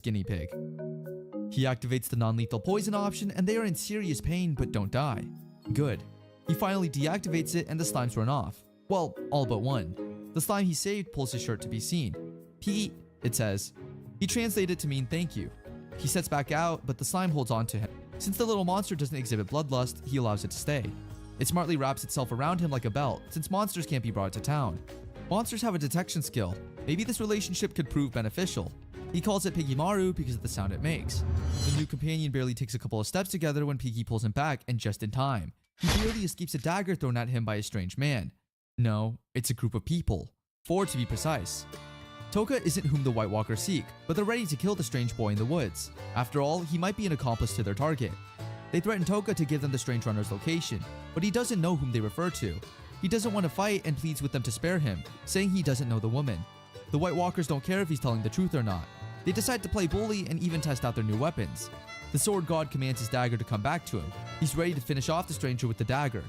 guinea pig. He activates the non-lethal poison option and they are in serious pain but don't die. Good. He finally deactivates it and the slimes run off. Well, all but one. The slime he saved pulls his shirt to be seen. He, it says. He translated it to mean thank you. He sets back out, but the slime holds on to him. Since the little monster doesn't exhibit bloodlust, he allows it to stay. It smartly wraps itself around him like a belt, since monsters can't be brought to town. Monsters have a detection skill. Maybe this relationship could prove beneficial. He calls it Piggymaru because of the sound it makes. The new companion barely takes a couple of steps together when Piggy pulls him back, and just in time. He barely escapes a dagger thrown at him by a strange man. No, it's a group of people. 4 to be precise. Toka isn't whom the White Walkers seek, but they're ready to kill the strange boy in the woods. After all, he might be an accomplice to their target. They threaten Toka to give them the strange runner's location, but he doesn't know whom they refer to. He doesn't want to fight and pleads with them to spare him, saying he doesn't know the woman. The White Walkers don't care if he's telling the truth or not. They decide to play bully and even test out their new weapons. The sword god commands his dagger to come back to him. He's ready to finish off the stranger with the dagger.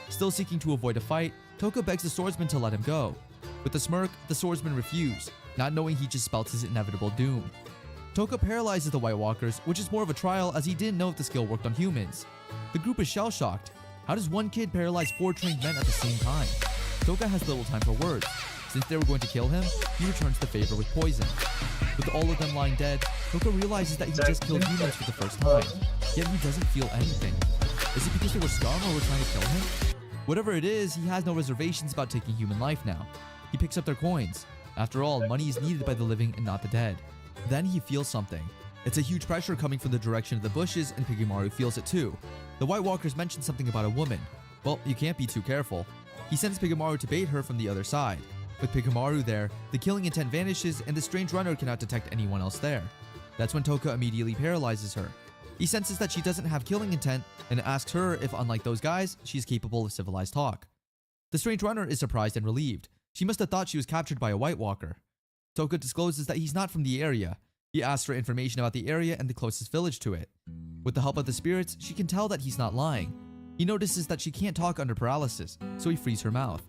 Still seeking to avoid a fight, Toka begs the swordsman to let him go. With a smirk, the swordsman refused, not knowing he just spelt his inevitable doom. Toka paralyzes the White Walkers, which is more of a trial as he didn't know if the skill worked on humans. The group is shell-shocked. How does one kid paralyze 4 trained men at the same time? Toka has little time for words. Since they were going to kill him, he returns the favor with poison. With all of them lying dead, Toka realizes that he just killed humans for the first time, yet he doesn't feel anything. Is it because they were scum or were trying to kill him? Whatever it is, he has no reservations about taking human life now. He picks up their coins. After all, money is needed by the living and not the dead. Then he feels something. It's a huge pressure coming from the direction of the bushes, and Piggymaru feels it too. The White Walkers mention something about a woman. Well, you can't be too careful. He sends Piggymaru to bait her from the other side. With Piggymaru there, the killing intent vanishes and the strange runner cannot detect anyone else there. That's when Toka immediately paralyzes her. He senses that she doesn't have killing intent and asks her if, unlike those guys, she's capable of civilized talk. The strange runner is surprised and relieved. She must have thought she was captured by a White Walker. Toka discloses that he's not from the area. He asks for information about the area and the closest village to it. With the help of the spirits, she can tell that he's not lying. He notices that she can't talk under paralysis, so he frees her mouth.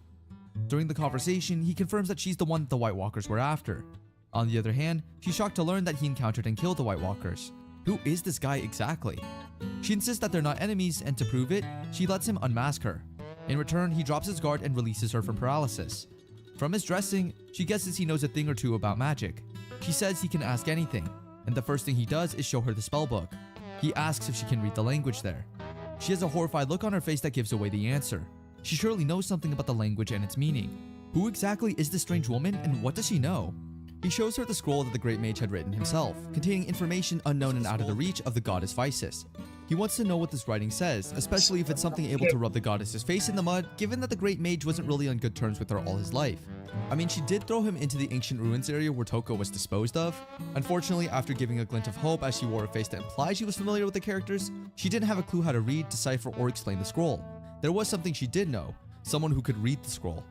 During the conversation, he confirms that she's the one that the White Walkers were after. On the other hand, she's shocked to learn that he encountered and killed the White Walkers. Who is this guy exactly? She insists that they're not enemies, and to prove it, she lets him unmask her. In return, he drops his guard and releases her from paralysis. From his dressing, she guesses he knows a thing or two about magic. She says he can ask anything, and the first thing he does is show her the spellbook. He asks if she can read the language there. She has a horrified look on her face that gives away the answer. She surely knows something about the language and its meaning. Who exactly is this strange woman, and what does she know? He shows her the scroll that the Great Mage had written himself, containing information unknown and out of the reach of the goddess Vysis. He wants to know what this writing says, especially if it's something able to rub the goddess's face in the mud, given that the Great Mage wasn't really on good terms with her all his life. I mean, she did throw him into the ancient ruins area where Toka was disposed of. Unfortunately, after giving a glint of hope as she wore a face that implied she was familiar with the characters, she didn't have a clue how to read, decipher, or explain the scroll. There was something she did know, someone who could read the scroll.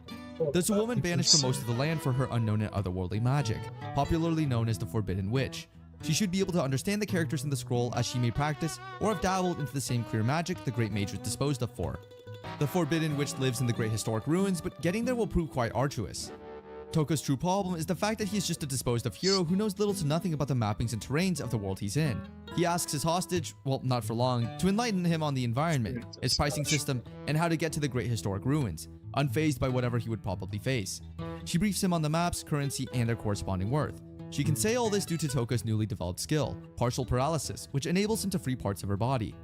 There's a woman banished from most of the land for her unknown and otherworldly magic, popularly known as the Forbidden Witch. She should be able to understand the characters in the scroll as she may practice or have dabbled into the same clear magic the Great Mage was disposed of for. The Forbidden Witch lives in the Great Historic Ruins, but getting there will prove quite arduous. Toka's true problem is the fact that he is just a disposed of hero who knows little to nothing about the mappings and terrains of the world he's in. He asks his hostage, well, not for long, to enlighten him on the environment, its pricing system, and how to get to the Great Historic Ruins, unfazed by whatever he would probably face. She briefs him on the maps, currency, and their corresponding worth. She can say all this due to Toka's newly developed skill, partial paralysis, which enables him to free parts of her body.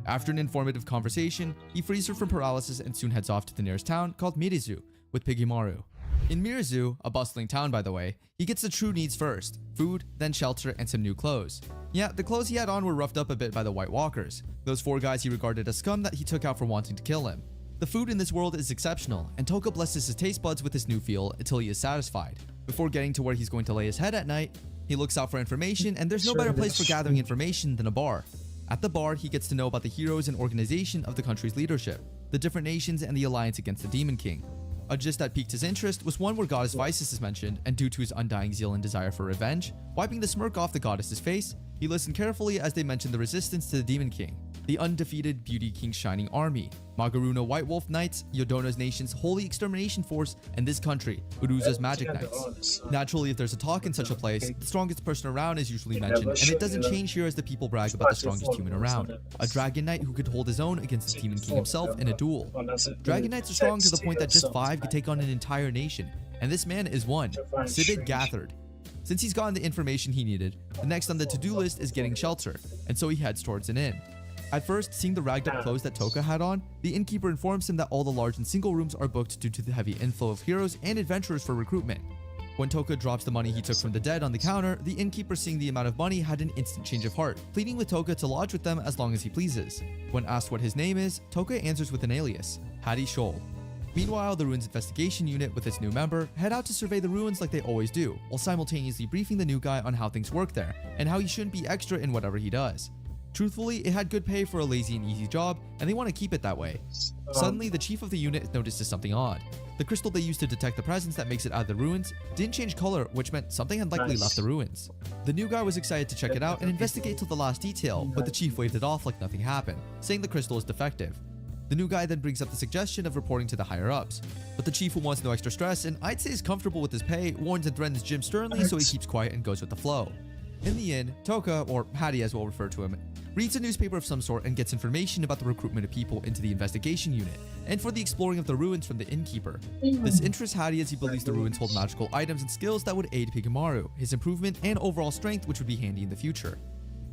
After an informative conversation, he frees her from paralysis and soon heads off to the nearest town called Mirizu with Piggymaru. In Mirizu, a bustling town by the way, he gets the true needs first, food, then shelter, and some new clothes. Yeah, the clothes he had on were roughed up a bit by the White Walkers, those 4 guys he regarded as scum that he took out for wanting to kill him. The food in this world is exceptional, and Toka blesses his taste buds with this new feel until he is satisfied. Before getting to where he's going to lay his head at night, he looks out for information, and there's no better place for gathering information than a bar. At the bar, he gets to know about the heroes and organization of the country's leadership, the different nations, and the alliance against the Demon King. A gist that piqued his interest was one where Goddess Vysis is mentioned, and due to his undying zeal and desire for revenge, wiping the smirk off the goddess's face, he listened carefully as they mentioned the resistance to the Demon King. the undefeated Beauty King's shining army, Magaruna White Wolf Knights, Yodona's nation's holy extermination force, and this country, Uruza's magic knights. Naturally, if there's a talk in such a place, the strongest person around is usually mentioned, and it doesn't change here as the people brag about the strongest human around, a dragon knight who could hold his own against the Demon King himself in a duel. Dragon knights are strong to the point that just 5 could take on an entire nation, and this man is one, Sibid Gathard. Since he's gotten the information he needed, the next on the to-do list is getting shelter, and so he heads towards an inn. At first, seeing the ragged up clothes that Toka had on, the innkeeper informs him that all the large and single rooms are booked due to the heavy inflow of heroes and adventurers for recruitment. When Toka drops the money he took from the dead on the counter, the innkeeper, seeing the amount of money, had an instant change of heart, pleading with Toka to lodge with them as long as he pleases. When asked what his name is, Toka answers with an alias, Hadi Shoal. Meanwhile, the ruins investigation unit with its new member head out to survey the ruins like they always do, while simultaneously briefing the new guy on how things work there, and how he shouldn't be extra in whatever he does. Truthfully, it had good pay for a lazy and easy job, and they want to keep it that way. Suddenly, the chief of the unit notices something odd. The crystal they used to detect the presence that makes it out of the ruins didn't change color, which meant something had likely left the ruins. The new guy was excited to check it out and investigate to the last detail, but the chief waved it off like nothing happened, saying the crystal is defective. The new guy then brings up the suggestion of reporting to the higher-ups, but the chief, who wants no extra stress and I'd say is comfortable with his pay, warns and threatens Jim sternly, so he keeps quiet and goes with the flow. In the inn, Toka, or Hadi as we'll refer to him, reads a newspaper of some sort and gets information about the recruitment of people into the investigation unit, and for the exploring of the ruins from the innkeeper. This interests Hadi as he believes the ruins hold magical items and skills that would aid Pigamaru, his improvement, and overall strength, which would be handy in the future.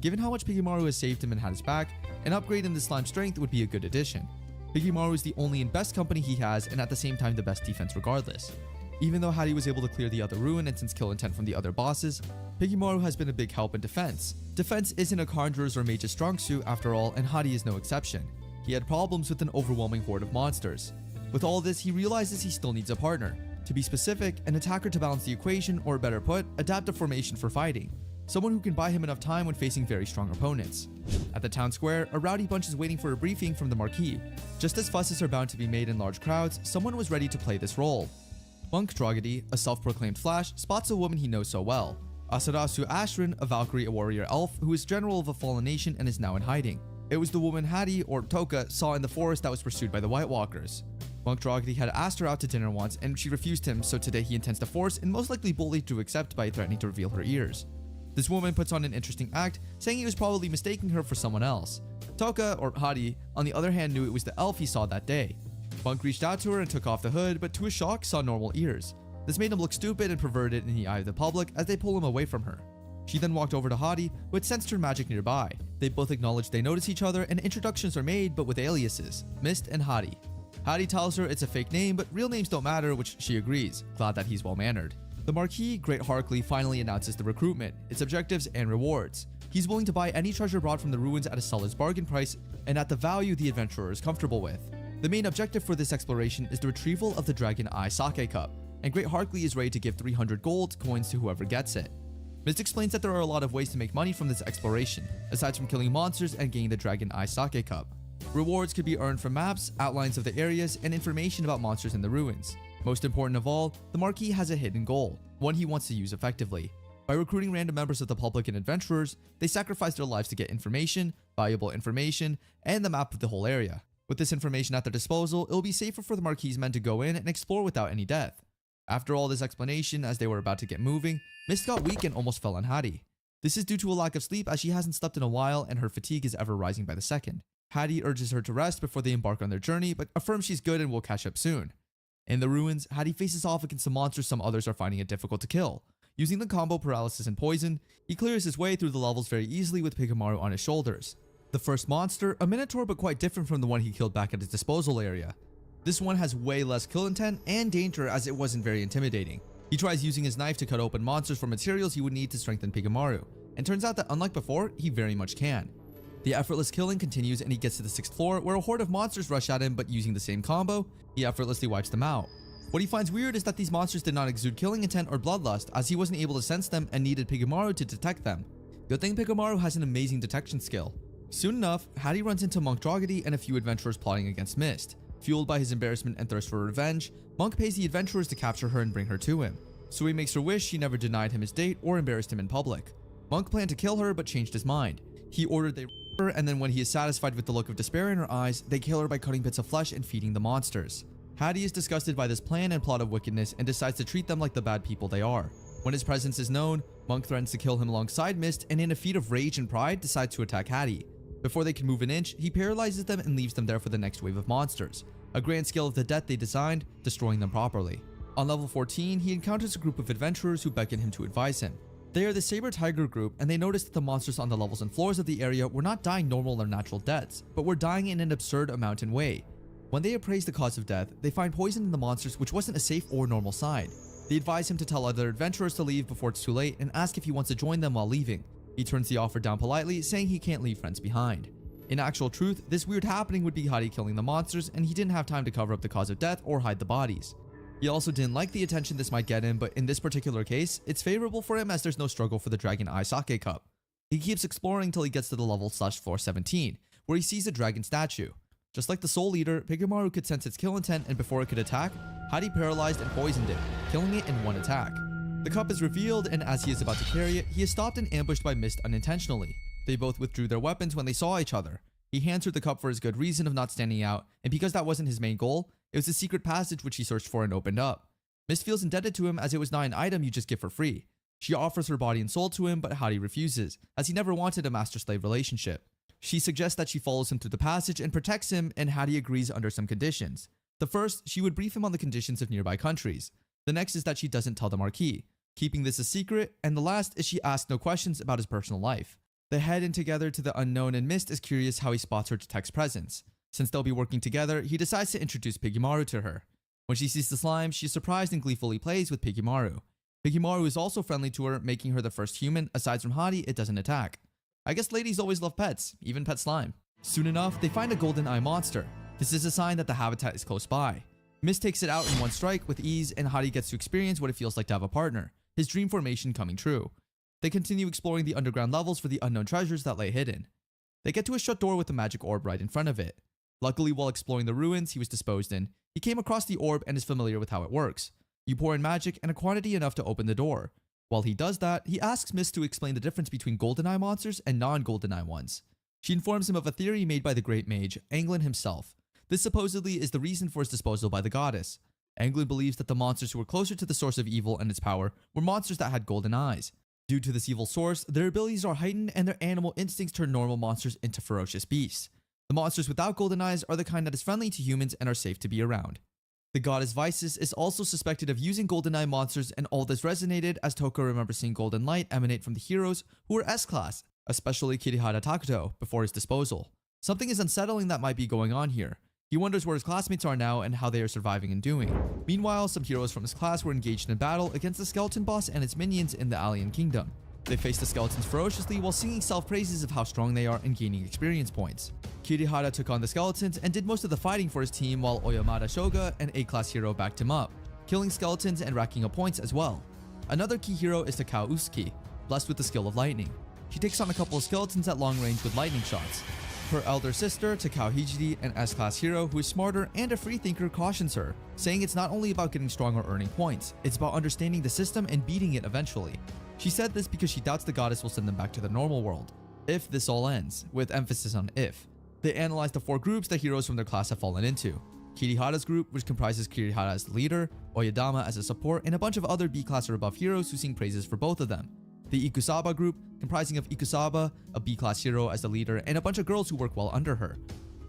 Given how much Pigamaru has saved him and had his back, an upgrade in the slime strength would be a good addition. Pigamaru is the only and best company he has, and at the same time the best defense regardless. Even though Hadi was able to clear the other ruin and sense kill intent from the other bosses, Pigamaru has been a big help in defense. Defense isn't a conjurer's or mage's strong suit after all, and Hadi is no exception. He had problems with an overwhelming horde of monsters. With all this, he realizes he still needs a partner. To be specific, an attacker to balance the equation, or better put, adapt a formation for fighting. Someone who can buy him enough time when facing very strong opponents. At the town square, a rowdy bunch is waiting for a briefing from the Marquis. Just as fusses are bound to be made in large crowds, someone was ready to play this role. Monk Drogody, a self-proclaimed Flash, spots a woman he knows so well. Asarasu Ashrin, a Valkyrie, a warrior elf, who is general of a fallen nation and is now in hiding. It was the woman Hadi, or Toka, saw in the forest that was pursued by the White Walkers. Monk Drogody had asked her out to dinner once, and she refused him, so today he intends to force and most likely bully to accept by threatening to reveal her ears. This woman puts on an interesting act, saying he was probably mistaking her for someone else. Toka, or Hadi, on the other hand, knew it was the elf he saw that day. Monk reached out to her and took off the hood, but to his shock saw normal ears. This made him look stupid and perverted in the eye of the public as they pull him away from her. She then walked over to Hadi, who had sensed her magic nearby. They both acknowledge they notice each other, and introductions are made, but with aliases, Mist and Hadi. Hadi tells her it's a fake name, but real names don't matter, which she agrees, glad that he's well-mannered. The Marquis, Great Harkley, finally announces the recruitment, its objectives, and rewards. He's willing to buy any treasure brought from the ruins at a seller's bargain price, and at the value the adventurer is comfortable with. The main objective for this exploration is the retrieval of the Dragon Eye Sake Cup, and Great Harkley is ready to give 300 gold coins to whoever gets it. Mist explains that there are a lot of ways to make money from this exploration, aside from killing monsters and gaining the Dragon Eye Sake Cup. Rewards could be earned from maps, outlines of the areas, and information about monsters in the ruins. Most important of all, the Marquis has a hidden goal, one he wants to use effectively. By recruiting random members of the public and adventurers, they sacrifice their lives to get information, valuable information, and the map of the whole area. With this information at their disposal, it will be safer for the Marquis' men to go in and explore without any death. After all this explanation, as they were about to get moving, Mist got weak and almost fell on Hadi. This is due to a lack of sleep as she hasn't slept in a while and her fatigue is ever rising by the second. Hadi urges her to rest before they embark on their journey, but affirms she's good and will catch up soon. In the ruins, Hadi faces off against the monsters some others are finding it difficult to kill. Using the combo paralysis and poison, he clears his way through the levels very easily with Pigamaru on his shoulders. The first monster, a minotaur but quite different from the one he killed back at his disposal area. This one has way less kill intent and danger as it wasn't very intimidating. He tries using his knife to cut open monsters for materials he would need to strengthen Pigamaru, and turns out that unlike before, he very much can. The effortless killing continues and he gets to the 6th floor where a horde of monsters rush at him, but using the same combo, he effortlessly wipes them out. What he finds weird is that these monsters did not exude killing intent or bloodlust as he wasn't able to sense them and needed Pigamaru to detect them. Good thing Pigamaru has an amazing detection skill. Soon enough, Hadi runs into Monk Drogody and a few adventurers plotting against Mist. Fueled by his embarrassment and thirst for revenge, Monk pays the adventurers to capture her and bring her to him. So he makes her wish she never denied him his date or embarrassed him in public. Monk planned to kill her but changed his mind. He ordered they and then when he is satisfied with the look of despair in her eyes, they kill her by cutting bits of flesh and feeding the monsters. Hattie is disgusted by this plan and plot of wickedness and decides to treat them like the bad people they are. When his presence is known, Monk threatens to kill him alongside Mist and in a feat of rage and pride decides to attack Hattie. Before they can move an inch, he paralyzes them and leaves them there for the next wave of monsters. A grand scale of the death they designed, destroying them properly. On level 14, he encounters a group of adventurers who beckon him to advise him. They are the Saber Tiger group, and they notice that the monsters on the levels and floors of the area were not dying normal or natural deaths, but were dying in an absurd amount and way. When they appraise the cause of death, they find poison in the monsters which wasn't a safe or normal side. They advise him to tell other adventurers to leave before it's too late and ask if he wants to join them while leaving. He turns the offer down politely, saying he can't leave friends behind. In actual truth, this weird happening would be Hattie killing the monsters, and he didn't have time to cover up the cause of death or hide the bodies. He also didn't like the attention this might get him, but in this particular case, it's favorable for him as there's no struggle for the Dragon Eye Sake Cup. He keeps exploring till he gets to the level /floor 17, where he sees a dragon statue. Just like the Soul Eater, Pigamaru could sense its kill intent, and before it could attack, Hattie paralyzed and poisoned it, killing it in one attack. The cup is revealed, and as he is about to carry it, he is stopped and ambushed by Mist unintentionally. They both withdrew their weapons when they saw each other. He hands her the cup for his good reason of not standing out, and because that wasn't his main goal, it was a secret passage which he searched for and opened up. Mist feels indebted to him as it was not an item you just get for free. She offers her body and soul to him, but Hattie refuses, as he never wanted a master-slave relationship. She suggests that she follows him through the passage and protects him, and Hattie agrees under some conditions. The first, she would brief him on the conditions of nearby countries. The next is that she doesn't tell the Marquis, keeping this a secret, and the last is she asks no questions about his personal life. They head in together to the unknown, and Mist is curious how he spots her detect's presence. Since they'll be working together, he decides to introduce Pigamaru to her. When she sees the slime, she is surprised and gleefully plays with Pigamaru. Pigamaru is also friendly to her, making her the first human, aside from Hattie, it doesn't attack. I guess ladies always love pets, even pet slime. Soon enough, they find a golden eye monster. This is a sign that the habitat is close by. Mist takes it out in one strike with ease, and Hattie gets to experience what it feels like to have a partner, his dream formation coming true. They continue exploring the underground levels for the unknown treasures that lay hidden. They get to a shut door with a magic orb right in front of it. Luckily, while exploring the ruins he was disposed in, he came across the orb and is familiar with how it works. You pour in magic and a quantity enough to open the door. While he does that, he asks Mist to explain the difference between GoldenEye monsters and non-GoldenEye ones. She informs him of a theory made by the great mage, Anglin himself. This supposedly is the reason for his disposal by the goddess. Anglin believes that the monsters who were closer to the source of evil and its power were monsters that had golden eyes. Due to this evil source, their abilities are heightened and their animal instincts turn normal monsters into ferocious beasts. The monsters without golden eyes are the kind that is friendly to humans and are safe to be around. The goddess Visis is also suspected of using GoldenEye monsters, and all this resonated as Toko remembers seeing golden light emanate from the heroes who were S-class, especially Kirihara Takuto, before his disposal. Something is unsettling that might be going on here. He wonders where his classmates are now and how they are surviving and doing. Meanwhile, some heroes from his class were engaged in a battle against the skeleton boss and its minions in the Alien Kingdom. They faced the skeletons ferociously while singing self-praises of how strong they are and gaining experience points. Kirihara took on the skeletons and did most of the fighting for his team, while Oyamada Shoga, an A-class hero, backed him up, killing skeletons and racking up points as well. Another key hero is Takao Usuki, blessed with the skill of lightning. She takes on a couple of skeletons at long range with lightning shots. Her elder sister, Takao Hijiri, an S-class hero who is smarter and a freethinker, cautions her, saying it's not only about getting strong or earning points, it's about understanding the system and beating it eventually. She said this because she doubts the goddess will send them back to the normal world, if this all ends, with emphasis on if. They analyze the 4 groups that heroes from their class have fallen into. Kirihara's group, which comprises Kirihara as the leader, Oyadama as a support, and a bunch of other B-class or above heroes who sing praises for both of them. The Ikusaba group, comprising of Ikusaba, a B-class hero as the leader, and a bunch of girls who work well under her.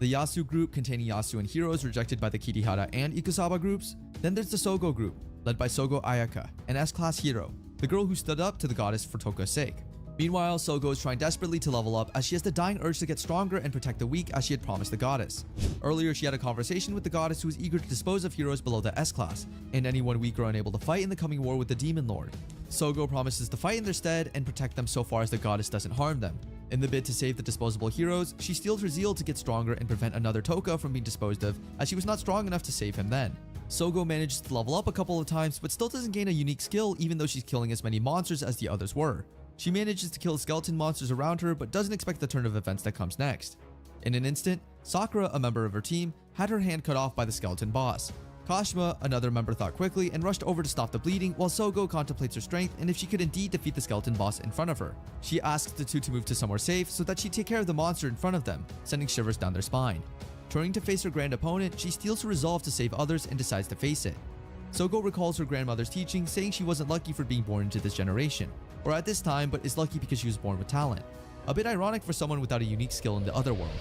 The Yasu group, containing Yasu and heroes rejected by the Kirihara and Ikusaba groups. Then there's the Sogo group, led by Sogo Ayaka, an S-class hero, the girl who stood up to the goddess for Toko's sake. Meanwhile, Sogo is trying desperately to level up as she has the dying urge to get stronger and protect the weak as she had promised the goddess. Earlier, she had a conversation with the goddess who was eager to dispose of heroes below the S-class, and anyone weak or unable to fight in the coming war with the Demon Lord. Sogo promises to fight in their stead and protect them so far as the goddess doesn't harm them. In the bid to save the disposable heroes, she steals her zeal to get stronger and prevent another Toka from being disposed of, as she was not strong enough to save him then. Sogo manages to level up a couple of times, but still doesn't gain a unique skill even though she's killing as many monsters as the others were. She manages to kill skeleton monsters around her, but doesn't expect the turn of events that comes next. In an instant, Sakura, a member of her team, had her hand cut off by the skeleton boss. Kashima, another member, thought quickly and rushed over to stop the bleeding while Sogo contemplates her strength and if she could indeed defeat the skeleton boss in front of her. She asks the two to move to somewhere safe so that she take care of the monster in front of them, sending shivers down their spine. Turning to face her grand opponent, she steals her resolve to save others and decides to face it. Sogo recalls her grandmother's teaching, saying she wasn't lucky for being born into this generation, or at this time, but is lucky because she was born with talent. A bit ironic for someone without a unique skill in the other world.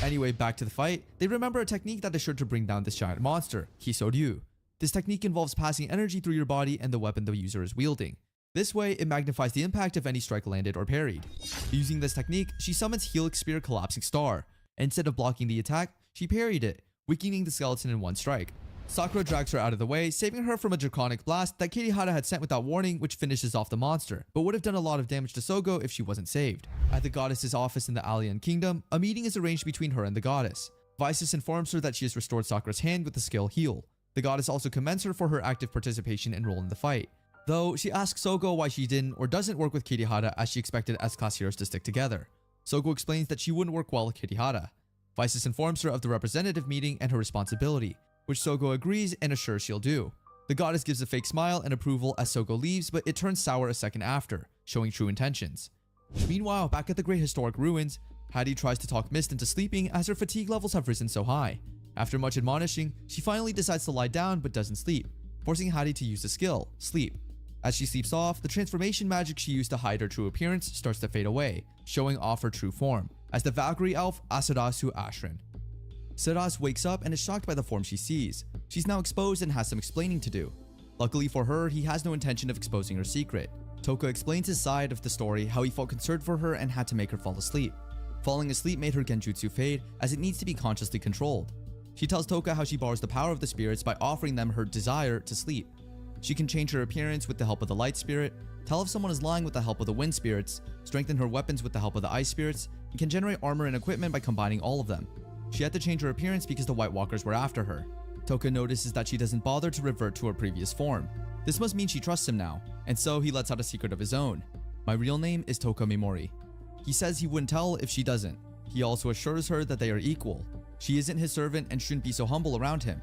Anyway, back to the fight. They remember a technique that is sure to bring down this giant monster, Kisoryu. This technique involves passing energy through your body and the weapon the user is wielding. This way, it magnifies the impact of any strike landed or parried. Using this technique, she summons Helix Spear Collapsing Star. Instead of blocking the attack, she parried it, weakening the skeleton in one strike. Sakura drags her out of the way, saving her from a draconic blast that Kirihara had sent without warning, which finishes off the monster, but would have done a lot of damage to Sogo if she wasn't saved. At the goddess's office in the Alien Kingdom, a meeting is arranged between her and the goddess. Vysis informs her that she has restored Sakura's hand with the skill Heal. The goddess also commends her for her active participation and role in the fight, though she asks Sogo why she didn't or doesn't work with Kirihara as she expected S-class heroes to stick together. Sogo explains that she wouldn't work well with Kirihara. Vysis informs her of the representative meeting and her responsibility, which Sogo agrees and assures she'll do. The goddess gives a fake smile and approval as Sogo leaves, but it turns sour a second after, showing true intentions. Meanwhile, back at the Great Historic Ruins, Hattie tries to talk Mist into sleeping as her fatigue levels have risen so high. After much admonishing, she finally decides to lie down but doesn't sleep, forcing Hattie to use the skill, Sleep. As she sleeps off, the transformation magic she used to hide her true appearance starts to fade away, showing off her true form, as the Valkyrie elf Asadassu Ashran. Saras wakes up and is shocked by the form she sees. She's now exposed and has some explaining to do. Luckily for her, he has no intention of exposing her secret. Toka explains his side of the story, how he felt concerned for her and had to make her fall asleep. Falling asleep made her genjutsu fade, as it needs to be consciously controlled. She tells Toka how she borrows the power of the spirits by offering them her desire to sleep. She can change her appearance with the help of the light spirit, tell if someone is lying with the help of the wind spirits, strengthen her weapons with the help of the ice spirits, and can generate armor and equipment by combining all of them. She had to change her appearance because the White Walkers were after her. Toka notices that she doesn't bother to revert to her previous form. This must mean she trusts him now, and so he lets out a secret of his own. My real name is Toka Mimori. He says he wouldn't tell if she doesn't. He also assures her that they are equal. She isn't his servant and shouldn't be so humble around him.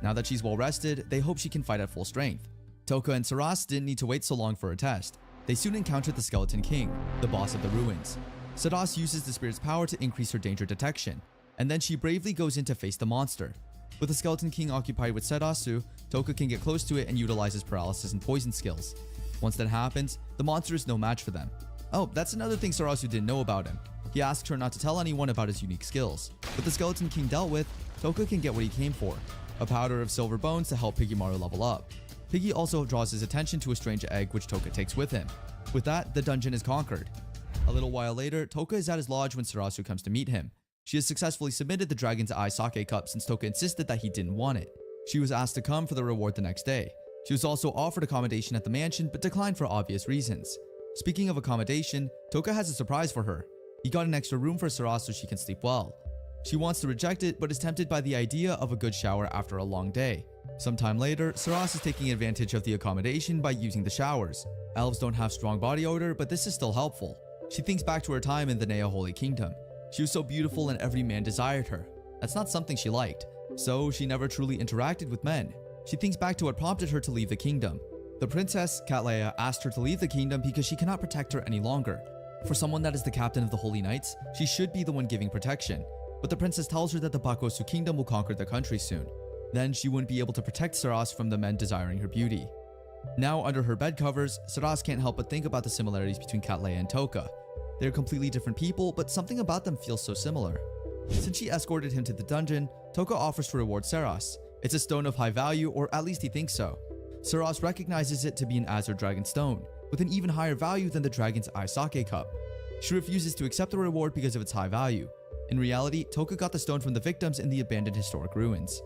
Now that she's well rested, they hope she can fight at full strength. Toka and Saras didn't need to wait so long for a test. They soon encountered the Skeleton King, the boss of the ruins. Saras uses the spirit's power to increase her danger detection, and then she bravely goes in to face the monster. With the Skeleton King occupied with Sarasu, Toka can get close to it and utilizes paralysis and poison skills. Once that happens, the monster is no match for them. Oh, that's another thing Sarasu didn't know about him. He asks her not to tell anyone about his unique skills. With the Skeleton King dealt with, Toka can get what he came for, a powder of silver bones to help Piggymaru level up. Piggy also draws his attention to a strange egg which Toka takes with him. With that, the dungeon is conquered. A little while later, Toka is at his lodge when Sarasu comes to meet him. She has successfully submitted the Dragon's Eye sake cup since Toka insisted that he didn't want it. She was asked to come for the reward the next day. She was also offered accommodation at the mansion but declined for obvious reasons. Speaking of accommodation, Toka has a surprise for her. He got an extra room for Saras so she can sleep well. She wants to reject it but is tempted by the idea of a good shower after a long day. Sometime later, Saras is taking advantage of the accommodation by using the showers. Elves don't have strong body odor, but this is still helpful. She thinks back to her time in the Nea Holy Kingdom. She was so beautiful and every man desired her. That's not something she liked, so she never truly interacted with men. She thinks back to what prompted her to leave the kingdom. The princess, Cattleya, asked her to leave the kingdom because she cannot protect her any longer. For someone that is the captain of the Holy Knights, she should be the one giving protection. But the princess tells her that the Bakosu kingdom will conquer the country soon. Then she wouldn't be able to protect Saras from the men desiring her beauty. Now under her bed covers, Saras can't help but think about the similarities between Cattleya and Toka. They're completely different people, but something about them feels so similar. Since she escorted him to the dungeon, Toka offers to reward Saras. It's a stone of high value, or at least he thinks so. Saras recognizes it to be an Azure Dragon stone, with an even higher value than the Dragon's Eye sake cup. She refuses to accept the reward because of its high value. In reality, Toka got the stone from the victims in the abandoned historic ruins.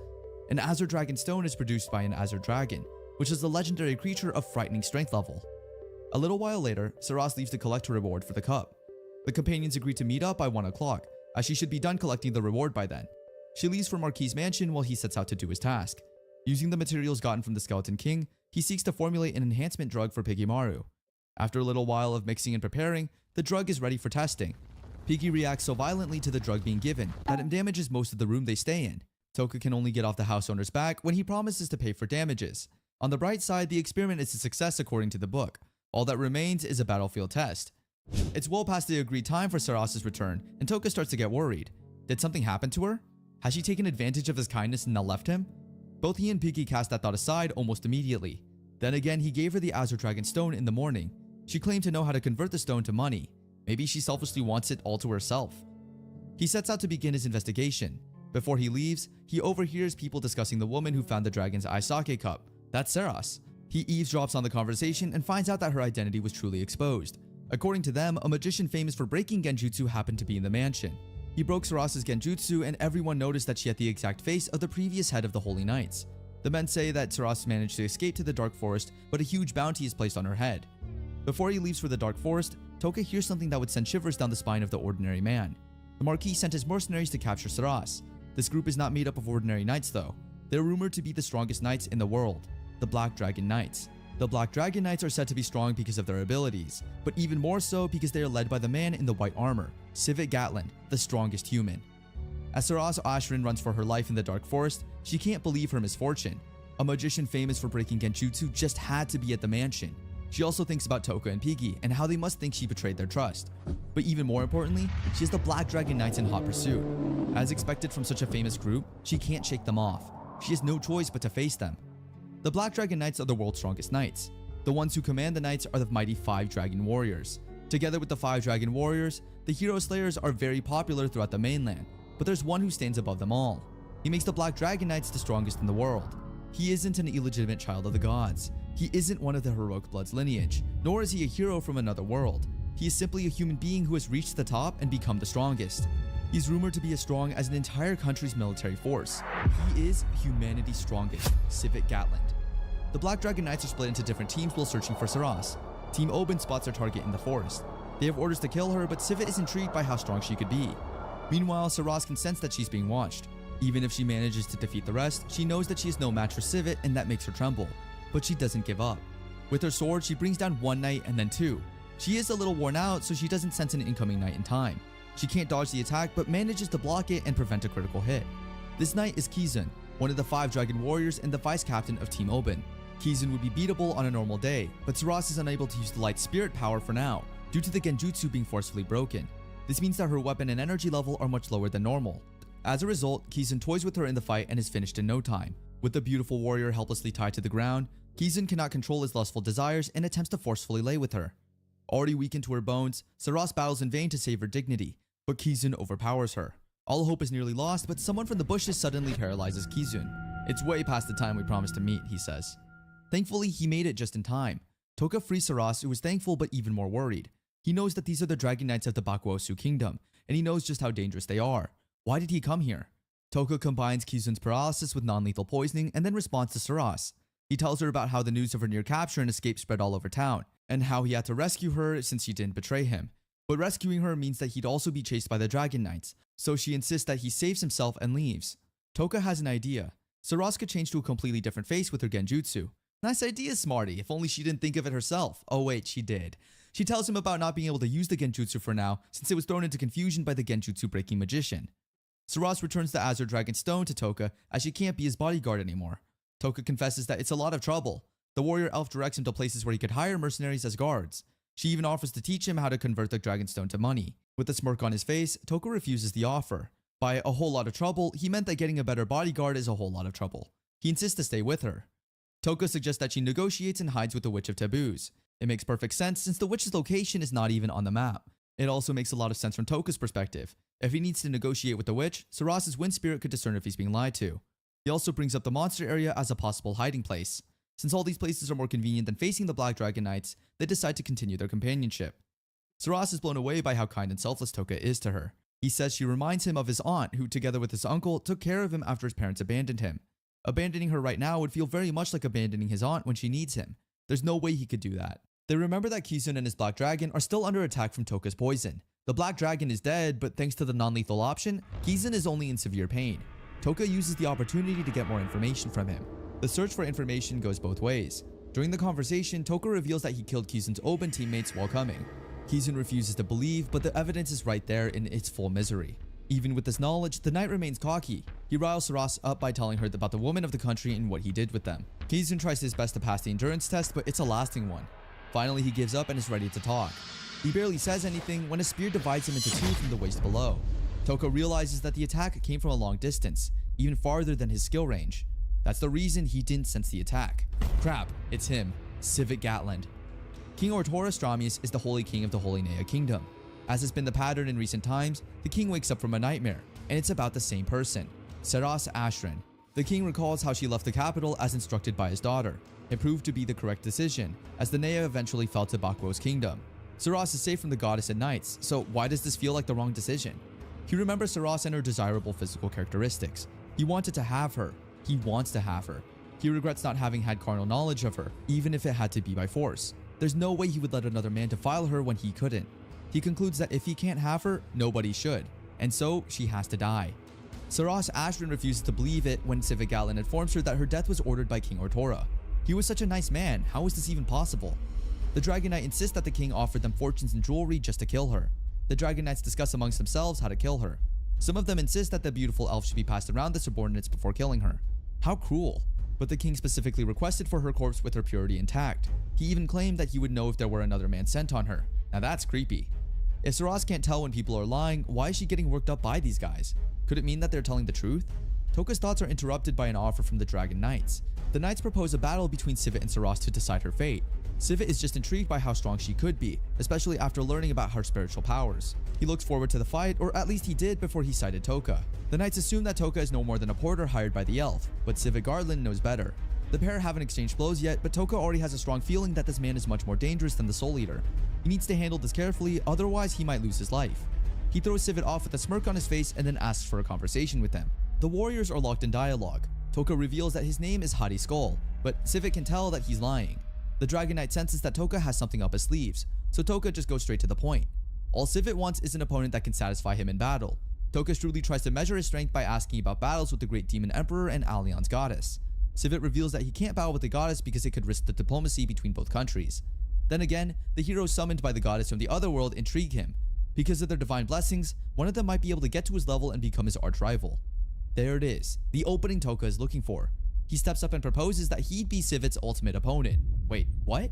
An Azure Dragon stone is produced by an Azure Dragon, which is the legendary creature of frightening strength level. A little while later, Saras leaves to collect her reward for the cup. The companions agree to meet up by 1 o'clock, as she should be done collecting the reward by then. She leaves for Marquis' mansion while he sets out to do his task. Using the materials gotten from the Skeleton King, he seeks to formulate an enhancement drug for Piggymaru. After a little while of mixing and preparing, the drug is ready for testing. Piggy reacts so violently to the drug being given that it damages most of the room they stay in. Toka can only get off the house owner's back when he promises to pay for damages. On the bright side, the experiment is a success according to the book. All that remains is a battlefield test. It's well past the agreed time for Saras's return, and Toka starts to get worried. Did something happen to her? Has she taken advantage of his kindness and now left him? Both he and Piggy cast that thought aside almost immediately. Then again, he gave her the Azure Dragon Stone in the morning. She claimed to know how to convert the stone to money. Maybe she selfishly wants it all to herself. He sets out to begin his investigation. Before he leaves, he overhears people discussing the woman who found the dragon's eye sake cup. That's Saras. He eavesdrops on the conversation and finds out that her identity was truly exposed. According to them, a magician famous for breaking genjutsu happened to be in the mansion. He broke Saras's genjutsu and everyone noticed that she had the exact face of the previous head of the Holy Knights. The men say that Saras managed to escape to the Dark Forest, but a huge bounty is placed on her head. Before he leaves for the Dark Forest, Toka hears something that would send shivers down the spine of the ordinary man. The Marquis sent his mercenaries to capture Saras. This group is not made up of ordinary knights though. They're rumored to be the strongest knights in the world, the Black Dragon Knights. The Black Dragon Knights are said to be strong because of their abilities, but even more so because they are led by the man in the white armor, Sivit Gatland, the strongest human. As Saras Ashrin runs for her life in the Dark Forest, she can't believe her misfortune. A magician famous for breaking genjutsu just had to be at the mansion. She also thinks about Toka and Piggy and how they must think she betrayed their trust. But even more importantly, she has the Black Dragon Knights in hot pursuit. As expected from such a famous group, she can't shake them off. She has no choice but to face them. The Black Dragon Knights are the world's strongest knights. The ones who command the knights are the mighty 5 Dragon Warriors. Together with the 5 Dragon Warriors, the Hero Slayers are very popular throughout the mainland, but there's one who stands above them all. He makes the Black Dragon Knights the strongest in the world. He isn't an illegitimate child of the gods. He isn't one of the heroic blood's lineage, nor is he a hero from another world. He is simply a human being who has reached the top and become the strongest. He's rumored to be as strong as an entire country's military force. He is humanity's strongest, Sivit Gatland. The Black Dragon Knights are split into different teams while searching for Saras. Team Oben spots their target in the forest. They have orders to kill her, but Sivit is intrigued by how strong she could be. Meanwhile, Saras can sense that she's being watched. Even if she manages to defeat the rest, she knows that she is no match for Sivit and that makes her tremble. But she doesn't give up. With her sword, she brings down one knight and then 2. She is a little worn out, so she doesn't sense an incoming knight in time. She can't dodge the attack, but manages to block it and prevent a critical hit. This knight is Kizun, one of the 5 Dragon Warriors and the vice captain of Team Oben. Kizun would be beatable on a normal day, but Saras is unable to use the light spirit power for now, due to the genjutsu being forcefully broken. This means that her weapon and energy level are much lower than normal. As a result, Kizun toys with her in the fight and is finished in no time. With the beautiful warrior helplessly tied to the ground, Kizun cannot control his lustful desires and attempts to forcefully lay with her. Already weakened to her bones, Saras battles in vain to save her dignity, but Kizun overpowers her. All hope is nearly lost, but someone from the bushes suddenly paralyzes Kizun. It's way past the time we promised to meet, he says. Thankfully, he made it just in time. Toka frees Saras, who is thankful but even more worried. He knows that these are the Dragon Knights of the Bakuosu Kingdom, and he knows just how dangerous they are. Why did he come here? Toka combines Kizun's paralysis with non-lethal poisoning and then responds to Saras. He tells her about how the news of her near capture and escape spread all over town, and how he had to rescue her since she didn't betray him. But rescuing her means that he'd also be chased by the Dragon Knights, so she insists that he saves himself and leaves. Toka has an idea. Saras could change to a completely different face with her genjutsu. Nice idea, Smarty, if only she didn't think of it herself. Oh wait, she did. She tells him about not being able to use the genjutsu for now, since it was thrown into confusion by the genjutsu breaking magician. Saras returns the Azure Dragon Stone to Toka as she can't be his bodyguard anymore. Toka confesses that it's a lot of trouble. The warrior elf directs him to places where he could hire mercenaries as guards. She even offers to teach him how to convert the Dragon Stone to money. With a smirk on his face, Toka refuses the offer. By a whole lot of trouble, he meant that getting a better bodyguard is a whole lot of trouble. He insists to stay with her. Toka suggests that she negotiates and hides with the Witch of Taboos. It makes perfect sense since the witch's location is not even on the map. It also makes a lot of sense from Toka's perspective. If he needs to negotiate with the witch, Saras's wind spirit could discern if he's being lied to. He also brings up the monster area as a possible hiding place. Since all these places are more convenient than facing the Black Dragon Knights, they decide to continue their companionship. Saras is blown away by how kind and selfless Toka is to her. He says she reminds him of his aunt who, together with his uncle, took care of him after his parents abandoned him. Abandoning her right now would feel very much like abandoning his aunt when she needs him. There's no way he could do that. They remember that Kizun and his Black Dragon are still under attack from Toka's poison. The Black Dragon is dead, but thanks to the non-lethal option, Kizun is only in severe pain. Toka uses the opportunity to get more information from him. The search for information goes both ways. During the conversation, Toka reveals that he killed Kizun's Oben teammates while coming. Kizun refuses to believe, but the evidence is right there in its full misery. Even with this knowledge, the knight remains cocky. He riles Saras up by telling her about the women of the country and what he did with them. Kizun tries his best to pass the endurance test, but it's a lasting one. Finally, he gives up and is ready to talk. He barely says anything when a spear divides him into two from the waist below. Toka realizes that the attack came from a long distance, even farther than his skill range. That's the reason he didn't sense the attack. Crap, it's him, Sivit Gatland. King Ortora Stramius is the Holy King of the Holy Nea Kingdom. As has been the pattern in recent times, the king wakes up from a nightmare, and it's about the same person, Saras Ashran. The king recalls how she left the capital as instructed by his daughter. It proved to be the correct decision, as the Nea eventually fell to Bakwo's kingdom. Saras is safe from the goddess and knights, so why does this feel like the wrong decision? He remembers Saras and her desirable physical characteristics. He wanted to have her. He wants to have her. He regrets not having had carnal knowledge of her, even if it had to be by force. There's no way he would let another man defile her when he couldn't. He concludes that if he can't have her, nobody should, and so she has to die. Saras Ashran refuses to believe it when Sivit Gatland informs her that her death was ordered by King Ortora. He was such a nice man, how is this even possible? The Dragon Knight insists that the king offered them fortunes and jewelry just to kill her. The Dragon Knights discuss amongst themselves how to kill her. Some of them insist that the beautiful elf should be passed around the subordinates before killing her. How cruel. But the king specifically requested for her corpse with her purity intact. He even claimed that he would know if there were another man sent on her. Now that's creepy. If Saras can't tell when people are lying, why is she getting worked up by these guys? Could it mean that they're telling the truth? Toka's thoughts are interrupted by an offer from the Dragon Knights. The Knights propose a battle between Sivit and Saras to decide her fate. Sivit is just intrigued by how strong she could be, especially after learning about her spiritual powers. He looks forward to the fight, or at least he did before he sighted Toka. The Knights assume that Toka is no more than a porter hired by the elf, but Sivit Gatland knows better. The pair haven't exchanged blows yet, but Toka already has a strong feeling that this man is much more dangerous than the Soul Eater. He needs to handle this carefully, otherwise he might lose his life. He throws Sivit off with a smirk on his face and then asks for a conversation with them. The warriors are locked in dialogue. Toka reveals that his name is Hadi Skull, but Sivit can tell that he's lying. The Dragon Knight senses that Toka has something up his sleeves, so Toka just goes straight to the point. All Sivit wants is an opponent that can satisfy him in battle. Toka shrewdly tries to measure his strength by asking about battles with the Great Demon Emperor and Alion's goddess. Sivit reveals that he can't battle with the goddess because it could risk the diplomacy between both countries. Then again, the heroes summoned by the goddess from the other world intrigue him. Because of their divine blessings, one of them might be able to get to his level and become his arch-rival. There it is, the opening Toka is looking for. He steps up and proposes that he'd be Sivit's ultimate opponent. Wait, what?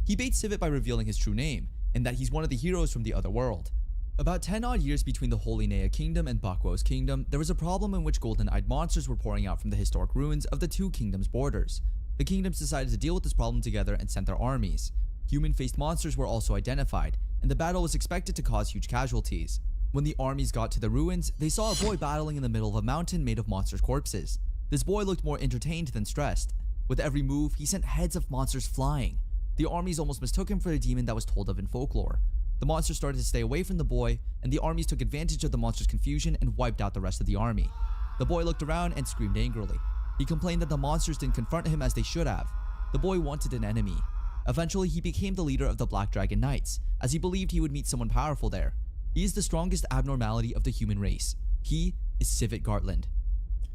He baits Sivit by revealing his true name, and that he's one of the heroes from the other world. About 10 odd years between the Holy Nea Kingdom and Bakwo's kingdom, there was a problem in which golden-eyed monsters were pouring out from the historic ruins of the two kingdoms' borders. The kingdoms decided to deal with this problem together and sent their armies. Human-faced monsters were also identified, and the battle was expected to cause huge casualties. When the armies got to the ruins, they saw a boy battling in the middle of a mountain made of monsters' corpses. This boy looked more entertained than stressed. With every move, he sent heads of monsters flying. The armies almost mistook him for the demon that was told of in folklore. The monsters started to stay away from the boy, and the armies took advantage of the monster's confusion and wiped out the rest of the army. The boy looked around and screamed angrily. He complained that the monsters didn't confront him as they should have. The boy wanted an enemy. Eventually, he became the leader of the Black Dragon Knights, as he believed he would meet someone powerful there. He is the strongest abnormality of the human race. He is Sivit Gatland.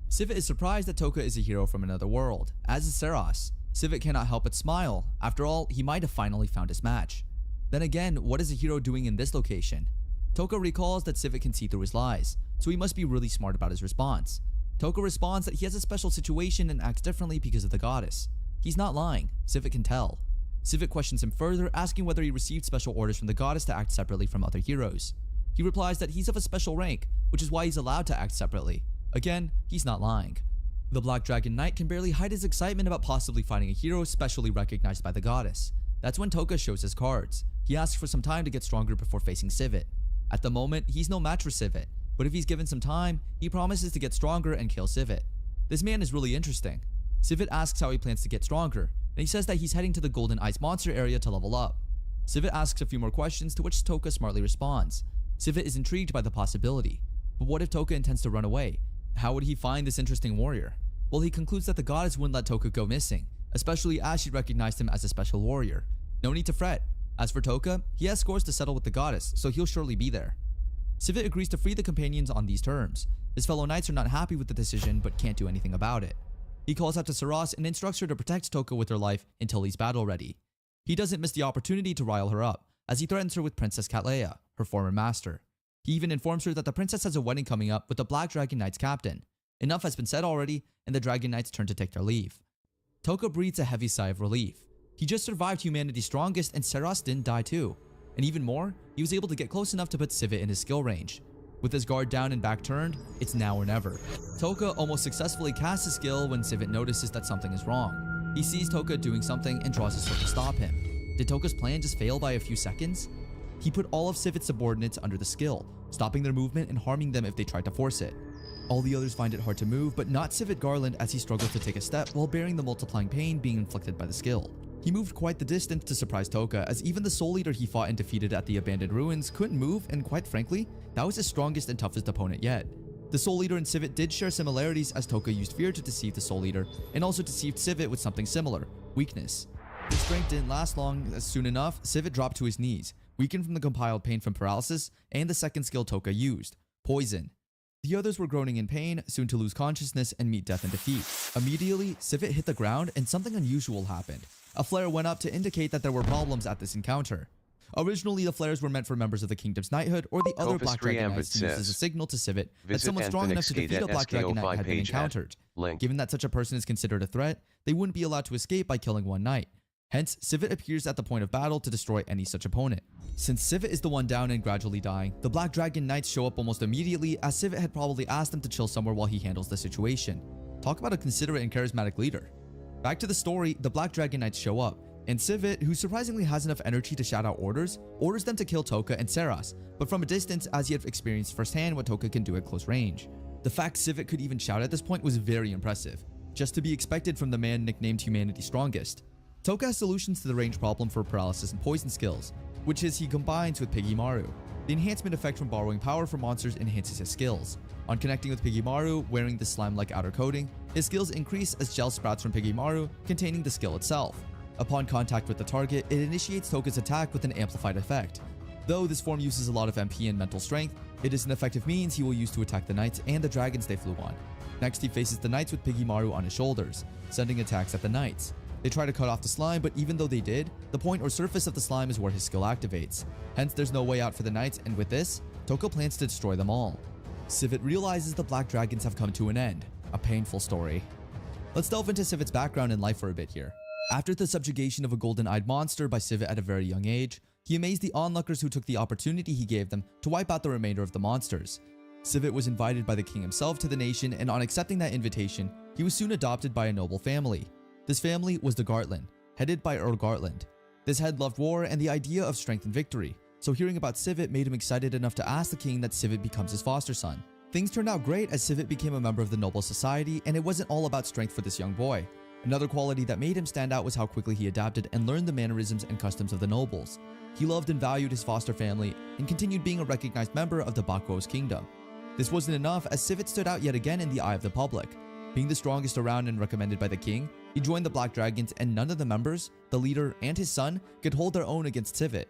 Sivit is surprised that Toka is a hero from another world, as is Saras. Sivit cannot help but smile. After all, he might have finally found his match. Then again, what is a hero doing in this location? Toka recalls that Sivit can see through his lies, so he must be really smart about his response. Toka responds that he has a special situation and acts differently because of the goddess. He's not lying, Sivit can tell. Sivit questions him further, asking whether he received special orders from the goddess to act separately from other heroes. He replies that he's of a special rank, which is why he's allowed to act separately. Again, he's not lying. The Black Dragon Knight can barely hide his excitement about possibly finding a hero specially recognized by the goddess. That's when Toka shows his cards. He asks for some time to get stronger before facing Sivit. At the moment, he's no match for Sivit, but if he's given some time, he promises to get stronger and kill Sivit. This man is really interesting. Sivit asks how he plans to get stronger, and he says that he's heading to the Golden Ice Monster area to level up. Sivit asks a few more questions, to which Toka smartly responds. Sivit is intrigued by the possibility. But what if Toka intends to run away? How would he find this interesting warrior? Well, he concludes that the goddess wouldn't let Toka go missing, especially as she recognized him as a special warrior. No need to fret. As for Toka, he has scores to settle with the goddess, so he'll surely be there. Sivit agrees to free the companions on these terms. His fellow knights are not happy with the decision, but can't do anything about it. He calls out to Saras and instructs her to protect Toka with her life until he's battle ready. He doesn't miss the opportunity to rile her up, as he threatens her with Princess Cattleya, her former master. He even informs her that the princess has a wedding coming up with the Black Dragon Knight's captain. Enough has been said already, and the Dragon Knights turn to take their leave. Toka breathes a heavy sigh of relief. He just survived humanity's strongest and Seras didn't die too. And even more, he was able to get close enough to put Sivit in his skill range. With his guard down and back turned, it's now or never. Toka almost successfully casts his skill when Sivit notices that something is wrong. He sees Toka doing something and draws his sword to stop him. Did Toka's plan just fail by a few seconds? He put all of Sivit's subordinates under the skill, stopping their movement and harming them if they tried to force it. All the others find it hard to move, but not Sivit Garland as he struggles to take a step while bearing the multiplying pain being inflicted by the skill. He moved quite the distance to surprise Toka, as even the Soul Eater he fought and defeated at the abandoned ruins couldn't move, and quite frankly, that was his strongest and toughest opponent yet. The Soul Eater and Sivit did share similarities, as Toka used fear to deceive the Soul Eater, and also deceived Sivit with something similar, weakness. His strength didn't last long, as soon enough, Sivit dropped to his knees, weakened from the compiled pain from paralysis, and the second skill Toka used, poison. The others were groaning in pain, soon to lose consciousness and meet death and defeat. Immediately, Sivit hit the ground and something unusual happened. A flare went up to indicate that there were problems at this encounter. Originally, the flares were meant for members of the kingdom's knighthood or the other Black Dragon Knights to use as a signal to Sivit that someone strong enough to defeat a Black Dragon Knight had been encountered. Given that such a person is considered a threat, they wouldn't be allowed to escape by killing one knight. Hence, Sivit appears at the point of battle to destroy any such opponent. Since Sivit is the one down and gradually dying, the Black Dragon Knights show up almost immediately, as Sivit had probably asked them to chill somewhere while he handles the situation. Talk about a considerate and charismatic leader. Back to the story, the Black Dragon Knights show up, and Sivit, who surprisingly has enough energy to shout out orders, orders them to kill Toka and Seras, but from a distance as he had experienced firsthand what Toka can do at close range. The fact Sivit could even shout at this point was very impressive, just to be expected from the man nicknamed Humanity's Strongest. Toka has solutions to the range problem for paralysis and poison skills, which is he combines with Piggymaru. The enhancement effect from borrowing power from monsters enhances his skills. On connecting with Piggymaru, wearing the slime-like outer coating, his skills increase as gel sprouts from Piggymaru containing the skill itself. Upon contact with the target, it initiates Toka's attack with an amplified effect. Though this form uses a lot of MP and mental strength, it is an effective means he will use to attack the knights and the dragons they flew on. Next, he faces the knights with Piggymaru on his shoulders, sending attacks at the knights. They try to cut off the slime, but even though they did, the point or surface of the slime is where his skill activates. Hence, there's no way out for the knights, and with this, Toka plans to destroy them all. Sivit realizes the Black Dragons have come to an end. A painful story. Let's delve into Sivit's background and life for a bit here. After the subjugation of a golden-eyed monster by Sivit at a very young age, he amazed the onlookers who took the opportunity he gave them to wipe out the remainder of the monsters. Sivit was invited by the king himself to the nation, and on accepting that invitation, he was soon adopted by a noble family. This family was the Gartland, headed by Earl Gartland. This head loved war and the idea of strength and victory, so hearing about Sivit made him excited enough to ask the king that Sivit becomes his foster son. Things turned out great as Sivit became a member of the noble society, and it wasn't all about strength for this young boy. Another quality that made him stand out was how quickly he adapted and learned the mannerisms and customs of the nobles. He loved and valued his foster family and continued being a recognized member of the Bakuo's kingdom. This wasn't enough as Sivit stood out yet again in the eye of the public. Being the strongest around and recommended by the king, he joined the Black Dragons, and none of the members, the leader, and his son could hold their own against Sivit.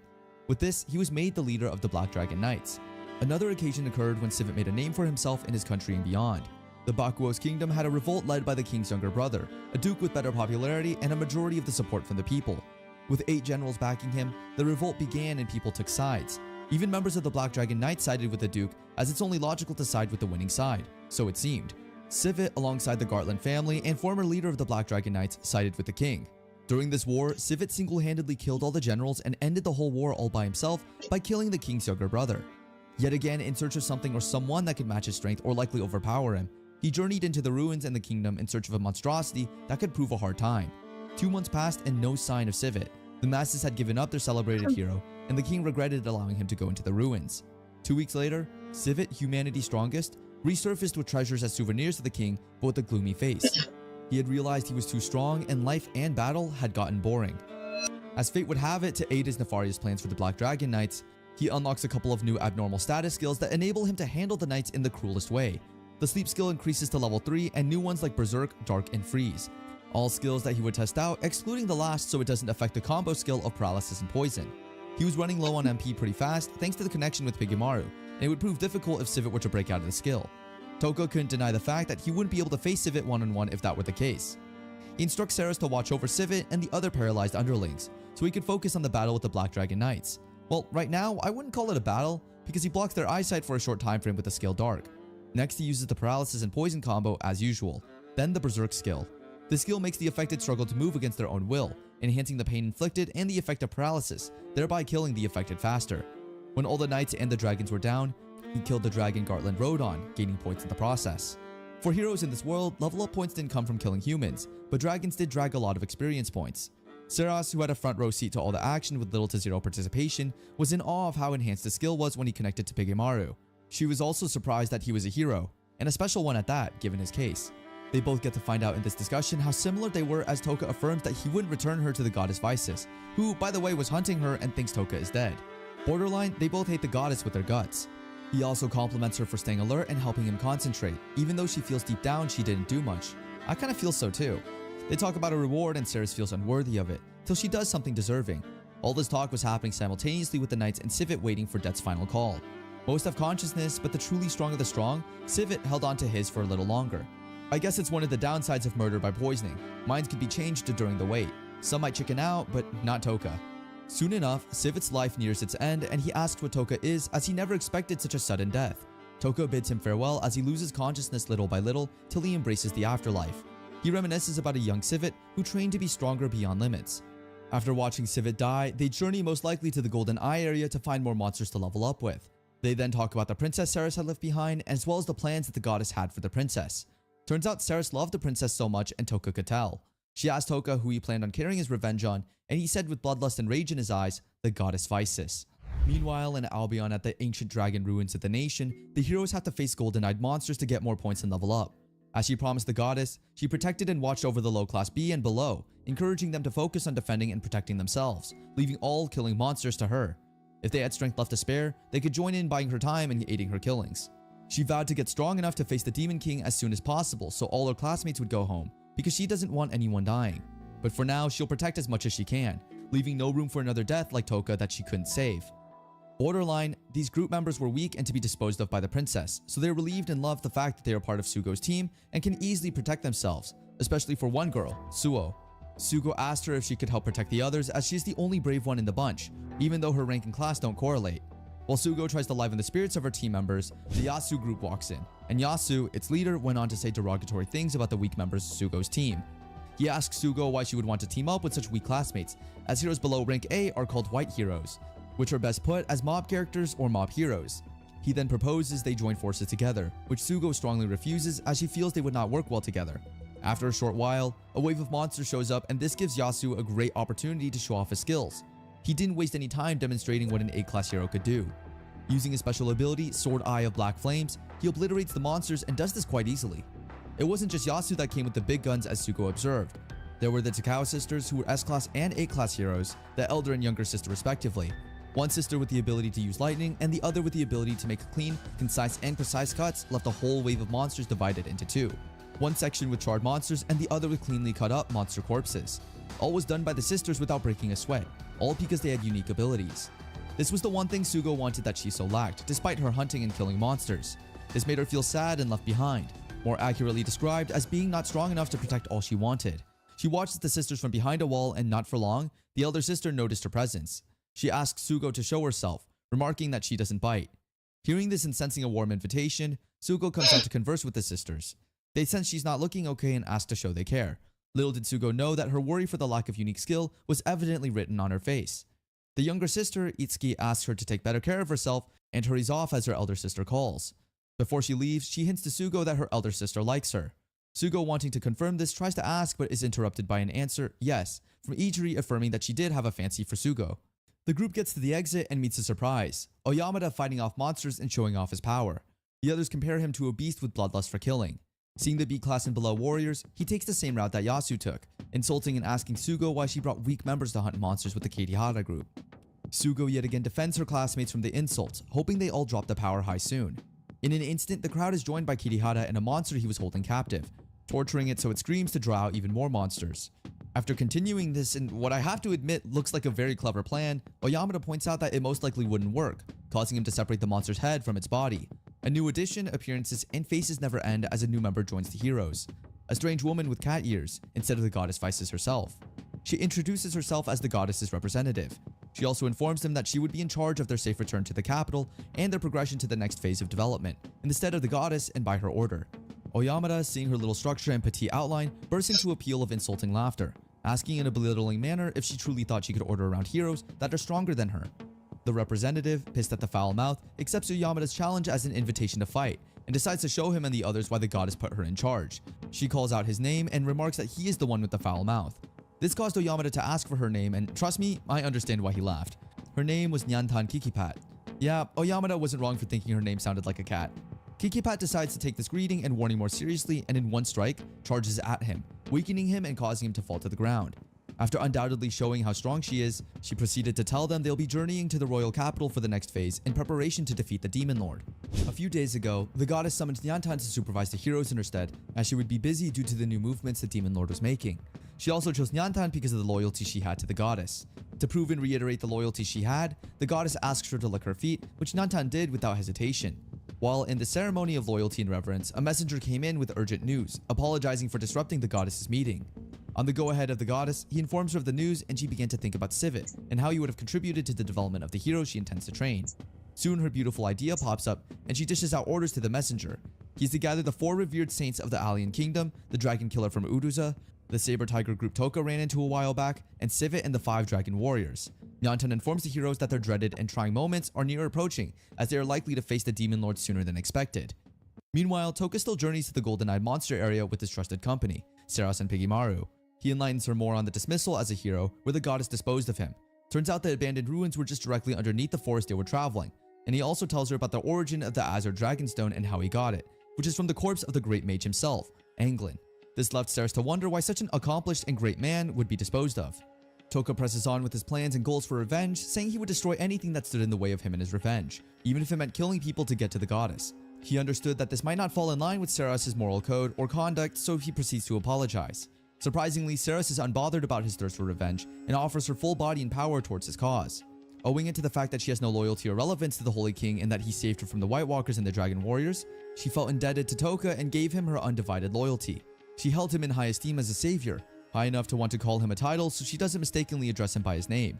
With this, he was made the leader of the Black Dragon Knights. Another occasion occurred when Sivit made a name for himself in his country and beyond. The Bakuo's kingdom had a revolt led by the king's younger brother, a duke with better popularity and a majority of the support from the people. With 8 generals backing him, the revolt began and people took sides. Even members of the Black Dragon Knights sided with the duke, as it's only logical to side with the winning side, so it seemed. Sivit, alongside the Gartland family and former leader of the Black Dragon Knights, sided with the king. During this war, Sivit single-handedly killed all the generals and ended the whole war all by himself by killing the king's younger brother. Yet again, in search of something or someone that could match his strength or likely overpower him, he journeyed into the ruins and the kingdom in search of a monstrosity that could prove a hard time. 2 months passed and no sign of Sivit. The masses had given up their celebrated hero, and the king regretted allowing him to go into the ruins. 2 weeks later, Sivit, Humanity's Strongest, resurfaced with treasures as souvenirs to the king, but with a gloomy face. He had realized he was too strong, and life and battle had gotten boring. As fate would have it, to aid his nefarious plans for the Black Dragon Knights, he unlocks a couple of new abnormal status skills that enable him to handle the knights in the cruelest way. The sleep skill increases to level 3, and new ones like Berserk, Dark, and Freeze. All skills that he would test out, excluding the last so it doesn't affect the combo skill of Paralysis and Poison. He was running low on MP pretty fast thanks to the connection with Piggymaru, and it would prove difficult if Sivit were to break out of the skill. Toka couldn't deny the fact that he wouldn't be able to face Sivit one-on-one if that were the case. He instructs Seras to watch over Sivit and the other paralyzed underlings, so he could focus on the battle with the Black Dragon Knights. Well, right now, I wouldn't call it a battle, because he blocks their eyesight for a short time frame with the skill Dark. Next, he uses the paralysis and poison combo as usual, then the Berserk skill. The skill makes the affected struggle to move against their own will, enhancing the pain inflicted and the effect of paralysis, thereby killing the affected faster. When all the knights and the dragons were down, he killed the dragon Gartland Rodon, gaining points in the process. For heroes in this world, level up points didn't come from killing humans, but dragons did drag a lot of experience points. Seras, who had a front row seat to all the action with little to zero participation, was in awe of how enhanced his skill was when he connected to Pigemaru. She was also surprised that he was a hero, and a special one at that, given his case. They both get to find out in this discussion how similar they were, as Toka affirms that he wouldn't return her to the goddess Vysis, who, by the way, was hunting her and thinks Toka is dead. Borderline, they both hate the goddess with their guts. He also compliments her for staying alert and helping him concentrate, even though she feels deep down she didn't do much. I kinda feel so too. They talk about a reward and Seras feels unworthy of it, till she does something deserving. All this talk was happening simultaneously with the knights and Sivit waiting for Death's final call. Most have consciousness, but the truly strong of the strong, Sivit held on to his for a little longer. I guess it's one of the downsides of murder by poisoning. Minds could be changed during the wait. Some might chicken out, but not Toka. Soon enough, Sivit's life nears its end and he asks what Toka is, as he never expected such a sudden death. Toka bids him farewell as he loses consciousness little by little till he embraces the afterlife. He reminisces about a young Sivit who trained to be stronger beyond limits. After watching Sivit die, they journey most likely to the Golden Eye area to find more monsters to level up with. They then talk about the princess Seras had left behind, as well as the plans that the goddess had for the princess. Turns out Seras loved the princess so much, and Toka could tell. She asked Toka who he planned on carrying his revenge on, and he said with bloodlust and rage in his eyes, the goddess Vysis. Meanwhile, in Albion at the ancient dragon ruins of the nation, the heroes have to face golden-eyed monsters to get more points and level up. As she promised the goddess, she protected and watched over the low class B and below, encouraging them to focus on defending and protecting themselves, leaving all killing monsters to her. If they had strength left to spare, they could join in buying her time and aiding her killings. She vowed to get strong enough to face the Demon King as soon as possible so all her classmates would go home, because she doesn't want anyone dying. But for now, she'll protect as much as she can, leaving no room for another death like Toka that she couldn't save. Borderline, these group members were weak and to be disposed of by the princess, so they're relieved and love the fact that they are part of Sugo's team and can easily protect themselves, especially for one girl, Suo. Sugo asked her if she could help protect the others, as she's the only brave one in the bunch, even though her rank and class don't correlate. While Sugo tries to liven the spirits of her team members, the Yasu group walks in, and Yasu, its leader, went on to say derogatory things about the weak members of Sugo's team. He asks Sugo why she would want to team up with such weak classmates, as heroes below rank A are called white heroes, which are best put as mob characters or mob heroes. He then proposes they join forces together, which Sugo strongly refuses as she feels they would not work well together. After a short while, a wave of monsters shows up and this gives Yasu a great opportunity to show off his skills. He didn't waste any time demonstrating what an A-class hero could do. Using his special ability, Sword Eye of Black Flames, he obliterates the monsters and does this quite easily. It wasn't just Yasu that came with the big guns as Sugo observed. There were the Takao sisters who were S-class and A-class heroes, the elder and younger sister respectively. One sister with the ability to use lightning and the other with the ability to make clean, concise, and precise cuts left a whole wave of monsters divided into two. One section with charred monsters and the other with cleanly cut up monster corpses. All was done by the sisters without breaking a sweat, all because they had unique abilities. This was the one thing Sugo wanted that Shiso lacked, despite her hunting and killing monsters. This made her feel sad and left behind, more accurately described as being not strong enough to protect all she wanted. She watched the sisters from behind a wall and not for long, the elder sister noticed her presence. She asks Sugo to show herself, remarking that she doesn't bite. Hearing this and sensing a warm invitation, Sugo comes out to converse with the sisters. They sense she's not looking okay and ask to show they care. Little did Sugo know that her worry for the lack of unique skill was evidently written on her face. The younger sister, Itsuki, asks her to take better care of herself and hurries off as her elder sister calls. Before she leaves, she hints to Sugo that her elder sister likes her. Sugo, wanting to confirm this, tries to ask but is interrupted by an answer, yes, from Ijiri affirming that she did have a fancy for Sugo. The group gets to the exit and meets a surprise, Oyamada fighting off monsters and showing off his power. The others compare him to a beast with bloodlust for killing. Seeing the B-class and below warriors, he takes the same route that Yasu took, insulting and asking Sugo why she brought weak members to hunt monsters with the Kirihara group. Sugo yet again defends her classmates from the insults, hoping they all drop the power high soon. In an instant, the crowd is joined by Kirihara and a monster he was holding captive, torturing it so it screams to draw out even more monsters. After continuing this in what I have to admit looks like a very clever plan, Oyamada points out that it most likely wouldn't work, causing him to separate the monster's head from its body. A new addition, appearances, and faces never end as a new member joins the heroes. A strange woman with cat ears, instead of the goddess Vysis herself. She introduces herself as the goddess's representative. She also informs them that she would be in charge of their safe return to the capital and their progression to the next phase of development, in the stead of the goddess and by her order. Oyamada, seeing her little structure and petite outline, bursts into a peal of insulting laughter, asking in a belittling manner if she truly thought she could order around heroes that are stronger than her. The representative, pissed at the foul mouth, accepts Oyamada's challenge as an invitation to fight, and decides to show him and the others why the goddess put her in charge. She calls out his name and remarks that he is the one with the foul mouth. This caused Oyamada to ask for her name, and trust me, I understand why he laughed. Her name was Nyantan Kikipat. Yeah, Oyamada wasn't wrong for thinking her name sounded like a cat. Kikipat decides to take this greeting and warning more seriously, and in one strike, charges at him, weakening him and causing him to fall to the ground. After undoubtedly showing how strong she is, she proceeded to tell them they'll be journeying to the royal capital for the next phase in preparation to defeat the Demon Lord. A few days ago, the goddess summoned Nyantan to supervise the heroes in her stead, as she would be busy due to the new movements the Demon Lord was making. She also chose Nyantan because of the loyalty she had to the goddess. To prove and reiterate the loyalty she had, the goddess asks her to lick her feet, which Nyantan did without hesitation. While in the ceremony of loyalty and reverence, a messenger came in with urgent news, apologizing for disrupting the goddess's meeting. On the go-ahead of the goddess, he informs her of the news, and she began to think about Sivit and how he would have contributed to the development of the heroes she intends to train. Soon her beautiful idea pops up, and she dishes out orders to the messenger. He is to gather the 4 revered saints of the Alien Kingdom, the dragon killer from Uruza, the saber tiger group Toka ran into a while back, and Sivit and the 5 dragon warriors. Nyantan informs the heroes that their dreaded and trying moments are near approaching, as they are likely to face the Demon Lord sooner than expected. Meanwhile, Toka still journeys to the Golden-Eyed Monster area with his trusted company, Seras and Pigimaru. He enlightens her more on the dismissal as a hero, where the goddess disposed of him. Turns out the abandoned ruins were just directly underneath the forest they were traveling, and he also tells her about the origin of the Azure Dragonstone and how he got it, which is from the corpse of the great mage himself, Anglin. This left Seras to wonder why such an accomplished and great man would be disposed of. Toka presses on with his plans and goals for revenge, saying he would destroy anything that stood in the way of him and his revenge, even if it meant killing people to get to the goddess. He understood that this might not fall in line with Seras' moral code or conduct, so he proceeds to apologize. Surprisingly, Seras is unbothered about his thirst for revenge and offers her full body and power towards his cause. Owing it to the fact that she has no loyalty or relevance to the Holy King and that he saved her from the White Walkers and the Dragon Warriors, she felt indebted to Toka and gave him her undivided loyalty. She held him in high esteem as a savior, high enough to want to call him a title so she doesn't mistakenly address him by his name.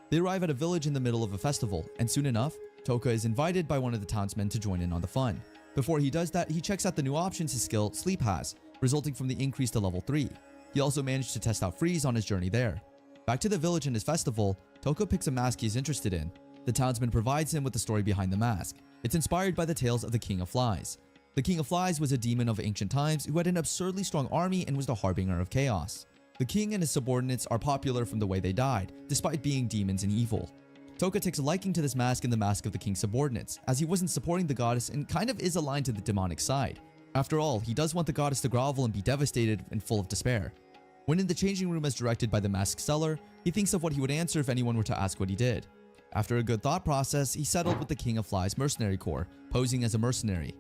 They arrive at a village in the middle of a festival, and soon enough, Toka is invited by one of the townsmen to join in on the fun. Before he does that, he checks out the new options his skill, Sleep, has, resulting from the increase to level 3. He also managed to test out Freeze on his journey there. Back to the village and his festival, Toka picks a mask he's interested in. The townsman provides him with the story behind the mask. It's inspired by the tales of the King of Flies. The King of Flies was a demon of ancient times who had an absurdly strong army and was the harbinger of chaos. The king and his subordinates are popular from the way they died, despite being demons and evil. Toka takes a liking to this mask and the mask of the king's subordinates, as he wasn't supporting the goddess and kind of is aligned to the demonic side. After all, he does want the goddess to grovel and be devastated and full of despair. When in the changing room as directed by the masked seller, he thinks of what he would answer if anyone were to ask what he did. After a good thought process, he settled with the King of Flies mercenary corps, posing as a mercenary.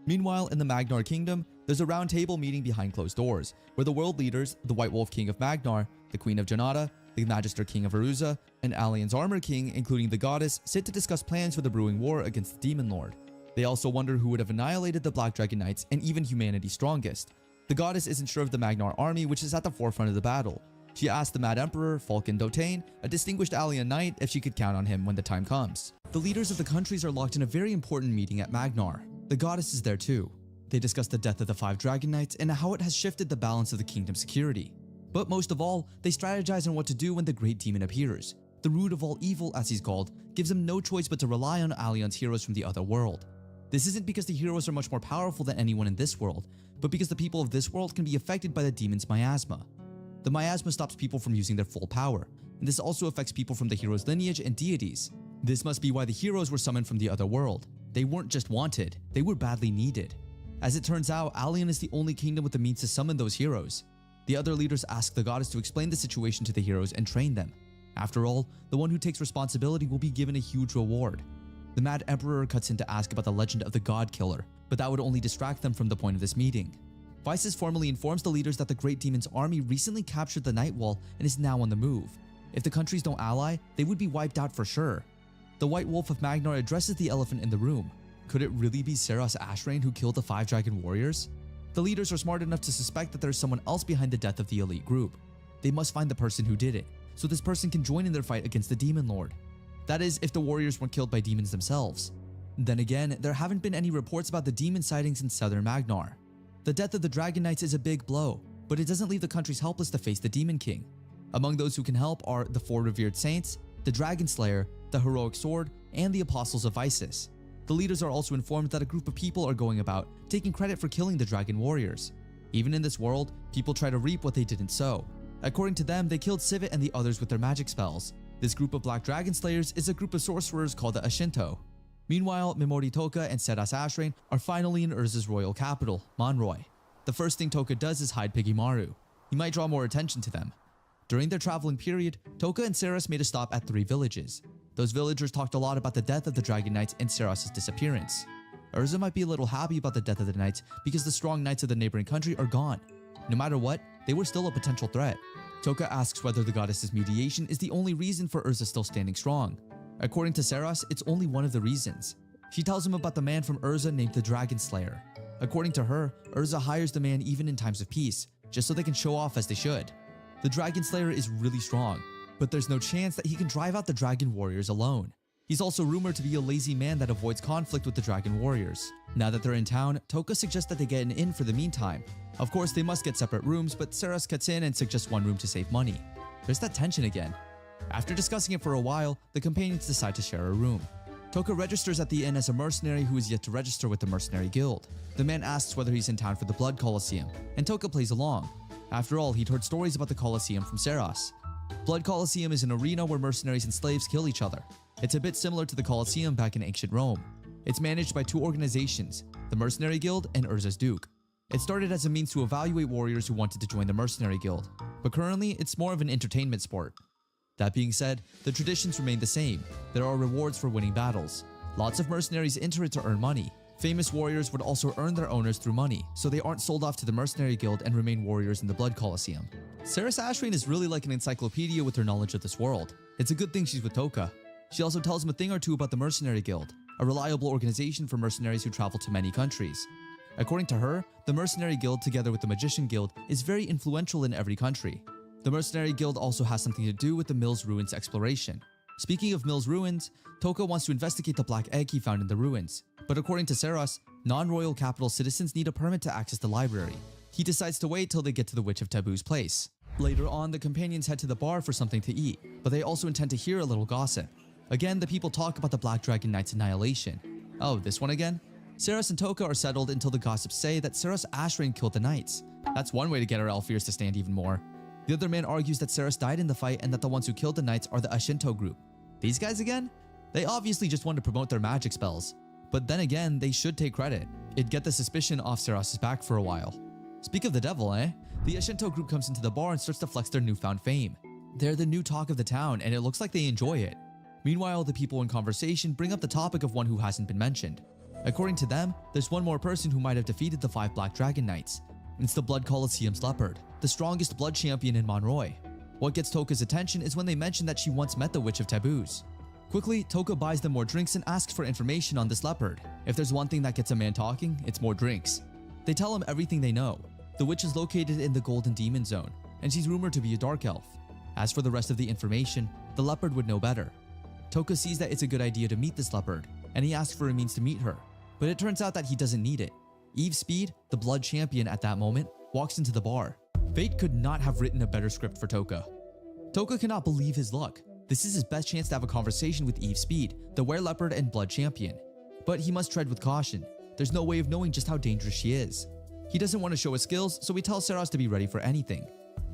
Meanwhile, in the Magnar Kingdom, there's a round table meeting behind closed doors, where the world leaders, the White Wolf King of Magnar, the Queen of Janata, the Magister King of Aruza, and Alien's Armor King, including the goddess, sit to discuss plans for the brewing war against the Demon Lord. They also wonder who would have annihilated the Black Dragon Knights and even humanity's strongest. The goddess isn't sure of the Magnar army, which is at the forefront of the battle. She asked the Mad Emperor, Falcon Dotane, a distinguished Alien Knight, if she could count on him when the time comes. The leaders of the countries are locked in a very important meeting at Magnar. The goddess is there too. They discuss the death of the 5 Dragon Knights and how it has shifted the balance of the kingdom's security. But most of all, they strategize on what to do when the great demon appears. The root of all evil, as he's called, gives them no choice but to rely on Alion's heroes from the other world. This isn't because the heroes are much more powerful than anyone in this world, but because the people of this world can be affected by the demon's miasma. The miasma stops people from using their full power, and this also affects people from the hero's lineage and deities. This must be why the heroes were summoned from the other world. They weren't just wanted, they were badly needed. As it turns out, Alien is the only kingdom with the means to summon those heroes. The other leaders ask the goddess to explain the situation to the heroes and train them. After all, the one who takes responsibility will be given a huge reward. The Mad Emperor cuts in to ask about the legend of the God Killer, but that would only distract them from the point of this meeting. Vysis formally informs the leaders that the Great Demon's army recently captured the Night Wall and is now on the move. If the countries don't ally, they would be wiped out for sure. The White Wolf of Magnar addresses the elephant in the room. Could it really be Seras Ashrain who killed the 5 Dragon Warriors? The leaders are smart enough to suspect that there is someone else behind the death of the elite group. They must find the person who did it. so this person can join in their fight against the Demon Lord. That is, if the warriors weren't killed by demons themselves. Then again, there haven't been any reports about the demon sightings in southern Magnar. The death of the Dragon Knights is a big blow, but it doesn't leave the countries helpless to face the Demon King. Among those who can help are the 4 revered saints, the Dragon Slayer, the Heroic Sword, and the Apostles of Isis. The leaders are also informed that a group of people are going about taking credit for killing the Dragon Warriors. Even in this world, people try to reap what they didn't sow. According to them, they killed Sivit and the others with their magic spells. This group of Black Dragon Slayers is a group of sorcerers called the Ashinto. Meanwhile, Mimori Toka and Seras Ashrain are finally in Urza's royal capital, Monroy. The first thing Toka does is hide Piggymaru. He might draw more attention to them. During their traveling period, Toka and Seras made a stop at 3 villages. Those villagers talked a lot about the death of the Dragon Knights and Seras' disappearance. Urza might be a little happy about the death of the knights because the strong knights of the neighboring country are gone. No matter what, they were still a potential threat. Toka asks whether the goddess's mediation is the only reason for Urza still standing strong. According to Seras, it's only one of the reasons. She tells him about the man from Urza named the Dragon Slayer. According to her, Urza hires the man even in times of peace, just so they can show off as they should. The Dragon Slayer is really strong, but there's no chance that he can drive out the Dragon Warriors alone. He's also rumored to be a lazy man that avoids conflict with the Dragon Warriors. Now that they're in town, Toka suggests that they get an inn for the meantime. Of course, they must get separate rooms, but Seras cuts in and suggests one room to save money. There's that tension again. After discussing it for a while, the companions decide to share a room. Toka registers at the inn as a mercenary who is yet to register with the Mercenary Guild. The man asks whether he's in town for the Blood Colosseum, and Toka plays along. After all, he'd heard stories about the Colosseum from Seras. Blood Colosseum is an arena where mercenaries and slaves kill each other. It's a bit similar to the Colosseum back in ancient Rome. It's managed by 2 organizations, the Mercenary Guild and Urza's Duke. It started as a means to evaluate warriors who wanted to join the Mercenary Guild, but currently it's more of an entertainment sport. That being said, the traditions remain the same. There are rewards for winning battles. Lots of mercenaries enter it to earn money. Famous warriors would also earn their owners through money, so they aren't sold off to the Mercenary Guild and remain warriors in the Blood Colosseum. Seras Ashrain is really like an encyclopedia with her knowledge of this world. It's a good thing she's with Toka. She also tells him a thing or two about the Mercenary Guild, a reliable organization for mercenaries who travel to many countries. According to her, the Mercenary Guild together with the Magician Guild is very influential in every country. The Mercenary Guild also has something to do with the Mills Ruins exploration. Speaking of Mills Ruins, Toka wants to investigate the black egg he found in the ruins. But according to Seras, non-royal capital citizens need a permit to access the library. He decides to wait till they get to the Witch of Taboo's place. Later on, the companions head to the bar for something to eat, but they also intend to hear a little gossip. Again, the people talk about the Black Dragon Knight's annihilation. Oh, this one again? Seras and Toka are settled until the gossips say that Seras Ashrain killed the knights. That's one way to get our elf ears to stand even more. The other man argues that Seras died in the fight and that the ones who killed the knights are the Ashinto group. These guys again? They obviously just want to promote their magic spells. But then again, they should take credit. It'd get the suspicion off Seras' back for a while. Speak of the devil, eh? The Ashinto group comes into the bar and starts to flex their newfound fame. They're the new talk of the town and it looks like they enjoy it. Meanwhile, the people in conversation bring up the topic of one who hasn't been mentioned. According to them, there's one more person who might have defeated the 5 Black Dragon Knights. It's the Blood Colosseum's leopard, the strongest blood champion in Monroy. What gets Toka's attention is when they mention that she once met the Witch of Taboos. Quickly, Toka buys them more drinks and asks for information on this leopard. If there's one thing that gets a man talking, it's more drinks. They tell him everything they know. The witch is located in the Golden Demon Zone, and she's rumored to be a dark elf. As for the rest of the information, the leopard would know better. Toka sees that it's a good idea to meet this leopard, and he asks for a means to meet her. But it turns out that he doesn't need it. Eve Speed, the blood champion at that moment, walks into the bar. Fate could not have written a better script for Toka. Toka cannot believe his luck. This is his best chance to have a conversation with Eve Speed, the were-leopard and blood champion. But he must tread with caution. There's no way of knowing just how dangerous she is. He doesn't want to show his skills, so he tells Seras to be ready for anything.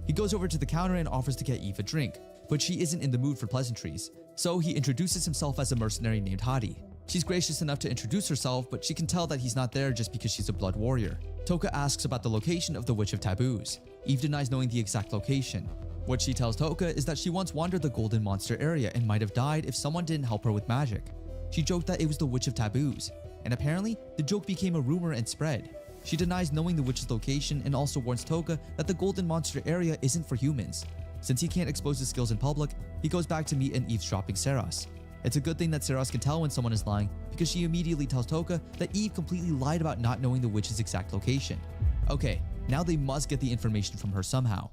He goes over to the counter and offers to get Eve a drink, but she isn't in the mood for pleasantries, so he introduces himself as a mercenary named Hadi. She's gracious enough to introduce herself, but she can tell that he's not there just because she's a blood warrior. Toka asks about the location of the Witch of Taboos. Eve denies knowing the exact location. What she tells Toka is that she once wandered the Golden Monster area and might have died if someone didn't help her with magic. She joked that it was the Witch of Taboos, and apparently, the joke became a rumor and spread. She denies knowing the witch's location and also warns Toka that the Golden Monster area isn't for humans. Since he can't expose his skills in public, he goes back to meet and eavesdropping Seras. It's a good thing that Seras can tell when someone is lying because she immediately tells Toka that Eve completely lied about not knowing the witch's exact location. Okay, now they must get the information from her somehow.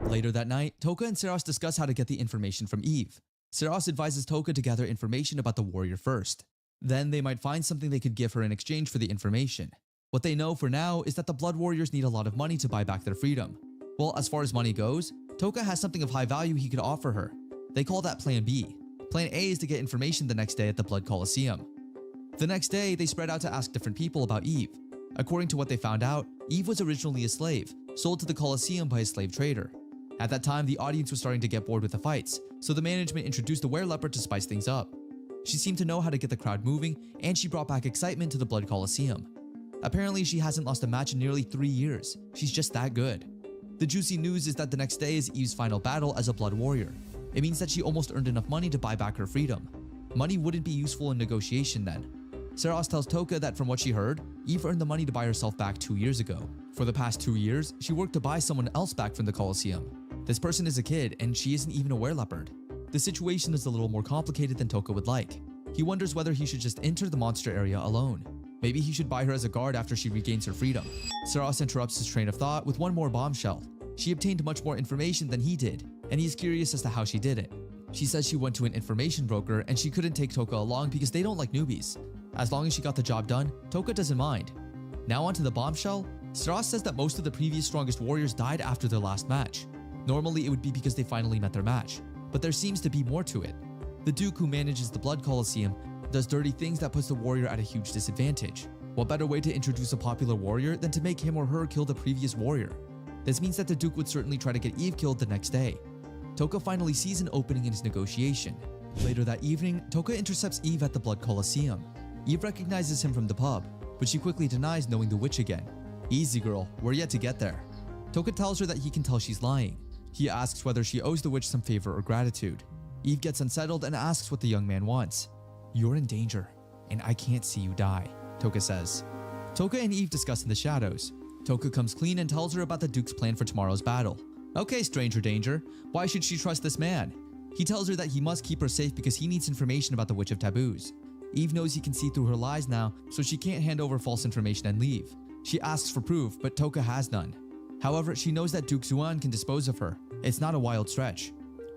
Later that night, Toka and Seros discuss how to get the information from Eve. Seros advises Toka to gather information about the warrior first. Then they might find something they could give her in exchange for the information. What they know for now is that the Blood Warriors need a lot of money to buy back their freedom. Well, as far as money goes, Toka has something of high value he could offer her. They call that Plan B. Plan A is to get information the next day at the Blood Colosseum. The next day, they spread out to ask different people about Eve. According to what they found out, Eve was originally a slave, sold to the Colosseum by a slave trader. At that time, the audience was starting to get bored with the fights, so the management introduced the were-leopard to spice things up. She seemed to know how to get the crowd moving, and she brought back excitement to the Blood Colosseum. Apparently, she hasn't lost a match in nearly 3 years. She's just that good. The juicy news is that the next day is Eve's final battle as a Blood Warrior. It means that she almost earned enough money to buy back her freedom. Money wouldn't be useful in negotiation then. Seros tells Toka that from what she heard, Eve earned the money to buy herself back 2 years ago. For the past 2 years, she worked to buy someone else back from the Colosseum. This person is a kid, and she isn't even a were-leopard. The situation is a little more complicated than Toka would like. He wonders whether he should just enter the monster area alone. Maybe he should buy her as a guard after she regains her freedom. Seros interrupts his train of thought with one more bombshell. She obtained much more information than he did, and he's curious as to how she did it. She says she went to an information broker and she couldn't take Toka along because they don't like newbies. As long as she got the job done, Toka doesn't mind. Now onto the bombshell. Seros says that most of the previous strongest warriors died after their last match. Normally it would be because they finally met their match, but there seems to be more to it. The Duke who manages the Blood Colosseum does dirty things that puts the warrior at a huge disadvantage. What better way to introduce a popular warrior than to make him or her kill the previous warrior? This means that the Duke would certainly try to get Eve killed the next day. Toka finally sees an opening in his negotiation. Later that evening, Toka intercepts Eve at the Blood Colosseum. Eve recognizes him from the pub, but she quickly denies knowing the witch again. Easy girl, we're yet to get there. Toka tells her that he can tell she's lying. He asks whether she owes the witch some favor or gratitude. Eve gets unsettled and asks what the young man wants. You're in danger, and I can't see you die, Toka says. Toka and Eve discuss in the shadows. Toka comes clean and tells her about the Duke's plan for tomorrow's battle. Okay, stranger danger, why should she trust this man? He tells her that he must keep her safe because he needs information about the Witch of Taboos. Eve knows he can see through her lies now, so she can't hand over false information and leave. She asks for proof, but Toka has none. However, she knows that Duke Xuan can dispose of her. It's not a wild stretch.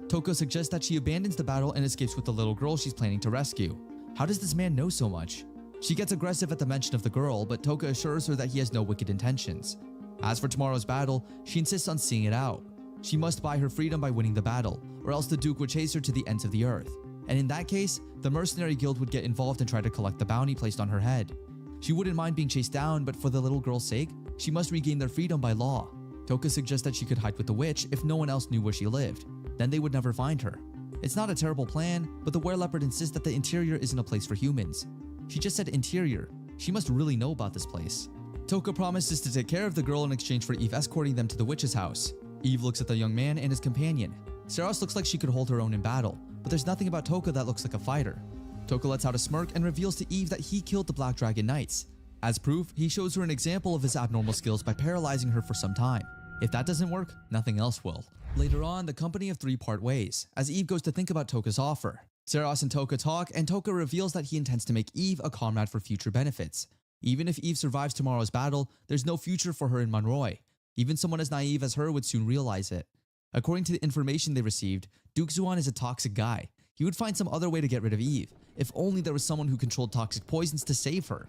Toka suggests that she abandons the battle and escapes with the little girl she's planning to rescue. How does this man know so much? She gets aggressive at the mention of the girl, but Toka assures her that he has no wicked intentions. As for tomorrow's battle, she insists on seeing it out. She must buy her freedom by winning the battle, or else the Duke would chase her to the ends of the earth. And in that case, the Mercenary Guild would get involved and try to collect the bounty placed on her head. She wouldn't mind being chased down, but for the little girl's sake, she must regain their freedom by law. Toka suggests that she could hide with the witch if no one else knew where she lived. Then they would never find her. It's not a terrible plan, but the were-leopard insists that the interior isn't a place for humans. She just said interior. She must really know about this place. Toka promises to take care of the girl in exchange for Eve escorting them to the witch's house. Eve looks at the young man and his companion. Seros looks like she could hold her own in battle, but there's nothing about Toka that looks like a fighter. Toka lets out a smirk and reveals to Eve that he killed the Black Dragon Knights. As proof, he shows her an example of his abnormal skills by paralyzing her for some time. If that doesn't work, nothing else will. Later on, the company of three part ways, as Eve goes to think about Toka's offer. Seros and Toka talk, and Toka reveals that he intends to make Eve a comrade for future benefits. Even if Eve survives tomorrow's battle, there's no future for her in Monroy. Even someone as naive as her would soon realize it. According to the information they received, Duke Xuan is a toxic guy. He would find some other way to get rid of Eve, if only there was someone who controlled toxic poisons to save her.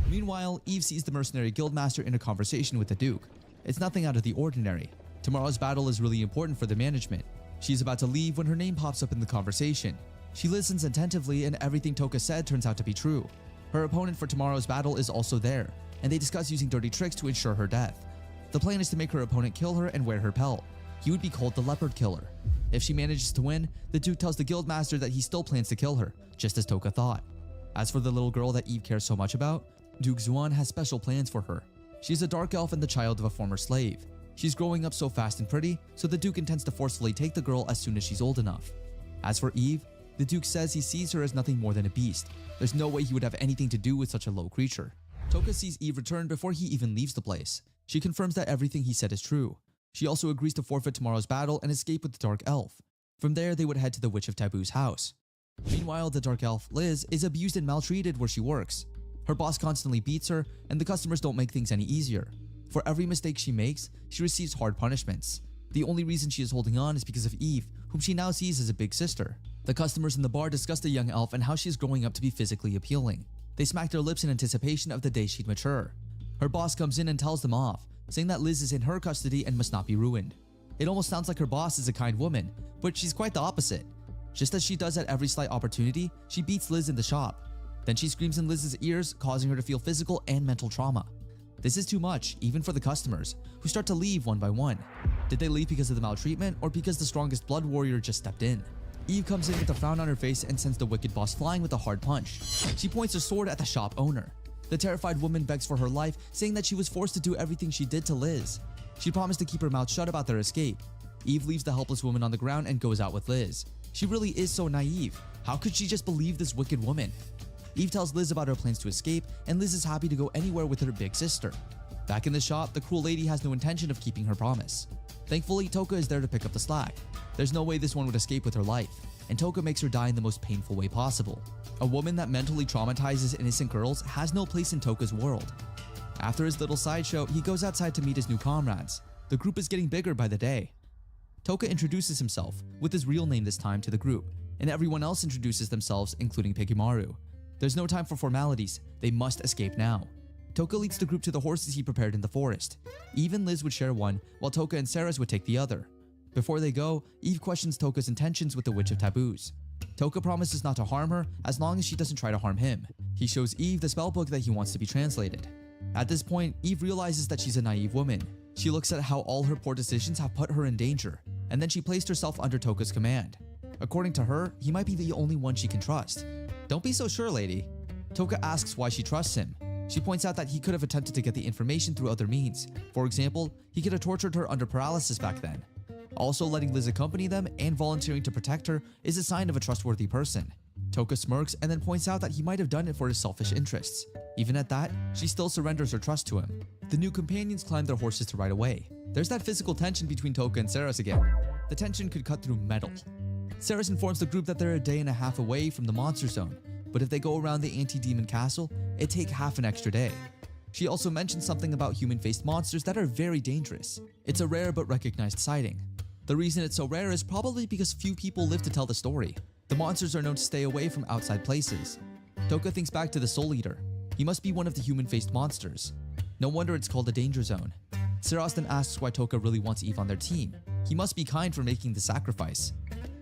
Meanwhile, Eve sees the Mercenary Guildmaster in a conversation with the Duke. It's nothing out of the ordinary. Tomorrow's battle is really important for the management. She's about to leave when her name pops up in the conversation. She listens attentively and everything Toka said turns out to be true. Her opponent for tomorrow's battle is also there, and they discuss using dirty tricks to ensure her death. The plan is to make her opponent kill her and wear her pelt. He would be called the Leopard Killer. If she manages to win, the Duke tells the Guildmaster that he still plans to kill her, just as Toka thought. As for the little girl that Eve cares so much about, Duke Xuan has special plans for her. She's a dark elf and the child of a former slave. She's growing up so fast and pretty, so the Duke intends to forcefully take the girl as soon as she's old enough. As for Eve, the Duke says he sees her as nothing more than a beast. There's no way he would have anything to do with such a low creature. Toka sees Eve return before he even leaves the place. She confirms that everything he said is true. She also agrees to forfeit tomorrow's battle and escape with the Dark Elf. From there, they would head to the Witch of Taboo's house. Meanwhile, the Dark Elf, Liz, is abused and maltreated where she works. Her boss constantly beats her, and the customers don't make things any easier. For every mistake she makes, she receives hard punishments. The only reason she is holding on is because of Eve, whom she now sees as a big sister. The customers in the bar discuss the young elf and how she is growing up to be physically appealing. They smack their lips in anticipation of the day she'd mature. Her boss comes in and tells them off, saying that Liz is in her custody and must not be ruined. It almost sounds like her boss is a kind woman, but she's quite the opposite. Just as she does at every slight opportunity, she beats Liz in the shop. Then she screams in Liz's ears, causing her to feel physical and mental trauma. This is too much, even for the customers, who start to leave one by one. Did they leave because of the maltreatment or because the strongest blood warrior just stepped in? Eve comes in with a frown on her face and sends the wicked boss flying with a hard punch. She points her sword at the shop owner. The terrified woman begs for her life, saying that she was forced to do everything she did to Liz. She promised to keep her mouth shut about their escape. Eve leaves the helpless woman on the ground and goes out with Liz. She really is so naive. How could she just believe this wicked woman? Eve tells Liz about her plans to escape, and Liz is happy to go anywhere with her big sister. Back in the shop, the cruel lady has no intention of keeping her promise. Thankfully, Toka is there to pick up the slack. There's no way this one would escape with her life, and Toka makes her die in the most painful way possible. A woman that mentally traumatizes innocent girls has no place in Toka's world. After his little sideshow, he goes outside to meet his new comrades. The group is getting bigger by the day. Toka introduces himself, with his real name this time, to the group, and everyone else introduces themselves, including Pigemaru. There's no time for formalities, they must escape now. Toka leads the group to the horses he prepared in the forest. Eve and Liz would share one, while Toka and Ceres would take the other. Before they go, Eve questions Toka's intentions with the Witch of Taboos. Toka promises not to harm her as long as she doesn't try to harm him. He shows Eve the spellbook that he wants to be translated. At this point, Eve realizes that she's a naive woman. She looks at how all her poor decisions have put her in danger, and then she placed herself under Toka's command. According to her, he might be the only one she can trust. Don't be so sure, lady. Toka asks why she trusts him. She points out that he could have attempted to get the information through other means. For example, he could have tortured her under paralysis back then. Also, letting Liz accompany them and volunteering to protect her is a sign of a trustworthy person. Toka smirks and then points out that he might have done it for his selfish interests. Even at that, she still surrenders her trust to him. The new companions climb their horses to ride away. There's that physical tension between Toka and Ceres again. The tension could cut through metal. Ceres informs the group that they're a day and a half away from the monster zone, but if they go around the anti-demon castle, it'd take half an extra day. She also mentions something about human-faced monsters that are very dangerous. It's a rare but recognized sighting. The reason it's so rare is probably because few people live to tell the story. The monsters are known to stay away from outside places. Toka thinks back to the Soul Eater. He must be one of the human-faced monsters. No wonder it's called a danger zone. Ceres then asks why Toka really wants Eve on their team. He must be kind for making the sacrifice.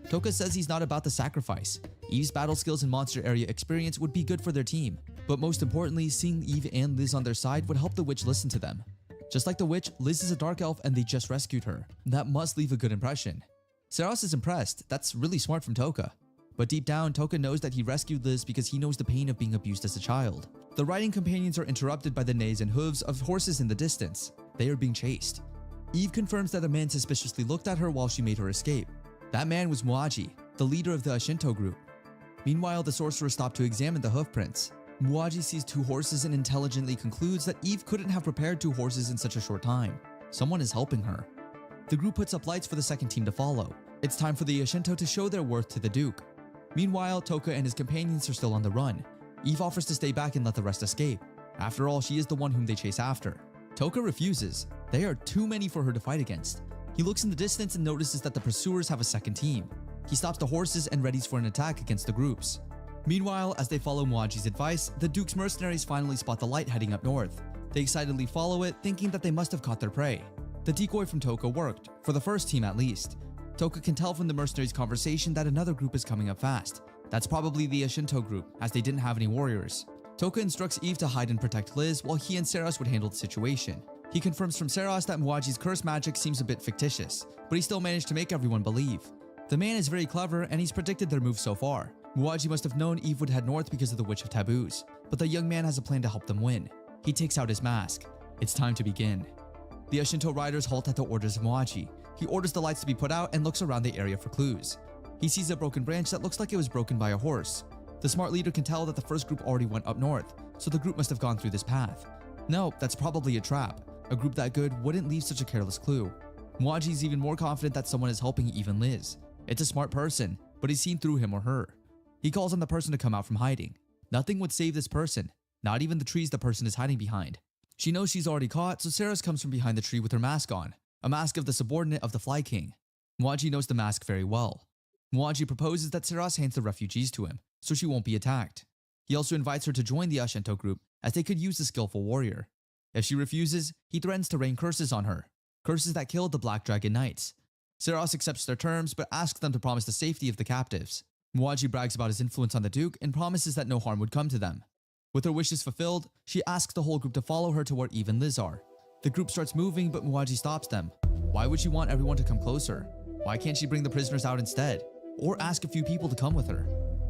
Toka says he's not about the sacrifice. Eve's battle skills and monster area experience would be good for their team, but most importantly, seeing Eve and Liz on their side would help the witch listen to them. Just like the witch, Liz is a dark elf and they just rescued her. That must leave a good impression. Ceres is impressed. That's really smart from Toka. But deep down, Toka knows that he rescued Liz because he knows the pain of being abused as a child. The riding companions are interrupted by the neighs and hooves of horses in the distance. They are being chased. Eve confirms that a man suspiciously looked at her while she made her escape. That man was Muaji, the leader of the Ashinto group. Meanwhile, the sorcerer stopped to examine the hoof prints. Muaji sees two horses and intelligently concludes that Eve couldn't have prepared two horses in such a short time. Someone is helping her. The group puts up lights for the second team to follow. It's time for the Ashinto to show their worth to the Duke. Meanwhile, Toka and his companions are still on the run. Eve offers to stay back and let the rest escape. After all, she is the one whom they chase after. Toka refuses. They are too many for her to fight against. He looks in the distance and notices that the pursuers have a second team. He stops the horses and readies for an attack against the groups. Meanwhile, as they follow Muaji's advice, the Duke's mercenaries finally spot the light heading up north. They excitedly follow it, thinking that they must have caught their prey. The decoy from Toka worked, for the first team at least. Toka can tell from the mercenaries' conversation that another group is coming up fast. That's probably the Ashinto group, as they didn't have any warriors. Toka instructs Eve to hide and protect Liz, while he and Ceres would handle the situation. He confirms from Ceres that Muaji's curse magic seems a bit fictitious, but he still managed to make everyone believe. The man is very clever and he's predicted their moves so far. Muaji must have known Eve would head north because of the Witch of Taboos, but the young man has a plan to help them win. He takes out his mask. It's time to begin. The Ashinto riders halt at the orders of Muaji. He orders the lights to be put out and looks around the area for clues. He sees a broken branch that looks like it was broken by a horse. The smart leader can tell that the first group already went up north, so the group must have gone through this path. No, that's probably a trap. A group that good wouldn't leave such a careless clue. Muaji's even more confident that someone is helping Eve and Liz. It's a smart person, but he's seen through him or her. He calls on the person to come out from hiding. Nothing would save this person, not even the trees the person is hiding behind. She knows she's already caught, so Ceres comes from behind the tree with her mask on. a mask of the subordinate of the Fly King. Muaji knows the mask very well. Muaji proposes that Seras hands the refugees to him, so she won't be attacked. He also invites her to join the Ashinto group, as they could use the skillful warrior. If she refuses, he threatens to rain curses on her, curses that killed the Black Dragon Knights. Seras accepts their terms, but asks them to promise the safety of the captives. Muaji brags about his influence on the Duke and promises that no harm would come to them. With her wishes fulfilled, she asks the whole group to follow her to where Eve and Liz are. The group starts moving, but Muaji stops them. Why would she want everyone to come closer? Why can't she bring the prisoners out instead? Or ask a few people to come with her?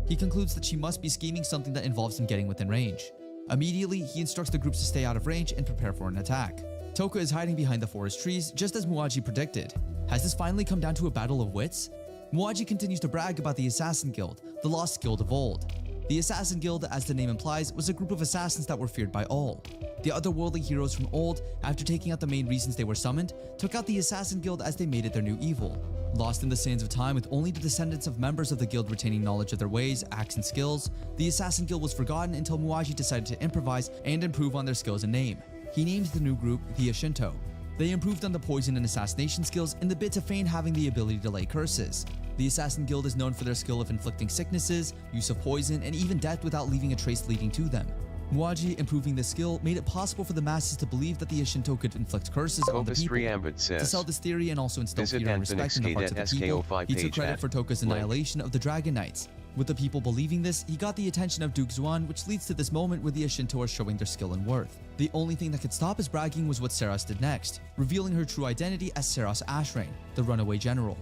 He concludes that she must be scheming something that involves him getting within range. Immediately, he instructs the groups to stay out of range and prepare for an attack. Toka is hiding behind the forest trees, just as Muaji predicted. Has this finally come down to a battle of wits? Muaji continues to brag about the Assassin Guild, the lost guild of old. The Assassin Guild, as the name implies, was a group of assassins that were feared by all. The otherworldly heroes from old, after taking out the main reasons they were summoned, took out the Assassin Guild as they made it their new evil. Lost in the sands of time with only the descendants of members of the guild retaining knowledge of their ways, acts, and skills, the Assassin Guild was forgotten until Muaji decided to improvise and improve on their skills and name. He named the new group the Ashinto. They improved on the poison and assassination skills in the bid to feign having the ability to lay curses. The Assassin Guild is known for their skill of inflicting sicknesses, use of poison, and even death without leaving a trace leading to them. Muaji improving this skill made it possible for the masses to believe that the Ashinto could inflict curses on the people. To sell this theory and also instill fear and respect in the hearts of the people, he took credit for Toka's annihilation of the Dragon Knights. With the people believing this, he got the attention of Duke Xuan, which leads to this moment where the Ashinto are showing their skill and worth. The only thing that could stop his bragging was what Seras did next, revealing her true identity as Seras Ashrain, the runaway general.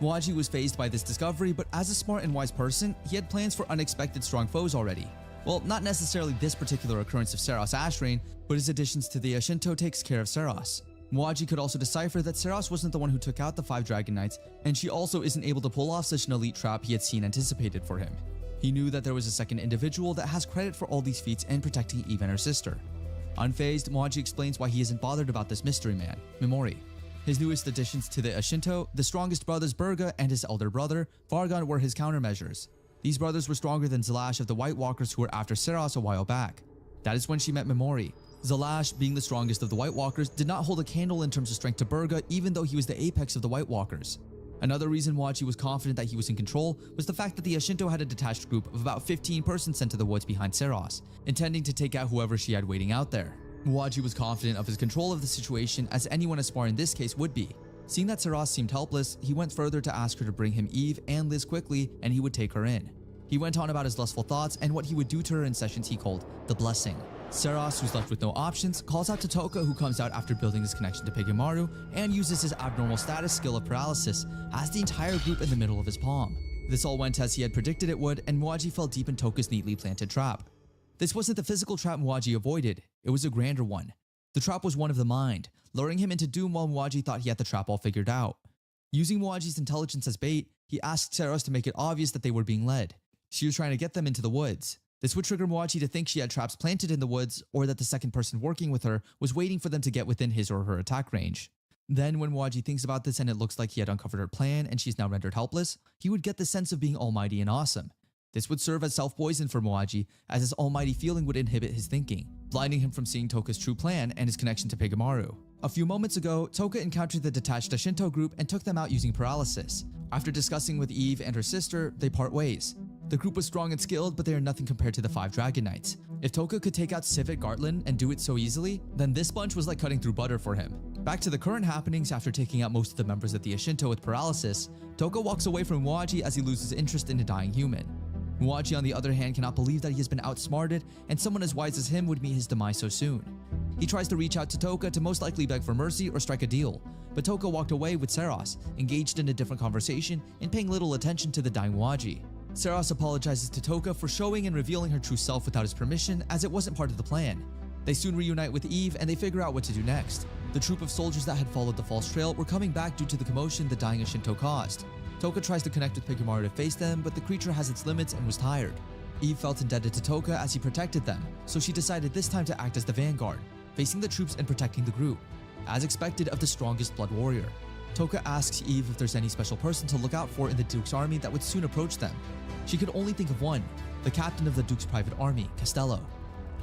Muaji was fazed by this discovery, but as a smart and wise person, he had plans for unexpected strong foes already. Well, not necessarily this particular occurrence of Seras Ashrain, but his additions to the Ashinto takes care of Seras. Muaji could also decipher that Seras wasn't the one who took out the 5 Dragon Knights, and she also isn't able to pull off such an elite trap he had seen anticipated for him. He knew that there was a second individual that has credit for all these feats and protecting Eve and her sister. Unfazed, Muaji explains why he isn't bothered about this mystery man, Mimori. His newest additions to the Ashinto, the strongest brothers Burga and his elder brother, Vargan, were his countermeasures. These brothers were stronger than Zalash of the White Walkers who were after Seras a while back. That is when she met Mimori. Zalash, being the strongest of the White Walkers, did not hold a candle in terms of strength to Burga even though he was the apex of the White Walkers. Another reason Muaji was confident that he was in control was the fact that the Ashinto had a detached group of about 15 persons sent to the woods behind Seras, intending to take out whoever she had waiting out there. Muaji was confident of his control of the situation as anyone Aspar in this case would be. Seeing that Seras seemed helpless, he went further to ask her to bring him Eve and Liz quickly and he would take her in. He went on about his lustful thoughts and what he would do to her in sessions he called the Blessing. Seras, who's left with no options, calls out to Toka, who comes out after building his connection to Pigamaru and uses his abnormal status skill of paralysis, has the entire group in the middle of his palm. This all went as he had predicted it would, and Muaji fell deep in Toka's neatly planted trap. This wasn't the physical trap Muaji avoided, it was a grander one. The trap was one of the mind, luring him into doom while Muaji thought he had the trap all figured out. Using Muaji's intelligence as bait, he asked Seras to make it obvious that they were being led. She was trying to get them into the woods. This would trigger Muaji to think she had traps planted in the woods or that the second person working with her was waiting for them to get within his or her attack range. Then when Muaji thinks about this and it looks like he had uncovered her plan and she's now rendered helpless, he would get the sense of being almighty and awesome. This would serve as self-poison for Muaji, as his almighty feeling would inhibit his thinking, blinding him from seeing Toka's true plan and his connection to Pigamaru. A few moments ago, Toka encountered the detached Ashinto group and took them out using paralysis. After discussing with Eve and her sister, they part ways. The group was strong and skilled, but they are nothing compared to the 5 Dragon Knights. If Toka could take out Civet Gartland and do it so easily, then this bunch was like cutting through butter for him. Back to the current happenings after taking out most of the members of the Ashinto with paralysis, Toka walks away from Muaji as he loses interest in a dying human. Muaji on the other hand cannot believe that he has been outsmarted and someone as wise as him would meet his demise so soon. He tries to reach out to Toka to most likely beg for mercy or strike a deal, but Toka walked away with Seras, engaged in a different conversation and paying little attention to the dying Muaji. Seras apologizes to Toka for showing and revealing her true self without his permission as it wasn't part of the plan. They soon reunite with Eve and they figure out what to do next. The troop of soldiers that had followed the false trail were coming back due to the commotion the dying Ashinto caused. Toka tries to connect with Pigamaru to face them, but the creature has its limits and was tired. Eve felt indebted to Toka as he protected them, so she decided this time to act as the vanguard, facing the troops and protecting the group, as expected of the strongest blood warrior. Toka asks Eve if there's any special person to look out for in the Duke's army that would soon approach them. She could only think of one, the captain of the Duke's private army, Castello.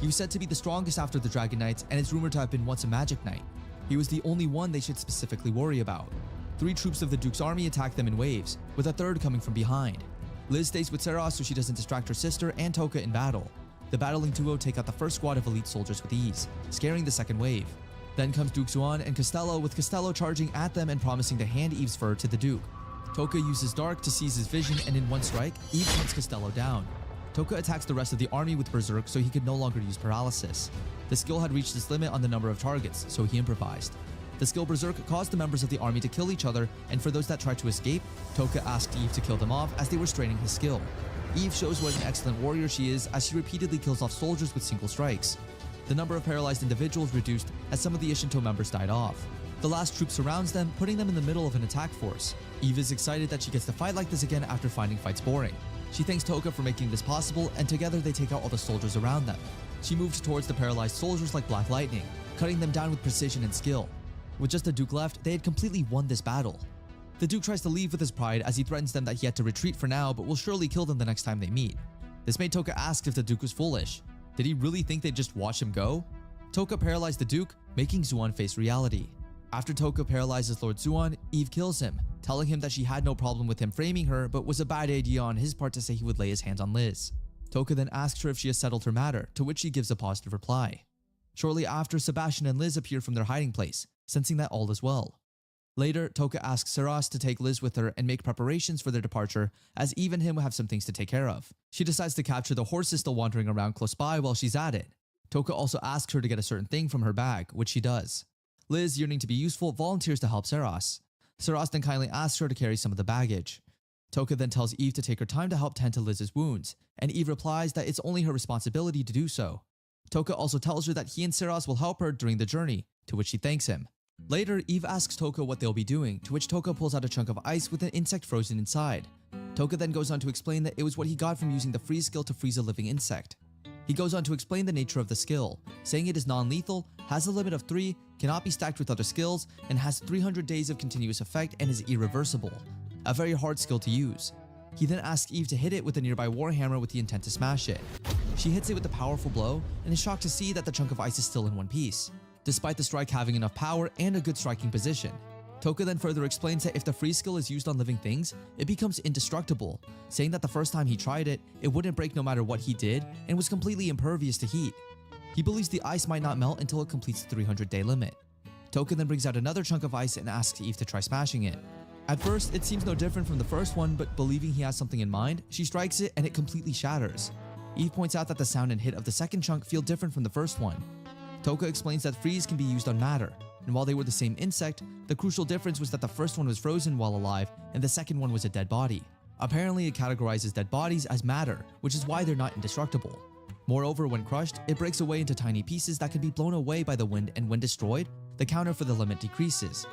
He was said to be the strongest after the Dragon Knights and is rumored to have been once a magic knight. He was the only one they should specifically worry about. 3 troops of the Duke's army attack them in waves, with a third coming from behind. Liz stays with Seras so she doesn't distract her sister and Toka in battle. The battling duo take out the first squad of elite soldiers with ease, scaring the second wave. Then comes Duke Xuan and Costello, with Costello charging at them and promising to hand Eve's fur to the Duke. Toka uses Dark to seize his vision, and in one strike, Eve hunts Costello down. Toka attacks the rest of the army with Berserk so he could no longer use paralysis. The skill had reached its limit on the number of targets, so he improvised. The skill Berserk caused the members of the army to kill each other, and for those that tried to escape, Toka asked Eve to kill them off as they were straining his skill. Eve shows what an excellent warrior she is as she repeatedly kills off soldiers with single strikes. The number of paralyzed individuals reduced as some of the Ishinto members died off. The last troop surrounds them, putting them in the middle of an attack force. Eve is excited that she gets to fight like this again after finding fights boring. She thanks Toka for making this possible, and together they take out all the soldiers around them. She moves towards the paralyzed soldiers like Black Lightning, cutting them down with precision and skill. With just the Duke left, they had completely won this battle. The Duke tries to leave with his pride as he threatens them that he had to retreat for now but will surely kill them the next time they meet. This made Toka ask if the Duke was foolish. Did he really think they'd just watch him go? Toka paralyzed the Duke, making Xuan face reality. After Toka paralyzes Lord Xuan, Eve kills him, telling him that she had no problem with him framing her but was a bad idea on his part to say he would lay his hands on Liz. Toka then asks her if she has settled her matter, to which she gives a positive reply. Shortly after, Sebastian and Liz appear from their hiding place, sensing that all is well. Later, Toka asks Seras to take Liz with her and make preparations for their departure, as Eve and him have some things to take care of. She decides to capture the horses still wandering around close by while she's at it. Toka also asks her to get a certain thing from her bag, which she does. Liz, yearning to be useful, volunteers to help Seras. Seras then kindly asks her to carry some of the baggage. Toka then tells Eve to take her time to help tend to Liz's wounds, and Eve replies that it's only her responsibility to do so. Toka also tells her that he and Seras will help her during the journey, to which she thanks him. Later, Eve asks Toka what they'll be doing, to which Toka pulls out a chunk of ice with an insect frozen inside. Toka then goes on to explain that it was what he got from using the freeze skill to freeze a living insect. He goes on to explain the nature of the skill, saying it is non-lethal, has a limit of 3, cannot be stacked with other skills, and has 300 days of continuous effect and is irreversible. A very hard skill to use. He then asks Eve to hit it with a nearby warhammer with the intent to smash it. She hits it with a powerful blow and is shocked to see that the chunk of ice is still in one piece, despite the strike having enough power and a good striking position. Toka then further explains that if the freeze skill is used on living things, it becomes indestructible, saying that the first time he tried it, it wouldn't break no matter what he did and was completely impervious to heat. He believes the ice might not melt until it completes the 300-day limit. Toka then brings out another chunk of ice and asks Eve to try smashing it. At first, it seems no different from the first one, but believing he has something in mind, she strikes it and it completely shatters. Eve points out that the sound and hit of the second chunk feel different from the first one. Toka explains that freeze can be used on matter, and while they were the same insect, the crucial difference was that the first one was frozen while alive and the second one was a dead body. Apparently, it categorizes dead bodies as matter, which is why they're not indestructible. Moreover, when crushed, it breaks away into tiny pieces that can be blown away by the wind, and when destroyed, the counter for the limit decreases.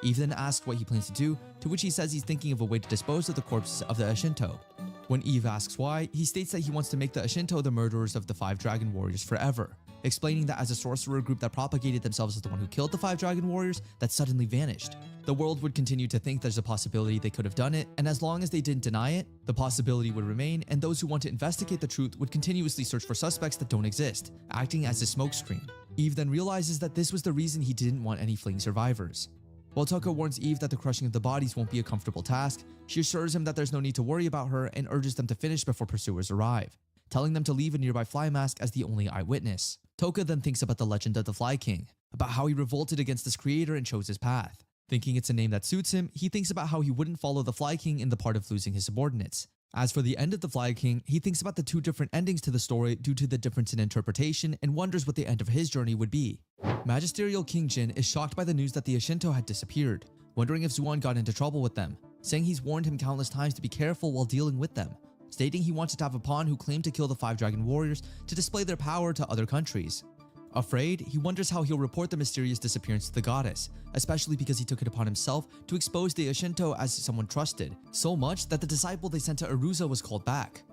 Eve then asks what he plans to do, to which he says he's thinking of a way to dispose of the corpses of the Ishinto. When Eve asks why, he states that he wants to make the Ishinto the murderers of the 5 Dragon Warriors forever, explaining that as a sorcerer group that propagated themselves as the one who killed the 5 Dragon Warriors that suddenly vanished, the world would continue to think there's a possibility they could have done it, and as long as they didn't deny it, the possibility would remain, and those who want to investigate the truth would continuously search for suspects that don't exist, acting as a smokescreen. Eve then realizes that this was the reason he didn't want any fleeing survivors. While Toka warns Eve that the crushing of the bodies won't be a comfortable task, she assures him that there's no need to worry about her and urges them to finish before pursuers arrive, telling them to leave a nearby fly mask as the only eyewitness. Toka then thinks about the legend of the Fly King, about how he revolted against his creator and chose his path. Thinking it's a name that suits him, he thinks about how he wouldn't follow the Fly King in the part of losing his subordinates. As for the end of the Fly King, he thinks about the 2 different endings to the story due to the difference in interpretation and wonders what the end of his journey would be. Magisterial King Jin is shocked by the news that the Ishinto had disappeared, wondering if Xuan got into trouble with them, saying he's warned him countless times to be careful while dealing with them, stating he wanted to have a pawn who claimed to kill the 5 Dragon Warriors to display their power to other countries. Afraid, he wonders how he'll report the mysterious disappearance to the goddess, especially because he took it upon himself to expose the Ishinto as someone trusted, so much that the disciple they sent to Arusa was called back.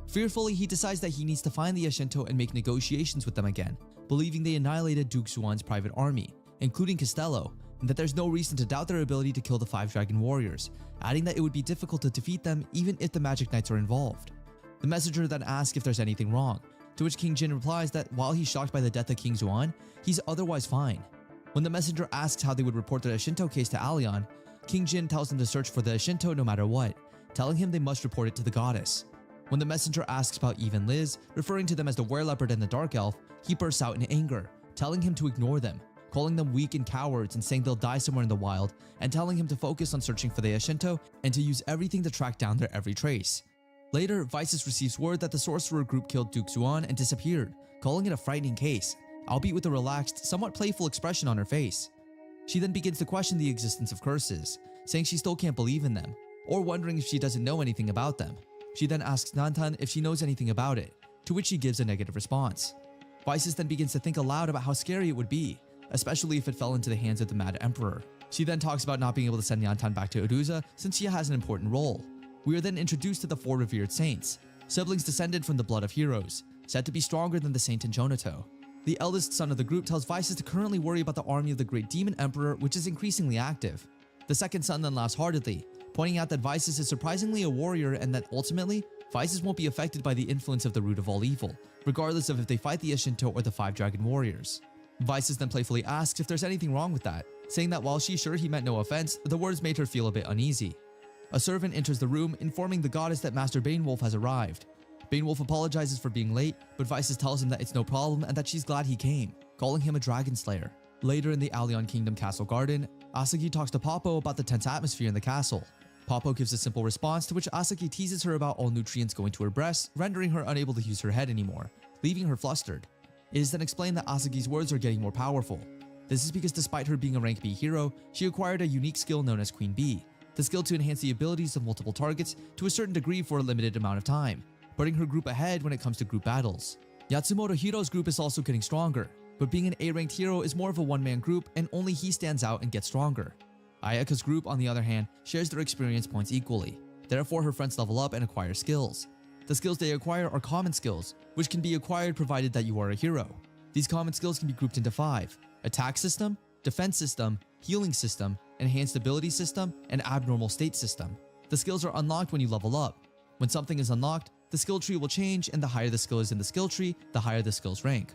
Fearfully, he decides that he needs to find the Ishinto and make negotiations with them again, believing they annihilated Duke Xuan's private army, including Costello, and that there's no reason to doubt their ability to kill the 5 Dragon Warriors, adding that it would be difficult to defeat them even if the Magic Knights are involved. The messenger then asks if there's anything wrong, to which King Jin replies that while he's shocked by the death of King Xuan, he's otherwise fine. When the messenger asks how they would report the Ashinto case to Allion, King Jin tells them to search for the Ashinto no matter what, telling him they must report it to the goddess. When the messenger asks about Eve and Liz, referring to them as the Were-Leopard and the Dark Elf, he bursts out in anger, telling him to ignore them, calling them weak and cowards and saying they'll die somewhere in the wild, and telling him to focus on searching for the Ashinto and to use everything to track down their every trace. Later, Vices receives word that the sorcerer group killed Duke Zuan and disappeared, calling it a frightening case, albeit with a relaxed, somewhat playful expression on her face. She then begins to question the existence of curses, saying she still can't believe in them, or wondering if she doesn't know anything about them. She then asks Nantan if she knows anything about it, to which she gives a negative response. Vices then begins to think aloud about how scary it would be, especially if it fell into the hands of the Mad Emperor. She then talks about not being able to send Nantan back to Uruza since she has an important role. We are then introduced to the 4 revered saints, siblings descended from the blood of heroes, said to be stronger than the saint in Jonato. The eldest son of the group tells Vices to currently worry about the army of the Great Demon Emperor, which is increasingly active. The second son then laughs heartedly, pointing out that Vices is surprisingly a warrior and that ultimately, Vices won't be affected by the influence of the root of all evil, regardless of if they fight the Ashinto or the 5 Dragon Warriors. Vices then playfully asks if there's anything wrong with that, saying that while she's sure he meant no offense, the words made her feel a bit uneasy. A servant enters the room, informing the goddess that Master Banewolf has arrived. Banewolf apologizes for being late, but Vices tells him that it's no problem and that she's glad he came, calling him a dragon slayer. Later in the Allion Kingdom Castle Garden, Asagi talks to Poppo about the tense atmosphere in the castle. Poppo gives a simple response to which Asagi teases her about all nutrients going to her breasts, rendering her unable to use her head anymore, leaving her flustered. It is then explained that Asagi's words are getting more powerful. This is because despite her being a rank B hero, she acquired a unique skill known as Queen Bee, the skill to enhance the abilities of multiple targets to a certain degree for a limited amount of time, putting her group ahead when it comes to group battles. Yatsumoto Hiro's group is also getting stronger, but being an A-ranked hero is more of a one-man group and only he stands out and gets stronger. Ayaka's group, on the other hand, shares their experience points equally. Therefore, her friends level up and acquire skills. The skills they acquire are common skills, which can be acquired provided that you are a hero. These common skills can be grouped into 5: attack system, defense system, healing system, enhanced ability system, and abnormal state system. The skills are unlocked when you level up. When something is unlocked, the skill tree will change, and the higher the skill is in the skill tree, the higher the skill's rank.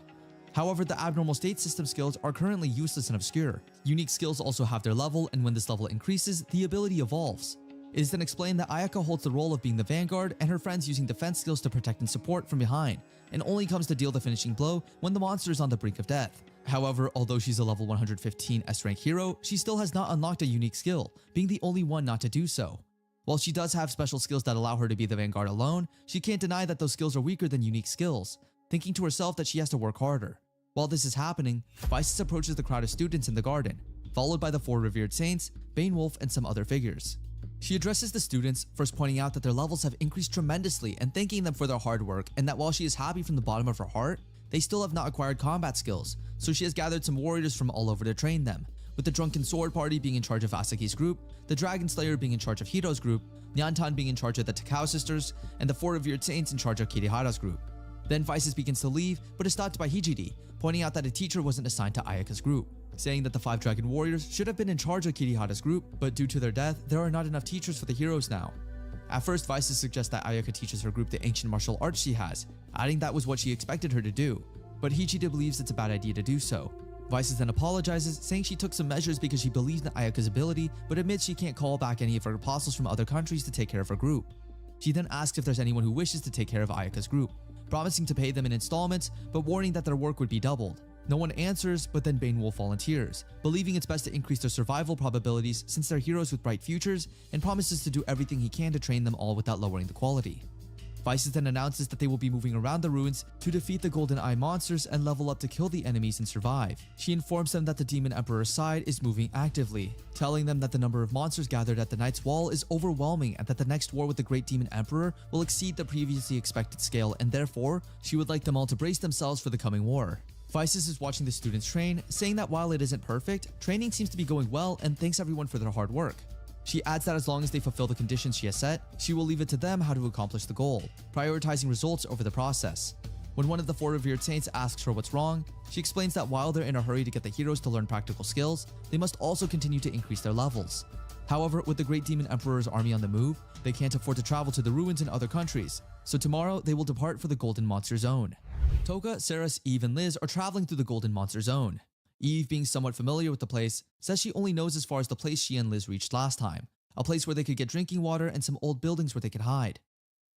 However, the abnormal state system skills are currently useless and obscure. Unique skills also have their level, and when this level increases, the ability evolves. It is then explained that Ayaka holds the role of being the vanguard and her friends using defense skills to protect and support from behind, and only comes to deal the finishing blow when the monster is on the brink of death. However, although she's a level 115 S-rank hero, she still has not unlocked a unique skill, being the only one not to do so. While she does have special skills that allow her to be the vanguard alone, she can't deny that those skills are weaker than unique skills, thinking to herself that she has to work harder. While this is happening, Vices approaches the crowd of students in the garden, followed by the 4 revered saints, Banewolf, and some other figures. She addresses the students, first pointing out that their levels have increased tremendously and thanking them for their hard work, and that while she is happy from the bottom of her heart, they still have not acquired combat skills, so she has gathered some warriors from all over to train them, with the Drunken Sword Party being in charge of Asagi's group, the Dragon Slayer being in charge of Hiro's group, Nyantan being in charge of the Takao sisters, and the 4 revered saints in charge of Kirihara's group. Then Vices begins to leave, but is stopped by Hijiri, pointing out that a teacher wasn't assigned to Ayaka's group, saying that the 5 Dragon Warriors should have been in charge of Kirihara's group, but due to their death, there are not enough teachers for the heroes now. At first, Vices suggests that Ayaka teaches her group the ancient martial arts she has, adding that was what she expected her to do, but Hijiri believes it's a bad idea to do so. Vices then apologizes, saying she took some measures because she believes in Ayaka's ability, but admits she can't call back any of her apostles from other countries to take care of her group. She then asks if there's anyone who wishes to take care of Ayaka's group, promising to pay them in installments, but warning that their work would be doubled. No one answers, but then Banewolf volunteers, believing it's best to increase their survival probabilities since they're heroes with bright futures, and promises to do everything he can to train them all without lowering the quality. Vices then announces that they will be moving around the ruins to defeat the Golden Eye monsters and level up to kill the enemies and survive. She informs them that the Demon Emperor's side is moving actively, telling them that the number of monsters gathered at the Night's Wall is overwhelming and that the next war with the Great Demon Emperor will exceed the previously expected scale, and therefore, she would like them all to brace themselves for the coming war. Vices is watching the students train, saying that while it isn't perfect, training seems to be going well and thanks everyone for their hard work. She adds that as long as they fulfill the conditions she has set, she will leave it to them how to accomplish the goal, prioritizing results over the process. When one of the 4 revered saints asks her what's wrong, she explains that while they're in a hurry to get the heroes to learn practical skills, they must also continue to increase their levels. However, with the Great Demon Emperor's army on the move, they can't afford to travel to the ruins in other countries, so tomorrow they will depart for the Golden Monster Zone. Toka, Ceres, Eve, and Liz are traveling through the Golden Monster Zone. Eve, being somewhat familiar with the place, says she only knows as far as the place she and Liz reached last time, a place where they could get drinking water and some old buildings where they could hide.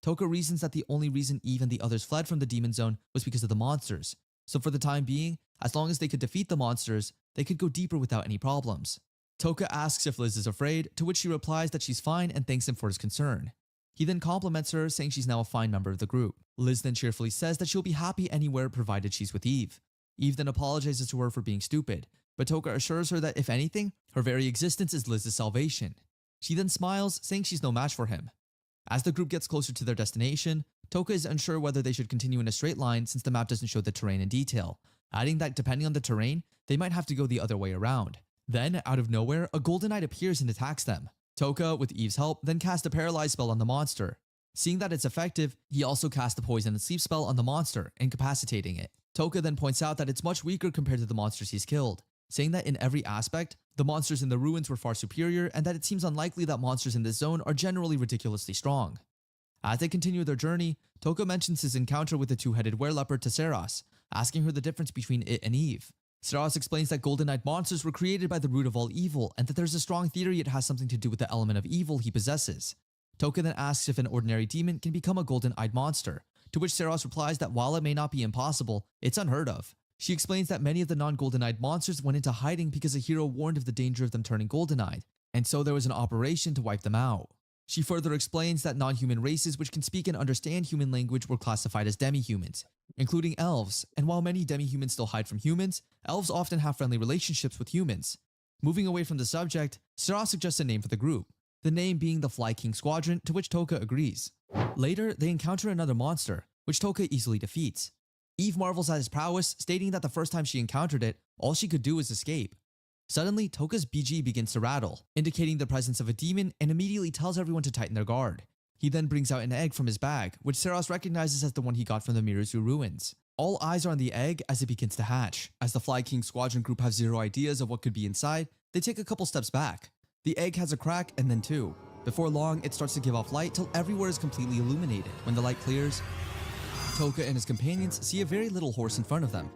Toka reasons that the only reason Eve and the others fled from the demon zone was because of the monsters, so for the time being, as long as they could defeat the monsters, they could go deeper without any problems. Toka asks if Liz is afraid, to which she replies that she's fine and thanks him for his concern. He then compliments her, saying she's now a fine member of the group. Liz then cheerfully says that she'll be happy anywhere provided she's with Eve. Eve then apologizes to her for being stupid, but Toka assures her that if anything, her very existence is Liz's salvation. She then smiles, saying she's no match for him. As the group gets closer to their destination, Toka is unsure whether they should continue in a straight line since the map doesn't show the terrain in detail, adding that depending on the terrain, they might have to go the other way around. Then, out of nowhere, a Golden Knight appears and attacks them. Toka, with Eve's help, then casts a paralyze spell on the monster. Seeing that it's effective, he also casts the poison and sleep spell on the monster, incapacitating it. Toka then points out that it's much weaker compared to the monsters he's killed, saying that in every aspect, the monsters in the ruins were far superior and that it seems unlikely that monsters in this zone are generally ridiculously strong. As they continue their journey, Toka mentions his encounter with the two-headed wereleopard to Seras, asking her the difference between it and Eve. Seras explains that Golden Knight monsters were created by the root of all evil and that there's a strong theory it has something to do with the element of evil he possesses. Toka then asks if an ordinary demon can become a golden-eyed monster, to which Seras replies that while it may not be impossible, it's unheard of. She explains that many of the non-golden-eyed monsters went into hiding because a hero warned of the danger of them turning golden-eyed, and so there was an operation to wipe them out. She further explains that non-human races which can speak and understand human language were classified as demi-humans, including elves, and while many demi-humans still hide from humans, elves often have friendly relationships with humans. Moving away from the subject, Seras suggests a name for the group, the name being the Fly King Squadron, to which Toka agrees. Later, they encounter another monster, which Toka easily defeats. Eve marvels at his prowess, stating that the first time she encountered it, all she could do was escape. Suddenly, Toka's BG begins to rattle, indicating the presence of a demon, and immediately tells everyone to tighten their guard. He then brings out an egg from his bag, which Seras recognizes as the one he got from the Miruzu ruins. All eyes are on the egg as it begins to hatch. As the Fly King Squadron group have zero ideas of what could be inside, they take a couple steps back. The egg has a crack and then two. Before long, it starts to give off light till everywhere is completely illuminated. When the light clears, Toka and his companions see a very little horse in front of them.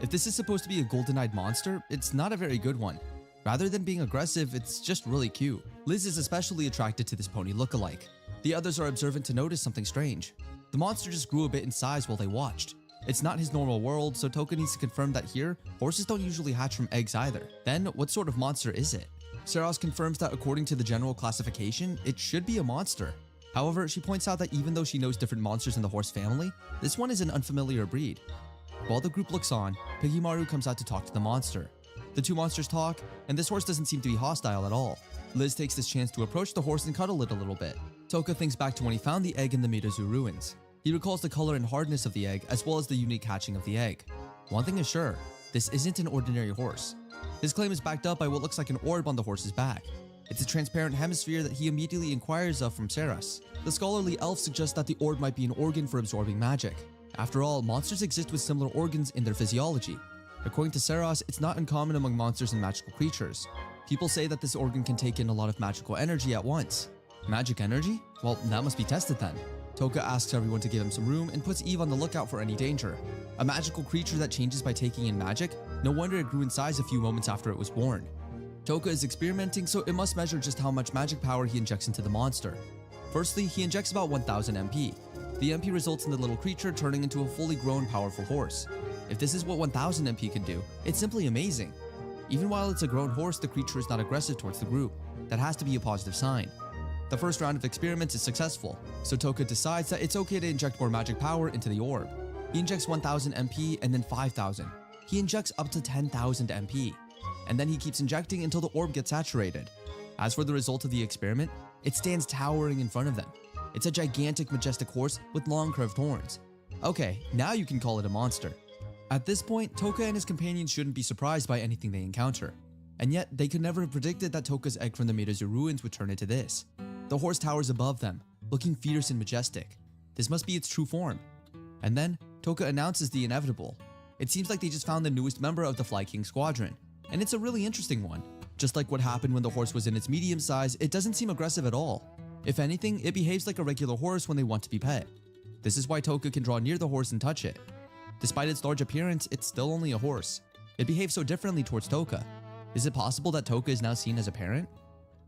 If this is supposed to be a golden-eyed monster, it's not a very good one. Rather than being aggressive, it's just really cute. Liz is especially attracted to this pony look-alike. The others are observant to notice something strange. The monster just grew a bit in size while they watched. It's not his normal world, so Toka needs to confirm that here, horses don't usually hatch from eggs either. Then, what sort of monster is it? Seras confirms that according to the general classification, it should be a monster. However, she points out that even though she knows different monsters in the horse family, this one is an unfamiliar breed. While the group looks on, Piggymaru comes out to talk to the monster. The two monsters talk, and this horse doesn't seem to be hostile at all. Liz takes this chance to approach the horse and cuddle it a little bit. Toka thinks back to when he found the egg in the Miruzu ruins. He recalls the color and hardness of the egg, as well as the unique hatching of the egg. One thing is sure, this isn't an ordinary horse. His claim is backed up by what looks like an orb on the horse's back. It's a transparent hemisphere that he immediately inquires of from Seras. The scholarly elf suggests that the orb might be an organ for absorbing magic. After all, monsters exist with similar organs in their physiology. According to Seras, it's not uncommon among monsters and magical creatures. People say that this organ can take in a lot of magical energy at once. Magic energy? Well, that must be tested then. Toka asks everyone to give him some room and puts Eve on the lookout for any danger. A magical creature that changes by taking in magic? No wonder it grew in size a few moments after it was born. Toka is experimenting, so it must measure just how much magic power he injects into the monster. Firstly, he injects about 1000 MP. The MP results in the little creature turning into a fully grown, powerful horse. If this is what 1000 MP can do, it's simply amazing. Even while it's a grown horse, the creature is not aggressive towards the group. That has to be a positive sign. The first round of experiments is successful, so Toka decides that it's okay to inject more magic power into the orb. He injects 1000 MP and then 5000. He injects up to 10,000 MP. And then he keeps injecting until the orb gets saturated. As for the result of the experiment, it stands towering in front of them. It's a gigantic, majestic horse with long curved horns. Okay, now you can call it a monster. At this point, Toka and his companions shouldn't be surprised by anything they encounter. And yet, they could never have predicted that Toka's egg from the Miruzu ruins would turn into this. The horse towers above them, looking fierce and majestic. This must be its true form. And then, Toka announces the inevitable. It seems like they just found the newest member of the Fly King Squadron, and it's a really interesting one. Just like what happened when the horse was in its medium size, it doesn't seem aggressive at all. If anything, it behaves like a regular horse when they want to be pet. This is why Toka can draw near the horse and touch it. Despite its large appearance, it's still only a horse. It behaves so differently towards Toka. Is it possible that Toka is now seen as a parent?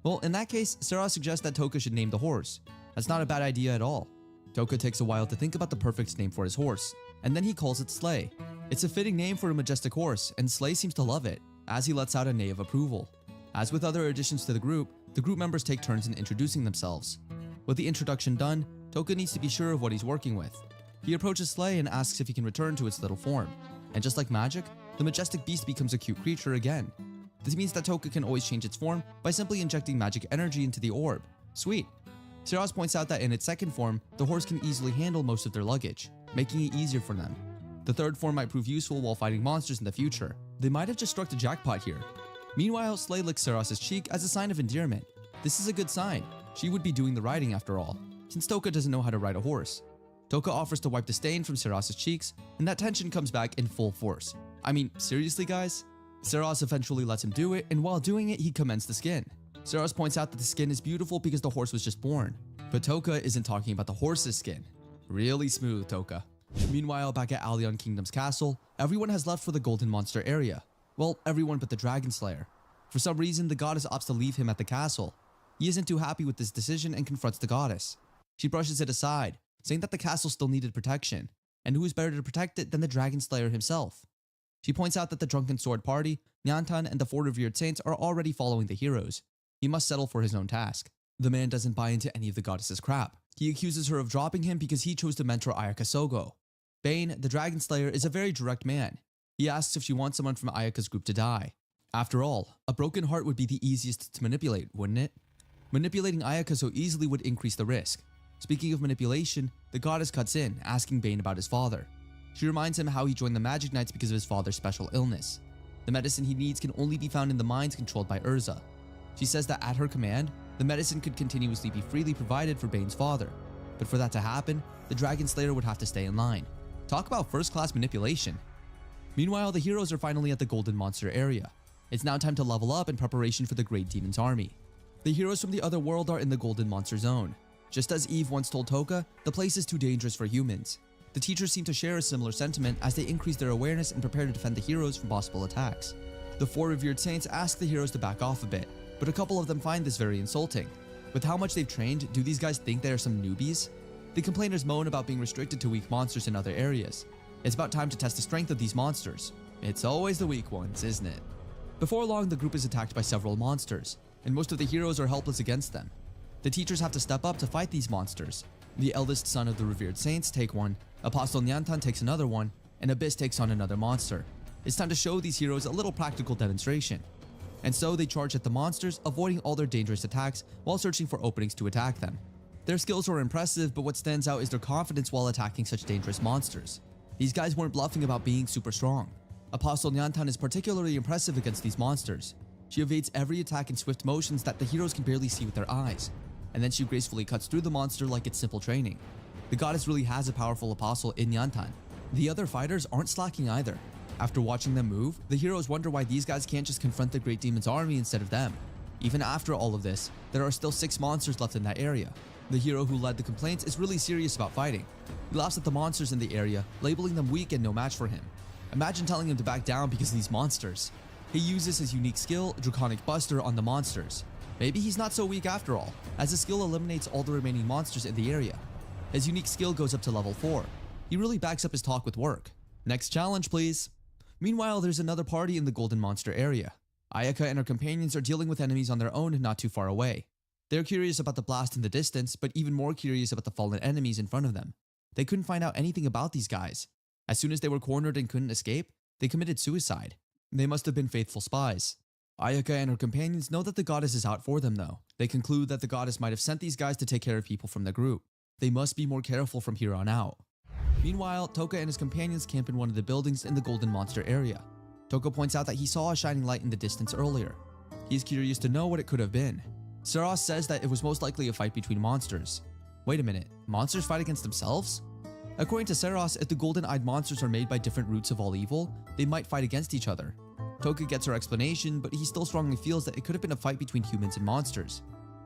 Well, in that case, Sera suggests that Toka should name the horse. That's not a bad idea at all. Toka takes a while to think about the perfect name for his horse, and then he calls it Slay. It's a fitting name for a majestic horse, and Slay seems to love it, as he lets out a neigh of approval. As with other additions to the group members take turns in introducing themselves. With the introduction done, Toka needs to be sure of what he's working with. He approaches Slay and asks if he can return to its little form. And just like magic, the majestic beast becomes a cute creature again. This means that Toka can always change its form by simply injecting magic energy into the orb. Sweet. Seras points out that in its second form, the horse can easily handle most of their luggage, making it easier for them. The third form might prove useful while fighting monsters in the future. They might have just struck the jackpot here. Meanwhile, Slay licks Seras' cheek as a sign of endearment. This is a good sign. She would be doing the riding after all, since Toka doesn't know how to ride a horse. Toka offers to wipe the stain from Seras' cheeks, and that tension comes back in full force. I mean, seriously guys? Seras eventually lets him do it, and while doing it, he commends the skin. Seras points out that the skin is beautiful because the horse was just born. But Toka isn't talking about the horse's skin. Really smooth, Toka. Meanwhile, back at Allion Kingdom's castle, everyone has left for the Golden Monster area. Well, everyone but the Dragon Slayer. For some reason, the goddess opts to leave him at the castle. He isn't too happy with this decision and confronts the goddess. She brushes it aside, saying that the castle still needed protection, and who is better to protect it than the Dragon Slayer himself. She points out that the Drunken Sword Party, Nyantan, and the Four Revered Saints are already following the heroes. He must settle for his own task. The man doesn't buy into any of the goddess's crap. He accuses her of dropping him because he chose to mentor Ayaka Sogo. Bane, the Dragon Slayer, is a very direct man. He asks if she wants someone from Ayaka's group to die. After all, a broken heart would be the easiest to manipulate, wouldn't it? Manipulating Ayaka so easily would increase the risk. Speaking of manipulation, the goddess cuts in, asking Bane about his father. She reminds him how he joined the Magic Knights because of his father's special illness. The medicine he needs can only be found in the mines controlled by Urza. She says that at her command, the medicine could continuously be freely provided for Bane's father. But for that to happen, the Dragon Slayer would have to stay in line. Talk about first-class manipulation. Meanwhile, the heroes are finally at the Golden Monster area. It's now time to level up in preparation for the Great Demon's army. The heroes from the other world are in the Golden Monster zone. Just as Eve once told Toka, the place is too dangerous for humans. The teachers seem to share a similar sentiment as they increase their awareness and prepare to defend the heroes from possible attacks. The Four Revered Saints ask the heroes to back off a bit, but a couple of them find this very insulting. With how much they've trained, do these guys think they are some newbies? The complainers moan about being restricted to weak monsters in other areas. It's about time to test the strength of these monsters. It's always the weak ones, isn't it? Before long, the group is attacked by several monsters, and most of the heroes are helpless against them. The teachers have to step up to fight these monsters. The eldest son of the Revered Saints take one, Apostle Nyantan takes another one, and Abyss takes on another monster. It's time to show these heroes a little practical demonstration. And so they charge at the monsters, avoiding all their dangerous attacks while searching for openings to attack them. Their skills are impressive, but what stands out is their confidence while attacking such dangerous monsters. These guys weren't bluffing about being super strong. Apostle Nyantan is particularly impressive against these monsters. She evades every attack in swift motions that the heroes can barely see with their eyes, and then she gracefully cuts through the monster like it's simple training. The goddess really has a powerful apostle in Nyantan. The other fighters aren't slacking either. After watching them move, the heroes wonder why these guys can't just confront the Great Demon's army instead of them. Even after all of this, there are still 6 monsters left in that area. The hero who led the complaints is really serious about fighting. He laughs at the monsters in the area, labeling them weak and no match for him. Imagine telling him to back down because of these monsters. He uses his unique skill, Draconic Buster, on the monsters. Maybe he's not so weak after all, as the skill eliminates all the remaining monsters in the area. His unique skill goes up to level 4. He really backs up his talk with work. Next challenge, please. Meanwhile, there's another party in the Golden Monster area. Ayaka and her companions are dealing with enemies on their own not too far away. They're curious about the blast in the distance, but even more curious about the fallen enemies in front of them. They couldn't find out anything about these guys. As soon as they were cornered and couldn't escape, they committed suicide. They must have been faithful spies. Ayaka and her companions know that the goddess is out for them though. They conclude that the goddess might have sent these guys to take care of people from the group. They must be more careful from here on out. Meanwhile, Toka and his companions camp in one of the buildings in the Golden Monster area. Toka points out that he saw a shining light in the distance earlier. He's curious to know what it could have been. Seras says that it was most likely a fight between monsters. Wait a minute, monsters fight against themselves? According to Seras, if the golden-eyed monsters are made by different roots of all evil, they might fight against each other. Toka gets her explanation, but he still strongly feels that it could have been a fight between humans and monsters.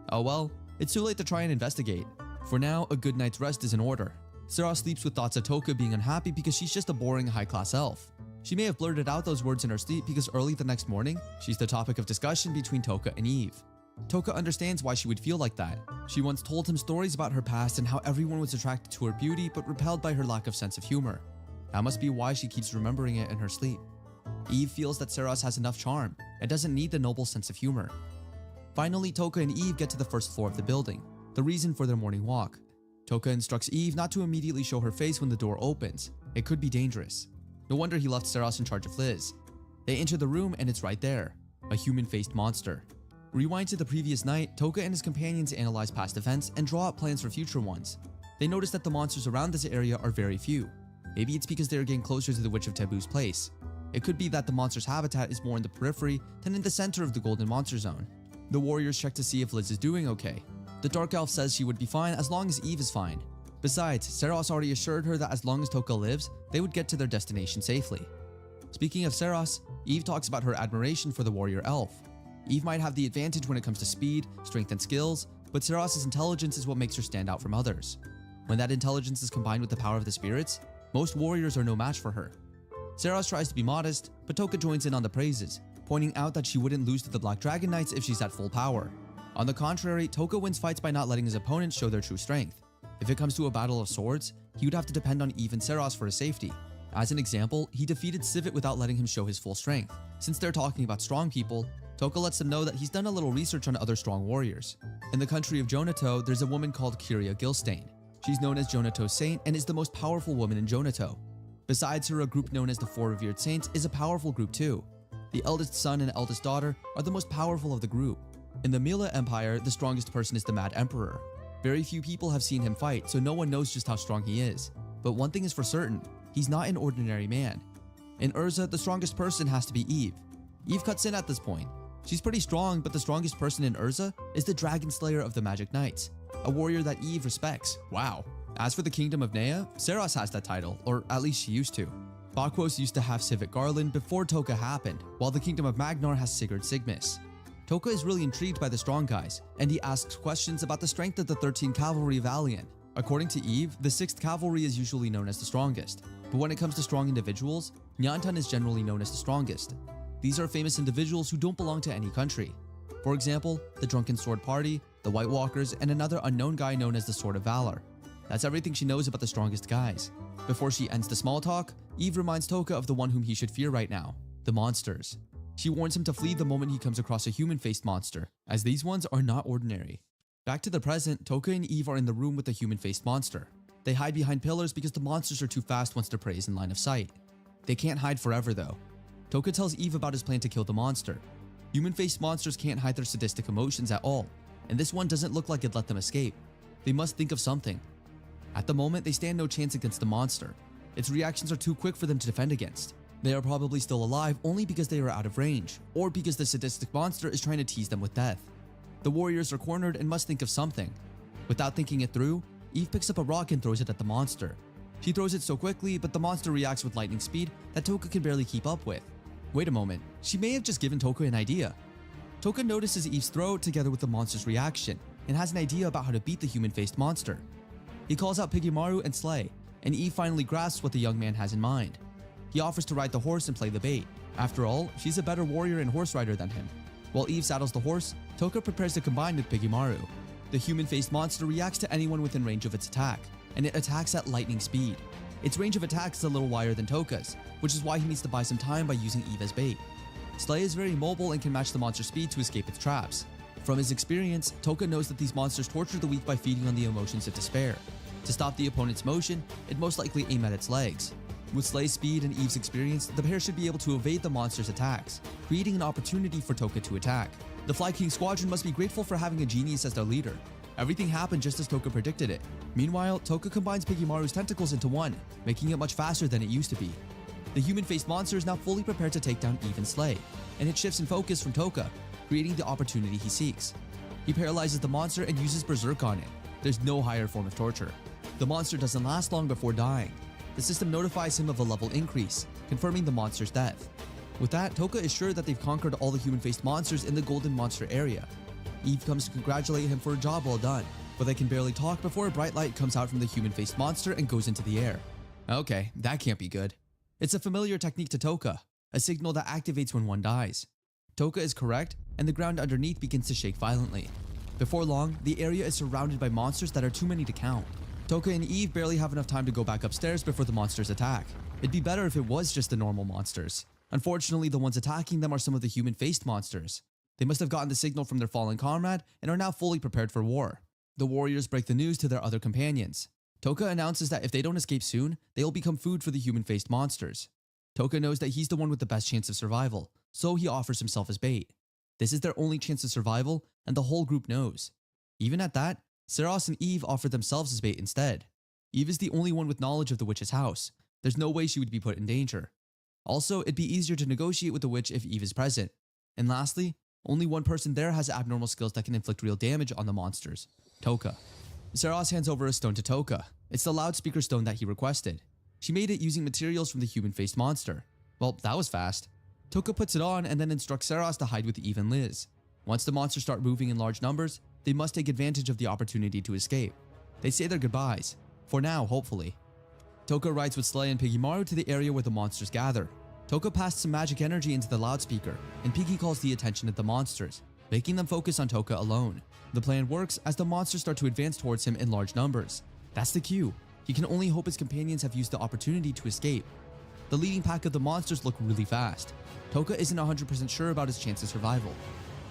Oh well, it's too late to try and investigate. For now, a good night's rest is in order. Seras sleeps with thoughts of Toka being unhappy because she's just a boring high-class elf. She may have blurted out those words in her sleep because early the next morning, she's the topic of discussion between Toka and Eve. Toka understands why she would feel like that. She once told him stories about her past and how everyone was attracted to her beauty but repelled by her lack of sense of humor. That must be why she keeps remembering it in her sleep. Eve feels that Saros has enough charm and doesn't need the noble sense of humor. Finally, Toka and Eve get to the first floor of the building, the reason for their morning walk. Toka instructs Eve not to immediately show her face when the door opens. It could be dangerous. No wonder he left Saros in charge of Liz. They enter the room and it's right there, a human-faced monster. Rewind to the previous night, Toka and his companions analyze past events and draw up plans for future ones. They notice that the monsters around this area are very few. Maybe it's because they are getting closer to the Witch of Taboo's place. It could be that the monster's habitat is more in the periphery than in the center of the Golden Monster Zone. The warriors check to see if Liz is doing okay. The Dark Elf says she would be fine as long as Eve is fine. Besides, Saros already assured her that as long as Toka lives, they would get to their destination safely. Speaking of Saros, Eve talks about her admiration for the warrior elf. Eve might have the advantage when it comes to speed, strength, and skills, but Saros' intelligence is what makes her stand out from others. When that intelligence is combined with the power of the spirits, most warriors are no match for her. Saros tries to be modest, but Toka joins in on the praises, pointing out that she wouldn't lose to the Black Dragon Knights if she's at full power. On the contrary, Toka wins fights by not letting his opponents show their true strength. If it comes to a battle of swords, he would have to depend on Eve and Saros for his safety. As an example, he defeated Sivit without letting him show his full strength. Since they're talking about strong people, Toka lets them know that he's done a little research on other strong warriors. In the country of Jonato, there's a woman called Kyria Gilstain. She's known as Jonato's saint and is the most powerful woman in Jonato. Besides her, a group known as the Four Revered Saints is a powerful group too. The eldest son and eldest daughter are the most powerful of the group. In the Mila Empire, the strongest person is the Mad Emperor. Very few people have seen him fight, so no one knows just how strong he is. But one thing is for certain, he's not an ordinary man. In Urza, the strongest person has to be Eve. Eve cuts in at this point. She's pretty strong, but the strongest person in Urza is the Dragon Slayer of the Magic Knights, a warrior that Eve respects. Wow. As for the Kingdom of Nea, Saros has that title, or at least she used to. Bakros used to have Sivit Garland before Toka happened, while the Kingdom of Magnar has Sigurd Sigmus. Toka is really intrigued by the strong guys, and he asks questions about the strength of the 13 Cavalry of Alien. According to Eve, the 6th Cavalry is usually known as the strongest, but when it comes to strong individuals, Nyantan is generally known as the strongest. These are famous individuals who don't belong to any country. For example, the Drunken Sword Party, the White Walkers, and another unknown guy known as the Sword of Valor. That's everything she knows about the strongest guys. Before she ends the small talk, Eve reminds Toka of the one whom he should fear right now, the monsters. She warns him to flee the moment he comes across a human-faced monster, as these ones are not ordinary. Back to the present, Toka and Eve are in the room with the human-faced monster. They hide behind pillars because the monsters are too fast once their prey is in line of sight. They can't hide forever though. Toka tells Eve about his plan to kill the monster. Human-faced monsters can't hide their sadistic emotions at all, and this one doesn't look like it'd let them escape. They must think of something. At the moment, they stand no chance against the monster. Its reactions are too quick for them to defend against. They are probably still alive only because they are out of range, or because the sadistic monster is trying to tease them with death. The warriors are cornered and must think of something. Without thinking it through, Eve picks up a rock and throws it at the monster. She throws it so quickly, but the monster reacts with lightning speed that Toka can barely keep up with. Wait a moment, she may have just given Toka an idea. Toka notices Eve's throw together with the monster's reaction, and has an idea about how to beat the human-faced monster. He calls out Pigimaru and Slay, and Eve finally grasps what the young man has in mind. He offers to ride the horse and play the bait. After all, she's a better warrior and horse rider than him. While Eve saddles the horse, Toka prepares to combine with Pigimaru. The human-faced monster reacts to anyone within range of its attack, and it attacks at lightning speed. Its range of attack is a little wider than Toka's, which is why he needs to buy some time by using Eve as bait. Slay is very mobile and can match the monster's speed to escape its traps. From his experience, Toka knows that these monsters torture the weak by feeding on the emotions of despair. To stop the opponent's motion, it'd most likely aim at its legs. With Slay's speed and Eve's experience, the pair should be able to evade the monster's attacks, creating an opportunity for Toka to attack. The Fly King Squadron must be grateful for having a genius as their leader. Everything happened just as Toka predicted it. Meanwhile, Toka combines Pigimaru's tentacles into one, making it much faster than it used to be. The human-faced monster is now fully prepared to take down Eve and Slay, and it shifts in focus from Toka, creating the opportunity he seeks. He paralyzes the monster and uses Berserk on it. There's no higher form of torture. The monster doesn't last long before dying. The system notifies him of a level increase, confirming the monster's death. With that, Toka is sure that they've conquered all the human-faced monsters in the Golden Monster area. Eve comes to congratulate him for a job well done, but they can barely talk before a bright light comes out from the human-faced monster and goes into the air. Okay, that can't be good. It's a familiar technique to Toka, a signal that activates when one dies. Toka is correct, and the ground underneath begins to shake violently. Before long, the area is surrounded by monsters that are too many to count. Toka and Eve barely have enough time to go back upstairs before the monsters attack. It'd be better if it was just the normal monsters. Unfortunately, the ones attacking them are some of the human-faced monsters. They must have gotten the signal from their fallen comrade and are now fully prepared for war. The warriors break the news to their other companions. Toka announces that if they don't escape soon, they'll become food for the human-faced monsters. Toka knows that he's the one with the best chance of survival, so he offers himself as bait. This is their only chance of survival, and the whole group knows. Even at that, Seros and Eve offer themselves as bait instead. Eve is the only one with knowledge of the witch's house. There's no way she would be put in danger. Also, it'd be easier to negotiate with the witch if Eve is present. And lastly, only one person there has abnormal skills that can inflict real damage on the monsters: Toka. Seros hands over a stone to Toka. It's the loudspeaker stone that he requested. She made it using materials from the human-faced monster. Well, that was fast. Toka puts it on and then instructs Seros to hide with Eve and Liz. Once the monsters start moving in large numbers, they must take advantage of the opportunity to escape. They say their goodbyes. For now, hopefully. Toka rides with Slay and Piggymaru to the area where the monsters gather. Toka passed some magic energy into the loudspeaker, and Piggy calls the attention of the monsters, making them focus on Toka alone. The plan works as the monsters start to advance towards him in large numbers. That's the cue. He can only hope his companions have used the opportunity to escape. The leading pack of the monsters look really fast. Toka isn't 100% sure about his chance of survival.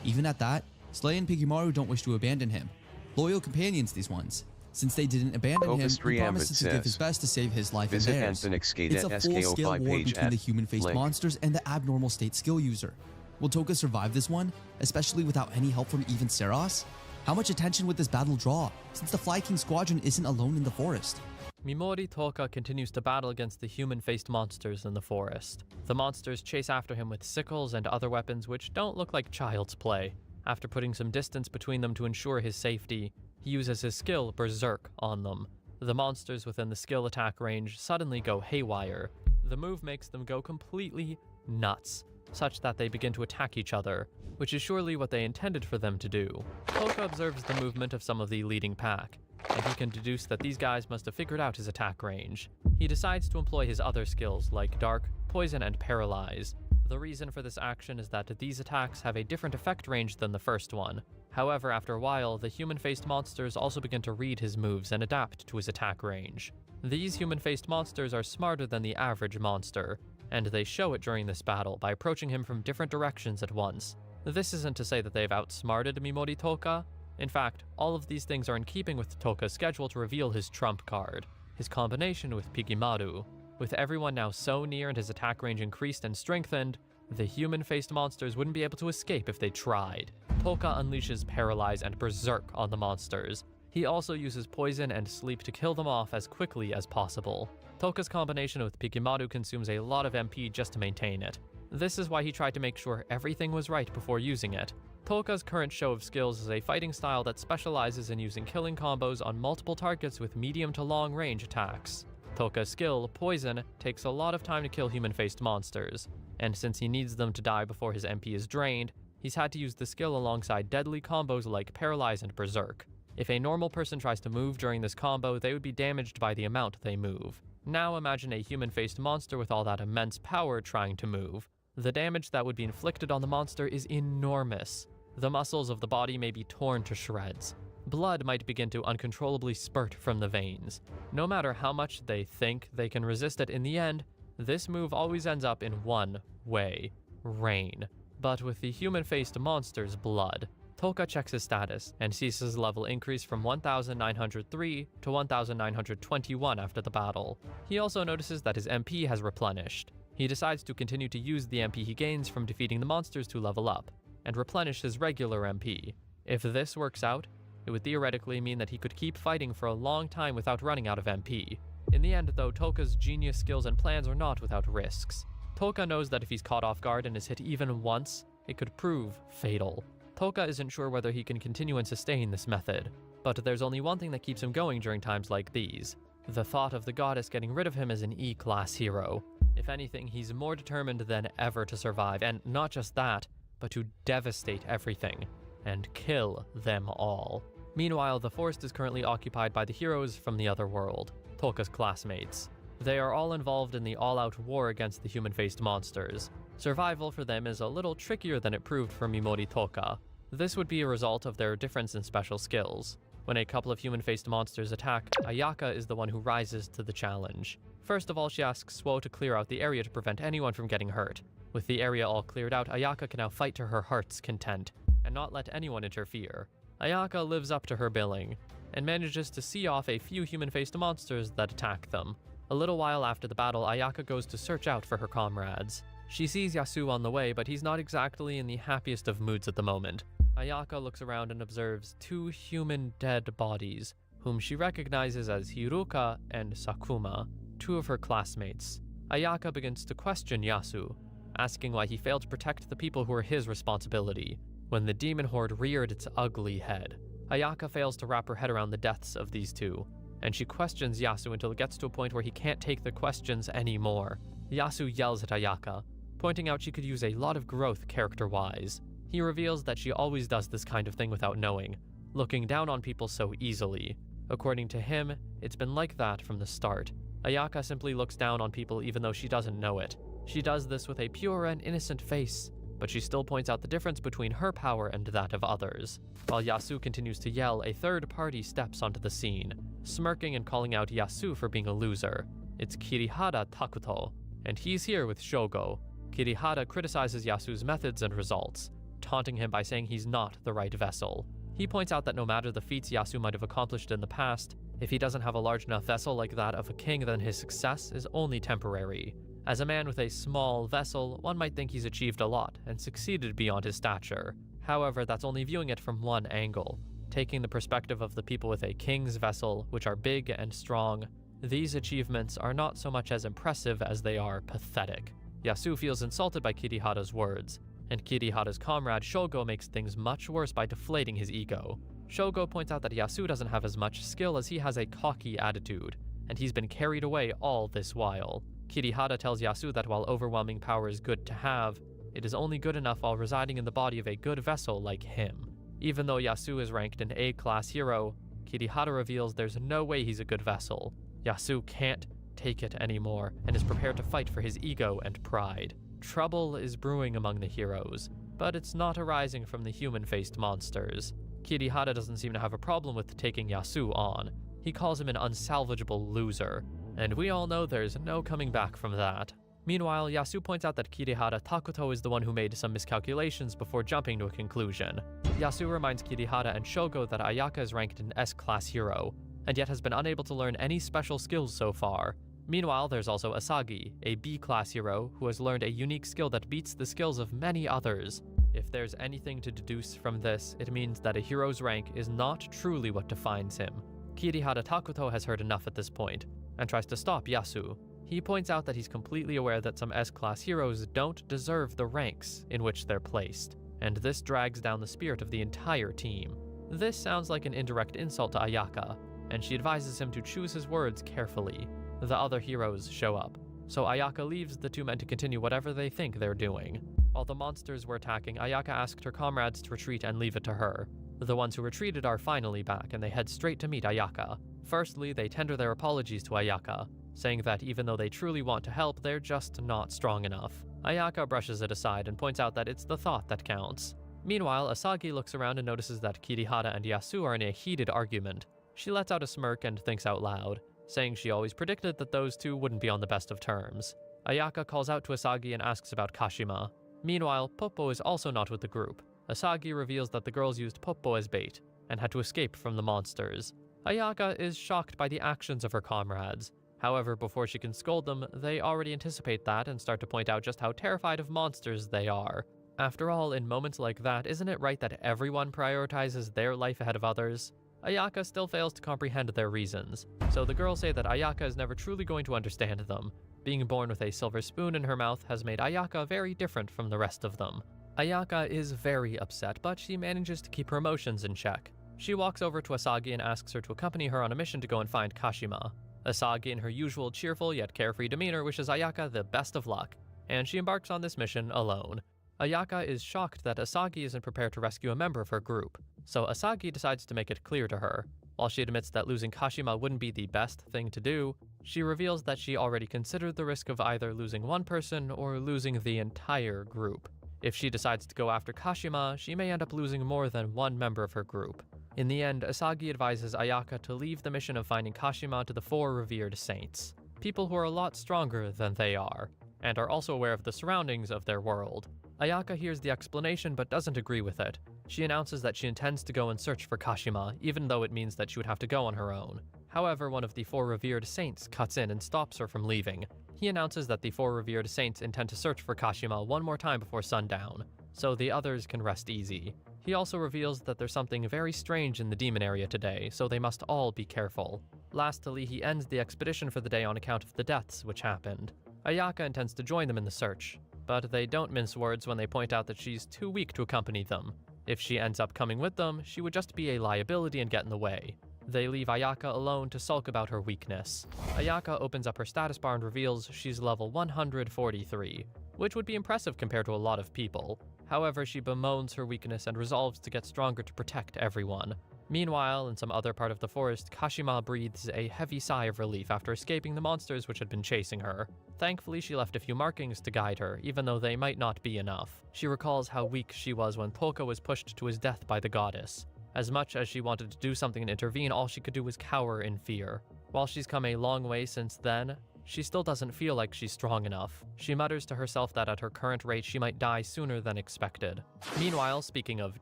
Even at that, Slay and Piggymaru don't wish to abandon him. Loyal companions, these ones. Since they didn't abandon him, he promises to give his best to save his life and theirs. It's a full-scale war between the human-faced monsters and the abnormal state skill user. Will Toka survive this one, especially without any help from even Seros? How much attention would this battle draw, since the Fly King squadron isn't alone in the forest? Mimori Toka continues to battle against the human-faced monsters in the forest. The monsters chase after him with sickles and other weapons which don't look like child's play. After putting some distance between them to ensure his safety, he uses his skill Berserk on them. The monsters within the skill attack range suddenly go haywire. The move makes them go completely nuts, such that they begin to attack each other, which is surely what they intended for them to do. Toka observes the movement of some of the leading pack, and he can deduce that these guys must have figured out his attack range. He decides to employ his other skills like Dark, Poison, and Paralyze. The reason for this action is that these attacks have a different effect range than the first one. However, after a while, the human-faced monsters also begin to read his moves and adapt to his attack range. These human-faced monsters are smarter than the average monster, and they show it during this battle by approaching him from different directions at once. This isn't to say that they've outsmarted Mimori Toka. In fact, all of these things are in keeping with Toka's schedule to reveal his trump card, his combination with Piggymaru. With everyone now so near and his attack range increased and strengthened, the human-faced monsters wouldn't be able to escape if they tried. Toka unleashes Paralyze and Berserk on the monsters. He also uses Poison and Sleep to kill them off as quickly as possible. Toka's combination with Piggymaru consumes a lot of MP just to maintain it. This is why he tried to make sure everything was right before using it. Toka's current show of skills is a fighting style that specializes in using killing combos on multiple targets with medium to long range attacks. Toka's skill, Poison, takes a lot of time to kill human-faced monsters, and since he needs them to die before his MP is drained, he's had to use the skill alongside deadly combos like Paralyze and Berserk. If a normal person tries to move during this combo, they would be damaged by the amount they move. Now imagine a human-faced monster with all that immense power trying to move. The damage that would be inflicted on the monster is enormous. The muscles of the body may be torn to shreds. Blood might begin to uncontrollably spurt from the veins. No matter how much they think they can resist it in the end, this move always ends up in one way: rain. But with the human-faced monster's blood. Toka checks his status and sees his level increase from 1903 to 1921 after the battle. He also notices that his MP has replenished. He decides to continue to use the MP he gains from defeating the monsters to level up, and replenish his regular MP. If this works out, it would theoretically mean that he could keep fighting for a long time without running out of MP. In the end though, Toka's genius skills and plans are not without risks. Toka knows that if he's caught off guard and is hit even once, it could prove fatal. Toka isn't sure whether he can continue and sustain this method, but there's only one thing that keeps him going during times like these: the thought of the goddess getting rid of him as an E-class hero. If anything, he's more determined than ever to survive, and not just that, but to devastate everything, and kill them all. Meanwhile, the forest is currently occupied by the heroes from the other world, Toka's classmates. They are all involved in the all-out war against the human-faced monsters. Survival for them is a little trickier than it proved for Mimori Toka. This would be a result of their difference in special skills. When a couple of human-faced monsters attack, Ayaka is the one who rises to the challenge. First of all, she asks Suo to clear out the area to prevent anyone from getting hurt. With the area all cleared out, Ayaka can now fight to her heart's content, and not let anyone interfere. Ayaka lives up to her billing, and manages to see off a few human-faced monsters that attack them. A little while after the battle, Ayaka goes to search out for her comrades. She sees Yasu on the way, but he's not exactly in the happiest of moods at the moment. Ayaka looks around and observes two human dead bodies, whom she recognizes as Hiruka and Sakuma, two of her classmates. Ayaka begins to question Yasu, asking why he failed to protect the people who were his responsibility, when the demon horde reared its ugly head. Ayaka fails to wrap her head around the deaths of these two, and she questions Yasu until it gets to a point where he can't take the questions anymore. Yasu yells at Ayaka, pointing out she could use a lot of growth character-wise. He reveals that she always does this kind of thing without knowing, looking down on people so easily. According to him, it's been like that from the start. Ayaka simply looks down on people even though she doesn't know it. She does this with a pure and innocent face, but she still points out the difference between her power and that of others. While Yasu continues to yell, a third party steps onto the scene, smirking and calling out Yasu for being a loser. It's Kirihara Takuto, and he's here with Shogo. Kirihara criticizes Yasu's methods and results, taunting him by saying he's not the right vessel. He points out that no matter the feats Yasu might have accomplished in the past, if he doesn't have a large enough vessel like that of a king, then his success is only temporary. As a man with a small vessel, one might think he's achieved a lot and succeeded beyond his stature. However, that's only viewing it from one angle. Taking the perspective of the people with a king's vessel, which are big and strong, these achievements are not so much as impressive as they are pathetic. Yasu feels insulted by Kirihara's words, and Kirihara's comrade Shogo makes things much worse by deflating his ego. Shogo points out that Yasu doesn't have as much skill as he has a cocky attitude, and he's been carried away all this while. Kirihara tells Yasu that while overwhelming power is good to have, it is only good enough while residing in the body of a good vessel like him. Even though Yasu is ranked an A-class hero, Kirihara reveals there's no way he's a good vessel. Yasu can't take it anymore and is prepared to fight for his ego and pride. Trouble is brewing among the heroes, but it's not arising from the human-faced monsters. Kirihara doesn't seem to have a problem with taking Yasu on. He calls him an unsalvageable loser, and we all know there's no coming back from that. Meanwhile, Yasu points out that Kirihara Takuto is the one who made some miscalculations before jumping to a conclusion. Yasu reminds Kirihara and Shogo that Ayaka is ranked an S-class hero, and yet has been unable to learn any special skills so far. Meanwhile, there's also Asagi, a B-class hero who has learned a unique skill that beats the skills of many others. If there's anything to deduce from this, it means that a hero's rank is not truly what defines him. Kirihara Takuto has heard enough at this point, and tries to stop Yasu. He points out that he's completely aware that some S-class heroes don't deserve the ranks in which they're placed, and this drags down the spirit of the entire team. This sounds like an indirect insult to Ayaka, and she advises him to choose his words carefully. The other heroes show up, so Ayaka leaves the two men to continue whatever they think they're doing. While the monsters were attacking, Ayaka asked her comrades to retreat and leave it to her. The ones who retreated are finally back, and they head straight to meet Ayaka. Firstly, they tender their apologies to Ayaka, saying that even though they truly want to help, they're just not strong enough. Ayaka brushes it aside and points out that it's the thought that counts. Meanwhile, Asagi looks around and notices that Kirihara and Yasu are in a heated argument. She lets out a smirk and thinks out loud, saying she always predicted that those two wouldn't be on the best of terms. Ayaka calls out to Asagi and asks about Kashima. Meanwhile, Poppo is also not with the group. Asagi reveals that the girls used Poppo as bait, and had to escape from the monsters. Ayaka is shocked by the actions of her comrades. However, before she can scold them, they already anticipate that and start to point out just how terrified of monsters they are. After all, in moments like that, isn't it right that everyone prioritizes their life ahead of others? Ayaka still fails to comprehend their reasons, so the girls say that Ayaka is never truly going to understand them. Being born with a silver spoon in her mouth has made Ayaka very different from the rest of them. Ayaka is very upset, but she manages to keep her emotions in check. She walks over to Asagi and asks her to accompany her on a mission to go and find Kashima. Asagi, in her usual cheerful yet carefree demeanor, wishes Ayaka the best of luck, and she embarks on this mission alone. Ayaka is shocked that Asagi isn't prepared to rescue a member of her group, so Asagi decides to make it clear to her. While she admits that losing Kashima wouldn't be the best thing to do, She reveals that she already considered the risk of either losing one person or losing the entire group. If she decides to go after Kashima, she may end up losing more than one member of her group. In the end, Asagi advises Ayaka to leave the mission of finding Kashima to the 4 revered saints, people who are a lot stronger than they are, and are also aware of the surroundings of their world. Ayaka hears the explanation but doesn't agree with it. She announces that she intends to go and search for Kashima, even though it means that she would have to go on her own. However, one of the 4 revered saints cuts in and stops her from leaving. He announces that the 4 revered saints intend to search for Kashima one more time before sundown, so the others can rest easy. He also reveals that there's something very strange in the demon area today, so they must all be careful. Lastly, he ends the expedition for the day on account of the deaths which happened. Ayaka intends to join them in the search, but they don't mince words when they point out that she's too weak to accompany them. If she ends up coming with them, she would just be a liability and get in the way. They leave Ayaka alone to sulk about her weakness. Ayaka opens up her status bar and reveals she's level 143, which would be impressive compared to a lot of people. However, she bemoans her weakness and resolves to get stronger to protect everyone. Meanwhile, in some other part of the forest, Kashima breathes a heavy sigh of relief after escaping the monsters which had been chasing her. Thankfully, she left a few markings to guide her, even though they might not be enough. She recalls how weak she was when Toka was pushed to his death by the goddess. As much as she wanted to do something and intervene, all she could do was cower in fear. While she's come a long way since then, she still doesn't feel like she's strong enough. She mutters to herself that at her current rate she might die sooner than expected. Meanwhile, speaking of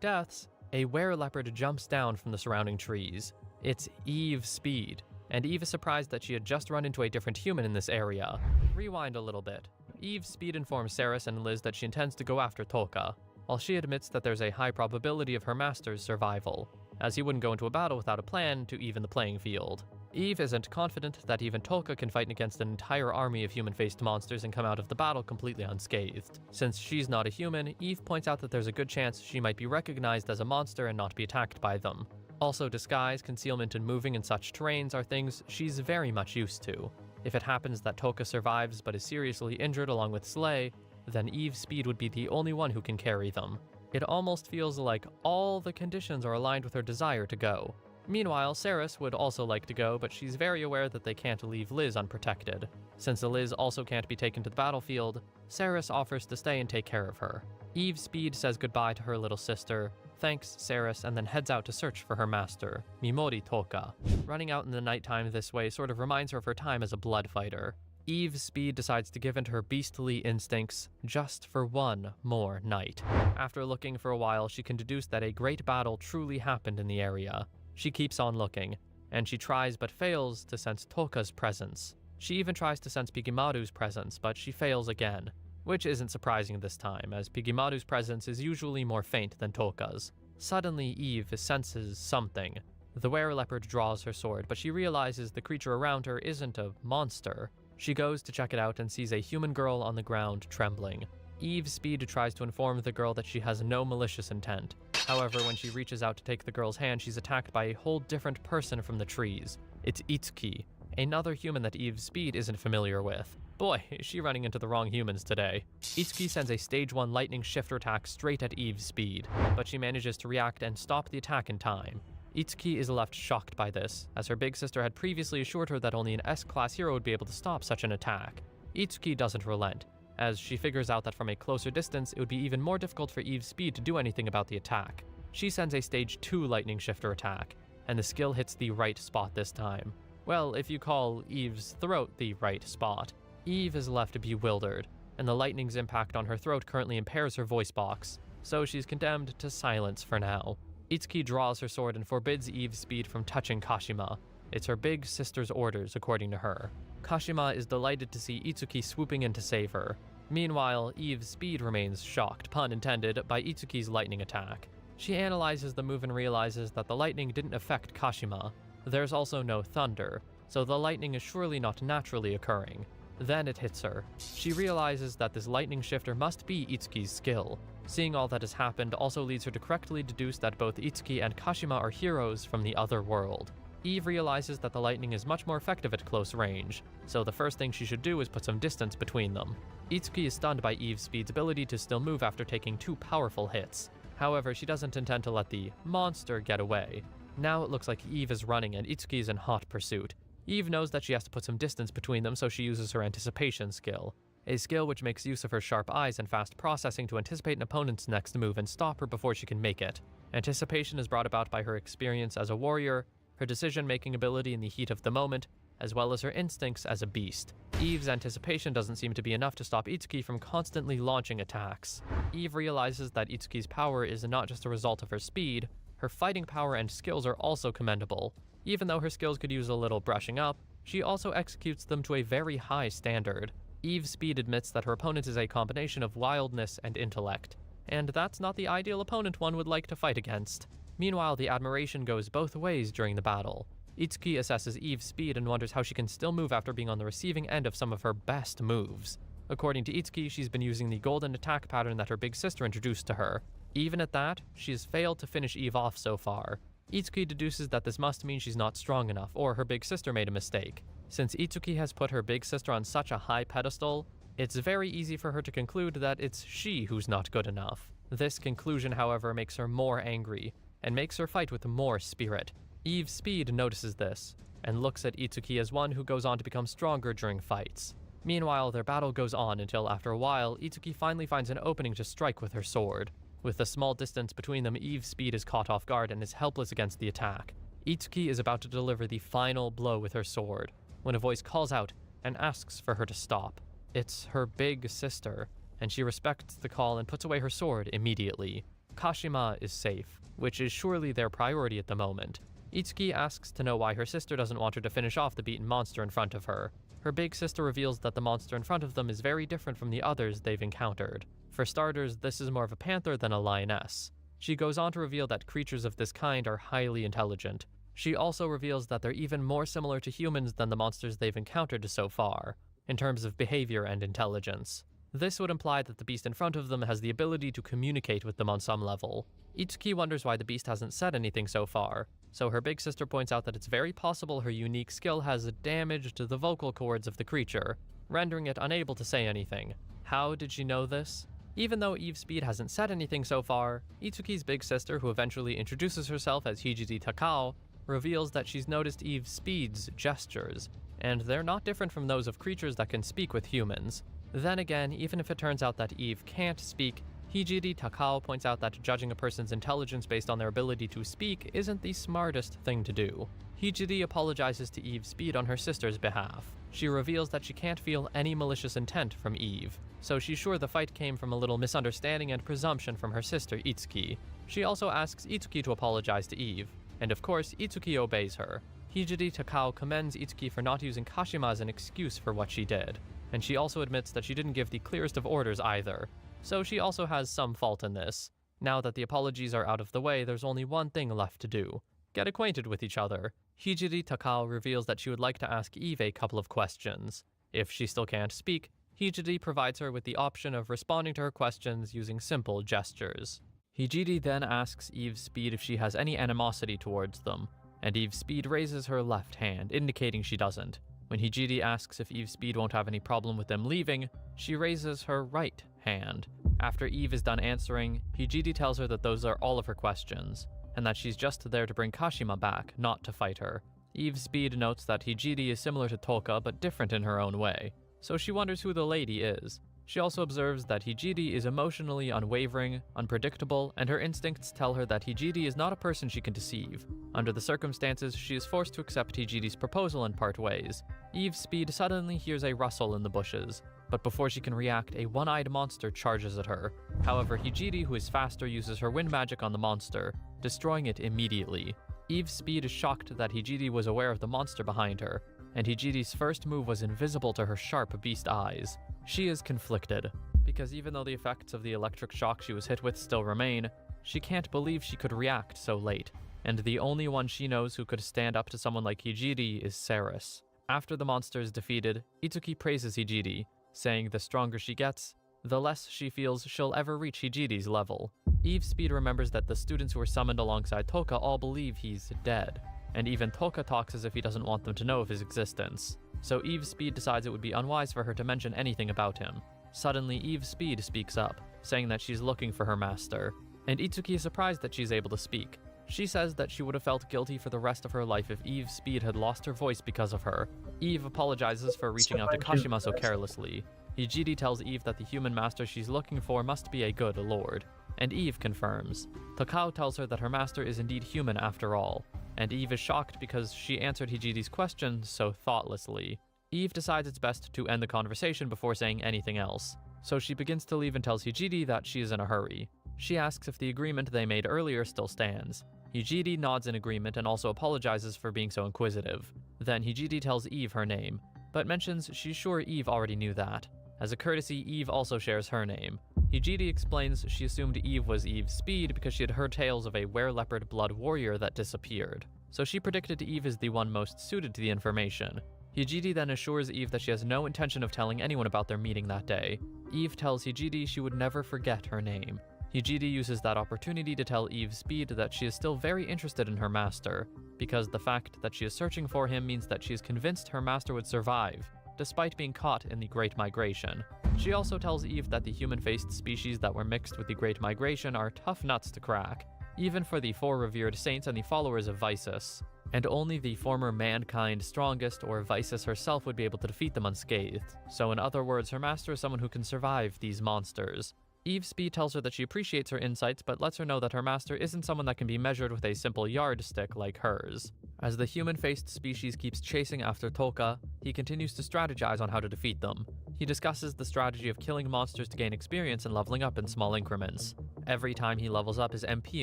deaths, a were-leopard jumps down from the surrounding trees. It's Eve Speed, and Eve is surprised that she had just run into a different human in this area. Rewind a little bit. Eve Speed informs Ceres and Liz that she intends to go after Toka, while she admits that there's a high probability of her master's survival, as he wouldn't go into a battle without a plan to even the playing field. Eve isn't confident that even Toka can fight against an entire army of human-faced monsters and come out of the battle completely unscathed. Since she's not a human, Eve points out that there's a good chance she might be recognized as a monster and not be attacked by them. Also, disguise, concealment, and moving in such terrains are things she's very much used to. If it happens that Toka survives but is seriously injured along with Slay, then Eve Speed would be the only one who can carry them. It almost feels like all the conditions are aligned with her desire to go. Meanwhile, Ceres would also like to go, but she's very aware that they can't leave Liz unprotected. Since Liz also can't be taken to the battlefield, Ceres offers to stay and take care of her. Eve Speed says goodbye to her little sister, thanks Ceres, and then heads out to search for her master, Mimori Toka. Running out in the nighttime this way sort of reminds her of her time as a blood fighter. Eve Speed decides to give in to her beastly instincts just for one more night. After looking for a while, she can deduce that a great battle truly happened in the area. She keeps on looking, and she tries but fails to sense Toka's presence. She even tries to sense Pigimaru's presence, but she fails again, which isn't surprising this time, as Pigimaru's presence is usually more faint than Toka's. Suddenly, Eve senses something. The were-leopard draws her sword, but she realizes the creature around her isn't a monster. She goes to check it out and sees a human girl on the ground trembling. Eve Speed tries to inform the girl that she has no malicious intent. However, when she reaches out to take the girl's hand, she's attacked by a whole different person from the trees. It's Itsuki, another human that Eve Speed isn't familiar with. Boy, is she running into the wrong humans today. Itsuki sends a stage 1 lightning shifter attack straight at Eve Speed, but she manages to react and stop the attack in time. Itsuki is left shocked by this, as her big sister had previously assured her that only an S-class hero would be able to stop such an attack. Itsuki doesn't relent, as she figures out that from a closer distance, it would be even more difficult for Eve Speed to do anything about the attack. She sends a stage 2 lightning shifter attack, and the skill hits the right spot this time. Well, if you call Eve's throat the right spot. Eve is left bewildered, and the lightning's impact on her throat currently impairs her voice box, so she's condemned to silence for now. Itsuki draws her sword and forbids Eve Speed from touching Kashima. It's her big sister's orders, according to her. Kashima is delighted to see Itsuki swooping in to save her. Meanwhile, Eve Speed remains shocked, pun intended, by Itsuki's lightning attack. She analyzes the move and realizes that the lightning didn't affect Kashima. There's also no thunder, so the lightning is surely not naturally occurring. Then it hits her. She realizes that this lightning shifter must be Itsuki's skill. Seeing all that has happened also leads her to correctly deduce that both Itsuki and Kashima are heroes from the other world. Eve realizes that the lightning is much more effective at close range, so the first thing she should do is put some distance between them. Itsuki is stunned by Eve Speed's ability to still move after taking 2 powerful hits. However, she doesn't intend to let the monster get away. Now it looks like Eve is running and Itsuki is in hot pursuit. Eve knows that she has to put some distance between them, so she uses her anticipation skill, a skill which makes use of her sharp eyes and fast processing to anticipate an opponent's next move and stop her before she can make it. Anticipation is brought about by her experience as a warrior, her decision-making ability in the heat of the moment, as well as her instincts as a beast. Eve's anticipation doesn't seem to be enough to stop Itsuki from constantly launching attacks. Eve realizes that Itsuki's power is not just a result of her speed, her fighting power and skills are also commendable. Even though her skills could use a little brushing up, she also executes them to a very high standard. Eve's speed admits that her opponent is a combination of wildness and intellect, and that's not the ideal opponent one would like to fight against. Meanwhile, the admiration goes both ways during the battle. Itsuki assesses Eve's speed and wonders how she can still move after being on the receiving end of some of her best moves. According to Itsuki, she's been using the golden attack pattern that her big sister introduced to her. Even at that, she has failed to finish Eve off so far. Itsuki deduces that this must mean she's not strong enough, or her big sister made a mistake. Since Itsuki has put her big sister on such a high pedestal, it's very easy for her to conclude that it's she who's not good enough. This conclusion, however, makes her more angry, and makes her fight with more spirit. Eve's speed notices this, and looks at Itsuki as one who goes on to become stronger during fights. Meanwhile, their battle goes on until after a while, Itsuki finally finds an opening to strike with her sword. With the small distance between them, Eve's speed is caught off guard and is helpless against the attack. Itsuki is about to deliver the final blow with her sword, when a voice calls out and asks for her to stop. It's her big sister, and she respects the call and puts away her sword immediately. Kashima is safe, which is surely their priority at the moment. Itsuki asks to know why her sister doesn't want her to finish off the beaten monster in front of her. Her big sister reveals that the monster in front of them is very different from the others they've encountered. For starters, this is more of a panther than a lioness. She goes on to reveal that creatures of this kind are highly intelligent. She also reveals that they're even more similar to humans than the monsters they've encountered so far, in terms of behavior and intelligence. This would imply that the beast in front of them has the ability to communicate with them on some level. Itsuki wonders why the beast hasn't said anything so far, so her big sister points out that it's very possible her unique skill has damaged the vocal cords of the creature, rendering it unable to say anything. How did she know this? Even though Eve's speed hasn't said anything so far, Itsuki's big sister, who eventually introduces herself as Hijiri Takao, reveals that she's noticed Eve's speed's gestures, and they're not different from those of creatures that can speak with humans. Then again, even if it turns out that Eve can't speak, Hijiri Takao points out that judging a person's intelligence based on their ability to speak isn't the smartest thing to do. Hijiri apologizes to Eve's speed on her sister's behalf. She reveals that she can't feel any malicious intent from Eve, so she's sure the fight came from a little misunderstanding and presumption from her sister Itsuki. She also asks Itsuki to apologize to Eve, and of course Itsuki obeys her. Hijiri Takao commends Itsuki for not using Kashima as an excuse for what she did, and she also admits that she didn't give the clearest of orders either, so she also has some fault in this. Now that the apologies are out of the way, there's only one thing left to do: get acquainted with each other. Hijiri Takao reveals that she would like to ask Eve a couple of questions. If she still can't speak, Hijiri provides her with the option of responding to her questions using simple gestures. Hijiri then asks Eve's speed if she has any animosity towards them, and Eve's speed raises her left hand, indicating she doesn't. When Hijiri asks if Eve's speed won't have any problem with them leaving, she raises her right hand. After Eve is done answering, Hijiri tells her that those are all of her questions, and that she's just there to bring Kashima back, not to fight her. Eve's speed notes that Hijiri is similar to Toka but different in her own way, so she wonders who the lady is. She also observes that Hijiri is emotionally unwavering, unpredictable, and her instincts tell her that Hijiri is not a person she can deceive. Under the circumstances, she is forced to accept Hijiri's proposal and part ways. Eve's speed suddenly hears a rustle in the bushes, but before she can react, a one-eyed monster charges at her. However, Hijiri, who is faster, uses her wind magic on the monster, destroying it immediately. Eve's speed is shocked that Hijiri was aware of the monster behind her, and Hijiri's first move was invisible to her sharp beast eyes. She is conflicted, because even though the effects of the electric shock she was hit with still remain, she can't believe she could react so late, and the only one she knows who could stand up to someone like Hijiri is Ceres. After the monster is defeated, Itsuki praises Hijiri, saying the stronger she gets, the less she feels she'll ever reach Hijiri's level. Eve's speed remembers that the students who were summoned alongside Toka all believe he's dead, and even Toka talks as if he doesn't want them to know of his existence. So Eve's speed decides it would be unwise for her to mention anything about him. Suddenly, Eve's speed speaks up, saying that she's looking for her master, and Itsuki is surprised that she's able to speak. She says that she would have felt guilty for the rest of her life if Eve's speed had lost her voice because of her. Eve apologizes for reaching out to Kashima so carelessly. Hijiri tells Eve that the human master she's looking for must be a good lord, and Eve confirms. Takao tells her that her master is indeed human after all, and Eve is shocked because she answered Hijiri's question so thoughtlessly. Eve decides it's best to end the conversation before saying anything else, so she begins to leave and tells Hijiri that she is in a hurry. She asks if the agreement they made earlier still stands. Hijiri nods in agreement and also apologizes for being so inquisitive. Then Hijiri tells Eve her name, but mentions she's sure Eve already knew that. As a courtesy, Eve also shares her name. Hijiri explains she assumed Eve was Eve's speed because she had heard tales of a were-leopard blood warrior that disappeared, so she predicted Eve is the one most suited to the information. Hijiri then assures Eve that she has no intention of telling anyone about their meeting that day. Eve tells Hijiri she would never forget her name. Hijiri uses that opportunity to tell Eve's speed that she is still very interested in her master, because the fact that she is searching for him means that she is convinced her master would survive, despite being caught in the Great Migration. She also tells Eve that the human-faced species that were mixed with the Great Migration are tough nuts to crack, even for the four revered saints and the followers of Vysis, and only the former mankind strongest or Vysis herself would be able to defeat them unscathed. So in other words, her master is someone who can survive these monsters. Eve's speed tells her that she appreciates her insights, but lets her know that her master isn't someone that can be measured with a simple yardstick like hers. As the human-faced species keeps chasing after Toka, he continues to strategize on how to defeat them. He discusses the strategy of killing monsters to gain experience and leveling up in small increments. Every time he levels up, his MP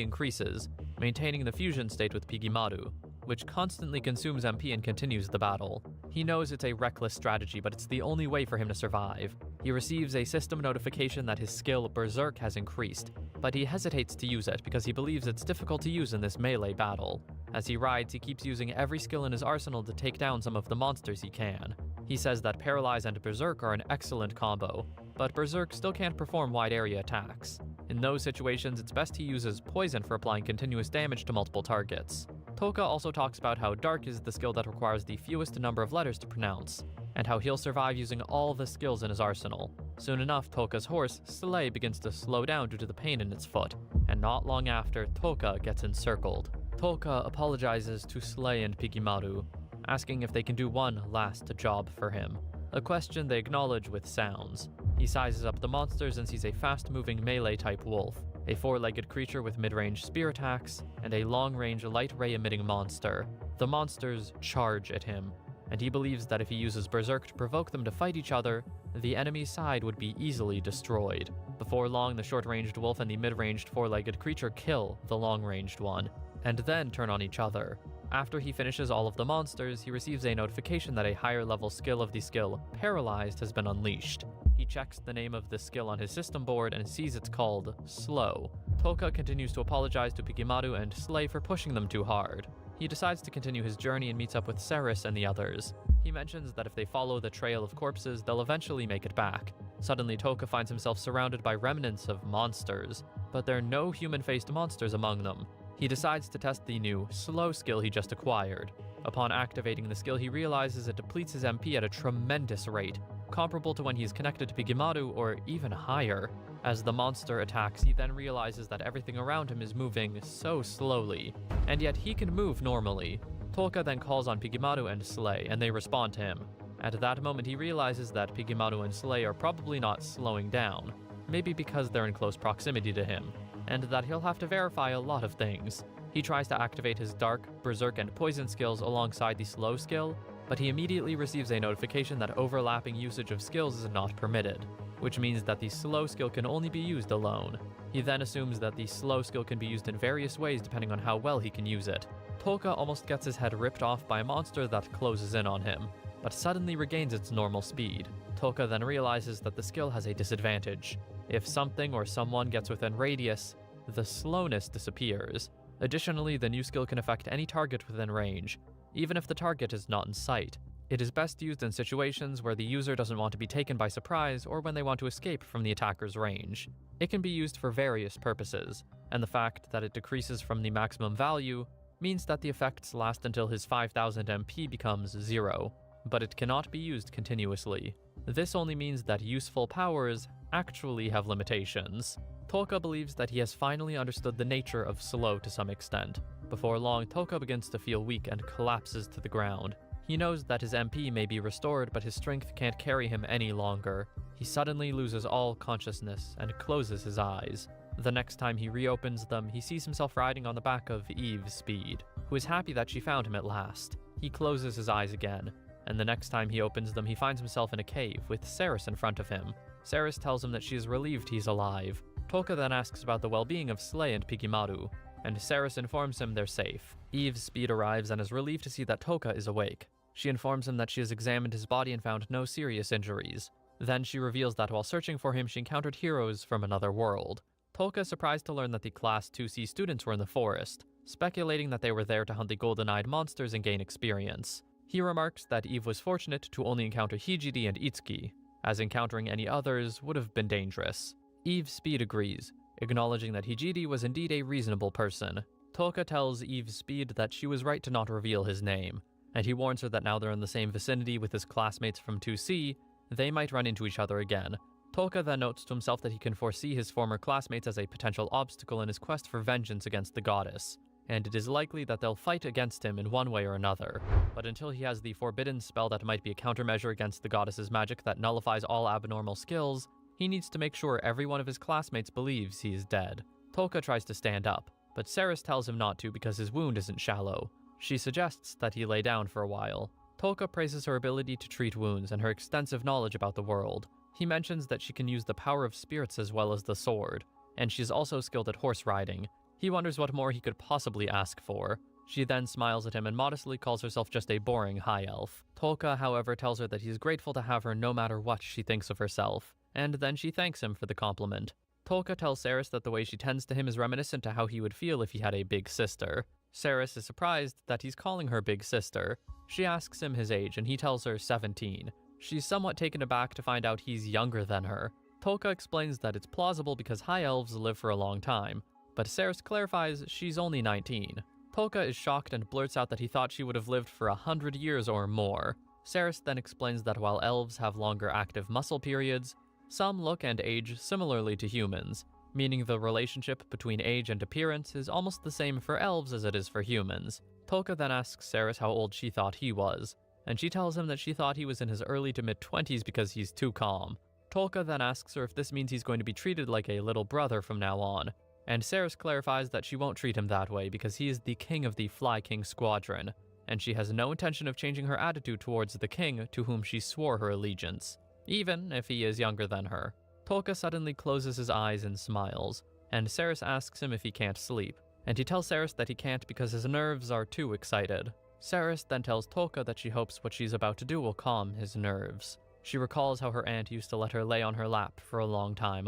increases, maintaining the fusion state with Pigimaru, which constantly consumes MP and continues the battle. He knows it's a reckless strategy, but it's the only way for him to survive. He receives a system notification that his skill Berserk has increased, but he hesitates to use it because he believes it's difficult to use in this melee battle. As he rides, he keeps using every skill in his arsenal to take down some of the monsters he can. He says that Paralyze and Berserk are an excellent combo, but Berserk still can't perform wide area attacks. In those situations, it's best he uses Poison for applying continuous damage to multiple targets. Toka also talks about how Dark is the skill that requires the fewest number of letters to pronounce, and how he'll survive using all the skills in his arsenal. Soon enough, Toka's horse, Slay, begins to slow down due to the pain in its foot, and not long after, Toka gets encircled. Toka apologizes to Slay and Pigimaru, asking if they can do one last job for him, a question they acknowledge with sounds. He sizes up the monsters and sees a fast-moving melee-type wolf, a four-legged creature with mid-range spear attacks, and a long-range light ray-emitting monster. The monsters charge at him, and he believes that if he uses Berserk to provoke them to fight each other, the enemy's side would be easily destroyed. Before long, the short-ranged wolf and the mid-ranged four-legged creature kill the long-ranged one, and then turn on each other. After he finishes all of the monsters, he receives a notification that a higher-level skill of the skill Paralyzed has been unleashed. He checks the name of the skill on his system board and sees it's called Slow. Toka continues to apologize to Pigimaru and Slay for pushing them too hard. He decides to continue his journey and meets up with Ceres and the others. He mentions that if they follow the trail of corpses, they'll eventually make it back. Suddenly, Toka finds himself surrounded by remnants of monsters, but there are no human-faced monsters among them. He decides to test the new Slow skill he just acquired. Upon activating the skill, he realizes it depletes his MP at a tremendous rate, comparable to when he's connected to Pigimaru or even higher. As the monster attacks, he then realizes that everything around him is moving so slowly, and yet he can move normally. Toka then calls on Pigimaru and Slay, and they respond to him. At that moment, he realizes that Pigimaru and Slay are probably not slowing down, maybe because they're in close proximity to him, and that he'll have to verify a lot of things. He tries to activate his Dark, Berserk, and Poison skills alongside the Slow skill, but he immediately receives a notification that overlapping usage of skills is not permitted, which means that the Slow skill can only be used alone. He then assumes that the Slow skill can be used in various ways depending on how well he can use it. Toka almost gets his head ripped off by a monster that closes in on him, but suddenly regains its normal speed. Toka then realizes that the skill has a disadvantage. If something or someone gets within radius, the slowness disappears. Additionally, the new skill can affect any target within range, even if the target is not in sight. It is best used in situations where the user doesn't want to be taken by surprise or when they want to escape from the attacker's range. It can be used for various purposes, and the fact that it decreases from the maximum value means that the effects last until his 5000 MP becomes 0. but it cannot be used continuously. This only means that useful powers actually have limitations. Toka believes that he has finally understood the nature of slow to some extent. Before long, Toka begins to feel weak and collapses to the ground. He knows that his MP may be restored, but his strength can't carry him any longer. He suddenly loses all consciousness and closes his eyes. The next time he reopens them, he sees himself riding on the back of Eve Speed, who is happy that she found him at last. He closes his eyes again, and the next time he opens them, he finds himself in a cave with Ceres in front of him. Ceres tells him that she is relieved he's alive. Toka then asks about the well-being of Slay and Pikimaru, and Ceres informs him they're safe. Eve Speed arrives and is relieved to see that Toka is awake. She informs him that she has examined his body and found no serious injuries. Then she reveals that while searching for him, she encountered heroes from another world. Toka is surprised to learn that the Class 2C students were in the forest, speculating that they were there to hunt the golden-eyed monsters and gain experience. He remarks that Eve was fortunate to only encounter Hijiri and Itsuki, as encountering any others would have been dangerous. Eve Speed agrees, acknowledging that Hijiri was indeed a reasonable person. Toka tells Eve Speed that she was right to not reveal his name, and he warns her that now they're in the same vicinity with his classmates from 2C, they might run into each other again. Toka then notes to himself that he can foresee his former classmates as a potential obstacle in his quest for vengeance against the goddess, and it is likely that they'll fight against him in one way or another. But until he has the forbidden spell that might be a countermeasure against the goddess's magic that nullifies all abnormal skills, he needs to make sure every one of his classmates believes he is dead. Toka tries to stand up, but Ceres tells him not to because his wound isn't shallow. She suggests that he lay down for a while. Toka praises her ability to treat wounds and her extensive knowledge about the world. He mentions that she can use the power of spirits as well as the sword, and she's also skilled at horse riding. He wonders what more he could possibly ask for. She then smiles at him and modestly calls herself just a boring high elf. Toka, however, tells her that he's grateful to have her no matter what she thinks of herself, and then she thanks him for the compliment. Toka tells Ceres that the way she tends to him is reminiscent to how he would feel if he had a big sister. Ceres is surprised that he's calling her big sister. She asks him his age, and he tells her 17. She's somewhat taken aback to find out he's younger than her. Toka explains that it's plausible because high elves live for a long time, but Ceres clarifies she's only 19. Toka is shocked and blurts out that he thought she would have lived for 100 years or more. Ceres then explains that while elves have longer active muscle periods, some look and age similarly to humans, meaning the relationship between age and appearance is almost the same for elves as it is for humans. Toka then asks Ceres how old she thought he was, and she tells him that she thought he was in his early to mid-20s because he's too calm. Toka then asks her if this means he's going to be treated like a little brother from now on, and Ceres clarifies that she won't treat him that way because he is the king of the Fly King Squadron, and she has no intention of changing her attitude towards the king to whom she swore her allegiance, even if he is younger than her. Toka suddenly closes his eyes and smiles, and Ceres asks him if he can't sleep, and he tells Ceres that he can't because his nerves are too excited. Ceres then tells Toka that she hopes what she's about to do will calm his nerves. She recalls how her aunt used to let her lay on her lap for a long time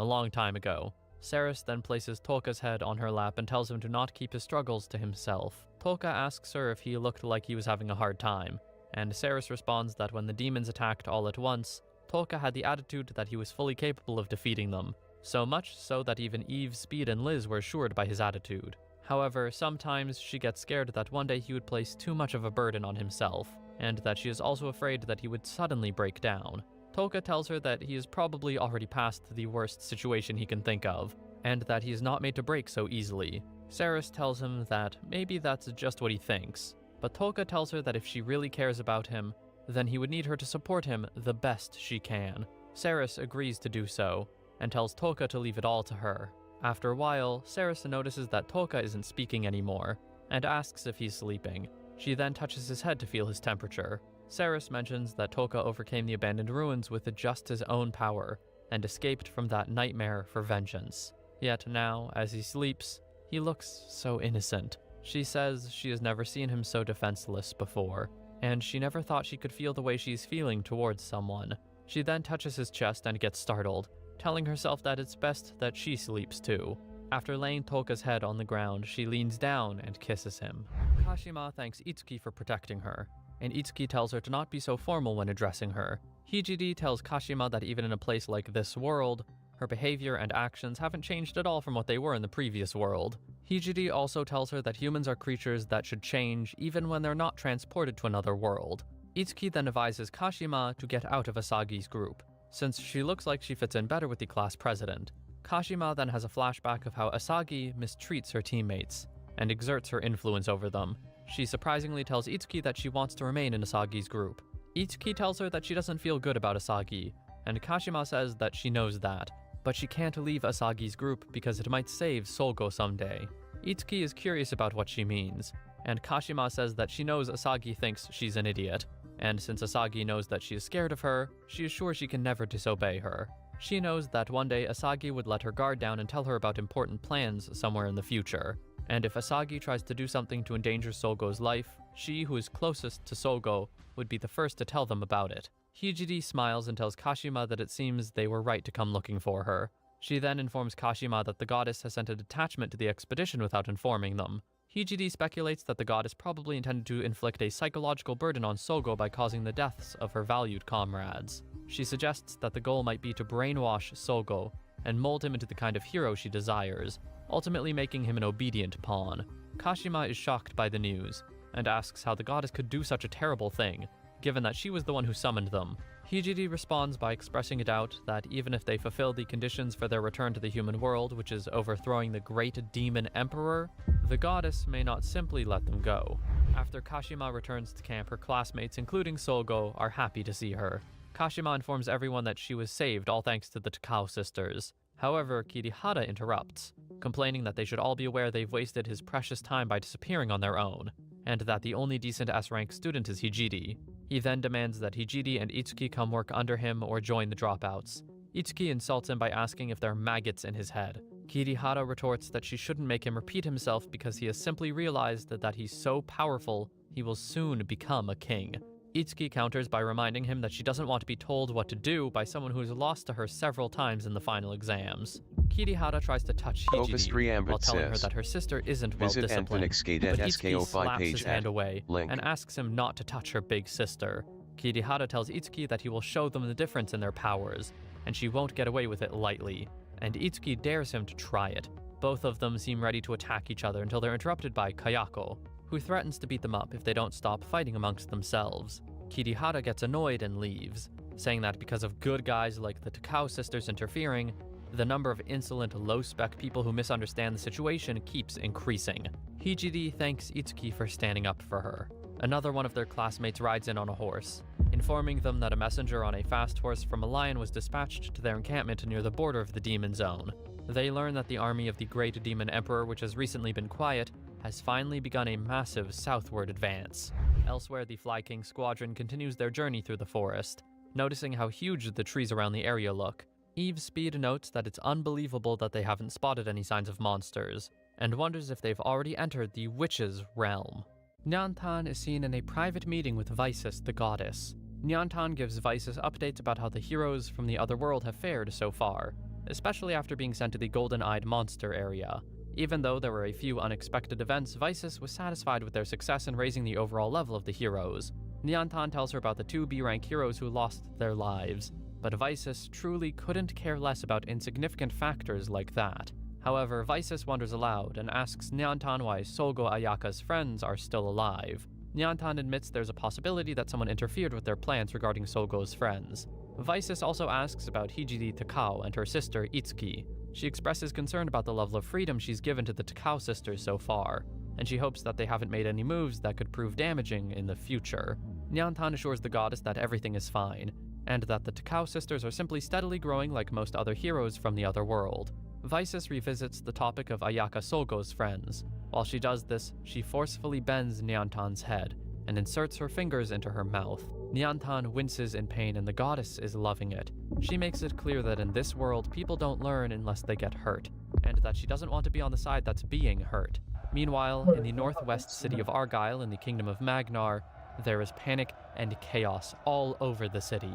ago. Ceres then places Toka's head on her lap and tells him to not keep his struggles to himself. Toka asks her if he looked like he was having a hard time, and Ceres responds that when the demons attacked all at once, Toka had the attitude that he was fully capable of defeating them, so much so that even Eve, Speed, and Liz were assured by his attitude. However, sometimes she gets scared that one day he would place too much of a burden on himself, and that she is also afraid that he would suddenly break down. Toka tells her that he is probably already past the worst situation he can think of, and that he is not made to break so easily. Ceres tells him that maybe that's just what he thinks, but Toka tells her that if she really cares about him, then he would need her to support him the best she can. Ceres agrees to do so, and tells Toka to leave it all to her. After a while, Ceres notices that Toka isn't speaking anymore, and asks if he's sleeping. She then touches his head to feel his temperature. Ceres mentions that Toka overcame the abandoned ruins with just his own power, and escaped from that nightmare for vengeance. Yet now, as he sleeps, he looks so innocent. She says she has never seen him so defenseless before, and she never thought she could feel the way she's feeling towards someone. She then touches his chest and gets startled, telling herself that it's best that she sleeps too. After laying Toka's head on the ground, she leans down and kisses him. Kashima thanks Itsuki for protecting her, and Itsuki tells her to not be so formal when addressing her. Hijiri tells Kashima that even in a place like this world, her behavior and actions haven't changed at all from what they were in the previous world. Hijiri also tells her that humans are creatures that should change even when they're not transported to another world. Itsuki then advises Kashima to get out of Asagi's group, since she looks like she fits in better with the class president. Kashima then has a flashback of how Asagi mistreats her teammates and exerts her influence over them. She surprisingly tells Itsuki that she wants to remain in Asagi's group. Itsuki tells her that she doesn't feel good about Asagi, and Kashima says that she knows that, but she can't leave Asagi's group because it might save Sogo someday. Itsuki is curious about what she means, and Kashima says that she knows Asagi thinks she's an idiot, and since Asagi knows that she is scared of her, she is sure she can never disobey her. She knows that one day Asagi would let her guard down and tell her about important plans somewhere in the future, and if Asagi tries to do something to endanger Sogo's life, she who is closest to Sogo would be the first to tell them about it. Hijiri smiles and tells Kashima that it seems they were right to come looking for her. She then informs Kashima that the goddess has sent a detachment to the expedition without informing them. Hijiri speculates that the goddess probably intended to inflict a psychological burden on Sogo by causing the deaths of her valued comrades. She suggests that the goal might be to brainwash Sogo and mold him into the kind of hero she desires, ultimately making him an obedient pawn. Kashima is shocked by the news and asks how the goddess could do such a terrible thing, given that she was the one who summoned them. Hijiri responds by expressing a doubt that even if they fulfill the conditions for their return to the human world, which is overthrowing the great demon emperor, the goddess may not simply let them go. After Kashima returns to camp, her classmates, including Sogo, are happy to see her. Kashima informs everyone that she was saved all thanks to the Takao sisters. However, Kirihara interrupts, complaining that they should all be aware they've wasted his precious time by disappearing on their own, and that the only decent S-rank student is Hijiri. He then demands that Hijiri and Itsuki come work under him or join the dropouts. Itsuki insults him by asking if there are maggots in his head. Kirihara retorts that she shouldn't make him repeat himself because he has simply realized that he's so powerful he will soon become a king. Itsuki counters by reminding him that she doesn't want to be told what to do by someone who has lost to her several times in the final exams. Kirihara tries to touch Hijiri while telling her that her sister isn't well-disciplined, but Itsuki slaps his hand away and asks him not to touch her big sister. Kirihara tells Itsuki that he will show them the difference in their powers, and she won't get away with it lightly, and Itsuki dares him to try it. Both of them seem ready to attack each other until they're interrupted by Kayako, who threatens to beat them up if they don't stop fighting amongst themselves. Kirihara gets annoyed and leaves, saying that because of good guys like the Takao sisters interfering, the number of insolent, low-spec people who misunderstand the situation keeps increasing. Hijiri thanks Itsuki for standing up for her. Another one of their classmates rides in on a horse, informing them that a messenger on a fast horse from a lion was dispatched to their encampment near the border of the Demon Zone. They learn that the army of the Great Demon Emperor, which has recently been quiet, has finally begun a massive southward advance. Elsewhere, the Fly King squadron continues their journey through the forest, noticing how huge the trees around the area look. Eve Speed notes that it's unbelievable that they haven't spotted any signs of monsters, and wonders if they've already entered the Witch's realm. Nyantan is seen in a private meeting with Vysis, the goddess. Nyantan gives Vysis updates about how the heroes from the other world have fared so far, especially after being sent to the Golden-Eyed Monster area. Even though there were a few unexpected events, Vysis was satisfied with their success in raising the overall level of the heroes. Nyantan tells her about the 2 B-rank heroes who lost their lives, but Vysis truly couldn't care less about insignificant factors like that. However, Vysis wonders aloud and asks Nyantan why Sogo Ayaka's friends are still alive. Nyantan admits there's a possibility that someone interfered with their plans regarding Sogo's friends. Vysis also asks about Hijiri Takao and her sister Itsuki. She expresses concern about the level of freedom she's given to the Takao sisters so far, and she hopes that they haven't made any moves that could prove damaging in the future. Nyantan assures the goddess that everything is fine, and that the Takao sisters are simply steadily growing like most other heroes from the other world. Vysis revisits the topic of Ayaka Sogo's friends. While she does this, she forcefully bends Nyantan's head and inserts her fingers into her mouth. Nyantan winces in pain and the goddess is loving it. She makes it clear that in this world, people don't learn unless they get hurt, and that she doesn't want to be on the side that's being hurt. Meanwhile, in the northwest city of Argyll in the kingdom of Magnar, there is panic and chaos all over the city.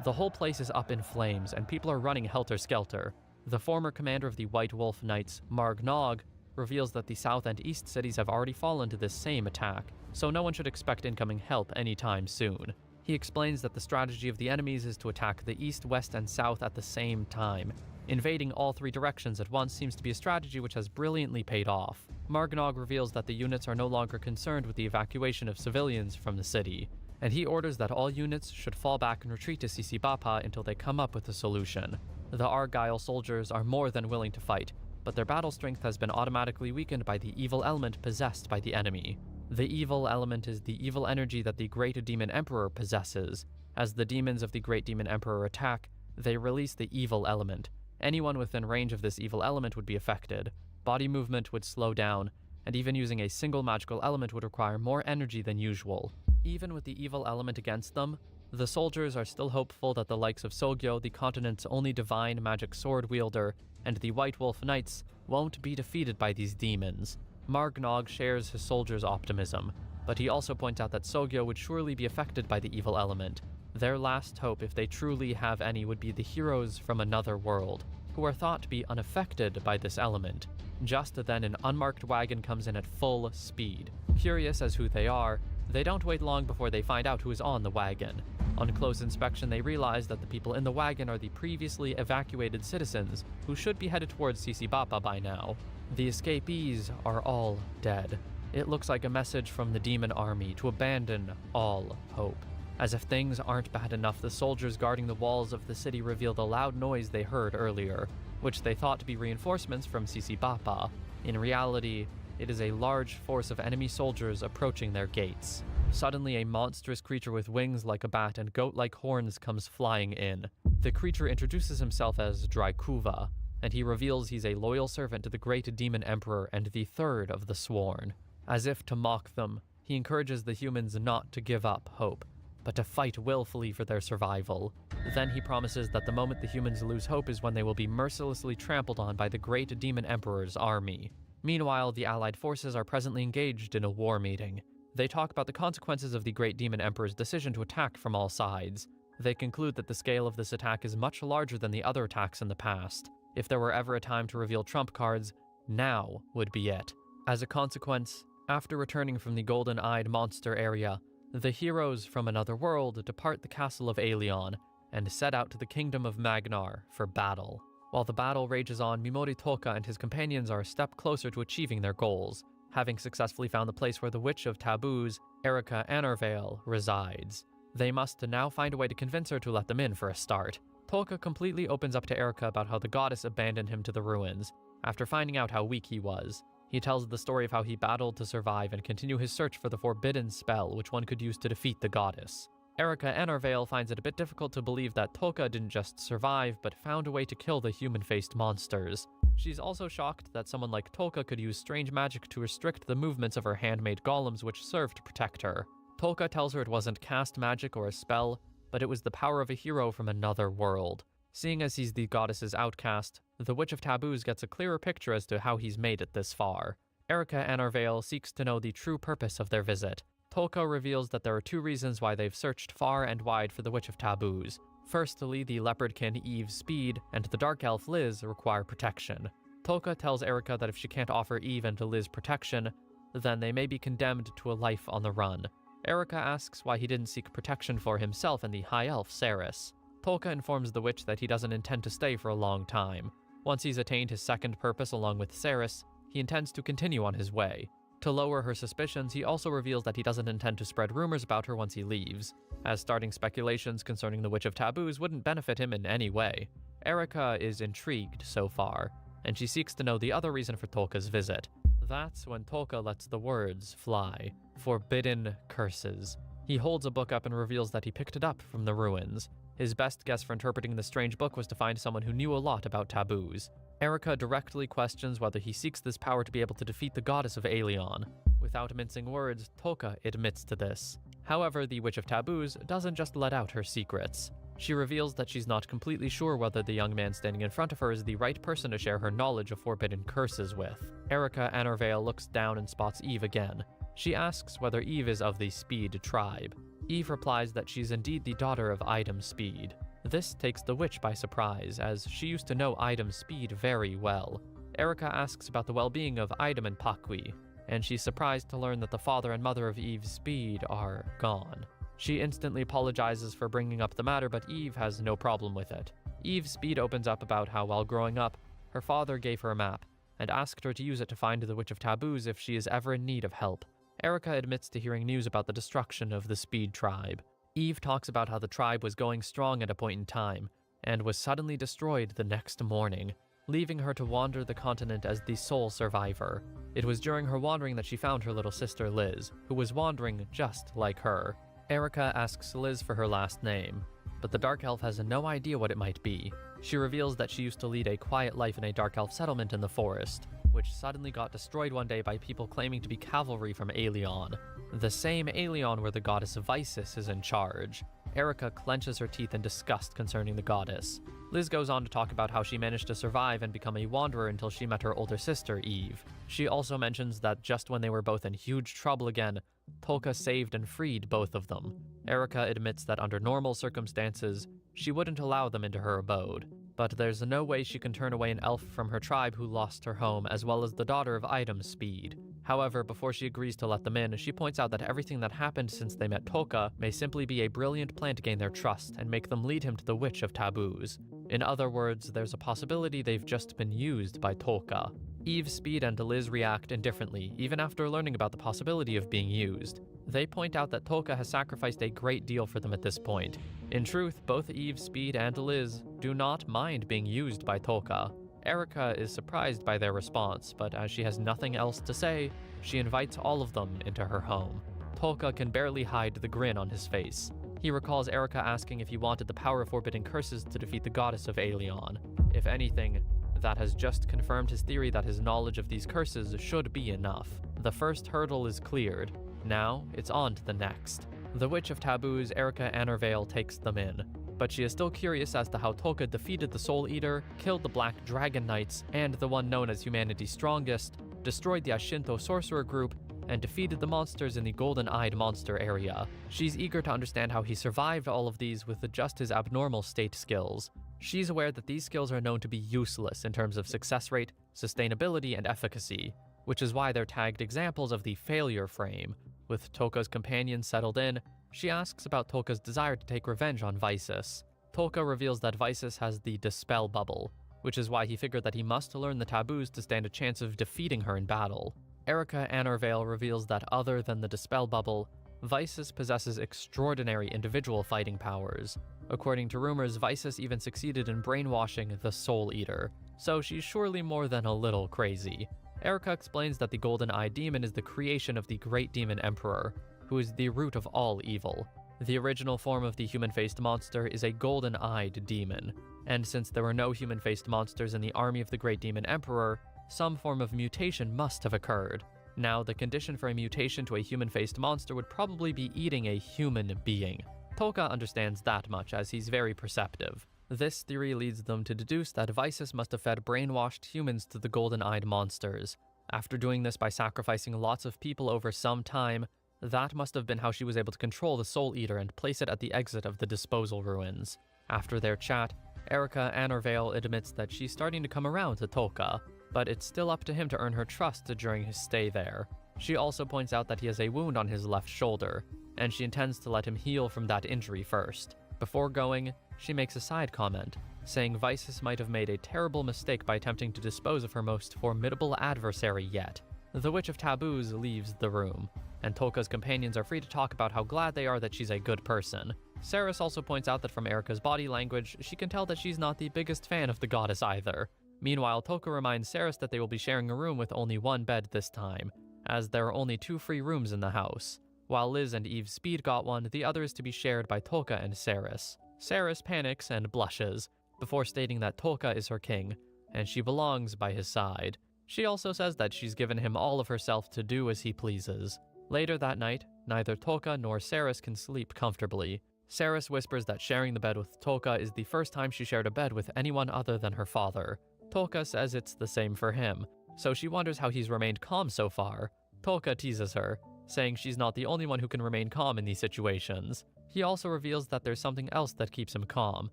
The whole place is up in flames and people are running helter-skelter. The former commander of the White Wolf Knights, Marg Nog, reveals that the south and east cities have already fallen to this same attack, so no one should expect incoming help anytime soon. He explains that the strategy of the enemies is to attack the east, west, and south at the same time. Invading all 3 directions at once seems to be a strategy which has brilliantly paid off. Marg Nog reveals that the units are no longer concerned with the evacuation of civilians from the city, and he orders that all units should fall back and retreat to Sisibapa until they come up with a solution. The Argyle soldiers are more than willing to fight, but their battle strength has been automatically weakened by the evil element possessed by the enemy. The evil element is the evil energy that the Great Demon Emperor possesses. As the demons of the Great Demon Emperor attack, they release the evil element. Anyone within range of this evil element would be affected. Body movement would slow down, and even using a single magical element would require more energy than usual. Even with the evil element against them, the soldiers are still hopeful that the likes of Sogyo, the continent's only divine magic sword wielder, and the White Wolf Knights won't be defeated by these demons. Margnog shares his soldiers' optimism, but he also points out that Sogyo would surely be affected by the evil element. Their last hope, if they truly have any, would be the heroes from another world, who are thought to be unaffected by this element. Just then, an unmarked wagon comes in at full speed. Curious as who they are, they don't wait long before they find out who is on the wagon. On close inspection, they realize that the people in the wagon are the previously evacuated citizens who should be headed towards Sisibapa by now. The escapees are all dead. It looks like a message from the demon army to abandon all hope. As if things aren't bad enough, the soldiers guarding the walls of the city reveal the loud noise they heard earlier, which they thought to be reinforcements from Sisibapa. In reality, it is a large force of enemy soldiers approaching their gates. Suddenly, a monstrous creature with wings like a bat and goat-like horns comes flying in. The creature introduces himself as Drykuva, and he reveals he's a loyal servant to the Great Demon Emperor and the third of the Sworn. As if to mock them, he encourages the humans not to give up hope, but to fight willfully for their survival. Then he promises that the moment the humans lose hope is when they will be mercilessly trampled on by the Great Demon Emperor's army. Meanwhile, the Allied forces are presently engaged in a war meeting. They talk about the consequences of the Great Demon Emperor's decision to attack from all sides. They conclude that the scale of this attack is much larger than the other attacks in the past. If there were ever a time to reveal trump cards, now would be it. As a consequence, after returning from the Golden-Eyed Monster area, the heroes from another world depart the castle of Aelion and set out to the kingdom of Magnar for battle. While the battle rages on, Mimori Toka and his companions are a step closer to achieving their goals, having successfully found the place where the Witch of Taboos, Erica Anorvale, resides. They must now find a way to convince her to let them in for a start. Toka completely opens up to Erica about how the goddess abandoned him to the ruins, after finding out how weak he was. He tells the story of how he battled to survive and continue his search for the forbidden spell which one could use to defeat the goddess. Erica Anorvale finds it a bit difficult to believe that Toka didn't just survive, but found a way to kill the human-faced monsters. She's also shocked that someone like Toka could use strange magic to restrict the movements of her handmade golems which served to protect her. Toka tells her it wasn't cast magic or a spell, but it was the power of a hero from another world. Seeing as he's the goddess's outcast, the Witch of Taboos gets a clearer picture as to how he's made it this far. Erica Anorvale seeks to know the true purpose of their visit. Toka reveals that there are two reasons why they've searched far and wide for the Witch of Taboos. Firstly, the leopardkin Eve Speed and the dark elf Liz require protection. Toka tells Erica that if she can't offer Eve and Liz protection, then they may be condemned to a life on the run. Erica asks why he didn't seek protection for himself and the high elf Ceres. Toka informs the witch that he doesn't intend to stay for a long time. Once he's attained his second purpose along with Ceres, he intends to continue on his way. To lower her suspicions, he also reveals that he doesn't intend to spread rumors about her once he leaves, as starting speculations concerning the Witch of Taboos wouldn't benefit him in any way. Erica is intrigued so far, and she seeks to know the other reason for Toka's visit. That's when Toka lets the words fly. Forbidden curses. He holds a book up and reveals that he picked it up from the ruins. His best guess for interpreting the strange book was to find someone who knew a lot about taboos. Erica directly questions whether he seeks this power to be able to defeat the goddess of Aelion. Without mincing words, Toka admits to this. However, the Witch of Taboos doesn't just let out her secrets. She reveals that she's not completely sure whether the young man standing in front of her is the right person to share her knowledge of forbidden curses with. Erica Anorvale looks down and spots Eve again. She asks whether Eve is of the Speed tribe. Eve replies that she's indeed the daughter of Idem Speed. This takes the witch by surprise, as she used to know Idem Speed very well. Erica asks about the well-being of Idem and Pakwi, and she's surprised to learn that the father and mother of Eve's Speed are gone. She instantly apologizes for bringing up the matter, but Eve has no problem with it. Eve's Speed opens up about how while growing up, her father gave her a map, and asked her to use it to find the Witch of Taboos if she is ever in need of help. Erica admits to hearing news about the destruction of the Speed tribe. Eve talks about how the tribe was going strong at a point in time, and was suddenly destroyed the next morning, leaving her to wander the continent as the sole survivor. It was during her wandering that she found her little sister Liz, who was wandering just like her. Erica asks Liz for her last name, but the Dark Elf has no idea what it might be. She reveals that she used to lead a quiet life in a Dark Elf settlement in the forest, which suddenly got destroyed one day by people claiming to be cavalry from Aelion, the same Aelion where the goddess Vysis is in charge. Erica clenches her teeth in disgust concerning the goddess. Liz goes on to talk about how she managed to survive and become a wanderer until she met her older sister, Eve. She also mentions that just when they were both in huge trouble again, Tolka saved and freed both of them. Erica admits that under normal circumstances, she wouldn't allow them into her abode, but there's no way she can turn away an elf from her tribe who lost her home, as well as the daughter of Idem Speed. However, before she agrees to let them in, she points out that everything that happened since they met Tolka may simply be a brilliant plan to gain their trust and make them lead him to the Witch of Taboos. In other words, there's a possibility they've just been used by Tolka. Eve, Speed, and Liz react indifferently, even after learning about the possibility of being used. They point out that Tolka has sacrificed a great deal for them at this point. In truth, both Eve, Speed, and Liz do not mind being used by Tolka. Erica is surprised by their response, but as she has nothing else to say, she invites all of them into her home. Tolka can barely hide the grin on his face. He recalls Erica asking if he wanted the power of forbidding curses to defeat the goddess of Aelion. If anything, that has just confirmed his theory that his knowledge of these curses should be enough. The first hurdle is cleared. Now, it's on to the next. The Witch of Taboos, Erica Anorvale, takes them in, but she is still curious as to how Tolka defeated the Soul Eater, killed the Black Dragon Knights, and the one known as humanity's strongest, destroyed the Ashinto sorcerer group, and defeated the monsters in the Golden-Eyed monster area. She's eager to understand how he survived all of these with just his abnormal state skills. She's aware that these skills are known to be useless in terms of success rate, sustainability, and efficacy, which is why they're tagged examples of the failure frame. With Tolka's companions settled in, she asks about Tolka's desire to take revenge on Vysis. Tolka reveals that Vysis has the Dispel Bubble, which is why he figured that he must learn the taboos to stand a chance of defeating her in battle. Erica Anorvale reveals that other than the Dispel Bubble, Vysis possesses extraordinary individual fighting powers. According to rumors, Vysis even succeeded in brainwashing the Soul Eater, so she's surely more than a little crazy. Erica explains that the Golden-Eyed Demon is the creation of the Great Demon Emperor, who is the root of all evil. The original form of the human-faced monster is a golden-eyed demon, and since there were no human-faced monsters in the army of the Great Demon Emperor, some form of mutation must have occurred. Now, the condition for a mutation to a human-faced monster would probably be eating a human being. Tolka understands that much, as he's very perceptive. This theory leads them to deduce that Vysis must have fed brainwashed humans to the golden-eyed monsters. After doing this by sacrificing lots of people over some time, that must have been how she was able to control the Soul Eater and place it at the exit of the disposal ruins. After their chat, Erica Anorvale admits that she's starting to come around to Tolka, but it's still up to him to earn her trust during his stay there. She also points out that he has a wound on his left shoulder, and she intends to let him heal from that injury first. Before going, she makes a side comment, saying Vysis might have made a terrible mistake by attempting to dispose of her most formidable adversary yet. The Witch of Taboos leaves the room, and Tolka's companions are free to talk about how glad they are that she's a good person. Saris also points out that from Erica's body language, she can tell that she's not the biggest fan of the goddess either. Meanwhile, Tolka reminds Saris that they will be sharing a room with only one bed this time, as there are only 2 free rooms in the house. While Liz and Eve Speed got one, the other is to be shared by Tolka and Saris. Saris panics and blushes, before stating that Tolka is her king, and she belongs by his side. She also says that she's given him all of herself to do as he pleases. Later that night, neither Tolka nor Saris can sleep comfortably. Saris whispers that sharing the bed with Tolka is the first time she shared a bed with anyone other than her father. Tolka says it's the same for him, so she wonders how he's remained calm so far. Tolka teases her, saying she's not the only one who can remain calm in these situations. He also reveals that there's something else that keeps him calm,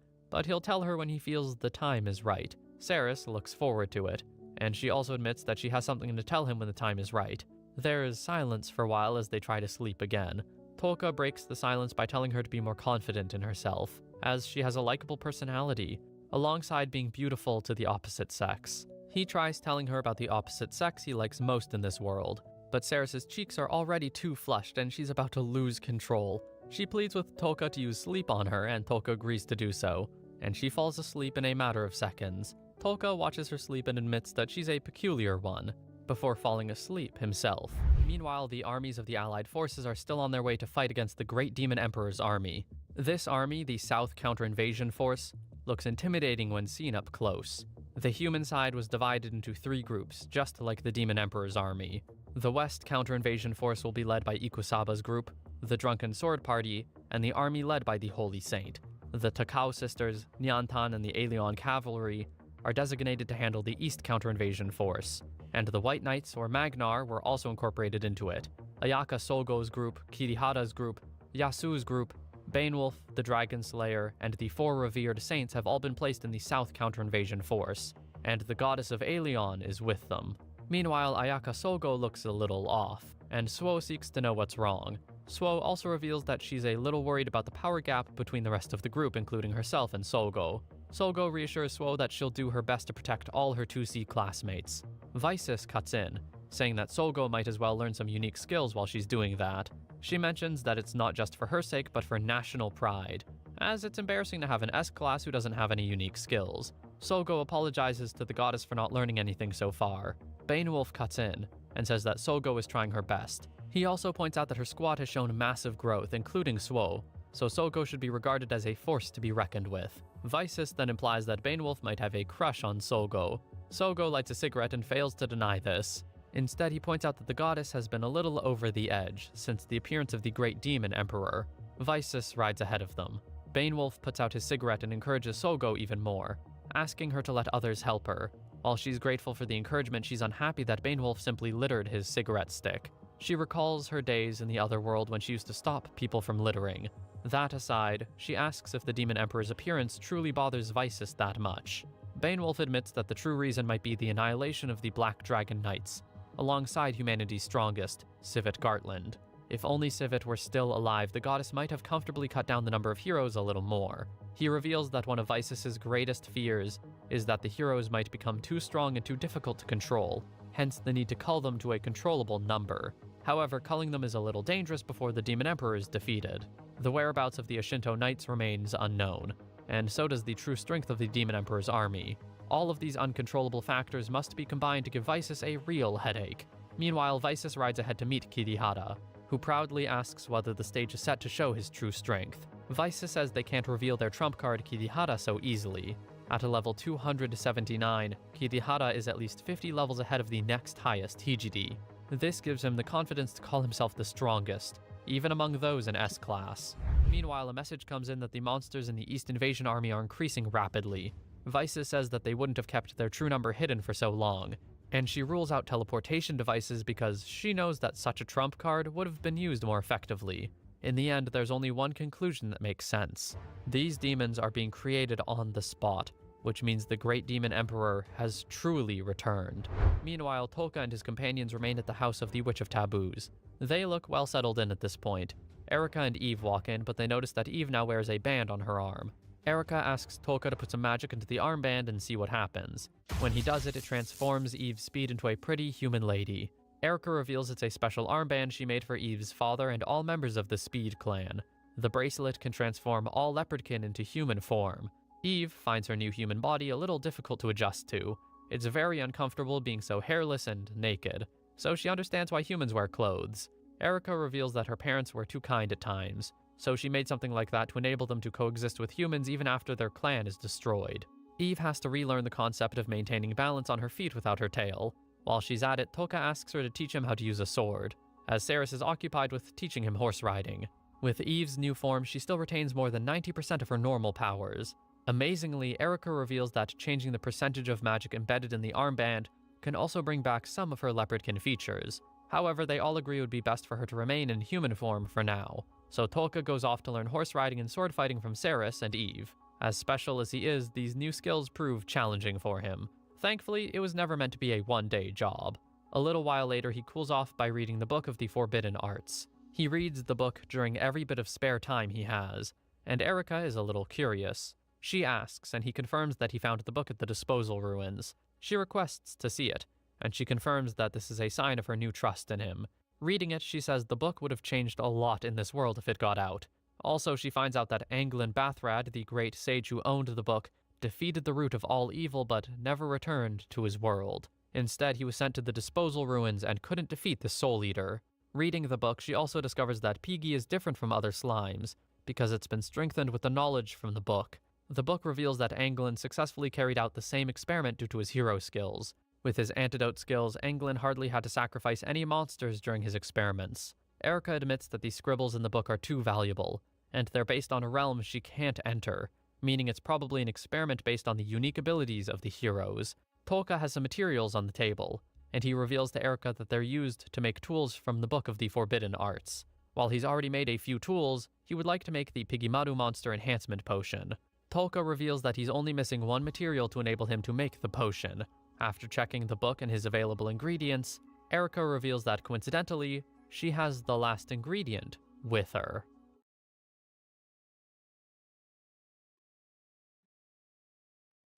but he'll tell her when he feels the time is right. Saris looks forward to it, and she also admits that she has something to tell him when the time is right. There is silence for a while as they try to sleep again. Tolka breaks the silence by telling her to be more confident in herself, as she has a likable personality, alongside being beautiful to the opposite sex. He tries telling her about the opposite sex he likes most in this world, but Ceres's cheeks are already too flushed and she's about to lose control. She pleads with Tolka to use sleep on her, and Tolka agrees to do so, and she falls asleep in a matter of seconds. Tolka watches her sleep and admits that she's a peculiar one, before falling asleep himself. Meanwhile, the armies of the Allied forces are still on their way to fight against the Great Demon Emperor's army. This army, the South Counter-Invasion Force, looks intimidating when seen up close. The human side was divided into 3 groups, just like the Demon Emperor's army. The West Counter-Invasion Force will be led by Ikusaba's group, the Drunken Sword Party, and the army led by the Holy Saint. The Takao sisters, Nyantan, and the Aelion Cavalry are designated to handle the East Counter-Invasion Force, and the White Knights, or Magnar, were also incorporated into it. Ayaka Sogo's group, Kirihara's group, Yasu's group, Banewolf, the Dragon Slayer, and the 4 revered saints have all been placed in the South Counter-Invasion Force, and the goddess of Aelion is with them. Meanwhile, Ayaka Sogo looks a little off, and Suo seeks to know what's wrong. Suo also reveals that she's a little worried about the power gap between the rest of the group, including herself and Sogo. Sogo reassures Suo that she'll do her best to protect all her 2C classmates. Vysis cuts in, saying that Sogo might as well learn some unique skills while she's doing that. She mentions that it's not just for her sake, but for national pride, as it's embarrassing to have an S-class who doesn't have any unique skills. Sogo apologizes to the goddess for not learning anything so far. Banewolf cuts in, and says that Sogo is trying her best. He also points out that her squad has shown massive growth, including Suo, so Sogo should be regarded as a force to be reckoned with. Vysis then implies that Banewolf might have a crush on Sogo. Sogo lights a cigarette and fails to deny this. Instead, he points out that the goddess has been a little over the edge since the appearance of the Great Demon Emperor. Vysis rides ahead of them. Banewolf puts out his cigarette and encourages Sogo even more, asking her to let others help her. While she's grateful for the encouragement, she's unhappy that Banewolf simply littered his cigarette stick. She recalls her days in the other world when she used to stop people from littering. That aside, she asks if the Demon Emperor's appearance truly bothers Vysis that much. Banewolf admits that the true reason might be the annihilation of the Black Dragon Knights, alongside humanity's strongest, Civet Gartland. If only Civet were still alive, the goddess might have comfortably cut down the number of heroes a little more. He reveals that one of Vysis's greatest fears is that the heroes might become too strong and too difficult to control, hence the need to cull them to a controllable number. However, culling them is a little dangerous before the Demon Emperor is defeated. The whereabouts of the Ashinto Knights remains unknown, and so does the true strength of the Demon Emperor's army. All of these uncontrollable factors must be combined to give Vysis a real headache. Meanwhile, Vysis rides ahead to meet Kirihara, who proudly asks whether the stage is set to show his true strength. Vysis says they can't reveal their trump card Kirihara so easily. At a level 279, Kirihara is at least 50 levels ahead of the next highest, Hijiri. This gives him the confidence to call himself the strongest, even among those in S-class. Meanwhile, a message comes in that the monsters in the East Invasion army are increasing rapidly. Vysis says that they wouldn't have kept their true number hidden for so long, and she rules out teleportation devices because she knows that such a trump card would have been used more effectively. In the end, there's only one conclusion that makes sense. These demons are being created on the spot, which means the Great Demon Emperor has truly returned. Meanwhile, Tolka and his companions remain at the house of the Witch of Taboos. They look well settled in at this point. Erika and Eve walk in, but they notice that Eve now wears a band on her arm. Erika asks Tolka to put some magic into the armband and see what happens. When he does it, it transforms Eve's speed into a pretty human lady. Erika reveals it's a special armband she made for Eve's father and all members of the Speed clan. The bracelet can transform all Leopardkin into human form. Eve finds her new human body a little difficult to adjust to. It's very uncomfortable being so hairless and naked, so she understands why humans wear clothes. Erika reveals that her parents were too kind at times, so she made something like that to enable them to coexist with humans even after their clan is destroyed. Eve has to relearn the concept of maintaining balance on her feet without her tail. While she's at it, Tolka asks her to teach him how to use a sword, as Ceres is occupied with teaching him horse riding. With Eve's new form, she still retains more than 90% of her normal powers. Amazingly, Erika reveals that changing the percentage of magic embedded in the armband can also bring back some of her Leopardkin features. However, they all agree it would be best for her to remain in human form for now. So Tolka goes off to learn horse riding and sword fighting from Ceres and Eve. As special as he is, these new skills prove challenging for him. Thankfully, it was never meant to be a one-day job. A little while later, he cools off by reading the Book of the Forbidden Arts. He reads the book during every bit of spare time he has, and Erika is a little curious. She asks, and he confirms that he found the book at the disposal ruins. She requests to see it, and she confirms that this is a sign of her new trust in him. Reading it, she says the book would have changed a lot in this world if it got out. Also, she finds out that Anglin Bathrad, the great sage who owned the book, defeated the root of all evil but never returned to his world. Instead, he was sent to the disposal ruins and couldn't defeat the Soul Eater. Reading the book, she also discovers that Piggy is different from other slimes, because it's been strengthened with the knowledge from the book. The book reveals that Anglin successfully carried out the same experiment due to his hero skills. With his antidote skills, Anglin hardly had to sacrifice any monsters during his experiments. Erica admits that the scribbles in the book are too valuable, and they're based on a realm she can't enter, meaning it's probably an experiment based on the unique abilities of the heroes. Tolka has some materials on the table, and he reveals to Erica that they're used to make tools from the Book of the Forbidden Arts. While he's already made a few tools, he would like to make the Pigimaru Monster Enhancement Potion. Tolka reveals that he's only missing one material to enable him to make the potion. After checking the book and his available ingredients, Erica reveals that coincidentally, she has the last ingredient with her.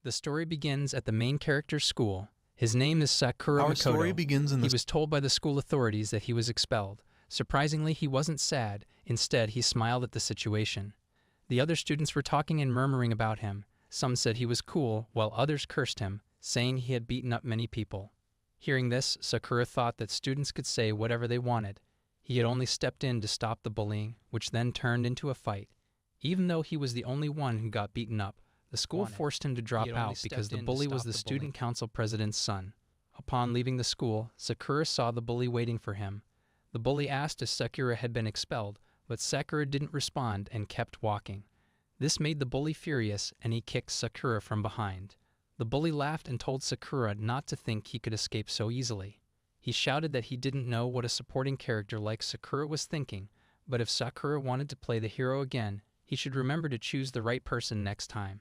The story begins at the main character's school. His name is Sakura Our Makoto. story begins in He the was told by the school authorities that he was expelled. Surprisingly, he wasn't sad. Instead, he smiled at the situation. The other students were talking and murmuring about him. Some said he was cool, while others cursed him, saying he had beaten up many people. Hearing this, Sakura thought that students could say whatever they wanted. He had only stepped in to stop the bullying, which then turned into a fight. Even though he was the only one who got beaten up, the school forced him to drop out because the bully was the student council president's son. Upon leaving the school, Sakura saw the bully waiting for him. The bully asked if Sakura had been expelled, but Sakura didn't respond and kept walking. This made the bully furious, and he kicked Sakura from behind. The bully laughed and told Sakura not to think he could escape so easily. He shouted that he didn't know what a supporting character like Sakura was thinking, but if Sakura wanted to play the hero again, he should remember to choose the right person next time.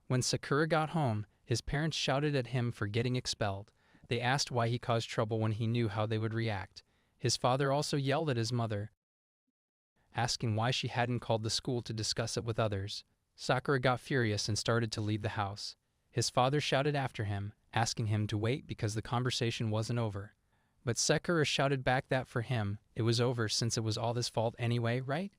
When Sakura got home, his parents shouted at him for getting expelled. They asked why he caused trouble when he knew how they would react. His father also yelled at his mother, asking why she hadn't called the school to discuss it with others. Sakura got furious and started to leave the house. His father shouted after him, asking him to wait because the conversation wasn't over. But Sakura shouted back that for him, it was over since it was all his fault anyway, right?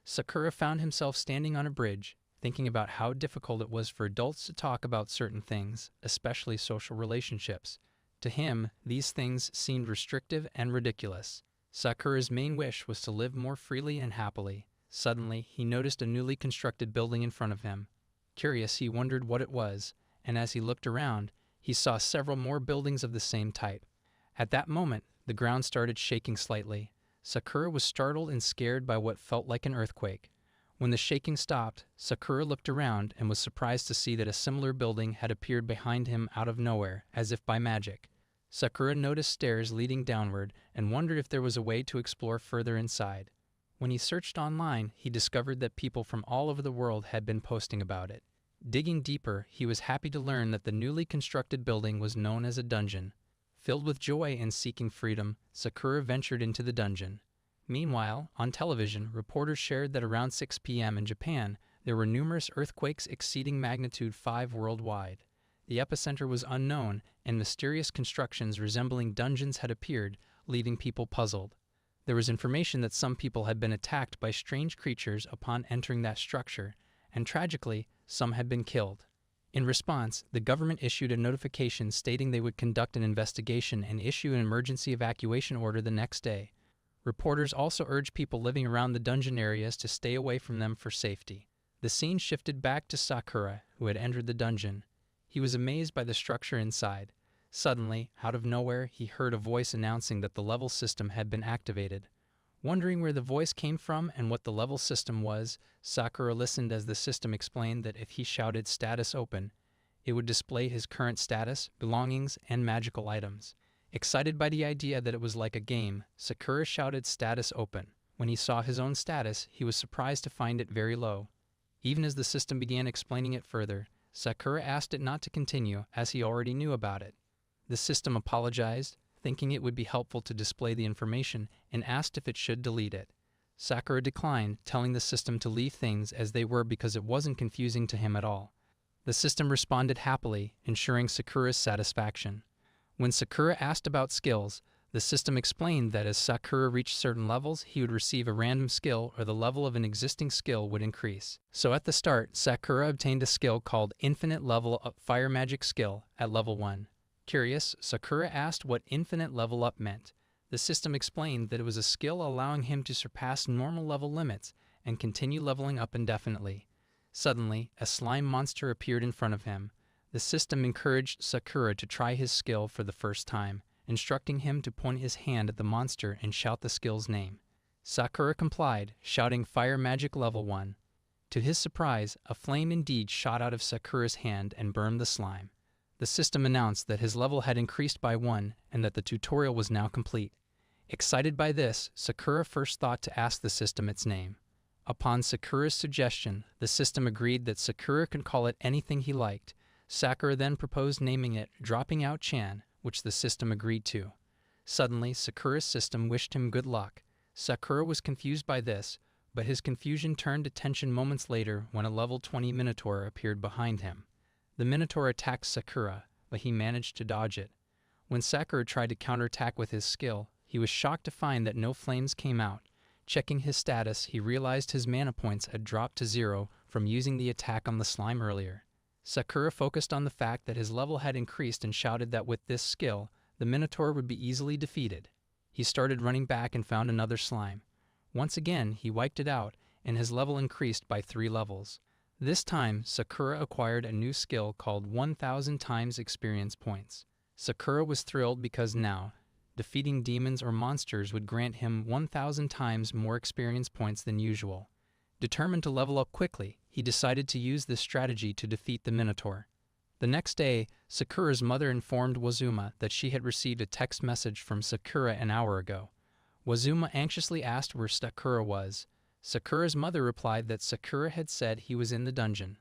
Sakura found himself standing on a bridge, thinking about how difficult it was for adults to talk about certain things, especially social relationships. To him, these things seemed restrictive and ridiculous. Sakura's main wish was to live more freely and happily. Suddenly, he noticed a newly constructed building in front of him. Curious, he wondered what it was, and as he looked around, he saw several more buildings of the same type. At that moment, the ground started shaking slightly. Sakura was startled and scared by what felt like an earthquake. When the shaking stopped, Sakura looked around and was surprised to see that a similar building had appeared behind him out of nowhere, as if by magic. Sakura noticed stairs leading downward and wondered if there was a way to explore further inside. When he searched online, he discovered that people from all over the world had been posting about it. Digging deeper, he was happy to learn that the newly constructed building was known as a dungeon. Filled with joy and seeking freedom, Sakura ventured into the dungeon. Meanwhile, on television, reporters shared that around 6 p.m. in Japan, there were numerous earthquakes exceeding magnitude 5 worldwide. The epicenter was unknown, and mysterious constructions resembling dungeons had appeared, leaving people puzzled. There was information that some people had been attacked by strange creatures upon entering that structure, and tragically, some had been killed. In response, the government issued a notification stating they would conduct an investigation and issue an emergency evacuation order the next day. Reporters also urged people living around the dungeon areas to stay away from them for safety. The scene shifted back to Sakura, who had entered the dungeon. He was amazed by the structure inside. Suddenly, out of nowhere, he heard a voice announcing that the level system had been activated. Wondering where the voice came from and what the level system was, Sakura listened as the system explained that if he shouted "Status Open," it would display his current status, belongings, and magical items. Excited by the idea that it was like a game, Sakura shouted "Status Open." When he saw his own status, he was surprised to find it very low. Even as the system began explaining it further, Sakura asked it not to continue, as he already knew about it. The system apologized, thinking it would be helpful to display the information, and asked if it should delete it. Sakura declined, telling the system to leave things as they were because it wasn't confusing to him at all. The system responded happily, ensuring Sakura's satisfaction. When Sakura asked about skills, the system explained that as Sakura reached certain levels, he would receive a random skill or the level of an existing skill would increase. So at the start, Sakura obtained a skill called Infinite Level Up Fire Magic Skill at level 1. Curious, Sakura asked what Infinite Level Up meant. The system explained that it was a skill allowing him to surpass normal level limits and continue leveling up indefinitely. Suddenly, a slime monster appeared in front of him. The system encouraged Sakura to try his skill for the first time, instructing him to point his hand at the monster and shout the skill's name. Sakura complied, shouting Fire Magic Level 1. To his surprise, a flame indeed shot out of Sakura's hand and burned the slime. The system announced that his level had increased by 1 and that the tutorial was now complete. Excited by this, Sakura first thought to ask the system its name. Upon Sakura's suggestion, the system agreed that Sakura could call it anything he liked. Sakura then proposed naming it Dropping Out Chan, which the system agreed to. Suddenly, Sakura's system wished him good luck. Sakura was confused by this, but his confusion turned to tension moments later when a level 20 Minotaur appeared behind him. The Minotaur attacked Sakura, but he managed to dodge it. When Sakura tried to counterattack with his skill, he was shocked to find that no flames came out. Checking his status, he realized his mana points had dropped to 0 from using the attack on the slime earlier. Sakura focused on the fact that his level had increased and shouted that with this skill, the Minotaur would be easily defeated. He started running back and found another slime. Once again, he wiped it out, and his level increased by 3 levels. This time, Sakura acquired a new skill called 1000 times experience points. Sakura was thrilled because now, defeating demons or monsters would grant him 1000 times more experience points than usual. Determined to level up quickly, he decided to use this strategy to defeat the Minotaur. The next day, Sakura's mother informed Wazuma that she had received a text message from Sakura an hour ago. Wazuma anxiously asked where Sakura was. Sakura's mother replied that Sakura had said he was in the dungeon.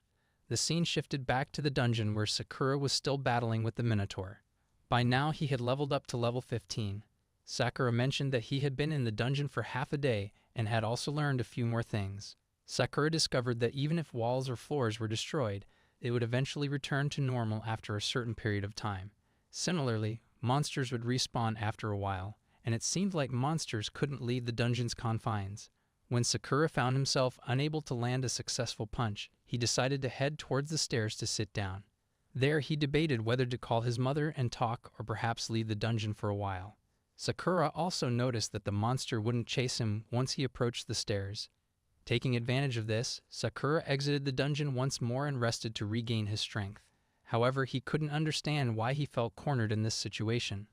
The scene shifted back to the dungeon where Sakura was still battling with the Minotaur. By now he had leveled up to level 15. Sakura mentioned that he had been in the dungeon for half a day and had also learned a few more things. Sakura discovered that even if walls or floors were destroyed, they would eventually return to normal after a certain period of time. Similarly, monsters would respawn after a while, and it seemed like monsters couldn't leave the dungeon's confines. When Sakura found himself unable to land a successful punch, he decided to head towards the stairs to sit down. There he debated whether to call his mother and talk or perhaps leave the dungeon for a while. Sakura also noticed that the monster wouldn't chase him once he approached the stairs. Taking advantage of this, Sakura exited the dungeon once more and rested to regain his strength. However, he couldn't understand why he felt cornered in this situation.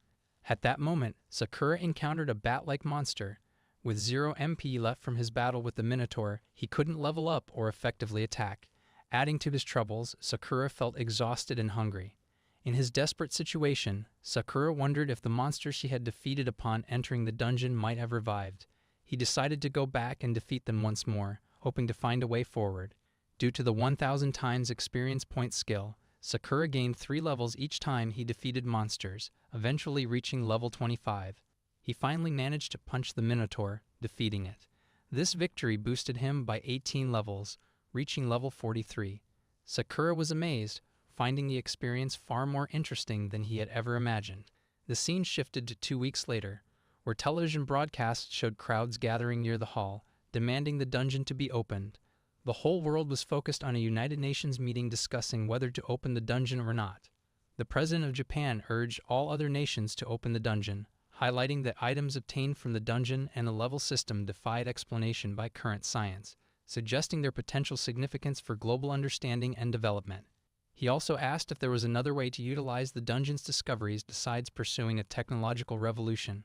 At that moment, Sakura encountered a bat-like monster. With 0 MP left from his battle with the Minotaur, he couldn't level up or effectively attack. Adding to his troubles, Sakura felt exhausted and hungry. In his desperate situation, Sakura wondered if the monster she had defeated upon entering the dungeon might have revived. He decided to go back and defeat them once more, hoping to find a way forward. Due to the 1000 times experience point skill, Sakura gained 3 levels each time he defeated monsters, eventually reaching level 25. He finally managed to punch the Minotaur, defeating it. This victory boosted him by 18 levels, reaching level 43. Sakura was amazed, finding the experience far more interesting than he had ever imagined. The scene shifted to 2 weeks later, where television broadcasts showed crowds gathering near the hall, demanding the dungeon to be opened. The whole world was focused on a United Nations meeting discussing whether to open the dungeon or not. The President of Japan urged all other nations to open the dungeon, highlighting that items obtained from the dungeon and the level system defied explanation by current science, suggesting their potential significance for global understanding and development. He also asked if there was another way to utilize the dungeon's discoveries besides pursuing a technological revolution.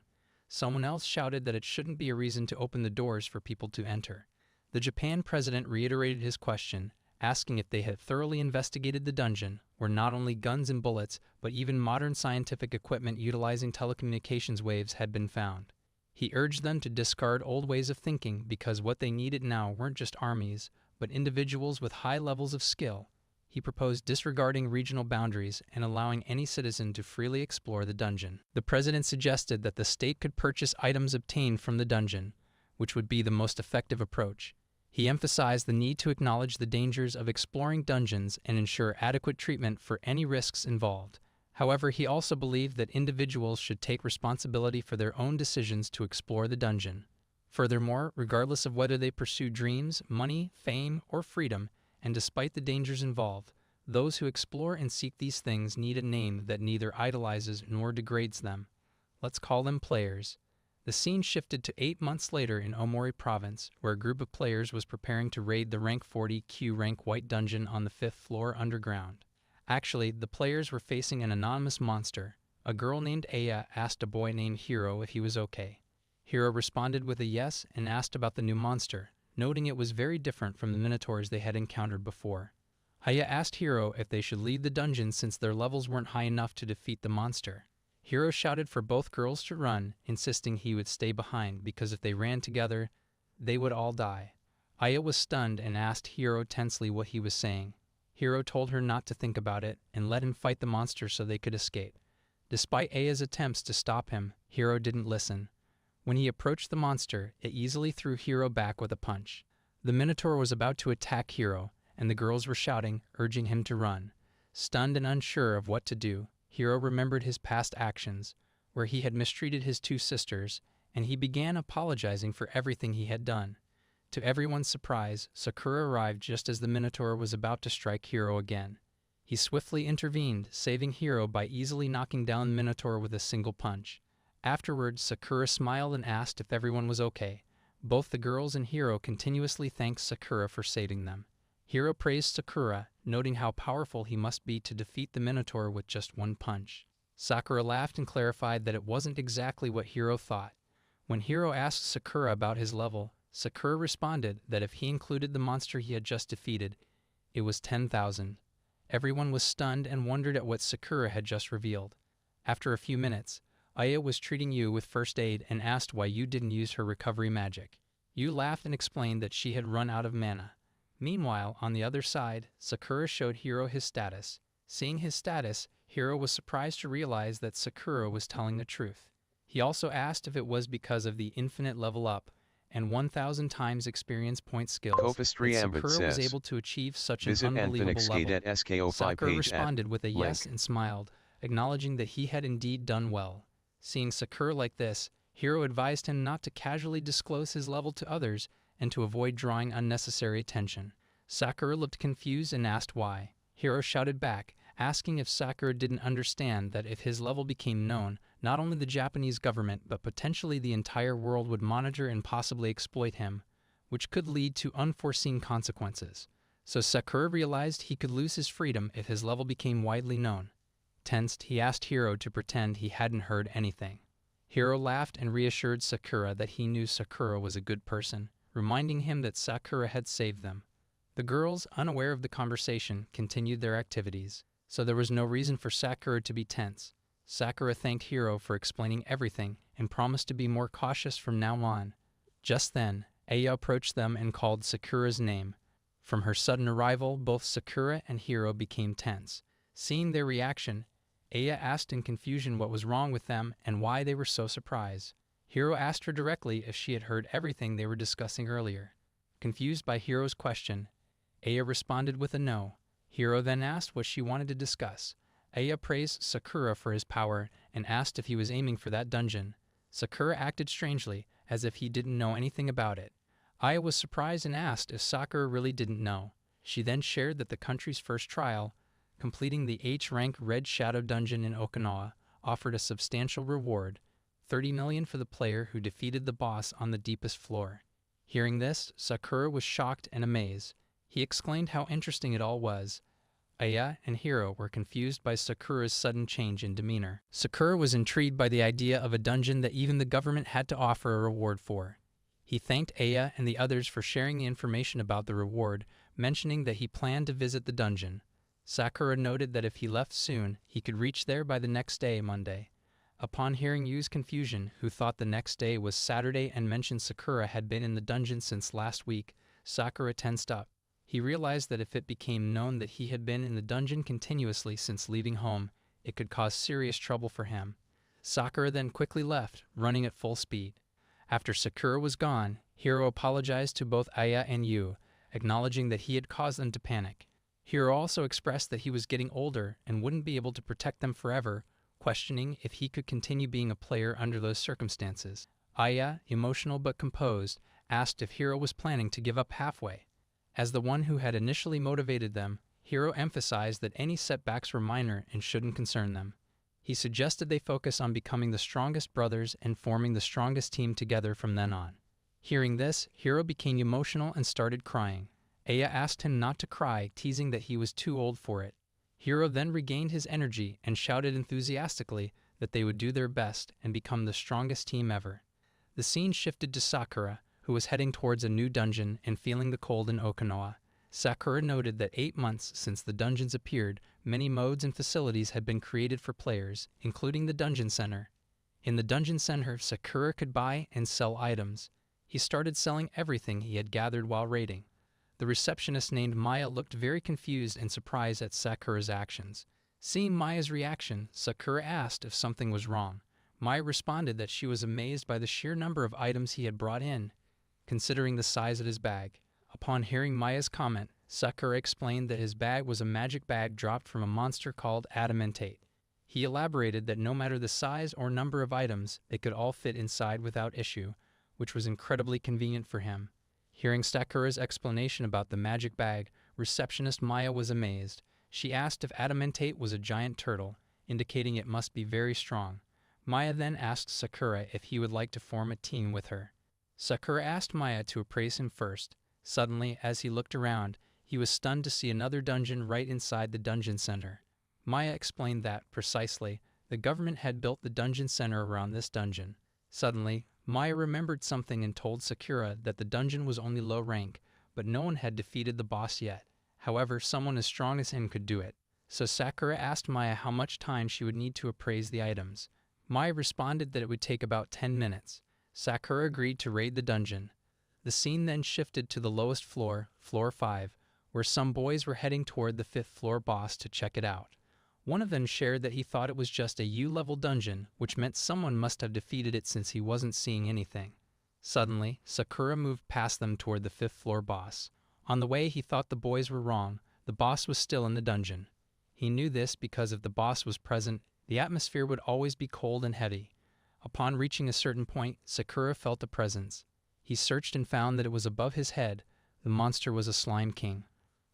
Someone else shouted that it shouldn't be a reason to open the doors for people to enter. The Japan president reiterated his question, asking if they had thoroughly investigated the dungeon, where not only guns and bullets, but even modern scientific equipment utilizing telecommunications waves had been found. He urged them to discard old ways of thinking because what they needed now weren't just armies, but individuals with high levels of skill. He proposed disregarding regional boundaries and allowing any citizen to freely explore the dungeon. The president suggested that the state could purchase items obtained from the dungeon, which would be the most effective approach. He emphasized the need to acknowledge the dangers of exploring dungeons and ensure adequate treatment for any risks involved. However, he also believed that individuals should take responsibility for their own decisions to explore the dungeon. Furthermore, regardless of whether they pursue dreams, money, fame, or freedom, and despite the dangers involved, those who explore and seek these things need a name that neither idolizes nor degrades them. Let's call them players. The scene shifted to 8 months later in Omori Province, where a group of players was preparing to raid the rank 40 Q rank white dungeon on the 5th floor underground. Actually, the players were facing an anonymous monster. A girl named Aya asked a boy named Hiro if he was okay. Hiro responded with a yes and asked about the new monster, noting it was very different from the minotaurs they had encountered before. Aya asked Hiro if they should leave the dungeon since their levels weren't high enough to defeat the monster. Hiro shouted for both girls to run, insisting he would stay behind because if they ran together, they would all die. Aya was stunned and asked Hiro tensely what he was saying. Hiro told her not to think about it and let him fight the monster so they could escape. Despite Aya's attempts to stop him, Hiro didn't listen. When he approached the monster, it easily threw Hiro back with a punch. The Minotaur was about to attack Hiro, and the girls were shouting, urging him to run. Stunned and unsure of what to do, Hiro remembered his past actions, where he had mistreated his two sisters, and he began apologizing for everything he had done. To everyone's surprise, Sakura arrived just as the Minotaur was about to strike Hiro again. He swiftly intervened, saving Hiro by easily knocking down the Minotaur with a single punch. Afterwards, Sakura smiled and asked if everyone was okay. Both the girls and Hiro continuously thanked Sakura for saving them. Hiro praised Sakura, noting how powerful he must be to defeat the Minotaur with just one punch. Sakura laughed and clarified that it wasn't exactly what Hiro thought. When Hiro asked Sakura about his level, Sakura responded that if he included the monster he had just defeated, it was 10,000. Everyone was stunned and wondered at what Sakura had just revealed. After a few minutes, Aya was treating Yu with first aid and asked why Yu didn't use her recovery magic. Yu laughed and explained that she had run out of mana. Meanwhile, on the other side, Sakura showed Hiro his status. Seeing his status, Hiro was surprised to realize that Sakura was telling the truth. He also asked if it was because of the infinite level up and 1,000 times experience point skills Copistry that Ambit Sakura was says, able to achieve such an visit unbelievable Anthenixgate level. at SKO5 Sakura page responded with a yes link. and smiled, acknowledging that he had indeed done well. Seeing Sakura like this, Hiro advised him not to casually disclose his level to others and to avoid drawing unnecessary attention. Sakura looked confused and asked why. Hiro shouted back, asking if Sakura didn't understand that if his level became known, not only the Japanese government but potentially the entire world would monitor and possibly exploit him, which could lead to unforeseen consequences. So Sakura realized he could lose his freedom if his level became widely known. Tensed, he asked Hiro to pretend he hadn't heard anything. Hiro laughed and reassured Sakura that he knew Sakura was a good person, reminding him that Sakura had saved them. The girls, unaware of the conversation, continued their activities, so there was no reason for Sakura to be tense. Sakura thanked Hiro for explaining everything and promised to be more cautious from now on. Just then, Aya approached them and called Sakura's name. From her sudden arrival, both Sakura and Hiro became tense. Seeing their reaction, Aya asked in confusion what was wrong with them and why they were so surprised. Hiro asked her directly if she had heard everything they were discussing earlier. Confused by Hiro's question, Aya responded with a no. Hiro then asked what she wanted to discuss. Aya praised Sakura for his power and asked if he was aiming for that dungeon. Sakura acted strangely, as if he didn't know anything about it. Aya was surprised and asked if Sakura really didn't know. She then shared that the country's first trial, completing the H-rank Red Shadow dungeon in Okinawa, offered a substantial reward, 30 million for the player who defeated the boss on the deepest floor. Hearing this, Sakura was shocked and amazed. He exclaimed how interesting it all was. Aya and Hiro were confused by Sakura's sudden change in demeanor. Sakura was intrigued by the idea of a dungeon that even the government had to offer a reward for. He thanked Aya and the others for sharing the information about the reward, mentioning that he planned to visit the dungeon. Sakura noted that if he left soon, he could reach there by the next day, Monday. Upon hearing Yu's confusion, who thought the next day was Saturday and mentioned Sakura had been in the dungeon since last week, Sakura tensed up. He realized that if it became known that he had been in the dungeon continuously since leaving home, it could cause serious trouble for him. Sakura then quickly left, running at full speed. After Sakura was gone, Hiro apologized to both Aya and Yu, acknowledging that he had caused them to panic. Hiro also expressed that he was getting older and wouldn't be able to protect them forever, questioning if he could continue being a player under those circumstances. Aya, emotional but composed, asked if Hiro was planning to give up halfway. As the one who had initially motivated them, Hiro emphasized that any setbacks were minor and shouldn't concern them. He suggested they focus on becoming the strongest brothers and forming the strongest team together from then on. Hearing this, Hiro became emotional and started crying. Aya asked him not to cry, teasing that he was too old for it. Hiro then regained his energy and shouted enthusiastically that they would do their best and become the strongest team ever. The scene shifted to Sakura, who was heading towards a new dungeon and feeling the cold in Okinawa. Sakura noted that 8 months since the dungeons appeared, many modes and facilities had been created for players, including the Dungeon Center. In the Dungeon Center, Sakura could buy and sell items. He started selling everything he had gathered while raiding. The receptionist named Maya looked very confused and surprised at Sakura's actions. Seeing Maya's reaction, Sakura asked if something was wrong. Maya responded that she was amazed by the sheer number of items he had brought in, considering the size of his bag. Upon hearing Maya's comment, Sakura explained that his bag was a magic bag dropped from a monster called Adamantate. He elaborated that no matter the size or number of items, they could all fit inside without issue, which was incredibly convenient for him. Hearing Sakura's explanation about the magic bag, receptionist Maya was amazed. She asked if Adamantate was a giant turtle, indicating it must be very strong. Maya then asked Sakura if he would like to form a team with her. Sakura asked Maya to appraise him first. Suddenly, as he looked around, he was stunned to see another dungeon right inside the Dungeon Center. Maya explained that, precisely, the government had built the Dungeon Center around this dungeon. Suddenly, Maya remembered something and told Sakura that the dungeon was only low rank, but no one had defeated the boss yet. However, someone as strong as him could do it. So Sakura asked Maya how much time she would need to appraise the items. Maya responded that it would take about 10 minutes. Sakura agreed to raid the dungeon. The scene then shifted to the lowest floor, floor 5, where some boys were heading toward the 5th floor boss to check it out. One of them shared that he thought it was just a U-level dungeon, which meant someone must have defeated it since he wasn't seeing anything. Suddenly, Sakura moved past them toward the 5th floor boss. On the way, he thought the boys were wrong. The boss was still in the dungeon. He knew this because if the boss was present, the atmosphere would always be cold and heavy. Upon reaching a certain point, Sakura felt a presence. He searched and found that it was above his head. The monster was a Slime King.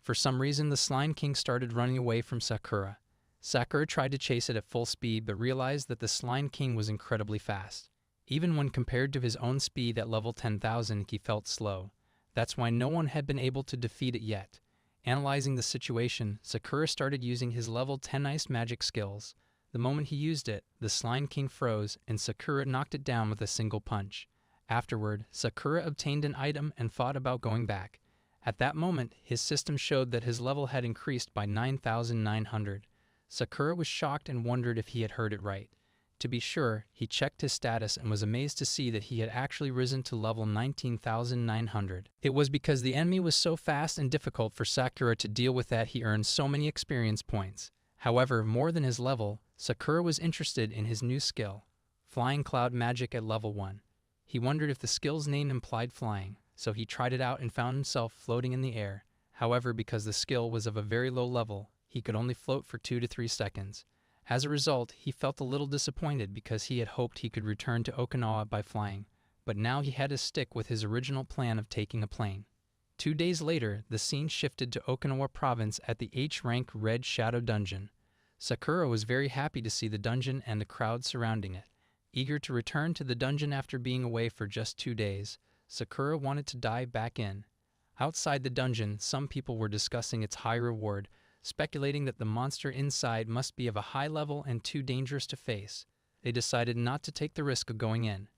For some reason, the Slime King started running away from Sakura. Sakura tried to chase it at full speed but realized that the Slime King was incredibly fast. Even when compared to his own speed at level 10,000, he felt slow. That's why no one had been able to defeat it yet. Analyzing the situation, Sakura started using his level 10 ice magic skills. The moment he used it, the Slime King froze and Sakura knocked it down with a single punch. Afterward, Sakura obtained an item and thought about going back. At that moment, his system showed that his level had increased by 9,900. Sakura was shocked and wondered if he had heard it right. To be sure, he checked his status and was amazed to see that he had actually risen to level 19,900. It was because the enemy was so fast and difficult for Sakura to deal with that he earned so many experience points. However, more than his level, Sakura was interested in his new skill, Flying Cloud Magic at level 1. He wondered if the skill's name implied flying, so he tried it out and found himself floating in the air. However, because the skill was of a very low level, he could only float for 2 to 3 seconds. As a result, he felt a little disappointed because he had hoped he could return to Okinawa by flying, but now he had to stick with his original plan of taking a plane. 2 days later, the scene shifted to Okinawa Province at the H-rank Red Shadow Dungeon. Sakura was very happy to see the dungeon and the crowd surrounding it. Eager to return to the dungeon after being away for just 2 days, Sakura wanted to dive back in. Outside the dungeon, some people were discussing its high reward, speculating that the monster inside must be of a high level and too dangerous to face. They decided not to take the risk of going in.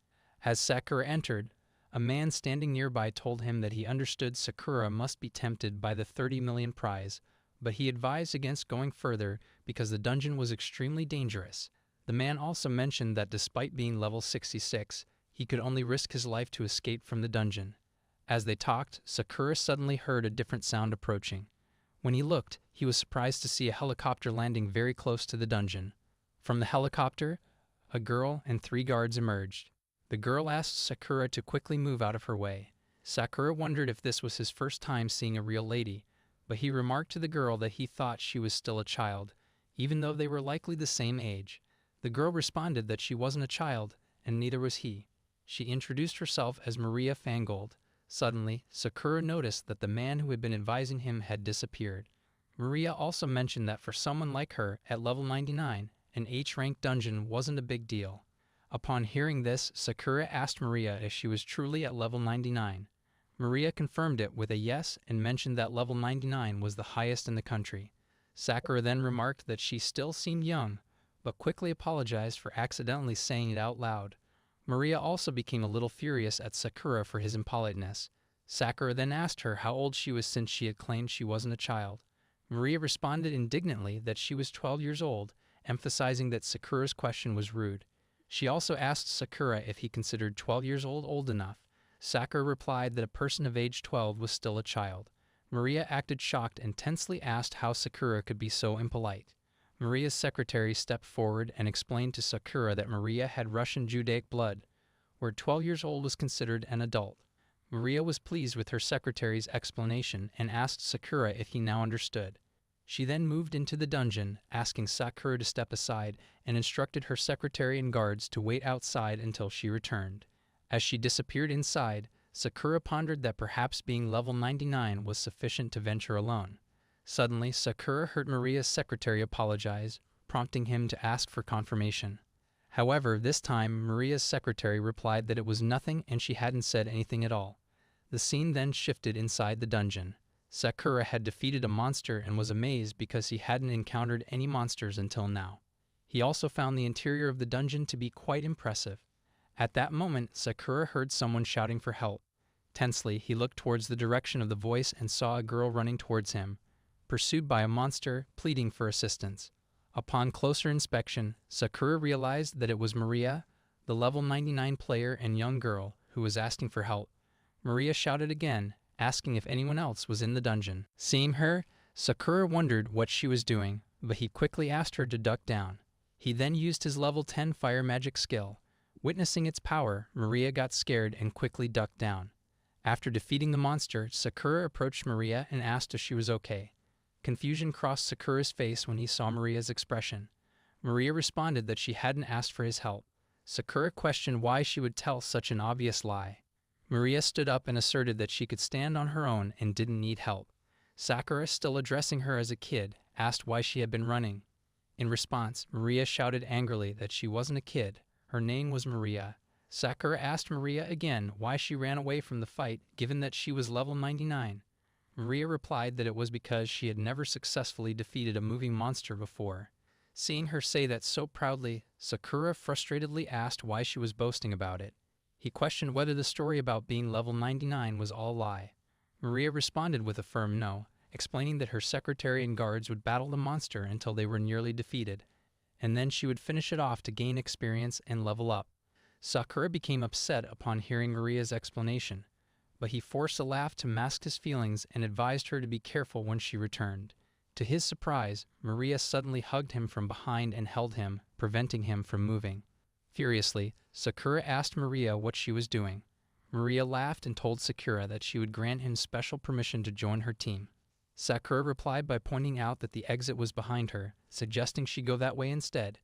As Sakura entered, a man standing nearby told him that he understood Sakura must be tempted by the 30 million prize, but he advised against going further because the dungeon was extremely dangerous. The man also mentioned that despite being level 66, he could only risk his life to escape from the dungeon. As they talked, Sakura suddenly heard a different sound approaching. When he looked, he was surprised to see a helicopter landing very close to the dungeon. From the helicopter, a girl and 3 guards emerged. The girl asked Sakura to quickly move out of her way. Sakura wondered if this was his first time seeing a real lady, but he remarked to the girl that he thought she was still a child, even though they were likely the same age. The girl responded that she wasn't a child, and neither was he. She introduced herself as Maria Fangold. Suddenly, Sakura noticed that the man who had been advising him had disappeared. Maria also mentioned that for someone like her, at level 99, an H-rank dungeon wasn't a big deal. Upon hearing this, Sakura asked Maria if she was truly at level 99. Maria confirmed it with a yes and mentioned that level 99 was the highest in the country. Sakura then remarked that she still seemed young, but quickly apologized for accidentally saying it out loud. Maria also became a little furious at Sakura for his impoliteness. Sakura then asked her how old she was since she had claimed she wasn't a child. Maria responded indignantly that she was 12 years old, emphasizing that Sakura's question was rude. She also asked Sakura if he considered 12 years old enough. Sakura replied that a person of age 12 was still a child. Maria acted shocked and tensely asked how Sakura could be so impolite. Maria's secretary stepped forward and explained to Sakura that Maria had Russian Judaic blood, where 12 years old was considered an adult. Maria was pleased with her secretary's explanation and asked Sakura if he now understood. She then moved into the dungeon, asking Sakura to step aside, and instructed her secretary and guards to wait outside until she returned. As she disappeared inside, Sakura pondered that perhaps being level 99 was sufficient to venture alone. Suddenly, Sakura heard Maria's secretary apologize, prompting him to ask for confirmation. However, this time, Maria's secretary replied that it was nothing and she hadn't said anything at all. The scene then shifted inside the dungeon. Sakura had defeated a monster and was amazed because he hadn't encountered any monsters until now. He also found the interior of the dungeon to be quite impressive. At that moment, Sakura heard someone shouting for help. Tensely, he looked towards the direction of the voice and saw a girl running towards him, pursued by a monster, pleading for assistance. Upon closer inspection, Sakura realized that it was Maria, the level 99 player and young girl, who was asking for help. Maria shouted again, asking if anyone else was in the dungeon. Seeing her, Sakura wondered what she was doing, but he quickly asked her to duck down. He then used his level 10 fire magic skill. Witnessing its power, Maria got scared and quickly ducked down. After defeating the monster, Sakura approached Maria and asked if she was okay. Confusion crossed Sakura's face when he saw Maria's expression. Maria responded that she hadn't asked for his help. Sakura questioned why she would tell such an obvious lie. Maria stood up and asserted that she could stand on her own and didn't need help. Sakura, still addressing her as a kid, asked why she had been running. In response, Maria shouted angrily that she wasn't a kid. Her name was Maria. Sakura asked Maria again why she ran away from the fight, given that she was level 99. Maria replied that it was because she had never successfully defeated a moving monster before. Seeing her say that so proudly, Sakura frustratedly asked why she was boasting about it. He questioned whether the story about being level 99 was all a lie. Maria responded with a firm no, explaining that her secretary and guards would battle the monster until they were nearly defeated, and then she would finish it off to gain experience and level up. Sakura became upset upon hearing Maria's explanation, but he forced a laugh to mask his feelings and advised her to be careful when she returned. To his surprise, Maria suddenly hugged him from behind and held him, preventing him from moving. Furiously, Sakura asked Maria what she was doing. Maria laughed and told Sakura that she would grant him special permission to join her team. Sakura replied by pointing out that the exit was behind her, suggesting she go that way instead.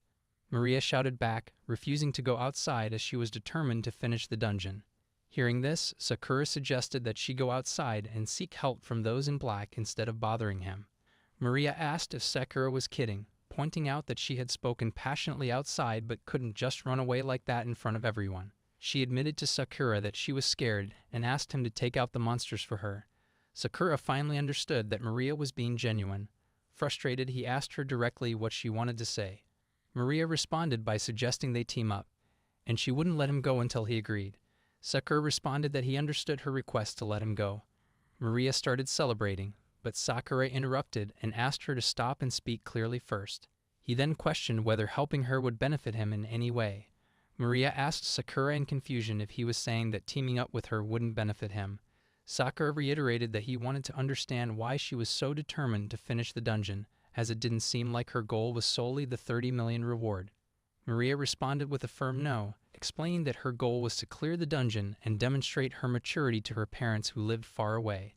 Maria shouted back, refusing to go outside as she was determined to finish the dungeon. Hearing this, Sakura suggested that she go outside and seek help from those in black instead of bothering him. Maria asked if Sakura was kidding, pointing out that she had spoken passionately outside but couldn't just run away like that in front of everyone. She admitted to Sakura that she was scared and asked him to take out the monsters for her. Sakura finally understood that Maria was being genuine. Frustrated, he asked her directly what she wanted to say. Maria responded by suggesting they team up, and she wouldn't let him go until he agreed. Sakura responded that he understood her request to let him go. Maria started celebrating, but Sakura interrupted and asked her to stop and speak clearly first. He then questioned whether helping her would benefit him in any way. Maria asked Sakura in confusion if he was saying that teaming up with her wouldn't benefit him. Sakura reiterated that he wanted to understand why she was so determined to finish the dungeon, as it didn't seem like her goal was solely the 30 million reward. Maria responded with a firm no, explaining that her goal was to clear the dungeon and demonstrate her maturity to her parents who lived far away.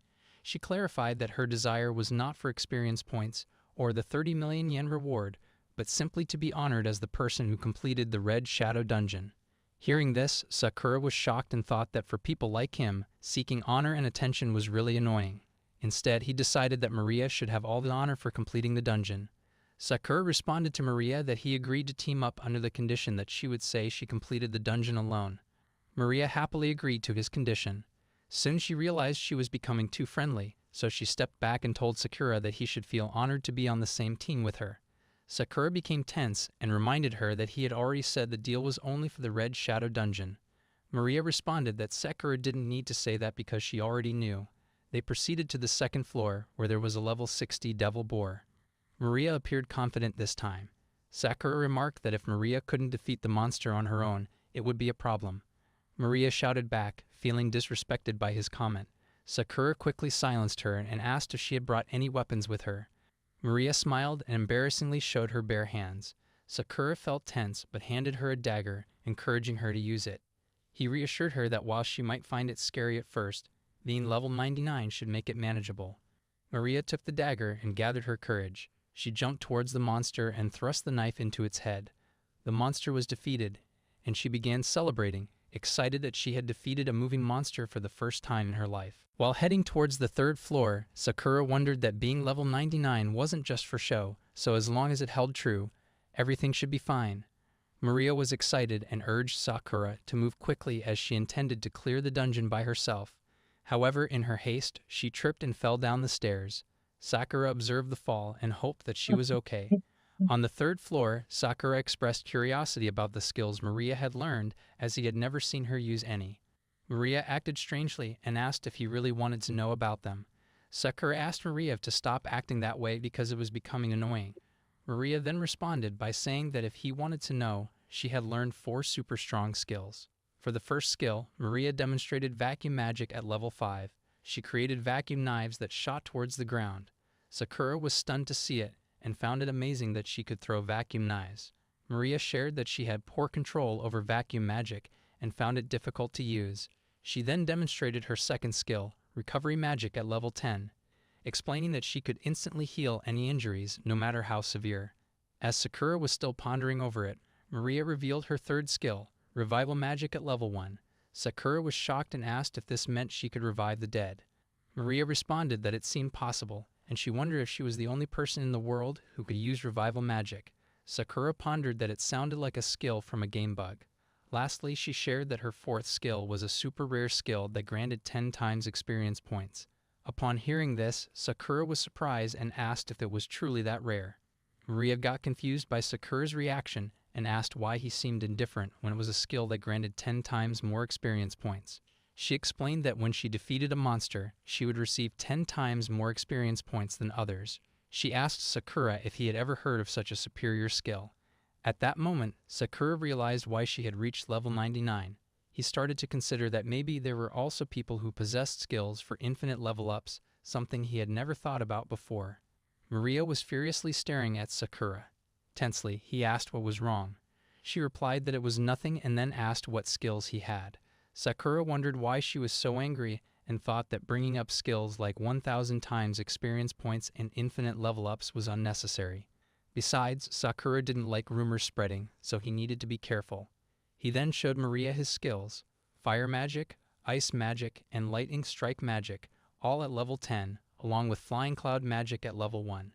She clarified that her desire was not for experience points or the 30 million yen reward, but simply to be honored as the person who completed the Red Shadow Dungeon. Hearing this, Sakura was shocked and thought that for people like him, seeking honor and attention was really annoying. Instead, he decided that Maria should have all the honor for completing the dungeon. Sakura responded to Maria that he agreed to team up under the condition that she would say she completed the dungeon alone. Maria happily agreed to his condition. Soon she realized she was becoming too friendly, so she stepped back and told Sakura that he should feel honored to be on the same team with her. Sakura became tense and reminded her that he had already said the deal was only for the Red Shadow Dungeon. Maria responded that Sakura didn't need to say that because she already knew. They proceeded to the second floor, where there was a level 60 Devil Boar. Maria appeared confident this time. Sakura remarked that if Maria couldn't defeat the monster on her own, it would be a problem. Maria shouted back, feeling disrespected by his comment. Sakura quickly silenced her and asked if she had brought any weapons with her. Maria smiled and embarrassingly showed her bare hands. Sakura felt tense but handed her a dagger, encouraging her to use it. He reassured her that while she might find it scary at first, being level 99 should make it manageable. Maria took the dagger and gathered her courage. She jumped towards the monster and thrust the knife into its head. The monster was defeated, and she began celebrating, excited that she had defeated a moving monster for the first time in her life. While heading towards the third floor, Sakura wondered that being level 99 wasn't just for show, so as long as it held true, everything should be fine. Maria was excited and urged Sakura to move quickly as she intended to clear the dungeon by herself. However, in her haste, she tripped and fell down the stairs. Sakura observed the fall and hoped that she was okay. On the third floor, Sakura expressed curiosity about the skills Maria had learned, as he had never seen her use any. Maria acted strangely and asked if he really wanted to know about them. Sakura asked Maria to stop acting that way because it was becoming annoying. Maria then responded by saying that if he wanted to know, she had learned 4 super strong skills. For the first skill, Maria demonstrated vacuum magic at level 5. She created vacuum knives that shot towards the ground. Sakura was stunned to see it and found it amazing that she could throw vacuum knives. Maria shared that she had poor control over vacuum magic and found it difficult to use. She then demonstrated her second skill, recovery magic at level 10, explaining that she could instantly heal any injuries, no matter how severe. As Sakura was still pondering over it, Maria revealed her third skill, revival magic at level 1. Sakura was shocked and asked if this meant she could revive the dead. Maria responded that it seemed possible, and she wondered if she was the only person in the world who could use revival magic. Sakura pondered that it sounded like a skill from a game bug. Lastly, she shared that her fourth skill was a super rare skill that granted 10 times experience points. Upon hearing this, Sakura was surprised and asked if it was truly that rare. Maria got confused by Sakura's reaction and asked why he seemed indifferent when it was a skill that granted 10 times more experience points. She explained that when she defeated a monster, she would receive 10 times more experience points than others. She asked Sakura if he had ever heard of such a superior skill. At that moment, Sakura realized why she had reached level 99. He started to consider that maybe there were also people who possessed skills for infinite level ups, something he had never thought about before. Maria was furiously staring at Sakura. Tensely, he asked what was wrong. She replied that it was nothing and then asked what skills he had. Sakura wondered why she was so angry and thought that bringing up skills like 1,000 times experience points and infinite level ups was unnecessary. Besides, Sakura didn't like rumors spreading, so he needed to be careful. He then showed Maria his skills: fire magic, ice magic, and lightning strike magic, all at level 10, along with flying cloud magic at level 1.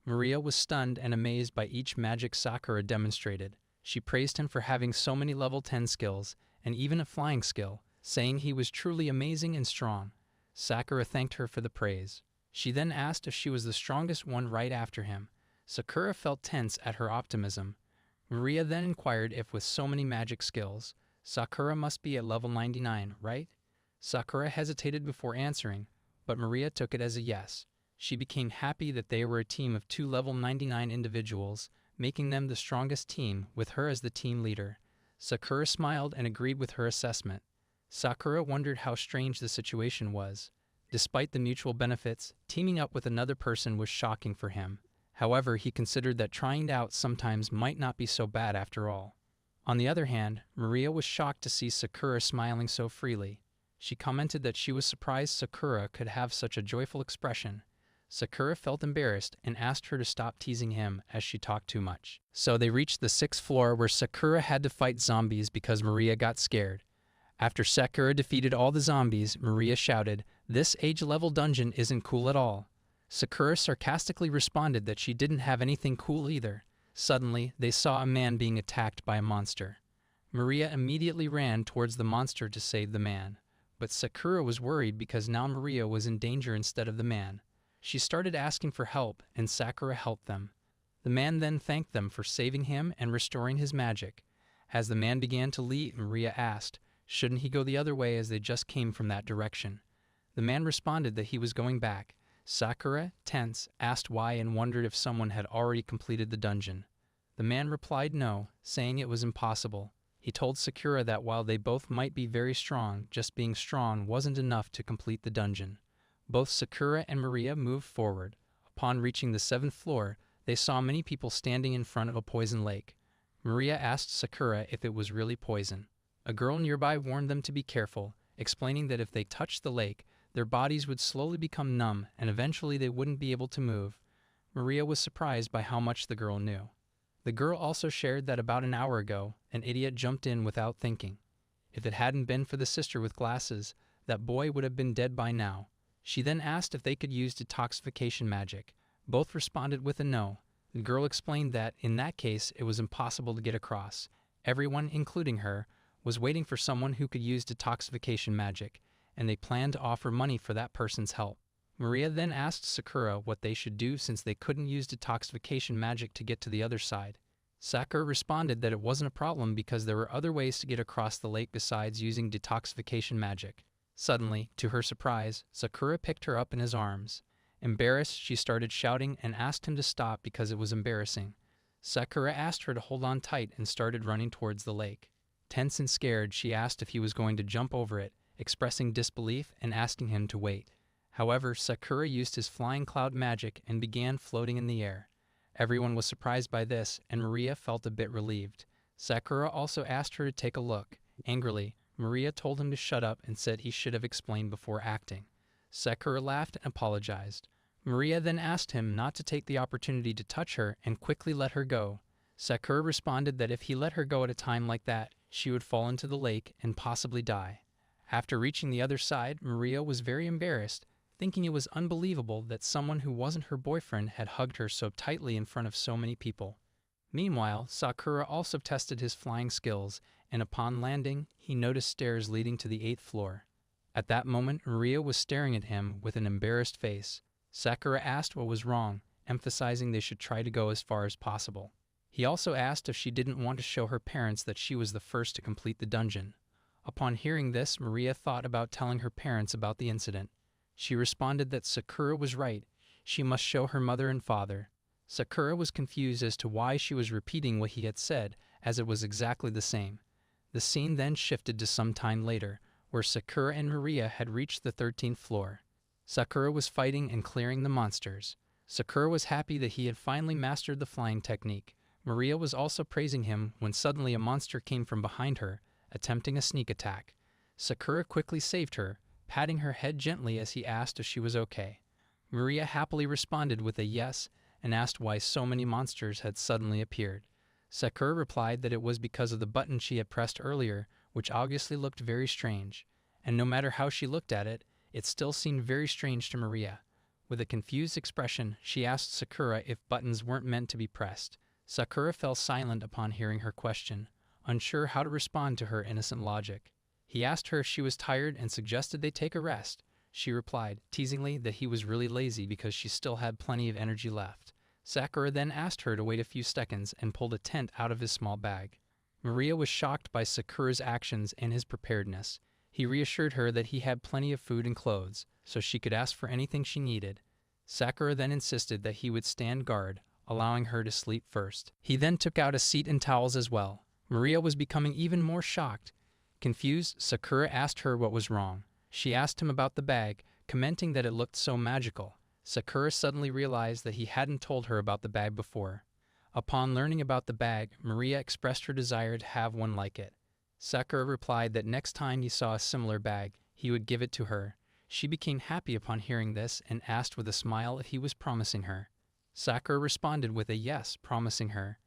Maria was stunned and amazed by each magic Sakura demonstrated. She praised him for having so many level 10 skills, and even a flying skill, saying he was truly amazing and strong. Sakura thanked her for the praise. She then asked if she was the strongest one right after him. Sakura felt tense at her optimism. Maria then inquired if with so many magic skills, Sakura must be at level 99, right? Sakura hesitated before answering, but Maria took it as a yes. She became happy that they were a team of 2 level 99 individuals, making them the strongest team, with her as the team leader. Sakura smiled and agreed with her assessment. Sakura wondered how strange the situation was. Despite the mutual benefits, teaming up with another person was shocking for him. However, he considered that trying it out sometimes might not be so bad after all. On the other hand, Maria was shocked to see Sakura smiling so freely. She commented that she was surprised Sakura could have such a joyful expression. Sakura felt embarrassed and asked her to stop teasing him as she talked too much. So they reached the 6th floor where Sakura had to fight zombies because Maria got scared. After Sakura defeated all the zombies, Maria shouted, "This age-level dungeon isn't cool at all." Sakura sarcastically responded that she didn't have anything cool either. Suddenly, they saw a man being attacked by a monster. Maria immediately ran towards the monster to save the man. But Sakura was worried because now Maria was in danger instead of the man. She started asking for help, and Sakura helped them. The man then thanked them for saving him and restoring his magic. As the man began to leave, Maria asked, shouldn't he go the other way as they just came from that direction? The man responded that he was going back. Sakura, tense, asked why and wondered if someone had already completed the dungeon. The man replied no, saying it was impossible. He told Sakura that while they both might be very strong, just being strong wasn't enough to complete the dungeon. Both Sakura and Maria moved forward. Upon reaching the 7th floor, they saw many people standing in front of a poison lake. Maria asked Sakura if it was really poison. A girl nearby warned them to be careful, explaining that if they touched the lake, their bodies would slowly become numb and eventually they wouldn't be able to move. Maria was surprised by how much the girl knew. The girl also shared that about an hour ago, an idiot jumped in without thinking. If it hadn't been for the sister with glasses, that boy would have been dead by now. She then asked if they could use detoxification magic. Both responded with a no. The girl explained that, in that case, it was impossible to get across. Everyone, including her, was waiting for someone who could use detoxification magic, and they planned to offer money for that person's help. Maria then asked Sakura what they should do since they couldn't use detoxification magic to get to the other side. Sakura responded that it wasn't a problem because there were other ways to get across the lake besides using detoxification magic. Suddenly, to her surprise, Sakura picked her up in his arms. Embarrassed, she started shouting and asked him to stop because it was embarrassing. Sakura asked her to hold on tight and started running towards the lake. Tense and scared, she asked if he was going to jump over it, expressing disbelief and asking him to wait. However, Sakura used his flying cloud magic and began floating in the air. Everyone was surprised by this, and Maria felt a bit relieved. Sakura also asked her to take a look. Angrily, Maria told him to shut up and said he should have explained before acting. Sakura laughed and apologized. Maria then asked him not to take the opportunity to touch her and quickly let her go. Sakura responded that if he let her go at a time like that, she would fall into the lake and possibly die. After reaching the other side, Maria was very embarrassed, thinking it was unbelievable that someone who wasn't her boyfriend had hugged her so tightly in front of so many people. Meanwhile, Sakura also tested his flying skills, and upon landing, he noticed stairs leading to the 8th floor. At that moment, Maria was staring at him with an embarrassed face. Sakura asked what was wrong, emphasizing they should try to go as far as possible. He also asked if she didn't want to show her parents that she was the first to complete the dungeon. Upon hearing this, Maria thought about telling her parents about the incident. She responded that Sakura was right. She must show her mother and father. Sakura was confused as to why she was repeating what he had said, as it was exactly the same. The scene then shifted to some time later, where Sakura and Maria had reached the 13th floor. Sakura was fighting and clearing the monsters. Sakura was happy that he had finally mastered the flying technique. Maria was also praising him when suddenly a monster came from behind her, attempting a sneak attack. Sakura quickly saved her, patting her head gently as he asked if she was okay. Maria happily responded with a yes and asked why so many monsters had suddenly appeared. Sakura replied that it was because of the button she had pressed earlier, which obviously looked very strange, and no matter how she looked at it, it still seemed very strange to Maria. With a confused expression, she asked Sakura if buttons weren't meant to be pressed. Sakura fell silent upon hearing her question, unsure how to respond to her innocent logic. He asked her if she was tired and suggested they take a rest. She replied, teasingly, that he was really lazy because she still had plenty of energy left. Sakura then asked her to wait a few seconds and pulled a tent out of his small bag. Maria was shocked by Sakura's actions and his preparedness. He reassured her that he had plenty of food and clothes, so she could ask for anything she needed. Sakura then insisted that he would stand guard, allowing her to sleep first. He then took out a seat and towels as well. Maria was becoming even more shocked. Confused, Sakura asked her what was wrong. She asked him about the bag, commenting that it looked so magical. Sakura suddenly realized that he hadn't told her about the bag before. Upon learning about the bag, Maria expressed her desire to have one like it. Sakura replied that next time he saw a similar bag, he would give it to her. She became happy upon hearing this and asked with a smile if he was promising her. Sakura responded with a yes, promising her.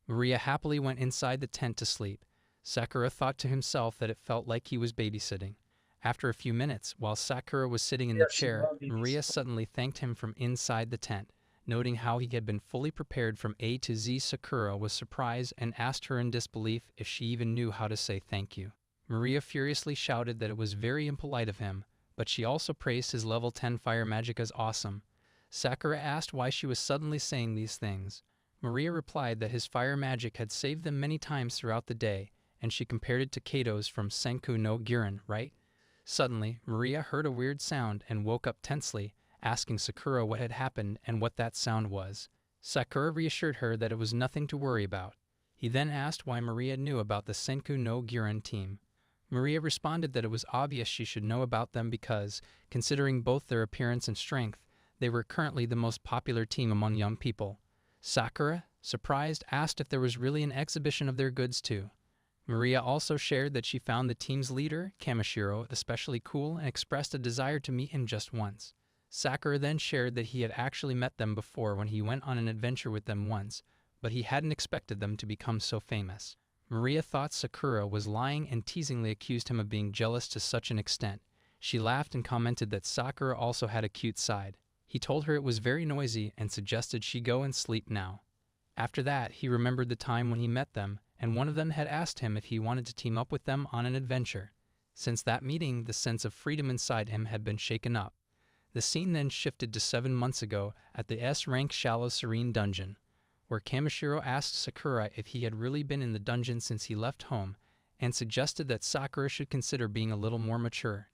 Maria happily went inside the tent to sleep. Sakura thought to himself that it felt like he was babysitting. After a few minutes, while Sakura was sitting in the chair, Maria suddenly thanked him from inside the tent. Noting how he had been fully prepared from A to Z, Sakura was surprised and asked her in disbelief if she even knew how to say thank you. Maria furiously shouted that it was very impolite of him, but she also praised his level 10 fire magic as awesome. Sakura asked why she was suddenly saying these things. Maria replied that his fire magic had saved them many times throughout the day, and she compared it to Kato's from Senku no Guren, right? Suddenly, Maria heard a weird sound and woke up tensely, asking Sakura what had happened and what that sound was. Sakura reassured her that it was nothing to worry about. He then asked why Maria knew about the Senku no Guren team. Maria responded that it was obvious she should know about them because, considering both their appearance and strength, they were currently the most popular team among young people. Sakura, surprised, asked if there was really an exhibition of their goods too. Maria also shared that she found the team's leader, Kamishiro, especially cool and expressed a desire to meet him just once. Sakura then shared that he had actually met them before when he went on an adventure with them once, but he hadn't expected them to become so famous. Maria thought Sakura was lying and teasingly accused him of being jealous to such an extent. She laughed and commented that Sakura also had a cute side. He told her it was very noisy and suggested she go and sleep now. After that, he remembered the time when he met them, and one of them had asked him if he wanted to team up with them on an adventure. Since that meeting, the sense of freedom inside him had been shaken up. The scene then shifted to 7 months ago at the S-rank Shallow Serene dungeon, where Kamishiro asked Sakura if he had really been in the dungeon since he left home, and suggested that Sakura should consider being a little more mature.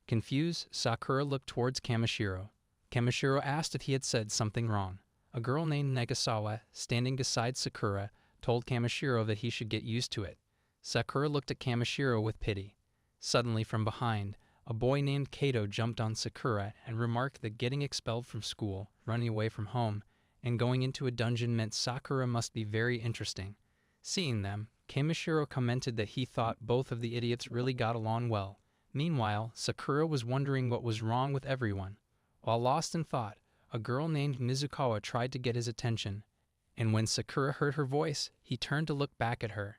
Confused, Sakura looked towards Kamishiro. Kamishiro asked if he had said something wrong. A girl named Negasawa, standing beside Sakura, told Kamishiro that he should get used to it. Sakura looked at Kamishiro with pity. Suddenly, from behind, a boy named Kato jumped on Sakura and remarked that getting expelled from school, running away from home, and going into a dungeon meant Sakura must be very interesting. Seeing them, Kamishiro commented that he thought both of the idiots really got along well. Meanwhile, Sakura was wondering what was wrong with everyone. While lost in thought, a girl named Mizukawa tried to get his attention, and when Sakura heard her voice, he turned to look back at her.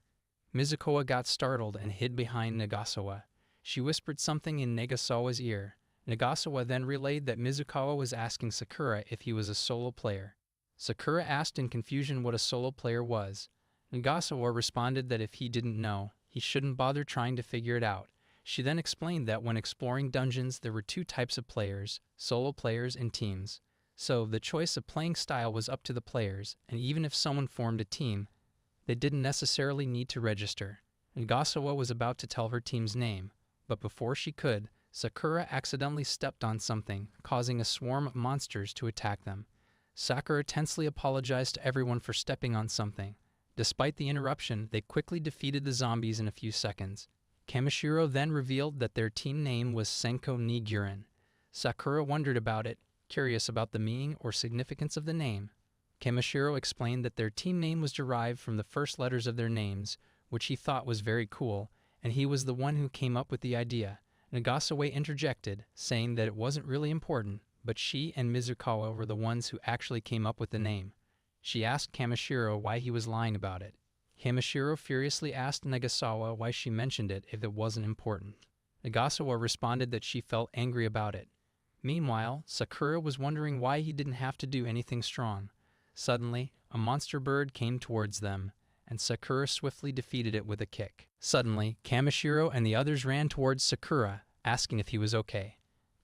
Mizukawa got startled and hid behind Negasawa. She whispered something in Negasawa's ear. Negasawa then relayed that Mizukawa was asking Sakura if he was a solo player. Sakura asked in confusion what a solo player was. Negasawa responded that if he didn't know, he shouldn't bother trying to figure it out. She then explained that when exploring dungeons there were 2 types of players, solo players and teams. So the choice of playing style was up to the players, and even if someone formed a team, they didn't necessarily need to register. Negasawa was about to tell her team's name, but before she could, Sakura accidentally stepped on something, causing a swarm of monsters to attack them. Sakura tensely apologized to everyone for stepping on something. Despite the interruption, they quickly defeated the zombies in a few seconds. Kamishiro then revealed that their team name was Senko ni Guren. Sakura wondered about it, curious about the meaning or significance of the name. Kamishiro explained that their team name was derived from the first letters of their names, which he thought was very cool, and he was the one who came up with the idea. Negasawa interjected, saying that it wasn't really important, but she and Mizukawa were the ones who actually came up with the name. She asked Kamishiro why he was lying about it. Kamishiro furiously asked Negasawa why she mentioned it if it wasn't important. Negasawa responded that she felt angry about it. Meanwhile, Sakura was wondering why he didn't have to do anything strong. Suddenly, a monster bird came towards them, and Sakura swiftly defeated it with a kick. Suddenly, Kamishiro and the others ran towards Sakura, asking if he was okay.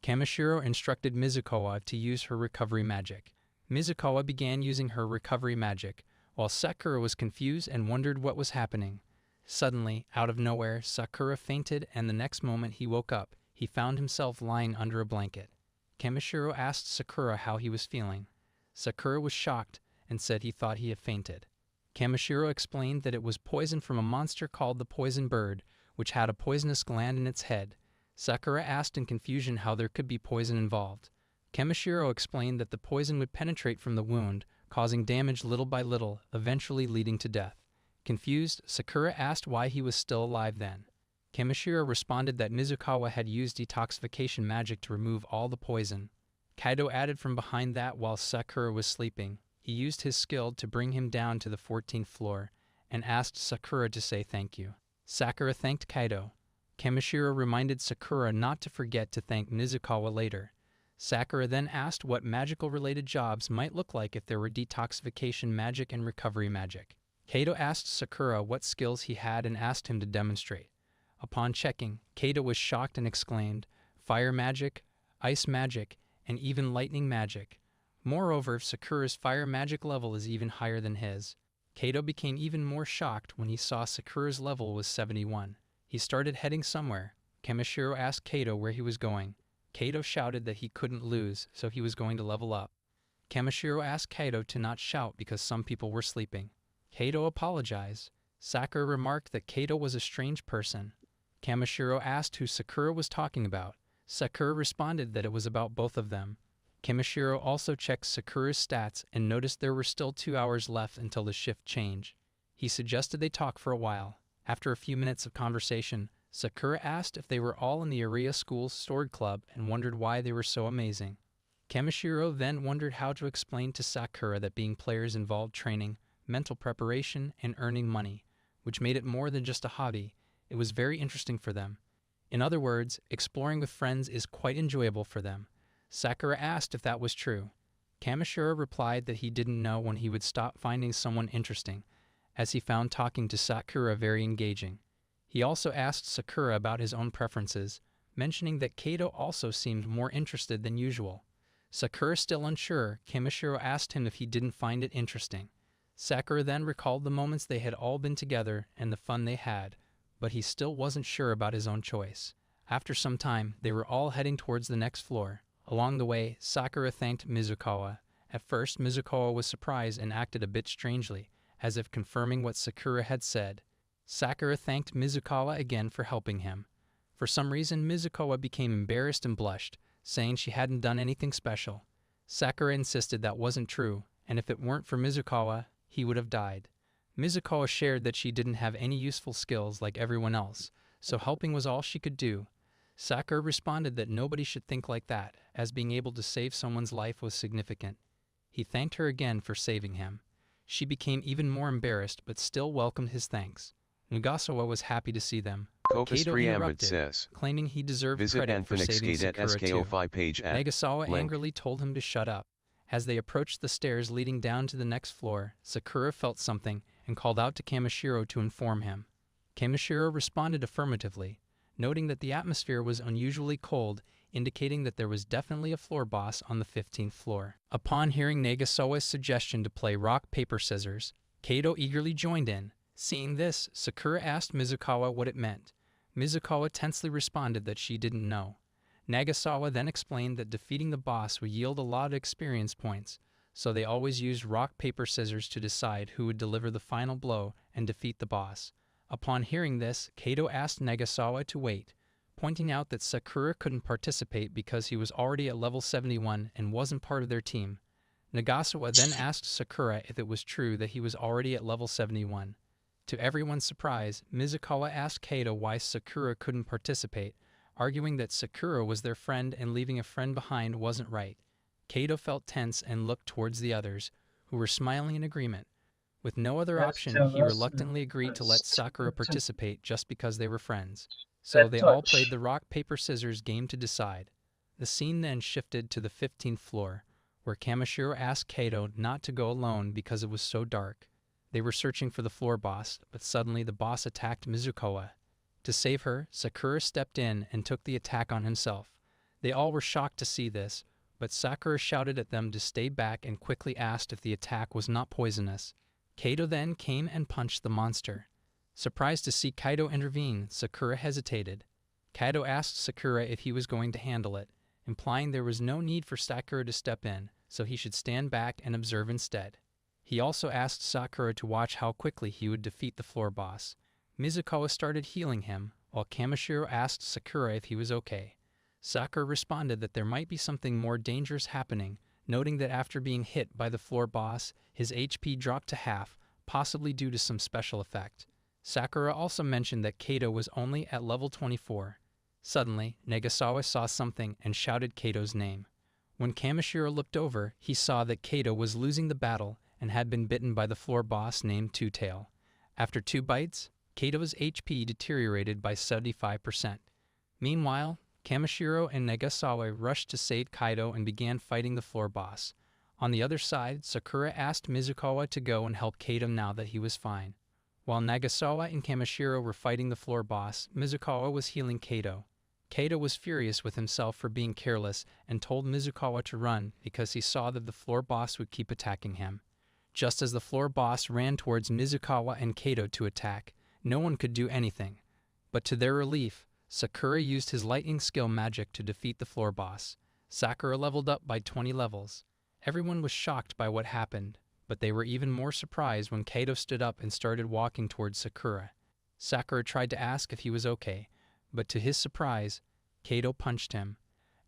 Kamishiro instructed Mizukawa to use her recovery magic. Mizukawa began using her recovery magic, while Sakura was confused and wondered what was happening. Suddenly, out of nowhere, Sakura fainted, and the next moment he woke up, he found himself lying under a blanket. Kamishiro asked Sakura how he was feeling. Sakura was shocked and said he thought he had fainted. Kamishiro explained that it was poison from a monster called the poison bird, which had a poisonous gland in its head. Sakura asked in confusion how there could be poison involved. Kamishiro explained that the poison would penetrate from the wound, causing damage little by little, eventually leading to death. Confused, Sakura asked why he was still alive then. Kamishiro responded that Mizukawa had used detoxification magic to remove all the poison. Kaido added from behind that while Sakura was sleeping, he used his skill to bring him down to the 14th floor and asked Sakura to say thank you. Sakura thanked Kaido. Kamishiro reminded Sakura not to forget to thank Mizukawa later. Sakura then asked what magical-related jobs might look like if there were detoxification magic and recovery magic. Kaido asked Sakura what skills he had and asked him to demonstrate. Upon checking, Kaido was shocked and exclaimed, "Fire magic, ice magic, and even lightning magic." Moreover, Sakura's fire magic level is even higher than his. Kaido became even more shocked when he saw Sakura's level was 71. He started heading somewhere. Kamishiro asked Kaido where he was going. Kaido shouted that he couldn't lose, so he was going to level up. Kamishiro asked Kaido to not shout because some people were sleeping. Kaido apologized. Sakura remarked that Kaido was a strange person. Kamishiro asked who Sakura was talking about. Sakura responded that it was about both of them. Kamishiro also checked Sakura's stats and noticed there were still 2 hours left until the shift change. He suggested they talk for a while. After a few minutes of conversation, Sakura asked if they were all in the Area School's Sword Club and wondered why they were so amazing. Kamishiro then wondered how to explain to Sakura that being players involved training, mental preparation, and earning money, which made it more than just a hobby. It was very interesting for them. In other words, exploring with friends is quite enjoyable for them. Sakura asked if that was true. Kamishiro replied that he didn't know when he would stop finding someone interesting, as he found talking to Sakura very engaging. He also asked Sakura about his own preferences, mentioning that Kaido also seemed more interested than usual. Sakura still unsure, Kamishiro asked him if he didn't find it interesting. Sakura then recalled the moments they had all been together and the fun they had, but he still wasn't sure about his own choice. After some time, they were all heading towards the next floor. Along the way, Sakura thanked Mizukawa. At first, Mizukawa was surprised and acted a bit strangely, as if confirming what Sakura had said. Sakura thanked Mizukawa again for helping him. For some reason, Mizukawa became embarrassed and blushed, saying she hadn't done anything special. Sakura insisted that wasn't true, and if it weren't for Mizukawa, he would have died. Mizukawa shared that she didn't have any useful skills like everyone else, so helping was all she could do. Sakura responded that nobody should think like that, as being able to save someone's life was significant. He thanked her again for saving him. She became even more embarrassed, but still welcomed his thanks. Nugasawa was happy to see them. Copus Kaido Preambit interrupted, says, claiming he deserved visit credit for saving Anphoenix Sakura too. SK05 page at Nagasawa link. angrily told him to shut up. As they approached the stairs leading down to the next floor, Sakura felt something and called out to Kamishiro to inform him. Kamishiro responded affirmatively, noting that the atmosphere was unusually cold, indicating that there was definitely a floor boss on the 15th floor. Upon hearing Nagasawa's suggestion to play rock, paper, scissors, Kaido eagerly joined in. Seeing this, Sakura asked Mizukawa what it meant. Mizukawa tensely responded that she didn't know. Nagasawa then explained that defeating the boss would yield a lot of experience points, so they always used rock, paper, scissors to decide who would deliver the final blow and defeat the boss. Upon hearing this, Kaido asked Nagasawa to wait, pointing out that Sakura couldn't participate because he was already at level 71 and wasn't part of their team. Nagasawa then asked Sakura if it was true that he was already at level 71. To everyone's surprise, Mizukawa asked Kaido why Sakura couldn't participate, arguing that Sakura was their friend and leaving a friend behind wasn't right. Kaido felt tense and looked towards the others, who were smiling in agreement. With no other option, he reluctantly agreed to let Sakura participate just because they were friends. So they all played the rock, paper, scissors game to decide. The scene then shifted to the 15th floor, where Kamishiro asked Kaido not to go alone because it was so dark. They were searching for the floor boss, but suddenly the boss attacked Mizukawa. To save her, Sakura stepped in and took the attack on himself. They all were shocked to see this, but Sakura shouted at them to stay back and quickly asked if the attack was not poisonous. Kaido then came and punched the monster. Surprised to see Kaido intervene, Sakura hesitated. Kaido asked Sakura if he was going to handle it, implying there was no need for Sakura to step in, so he should stand back and observe instead. He also asked Sakura to watch how quickly he would defeat the floor boss. Mizukawa started healing him, while Kamishiro asked Sakura if he was okay. Sakura responded that there might be something more dangerous happening, noting that after being hit by the floor boss, his HP dropped to half, possibly due to some special effect. Sakura also mentioned that Kato was only at level 24. Suddenly, Negasawa saw something and shouted Kato's name. When Kamishiro looked over, he saw that Kato was losing the battle and had been bitten by the floor boss named Two-Tail. After 2 bites, Kato's HP deteriorated by 75%. Meanwhile, Kamishiro and Negasawa rushed to save Kaido and began fighting the floor boss. On the other side, Sakura asked Mizukawa to go and help Kato now that he was fine. While Nagasawa and Kamishiro were fighting the floor boss, Mizukawa was healing Kato. Kato was furious with himself for being careless and told Mizukawa to run because he saw that the floor boss would keep attacking him. Just as the floor boss ran towards Mizukawa and Kato to attack, no one could do anything. But to their relief, Sakura used his lightning skill magic to defeat the floor boss. Sakura leveled up by 20 levels. Everyone was shocked by what happened, but they were even more surprised when Kato stood up and started walking towards Sakura. Sakura tried to ask if he was okay, but to his surprise, Kato punched him.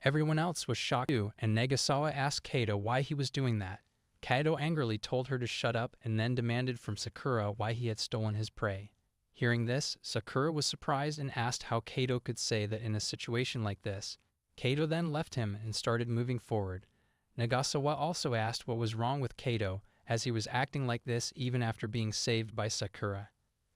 Everyone else was shocked too, and Negasawa asked Kato why he was doing that. Kato angrily told her to shut up and then demanded from Sakura why he had stolen his prey. Hearing this, Sakura was surprised and asked how Kato could say that in a situation like this. Kato then left him and started moving forward. Nagasawa also asked what was wrong with Kato, as he was acting like this even after being saved by Sakura.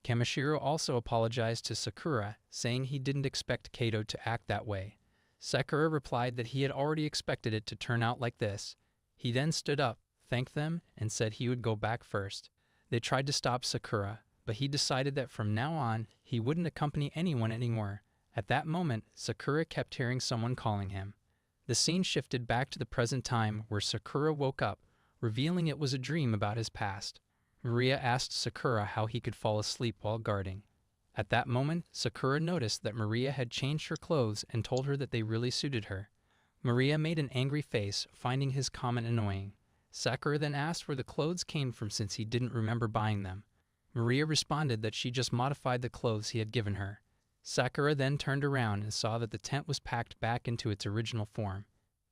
Kamishiro also apologized to Sakura, saying he didn't expect Kato to act that way. Sakura replied that he had already expected it to turn out like this. He then stood up, thanked them, and said he would go back first. They tried to stop Sakura, but he decided that from now on, he wouldn't accompany anyone anymore. At that moment, Sakura kept hearing someone calling him. The scene shifted back to the present time where Sakura woke up, revealing it was a dream about his past. Maria asked Sakura how he could fall asleep while guarding. At that moment, Sakura noticed that Maria had changed her clothes and told her that they really suited her. Maria made an angry face, finding his comment annoying. Sakura then asked where the clothes came from since he didn't remember buying them. Maria responded that she just modified the clothes he had given her. Sakura then turned around and saw that the tent was packed back into its original form.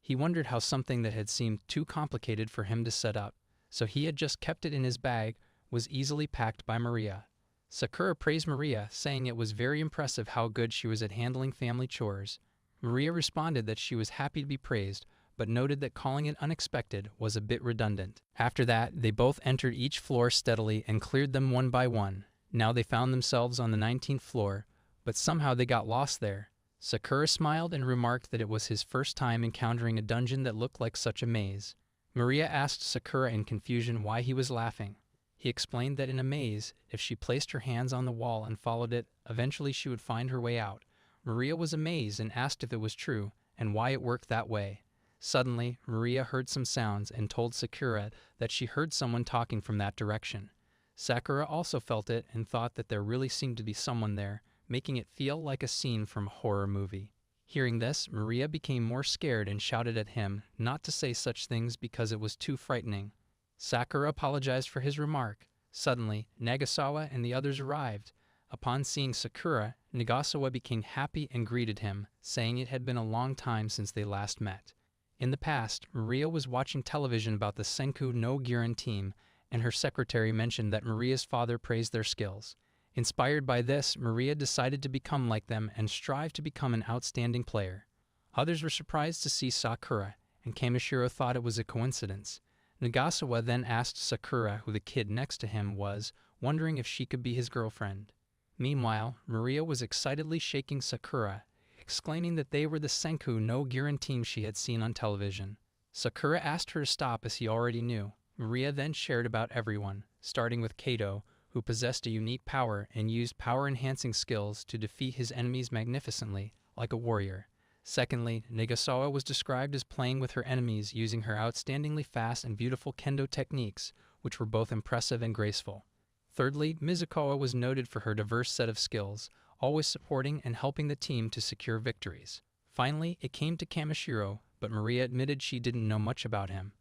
He wondered how something that had seemed too complicated for him to set up, so he had just kept it in his bag, was easily packed by Maria. Sakura praised Maria, saying it was very impressive how good she was at handling family chores. Maria responded that she was happy to be praised, but noted that calling it unexpected was a bit redundant. After that, they both entered each floor steadily and cleared them one by one. Now they found themselves on the 19th floor, but somehow they got lost there. Sakura smiled and remarked that it was his first time encountering a dungeon that looked like such a maze. Maria asked Sakura in confusion why he was laughing. He explained that in a maze, if she placed her hands on the wall and followed it, eventually she would find her way out. Maria was amazed and asked if it was true, and why it worked that way. Suddenly, Maria heard some sounds and told Sakura that she heard someone talking from that direction. Sakura also felt it and thought that there really seemed to be someone there, making it feel like a scene from a horror movie. Hearing this, Maria became more scared and shouted at him not to say such things because it was too frightening. Sakura apologized for his remark. Suddenly, Nagasawa and the others arrived. Upon seeing Sakura, Nagasawa became happy and greeted him, saying it had been a long time since they last met. In the past, Maria was watching television about the Senku no Giran team, and her secretary mentioned that Maria's father praised their skills. Inspired by this, Maria decided to become like them and strive to become an outstanding player. Others were surprised to see Sakura, and Kamishiro thought it was a coincidence. Nagasawa then asked Sakura who the kid next to him was, wondering if she could be his girlfriend. Meanwhile, Maria was excitedly shaking Sakura, exclaiming that they were the Senku no Giran team she had seen on television. Sakura asked her to stop as he already knew. Maria then shared about everyone, starting with Kato, who possessed a unique power and used power-enhancing skills to defeat his enemies magnificently, like a warrior. Secondly, Nagasawa was described as playing with her enemies using her outstandingly fast and beautiful kendo techniques, which were both impressive and graceful. Thirdly, Mizukawa was noted for her diverse set of skills, always supporting and helping the team to secure victories. Finally, it came to Kamishiro, but Maria admitted she didn't know much about him.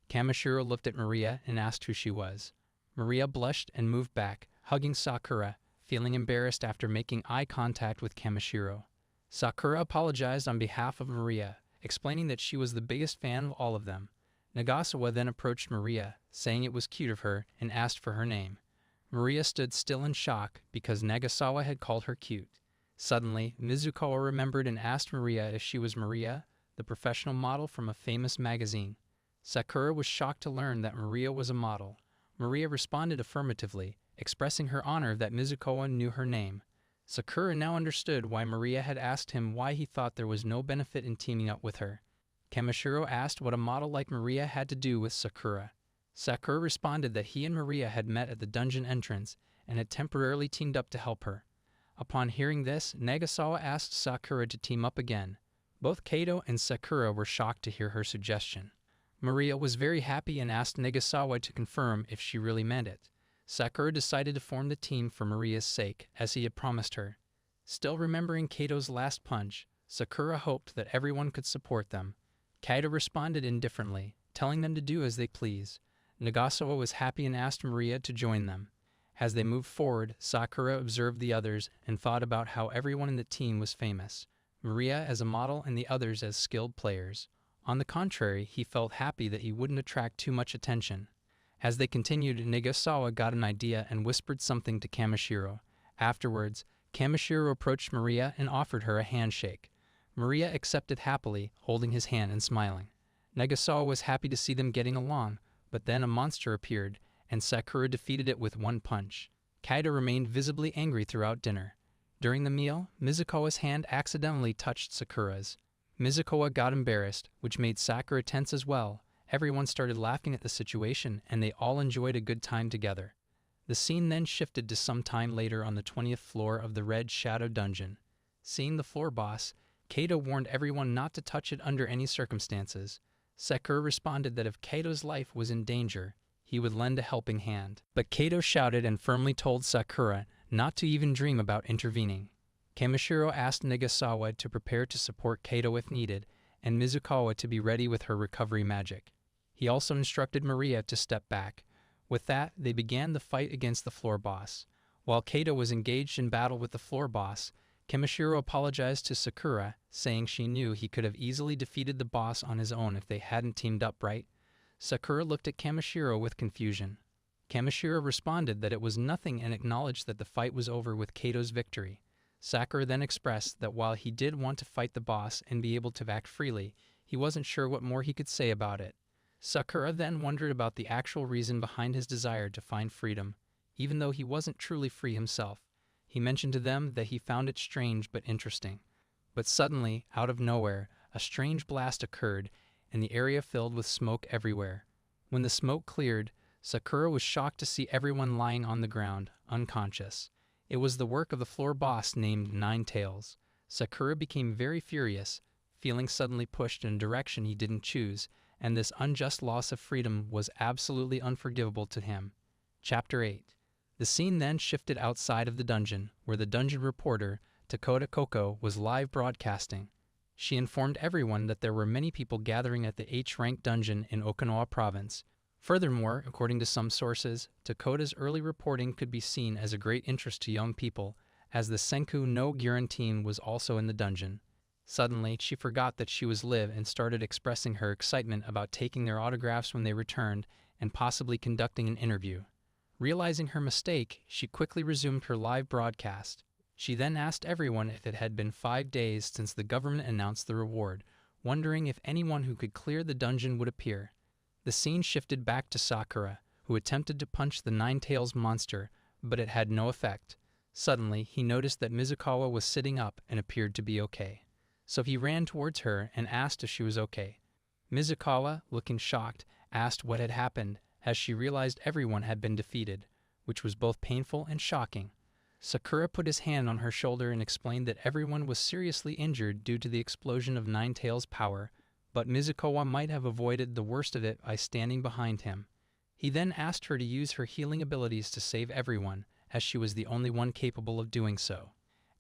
Kamishiro looked at Maria and asked who she was. Maria blushed and moved back, hugging Sakura, feeling embarrassed after making eye contact with Kamishiro. Sakura apologized on behalf of Maria, explaining that she was the biggest fan of all of them. Nagasawa then approached Maria, saying it was cute of her, and asked for her name. Maria stood still in shock because Nagasawa had called her cute. Suddenly, Mizukawa remembered and asked Maria if she was Maria, the professional model from a famous magazine. Sakura was shocked to learn that Maria was a model. Maria responded affirmatively, expressing her honor that Mizukawa knew her name. Sakura now understood why Maria had asked him why he thought there was no benefit in teaming up with her. Kamishiro asked what a model like Maria had to do with Sakura. Sakura responded that he and Maria had met at the dungeon entrance and had temporarily teamed up to help her. Upon hearing this, Nagasawa asked Sakura to team up again. Both Kato and Sakura were shocked to hear her suggestion. Maria was very happy and asked Nagasawa to confirm if she really meant it. Sakura decided to form the team for Maria's sake, as he had promised her. Still remembering Kato's last punch, Sakura hoped that everyone could support them. Kaito responded indifferently, telling them to do as they please. Nagasawa was happy and asked Maria to join them. As they moved forward, Sakura observed the others and thought about how everyone in the team was famous, Maria as a model and the others as skilled players. On the contrary, he felt happy that he wouldn't attract too much attention. As they continued, Nagasawa got an idea and whispered something to Kamishiro. Afterwards, Kamishiro approached Maria and offered her a handshake. Maria accepted happily, holding his hand and smiling. Nagasawa was happy to see them getting along, but then a monster appeared, and Sakura defeated it with one punch. Kaito remained visibly angry throughout dinner. During the meal, Mizukawa's hand accidentally touched Sakura's. Mizukawa got embarrassed, which made Sakura tense as well. Everyone started laughing at the situation, and they all enjoyed a good time together. The scene then shifted to some time later on the 20th floor of the Red Shadow Dungeon. Seeing the floor boss, Kaito warned everyone not to touch it under any circumstances. Sakura responded that if Kato's life was in danger, he would lend a helping hand. But Kaito shouted and firmly told Sakura not to even dream about intervening. Kamishiro asked Nagasawa to prepare to support Kaito if needed, and Mizukawa to be ready with her recovery magic. He also instructed Maria to step back. With that, they began the fight against the floor boss. While Kaito was engaged in battle with the floor boss, Kamishiro apologized to Sakura, saying she knew he could have easily defeated the boss on his own if they hadn't teamed up right. Sakura looked at Kamishiro with confusion. Kamishiro responded that it was nothing and acknowledged that the fight was over with Kato's victory. Sakura then expressed that while he did want to fight the boss and be able to act freely, he wasn't sure what more he could say about it. Sakura then wondered about the actual reason behind his desire to find freedom, even though he wasn't truly free himself. He mentioned to them that he found it strange but interesting. But suddenly, out of nowhere, a strange blast occurred, and the area filled with smoke everywhere. When the smoke cleared, Sakura was shocked to see everyone lying on the ground, unconscious. It was the work of the floor boss named Nine Tails. Sakura became very furious, feeling suddenly pushed in a direction he didn't choose, and this unjust loss of freedom was absolutely unforgivable to him. Chapter 8. The scene then shifted outside of the dungeon, where the dungeon reporter, Takota Koko, was live broadcasting. She informed everyone that there were many people gathering at the H-rank dungeon in Okinawa province. Furthermore, according to some sources, Takota's early reporting could be seen as a great interest to young people, as the Senku no Gyuren team was also in the dungeon. Suddenly, she forgot that she was Liv and started expressing her excitement about taking their autographs when they returned and possibly conducting an interview. Realizing her mistake, she quickly resumed her live broadcast. She then asked everyone if it had been 5 days since the government announced the reward, wondering if anyone who could clear the dungeon would appear. The scene shifted back to Sakura, who attempted to punch the Nine Tails monster, but it had no effect. Suddenly, he noticed that Mizukawa was sitting up and appeared to be okay. So he ran towards her and asked if she was okay. Mizukawa, looking shocked, asked what had happened, as she realized everyone had been defeated, which was both painful and shocking. Sakura put his hand on her shoulder and explained that everyone was seriously injured due to the explosion of Nine Tails' power, but Mizukawa might have avoided the worst of it by standing behind him. He then asked her to use her healing abilities to save everyone, as she was the only one capable of doing so.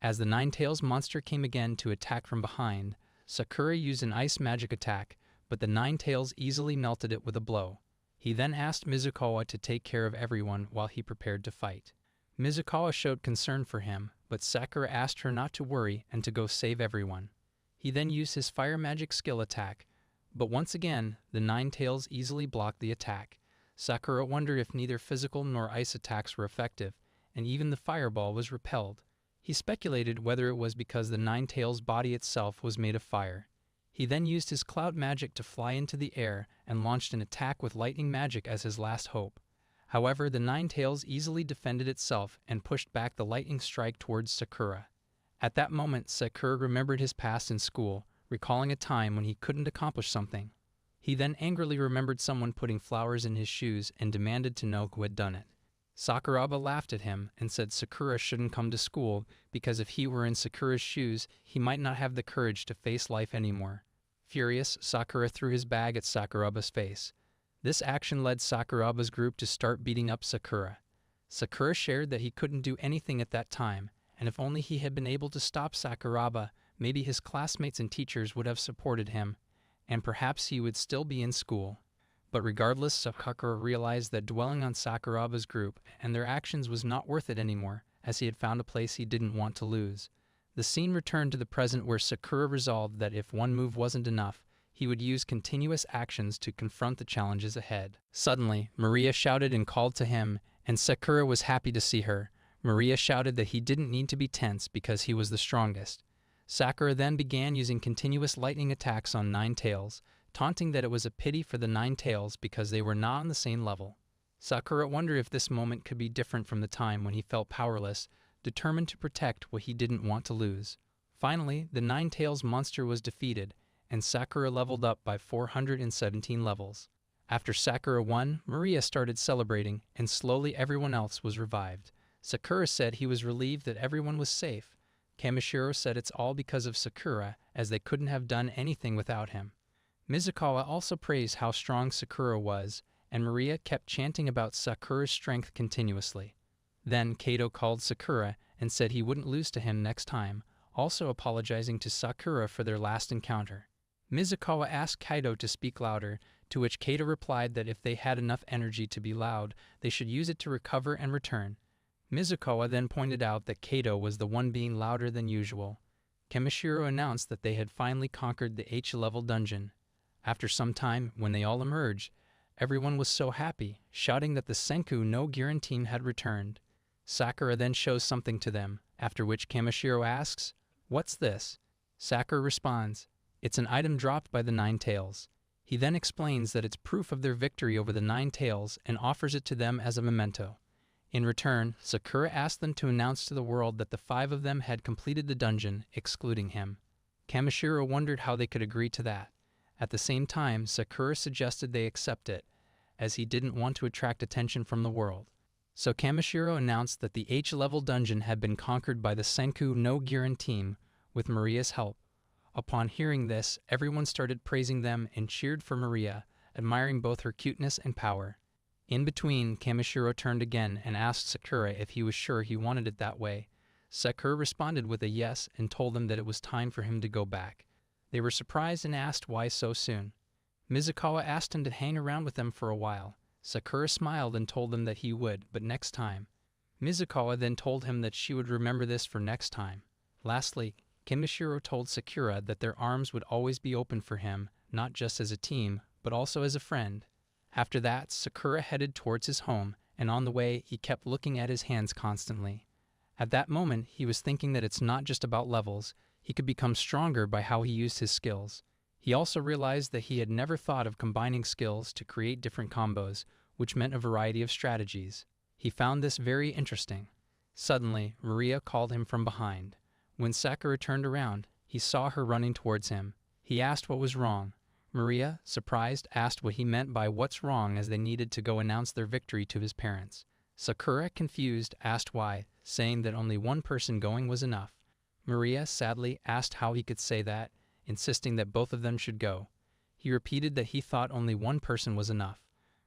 As the Nine Tails monster came again to attack from behind, Sakura used an ice magic attack, but the Nine Tails easily melted it with a blow. He then asked Mizukawa to take care of everyone while he prepared to fight. Mizukawa showed concern for him, but Sakura asked her not to worry and to go save everyone. He then used his fire magic skill attack, but once again, the Nine Tails easily blocked the attack. Sakura wondered if neither physical nor ice attacks were effective, and even the fireball was repelled. He speculated whether it was because the Ninetales' body itself was made of fire. He then used his cloud magic to fly into the air and launched an attack with lightning magic as his last hope. However, the Ninetales easily defended itself and pushed back the lightning strike towards Sakura. At that moment, Sakura remembered his past in school, recalling a time when he couldn't accomplish something. He then angrily remembered someone putting flowers in his shoes and demanded to know who had done it. Sakuraba laughed at him and said Sakura shouldn't come to school because if he were in Sakura's shoes, he might not have the courage to face life anymore. Furious, Sakura threw his bag at Sakuraba's face. This action led Sakuraba's group to start beating up Sakura. Sakura shared that he couldn't do anything at that time, and if only he had been able to stop Sakuraba, maybe his classmates and teachers would have supported him, and perhaps he would still be in school. But regardless, Sakura realized that dwelling on Sakuraba's group and their actions was not worth it anymore, as he had found a place he didn't want to lose. The scene returned to the present where Sakura resolved that if one move wasn't enough, he would use continuous actions to confront the challenges ahead. Suddenly, Maria shouted and called to him, and Sakura was happy to see her. Maria shouted that he didn't need to be tense because he was the strongest. Sakura then began using continuous lightning attacks on Ninetales, taunting that it was a pity for the Ninetales because they were not on the same level. Sakura wondered if this moment could be different from the time when he felt powerless, determined to protect what he didn't want to lose. Finally, the Ninetales monster was defeated, and Sakura leveled up by 417 levels. After Sakura won, Maria started celebrating, and slowly everyone else was revived. Sakura said he was relieved that everyone was safe. Kamishiro said it's all because of Sakura, as they couldn't have done anything without him. Mizukawa also praised how strong Sakura was, and Maria kept chanting about Sakura's strength continuously. Then Kaito called Sakura and said he wouldn't lose to him next time, also apologizing to Sakura for their last encounter. Mizukawa asked Kaito to speak louder, to which Kaito replied that if they had enough energy to be loud, they should use it to recover and return. Mizukawa then pointed out that Kaito was the one being louder than usual. Kamishiro announced that they had finally conquered the H-level dungeon. After some time, when they all emerged, everyone was so happy, shouting that the Senku no Girin team had returned. Sakura then shows something to them, after which Kamishiro asks, "What's this?" Sakura responds, "It's an item dropped by the Ninetales." He then explains that it's proof of their victory over the Ninetales and offers it to them as a memento. In return, Sakura asked them to announce to the world that the 5 of them had completed the dungeon, excluding him. Kamishiro wondered how they could agree to that. At the same time, Sakura suggested they accept it, as he didn't want to attract attention from the world. So Kamishiro announced that the H-level dungeon had been conquered by the Senku no Girin team, with Maria's help. Upon hearing this, everyone started praising them and cheered for Maria, admiring both her cuteness and power. In between, Kamishiro turned again and asked Sakura if he was sure he wanted it that way. Sakura responded with a yes and told them that it was time for him to go back. They were surprised and asked why so soon. Mizukawa asked him to hang around with them for a while. Sakura smiled and told them that he would, but next time. Mizukawa then told him that she would remember this for next time. Lastly, Kamishiro told Sakura that their arms would always be open for him, not just as a team, but also as a friend. After that, Sakura headed towards his home, and on the way, he kept looking at his hands constantly. At that moment, he was thinking that it's not just about levels. He could become stronger by how he used his skills. He also realized that he had never thought of combining skills to create different combos, which meant a variety of strategies. He found this very interesting. Suddenly, Maria called him from behind. When Sakura turned around, he saw her running towards him. He asked what was wrong. Maria, surprised, asked what he meant by what's wrong as they needed to go announce their victory to his parents. Sakura, confused, asked why, saying that only one person going was enough. Maria, sadly, asked how he could say that, insisting that both of them should go. He repeated that he thought only one person was enough.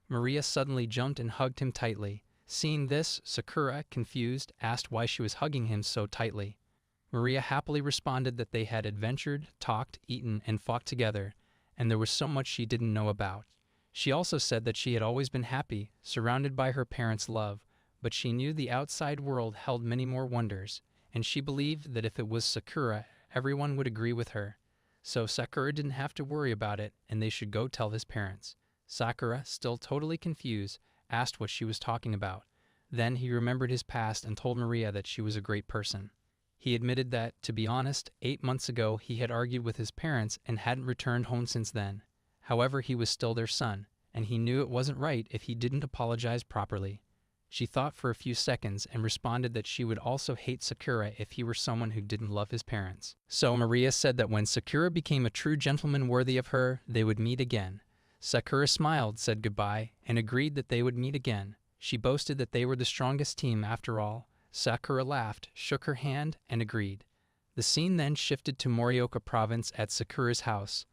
Maria suddenly jumped and hugged him tightly. Seeing this, Sakura, confused, asked why she was hugging him so tightly. Maria happily responded that they had adventured, talked, eaten, and fought together, and there was so much she didn't know about. She also said that she had always been happy, surrounded by her parents' love, but she knew the outside world held many more wonders, and she believed that if it was Sakura, everyone would agree with her. So Sakura didn't have to worry about it, and they should go tell his parents. Sakura, still totally confused, asked what she was talking about. Then he remembered his past and told Maria that she was a great person. He admitted that, to be honest, 8 months ago he had argued with his parents and hadn't returned home since then. However, he was still their son, and he knew it wasn't right if he didn't apologize properly. She thought for a few seconds and responded that she would also hate Sakura if he were someone who didn't love his parents. So Maria said that when Sakura became a true gentleman worthy of her, they would meet again. Sakura smiled, said goodbye, and agreed that they would meet again. She boasted that they were the strongest team after all. Sakura laughed, shook her hand, and agreed. The scene then shifted to Morioka Province at Sakura's house.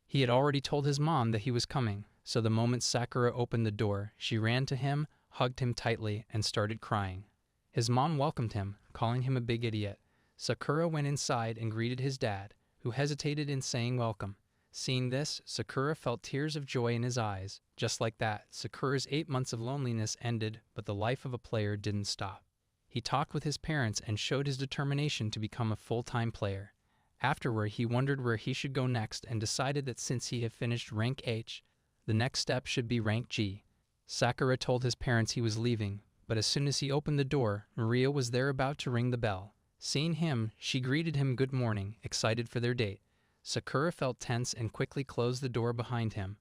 He had already told his mom that he was coming, so the moment Sakura opened the door, she ran to him, hugged him tightly, and started crying. His mom welcomed him, calling him a big idiot. Sakura went inside and greeted his dad, who hesitated in saying welcome. Seeing this, Sakura felt tears of joy in his eyes. Just like that, Sakura's 8 months of loneliness ended, but the life of a player didn't stop. He talked with his parents and showed his determination to become a full-time player. Afterward, he wondered where he should go next and decided that since he had finished rank H, the next step should be rank G. Sakura told his parents he was leaving, but as soon as he opened the door, Maria was there about to ring the bell. Seeing him, she greeted him good morning, excited for their date. Sakura felt tense and quickly closed the door behind him.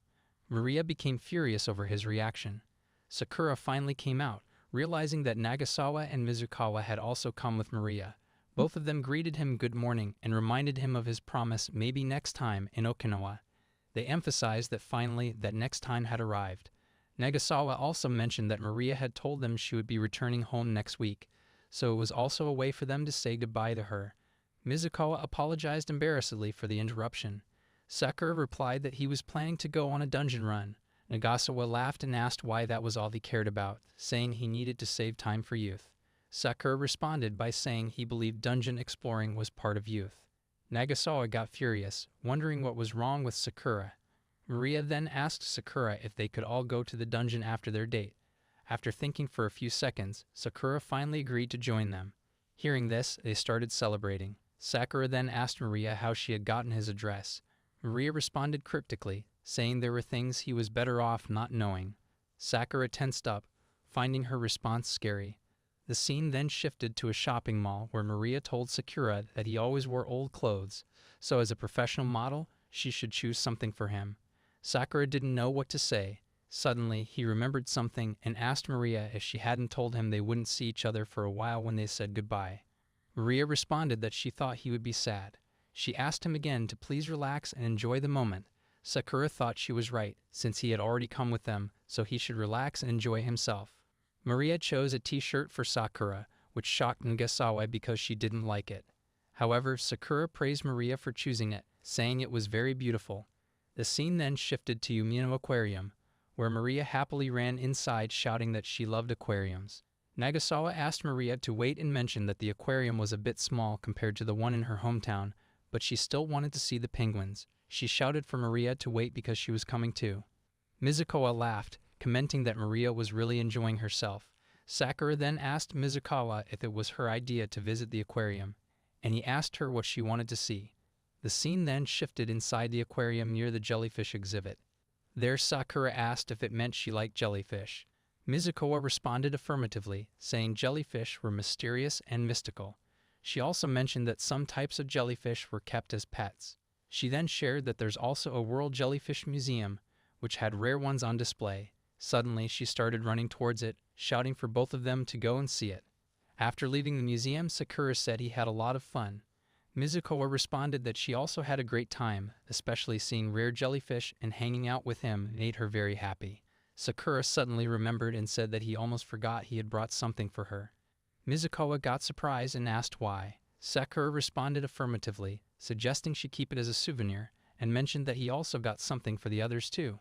Maria became furious over his reaction. Sakura finally came out, realizing that Nagasawa and Mizukawa had also come with Maria. Both of them greeted him good morning and reminded him of his promise maybe next time in Okinawa. They emphasized that finally that next time had arrived. Nagasawa also mentioned that Maria had told them she would be returning home next week, so it was also a way for them to say goodbye to her. Mizukawa apologized embarrassedly for the interruption. Sakura replied that he was planning to go on a dungeon run. Nagasawa laughed and asked why that was all he cared about, saying he needed to save time for youth. Sakura responded by saying he believed dungeon exploring was part of youth. Nagasawa got furious, wondering what was wrong with Sakura. Maria then asked Sakura if they could all go to the dungeon after their date. After thinking for a few seconds, Sakura finally agreed to join them. Hearing this, they started celebrating. Sakura then asked Maria how she had gotten his address. Maria responded cryptically, saying there were things he was better off not knowing. Sakura tensed up, finding her response scary. The scene then shifted to a shopping mall where Maria told Sakura that he always wore old clothes, so as a professional model, she should choose something for him. Sakura didn't know what to say. Suddenly, he remembered something and asked Maria if she hadn't told him they wouldn't see each other for a while when they said goodbye. Maria responded that she thought he would be sad. She asked him again to please relax and enjoy the moment. Sakura thought she was right, since he had already come with them, so he should relax and enjoy himself. Maria chose a t-shirt for Sakura, which shocked Nagasawa because she didn't like it. However, Sakura praised Maria for choosing it, saying it was very beautiful. The scene then shifted to Umino Aquarium, where Maria happily ran inside shouting that she loved aquariums. Nagasawa asked Maria to wait and mentioned that the aquarium was a bit small compared to the one in her hometown, but she still wanted to see the penguins. She shouted for Maria to wait because she was coming too. Mizukawa laughed, commenting that Maria was really enjoying herself. Sakura then asked Mizukawa if it was her idea to visit the aquarium, and he asked her what she wanted to see. The scene then shifted inside the aquarium near the jellyfish exhibit. There Sakura asked if it meant she liked jellyfish. Mizukawa responded affirmatively, saying jellyfish were mysterious and mystical. She also mentioned that some types of jellyfish were kept as pets. She then shared that there's also a World Jellyfish Museum, which had rare ones on display. Suddenly, she started running towards it, shouting for both of them to go and see it. After leaving the museum, Sakura said he had a lot of fun. Mizukawa responded that she also had a great time, especially seeing rare jellyfish and hanging out with him made her very happy. Sakura suddenly remembered and said that he almost forgot he had brought something for her. Mizukawa got surprised and asked why. Sakura responded affirmatively, suggesting she keep it as a souvenir, and mentioned that he also got something for the others too.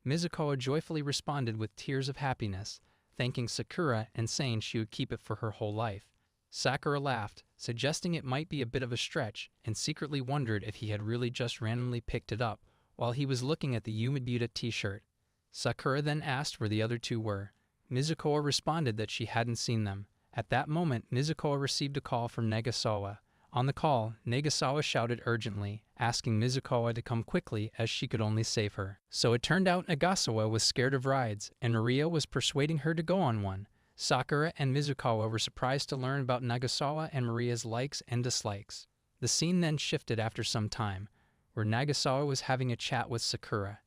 Mizukawa joyfully responded with tears of happiness, thanking Sakura and saying she would keep it for her whole life. Sakura laughed, suggesting it might be a bit of a stretch, and secretly wondered if he had really just randomly picked it up while he was looking at the Umebuta t-shirt. Sakura then asked where the other two were. Mizukawa responded that she hadn't seen them. At that moment, Mizukawa received a call from Nagasawa. On the call, Nagasawa shouted urgently, asking Mizukawa to come quickly as she could only save her. So it turned out Nagasawa was scared of rides, and Maria was persuading her to go on one. Sakura and Mizukawa were surprised to learn about Nagasawa and Maria's likes and dislikes. The scene then shifted after some time, where Nagasawa was having a chat with Sakura.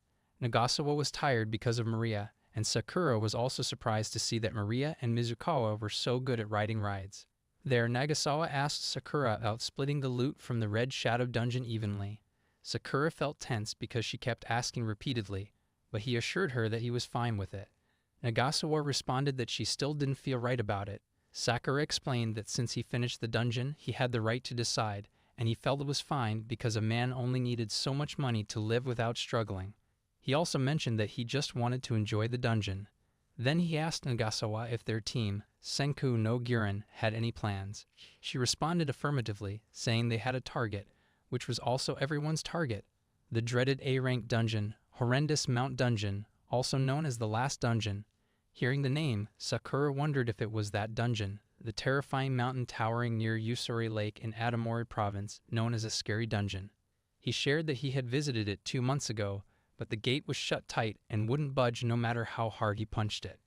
Nagasawa was tired because of Maria, and Sakura was also surprised to see that Maria and Mizukawa were so good at riding rides. There, Nagasawa asked Sakura about splitting the loot from the Red Shadow dungeon evenly. Sakura felt tense because she kept asking repeatedly, but he assured her that he was fine with it. Nagasawa responded that she still didn't feel right about it. Sakura explained that since he finished the dungeon, he had the right to decide, and he felt it was fine because a man only needed so much money to live without struggling. He also mentioned that he just wanted to enjoy the dungeon. Then he asked Nagasawa if their team, Senku no Giran, had any plans. She responded affirmatively, saying they had a target, which was also everyone's target. The dreaded A-rank dungeon, Horrendous Mount Dungeon, also known as the Last Dungeon. Hearing the name, Sakura wondered if it was that dungeon, the terrifying mountain towering near Usuri Lake in Aomori Province, known as a scary dungeon. He shared that he had visited it 2 months ago, but the gate was shut tight and wouldn't budge no matter how hard he punched it.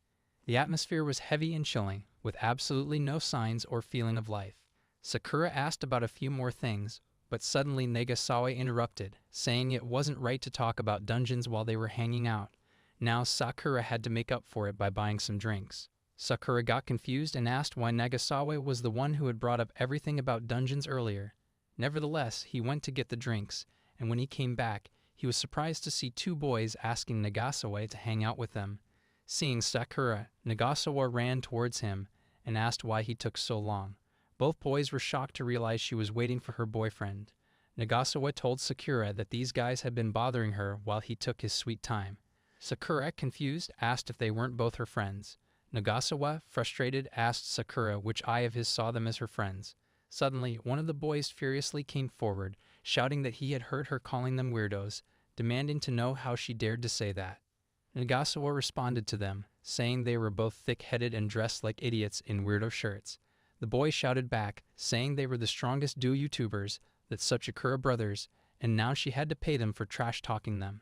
The atmosphere was heavy and chilling, with absolutely no signs or feeling of life. Sakura asked about a few more things, but suddenly Nagasawa interrupted, saying it wasn't right to talk about dungeons while they were hanging out. Now Sakura had to make up for it by buying some drinks. Sakura got confused and asked why Nagasawa was the one who had brought up everything about dungeons earlier. Nevertheless, he went to get the drinks, and when he came back, he was surprised to see 2 boys asking Nagasawa to hang out with them. Seeing Sakura, Nagasawa ran towards him and asked why he took so long. Both boys were shocked to realize she was waiting for her boyfriend. Nagasawa told Sakura that these guys had been bothering her while he took his sweet time. Sakura, confused, asked if they weren't both her friends. Nagasawa, frustrated, asked Sakura which eye of his saw them as her friends. Suddenly, one of the boys furiously came forward, shouting that he had heard her calling them weirdos, demanding to know how she dared to say that. Nagasawa responded to them, saying they were both thick-headed and dressed like idiots in weirdo shirts. The boy shouted back, saying they were the strongest duo YouTubers, the Tsuchikura brothers, and now she had to pay them for trash-talking them.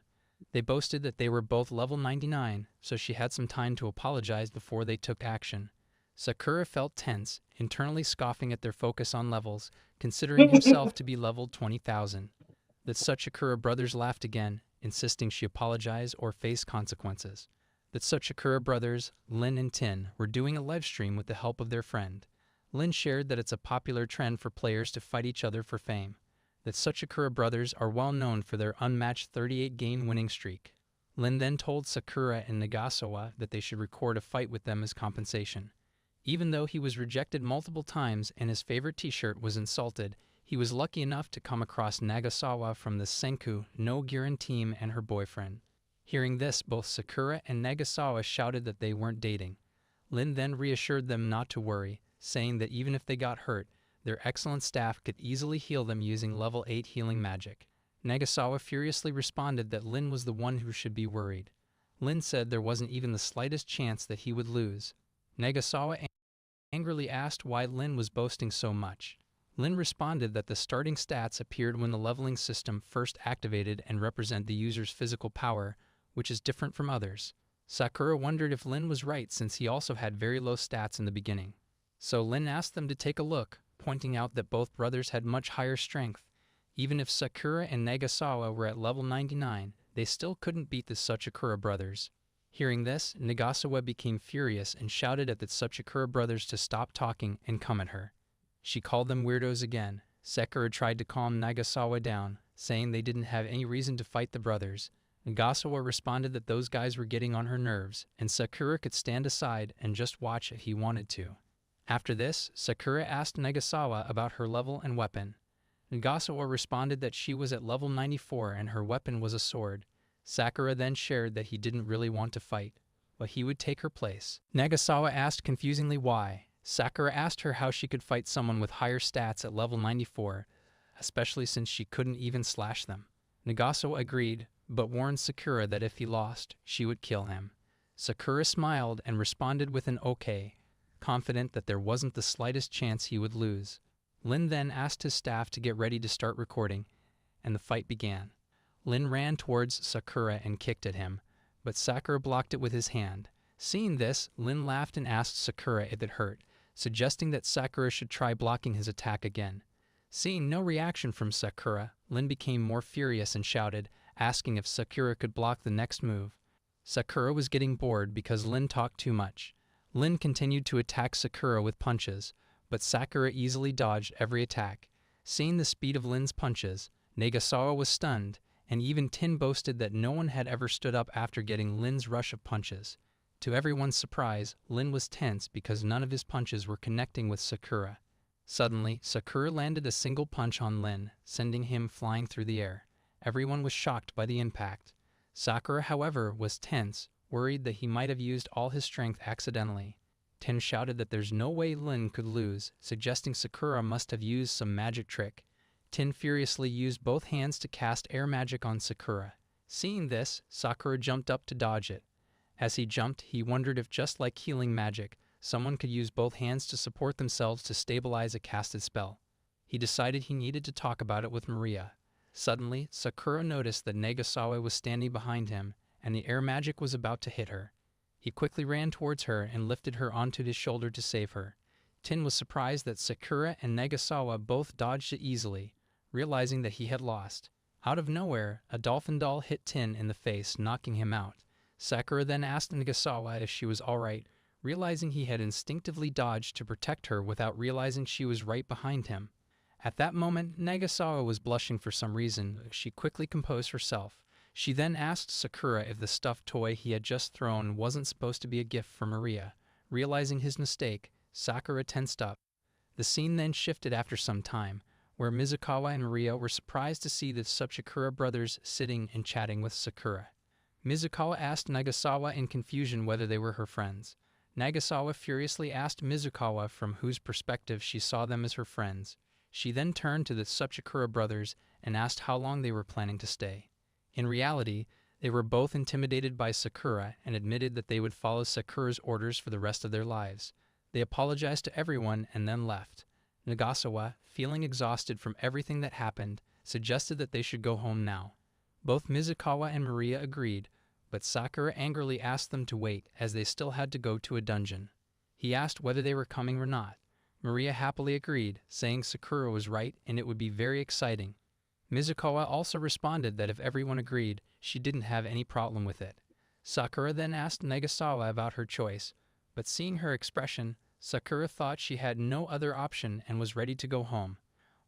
They boasted that they were both level 99, so she had some time to apologize before they took action. Sakura felt tense, internally scoffing at their focus on levels, considering himself to be level 20,000. The Tsuchikura brothers laughed again, insisting she apologize or face consequences. The Tsuchikura brothers, Lin and Tin, were doing a livestream with the help of their friend. Lin shared that it's a popular trend for players to fight each other for fame. The Tsuchikura brothers are well known for their unmatched 38-game winning streak. Lin then told Sakura and Nagasawa that they should record a fight with them as compensation. Even though he was rejected multiple times and his favorite t-shirt was insulted, he was lucky enough to come across Nagasawa from the Senku no Giran team and her boyfriend. Hearing this, both Sakura and Nagasawa shouted that they weren't dating. Lin then reassured them not to worry, saying that even if they got hurt, their excellent staff could easily heal them using level 8 healing magic. Nagasawa furiously responded that Lin was the one who should be worried. Lin said there wasn't even the slightest chance that he would lose. Nagasawa angrily asked why Lin was boasting so much. Lin responded that the starting stats appeared when the leveling system first activated and represent the user's physical power, which is different from others. Sakura wondered if Lin was right since he also had very low stats in the beginning. So Lin asked them to take a look, pointing out that both brothers had much higher strength. Even if Sakura and Nagasawa were at level 99, they still couldn't beat the Tsuchikura brothers. Hearing this, Nagasawa became furious and shouted at the Tsuchikura brothers to stop talking and come at her. She called them weirdos again. Sakura tried to calm Nagasawa down, saying they didn't have any reason to fight the brothers. Nagasawa responded that those guys were getting on her nerves, and Sakura could stand aside and just watch if he wanted to. After this, Sakura asked Nagasawa about her level and weapon. Nagasawa responded that she was at level 94 and her weapon was a sword. Sakura then shared that he didn't really want to fight, but he would take her place. Nagasawa asked confusingly why. Sakura asked her how she could fight someone with higher stats at level 94, especially since she couldn't even slash them. Nagasawa agreed, but warned Sakura that if he lost, she would kill him. Sakura smiled and responded with an okay, confident that there wasn't the slightest chance he would lose. Lin then asked his staff to get ready to start recording, and the fight began. Lin ran towards Sakura and kicked at him, but Sakura blocked it with his hand. Seeing this, Lin laughed and asked Sakura if it hurt, suggesting that Sakura should try blocking his attack again. Seeing no reaction from Sakura, Lin became more furious and shouted, asking if Sakura could block the next move. Sakura was getting bored because Lin talked too much. Lin continued to attack Sakura with punches, but Sakura easily dodged every attack. Seeing the speed of Lin's punches, Nagasawa was stunned, and even Tin boasted that no one had ever stood up after getting Lin's rush of punches. To everyone's surprise, Lin was tense because none of his punches were connecting with Sakura. Suddenly, Sakura landed a single punch on Lin, sending him flying through the air. Everyone was shocked by the impact. Sakura, however, was tense, worried that he might have used all his strength accidentally. Tin shouted that there's no way Lin could lose, suggesting Sakura must have used some magic trick. Tin furiously used both hands to cast air magic on Sakura. Seeing this, Sakura jumped up to dodge it. As he jumped, he wondered if, just like healing magic, someone could use both hands to support themselves to stabilize a casted spell. He decided he needed to talk about it with Maria. Suddenly, Sakura noticed that Nagasawa was standing behind him, and the air magic was about to hit her. He quickly ran towards her and lifted her onto his shoulder to save her. Tin was surprised that Sakura and Nagasawa both dodged it easily, realizing that he had lost. Out of nowhere, a dolphin doll hit Tin in the face, knocking him out. Sakura then asked Nagasawa if she was alright, realizing he had instinctively dodged to protect her without realizing she was right behind him. At that moment, Nagasawa was blushing for some reason. She quickly composed herself. She then asked Sakura if the stuffed toy he had just thrown wasn't supposed to be a gift for Maria. Realizing his mistake, Sakura tensed up. The scene then shifted after some time, where Mizukawa and Maria were surprised to see the Tsubakura brothers sitting and chatting with Sakura. Mizukawa asked Nagasawa in confusion whether they were her friends. Nagasawa furiously asked Mizukawa from whose perspective she saw them as her friends. She then turned to the Tsubakura brothers and asked how long they were planning to stay. In reality, they were both intimidated by Sakura and admitted that they would follow Sakura's orders for the rest of their lives. They apologized to everyone and then left. Nagasawa, feeling exhausted from everything that happened, suggested that they should go home now. Both Mizukawa and Maria agreed, but Sakura angrily asked them to wait as they still had to go to a dungeon. He asked whether they were coming or not. Maria happily agreed, saying Sakura was right and it would be very exciting. Mizukawa also responded that if everyone agreed, she didn't have any problem with it. Sakura then asked Nagasawa about her choice, but seeing her expression, Sakura thought she had no other option and was ready to go home.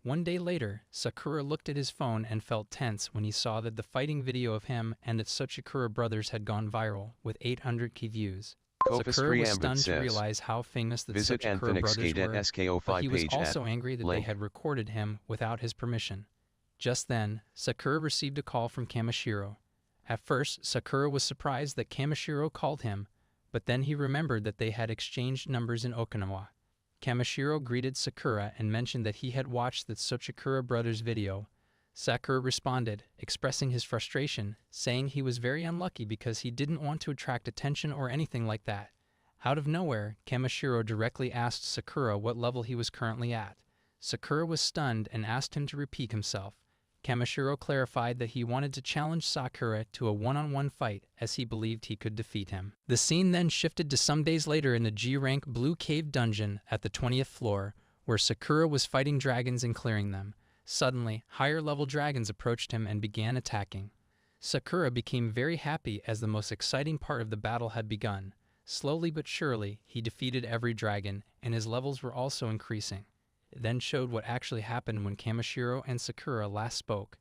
One day later, Sakura looked at his phone and felt tense when he saw that the fighting video of him and the Tsubakura brothers had gone viral, with 800k views. Sakura was stunned to realize how famous the Tsubakura brothers were, but he was also angry that they had recorded him without his permission. Just then, Sakura received a call from Kamishiro. At first, Sakura was surprised that Kamishiro called him, but then he remembered that they had exchanged numbers in Okinawa. Kamishiro greeted Sakura and mentioned that he had watched the Tsubakura brothers' video. Sakura responded, expressing his frustration, saying he was very unlucky because he didn't want to attract attention or anything like that. Out of nowhere, Kamishiro directly asked Sakura what level he was currently at. Sakura was stunned and asked him to repeat himself. Kamishiro clarified that he wanted to challenge Sakura to a one-on-one fight as he believed he could defeat him. The scene then shifted to some days later in the G-Rank Blue Cave dungeon at the 20th floor, where Sakura was fighting dragons and clearing them. Suddenly, higher-level dragons approached him and began attacking. Sakura became very happy as the most exciting part of the battle had begun. Slowly but surely, he defeated every dragon, and his levels were also increasing. It then showed what actually happened when Kamishiro and Sakura last spoke.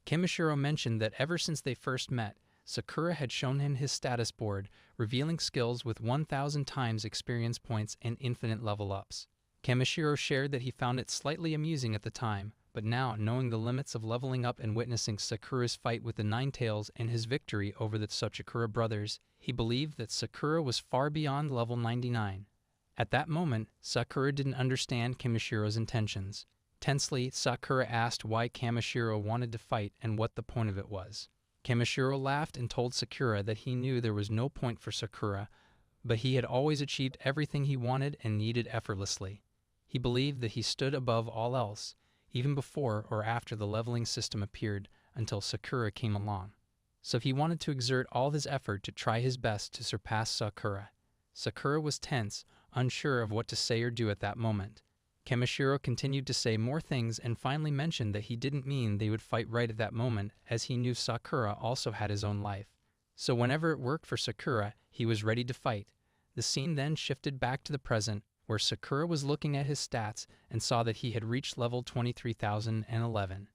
Kamishiro mentioned that ever since they first met, Sakura had shown him his status board, revealing skills with 1,000 times experience points and infinite level ups. Kamishiro shared that he found it slightly amusing at the time, but now, knowing the limits of leveling up and witnessing Sakura's fight with the Ninetales and his victory over the Tsubakura brothers, he believed that Sakura was far beyond level 99. At that moment, Sakura didn't understand Kamishiro's intentions. Tensely, Sakura asked why Kamishiro wanted to fight and what the point of it was. Kamishiro laughed and told Sakura that he knew there was no point for Sakura, but he had always achieved everything he wanted and needed effortlessly. He believed that he stood above all else, even before or after the leveling system appeared until Sakura came along. So he wanted to exert all his effort to try his best to surpass Sakura. Sakura was tense, unsure of what to say or do at that moment. Kamishiro continued to say more things and finally mentioned that he didn't mean they would fight right at that moment, as he knew Sakura also had his own life. So whenever it worked for Sakura, he was ready to fight. The scene then shifted back to the present, where Sakura was looking at his stats and saw that he had reached level 23,011.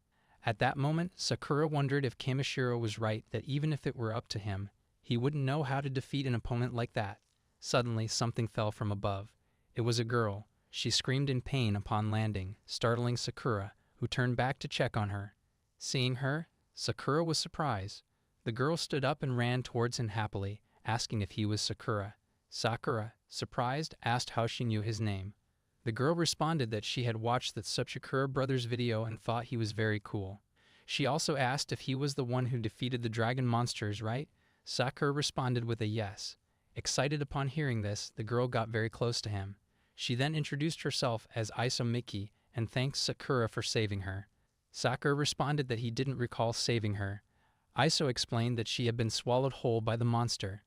At that moment, Sakura wondered if Kamishiro was right, that even if it were up to him, he wouldn't know how to defeat an opponent like that. Suddenly, something fell from above. It was a girl. She screamed in pain upon landing, startling Sakura, who turned back to check on her. Seeing her, Sakura was surprised. The girl stood up and ran towards him happily, asking if he was Sakura. Sakura, surprised, asked how she knew his name. The girl responded that she had watched the Sakura brothers video and thought he was very cool. She also asked if he was the one who defeated the dragon monsters, right? Sakura responded with a yes. Excited upon hearing this, the girl got very close to him. She then introduced herself as Iso Miki and thanked Sakura for saving her. Sakura responded that he didn't recall saving her. Iso explained that she had been swallowed whole by the monster,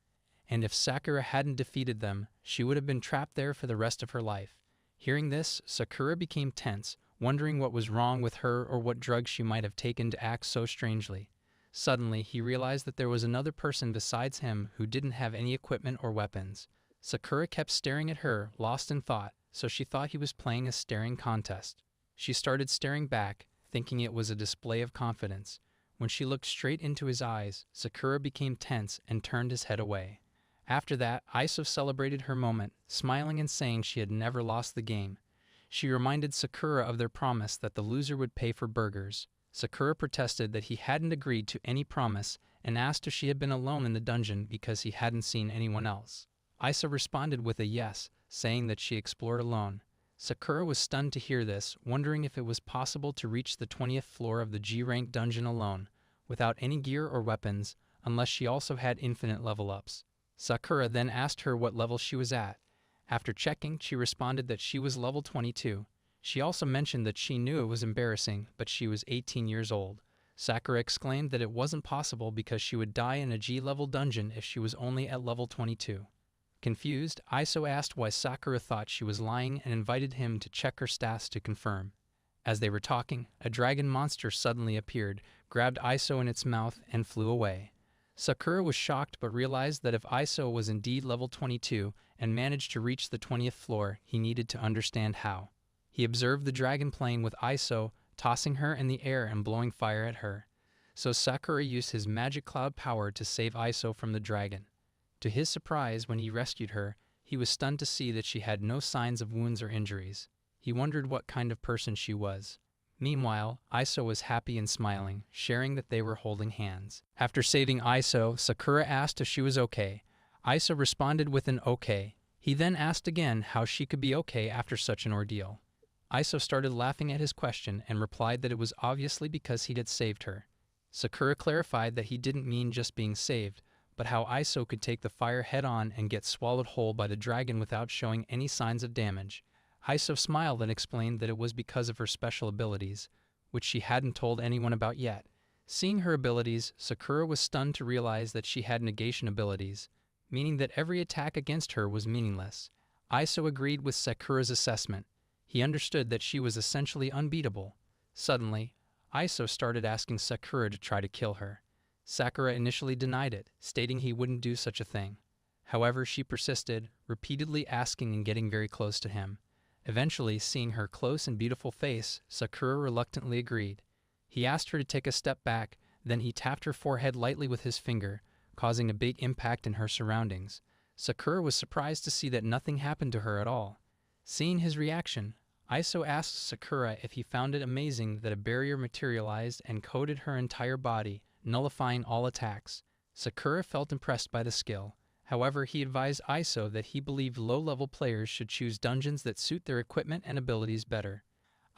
and if Sakura hadn't defeated them, she would have been trapped there for the rest of her life. Hearing this, Sakura became tense, wondering what was wrong with her or what drugs she might have taken to act so strangely. Suddenly, he realized that there was another person besides him who didn't have any equipment or weapons. Sakura kept staring at her, lost in thought, so she thought he was playing a staring contest. She started staring back, thinking it was a display of confidence. When she looked straight into his eyes, Sakura became tense and turned his head away. After that, Iso celebrated her moment, smiling and saying she had never lost the game. She reminded Sakura of their promise that the loser would pay for burgers. Sakura protested that he hadn't agreed to any promise and asked if she had been alone in the dungeon because he hadn't seen anyone else. Iso responded with a yes, saying that she explored alone. Sakura was stunned to hear this, wondering if it was possible to reach the 20th floor of the G-rank dungeon alone, without any gear or weapons, unless she also had infinite level-ups. Sakura then asked her what level she was at. After checking, she responded that she was level 22. She also mentioned that she knew it was embarrassing, but she was 18 years old. Sakura exclaimed that it wasn't possible because she would die in a G-level dungeon if she was only at level 22. Confused, Iso asked why Sakura thought she was lying and invited him to check her stats to confirm. As they were talking, a dragon monster suddenly appeared, grabbed Iso in its mouth, and flew away. Sakura was shocked but realized that if Iso was indeed level 22 and managed to reach the 20th floor, he needed to understand how. He observed the dragon playing with Iso, tossing her in the air and blowing fire at her. So Sakura used his magic cloud power to save Iso from the dragon. To his surprise, when he rescued her, he was stunned to see that she had no signs of wounds or injuries. He wondered what kind of person she was. Meanwhile, Iso was happy and smiling, sharing that they were holding hands. After saving Iso, Sakura asked if she was okay. Iso responded with an okay. He then asked again how she could be okay after such an ordeal. Iso started laughing at his question and replied that it was obviously because he had saved her. Sakura clarified that he didn't mean just being saved, but how Iso could take the fire head-on and get swallowed whole by the dragon without showing any signs of damage. Iso smiled and explained that it was because of her special abilities, which she hadn't told anyone about yet. Seeing her abilities, Sakura was stunned to realize that she had negation abilities, meaning that every attack against her was meaningless. Iso agreed with Sakura's assessment. He understood that she was essentially unbeatable. Suddenly, Iso started asking Sakura to try to kill her. Sakura initially denied it, stating he wouldn't do such a thing. However, she persisted, repeatedly asking and getting very close to him. Eventually, seeing her close and beautiful face, Sakura reluctantly agreed. He asked her to take a step back, then he tapped her forehead lightly with his finger, causing a big impact in her surroundings. Sakura was surprised to see that nothing happened to her at all. Seeing his reaction, Iso asked Sakura if he found it amazing that a barrier materialized and coated her entire body, nullifying all attacks. Sakura felt impressed by the skill. However, he advised Iso that he believed low-level players should choose dungeons that suit their equipment and abilities better.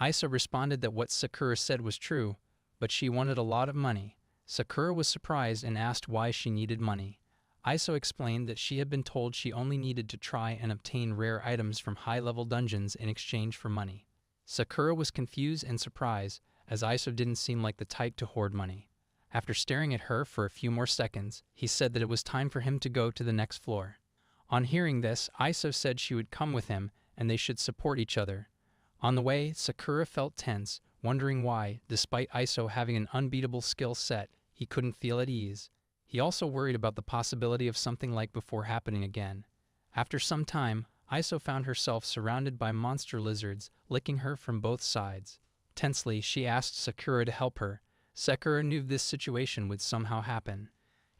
Iso responded that what Sakura said was true, but she wanted a lot of money. Sakura was surprised and asked why she needed money. Iso explained that she had been told she only needed to try and obtain rare items from high-level dungeons in exchange for money. Sakura was confused and surprised, as Iso didn't seem like the type to hoard money. After staring at her for a few more seconds, he said that it was time for him to go to the next floor. On hearing this, Iso said she would come with him and they should support each other. On the way, Sakura felt tense, wondering why, despite Iso having an unbeatable skill set, he couldn't feel at ease. He also worried about the possibility of something like before happening again. After some time, Iso found herself surrounded by monster lizards, licking her from both sides. Tensely, she asked Sakura to help her. Sakura knew this situation would somehow happen.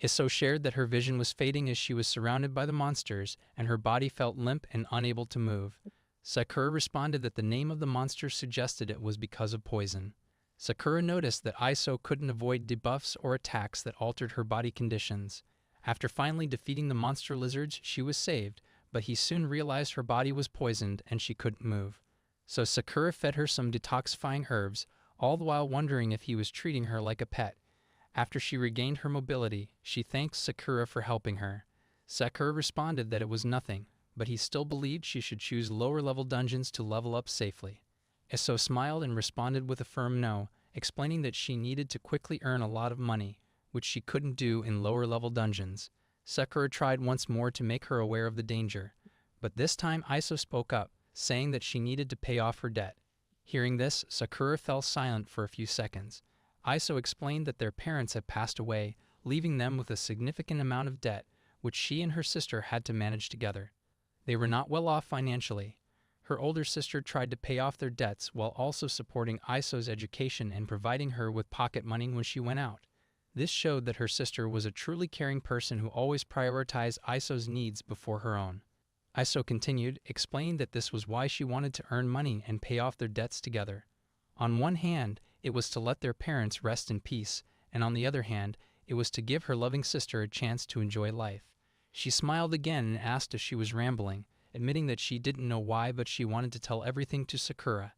Iso shared that her vision was fading as she was surrounded by the monsters, and her body felt limp and unable to move. Sakura responded that the name of the monster suggested it was because of poison. Sakura noticed that Iso couldn't avoid debuffs or attacks that altered her body conditions. After finally defeating the monster lizards, she was saved, but he soon realized her body was poisoned and she couldn't move. So Sakura fed her some detoxifying herbs, all the while wondering if he was treating her like a pet. After she regained her mobility, she thanked Sakura for helping her. Sakura responded that it was nothing, but he still believed she should choose lower-level dungeons to level up safely. Iso smiled and responded with a firm no, explaining that she needed to quickly earn a lot of money, which she couldn't do in lower-level dungeons. Sakura tried once more to make her aware of the danger, but this time Iso spoke up, saying that she needed to pay off her debt. Hearing this, Sakura fell silent for a few seconds. Iso explained that their parents had passed away, leaving them with a significant amount of debt, which she and her sister had to manage together. They were not well off financially. Her older sister tried to pay off their debts while also supporting Iso's education and providing her with pocket money when she went out. This showed that her sister was a truly caring person who always prioritized Iso's needs before her own. Iso continued, explaining that this was why she wanted to earn money and pay off their debts together. On one hand, it was to let their parents rest in peace, and on the other hand, it was to give her loving sister a chance to enjoy life. She smiled again and asked if she was rambling, admitting that she didn't know why, but she wanted to tell everything to Sakura.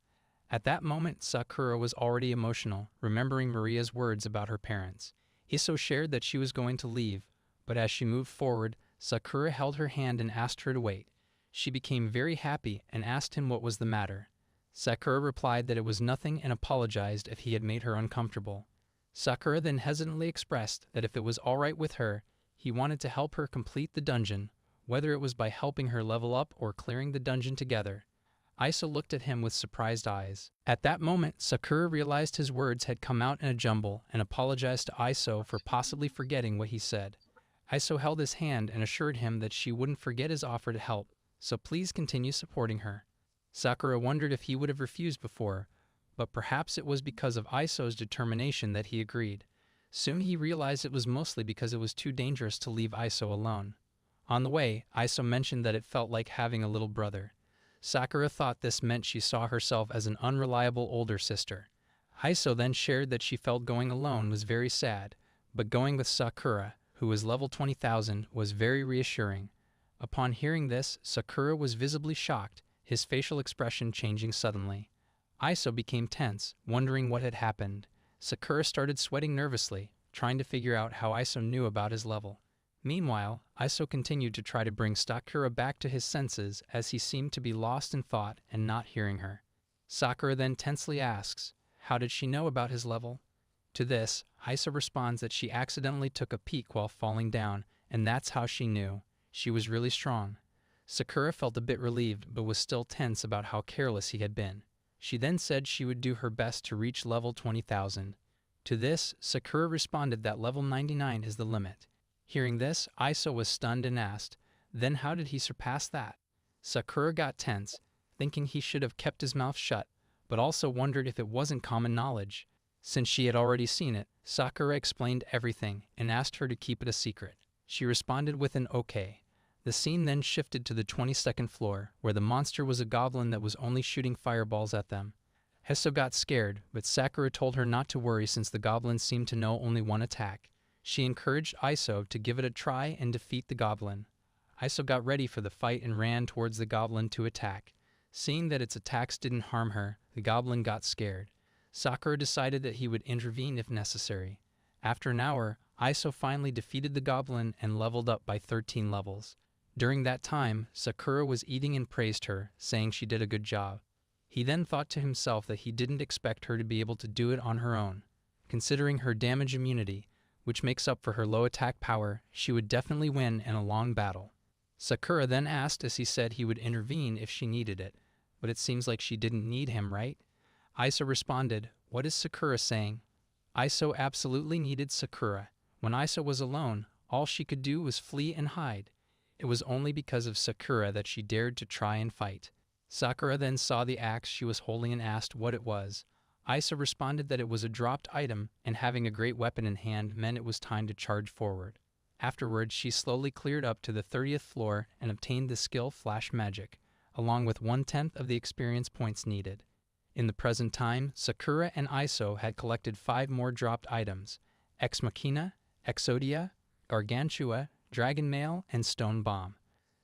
At that moment, Sakura was already emotional, remembering Maria's words about her parents. Iso shared that she was going to leave, but as she moved forward, Sakura held her hand and asked her to wait. She became very happy and asked him what was the matter. Sakura replied that it was nothing and apologized if he had made her uncomfortable. Sakura then hesitantly expressed that if it was all right with her, he wanted to help her complete the dungeon, whether it was by helping her level up or clearing the dungeon together. Iso looked at him with surprised eyes. At that moment, Sakura realized his words had come out in a jumble and apologized to Iso for possibly forgetting what he said. Iso held his hand and assured him that she wouldn't forget his offer to help, so please continue supporting her. Sakura wondered if he would have refused before, but perhaps it was because of Iso's determination that he agreed. Soon he realized it was mostly because it was too dangerous to leave Iso alone. On the way, Iso mentioned that it felt like having a little brother. Sakura thought this meant she saw herself as an unreliable older sister. Iso then shared that she felt going alone was very sad, but going with Sakura, who was level 20,000, was very reassuring. Upon hearing this, Sakura was visibly shocked, his facial expression changing suddenly. Iso became tense, wondering what had happened. Sakura started sweating nervously, trying to figure out how Iso knew about his level. Meanwhile, Iso continued to try to bring Sakura back to his senses as he seemed to be lost in thought and not hearing her. Sakura then tensely asks, how did she know about his level? To this, Iso responds that she accidentally took a peek while falling down, and that's how she knew. She was really strong. Sakura felt a bit relieved but was still tense about how careless he had been. She then said she would do her best to reach level 20,000. To this, Sakura responded that level 99 is the limit. Hearing this, Iso was stunned and asked, then how did he surpass that? Sakura got tense, thinking he should have kept his mouth shut, but also wondered if it wasn't common knowledge. Since she had already seen it, Sakura explained everything and asked her to keep it a secret. She responded with an okay. The scene then shifted to the 22nd floor, where the monster was a goblin that was only shooting fireballs at them. Iso got scared, but Sakura told her not to worry since the goblin seemed to know only one attack. She encouraged Iso to give it a try and defeat the goblin. Iso got ready for the fight and ran towards the goblin to attack. Seeing that its attacks didn't harm her, the goblin got scared. Sakura decided that he would intervene if necessary. After an hour, Iso finally defeated the goblin and leveled up by 13 levels. During that time, Sakura was eating and praised her, saying she did a good job. He then thought to himself that he didn't expect her to be able to do it on her own. Considering her damage immunity, which makes up for her low attack power, she would definitely win in a long battle. Sakura then asked as he said he would intervene if she needed it, but it seems like she didn't need him, right? Iso responded, "What is Sakura saying?" Iso absolutely needed Sakura. When Iso was alone, all she could do was flee and hide. It was only because of Sakura that she dared to try and fight. Sakura then saw the axe she was holding and asked what it was. Iso responded that it was a dropped item, and having a great weapon in hand meant it was time to charge forward. Afterwards, she slowly cleared up to the 30th floor and obtained the skill Flash Magic, along with 1/10 of the experience points needed. In the present time, Sakura and Iso had collected 5 more dropped items: Ex Machina, Exodia, Gargantua, Dragon Mail, and Stone Bomb.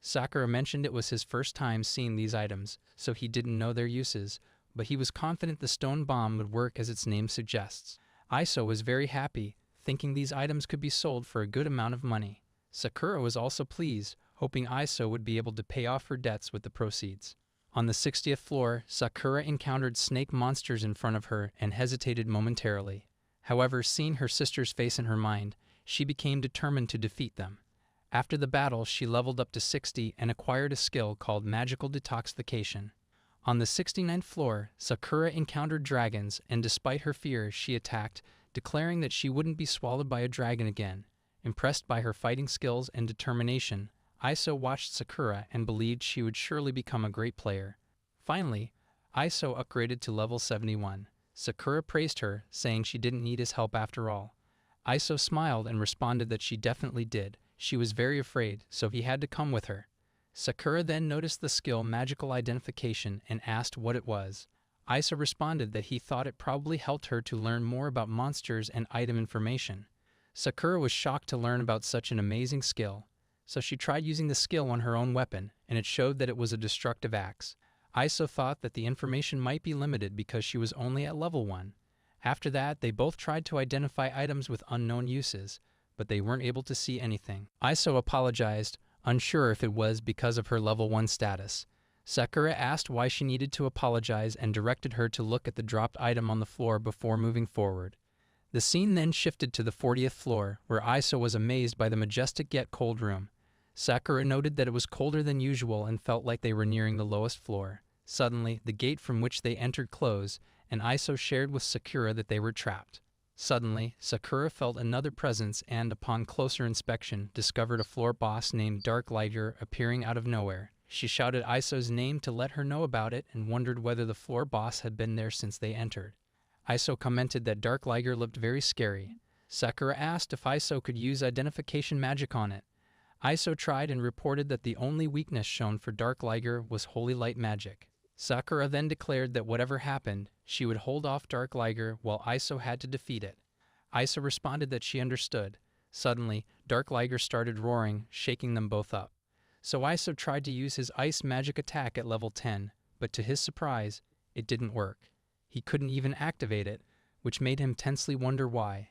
Sakura mentioned it was his first time seeing these items, so he didn't know their uses, but he was confident the Stone Bomb would work as its name suggests. Iso was very happy, thinking these items could be sold for a good amount of money. Sakura was also pleased, hoping Iso would be able to pay off her debts with the proceeds. On the 60th floor, Sakura encountered snake monsters in front of her and hesitated momentarily. However, seeing her sister's face in her mind, she became determined to defeat them. After the battle, she leveled up to 60 and acquired a skill called Magical Detoxification. On the 69th floor, Sakura encountered dragons, and despite her fear, she attacked, declaring that she wouldn't be swallowed by a dragon again. Impressed by her fighting skills and determination, Iso watched Sakura and believed she would surely become a great player. Finally, Iso upgraded to level 71. Sakura praised her, saying she didn't need his help after all. Iso smiled and responded that she definitely did. She was very afraid, so he had to come with her. Sakura then noticed the skill Magical Identification and asked what it was. Iso responded that he thought it probably helped her to learn more about monsters and item information. Sakura was shocked to learn about such an amazing skill, so she tried using the skill on her own weapon, and it showed that it was a destructive axe. Iso thought that the information might be limited because she was only at level 1. After that, they both tried to identify items with unknown uses, but they weren't able to see anything. Iso apologized, unsure if it was because of her level 1 status. Sakura asked why she needed to apologize and directed her to look at the dropped item on the floor before moving forward. The scene then shifted to the 40th floor, where Iso was amazed by the majestic yet cold room. Sakura noted that it was colder than usual and felt like they were nearing the lowest floor. Suddenly, the gate from which they entered closed, and Iso shared with Sakura that they were trapped. Suddenly, Sakura felt another presence and, upon closer inspection, discovered a floor boss named Dark Liger appearing out of nowhere. She shouted Iso's name to let her know about it and wondered whether the floor boss had been there since they entered. Iso commented that Dark Liger looked very scary. Sakura asked if Iso could use identification magic on it. Iso tried and reported that the only weakness shown for Dark Liger was Holy Light magic. Sakura then declared that whatever happened, she would hold off Dark Liger while Iso had to defeat it. Iso responded that she understood. Suddenly, Dark Liger started roaring, shaking them both up. So Iso tried to use his ice magic attack at level 10, but to his surprise, it didn't work. He couldn't even activate it, which made him tensely wonder why.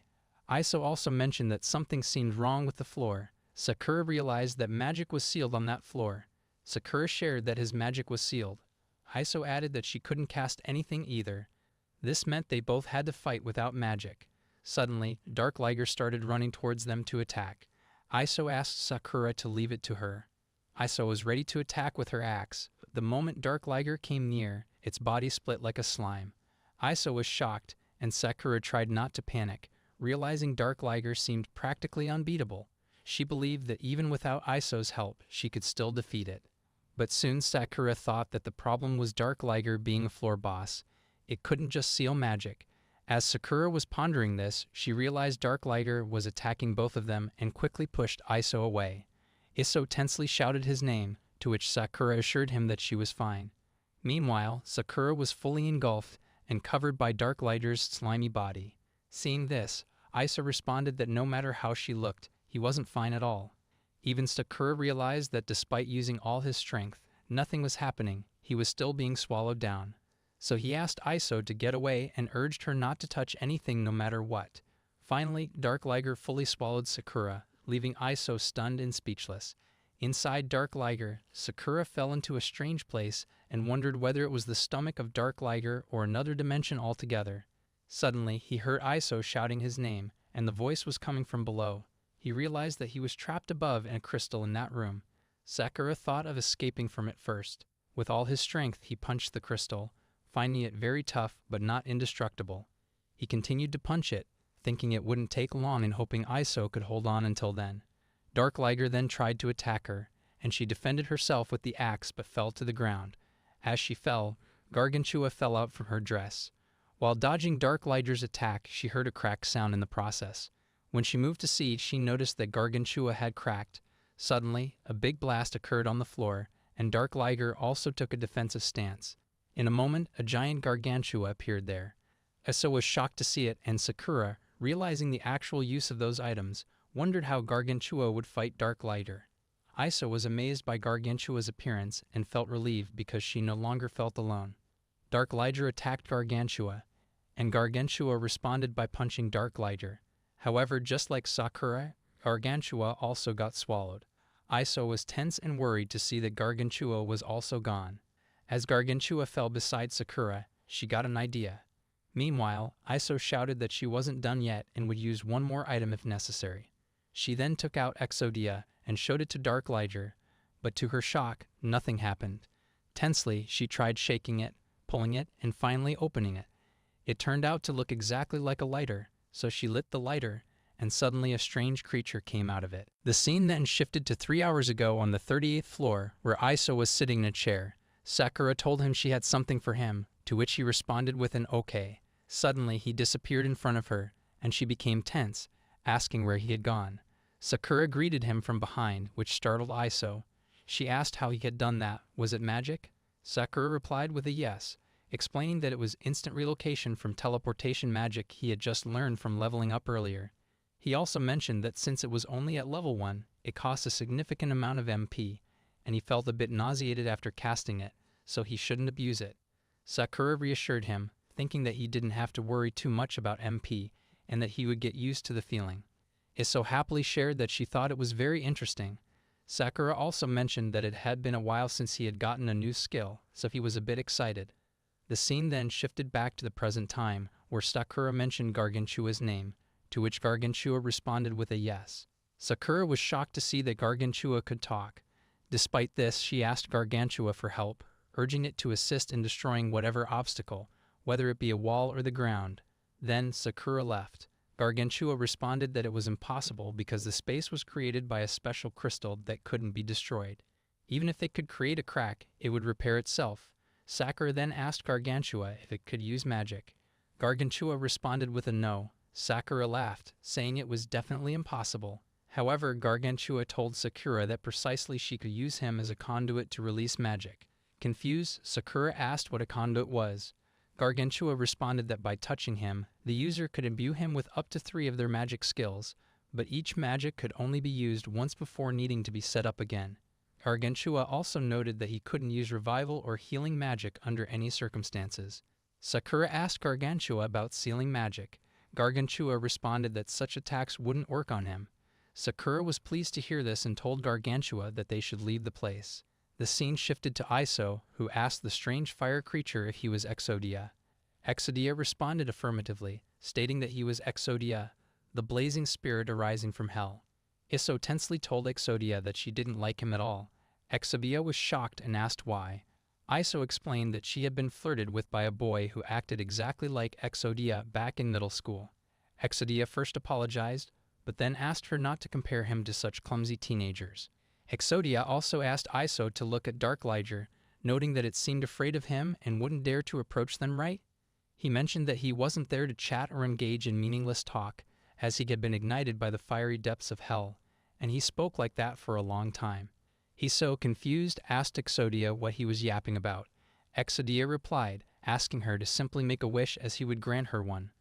Iso also mentioned that something seemed wrong with the floor. Sakura realized that magic was sealed on that floor. Sakura shared that his magic was sealed. Iso added that she couldn't cast anything either. This meant they both had to fight without magic. Suddenly, Dark Liger started running towards them to attack. Iso asked Sakura to leave it to her. Iso was ready to attack with her axe, but the moment Dark Liger came near, its body split like a slime. Iso was shocked, and Sakura tried not to panic, realizing Dark Liger seemed practically unbeatable. She believed that even without Iso's help, she could still defeat it. But soon Sakura thought that the problem was Dark Liger being a floor boss. It couldn't just seal magic. As Sakura was pondering this, she realized Dark Liger was attacking both of them and quickly pushed Iso away. Iso tensely shouted his name, to which Sakura assured him that she was fine. Meanwhile, Sakura was fully engulfed and covered by Dark Liger's slimy body. Seeing this, Iso responded that no matter how she looked, he wasn't fine at all. Even Sakura realized that despite using all his strength, nothing was happening. He was still being swallowed down. So he asked Iso to get away and urged her not to touch anything no matter what. Finally, Dark Liger fully swallowed Sakura, leaving Iso stunned and speechless. Inside Dark Liger, Sakura fell into a strange place and wondered whether it was the stomach of Dark Liger or another dimension altogether. Suddenly, he heard Iso shouting his name, and the voice was coming from below. He realized that he was trapped above in a crystal in that room. Sakura thought of escaping from it first. With all his strength, he punched the crystal, finding it very tough but not indestructible. He continued to punch it, thinking it wouldn't take long and hoping Iso could hold on until then. Dark Liger then tried to attack her, and she defended herself with the axe but fell to the ground. As she fell, Gargantua fell out from her dress. While dodging Dark Liger's attack, she heard a cracked sound in the process. When she moved to see, she noticed that Gargantua had cracked. Suddenly, a big blast occurred on the floor, and Dark Liger also took a defensive stance. In a moment, a giant Gargantua appeared there. Iso was shocked to see it, and Sakura, realizing the actual use of those items, wondered how Gargantua would fight Dark Liger. Iso was amazed by Gargantua's appearance and felt relieved because she no longer felt alone. Dark Liger attacked Gargantua, and Gargantua responded by punching Dark Liger. However, just like Sakura, Gargantua also got swallowed. Iso was tense and worried to see that Gargantua was also gone. As Gargantua fell beside Sakura, she got an idea. Meanwhile, Iso shouted that she wasn't done yet and would use one more item if necessary. She then took out Exodia and showed it to Dark Liger, but to her shock, nothing happened. Tensely, she tried shaking it, pulling it, and finally opening it. It turned out to look exactly like a lighter, so she lit the lighter, and suddenly a strange creature came out of it. The scene then shifted to 3 hours ago on the 38th floor, where Iso was sitting in a chair. Sakura told him she had something for him, to which he responded with an okay. Suddenly, he disappeared in front of her, and she became tense, asking where he had gone. Sakura greeted him from behind, which startled Iso. She asked how he had done that. Was it magic? Sakura replied with a yes, explaining that it was instant relocation from teleportation magic he had just learned from leveling up earlier. He also mentioned that since it was only at level 1, it cost a significant amount of MP, and he felt a bit nauseated after casting it, so he shouldn't abuse it. Sakura reassured him, thinking that he didn't have to worry too much about MP, and that he would get used to the feeling. Iso happily shared that she thought it was very interesting. Sakura also mentioned that it had been a while since he had gotten a new skill, so he was a bit excited. The scene then shifted back to the present time, where Sakura mentioned Gargantua's name, to which Gargantua responded with a yes. Sakura was shocked to see that Gargantua could talk. Despite this, she asked Gargantua for help, urging it to assist in destroying whatever obstacle, whether it be a wall or the ground. Then Sakura left. Gargantua responded that it was impossible because the space was created by a special crystal that couldn't be destroyed. Even if it could create a crack, it would repair itself. Sakura then asked Gargantua if it could use magic. Gargantua responded with a no. Sakura laughed, saying it was definitely impossible. However, Gargantua told Sakura that precisely she could use him as a conduit to release magic. Confused, Sakura asked what a conduit was. Gargantua responded that by touching him, the user could imbue him with up to 3 of their magic skills, but each magic could only be used once before needing to be set up again. Gargantua also noted that he couldn't use revival or healing magic under any circumstances. Sakura asked Gargantua about sealing magic. Gargantua responded that such attacks wouldn't work on him. Sakura was pleased to hear this and told Gargantua that they should leave the place. The scene shifted to Iso, who asked the strange fire creature if he was Exodia. Exodia responded affirmatively, stating that he was Exodia, the blazing spirit arising from hell. Iso tensely told Exodia that she didn't like him at all. Exodia was shocked and asked why. Iso explained that she had been flirted with by a boy who acted exactly like Exodia back in middle school. Exodia first apologized, but then asked her not to compare him to such clumsy teenagers. Exodia also asked Iso to look at Dark Liger, noting that it seemed afraid of him and wouldn't dare to approach them right. He mentioned that he wasn't there to chat or engage in meaningless talk, as he had been ignited by the fiery depths of hell, and he spoke like that for a long time. He, so confused, asked Exodia what he was yapping about. Exodia replied, asking her to simply make a wish as he would grant her one.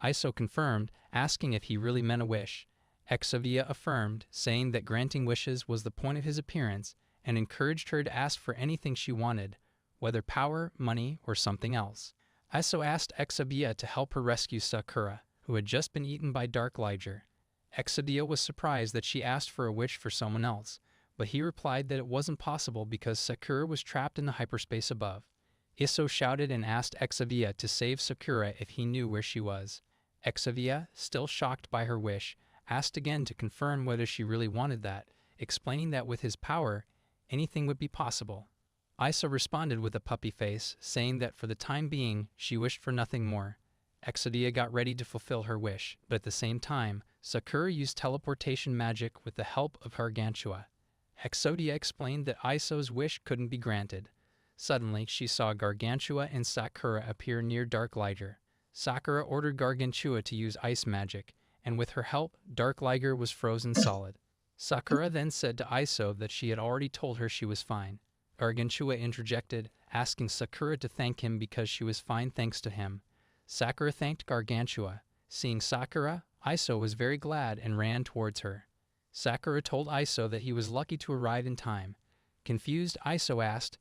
Iso confirmed, asking if he really meant a wish. Exodia affirmed, saying that granting wishes was the point of his appearance, and encouraged her to ask for anything she wanted, whether power, money, or something else. Iso asked Exodia to help her rescue Sakura. who had just been eaten by Dark Liger. Exodia was surprised that she asked for a wish for someone else, but he replied that it wasn't possible because Sakura was trapped in the hyperspace above. Isso shouted and asked Exodia to save Sakura if he knew where she was. Exodia, still shocked by her wish, asked again to confirm whether she really wanted that, explaining that with his power, anything would be possible. Iso responded with a puppy face, saying that for the time being, she wished for nothing more. Exodia got ready to fulfill her wish, but at the same time, Sakura used teleportation magic with the help of Gargantua. Exodia explained that Iso's wish couldn't be granted. Suddenly, she saw Gargantua and Sakura appear near Dark Liger. Sakura ordered Gargantua to use ice magic, and with her help, Dark Liger was frozen solid. Sakura then said to Iso that she had already told her she was fine. Gargantua interjected, asking Sakura to thank him because she was fine thanks to him. Sakura thanked Gargantua. Seeing Sakura, Iso was very glad and ran towards her. Sakura told Iso that he was lucky to arrive in time. Confused, Iso asked,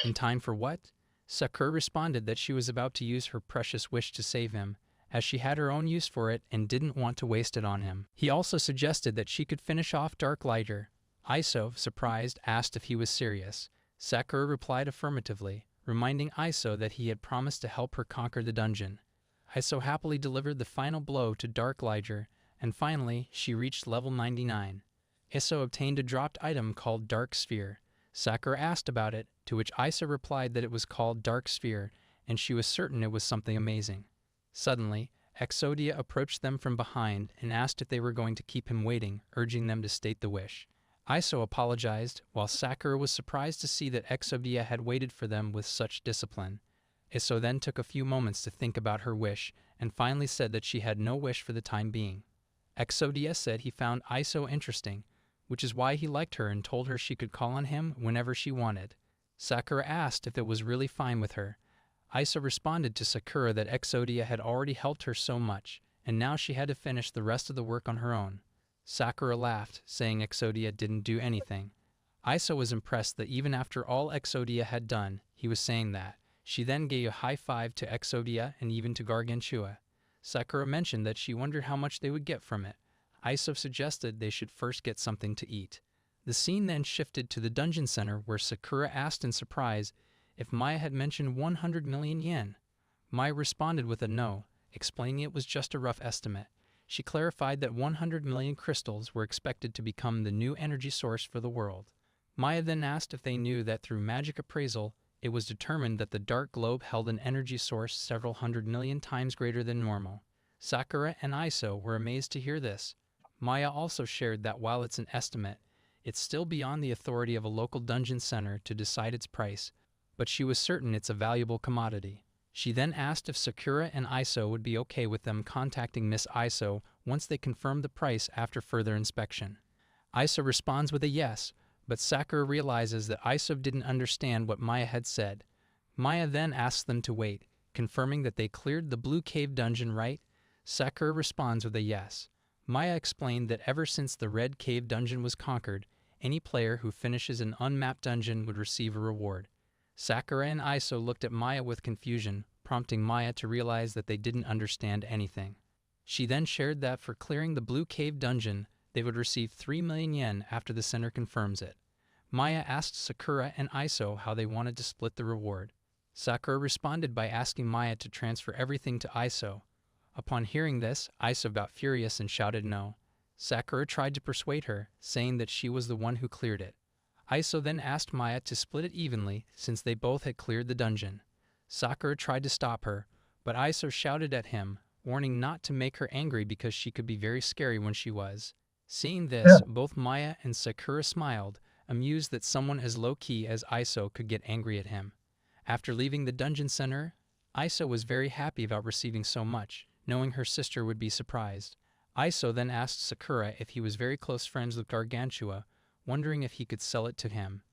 "In time for what?" Sakura responded that she was about to use her precious wish to save him, as she had her own use for it and didn't want to waste it on him. He also suggested that she could finish off Dark Liger. Iso, surprised, asked if he was serious. Sakura replied affirmatively, reminding Iso that he had promised to help her conquer the dungeon. Iso happily delivered the final blow to Dark Liger, and finally, she reached level 99. Iso obtained a dropped item called Dark Sphere. Sakura asked about it, to which Iso replied that it was called Dark Sphere, and she was certain it was something amazing. Suddenly, Exodia approached them from behind and asked if they were going to keep him waiting, urging them to state the wish. Iso apologized, while Sakura was surprised to see that Exodia had waited for them with such discipline. Iso then took a few moments to think about her wish, and finally said that she had no wish for the time being. Exodia said he found Iso interesting, which is why he liked her and told her she could call on him whenever she wanted. Sakura asked if it was really fine with her. Iso responded to Sakura that Exodia had already helped her so much, and now she had to finish the rest of the work on her own. Sakura laughed, saying Exodia didn't do anything. Iso was impressed that even after all Exodia had done, he was saying that. She then gave a high five to Exodia and even to Gargantua. Sakura mentioned that she wondered how much they would get from it. Iso suggested they should first get something to eat. The scene then shifted to the dungeon center where Sakura asked in surprise if Maya had mentioned 100 million yen. Maya responded with a no, explaining it was just a rough estimate. She clarified that 100 million crystals were expected to become the new energy source for the world. Maya then asked if they knew that through magic appraisal, it was determined that the dark globe held an energy source several 100 million times greater than normal. Sakura and Iso were amazed to hear this. Maya also shared that while it's an estimate, it's still beyond the authority of a local dungeon center to decide its price, but she was certain it's a valuable commodity. She then asked if Sakura and Iso would be okay with them contacting Miss Iso once they confirmed the price after further inspection. Iso responds with a yes, but Sakura realizes that Iso didn't understand what Maya had said. Maya then asks them to wait, confirming that they cleared the Blue Cave dungeon right. Sakura responds with a yes. Maya explained that ever since the Red Cave dungeon was conquered, any player who finishes an unmapped dungeon would receive a reward. Sakura and Iso looked at Maya with confusion, prompting Maya to realize that they didn't understand anything. She then shared that for clearing the Blue Cave dungeon, they would receive 3 million yen after the center confirms it. Maya asked Sakura and Iso how they wanted to split the reward. Sakura responded by asking Maya to transfer everything to Iso. Upon hearing this, Iso got furious and shouted no. Sakura tried to persuade her, saying that she was the one who cleared it. Iso then asked Maya to split it evenly since they both had cleared the dungeon. Sakura tried to stop her, but Iso shouted at him, warning not to make her angry because she could be very scary when she was. Seeing this, both Maya and Sakura smiled, amused that someone as low-key as Iso could get angry at him. After leaving the dungeon center, Iso was very happy about receiving so much, knowing her sister would be surprised. Iso then asked Sakura if he was very close friends with Gargantua, wondering if he could sell it to him.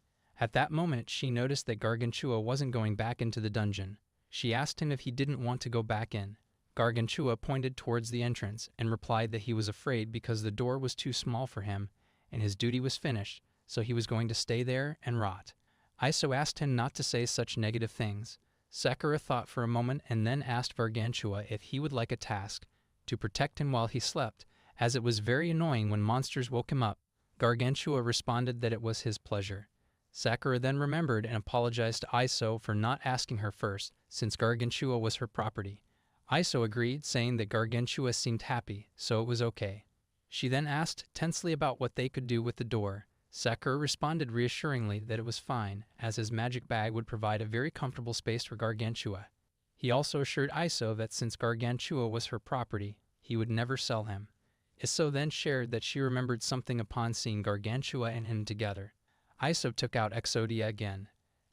At that moment, she noticed that Gargantua wasn't going back into the dungeon. She asked him if he didn't want to go back in. Gargantua pointed towards the entrance and replied that he was afraid because the door was too small for him and his duty was finished, so he was going to stay there and rot. Iso asked him not to say such negative things. Sakura thought for a moment and then asked Gargantua if he would like a task. to protect him while he slept, as it was very annoying when monsters woke him up. Gargantua responded that it was his pleasure. Sakura then remembered and apologized to Iso for not asking her first, since Gargantua was her property. Iso agreed, saying that Gargantua seemed happy, so it was okay. She then asked tensely about what they could do with the door. Sakura responded reassuringly that it was fine, as his magic bag would provide a very comfortable space for Gargantua. He also assured Iso that since Gargantua was her property, he would never sell him. Iso then shared that she remembered something upon seeing Gargantua and him together. Iso took out Exodia again.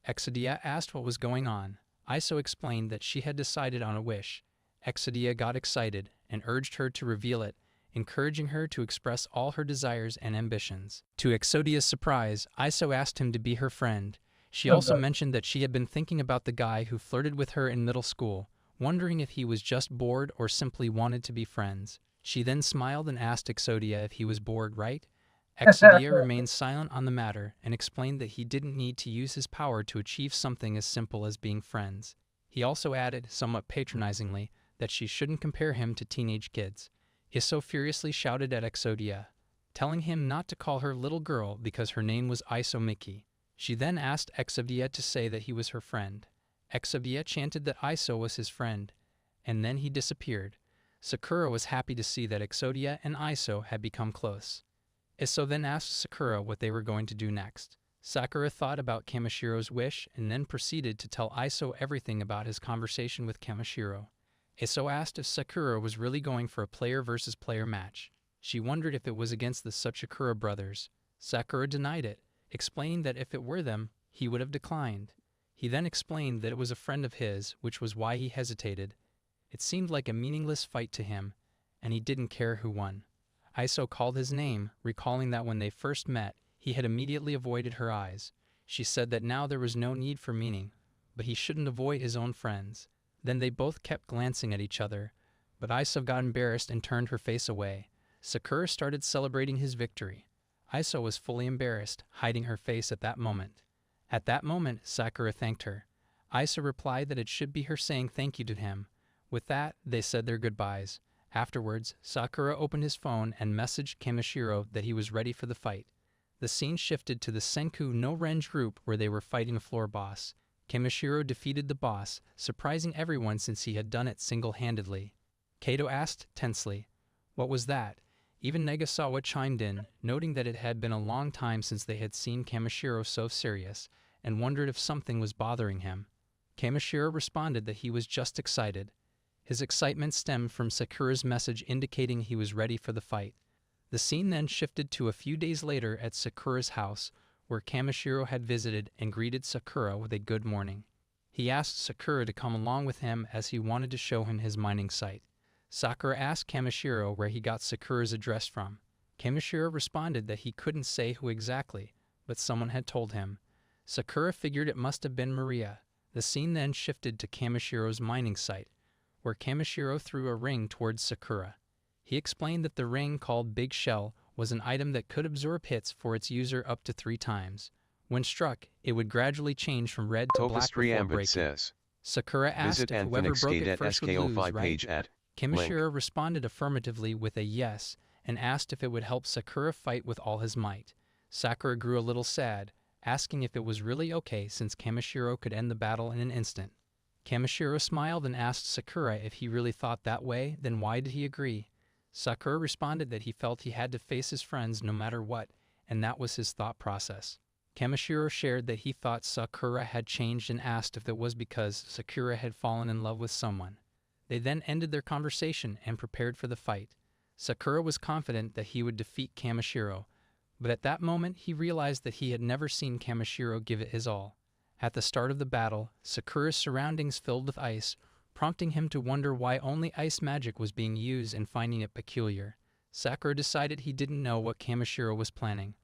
Exodia asked what was going on. Iso explained that she had decided on a wish. Exodia got excited and urged her to reveal it, encouraging her to express all her desires and ambitions. To Exodia's surprise, Iso asked him to be her friend. She also mentioned that she had been thinking about the guy who flirted with her in middle school, wondering if he was just bored or simply wanted to be friends. She then smiled and asked Exodia if he was bored, right? Exodia remained silent on the matter and explained that he didn't need to use his power to achieve something as simple as being friends. He also added, somewhat patronizingly, that she shouldn't compare him to teenage kids. Iso furiously shouted at Exodia, telling him not to call her little girl because her name was Iso Miki. She then asked Exodia to say that he was her friend. Exodia chanted that Iso was his friend, and then he disappeared. Sakura was happy to see that Exodia and Iso had become close. Iso then asked Sakura what they were going to do next. Sakura thought about Kamashiro's wish and then proceeded to tell Iso everything about his conversation with Kamashiro. Iso asked if Sakura was really going for a player versus player match. She wondered if it was against the Sachikura brothers. Sakura denied it, explaining that if it were them, he would have declined. He then explained that it was a friend of his, which was why he hesitated. It seemed like a meaningless fight to him, and he didn't care who won. Iso called his name, recalling that when they first met, he had immediately avoided her eyes. She said that now there was no need for meaning, but he shouldn't avoid his own friends. Then they both kept glancing at each other, but Iso got embarrassed and turned her face away. Sakura started celebrating his victory. Iso was fully embarrassed, hiding her face at that moment. At that moment, Sakura thanked her. Iso replied that it should be her saying thank you to him. With that, they said their goodbyes. Afterwards, Sakura opened his phone and messaged Kamashiro that he was ready for the fight. The scene shifted to the Senku no Renge group where they were fighting a floor boss. Kamashiro defeated the boss, surprising everyone since he had done it single-handedly. Kato asked tensely, "What was that?" Even Negasawa chimed in, noting that it had been a long time since they had seen Kamashiro so serious, and wondered if something was bothering him. Kamashiro responded that he was just excited. His excitement stemmed from Sakura's message indicating he was ready for the fight. The scene then shifted to a few days later at Sakura's house, where Kamashiro had visited and greeted Sakura with a good morning. He asked Sakura to come along with him as he wanted to show him his mining site. Sakura asked Kamashiro where he got Sakura's address from. Kamashiro responded that he couldn't say who exactly, but someone had told him. Sakura figured it must have been Maria. The scene then shifted to Kamashiro's mining site, where Kamashiro threw a ring towards Sakura. He explained that the ring, called Big Shell, was an item that could absorb hits for its user up to 3 times. When struck, it would gradually change from red to black before breaking. Says, Sakura asked if whoever broke it first would lose, right? page at Kamashiro responded affirmatively with a yes, and asked if it would help Sakura fight with all his might. Sakura grew a little sad, asking if it was really okay since Kamashiro could end the battle in an instant. Kamashiro smiled and asked Sakura if he really thought that way, then why did he agree? Sakura responded that he felt he had to face his friends no matter what, and that was his thought process. Kamashiro shared that he thought Sakura had changed and asked if it was because Sakura had fallen in love with someone. They then ended their conversation and prepared for the fight. Sakura was confident that he would defeat Kamashiro, but at that moment he realized that he had never seen Kamashiro give it his all. At the start of the battle, Sakura's surroundings filled with ice, prompting him to wonder why only ice magic was being used and finding it peculiar. Sakura decided he didn't know what Kamashiro was planning,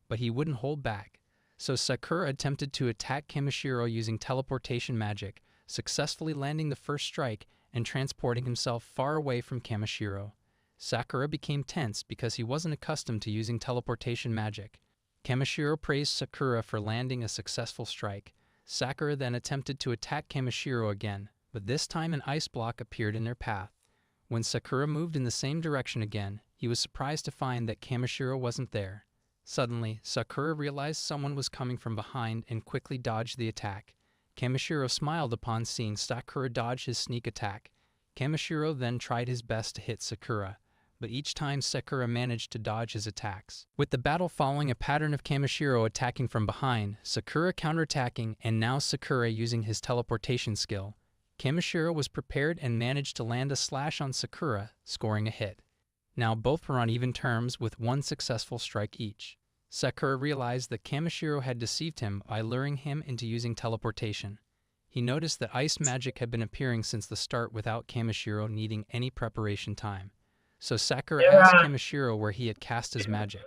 but he wouldn't hold back. So Sakura attempted to attack Kamashiro using teleportation magic, successfully landing the first strike and transporting himself far away from Kamashiro. Sakura became tense because he wasn't accustomed to using teleportation magic. Kamashiro praised Sakura for landing a successful strike. Sakura then attempted to attack Kamashiro again, but this time an ice block appeared in their path. When Sakura moved in the same direction again, he was surprised to find that Kamishiro wasn't there. Suddenly, Sakura realized someone was coming from behind and quickly dodged the attack. Kamishiro smiled upon seeing Sakura dodge his sneak attack. Kamishiro then tried his best to hit Sakura, but each time Sakura managed to dodge his attacks. With the battle following a pattern of Kamishiro attacking from behind, Sakura counterattacking, and now Sakura using his teleportation skill, Kamishiro was prepared and managed to land a slash on Sakura, scoring a hit. Now both were on even terms with one successful strike each. Sakura realized that Kamishiro had deceived him by luring him into using teleportation. He noticed that ice magic had been appearing since the start without Kamishiro needing any preparation time. So Sakura asked Kamishiro where he had cast his magic.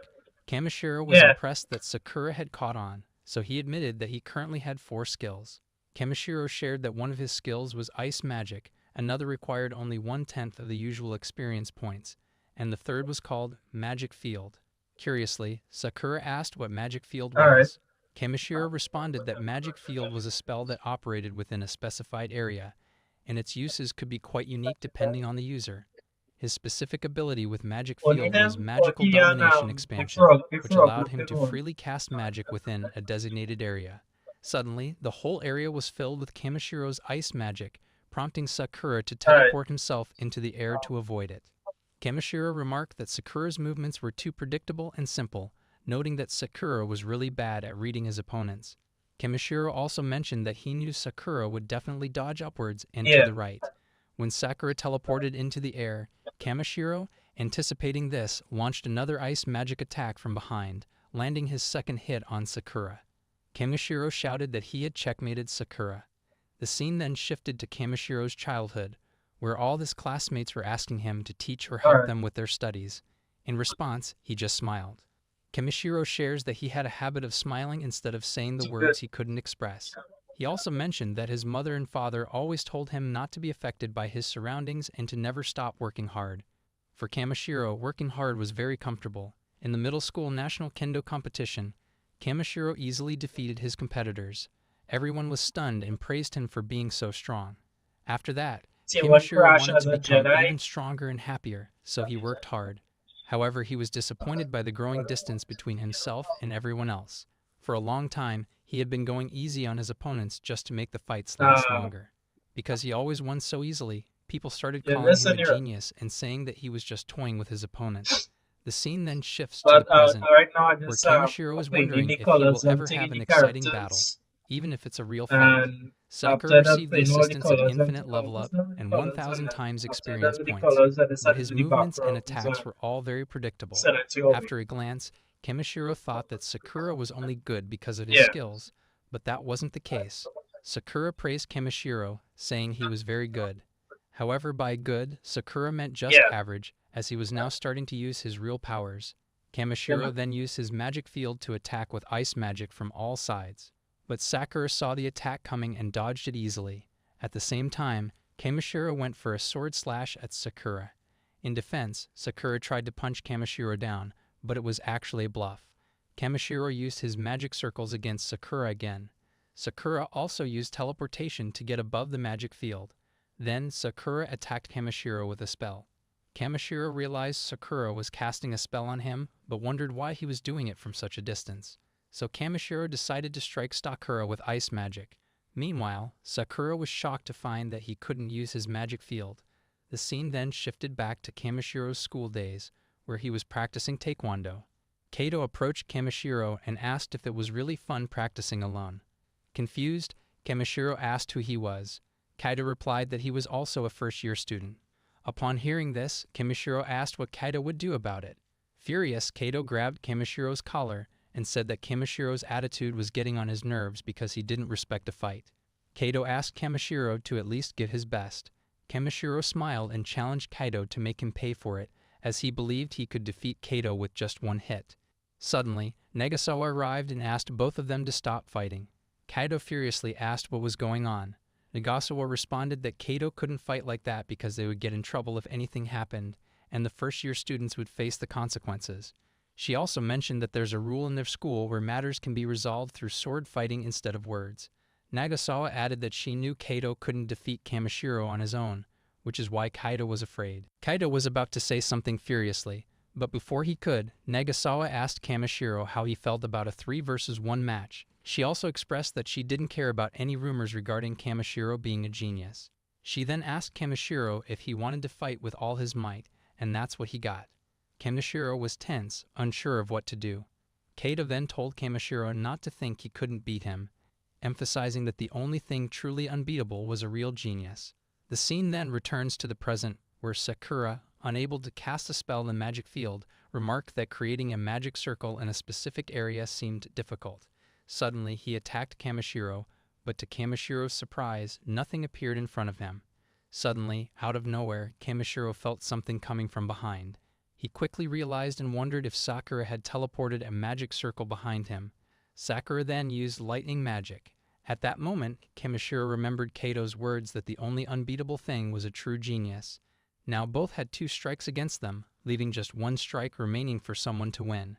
Kamishiro was impressed that Sakura had caught on, so he admitted that he currently had 4 skills. Kamishiro shared that one of his skills was ice magic, another required only 1/10 of the usual experience points, and the third was called Magic Field. Curiously, Sakura asked what Magic Field was. Kamishiro responded that Magic Field was a spell that operated within a specified area, and its uses could be quite unique depending on the user. His specific ability with Magic Field was Magical Domination Expansion, which allowed him to freely cast magic within a designated area. Suddenly, the whole area was filled with Kamishiro's ice magic, prompting Sakura to teleport himself into the air to avoid it. Kamishiro remarked that Sakura's movements were too predictable and simple, noting that Sakura was really bad at reading his opponents. Kamishiro also mentioned that he knew Sakura would definitely dodge upwards and to the right. When Sakura teleported into the air, Kamishiro, anticipating this, launched another ice magic attack from behind, landing his second hit on Sakura. Kamishiro shouted that he had checkmated Sakura. The scene then shifted to Kamishiro's childhood, where all his classmates were asking him to teach or help them with their studies. In response, he just smiled. Kamishiro shares that he had a habit of smiling instead of saying the words he couldn't express. He also mentioned that his mother and father always told him not to be affected by his surroundings and to never stop working hard. For Kamishiro, working hard was very comfortable. In the middle school national kendo competition, Kamishiro easily defeated his competitors. Everyone was stunned and praised him for being so strong. After that, Kamishiro wanted to become even stronger and happier, so he worked hard. However, he was disappointed by the growing distance between himself and everyone else. For a long time, he had been going easy on his opponents just to make the fights last longer. Because he always won so easily, people started calling him a genius and saying that he was just toying with his opponents. The scene then shifts to the present, where Kamishiro is wondering if he will ever have an exciting battle, even if it's a real fight. Sakura received the assistance of Infinite Level Up and 1,000 times experience points, but his movements and attacks were all very predictable. After a glance, Kamishiro thought that Sakura was only good because of his skills, but that wasn't the case. Sakura praised Kamishiro, saying he was very good. However, by good, Sakura meant just average, as he was now starting to use his real powers. Kamishiro then used his magic field to attack with ice magic from all sides. But Sakura saw the attack coming and dodged it easily. At the same time, Kamishiro went for a sword slash at Sakura. In defense, Sakura tried to punch Kamishiro down, but it was actually a bluff. Kamishiro used his magic circles against Sakura again. Sakura also used teleportation to get above the magic field. Then Sakura attacked Kamishiro with a spell. Kamishiro realized Sakura was casting a spell on him, but wondered why he was doing it from such a distance. So Kamishiro decided to strike Sakura with ice magic. Meanwhile, Sakura was shocked to find that he couldn't use his magic field. The scene then shifted back to Kamishiro's school days, where he was practicing taekwondo. Kato approached Kamishiro and asked if it was really fun practicing alone. Confused, Kamishiro asked who he was. Kaito replied that he was also a first-year student. Upon hearing this, Kamishiro asked what Kaito would do about it. Furious, Kaito grabbed Kamishiro's collar and said that Kamishiro's attitude was getting on his nerves because he didn't respect a fight. Kaito asked Kamishiro to at least give his best. Kamishiro smiled and challenged Kaito to make him pay for it, as he believed he could defeat Kaito with just one hit. Suddenly, Nagasawa arrived and asked both of them to stop fighting. Kaito furiously asked what was going on. Nagasawa responded that Kaito couldn't fight like that because they would get in trouble if anything happened, and the first-year students would face the consequences. She also mentioned that there's a rule in their school where matters can be resolved through sword fighting instead of words. Nagasawa added that she knew Kaito couldn't defeat Kamishiro on his own, which is why Kaido was afraid. Kaido was about to say something furiously, but before he could, Nagasawa asked Kamishiro how he felt about a 3 versus 1 match. She also expressed that she didn't care about any rumors regarding Kamishiro being a genius. She then asked Kamishiro if he wanted to fight with all his might, and that's what he got. Kamishiro was tense, unsure of what to do. Kaido then told Kamishiro not to think he couldn't beat him, emphasizing that the only thing truly unbeatable was a real genius. The scene then returns to the present, where Sakura, unable to cast a spell in the magic field, remarked that creating a magic circle in a specific area seemed difficult. Suddenly, he attacked Kamishiro, but to Kamishiro's surprise, nothing appeared in front of him. Suddenly, out of nowhere, Kamishiro felt something coming from behind. He quickly realized and wondered if Sakura had teleported a magic circle behind him. Sakura then used lightning magic. At that moment, Kamishiro remembered Kaido's words that the only unbeatable thing was a true genius. Now both had 2 strikes against them, leaving just 1 strike remaining for someone to win.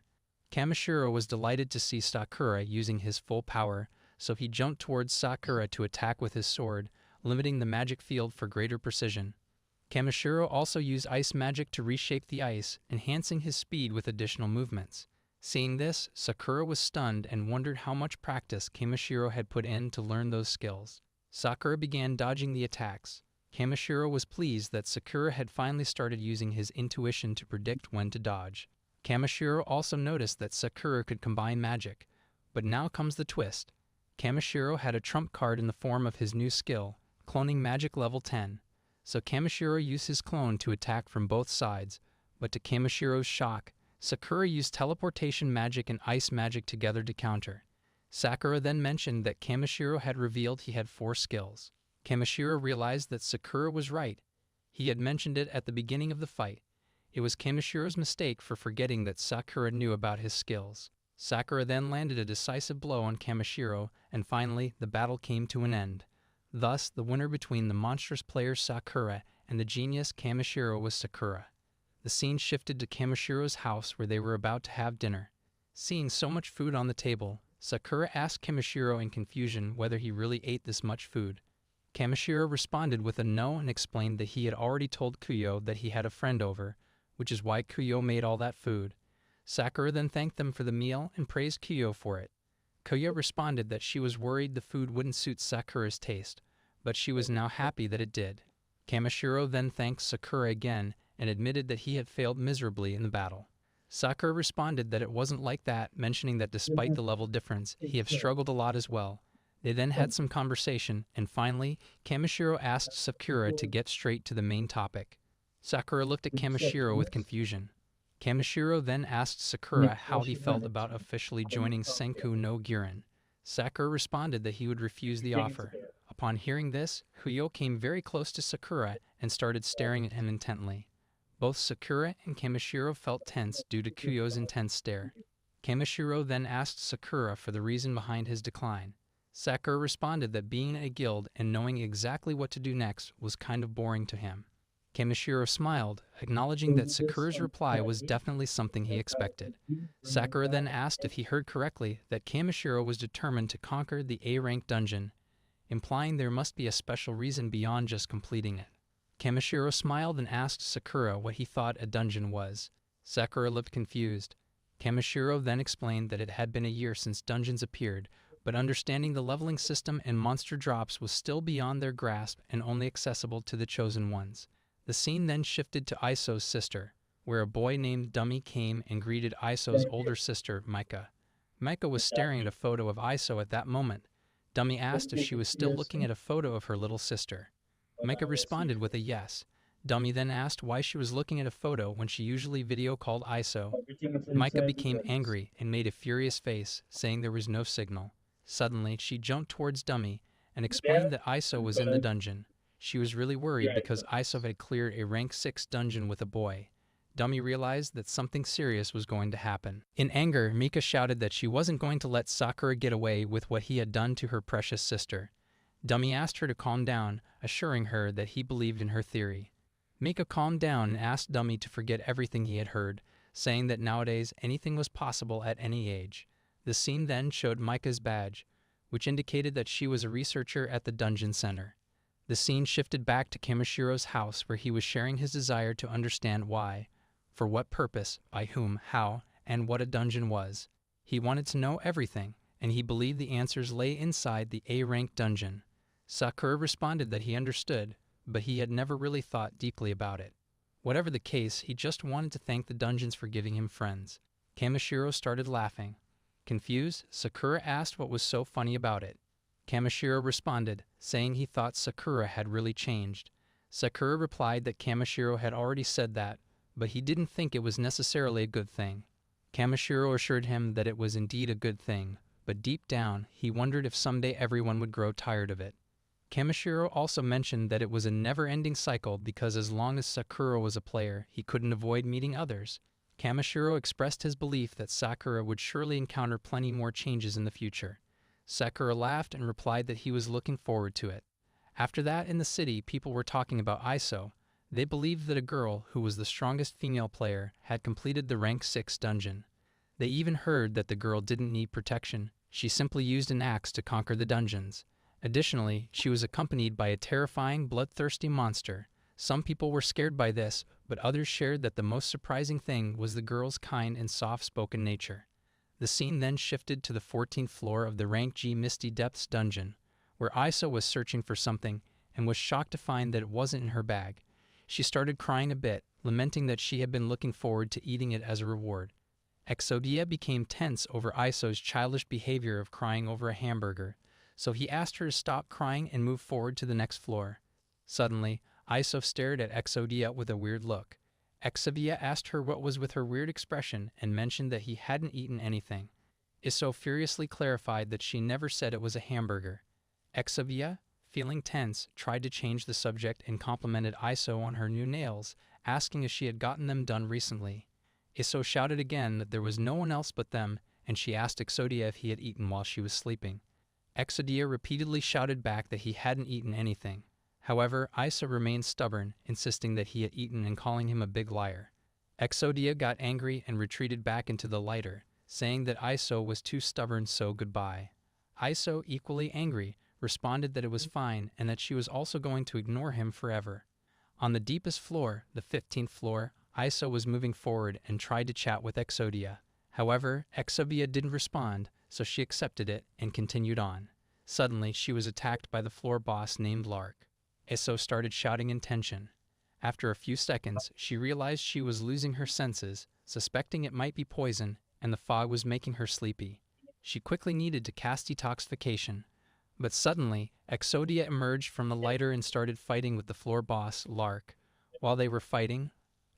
Kamishiro was delighted to see Sakura using his full power, so he jumped towards Sakura to attack with his sword, limiting the magic field for greater precision. Kamishiro also used ice magic to reshape the ice, enhancing his speed with additional movements. Seeing this, Sakura was stunned and wondered how much practice Kamishiro had put in to learn those skills. Sakura began dodging the attacks. Kamishiro was pleased that Sakura had finally started using his intuition to predict when to dodge. Kamishiro also noticed that Sakura could combine magic, but now comes the twist. Kamishiro had a trump card in the form of his new skill, Cloning Magic level 10. So Kamishiro used his clone to attack from both sides, but to Kamishiro's shock, Sakura used teleportation magic and ice magic together to counter. Sakura then mentioned that Kamishiro had revealed he had 4 skills. Kamishiro realized that Sakura was right. He had mentioned it at the beginning of the fight. It was Kamishiro's mistake for forgetting that Sakura knew about his skills. Sakura then landed a decisive blow on Kamishiro, and finally, the battle came to an end. Thus, the winner between the monstrous player Sakura and the genius Kamishiro was Sakura. The scene shifted to Kamishiro's house where they were about to have dinner. Seeing so much food on the table, Sakura asked Kamishiro in confusion whether he really ate this much food. Kamishiro responded with a no and explained that he had already told Kuyo that he had a friend over, which is why Kuyo made all that food. Sakura then thanked them for the meal and praised Kuyo for it. Kuyo responded that she was worried the food wouldn't suit Sakura's taste, but she was now happy that it did. Kamishiro then thanked Sakura again and admitted that he had failed miserably in the battle. Sakura responded that it wasn't like that, mentioning that despite the level difference, he had struggled a lot as well. They then had some conversation, and finally, Kamishiro asked Sakura to get straight to the main topic. Sakura looked at Kamishiro with confusion. Kamishiro then asked Sakura how he felt about officially joining Senku no Girin. Sakura responded that he would refuse the offer. Upon hearing this, Kuyo came very close to Sakura and started staring at him intently. Both Sakura and Kamishiro felt tense due to Kuyo's intense stare. Kamishiro then asked Sakura for the reason behind his decline. Sakura responded that being in a guild and knowing exactly what to do next was kind of boring to him. Kamishiro smiled, acknowledging that Sakura's reply was definitely something he expected. Sakura then asked if he heard correctly that Kamishiro was determined to conquer the A-rank dungeon, implying there must be a special reason beyond just completing it. Kamishiro smiled and asked Sakura what he thought a dungeon was. Sakura looked confused. Kamishiro then explained that it had been a year since dungeons appeared, but understanding the leveling system and monster drops was still beyond their grasp and only accessible to the chosen ones. The scene then shifted to Iso's sister, where a boy named Dummy came and greeted Iso's older sister, Mika. Mika was staring at a photo of Iso at that moment. Dummy asked if she was still looking at a photo of her little sister. Mika responded with a yes. Dummy then asked why she was looking at a photo when she usually video called Iso. Mika became angry and made a furious face, saying there was no signal. Suddenly, she jumped towards Dummy and explained that Iso was in the dungeon. She was really worried because Iso had cleared a rank 6 dungeon with a boy. Dummy realized that something serious was going to happen. In anger, Mika shouted that she wasn't going to let Sakura get away with what he had done to her precious sister. Dummy asked her to calm down, assuring her that he believed in her theory. Mika calmed down and asked Dummy to forget everything he had heard, saying that nowadays anything was possible at any age. The scene then showed Mika's badge, which indicated that she was a researcher at the dungeon center. The scene shifted back to Kamashiro's house where he was sharing his desire to understand why, for what purpose, by whom, how, and what a dungeon was. He wanted to know everything, and he believed the answers lay inside the A-rank dungeon. Sakura responded that he understood, but he had never really thought deeply about it. Whatever the case, he just wanted to thank the dungeons for giving him friends. Kamashiro started laughing. Confused, Sakura asked what was so funny about it. Kamashiro responded, saying he thought Sakura had really changed. Sakura replied that Kamashiro had already said that, but he didn't think it was necessarily a good thing. Kamashiro assured him that it was indeed a good thing, but deep down, he wondered if someday everyone would grow tired of it. Kamashiro also mentioned that it was a never-ending cycle because as long as Sakura was a player, he couldn't avoid meeting others. Kamashiro expressed his belief that Sakura would surely encounter plenty more changes in the future. Sakura laughed and replied that he was looking forward to it. After that, in the city, people were talking about Iso. They believed that a girl, who was the strongest female player, had completed the rank 6 dungeon. They even heard that the girl didn't need protection. She simply used an axe to conquer the dungeons. Additionally, she was accompanied by a terrifying, bloodthirsty monster. Some people were scared by this, but others shared that the most surprising thing was the girl's kind and soft-spoken nature. The scene then shifted to the 14th floor of the Rank G Misty Depths dungeon, where Iso was searching for something and was shocked to find that it wasn't in her bag. She started crying a bit, lamenting that she had been looking forward to eating it as a reward. Exodia became tense over Iso's childish behavior of crying over a hamburger, so he asked her to stop crying and move forward to the next floor. Suddenly, Iso stared at Exodia with a weird look. Exodia asked her what was with her weird expression and mentioned that he hadn't eaten anything. Iso furiously clarified that she never said it was a hamburger. Exodia, feeling tense, tried to change the subject and complimented Iso on her new nails, asking if she had gotten them done recently. Iso shouted again that there was no one else but them, and she asked Exodia if he had eaten while she was sleeping. Exodia repeatedly shouted back that he hadn't eaten anything. However, Iso remained stubborn, insisting that he had eaten and calling him a big liar. Exodia got angry and retreated back into the lighter, saying that Iso was too stubborn, so goodbye. Iso, equally angry, responded that it was fine and that she was also going to ignore him forever. On the deepest floor, the 15th floor, Iso was moving forward and tried to chat with Exodia. However, Exodia didn't respond, so she accepted it and continued on. Suddenly, she was attacked by the floor boss named Lark. Iso started shouting in tension. After a few seconds, she realized she was losing her senses, suspecting it might be poison, and the fog was making her sleepy. She quickly needed to cast detoxification. But suddenly, Exodia emerged from the lighter and started fighting with the floor boss, Lark. While they were fighting,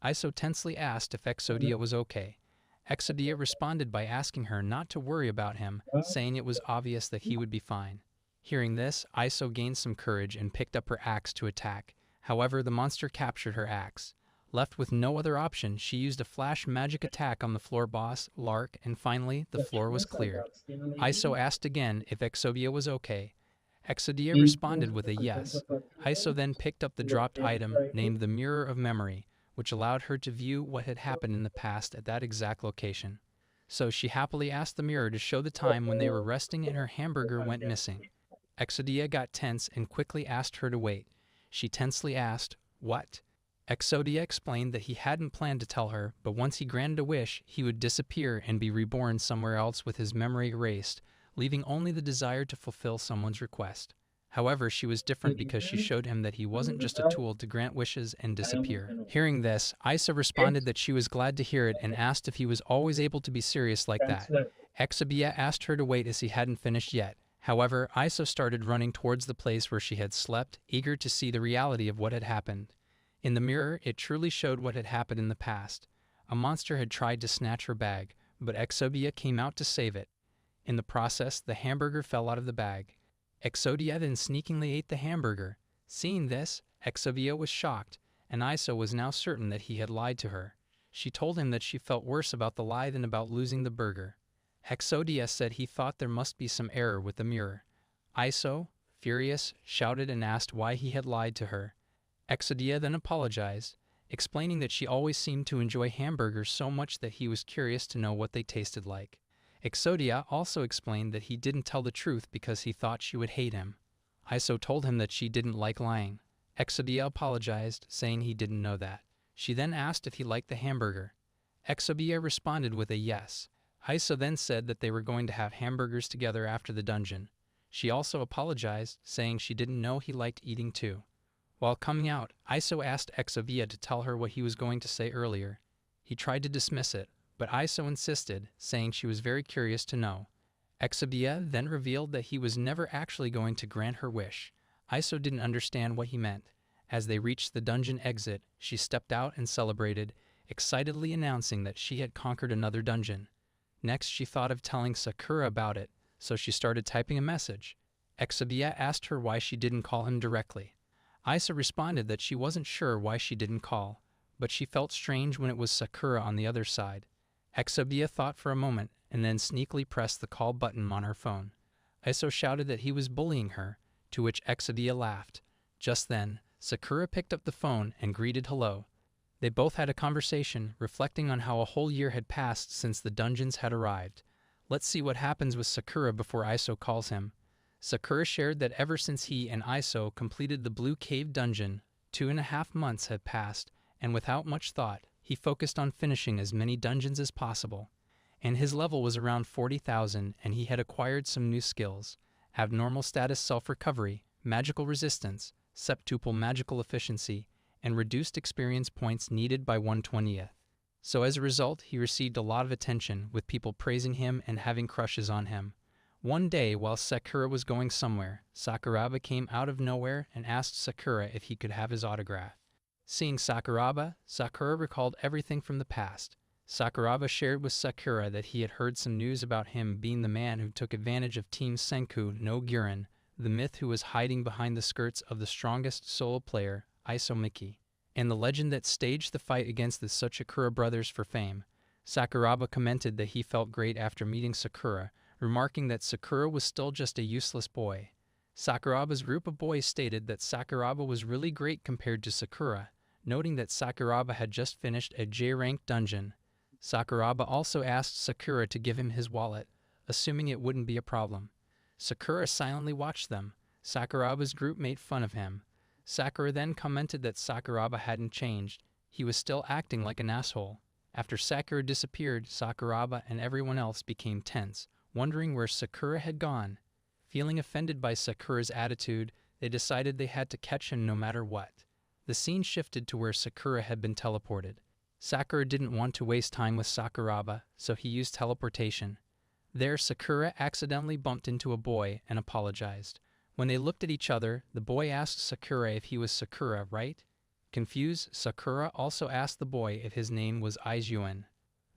Iso tensely asked if Exodia was okay. Exodia responded by asking her not to worry about him, saying it was obvious that he would be fine. Hearing this, Iso gained some courage and picked up her axe to attack. However, the monster captured her axe. Left with no other option, she used a flash magic attack on the floor boss, Lark, and finally, the floor was cleared. Iso asked again if Exodia was okay. Exodia responded with a yes. Iso then picked up the dropped item, named the Mirror of Memory, which allowed her to view what had happened in the past at that exact location. So she happily asked the mirror to show the time when they were resting and her hamburger went missing. Exodia got tense and quickly asked her to wait. She tensely asked, "What?" Exodia explained that he hadn't planned to tell her, but once he granted a wish, he would disappear and be reborn somewhere else with his memory erased, leaving only the desire to fulfill someone's request. However, she was different because she showed him that he wasn't just a tool to grant wishes and disappear. Hearing this, Iso responded that she was glad to hear it and asked if he was always able to be serious like that. Exodia asked her to wait as he hadn't finished yet. However, Iso started running towards the place where she had slept, eager to see the reality of what had happened. In the mirror, it truly showed what had happened in the past. A monster had tried to snatch her bag, but Exodia came out to save it. In the process, the hamburger fell out of the bag. Exodia then sneakingly ate the hamburger. Seeing this, Exodia was shocked, and Iso was now certain that he had lied to her. She told him that she felt worse about the lie than about losing the burger. Exodia said he thought there must be some error with the mirror. Iso, furious, shouted and asked why he had lied to her. Exodia then apologized, explaining that she always seemed to enjoy hamburgers so much that he was curious to know what they tasted like. Exodia also explained that he didn't tell the truth because he thought she would hate him. Iso told him that she didn't like lying. Exodia apologized, saying he didn't know that. She then asked if he liked the hamburger. Exodia responded with a yes. Iso then said that they were going to have hamburgers together after the dungeon. She also apologized, saying she didn't know he liked eating too. While coming out, Iso asked Exovia to tell her what he was going to say earlier. He tried to dismiss it, but Iso insisted, saying she was very curious to know. Exovia then revealed that he was never actually going to grant her wish. Iso didn't understand what he meant. As they reached the dungeon exit, she stepped out and celebrated, excitedly announcing that she had conquered another dungeon. Next, she thought of telling Sakura about it, so she started typing a message. Exovia asked her why she didn't call him directly. Iso responded that she wasn't sure why she didn't call, but she felt strange when it was Sakura on the other side. Exovia thought for a moment and then sneakily pressed the call button on her phone. Iso shouted that he was bullying her, to which Exovia laughed. Just then, Sakura picked up the phone and greeted hello. They both had a conversation, reflecting on how a whole year had passed since the dungeons had arrived. Let's see what happens with Sakura before Iso calls him. Sakura shared that ever since he and Iso completed the Blue Cave dungeon, 2.5 months had passed, and without much thought, he focused on finishing as many dungeons as possible. And his level was around 40,000, and he had acquired some new skills: abnormal status self-recovery, magical resistance, septuple magical efficiency, and reduced experience points needed by 1/20th. So as a result, he received a lot of attention, with people praising him and having crushes on him. One day, while Sakura was going somewhere, Sakuraba came out of nowhere and asked Sakura if he could have his autograph. Seeing Sakuraba, Sakura recalled everything from the past. Sakuraba shared with Sakura that he had heard some news about him being the man who took advantage of Team Senku no Guren, the myth who was hiding behind the skirts of the strongest solo player, Iso Miki, and the legend that staged the fight against the Sochikura brothers for fame. Sakuraba commented that he felt great after meeting Sakura, remarking that Sakura was still just a useless boy. Sakuraba's group of boys stated that Sakuraba was really great compared to Sakura, noting that Sakuraba had just finished a J-rank dungeon. Sakuraba also asked Sakura to give him his wallet, assuming it wouldn't be a problem. Sakura silently watched them. Sakuraba's group made fun of him. Sakura then commented that Sakuraba hadn't changed. He was still acting like an asshole. After Sakura disappeared, Sakuraba and everyone else became tense, wondering where Sakura had gone. Feeling offended by Sakura's attitude, they decided they had to catch him no matter what. The scene shifted to where Sakura had been teleported. Sakura didn't want to waste time with Sakuraba, so he used teleportation. There, Sakura accidentally bumped into a boy and apologized. When they looked at each other, the boy asked Sakura if he was Sakura, right? Confused, Sakura also asked the boy if his name was Aizuan.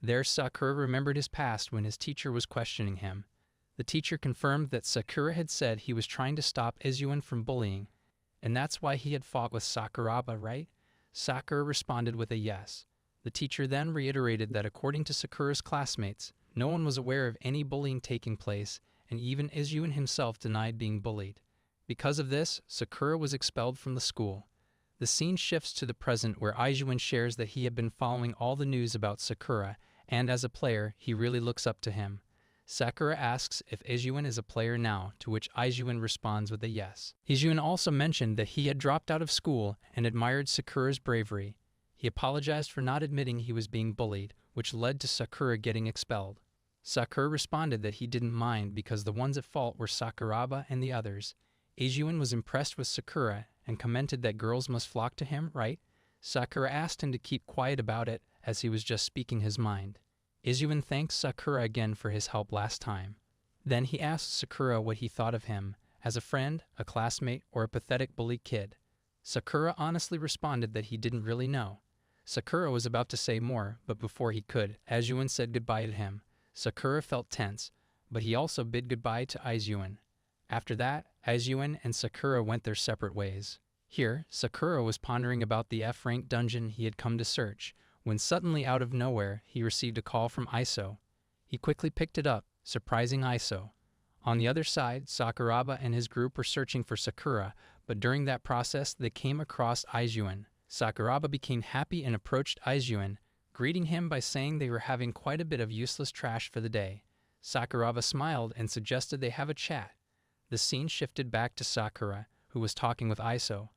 There, Sakura remembered his past when his teacher was questioning him. The teacher confirmed that Sakura had said he was trying to stop Aizuan from bullying, and that's why he had fought with Sakuraba, right? Sakura responded with a yes. The teacher then reiterated that according to Sakura's classmates, no one was aware of any bullying taking place, and even Aizuan himself denied being bullied. Because of this, Sakura was expelled from the school. The scene shifts to the present where Aizuan shares that he had been following all the news about Sakura, and as a player, he really looks up to him. Sakura asks if Aizuan is a player now, to which Aizuan responds with a yes. Aizuan also mentioned that he had dropped out of school and admired Sakura's bravery. He apologized for not admitting he was being bullied, which led to Sakura getting expelled. Sakura responded that he didn't mind because the ones at fault were Sakuraba and the others. Aizuan was impressed with Sakura and commented that girls must flock to him, right? Sakura asked him to keep quiet about it, as he was just speaking his mind. Aizuan thanked Sakura again for his help last time. Then he asked Sakura what he thought of him, as a friend, a classmate, or a pathetic bully kid. Sakura honestly responded that he didn't really know. Sakura was about to say more, but before he could, Aizuan said goodbye to him. Sakura felt tense, but he also bid goodbye to Aizuan. After that, Aizuan and Sakura went their separate ways. Here, Sakura was pondering about the F-rank dungeon he had come to search, when suddenly out of nowhere, he received a call from Iso. He quickly picked it up, surprising Iso. On the other side, Sakuraba and his group were searching for Sakura, but during that process, they came across Aizuan. Sakuraba became happy and approached Aizuan, greeting him by saying they were having quite a bit of useless trash for the day. Sakuraba smiled and suggested they have a chat. The scene shifted back to Sakura, who was talking with Iso.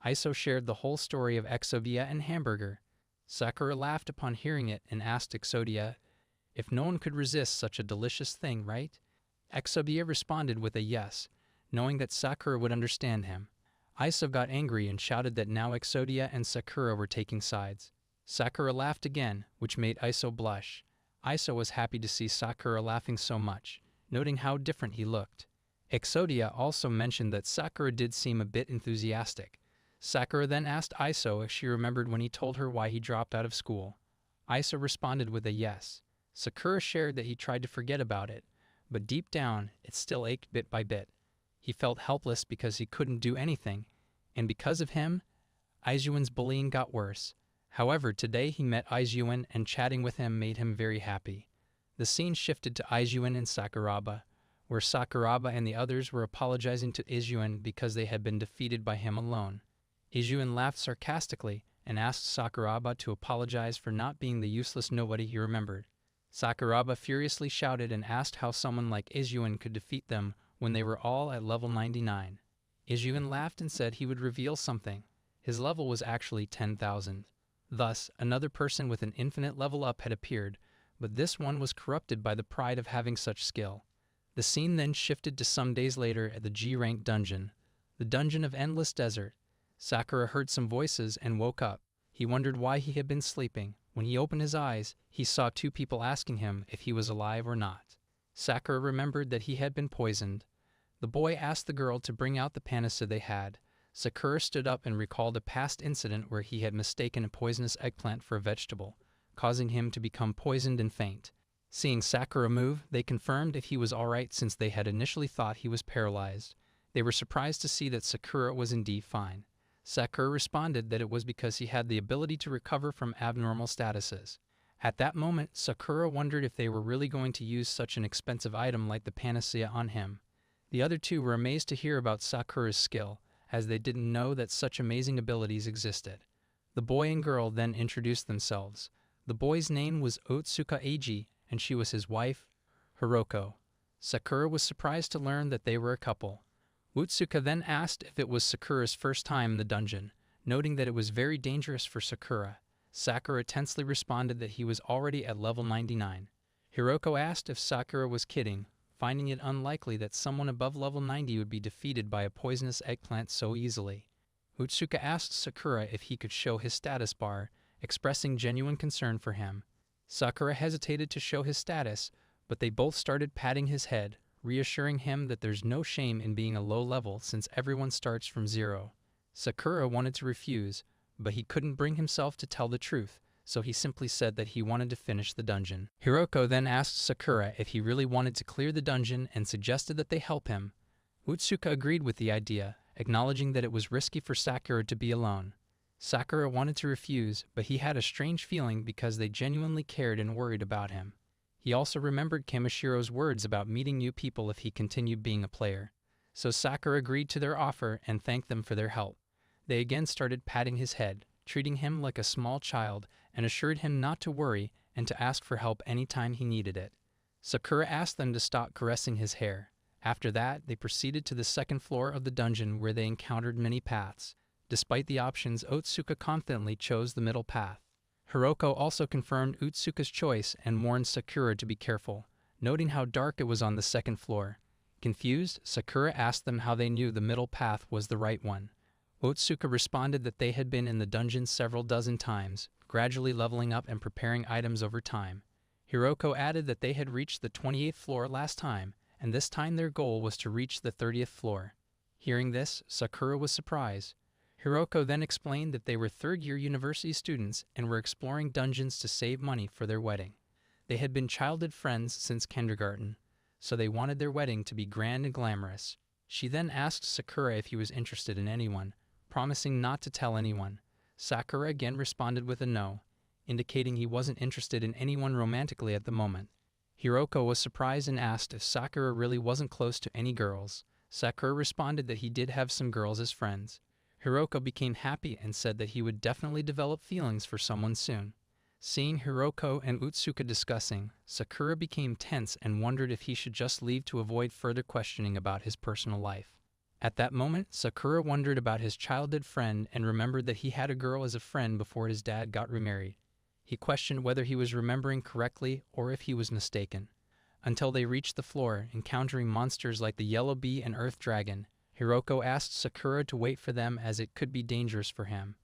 Iso shared the whole story of Exodia and Hamburger. Sakura laughed upon hearing it and asked Exodia if no one could resist such a delicious thing, right? Exodia responded with a yes, knowing that Sakura would understand him. Iso got angry and shouted that now Exodia and Sakura were taking sides. Sakura laughed again, which made Iso blush. Iso was happy to see Sakura laughing so much, noting how different he looked. Exodia also mentioned that Sakura did seem a bit enthusiastic. Sakura then asked Iso if she remembered when he told her why he dropped out of school. Iso responded with a yes. Sakura shared that he tried to forget about it, but deep down, it still ached bit by bit. He felt helpless because he couldn't do anything, and because of him, Aizuen's bullying got worse. However, today he met Aizuen and chatting with him made him very happy. The scene shifted to Aizuen and Sakuraba, where Sakuraba and the others were apologizing to Aizuen because they had been defeated by him alone. Aizuen laughed sarcastically and asked Sakuraba to apologize for not being the useless nobody he remembered. Sakuraba furiously shouted and asked how someone like Aizuen could defeat them when they were all at level 99. Aizuen laughed and said he would reveal something. His level was actually 10,000. Thus, another person with an infinite level up had appeared, but this one was corrupted by the pride of having such skill. The scene then shifted to some days later at the G-rank dungeon, the dungeon of Endless Desert. Sakura heard some voices and woke up. He wondered why he had been sleeping. When he opened his eyes, he saw two people asking him if he was alive or not. Sakura remembered that he had been poisoned. The boy asked the girl to bring out the panacea they had. Sakura stood up and recalled a past incident where he had mistaken a poisonous eggplant for a vegetable, causing him to become poisoned and faint. Seeing Sakura move, they confirmed if he was alright since they had initially thought he was paralyzed. They were surprised to see that Sakura was indeed fine. Sakura responded that it was because he had the ability to recover from abnormal statuses. At that moment, Sakura wondered if they were really going to use such an expensive item like the panacea on him. The other two were amazed to hear about Sakura's skill, as they didn't know that such amazing abilities existed. The boy and girl then introduced themselves. The boy's name was Otsuka Eiji, and she was his wife, Hiroko. Sakura was surprised to learn that they were a couple. Otsuka then asked if it was Sakura's first time in the dungeon, noting that it was very dangerous for Sakura. Sakura tensely responded that he was already at level 99. Hiroko asked if Sakura was kidding, finding it unlikely that someone above level 90 would be defeated by a poisonous eggplant so easily. Otsuka asked Sakura if he could show his status bar, expressing genuine concern for him. Sakura hesitated to show his status, but they both started patting his head, reassuring him that there's no shame in being a low level since everyone starts from zero. Sakura wanted to refuse, but he couldn't bring himself to tell the truth, so he simply said that he wanted to finish the dungeon. Hiroko then asked Sakura if he really wanted to clear the dungeon and suggested that they help him. Otsuka agreed with the idea, acknowledging that it was risky for Sakura to be alone. Sakura wanted to refuse, but he had a strange feeling because they genuinely cared and worried about him. He also remembered Kamashiro's words about meeting new people if he continued being a player. So Sakura agreed to their offer and thanked them for their help. They again started patting his head, treating him like a small child, and assured him not to worry and to ask for help anytime he needed it. Sakura asked them to stop caressing his hair. After that, they proceeded to the second floor of the dungeon where they encountered many paths. Despite the options, Otsuka confidently chose the middle path. Hiroko also confirmed Otsuka's choice and warned Sakura to be careful, noting how dark it was on the second floor. Confused, Sakura asked them how they knew the middle path was the right one. Otsuka responded that they had been in the dungeon several dozen times, gradually leveling up and preparing items over time. Hiroko added that they had reached the 28th floor last time, and this time their goal was to reach the 30th floor. Hearing this, Sakura was surprised. Hiroko then explained that they were third-year university students and were exploring dungeons to save money for their wedding. They had been childhood friends since kindergarten, so they wanted their wedding to be grand and glamorous. She then asked Sakura if he was interested in anyone, promising not to tell anyone. Sakura again responded with a no, indicating he wasn't interested in anyone romantically at the moment. Hiroko was surprised and asked if Sakura really wasn't close to any girls. Sakura responded that he did have some girls as friends. Hiroko became happy and said that he would definitely develop feelings for someone soon. Seeing Hiroko and Utsuka discussing, Sakura became tense and wondered if he should just leave to avoid further questioning about his personal life. At that moment, Sakura wondered about his childhood friend and remembered that he had a girl as a friend before his dad got remarried. He questioned whether he was remembering correctly or if he was mistaken. Until they reached the floor, encountering monsters like the Yellow Bee and Earth Dragon, Hiroko asked Sakura to wait for them as it could be dangerous for him.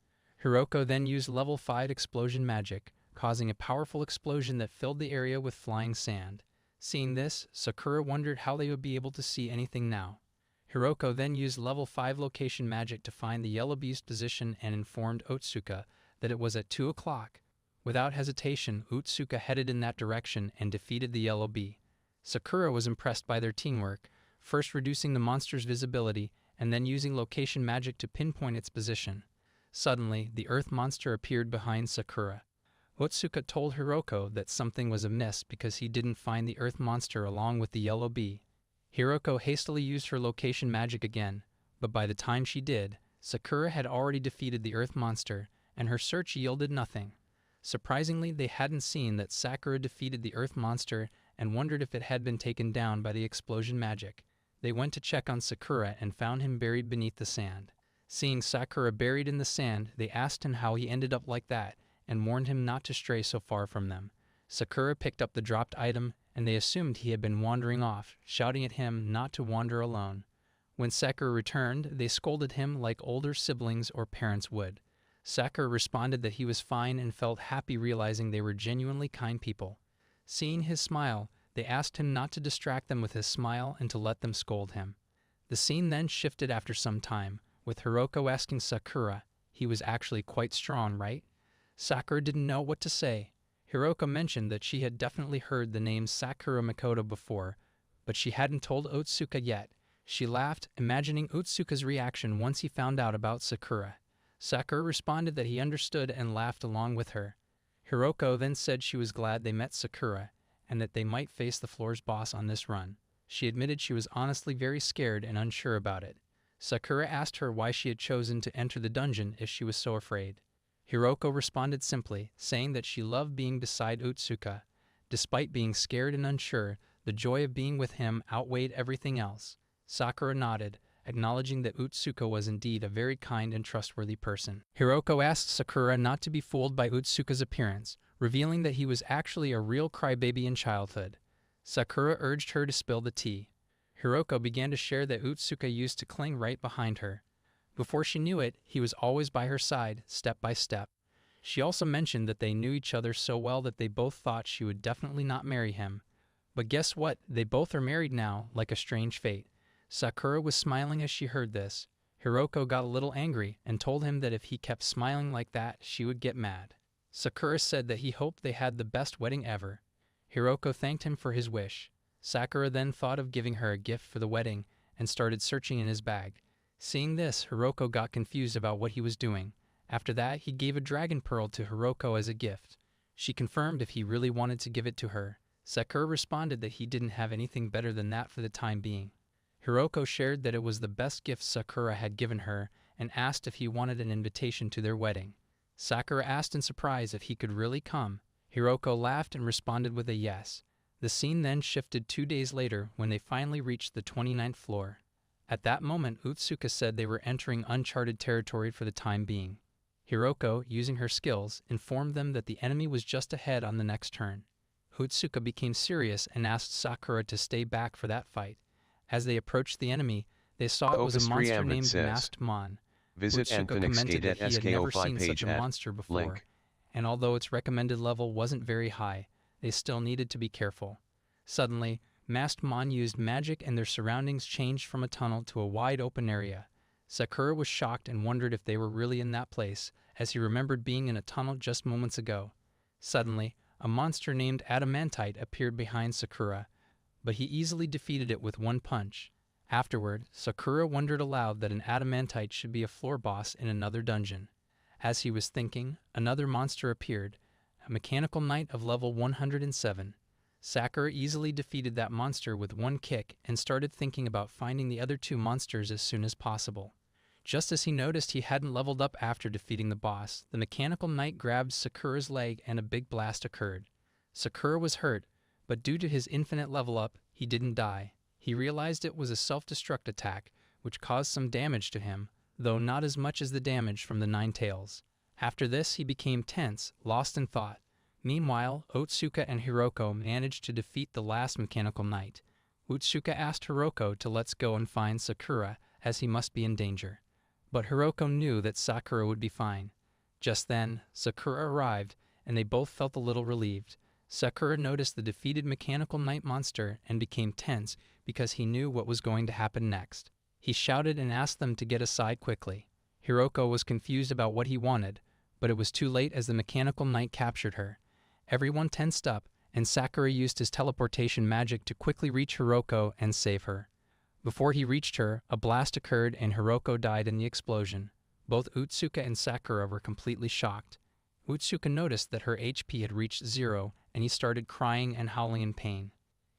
Hiroko then used level 5 explosion magic, causing a powerful explosion that filled the area with flying sand. Seeing this, Sakura wondered how they would be able to see anything now. Hiroko then used level 5 location magic to find the Yellow Bee's position and informed Otsuka that it was at 2 o'clock. Without hesitation, Otsuka headed in that direction and defeated the Yellow Bee. Sakura was impressed by their teamwork, first reducing the monster's visibility and then using location magic to pinpoint its position. Suddenly, the earth monster appeared behind Sakura. Otsuka told Hiroko that something was amiss because he didn't find the earth monster along with the Yellow Bee. Hiroko hastily used her location magic again, but by the time she did, Sakura had already defeated the earth monster, and her search yielded nothing. Surprisingly, they hadn't seen that Sakura defeated the earth monster and wondered if it had been taken down by the explosion magic. They went to check on Sakura and found him buried beneath the sand. Seeing Sakura buried in the sand, they asked him how he ended up like that and warned him not to stray so far from them. Sakura picked up the dropped item, and they assumed he had been wandering off, shouting at him not to wander alone. When Sakura returned, they scolded him like older siblings or parents would. Sakura responded that he was fine and felt happy realizing they were genuinely kind people. Seeing his smile, they asked him not to distract them with his smile and to let them scold him. The scene then shifted after some time, with Hiroko asking Sakura, "He was actually quite strong, right?" Sakura didn't know what to say. Hiroko mentioned that she had definitely heard the name Sakura Makoto before, but she hadn't told Otsuka yet. She laughed, imagining Otsuka's reaction once he found out about Sakura. Sakura responded that he understood and laughed along with her. Hiroko then said she was glad they met Sakura, and that they might face the floor's boss on this run. She admitted she was honestly very scared and unsure about it. Sakura asked her why she had chosen to enter the dungeon if she was so afraid. Hiroko responded simply, saying that she loved being beside Otsuka. Despite being scared and unsure, the joy of being with him outweighed everything else. Sakura nodded, acknowledging that Otsuka was indeed a very kind and trustworthy person. Hiroko asked Sakura not to be fooled by Otsuka's appearance, revealing that he was actually a real crybaby in childhood. Sakura urged her to spill the tea. Hiroko began to share that Otsuka used to cling right behind her. Before she knew it, he was always by her side, step by step. She also mentioned that they knew each other so well that they both thought she would definitely not marry him. But guess what? They both are married now, like a strange fate. Sakura was smiling as she heard this. Hiroko got a little angry and told him that if he kept smiling like that, she would get mad. Sakura said that he hoped they had the best wedding ever. Hiroko thanked him for his wish. Sakura then thought of giving her a gift for the wedding and started searching in his bag. Seeing this, Hiroko got confused about what he was doing. After that, he gave a dragon pearl to Hiroko as a gift. She confirmed if he really wanted to give it to her. Sakura responded that he didn't have anything better than that for the time being. Hiroko shared that it was the best gift Sakura had given her and asked if he wanted an invitation to their wedding. Sakura asked in surprise if he could really come. Hiroko laughed and responded with a yes. The scene then shifted 2 days later when they finally reached the 29th floor. At that moment, Otsuka said they were entering uncharted territory for the time being. Hiroko, using her skills, informed them that the enemy was just ahead on the next turn. Otsuka became serious and asked Sakura to stay back for that fight. As they approached the enemy, they saw it was a monster named Masked Mon. Visit Otsuka commented that he had never seen such a monster before, link. and although its recommended level wasn't very high, they still needed to be careful. Suddenly, Masked Mon used magic and their surroundings changed from a tunnel to a wide open area. Sakura was shocked and wondered if they were really in that place, as he remembered being in a tunnel just moments ago. Suddenly, a monster named Adamantite appeared behind Sakura, but he easily defeated it with one punch. Afterward, Sakura wondered aloud that an Adamantite should be a floor boss in another dungeon. As he was thinking, another monster appeared, a mechanical knight of level 107. Sakura easily defeated that monster with one kick and started thinking about finding the other two monsters as soon as possible. Just as he noticed he hadn't leveled up after defeating the boss, the mechanical knight grabbed Sakura's leg and a big blast occurred. Sakura was hurt, but due to his infinite level up, he didn't die. He realized it was a self-destruct attack, which caused some damage to him, though not as much as the damage from the Nine Tails. After this, he became tense, lost in thought. Meanwhile, Otsuka and Hiroko managed to defeat the last mechanical knight. Otsuka asked Hiroko to let's go and find Sakura, as he must be in danger. But Hiroko knew that Sakura would be fine. Just then, Sakura arrived, and they both felt a little relieved. Sakura noticed the defeated mechanical knight monster and became tense because he knew what was going to happen next. He shouted and asked them to get aside quickly. Hiroko was confused about what he wanted, but it was too late as the mechanical knight captured her. Everyone tensed up, and Sakura used his teleportation magic to quickly reach Hiroko and save her. Before he reached her, a blast occurred and Hiroko died in the explosion. Both Otsuka and Sakura were completely shocked. Otsuka noticed that her HP had reached 0, and he started crying and howling in pain.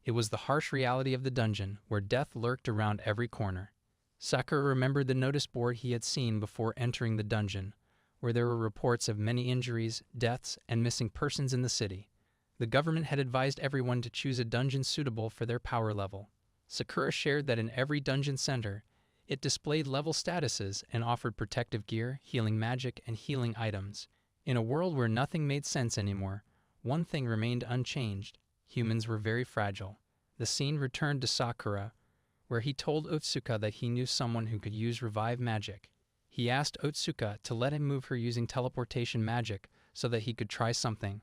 It was the harsh reality of the dungeon, where death lurked around every corner. Sakura remembered the notice board he had seen before entering the dungeon, where there were reports of many injuries, deaths, and missing persons in the city. The government had advised everyone to choose a dungeon suitable for their power level. Sakura shared that in every dungeon center, it displayed level statuses and offered protective gear, healing magic, and healing items. In a world where nothing made sense anymore, one thing remained unchanged. Humans were very fragile. The scene returned to Sakura, where he told Otsuka that he knew someone who could use revive magic. He asked Otsuka to let him move her using teleportation magic so that he could try something.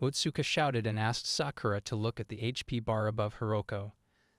Otsuka shouted and asked Sakura to look at the HP bar above Hiroko.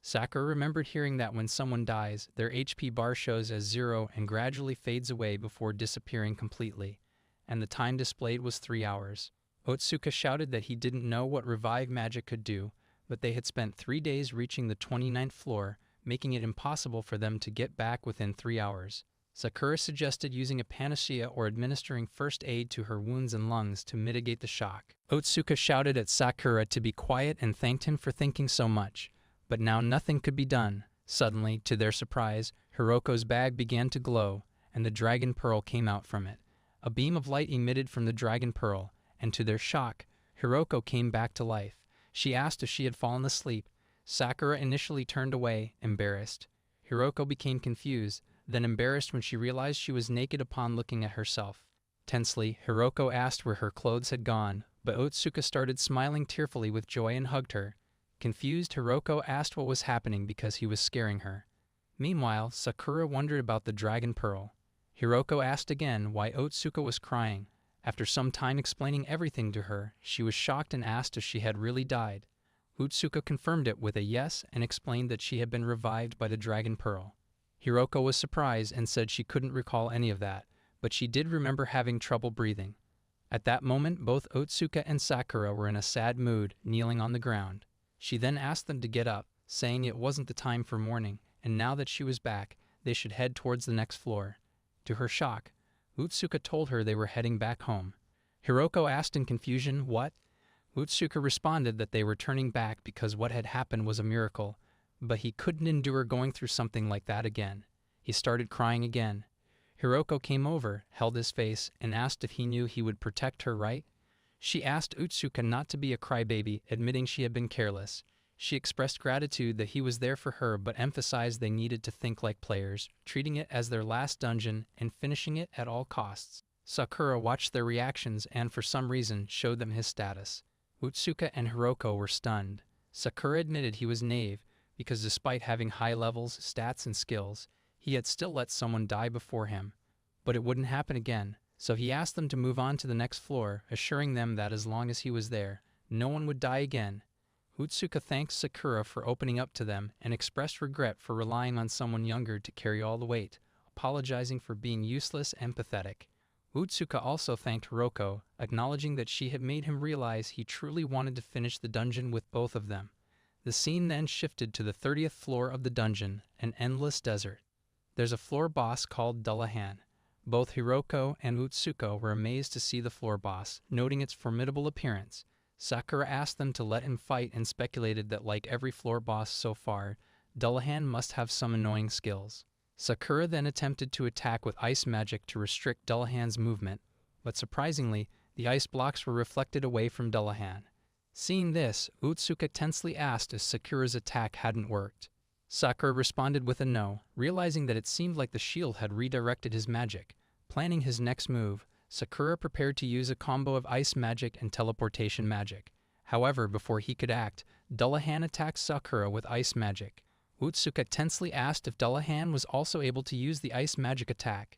Sakura remembered hearing that when someone dies, their HP bar shows as 0 and gradually fades away before disappearing completely, and the time displayed was 3 hours. Otsuka shouted that he didn't know what revive magic could do, but they had spent 3 days reaching the 29th floor, making it impossible for them to get back within 3 hours. Sakura suggested using a panacea or administering first aid to her wounds and lungs to mitigate the shock. Otsuka shouted at Sakura to be quiet and thanked him for thinking so much, but now nothing could be done. Suddenly, to their surprise, Hiroko's bag began to glow, and the dragon pearl came out from it. A beam of light emitted from the dragon pearl, and to their shock, Hiroko came back to life. She asked if she had fallen asleep. Sakura initially turned away, embarrassed. Hiroko became confused, then embarrassed when she realized she was naked upon looking at herself. Tensely, Hiroko asked where her clothes had gone, but Otsuka started smiling tearfully with joy and hugged her. Confused, Hiroko asked what was happening because he was scaring her. Meanwhile, Sakura wondered about the dragon pearl. Hiroko asked again why Otsuka was crying. After some time explaining everything to her, she was shocked and asked if she had really died. Otsuka confirmed it with a yes and explained that she had been revived by the dragon pearl. Hiroko was surprised and said she couldn't recall any of that, but she did remember having trouble breathing. At that moment, both Otsuka and Sakura were in a sad mood, kneeling on the ground. She then asked them to get up, saying it wasn't the time for mourning, and now that she was back, they should head towards the next floor. To her shock, Otsuka told her they were heading back home. Hiroko asked in confusion, what? Otsuka responded that they were turning back because what had happened was a miracle, but he couldn't endure going through something like that again. He started crying again. Hiroko came over, held his face, and asked if he knew he would protect her, right? She asked Otsuka not to be a crybaby, admitting she had been careless. She expressed gratitude that he was there for her, but emphasized they needed to think like players, treating it as their last dungeon and finishing it at all costs. Sakura watched their reactions and, for some reason, showed them his status. Otsuka and Hiroko were stunned. Sakura admitted he was naive, because despite having high levels, stats, and skills, he had still let someone die before him. But it wouldn't happen again, so he asked them to move on to the next floor, assuring them that as long as he was there, no one would die again. Otsuka thanked Sakura for opening up to them and expressed regret for relying on someone younger to carry all the weight, apologizing for being useless and pathetic. Otsuka also thanked Hiroko, acknowledging that she had made him realize he truly wanted to finish the dungeon with both of them. The scene then shifted to the 30th floor of the dungeon, an endless desert. There's a floor boss called Dullahan. Both Hiroko and Otsuka were amazed to see the floor boss, noting its formidable appearance. Sakura asked them to let him fight and speculated that like every floor boss so far, Dullahan must have some annoying skills. Sakura then attempted to attack with ice magic to restrict Dullahan's movement, but surprisingly, the ice blocks were reflected away from Dullahan. Seeing this, Utsuka tensely asked if Sakura's attack hadn't worked. Sakura responded with a no, realizing that it seemed like the shield had redirected his magic. Planning his next move, Sakura prepared to use a combo of ice magic and teleportation magic. However, before he could act, Dullahan attacked Sakura with ice magic. Utsuka tensely asked if Dullahan was also able to use the ice magic attack.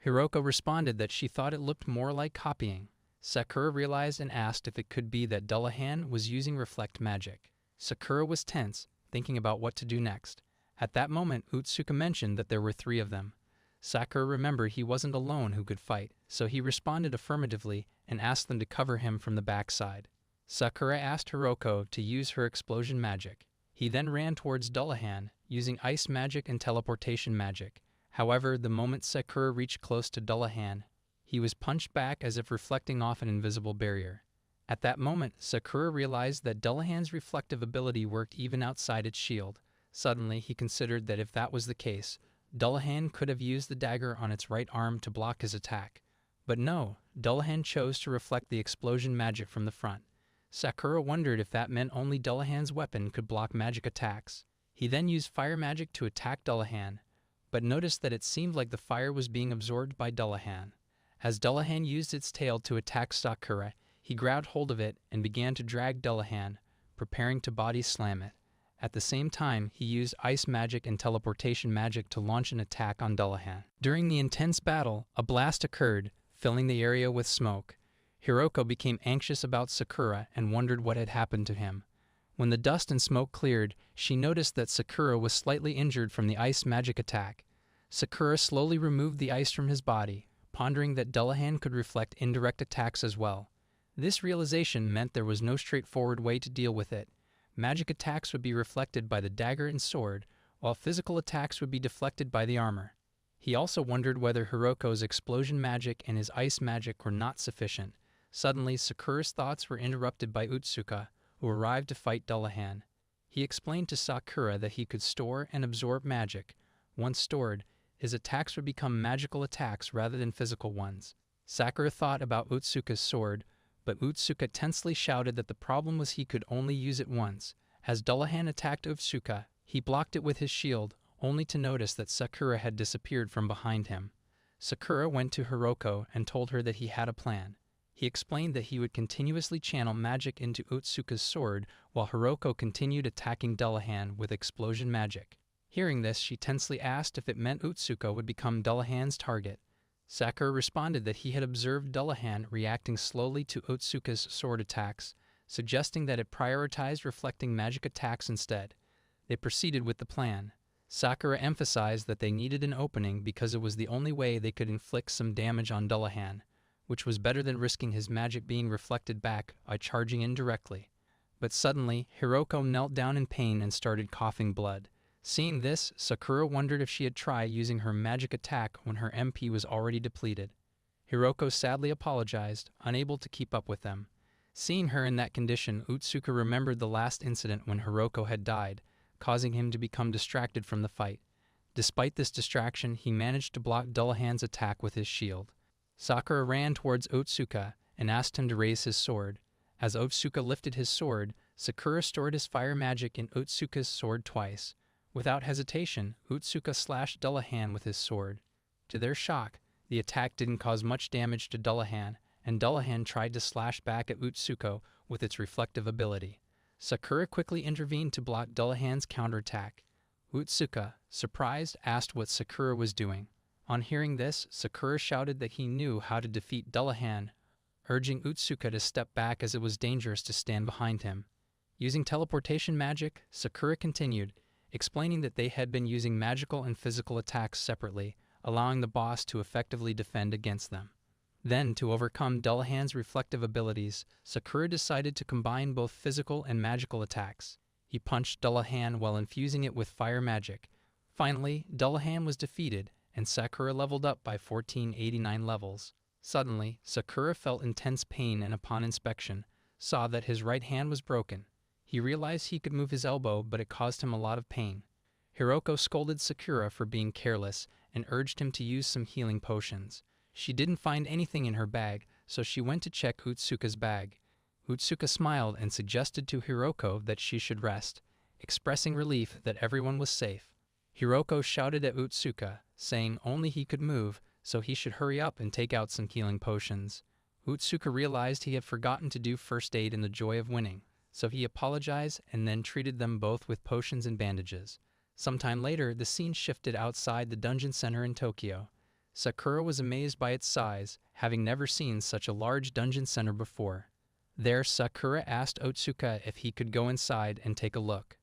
Hiroko responded that she thought it looked more like copying. Sakura realized and asked if it could be that Dullahan was using reflect magic. Sakura was tense, thinking about what to do next. At that moment, Utsuka mentioned that there were 3 of them. Sakura remembered he wasn't alone who could fight, so he responded affirmatively and asked them to cover him from the backside. Sakura asked Hiroko to use her explosion magic. He then ran towards Dullahan, using ice magic and teleportation magic. However, the moment Sakura reached close to Dullahan, he was punched back as if reflecting off an invisible barrier. At that moment, Sakura realized that Dullahan's reflective ability worked even outside its shield. Suddenly, he considered that if that was the case, Dullahan could have used the dagger on its right arm to block his attack. But no, Dullahan chose to reflect the explosion magic from the front. Sakura wondered if that meant only Dullahan's weapon could block magic attacks. He then used fire magic to attack Dullahan, but noticed that it seemed like the fire was being absorbed by Dullahan. As Dullahan used its tail to attack Sakura, he grabbed hold of it and began to drag Dullahan, preparing to body slam it. At the same time, he used ice magic and teleportation magic to launch an attack on Dullahan. During the intense battle, a blast occurred, filling the area with smoke. Hiroko became anxious about Sakura and wondered what had happened to him. When the dust and smoke cleared, she noticed that Sakura was slightly injured from the ice magic attack. Sakura slowly removed the ice from his body, pondering that Dullahan could reflect indirect attacks as well. This realization meant there was no straightforward way to deal with it. Magic attacks would be reflected by the dagger and sword, while physical attacks would be deflected by the armor. He also wondered whether Hiroko's explosion magic and his ice magic were not sufficient. Suddenly, Sakura's thoughts were interrupted by Utsuka, who arrived to fight Dullahan. He explained to Sakura that he could store and absorb magic. Once stored, his attacks would become magical attacks rather than physical ones. Sakura thought about Utsuka's sword, but Utsuka tensely shouted that the problem was he could only use it once. As Dullahan attacked Utsuka, he blocked it with his shield, only to notice that Sakura had disappeared from behind him. Sakura went to Hiroko and told her that he had a plan. He explained that he would continuously channel magic into Utsuka's sword while Hiroko continued attacking Dullahan with explosion magic. Hearing this, she tensely asked if it meant Utsuka would become Dullahan's target. Sakura responded that he had observed Dullahan reacting slowly to Utsuka's sword attacks, suggesting that it prioritized reflecting magic attacks instead. They proceeded with the plan. Sakura emphasized that they needed an opening because it was the only way they could inflict some damage on Dullahan, which was better than risking his magic being reflected back by charging in directly. But suddenly, Hiroko knelt down in pain and started coughing blood. Seeing this, Sakura wondered if she had tried using her magic attack when her MP was already depleted. Hiroko sadly apologized, unable to keep up with them. Seeing her in that condition, Utsuka remembered the last incident when Hiroko had died, causing him to become distracted from the fight. Despite this distraction, he managed to block Dullahan's attack with his shield. Sakura ran towards Utsuka and asked him to raise his sword. As Utsuka lifted his sword, Sakura stored his fire magic in Utsuka's sword twice. Without hesitation, Utsuka slashed Dullahan with his sword. To their shock, the attack didn't cause much damage to Dullahan, and Dullahan tried to slash back at Utsuka with its reflective ability. Sakura quickly intervened to block Dullahan's counterattack. Utsuka, surprised, asked what Sakura was doing. On hearing this, Sakura shouted that he knew how to defeat Dullahan, urging Utsuka to step back as it was dangerous to stand behind him. Using teleportation magic, Sakura continued, explaining that they had been using magical and physical attacks separately, allowing the boss to effectively defend against them. Then, to overcome Dullahan's reflective abilities, Sakura decided to combine both physical and magical attacks. He punched Dullahan while infusing it with fire magic. Finally, Dullahan was defeated, and Sakura leveled up by 1489 levels. Suddenly, Sakura felt intense pain and upon inspection, saw that his right hand was broken. He realized he could move his elbow, but it caused him a lot of pain. Hiroko scolded Sakura for being careless and urged him to use some healing potions. She didn't find anything in her bag, so she went to check Utsuka's bag. Utsuka smiled and suggested to Hiroko that she should rest, expressing relief that everyone was safe. Hiroko shouted at Utsuka, saying only he could move, so he should hurry up and take out some healing potions. Utsuka realized he had forgotten to do first aid in the joy of winning, so he apologized and then treated them both with potions and bandages. Sometime later, the scene shifted outside the dungeon center in Tokyo. Sakura was amazed by its size, having never seen such a large dungeon center before. There, Sakura asked Otsuka if he could go inside and take a look.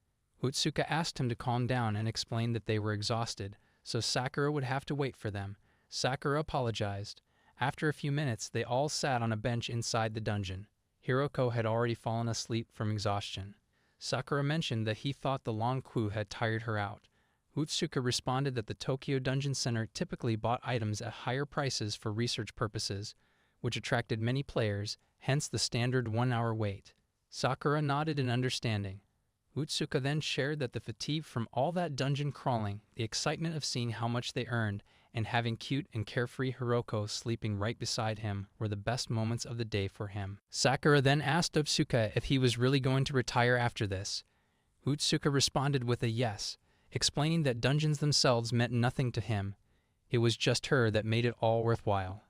Otsuka asked him to calm down and explained that they were exhausted, so Sakura would have to wait for them. Sakura apologized. After a few minutes, they all sat on a bench inside the dungeon. Hiroko had already fallen asleep from exhaustion. Sakura mentioned that he thought the long queue had tired her out. Utsuka responded that the Tokyo Dungeon Center typically bought items at higher prices for research purposes, which attracted many players, hence the standard 1-hour wait. Sakura nodded in understanding. Utsuka then shared that the fatigue from all that dungeon crawling, the excitement of seeing how much they earned, and having cute and carefree Hiroko sleeping right beside him were the best moments of the day for him. Sakura then asked Otsuka if he was really going to retire after this. Utsuka responded with a yes, explaining that dungeons themselves meant nothing to him. It was just her that made it all worthwhile.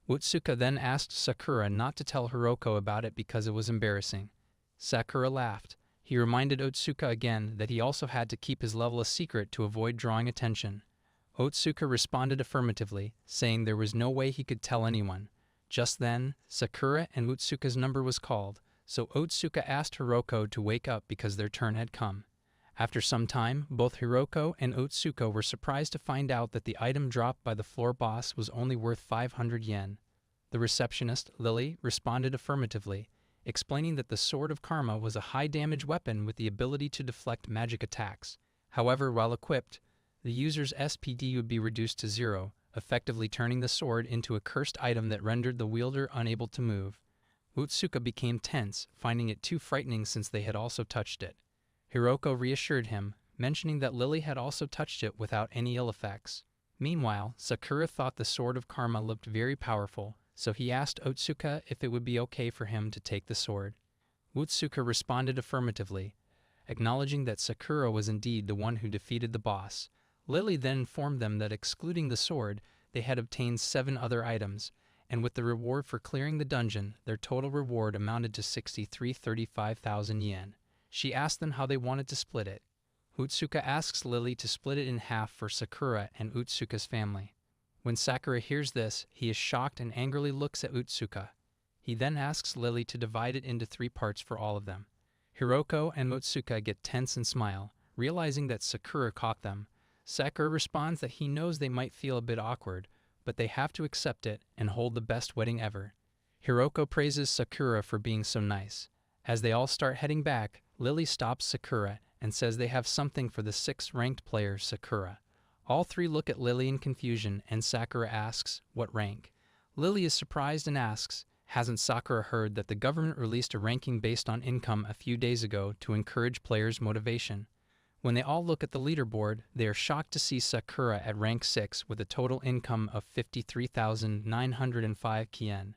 Utsuka then asked Sakura not to tell Hiroko about it because it was embarrassing. Sakura laughed. He reminded Otsuka again that he also had to keep his level a secret to avoid drawing attention. Otsuka responded affirmatively, saying there was no way he could tell anyone. Just then, Sakura and Utsuka's number was called, so Otsuka asked Hiroko to wake up because their turn had come. After some time, both Hiroko and Otsuka were surprised to find out that the item dropped by the floor boss was only worth 500 yen. The receptionist, Lily, responded affirmatively, explaining that the Sword of Karma was a high-damage weapon with the ability to deflect magic attacks. However, while equipped, the user's SPD would be reduced to 0, effectively turning the sword into a cursed item that rendered the wielder unable to move. Utsuka became tense, finding it too frightening since they had also touched it. Hiroko reassured him, mentioning that Lily had also touched it without any ill effects. Meanwhile, Sakura thought the Sword of Karma looked very powerful, so he asked Otsuka if it would be okay for him to take the sword. Otsuka responded affirmatively, acknowledging that Sakura was indeed the one who defeated the boss. Lily then informed them that excluding the sword, they had obtained 7 other items, and with the reward for clearing the dungeon, their total reward amounted to 35,000 yen. She asked them how they wanted to split it. Otsuka asks Lily to split it in half for Sakura and Utsuka's family. When Sakura hears this, he is shocked and angrily looks at Utsuka. He then asks Lily to divide it into 3 parts for all of them. Hiroko and Otsuka get tense and smile, realizing that Sakura caught them. Sakura responds that he knows they might feel a bit awkward, but they have to accept it and hold the best wedding ever. Hiroko praises Sakura for being so nice. As they all start heading back, Lily stops Sakura and says they have something for the 6th ranked player, Sakura. All 3 look at Lily in confusion, and Sakura asks, what rank? Lily is surprised and asks, hasn't Sakura heard that the government released a ranking based on income a few days ago to encourage players' motivation? When they all look at the leaderboard, they are shocked to see Sakura at rank 6 with a total income of 53,905 kien.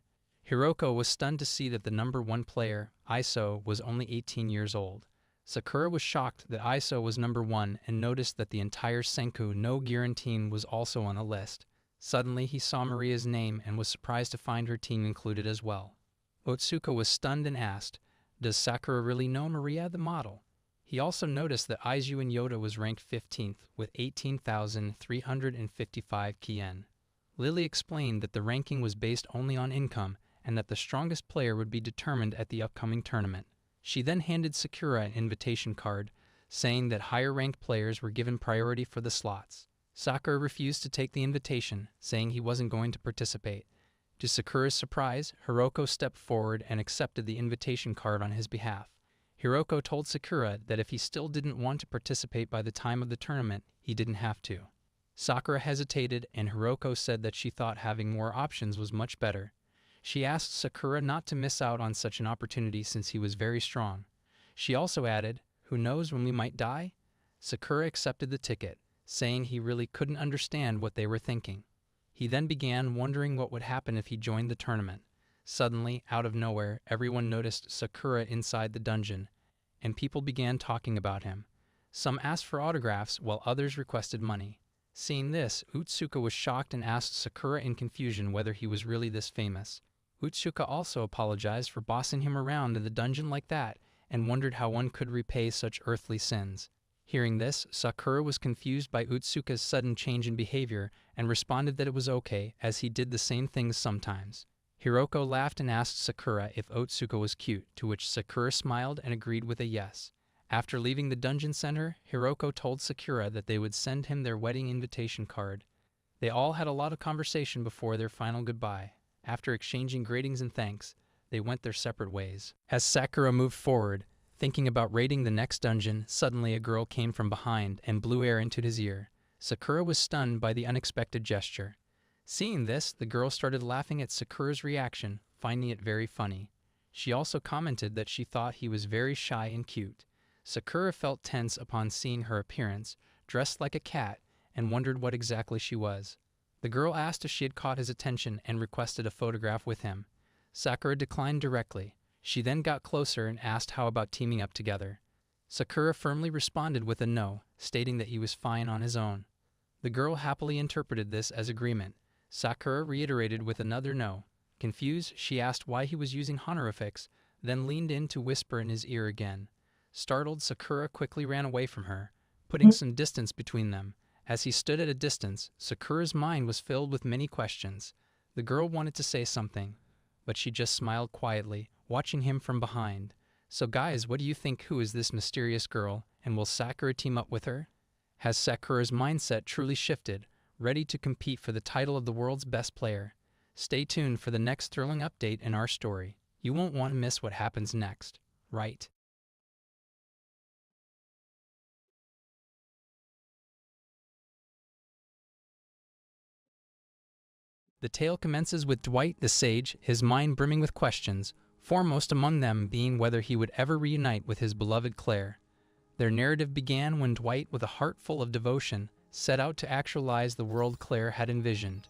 Hiroko was stunned to see that the number 1 player, Iso, was only 18 years old. Sakura was shocked that Iso was number 1 and noticed that the entire Senku no Girin team was also on the list. Suddenly he saw Maria's name and was surprised to find her team included as well. Otsuka was stunned and asked, does Sakura really know Maria the model? He also noticed that Aizu and Yoda was ranked 15th with 18,355 kien. Lily explained that the ranking was based only on income and that the strongest player would be determined at the upcoming tournament. She then handed Sakura an invitation card, saying that higher-ranked players were given priority for the slots. Sakura refused to take the invitation, saying he wasn't going to participate. To Sakura's surprise, Hiroko stepped forward and accepted the invitation card on his behalf. Hiroko told Sakura that if he still didn't want to participate by the time of the tournament, he didn't have to. Sakura hesitated, and Hiroko said that she thought having more options was much better. She asked Sakura not to miss out on such an opportunity since he was very strong. She also added, who knows when we might die? Sakura accepted the ticket, saying he really couldn't understand what they were thinking. He then began wondering what would happen if he joined the tournament. Suddenly, out of nowhere, everyone noticed Sakura inside the dungeon, and people began talking about him. Some asked for autographs, while others requested money. Seeing this, Utsuka was shocked and asked Sakura in confusion whether he was really this famous. Utsuka also apologized for bossing him around in the dungeon like that, and wondered how one could repay such earthly sins. Hearing this, Sakura was confused by Utsuka's sudden change in behavior and responded that it was okay, as he did the same things sometimes. Hiroko laughed and asked Sakura if Otsuka was cute, to which Sakura smiled and agreed with a yes. After leaving the dungeon center, Hiroko told Sakura that they would send him their wedding invitation card. They all had a lot of conversation before their final goodbye. After exchanging greetings and thanks, they went their separate ways. As Sakura moved forward, thinking about raiding the next dungeon, suddenly a girl came from behind and blew air into his ear. Sakura was stunned by the unexpected gesture. Seeing this, the girl started laughing at Sakura's reaction, finding it very funny. She also commented that she thought he was very shy and cute. Sakura felt tense upon seeing her appearance, dressed like a cat, and wondered what exactly she was. The girl asked if she had caught his attention and requested a photograph with him. Sakura declined directly. She then got closer and asked how about teaming up together. Sakura firmly responded with a no, stating that he was fine on his own. The girl happily interpreted this as agreement. Sakura reiterated with another no. Confused, she asked why he was using honorifics, then leaned in to whisper in his ear again. Startled, Sakura quickly ran away from her, putting some distance between them. As he stood at a distance, Sakura's mind was filled with many questions. The girl wanted to say something, but she just smiled quietly, watching him from behind. So guys, what do you think? Who is this mysterious girl, and will Sakura team up with her? Has Sakura's mindset truly shifted, ready to compete for the title of the world's best player? Stay tuned for the next thrilling update in our story. You won't want to miss what happens next, right? The tale commences with Dwight the Sage, his mind brimming with questions, foremost among them being whether he would ever reunite with his beloved Claire. Their narrative began when Dwight, with a heart full of devotion, set out to actualize the world Claire had envisioned.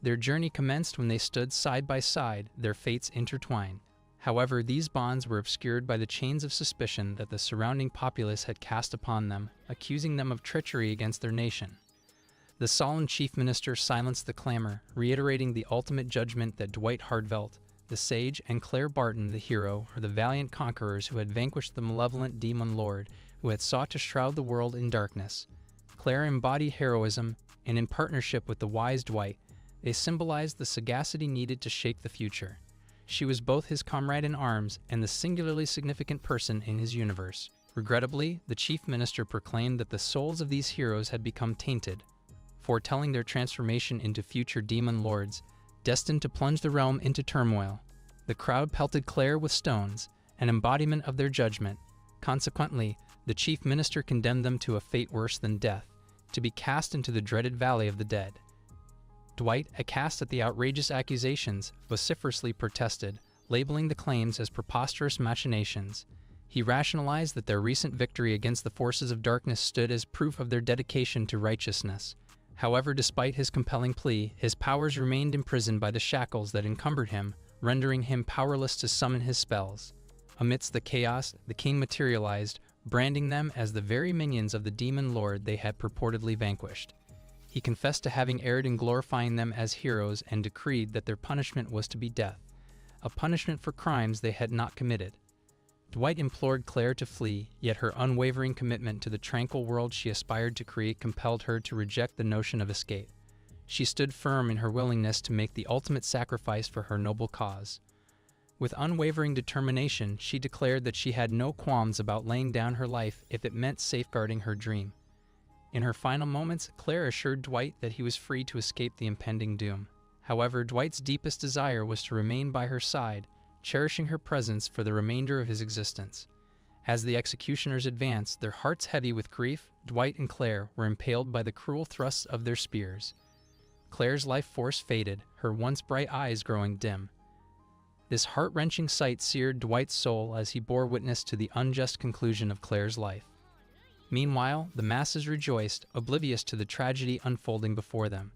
Their journey commenced when they stood side by side, their fates intertwined. However, these bonds were obscured by the chains of suspicion that the surrounding populace had cast upon them, accusing them of treachery against their nation. The solemn chief minister silenced the clamor, reiterating the ultimate judgment that Dwight Hardvelt, the sage, and Claire Barton, the hero, were the valiant conquerors who had vanquished the malevolent demon lord, who had sought to shroud the world in darkness. Claire embodied heroism, and in partnership with the wise Dwight, they symbolized the sagacity needed to shape the future. She was both his comrade in arms and the singularly significant person in his universe. Regrettably, the chief minister proclaimed that the souls of these heroes had become tainted, foretelling their transformation into future demon lords, destined to plunge the realm into turmoil. The crowd pelted Claire with stones, an embodiment of their judgment. Consequently, the chief minister condemned them to a fate worse than death, to be cast into the dreaded Valley of the Dead. Dwight, aghast at the outrageous accusations, vociferously protested, labeling the claims as preposterous machinations. He rationalized that their recent victory against the forces of darkness stood as proof of their dedication to righteousness. However, despite his compelling plea, his powers remained imprisoned by the shackles that encumbered him, rendering him powerless to summon his spells. Amidst the chaos, the king materialized, branding them as the very minions of the demon lord they had purportedly vanquished. He confessed to having erred in glorifying them as heroes and decreed that their punishment was to be death, a punishment for crimes they had not committed. Dwight implored Claire to flee, yet her unwavering commitment to the tranquil world she aspired to create compelled her to reject the notion of escape. She stood firm in her willingness to make the ultimate sacrifice for her noble cause. With unwavering determination, she declared that she had no qualms about laying down her life if it meant safeguarding her dream. In her final moments, Claire assured Dwight that he was free to escape the impending doom. However, Dwight's deepest desire was to remain by her side, cherishing her presence for the remainder of his existence. As the executioners advanced, their hearts heavy with grief, Dwight and Claire were impaled by the cruel thrusts of their spears. Claire's life force faded, her once bright eyes growing dim. This heart-wrenching sight seared Dwight's soul as he bore witness to the unjust conclusion of Claire's life. Meanwhile, the masses rejoiced, oblivious to the tragedy unfolding before them.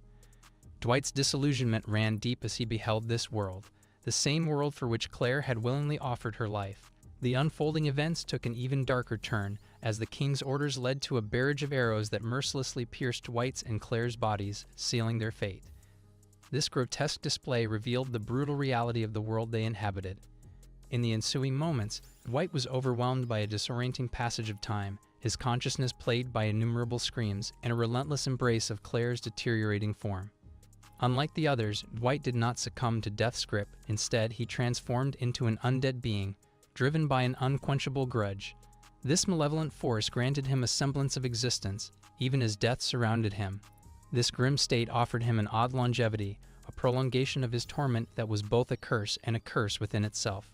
Dwight's disillusionment ran deep as he beheld this world, the same world for which Claire had willingly offered her life. The unfolding events took an even darker turn as the king's orders led to a barrage of arrows that mercilessly pierced Dwight's and Claire's bodies, sealing their fate. This grotesque display revealed the brutal reality of the world they inhabited. In the ensuing moments, Dwight was overwhelmed by a disorienting passage of time, his consciousness plagued by innumerable screams and a relentless embrace of Claire's deteriorating form. Unlike the others, Dwight did not succumb to death's grip. Instead, he transformed into an undead being, driven by an unquenchable grudge. This malevolent force granted him a semblance of existence, even as death surrounded him. This grim state offered him an odd longevity, a prolongation of his torment that was both a curse and a curse within itself.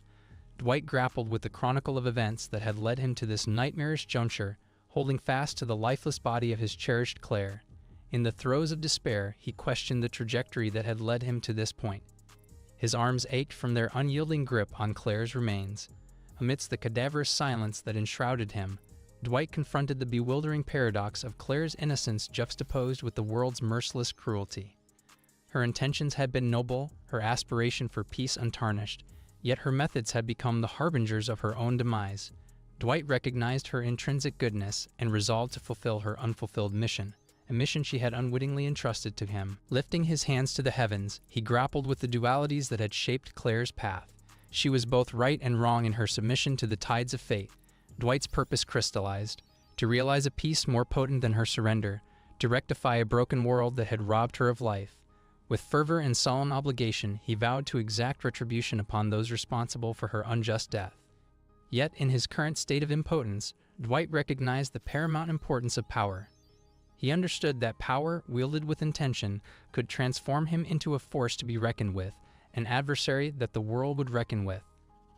Dwight grappled with the chronicle of events that had led him to this nightmarish juncture, holding fast to the lifeless body of his cherished Claire. In the throes of despair, he questioned the trajectory that had led him to this point. His arms ached from their unyielding grip on Claire's remains. Amidst the cadaverous silence that enshrouded him, Dwight confronted the bewildering paradox of Claire's innocence juxtaposed with the world's merciless cruelty. Her intentions had been noble, her aspiration for peace untarnished, yet her methods had become the harbingers of her own demise. Dwight recognized her intrinsic goodness and resolved to fulfill her unfulfilled mission, a mission she had unwittingly entrusted to him. Lifting his hands to the heavens, he grappled with the dualities that had shaped Claire's path. She was both right and wrong in her submission to the tides of fate. Dwight's purpose crystallized: to realize a peace more potent than her surrender, to rectify a broken world that had robbed her of life. With fervor and solemn obligation, he vowed to exact retribution upon those responsible for her unjust death. Yet, in his current state of impotence, Dwight recognized the paramount importance of power. He understood that power, wielded with intention, could transform him into a force to be reckoned with, an adversary that the world would reckon with.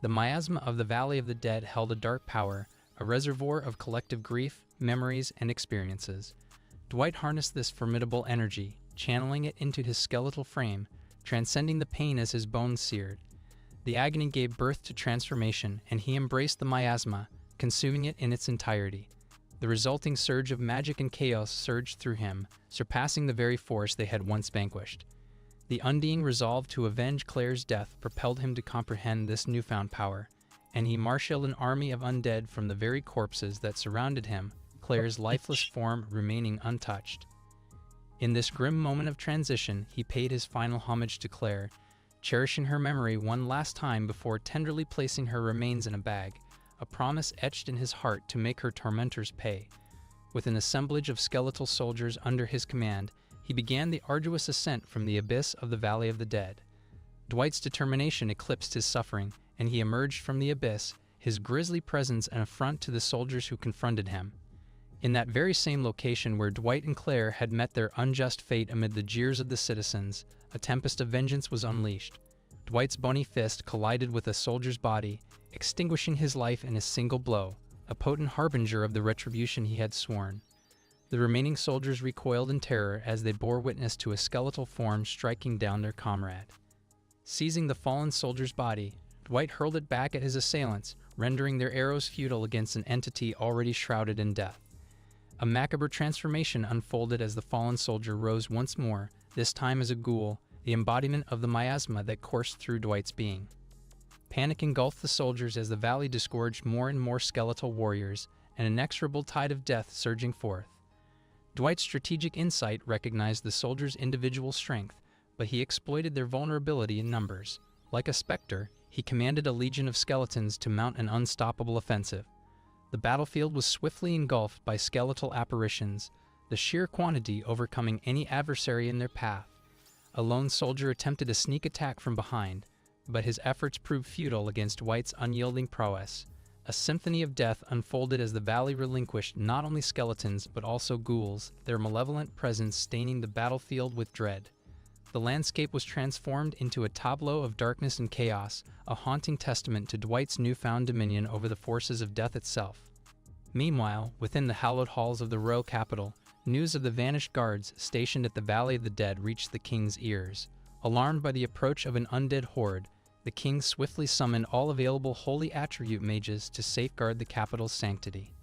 The miasma of the Valley of the Dead held a dark power, a reservoir of collective grief, memories, and experiences. Dwight harnessed this formidable energy, channeling it into his skeletal frame, transcending the pain as his bones seared. The agony gave birth to transformation, and he embraced the miasma, consuming it in its entirety. The resulting surge of magic and chaos surged through him, surpassing the very force they had once vanquished. The undying resolve to avenge Claire's death propelled him to comprehend this newfound power, and he marshaled an army of undead from the very corpses that surrounded him, Claire's lifeless form remaining untouched. In this grim moment of transition, he paid his final homage to Claire, cherishing her memory one last time before tenderly placing her remains in a bag, a promise etched in his heart to make her tormentors pay. With an assemblage of skeletal soldiers under his command, he began the arduous ascent from the abyss of the Valley of the Dead. Dwight's determination eclipsed his suffering, and he emerged from the abyss, his grisly presence an affront to the soldiers who confronted him. In that very same location where Dwight and Claire had met their unjust fate amid the jeers of the citizens, a tempest of vengeance was unleashed. Dwight's bony fist collided with a soldier's body, extinguishing his life in a single blow, a potent harbinger of the retribution he had sworn. The remaining soldiers recoiled in terror as they bore witness to a skeletal form striking down their comrade. Seizing the fallen soldier's body, Dwight hurled it back at his assailants, rendering their arrows futile against an entity already shrouded in death. A macabre transformation unfolded as the fallen soldier rose once more, this time as a ghoul, the embodiment of the miasma that coursed through Dwight's being. Panic engulfed the soldiers as the valley disgorged more and more skeletal warriors, an inexorable tide of death surging forth. Dwight's strategic insight recognized the soldiers' individual strength, but he exploited their vulnerability in numbers. Like a specter, he commanded a legion of skeletons to mount an unstoppable offensive. The battlefield was swiftly engulfed by skeletal apparitions, the sheer quantity overcoming any adversary in their path. A lone soldier attempted a sneak attack from behind, but his efforts proved futile against Dwight's unyielding prowess. A symphony of death unfolded as the valley relinquished not only skeletons but also ghouls, their malevolent presence staining the battlefield with dread. The landscape was transformed into a tableau of darkness and chaos, a haunting testament to Dwight's newfound dominion over the forces of death itself. Meanwhile, within the hallowed halls of the royal capital, news of the vanished guards stationed at the Valley of the Dead reached the king's ears. Alarmed by the approach of an undead horde, the king swiftly summoned all available holy attribute mages to safeguard the capital's sanctity.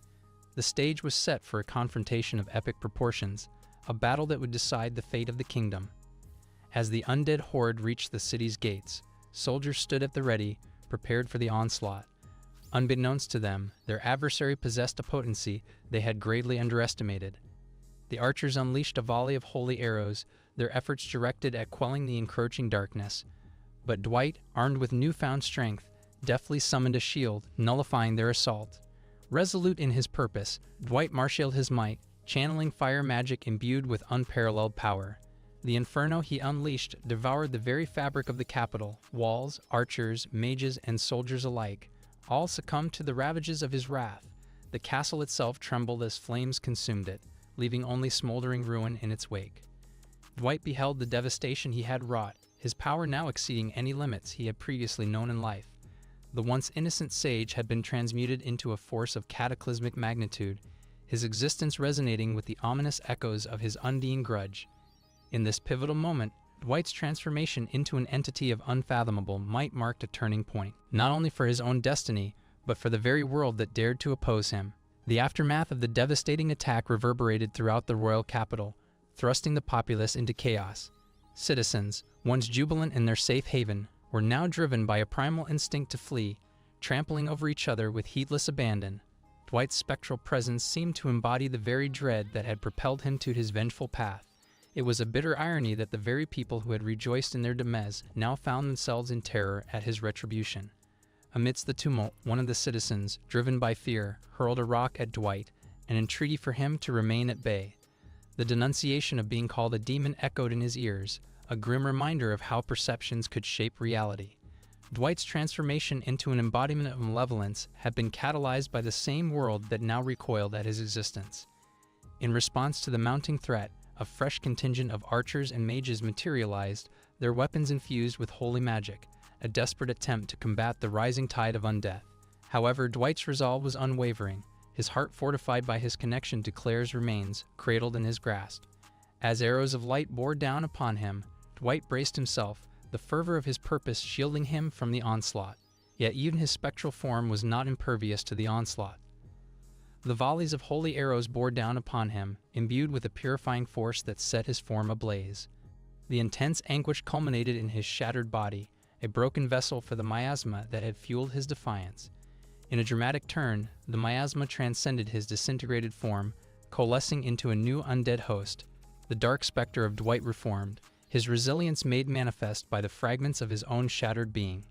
The stage was set for a confrontation of epic proportions, a battle that would decide the fate of the kingdom. As the undead horde reached the city's gates, soldiers stood at the ready, prepared for the onslaught. Unbeknownst to them, their adversary possessed a potency they had greatly underestimated. The archers unleashed a volley of holy arrows, their efforts directed at quelling the encroaching darkness. But Dwight, armed with newfound strength, deftly summoned a shield, nullifying their assault. Resolute in his purpose, Dwight marshaled his might, channeling fire magic imbued with unparalleled power. The inferno he unleashed devoured the very fabric of the capital. Walls, archers, mages, and soldiers alike all succumbed to the ravages of his wrath. The castle itself trembled as flames consumed it, leaving only smoldering ruin in its wake. Dwight beheld the devastation he had wrought, his power now exceeding any limits he had previously known in life. The once innocent sage had been transmuted into a force of cataclysmic magnitude, his existence resonating with the ominous echoes of his Undine grudge. In this pivotal moment, Dwight's transformation into an entity of unfathomable might marked a turning point, not only for his own destiny, but for the very world that dared to oppose him. The aftermath of the devastating attack reverberated throughout the royal capital, thrusting the populace into chaos. Citizens, once jubilant in their safe haven, were now driven by a primal instinct to flee, trampling over each other with heedless abandon. Dwight's spectral presence seemed to embody the very dread that had propelled him to his vengeful path. It was a bitter irony that the very people who had rejoiced in their demise now found themselves in terror at his retribution. Amidst the tumult, one of the citizens, driven by fear, hurled a rock at Dwight, an entreaty for him to remain at bay. The denunciation of being called a demon echoed in his ears, a grim reminder of how perceptions could shape reality. Dwight's transformation into an embodiment of malevolence had been catalyzed by the same world that now recoiled at his existence. In response to the mounting threat, a fresh contingent of archers and mages materialized, their weapons infused with holy magic, a desperate attempt to combat the rising tide of undeath. However, Dwight's resolve was unwavering, his heart fortified by his connection to Claire's remains, cradled in his grasp. As arrows of light bore down upon him, Dwight braced himself, the fervor of his purpose shielding him from the onslaught. Yet even his spectral form was not impervious to the onslaught. The volleys of holy arrows bore down upon him, imbued with a purifying force that set his form ablaze. The intense anguish culminated in his shattered body, a broken vessel for the miasma that had fueled his defiance. In a dramatic turn, the miasma transcended his disintegrated form, coalescing into a new undead host. The dark specter of Dwight reformed, his resilience made manifest by the fragments of his own shattered being.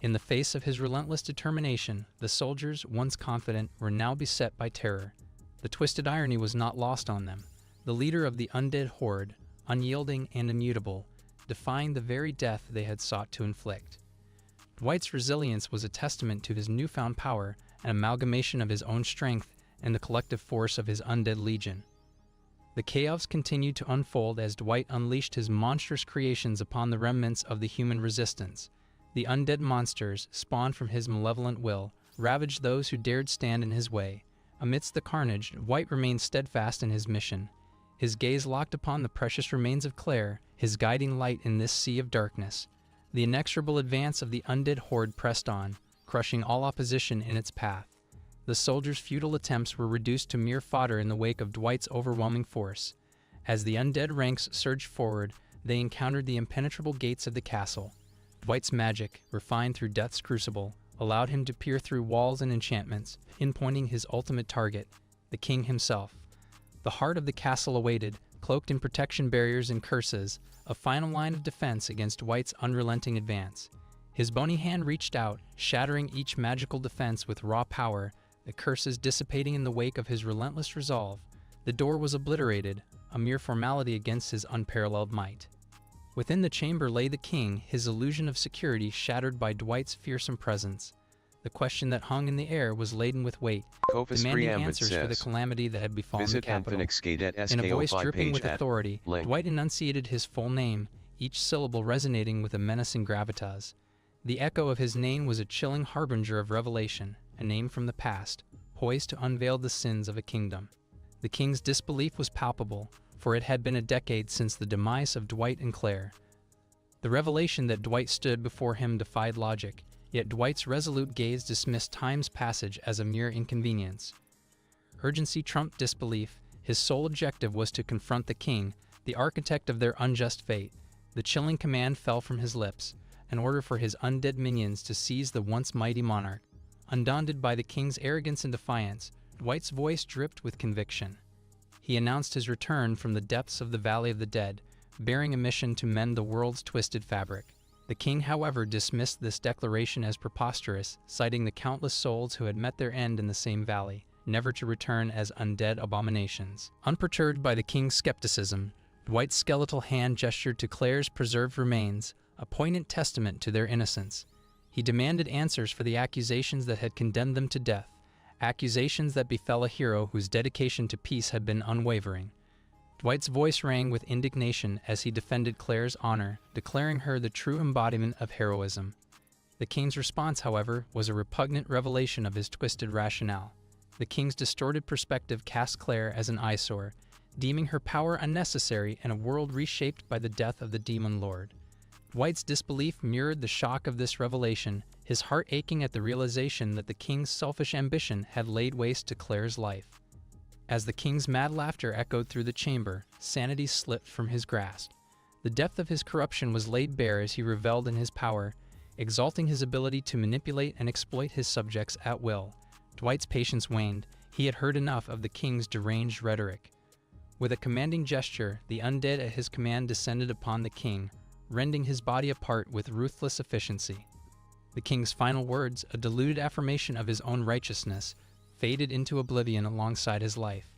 In the face of his relentless determination, the soldiers, once confident, were now beset by terror. The twisted irony was not lost on them. The leader of the undead horde, unyielding and immutable, defying the very death they had sought to inflict. Dwight's resilience was a testament to his newfound power, an amalgamation of his own strength and the collective force of his undead legion. The chaos continued to unfold as Dwight unleashed his monstrous creations upon the remnants of the human resistance. The undead monsters, spawned from his malevolent will, ravaged those who dared stand in his way. Amidst the carnage, Dwight remained steadfast in his mission, his gaze locked upon the precious remains of Claire, his guiding light in this sea of darkness. The inexorable advance of the undead horde pressed on, crushing all opposition in its path. The soldiers' futile attempts were reduced to mere fodder in the wake of Dwight's overwhelming force. As the undead ranks surged forward, they encountered the impenetrable gates of the castle. Dwight's magic, refined through Death's crucible, allowed him to peer through walls and enchantments, pinpointing his ultimate target, the king himself. The heart of the castle awaited, cloaked in protection barriers and curses, a final line of defense against Dwight's unrelenting advance. His bony hand reached out, shattering each magical defense with raw power, the curses dissipating in the wake of his relentless resolve. The door was obliterated, a mere formality against his unparalleled might. Within the chamber lay the king, his illusion of security shattered by Dwight's fearsome presence. The question that hung in the air was laden with weight, demanding answers for the calamity that had befallen the capital. In a voice dripping with authority, Dwight enunciated his full name, each syllable resonating with a menacing gravitas. The echo of his name was a chilling harbinger of revelation, a name from the past, poised to unveil the sins of a kingdom. The king's disbelief was palpable, for it had been a decade since the demise of Dwight and Claire. The revelation that Dwight stood before him defied logic, yet Dwight's resolute gaze dismissed time's passage as a mere inconvenience. Urgency trumped disbelief. His sole objective was to confront the king, the architect of their unjust fate. The chilling command fell from his lips, an order for his undead minions to seize the once mighty monarch. Undaunted by the king's arrogance and defiance, Dwight's voice dripped with conviction. He announced his return from the depths of the Valley of the Dead, bearing a mission to mend the world's twisted fabric. The king, however, dismissed this declaration as preposterous, citing the countless souls who had met their end in the same valley, never to return as undead abominations. Unperturbed by the king's skepticism, Dwight's skeletal hand gestured to Claire's preserved remains, a poignant testament to their innocence. He demanded answers for the accusations that had condemned them to death, accusations that befell a hero whose dedication to peace had been unwavering. Dwight's voice rang with indignation as he defended Claire's honor, declaring her the true embodiment of heroism. The king's response, however, was a repugnant revelation of his twisted rationale. The king's distorted perspective cast Claire as an eyesore, deeming her power unnecessary in a world reshaped by the death of the Demon Lord. Dwight's disbelief mirrored the shock of this revelation, his heart aching at the realization that the king's selfish ambition had laid waste to Claire's life. As the king's mad laughter echoed through the chamber, sanity slipped from his grasp. The depth of his corruption was laid bare as he reveled in his power, exalting his ability to manipulate and exploit his subjects at will. Dwight's patience waned. He had heard enough of the king's deranged rhetoric. With a commanding gesture, the undead at his command descended upon the king, rending his body apart with ruthless efficiency. The king's final words, a diluted affirmation of his own righteousness, faded into oblivion alongside his life.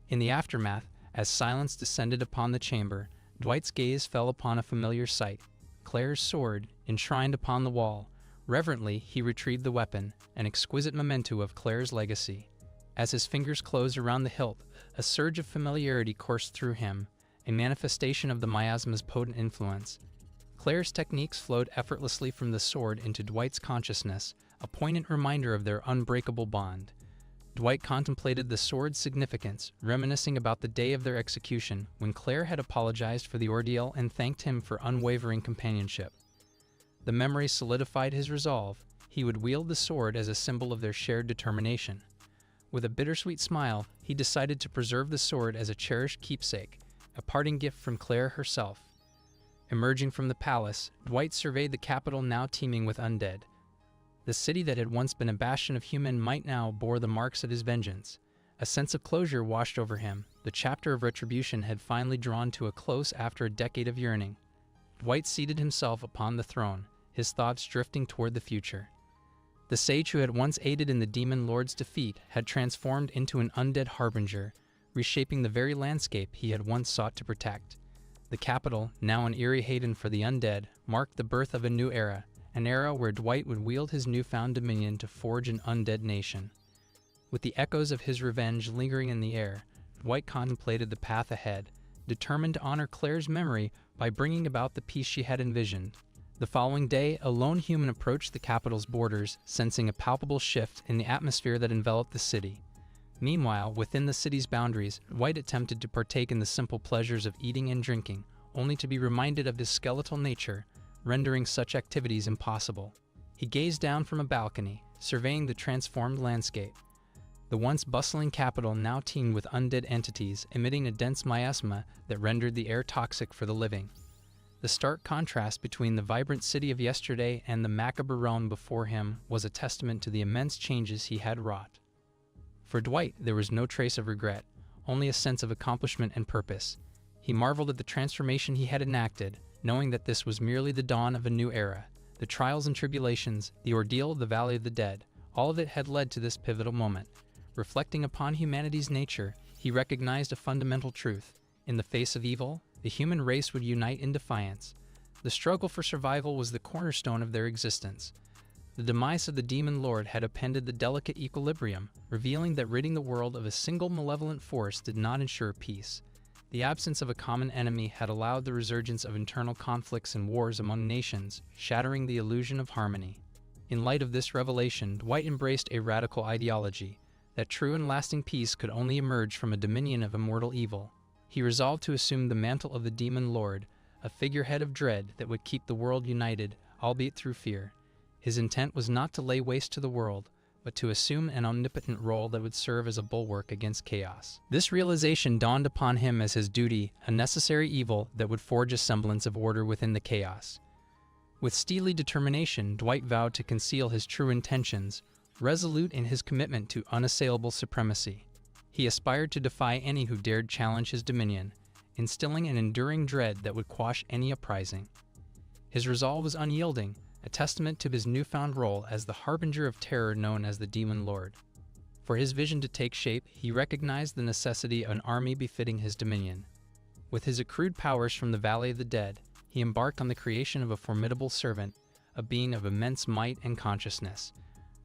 In the aftermath, as silence descended upon the chamber, Dwight's gaze fell upon a familiar sight, Claire's sword, enshrined upon the wall. Reverently, he retrieved the weapon, an exquisite memento of Claire's legacy. As his fingers closed around the hilt, a surge of familiarity coursed through him, a manifestation of the miasma's potent influence. Claire's techniques flowed effortlessly from the sword into Dwight's consciousness, a poignant reminder of their unbreakable bond. Dwight contemplated the sword's significance, reminiscing about the day of their execution, when Claire had apologized for the ordeal and thanked him for unwavering companionship. The memory solidified his resolve. He would wield the sword as a symbol of their shared determination. With a bittersweet smile, he decided to preserve the sword as a cherished keepsake, a parting gift from Claire herself. Emerging from the palace, Dwight surveyed the capital now teeming with undead. The city that had once been a bastion of human might now bore the marks of his vengeance. A sense of closure washed over him. The chapter of retribution had finally drawn to a close after a decade of yearning. Dwight seated himself upon the throne, his thoughts drifting toward the future. The sage who had once aided in the Demon Lord's defeat had transformed into an undead harbinger, reshaping the very landscape he had once sought to protect. The capital, now an eerie haven for the undead, marked the birth of a new era, an era where Dwight would wield his newfound dominion to forge an undead nation. With the echoes of his revenge lingering in the air, Dwight contemplated the path ahead, determined to honor Claire's memory by bringing about the peace she had envisioned. The following day, a lone human approached the capital's borders, sensing a palpable shift in the atmosphere that enveloped the city. Meanwhile, within the city's boundaries, Dwight attempted to partake in the simple pleasures of eating and drinking, only to be reminded of his skeletal nature, rendering such activities impossible. He gazed down from a balcony, surveying the transformed landscape. The once bustling capital now teemed with undead entities, emitting a dense miasma that rendered the air toxic for the living. The stark contrast between the vibrant city of yesterday and the macabre realm before him was a testament to the immense changes he had wrought. For Dwight, there was no trace of regret, only a sense of accomplishment and purpose. He marveled at the transformation he had enacted, knowing that this was merely the dawn of a new era. The trials and tribulations, the ordeal of the Valley of the Dead, all of it had led to this pivotal moment. Reflecting upon humanity's nature, he recognized a fundamental truth. In the face of evil, the human race would unite in defiance. The struggle for survival was the cornerstone of their existence. The demise of the Demon Lord had upended the delicate equilibrium, revealing that ridding the world of a single malevolent force did not ensure peace. The absence of a common enemy had allowed the resurgence of internal conflicts and wars among nations, shattering the illusion of harmony. In light of this revelation, Dwight embraced a radical ideology, that true and lasting peace could only emerge from a dominion of immortal evil. He resolved to assume the mantle of the Demon Lord, a figurehead of dread that would keep the world united, albeit through fear. His intent was not to lay waste to the world, but to assume an omnipotent role that would serve as a bulwark against chaos. This realization dawned upon him as his duty, a necessary evil that would forge a semblance of order within the chaos. With steely determination, Dwight vowed to conceal his true intentions, resolute in his commitment to unassailable supremacy. He aspired to defy any who dared challenge his dominion, instilling an enduring dread that would quash any uprising. His resolve was unyielding, a testament to his newfound role as the harbinger of terror known as the Demon Lord. For his vision to take shape, he recognized the necessity of an army befitting his dominion. With his accrued powers from the Valley of the Dead, he embarked on the creation of a formidable servant, a being of immense might and consciousness.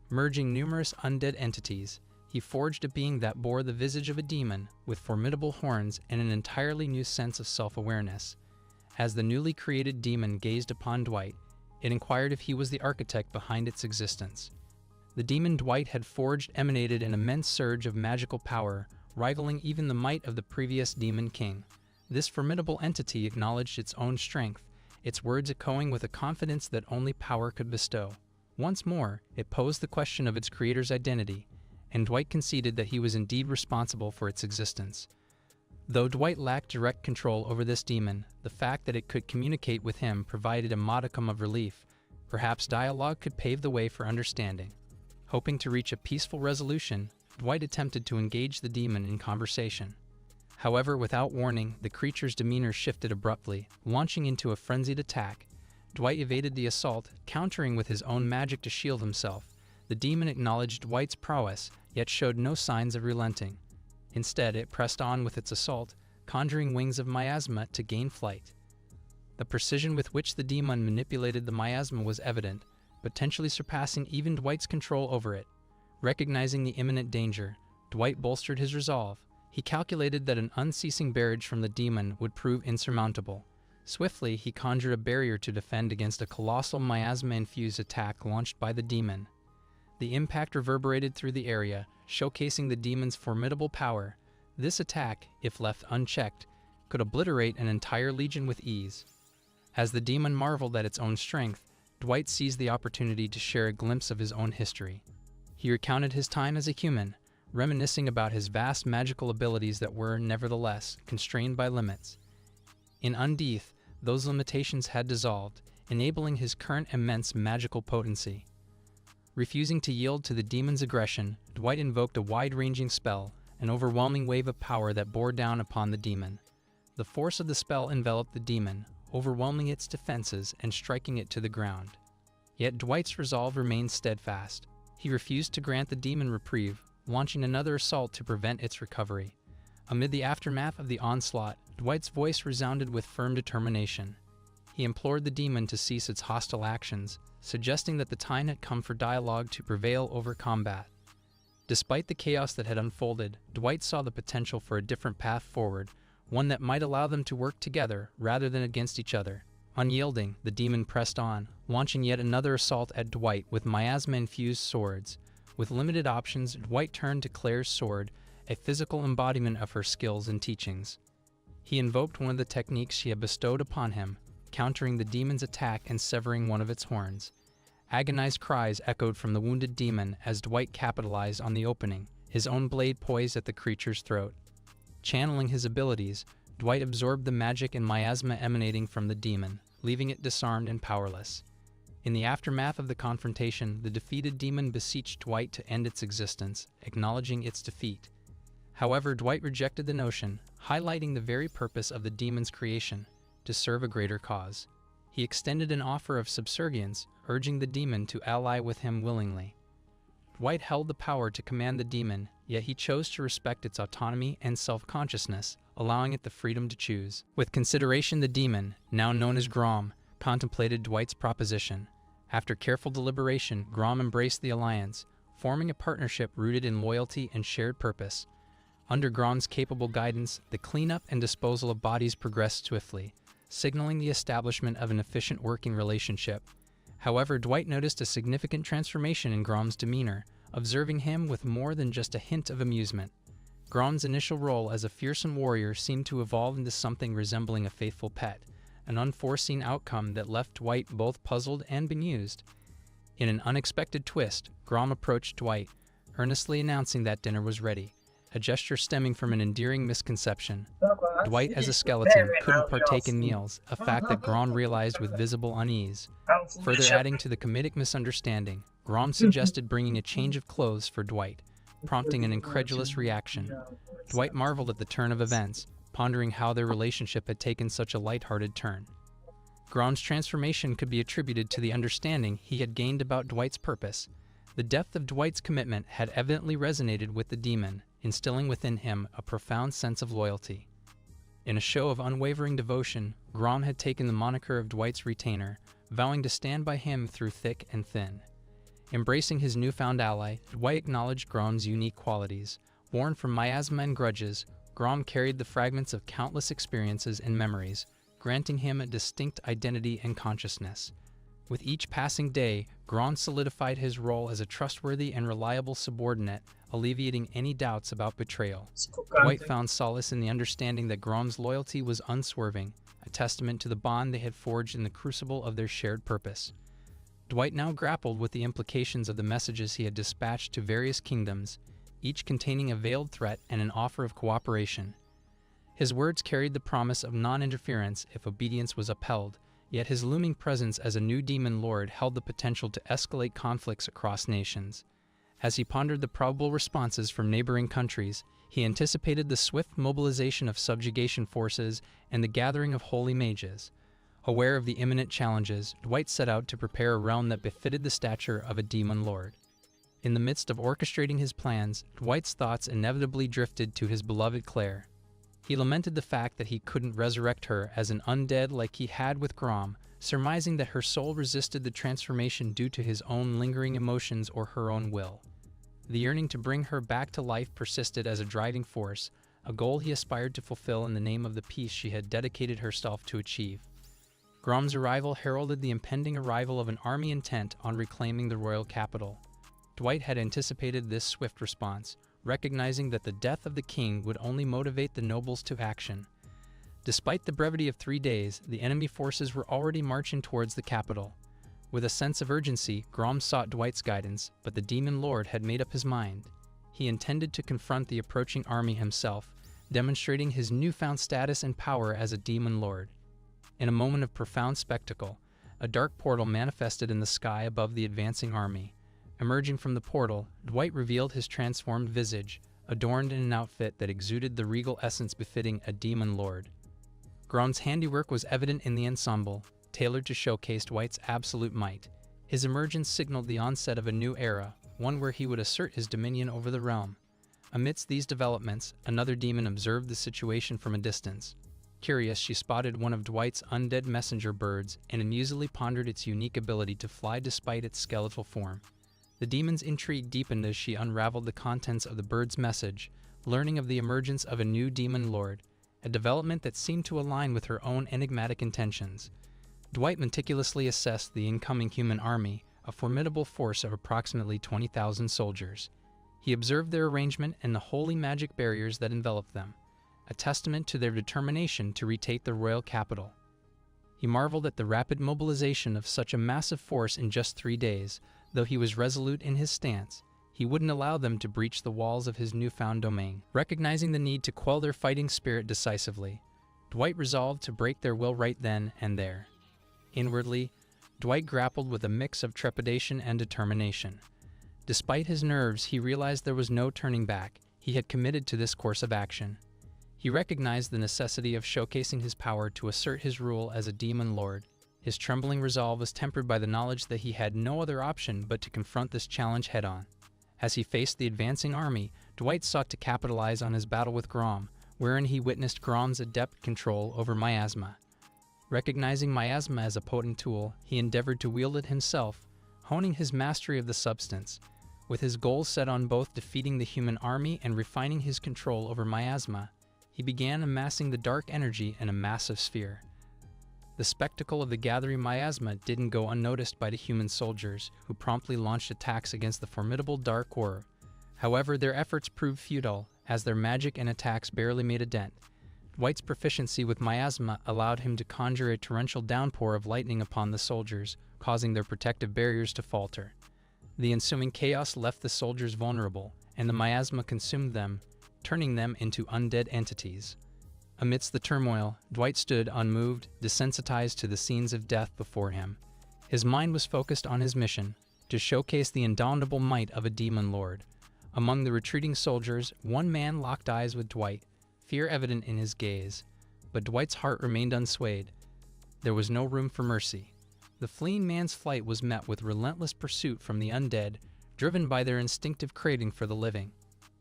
Merging numerous undead entities, he forged a being that bore the visage of a demon, with formidable horns and an entirely new sense of self-awareness. As the newly created demon gazed upon Dwight, it inquired if he was the architect behind its existence. The demon Dwight had forged emanated an immense surge of magical power, rivaling even the might of the previous Demon King. This formidable entity acknowledged its own strength, its words echoing with a confidence that only power could bestow. Once more, it posed the question of its creator's identity, and Dwight conceded that he was indeed responsible for its existence. Though Dwight lacked direct control over this demon, the fact that it could communicate with him provided a modicum of relief. Perhaps dialogue could pave the way for understanding. Hoping to reach a peaceful resolution, Dwight attempted to engage the demon in conversation. However, without warning, the creature's demeanor shifted abruptly, launching into a frenzied attack. Dwight evaded the assault, countering with his own magic to shield himself. The demon acknowledged Dwight's prowess, yet showed no signs of relenting. Instead, it pressed on with its assault, conjuring wings of miasma to gain flight. The precision with which the demon manipulated the miasma was evident, potentially surpassing even Dwight's control over it. Recognizing the imminent danger, Dwight bolstered his resolve. He calculated that an unceasing barrage from the demon would prove insurmountable. Swiftly, he conjured a barrier to defend against a colossal miasma-infused attack launched by the demon. The impact reverberated through the area, showcasing the demon's formidable power. This attack, if left unchecked, could obliterate an entire legion with ease. As the demon marveled at its own strength, Dwight seized the opportunity to share a glimpse of his own history. He recounted his time as a human, reminiscing about his vast magical abilities that were, nevertheless, constrained by limits. In Undeath, those limitations had dissolved, enabling his current immense magical potency. Refusing to yield to the demon's aggression, Dwight invoked a wide-ranging spell, an overwhelming wave of power that bore down upon the demon. The force of the spell enveloped the demon, overwhelming its defenses and striking it to the ground. Yet Dwight's resolve remained steadfast. He refused to grant the demon reprieve, launching another assault to prevent its recovery. Amid the aftermath of the onslaught, Dwight's voice resounded with firm determination. He implored the demon to cease its hostile actions, suggesting that the time had come for dialogue to prevail over combat. Despite the chaos that had unfolded, Dwight saw the potential for a different path forward, one that might allow them to work together rather than against each other. Unyielding, the demon pressed on, launching yet another assault at Dwight with miasma-infused swords. With limited options, Dwight turned to Claire's sword, a physical embodiment of her skills and teachings. He invoked one of the techniques she had bestowed upon him, countering the demon's attack and severing one of its horns. Agonized cries echoed from the wounded demon as Dwight capitalized on the opening, his own blade poised at the creature's throat. Channeling his abilities, Dwight absorbed the magic and miasma emanating from the demon, leaving it disarmed and powerless. In the aftermath of the confrontation, the defeated demon beseeched Dwight to end its existence, acknowledging its defeat. However, Dwight rejected the notion, highlighting the very purpose of the demon's creation, to serve a greater cause. He extended an offer of subservience, urging the demon to ally with him willingly. Dwight held the power to command the demon, yet he chose to respect its autonomy and self-consciousness, allowing it the freedom to choose. With consideration, the demon, now known as Grom, contemplated Dwight's proposition. After careful deliberation, Grom embraced the alliance, forming a partnership rooted in loyalty and shared purpose. Under Grom's capable guidance, the cleanup and disposal of bodies progressed swiftly, signaling the establishment of an efficient working relationship. However, Dwight noticed a significant transformation in Grom's demeanor, observing him with more than just a hint of amusement. Grom's initial role as a fearsome warrior seemed to evolve into something resembling a faithful pet, an unforeseen outcome that left Dwight both puzzled and bemused. In an unexpected twist, Grom approached Dwight, earnestly announcing that dinner was ready, a gesture stemming from an endearing misconception. Dwight, as a skeleton, couldn't partake in meals, a fact that Grom realized with visible unease. Further adding to the comedic misunderstanding, Grom suggested bringing a change of clothes for Dwight, prompting an incredulous reaction. Dwight marveled at the turn of events, pondering how their relationship had taken such a lighthearted turn. Grom's transformation could be attributed to the understanding he had gained about Dwight's purpose. The depth of Dwight's commitment had evidently resonated with the demon, instilling within him a profound sense of loyalty. In a show of unwavering devotion, Grom had taken the moniker of Dwight's retainer, vowing to stand by him through thick and thin. Embracing his newfound ally, Dwight acknowledged Grom's unique qualities. Born from miasma and grudges, Grom carried the fragments of countless experiences and memories, granting him a distinct identity and consciousness. With each passing day, Grom solidified his role as a trustworthy and reliable subordinate, alleviating any doubts about betrayal. Dwight found solace in the understanding that Grom's loyalty was unswerving, a testament to the bond they had forged in the crucible of their shared purpose. Dwight now grappled with the implications of the messages he had dispatched to various kingdoms, each containing a veiled threat and an offer of cooperation. His words carried the promise of non-interference if obedience was upheld, yet his looming presence as a new demon lord held the potential to escalate conflicts across nations. As he pondered the probable responses from neighboring countries, he anticipated the swift mobilization of subjugation forces and the gathering of holy mages. Aware of the imminent challenges, Dwight set out to prepare a realm that befitted the stature of a demon lord. In the midst of orchestrating his plans, Dwight's thoughts inevitably drifted to his beloved Claire. He lamented the fact that he couldn't resurrect her as an undead like he had with Grom, surmising that her soul resisted the transformation due to his own lingering emotions or her own will. The yearning to bring her back to life persisted as a driving force, a goal he aspired to fulfill in the name of the peace she had dedicated herself to achieve. Grom's arrival heralded the impending arrival of an army intent on reclaiming the royal capital. Dwight had anticipated this swift response, recognizing that the death of the king would only motivate the nobles to action. Despite the brevity of 3 days, the enemy forces were already marching towards the capital. With a sense of urgency, Grom sought Dwight's guidance, but the demon lord had made up his mind. He intended to confront the approaching army himself, demonstrating his newfound status and power as a demon lord. In a moment of profound spectacle, a dark portal manifested in the sky above the advancing army. Emerging from the portal, Dwight revealed his transformed visage, adorned in an outfit that exuded the regal essence befitting a demon lord. Grom's handiwork was evident in the ensemble, tailored to showcase Dwight's absolute might. His emergence signaled the onset of a new era, one where he would assert his dominion over the realm. Amidst these developments, another demon observed the situation from a distance. Curious, she spotted one of Dwight's undead messenger birds and amusedly pondered its unique ability to fly despite its skeletal form. The demon's intrigue deepened as she unraveled the contents of the bird's message, learning of the emergence of a new demon lord, a development that seemed to align with her own enigmatic intentions. Dwight meticulously assessed the incoming human army, a formidable force of approximately 20,000 soldiers. He observed their arrangement and the holy magic barriers that enveloped them, a testament to their determination to retake the royal capital. He marveled at the rapid mobilization of such a massive force in just 3 days. Though he was resolute in his stance, he wouldn't allow them to breach the walls of his newfound domain. Recognizing the need to quell their fighting spirit decisively, Dwight resolved to break their will right then and there. Inwardly, Dwight grappled with a mix of trepidation and determination. Despite his nerves, he realized there was no turning back. He had committed to this course of action. He recognized the necessity of showcasing his power to assert his rule as a demon lord. His trembling resolve was tempered by the knowledge that he had no other option but to confront this challenge head-on. As he faced the advancing army, Dwight sought to capitalize on his battle with Grom, wherein he witnessed Grom's adept control over miasma. Recognizing miasma as a potent tool, he endeavored to wield it himself, honing his mastery of the substance. With his goals set on both defeating the human army and refining his control over miasma, he began amassing the dark energy in a massive sphere. The spectacle of the gathering miasma didn't go unnoticed by the human soldiers, who promptly launched attacks against the formidable dark orb. However, their efforts proved futile, as their magic and attacks barely made a dent. Dwight's proficiency with miasma allowed him to conjure a torrential downpour of lightning upon the soldiers, causing their protective barriers to falter. The ensuing chaos left the soldiers vulnerable, and the miasma consumed them, turning them into undead entities. Amidst the turmoil, Dwight stood unmoved, desensitized to the scenes of death before him. His mind was focused on his mission, to showcase the indomitable might of a demon lord. Among the retreating soldiers, one man locked eyes with Dwight, fear evident in his gaze. But Dwight's heart remained unswayed. There was no room for mercy. The fleeing man's flight was met with relentless pursuit from the undead, driven by their instinctive craving for the living.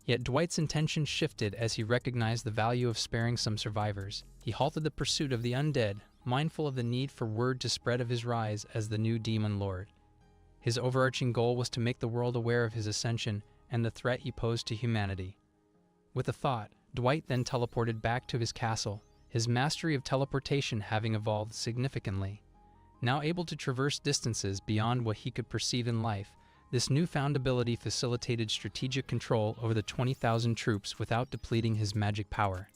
Yet Dwight's intention shifted as he recognized the value of sparing some survivors. He halted the pursuit of the undead, mindful of the need for word to spread of his rise as the new demon lord. His overarching goal was to make the world aware of his ascension and the threat he posed to humanity. With a thought, Dwight then teleported back to his castle, his mastery of teleportation having evolved significantly. Now able to traverse distances beyond what he could perceive in life, this newfound ability facilitated strategic control over the 20,000 troops without depleting his magic power.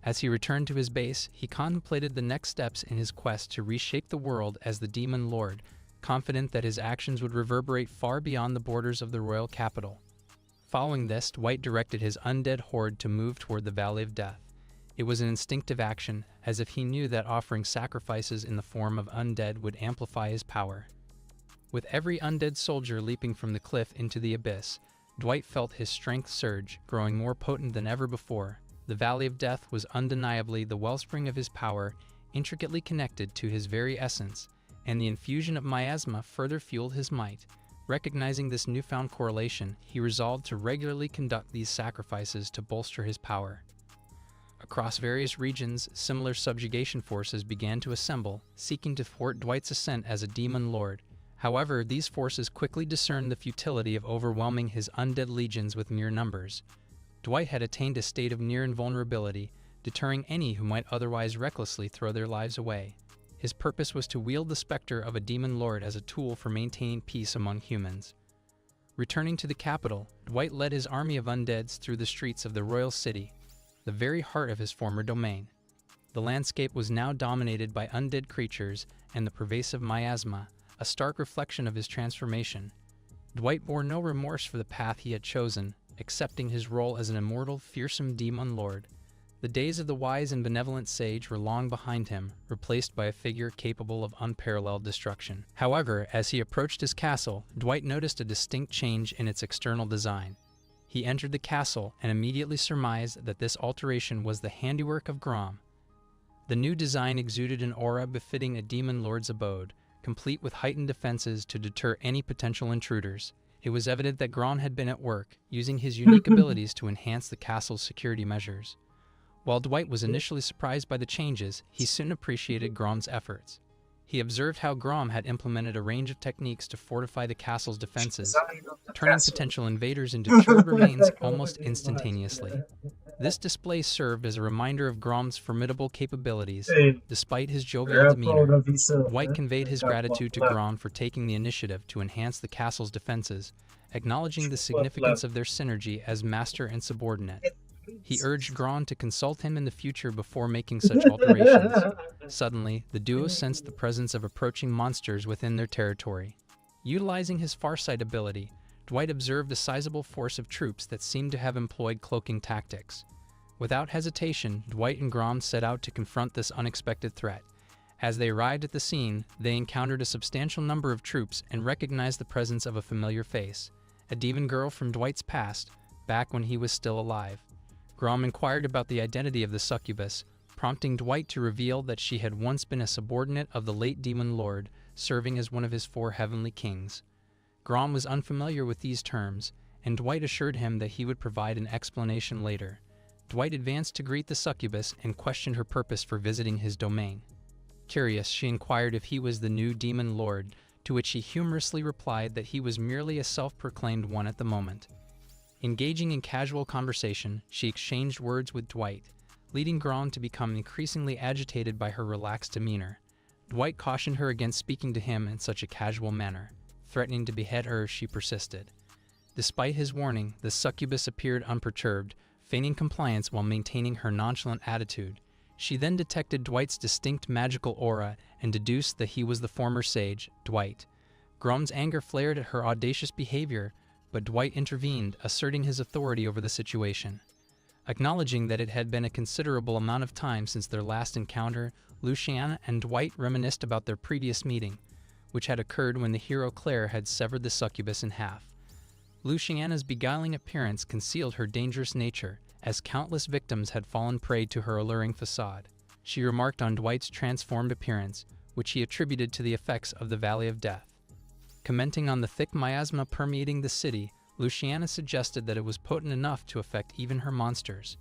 As he returned to his base, he contemplated the next steps in his quest to reshape the world as the Demon Lord, confident that his actions would reverberate far beyond the borders of the royal capital. Following this, Dwight directed his undead horde to move toward the Valley of Death. It was an instinctive action, as if he knew that offering sacrifices in the form of undead would amplify his power. With every undead soldier leaping from the cliff into the abyss, Dwight felt his strength surge, growing more potent than ever before. The Valley of Death was undeniably the wellspring of his power, intricately connected to his very essence, and the infusion of miasma further fueled his might. Recognizing this newfound correlation, he resolved to regularly conduct these sacrifices to bolster his power. Across various regions, similar subjugation forces began to assemble, seeking to thwart Dwight's ascent as a demon lord. However, these forces quickly discerned the futility of overwhelming his undead legions with mere numbers. Dwight had attained a state of near invulnerability, deterring any who might otherwise recklessly throw their lives away. His purpose was to wield the specter of a demon lord as a tool for maintaining peace among humans. Returning to the capital, Dwight led his army of undeads through the streets of the royal city, the very heart of his former domain. The landscape was now dominated by undead creatures and the pervasive miasma, a stark reflection of his transformation. Dwight bore no remorse for the path he had chosen, accepting his role as an immortal, fearsome demon lord. The days of the wise and benevolent sage were long behind him, replaced by a figure capable of unparalleled destruction. However, as he approached his castle, Dwight noticed a distinct change in its external design. He entered the castle and immediately surmised that this alteration was the handiwork of Grom. The new design exuded an aura befitting a demon lord's abode, complete with heightened defenses to deter any potential intruders. It was evident that Grom had been at work, using his unique abilities to enhance the castle's security measures. While Dwight was initially surprised by the changes, he soon appreciated Grom's efforts. He observed how Grom had implemented a range of techniques to fortify the castle's defenses, turning potential invaders into cured remains almost instantaneously. This display served as a reminder of Grom's formidable capabilities. Despite his jovial demeanor, Dwight conveyed his gratitude to Grom for taking the initiative to enhance the castle's defenses, acknowledging the significance of their synergy as master and subordinate. He urged Grom to consult him in the future before making such alterations. Suddenly, the duo sensed the presence of approaching monsters within their territory. Utilizing his farsight ability, Dwight observed a sizable force of troops that seemed to have employed cloaking tactics. Without hesitation, Dwight and Grom set out to confront this unexpected threat. As they arrived at the scene, they encountered a substantial number of troops and recognized the presence of a familiar face, a demon girl from Dwight's past, back when he was still alive. Grom inquired about the identity of the succubus, prompting Dwight to reveal that she had once been a subordinate of the late demon lord, serving as one of his 4 heavenly kings. Grom was unfamiliar with these terms, and Dwight assured him that he would provide an explanation later. Dwight advanced to greet the succubus and questioned her purpose for visiting his domain. Curious, she inquired if he was the new demon lord, to which he humorously replied that he was merely a self-proclaimed one at the moment. Engaging in casual conversation, she exchanged words with Dwight, leading Grom to become increasingly agitated by her relaxed demeanor. Dwight cautioned her against speaking to him in such a casual manner. Threatening to behead her, she persisted. Despite his warning, the succubus appeared unperturbed, feigning compliance while maintaining her nonchalant attitude. She then detected Dwight's distinct magical aura and deduced that he was the former sage, Dwight. Grom's anger flared at her audacious behavior, but Dwight intervened, asserting his authority over the situation. Acknowledging that it had been a considerable amount of time since their last encounter, Luciana and Dwight reminisced about their previous meeting, which had occurred when the hero Claire had severed the succubus in half. Luciana's beguiling appearance concealed her dangerous nature, as countless victims had fallen prey to her alluring facade. She remarked on Dwight's transformed appearance, which he attributed to the effects of the Valley of Death. Commenting on the thick miasma permeating the city, Luciana suggested that it was potent enough to affect even her monsters.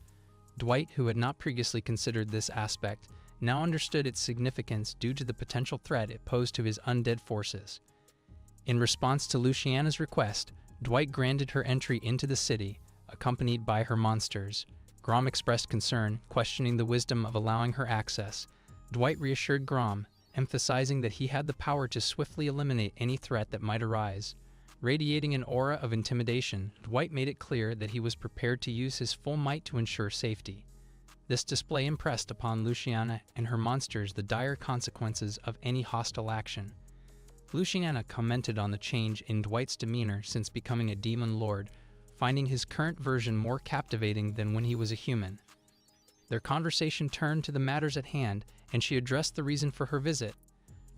Dwight, who had not previously considered this aspect, now understood its significance due to the potential threat it posed to his undead forces. In response to Luciana's request, Dwight granted her entry into the city, accompanied by her monsters. Grom expressed concern, questioning the wisdom of allowing her access. Dwight reassured Grom, emphasizing that he had the power to swiftly eliminate any threat that might arise. Radiating an aura of intimidation, Dwight made it clear that he was prepared to use his full might to ensure safety. This display impressed upon Luciana and her monsters the dire consequences of any hostile action. Luciana commented on the change in Dwight's demeanor since becoming a demon lord, finding his current version more captivating than when he was a human. Their conversation turned to the matters at hand, and she addressed the reason for her visit.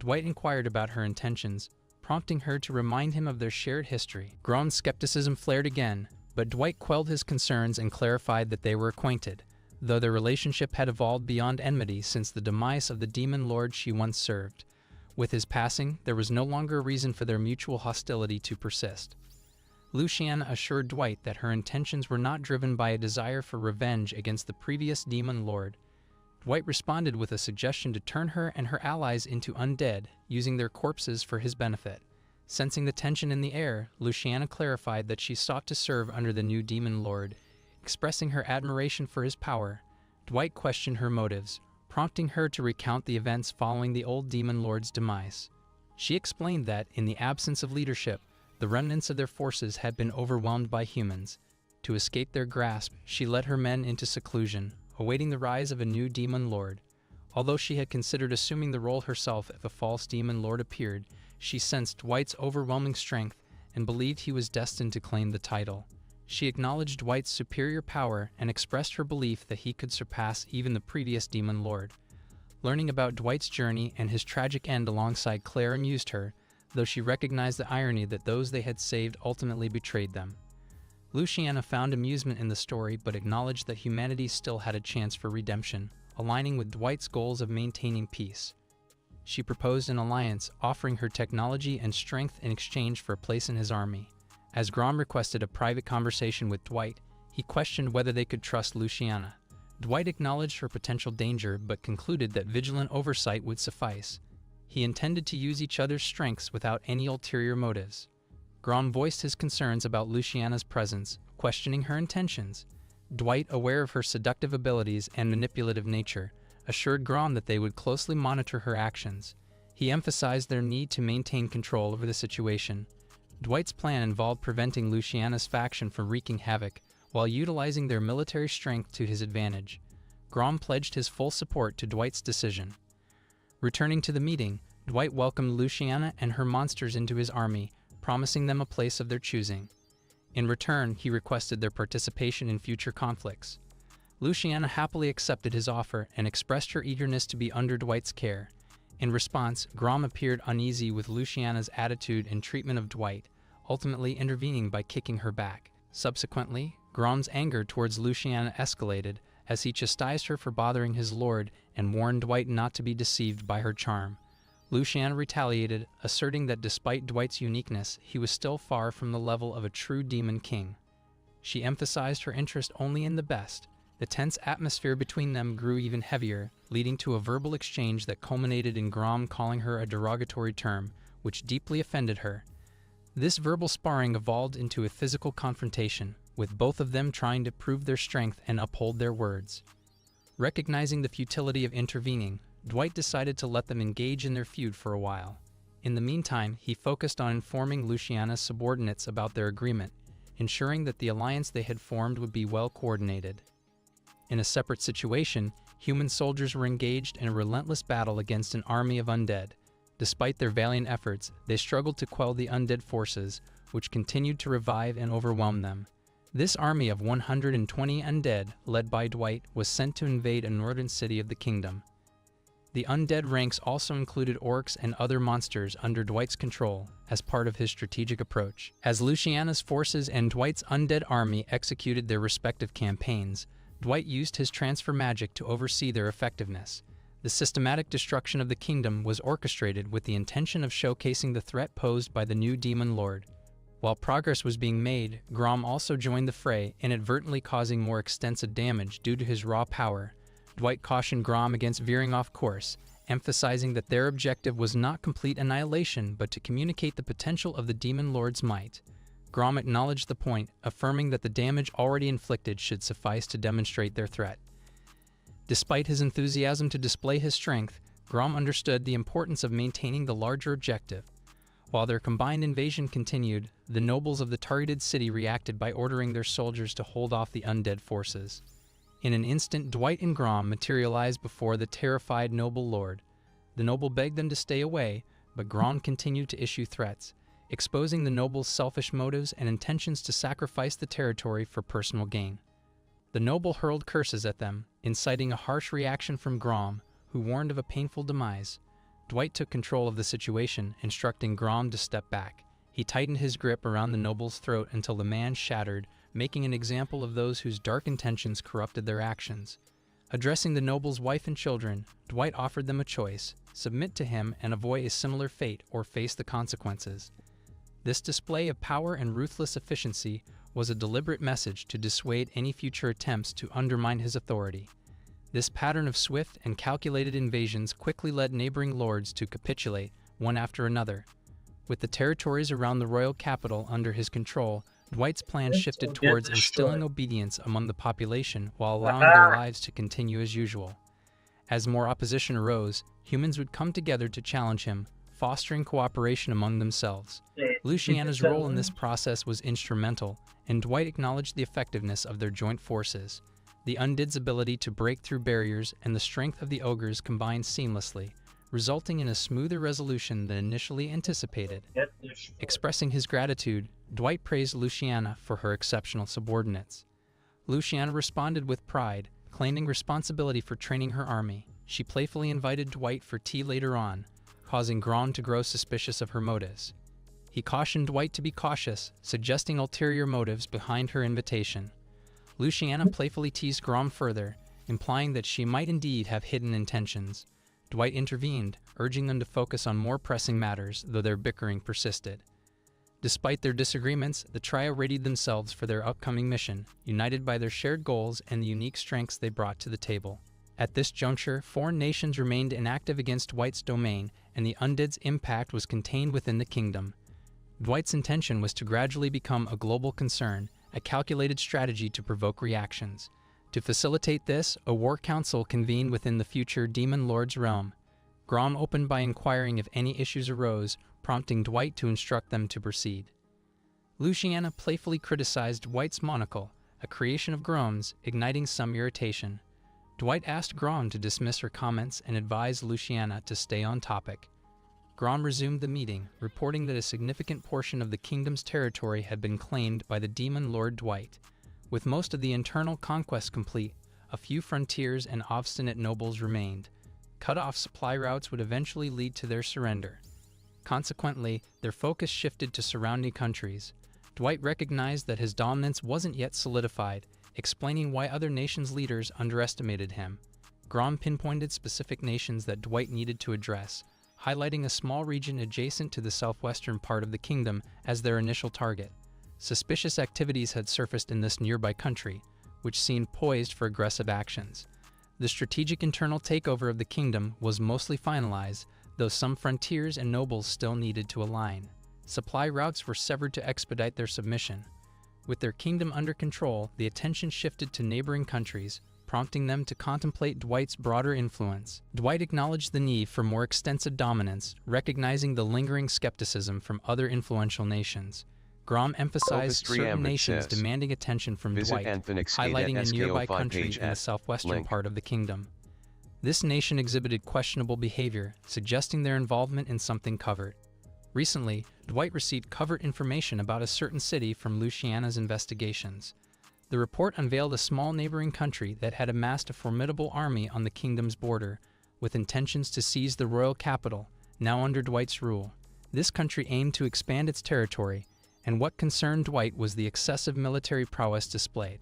Dwight inquired about her intentions, prompting her to remind him of their shared history. Grom's skepticism flared again, but Dwight quelled his concerns and clarified that they were acquainted, though their relationship had evolved beyond enmity since the demise of the demon lord she once served. With his passing, there was no longer a reason for their mutual hostility to persist. Luciana assured Dwight that her intentions were not driven by a desire for revenge against the previous demon lord. Dwight responded with a suggestion to turn her and her allies into undead, using their corpses for his benefit. Sensing the tension in the air, Luciana clarified that she sought to serve under the new demon lord. Expressing her admiration for his power, Dwight questioned her motives, prompting her to recount the events following the old demon lord's demise. She explained that, in the absence of leadership, the remnants of their forces had been overwhelmed by humans. To escape their grasp, she led her men into seclusion, awaiting the rise of a new demon lord. Although she had considered assuming the role herself if a false demon lord appeared, she sensed Dwight's overwhelming strength and believed he was destined to claim the title. She acknowledged Dwight's superior power and expressed her belief that he could surpass even the previous demon lord. Learning about Dwight's journey and his tragic end alongside Claire amused her, though she recognized the irony that those they had saved ultimately betrayed them. Luciana found amusement in the story but acknowledged that humanity still had a chance for redemption, aligning with Dwight's goals of maintaining peace. She proposed an alliance, offering her technology and strength in exchange for a place in his army. As Grom requested a private conversation with Dwight, he questioned whether they could trust Luciana. Dwight acknowledged her potential danger but concluded that vigilant oversight would suffice. He intended to use each other's strengths without any ulterior motives. Grom voiced his concerns about Luciana's presence, questioning her intentions. Dwight, aware of her seductive abilities and manipulative nature, assured Grom that they would closely monitor her actions. He emphasized their need to maintain control over the situation. Dwight's plan involved preventing Luciana's faction from wreaking havoc, while utilizing their military strength to his advantage. Grom pledged his full support to Dwight's decision. Returning to the meeting, Dwight welcomed Luciana and her monsters into his army, promising them a place of their choosing. In return, he requested their participation in future conflicts. Luciana happily accepted his offer and expressed her eagerness to be under Dwight's care. In response, Grom appeared uneasy with Luciana's attitude and treatment of Dwight, ultimately intervening by kicking her back. Subsequently, Grom's anger towards Luciana escalated as he chastised her for bothering his lord and warned Dwight not to be deceived by her charm. Luciana retaliated, asserting that despite Dwight's uniqueness, he was still far from the level of a true demon king. She emphasized her interest only in the best. The tense atmosphere between them grew even heavier, leading to a verbal exchange that culminated in Grom calling her a derogatory term, which deeply offended her. This verbal sparring evolved into a physical confrontation, with both of them trying to prove their strength and uphold their words. Recognizing the futility of intervening, Dwight decided to let them engage in their feud for a while. In the meantime, he focused on informing Luciana's subordinates about their agreement, ensuring that the alliance they had formed would be well coordinated. In a separate situation, human soldiers were engaged in a relentless battle against an army of undead. Despite their valiant efforts, they struggled to quell the undead forces, which continued to revive and overwhelm them. This army of 120 undead, led by Dwight, was sent to invade a northern city of the kingdom. The undead ranks also included orcs and other monsters under Dwight's control as part of his strategic approach. As Luciana's forces and Dwight's undead army executed their respective campaigns, Dwight used his transfer magic to oversee their effectiveness. The systematic destruction of the kingdom was orchestrated with the intention of showcasing the threat posed by the new Demon Lord. While progress was being made, Grom also joined the fray, inadvertently causing more extensive damage due to his raw power. Dwight cautioned Grom against veering off course, emphasizing that their objective was not complete annihilation but to communicate the potential of the Demon Lord's might. Grom acknowledged the point, affirming that the damage already inflicted should suffice to demonstrate their threat. Despite his enthusiasm to display his strength, Grom understood the importance of maintaining the larger objective. While their combined invasion continued, the nobles of the targeted city reacted by ordering their soldiers to hold off the undead forces. In an instant, Dwight and Grom materialized before the terrified noble lord. The noble begged them to stay away, but Grom continued to issue threats, exposing the noble's selfish motives and intentions to sacrifice the territory for personal gain. The noble hurled curses at them, inciting a harsh reaction from Grom, who warned of a painful demise. Dwight took control of the situation, instructing Grom to step back. He tightened his grip around the noble's throat until the man shattered, making an example of those whose dark intentions corrupted their actions. Addressing the noble's wife and children, Dwight offered them a choice: submit to him and avoid a similar fate, or face the consequences. This display of power and ruthless efficiency was a deliberate message to dissuade any future attempts to undermine his authority. This pattern of swift and calculated invasions quickly led neighboring lords to capitulate, one after another. With the territories around the royal capital under his control, Dwight's plan shifted towards instilling obedience among the population while allowing their lives to continue as usual. As more opposition arose, humans would come together to challenge him, fostering cooperation among themselves. Luciana's role in this process was instrumental, and Dwight acknowledged the effectiveness of their joint forces. The undead's ability to break through barriers and the strength of the ogres combined seamlessly, resulting in a smoother resolution than initially anticipated. Expressing his gratitude, Dwight praised Luciana for her exceptional subordinates. Luciana responded with pride, claiming responsibility for training her army. She playfully invited Dwight for tea later on, causing Grom to grow suspicious of her motives. He cautioned Dwight to be cautious, suggesting ulterior motives behind her invitation. Luciana playfully teased Grom further, implying that she might indeed have hidden intentions. Dwight intervened, urging them to focus on more pressing matters, though their bickering persisted. Despite their disagreements, the trio readied themselves for their upcoming mission, united by their shared goals and the unique strengths they brought to the table. At this juncture, foreign nations remained inactive against Dwight's domain, and the undead's impact was contained within the kingdom. Dwight's intention was to gradually become a global concern, a calculated strategy to provoke reactions. To facilitate this, a war council convened within the future Demon Lord's realm. Grom opened by inquiring if any issues arose, prompting Dwight to instruct them to proceed. Luciana playfully criticized Dwight's monocle, a creation of Grom's, igniting some irritation. Dwight asked Grom to dismiss her comments and advised Luciana to stay on topic. Grom resumed the meeting, reporting that a significant portion of the kingdom's territory had been claimed by the Demon Lord Dwight. With most of the internal conquest complete, a few frontiers and obstinate nobles remained. Cut-off supply routes would eventually lead to their surrender. Consequently, their focus shifted to surrounding countries. Dwight recognized that his dominance wasn't yet solidified, explaining why other nations' leaders underestimated him. Grom pinpointed specific nations that Dwight needed to address, highlighting a small region adjacent to the southwestern part of the kingdom as their initial target. Suspicious activities had surfaced in this nearby country, which seemed poised for aggressive actions. The strategic internal takeover of the kingdom was mostly finalized, though some frontiers and nobles still needed to align. Supply routes were severed to expedite their submission. With their kingdom under control, the attention shifted to neighboring countries, prompting them to contemplate Dwight's broader influence. Dwight acknowledged the need for more extensive dominance, recognizing the lingering skepticism from other influential nations. Grom emphasized certain nations demanding attention from Dwight, highlighting a nearby country in the southwestern part of the kingdom. This nation exhibited questionable behavior, suggesting their involvement in something covert. Recently, Dwight received covert information about a certain city from Luciana's investigations. The report unveiled a small neighboring country that had amassed a formidable army on the kingdom's border, with intentions to seize the royal capital, now under Dwight's rule. This country aimed to expand its territory, and what concerned Dwight was the excessive military prowess displayed.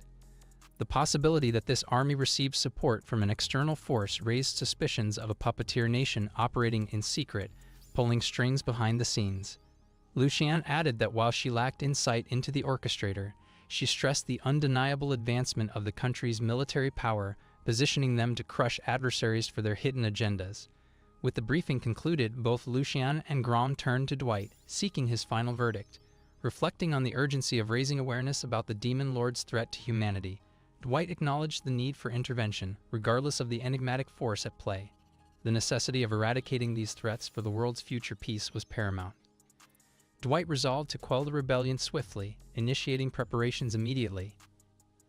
The possibility that this army received support from an external force raised suspicions of a puppeteer nation operating in secret, pulling strings behind the scenes. Luciana added that while she lacked insight into the orchestrator, she stressed the undeniable advancement of the country's military power, positioning them to crush adversaries for their hidden agendas. With the briefing concluded, both Luciana and Grom turned to Dwight, seeking his final verdict. Reflecting on the urgency of raising awareness about the Demon Lord's threat to humanity, Dwight acknowledged the need for intervention, regardless of the enigmatic force at play. The necessity of eradicating these threats for the world's future peace was paramount. Dwight resolved to quell the rebellion swiftly, initiating preparations immediately.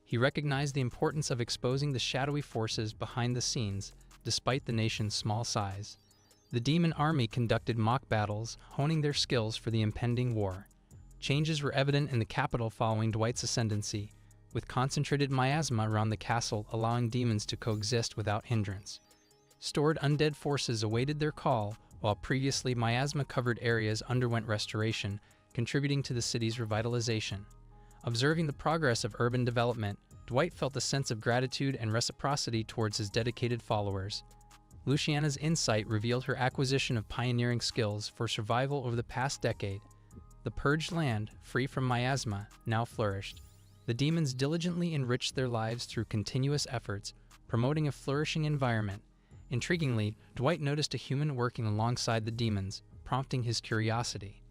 He recognized the importance of exposing the shadowy forces behind the scenes, despite the nation's small size. The demon army conducted mock battles, honing their skills for the impending war. Changes were evident in the capital following Dwight's ascendancy, with concentrated miasma around the castle allowing demons to coexist without hindrance. Stored undead forces awaited their call, while previously miasma-covered areas underwent restoration, contributing to the city's revitalization. Observing the progress of urban development, Dwight felt a sense of gratitude and reciprocity towards his dedicated followers. Luciana's insight revealed her acquisition of pioneering skills for survival over the past decade. The purged land, free from miasma, now flourished. The demons diligently enriched their lives through continuous efforts, promoting a flourishing environment. Intriguingly, Dwight noticed a human working alongside the demons, prompting his curiosity.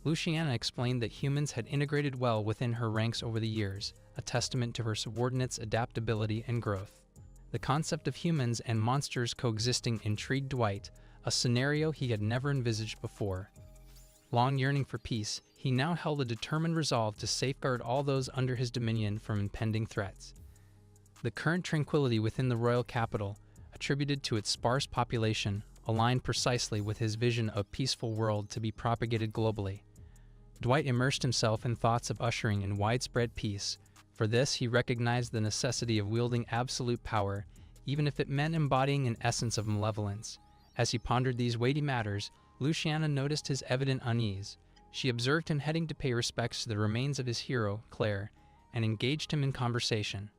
Luciana explained that humans had integrated well within her ranks over the years, a testament to her subordinates' adaptability and growth. The concept of humans and monsters coexisting intrigued Dwight, a scenario he had never envisaged before. Long yearning for peace, he now held a determined resolve to safeguard all those under his dominion from impending threats. The current tranquility within the royal capital, attributed to its sparse population, aligned precisely with his vision of a peaceful world to be propagated globally. Dwight immersed himself in thoughts of ushering in widespread peace. For this, he recognized the necessity of wielding absolute power, even if it meant embodying an essence of malevolence. As he pondered these weighty matters, Luciana noticed his evident unease. She observed him heading to pay respects to the remains of his hero, Claire, and engaged him in conversation.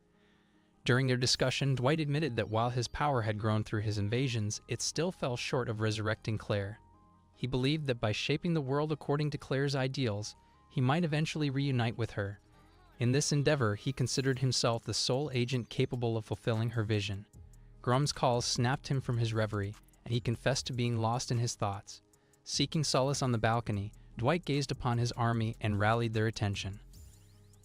During their discussion, Dwight admitted that while his power had grown through his invasions, it still fell short of resurrecting Claire. He believed that by shaping the world according to Claire's ideals, he might eventually reunite with her. In this endeavor, he considered himself the sole agent capable of fulfilling her vision. Grom's calls snapped him from his reverie, and he confessed to being lost in his thoughts. Seeking solace on the balcony, Dwight gazed upon his army and rallied their attention.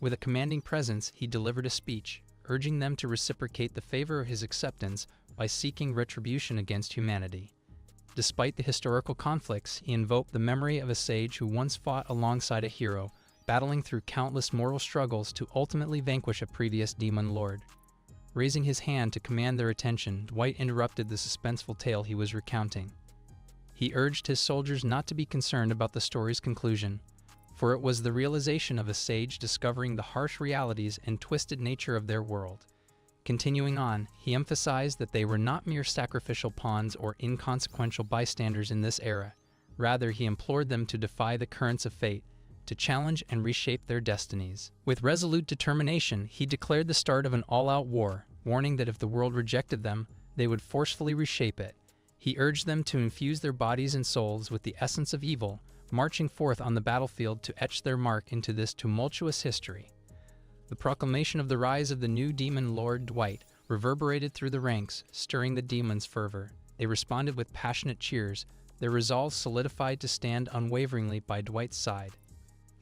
With a commanding presence, he delivered a speech, urging them to reciprocate the favor of his acceptance by seeking retribution against humanity. Despite the historical conflicts, he invoked the memory of a sage who once fought alongside a hero, battling through countless mortal struggles to ultimately vanquish a previous demon lord. Raising his hand to command their attention, Dwight interrupted the suspenseful tale he was recounting. He urged his soldiers not to be concerned about the story's conclusion, for it was the realization of a sage discovering the harsh realities and twisted nature of their world. Continuing on, he emphasized that they were not mere sacrificial pawns or inconsequential bystanders in this era. Rather, he implored them to defy the currents of fate, to challenge and reshape their destinies. With resolute determination, he declared the start of an all-out war, warning that if the world rejected them, they would forcefully reshape it. He urged them to infuse their bodies and souls with the essence of evil, marching forth on the battlefield to etch their mark into this tumultuous history. The proclamation of the rise of the new demon lord Dwight reverberated through the ranks, stirring the demons' fervor. They responded with passionate cheers, their resolve solidified to stand unwaveringly by Dwight's side.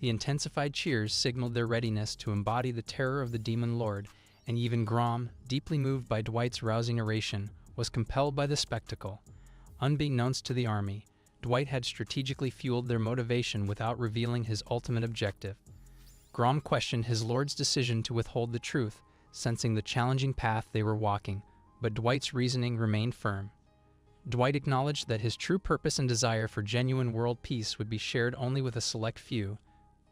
The intensified cheers signaled their readiness to embody the terror of the demon lord, and even Grom, deeply moved by Dwight's rousing oration, was compelled by the spectacle. Unbeknownst to the army, Dwight had strategically fueled their motivation without revealing his ultimate objective. Grom questioned his lord's decision to withhold the truth, sensing the challenging path they were walking, but Dwight's reasoning remained firm. Dwight acknowledged that his true purpose and desire for genuine world peace would be shared only with a select few.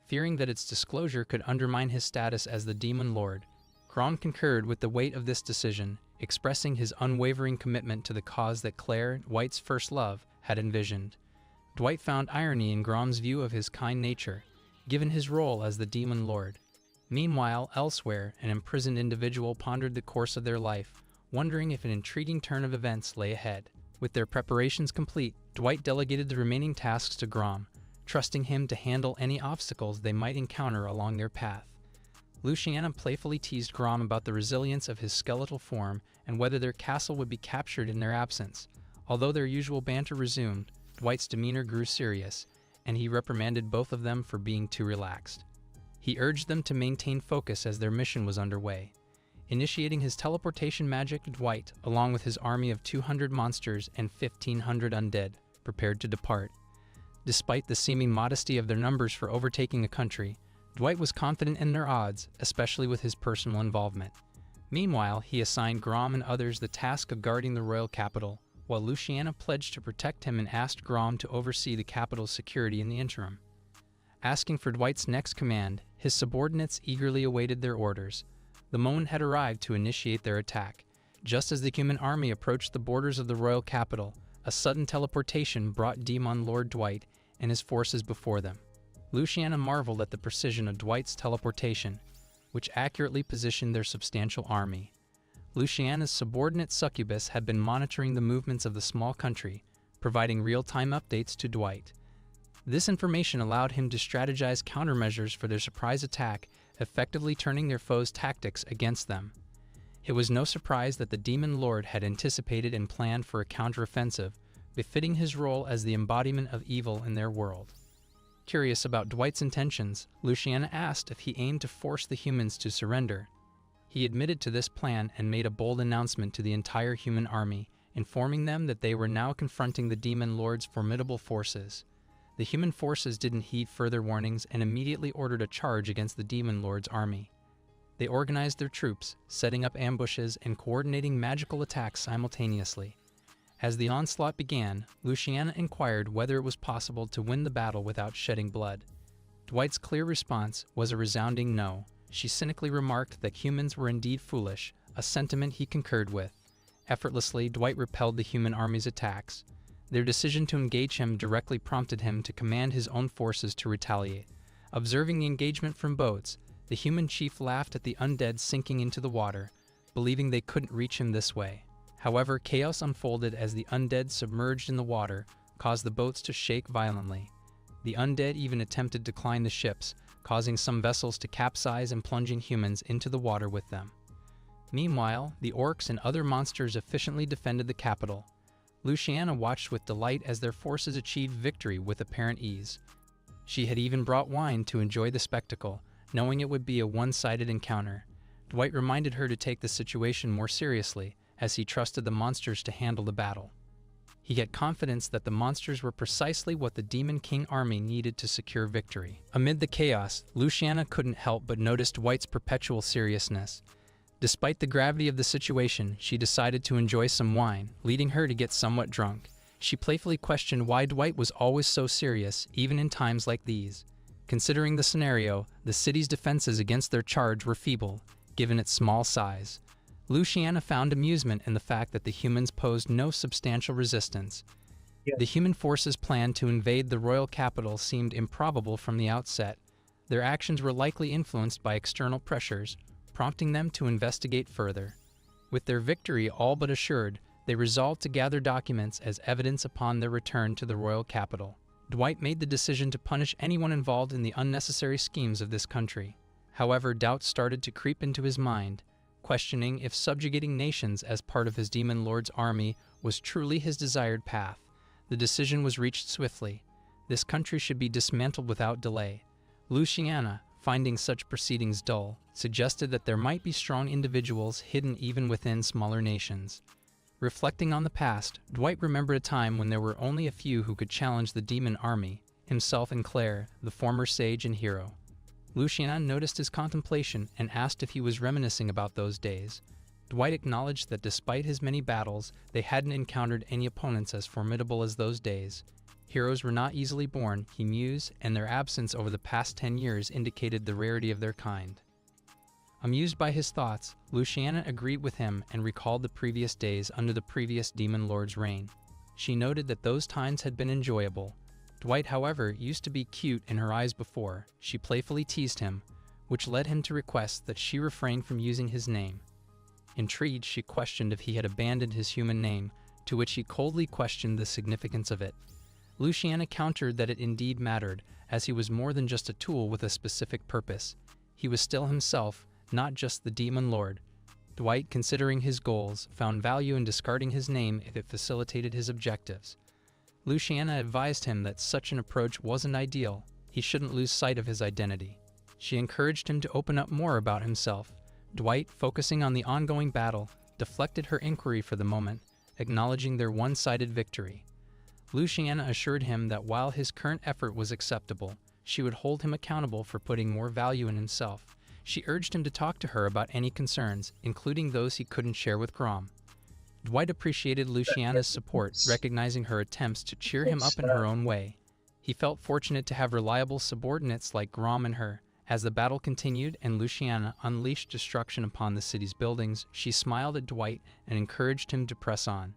Fearing that its disclosure could undermine his status as the Demon Lord, Grom concurred with the weight of this decision, expressing his unwavering commitment to the cause that Claire, Dwight's first love, had envisioned. Dwight found irony in Grom's view of his kind nature, given his role as the Demon Lord. Meanwhile, elsewhere, an imprisoned individual pondered the course of their life, wondering if an intriguing turn of events lay ahead. With their preparations complete, Dwight delegated the remaining tasks to Grom, trusting him to handle any obstacles they might encounter along their path. Luciana playfully teased Grom about the resilience of his skeletal form and whether their castle would be captured in their absence. Although their usual banter resumed, Dwight's demeanor grew serious, and he reprimanded both of them for being too relaxed. He urged them to maintain focus as their mission was underway. Initiating his teleportation magic, Dwight, along with his army of 200 monsters and 1,500 undead, prepared to depart. Despite the seeming modesty of their numbers for overtaking a country, Dwight was confident in their odds, especially with his personal involvement. Meanwhile, he assigned Grom and others the task of guarding the royal capital, while Luciana pledged to protect him and asked Grom to oversee the capital's security in the interim. Asking for Dwight's next command, his subordinates eagerly awaited their orders. The moment had arrived to initiate their attack. Just as the human army approached the borders of the royal capital, a sudden teleportation brought Demon Lord Dwight and his forces before them. Luciana marveled at the precision of Dwight's teleportation, which accurately positioned their substantial army. Luciana's subordinate Succubus had been monitoring the movements of the small country, providing real-time updates to Dwight. This information allowed him to strategize countermeasures for their surprise attack, effectively turning their foes' tactics against them. It was no surprise that the Demon Lord had anticipated and planned for a counteroffensive, befitting his role as the embodiment of evil in their world. Curious about Dwight's intentions, Luciana asked if he aimed to force the humans to surrender. He admitted to this plan and made a bold announcement to the entire human army, informing them that they were now confronting the Demon Lord's formidable forces. The human forces didn't heed further warnings and immediately ordered a charge against the Demon Lord's army. They organized their troops, setting up ambushes and coordinating magical attacks simultaneously. As the onslaught began, Luciana inquired whether it was possible to win the battle without shedding blood. Dwight's clear response was a resounding no. She cynically remarked that humans were indeed foolish, a sentiment he concurred with. Effortlessly, Dwight repelled the human army's attacks. Their decision to engage him directly prompted him to command his own forces to retaliate. Observing the engagement from boats, the human chief laughed at the undead sinking into the water, believing they couldn't reach him this way. However, chaos unfolded as the undead submerged in the water caused the boats to shake violently. The undead even attempted to climb the ships, causing some vessels to capsize and plunging humans into the water with them. Meanwhile, the orcs and other monsters efficiently defended the capital. Luciana watched with delight as their forces achieved victory with apparent ease. She had even brought wine to enjoy the spectacle, knowing it would be a one-sided encounter. Dwight reminded her to take the situation more seriously, as he trusted the monsters to handle the battle. He had confidence that the monsters were precisely what the Demon King army needed to secure victory. Amid the chaos, Luciana couldn't help but notice Dwight's perpetual seriousness. Despite the gravity of the situation, she decided to enjoy some wine, leading her to get somewhat drunk. She playfully questioned why Dwight was always so serious, even in times like these. Considering the scenario, the city's defenses against their charge were feeble, given its small size. Luciana found amusement in the fact that the humans posed no substantial resistance. The human forces' plan to invade the royal capital seemed improbable from the outset. Their actions were likely influenced by external pressures, prompting them to investigate further. With their victory all but assured, they resolved to gather documents as evidence upon their return to the royal capital. Dwight made the decision to punish anyone involved in the unnecessary schemes of this country. However, doubts started to creep into his mind, questioning if subjugating nations as part of his Demon Lord's army was truly his desired path. The decision was reached swiftly. This country should be dismantled without delay. Luciana, finding such proceedings dull, suggested that there might be strong individuals hidden even within smaller nations. Reflecting on the past, Dwight remembered a time when there were only a few who could challenge the demon army, himself and Claire, the former sage and hero. Luciana noticed his contemplation and asked if he was reminiscing about those days. Dwight acknowledged that despite his many battles, they hadn't encountered any opponents as formidable as those days. Heroes were not easily born, he mused, and their absence over the past 10 years indicated the rarity of their kind. Amused by his thoughts, Luciana agreed with him and recalled the previous days under the previous Demon Lord's reign. She noted that those times had been enjoyable. Dwight, however, used to be cute in her eyes before. She playfully teased him, which led him to request that she refrain from using his name. Intrigued, she questioned if he had abandoned his human name, to which he coldly questioned the significance of it. Luciana countered that it indeed mattered, as he was more than just a tool with a specific purpose. He was still himself, not just the Demon Lord. Dwight, considering his goals, found value in discarding his name if it facilitated his objectives. Luciana advised him that such an approach wasn't ideal. He shouldn't lose sight of his identity. She encouraged him to open up more about himself. Dwight, focusing on the ongoing battle, deflected her inquiry for the moment, acknowledging their one-sided victory. Luciana assured him that while his current effort was acceptable, she would hold him accountable for putting more value in himself. She urged him to talk to her about any concerns, including those he couldn't share with Grom. Dwight appreciated Luciana's support, recognizing her attempts to cheer him up in her own way. He felt fortunate to have reliable subordinates like Grom and her. As the battle continued and Luciana unleashed destruction upon the city's buildings, she smiled at Dwight and encouraged him to press on.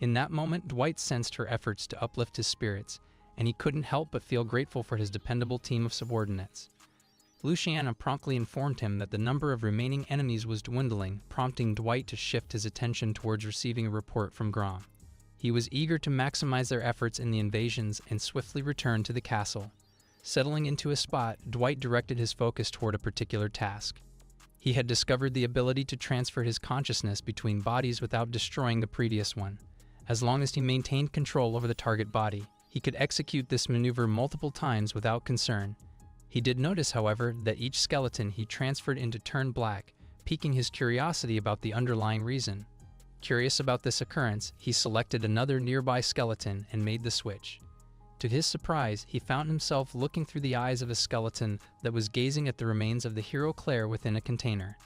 In that moment, Dwight sensed her efforts to uplift his spirits, and he couldn't help but feel grateful for his dependable team of subordinates. Luciana promptly informed him that the number of remaining enemies was dwindling, prompting Dwight to shift his attention towards receiving a report from Grom. He was eager to maximize their efforts in the invasions and swiftly return to the castle. Settling into a spot, Dwight directed his focus toward a particular task. He had discovered the ability to transfer his consciousness between bodies without destroying the previous one. As long as he maintained control over the target body, he could execute this maneuver multiple times without concern. He did notice, however, that each skeleton he transferred into turned black, piquing his curiosity about the underlying reason. Curious about this occurrence, he selected another nearby skeleton and made the switch. To his surprise, he found himself looking through the eyes of a skeleton that was gazing at the remains of the hero Claire within a container.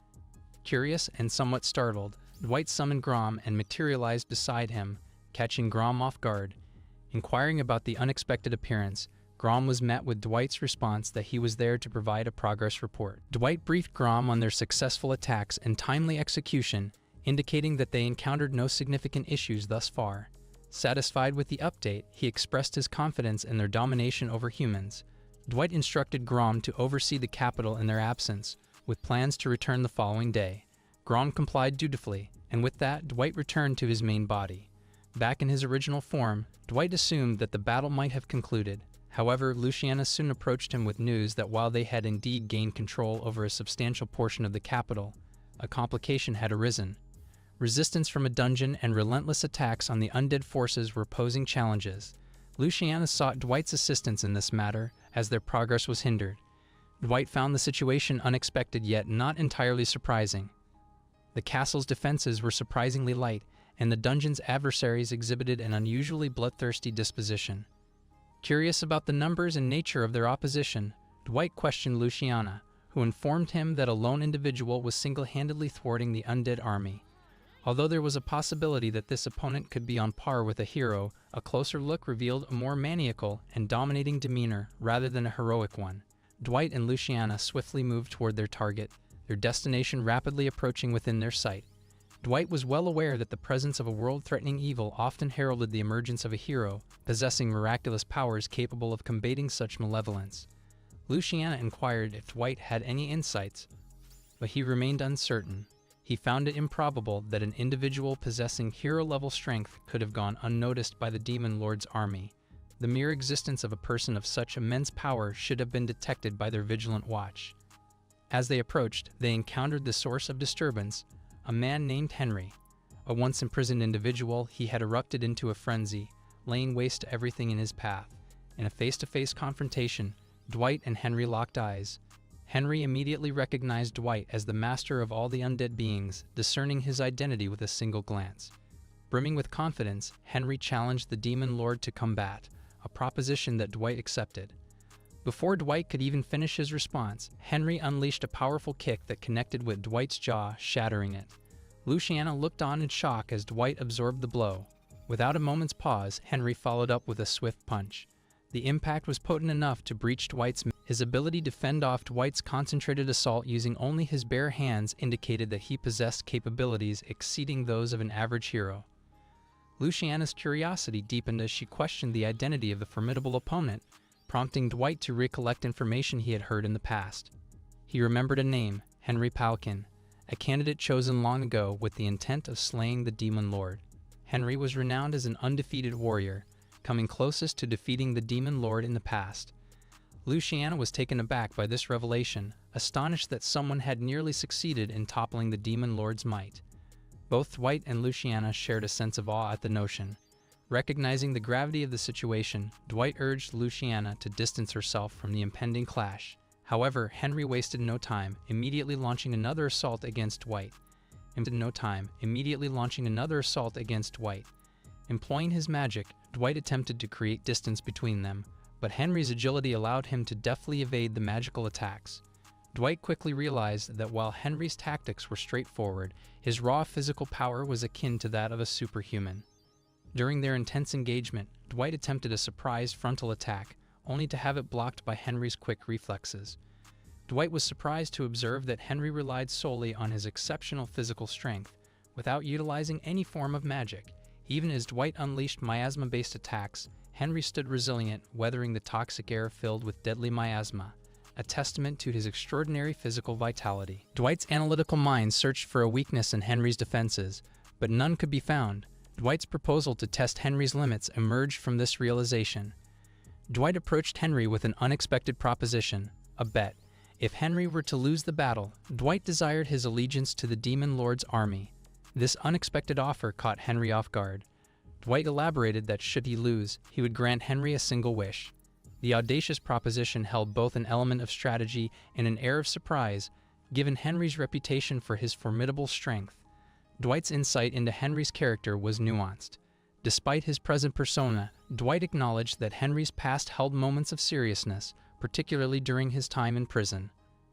Curious and somewhat startled, Dwight summoned Grom and materialized beside him, catching Grom off guard. Inquiring about the unexpected appearance, Grom was met with Dwight's response that he was there to provide a progress report. Dwight briefed Grom on their successful attacks and timely execution, indicating that they encountered no significant issues thus far. Satisfied with the update, he expressed his confidence in their domination over humans. Dwight instructed Grom to oversee the capital in their absence, with plans to return the following day. Grom complied dutifully, and with that, Dwight returned to his main body. Back in his original form, Dwight assumed that the battle might have concluded. However, Luciana soon approached him with news that while they had indeed gained control over a substantial portion of the capital, a complication had arisen. Resistance from a dungeon and relentless attacks on the undead forces were posing challenges. Luciana sought Dwight's assistance in this matter, as their progress was hindered. Dwight found the situation unexpected yet not entirely surprising. The castle's defenses were surprisingly light, and the dungeon's adversaries exhibited an unusually bloodthirsty disposition. Curious about the numbers and nature of their opposition, Dwight questioned Luciana, who informed him that a lone individual was single-handedly thwarting the undead army. Although there was a possibility that this opponent could be on par with a hero, a closer look revealed a more maniacal and dominating demeanor rather than a heroic one. Dwight and Luciana swiftly moved toward their target, their destination rapidly approaching within their sight. Dwight was well aware that the presence of a world-threatening evil often heralded the emergence of a hero, possessing miraculous powers capable of combating such malevolence. Luciana inquired if Dwight had any insights, but he remained uncertain. He found it improbable that an individual possessing hero-level strength could have gone unnoticed by the Demon Lord's army. The mere existence of a person of such immense power should have been detected by their vigilant watch. As they approached, they encountered the source of disturbance, a man named Henry. A once imprisoned individual, he had erupted into a frenzy, laying waste to everything in his path. In a face-to-face confrontation, Dwight and Henry locked eyes. Henry immediately recognized Dwight as the master of all the undead beings, discerning his identity with a single glance. Brimming with confidence, Henry challenged the Demon Lord to combat, a proposition that Dwight accepted. Before Dwight could even finish his response, Henry unleashed a powerful kick that connected with Dwight's jaw, shattering it. Luciana looked on in shock as Dwight absorbed the blow. Without a moment's pause, Henry followed up with a swift punch. The impact was potent enough to breach his ability to fend off Dwight's concentrated assault using only his bare hands indicated that he possessed capabilities exceeding those of an average hero. Luciana's curiosity deepened as she questioned the identity of the formidable opponent, prompting Dwight to recollect information he had heard in the past. He remembered a name, Henry Palkin, a candidate chosen long ago with the intent of slaying the Demon Lord. Henry was renowned as an undefeated warrior, coming closest to defeating the Demon Lord in the past. Luciana was taken aback by this revelation, astonished that someone had nearly succeeded in toppling the Demon Lord's might. Both Dwight and Luciana shared a sense of awe at the notion. Recognizing the gravity of the situation, Dwight urged Luciana to distance herself from the impending clash. However, Henry wasted no time, immediately launching another assault against Dwight. Employing his magic, Dwight attempted to create distance between them, but Henry's agility allowed him to deftly evade the magical attacks. Dwight quickly realized that while Henry's tactics were straightforward, his raw physical power was akin to that of a superhuman. During their intense engagement, Dwight attempted a surprise frontal attack, only to have it blocked by Henry's quick reflexes. Dwight was surprised to observe that Henry relied solely on his exceptional physical strength, without utilizing any form of magic. Even as Dwight unleashed miasma-based attacks, Henry stood resilient, weathering the toxic air filled with deadly miasma, a testament to his extraordinary physical vitality. Dwight's analytical mind searched for a weakness in Henry's defenses, but none could be found. Dwight's proposal to test Henry's limits emerged from this realization. Dwight approached Henry with an unexpected proposition, a bet. If Henry were to lose the battle, Dwight desired his allegiance to the Demon Lord's army. This unexpected offer caught Henry off guard. Dwight elaborated that should he lose, he would grant Henry a single wish. The audacious proposition held both an element of strategy and an air of surprise, given Henry's reputation for his formidable strength. Dwight's insight into Henry's character was nuanced. Despite his present persona, Dwight acknowledged that Henry's past held moments of seriousness, particularly during his time in prison.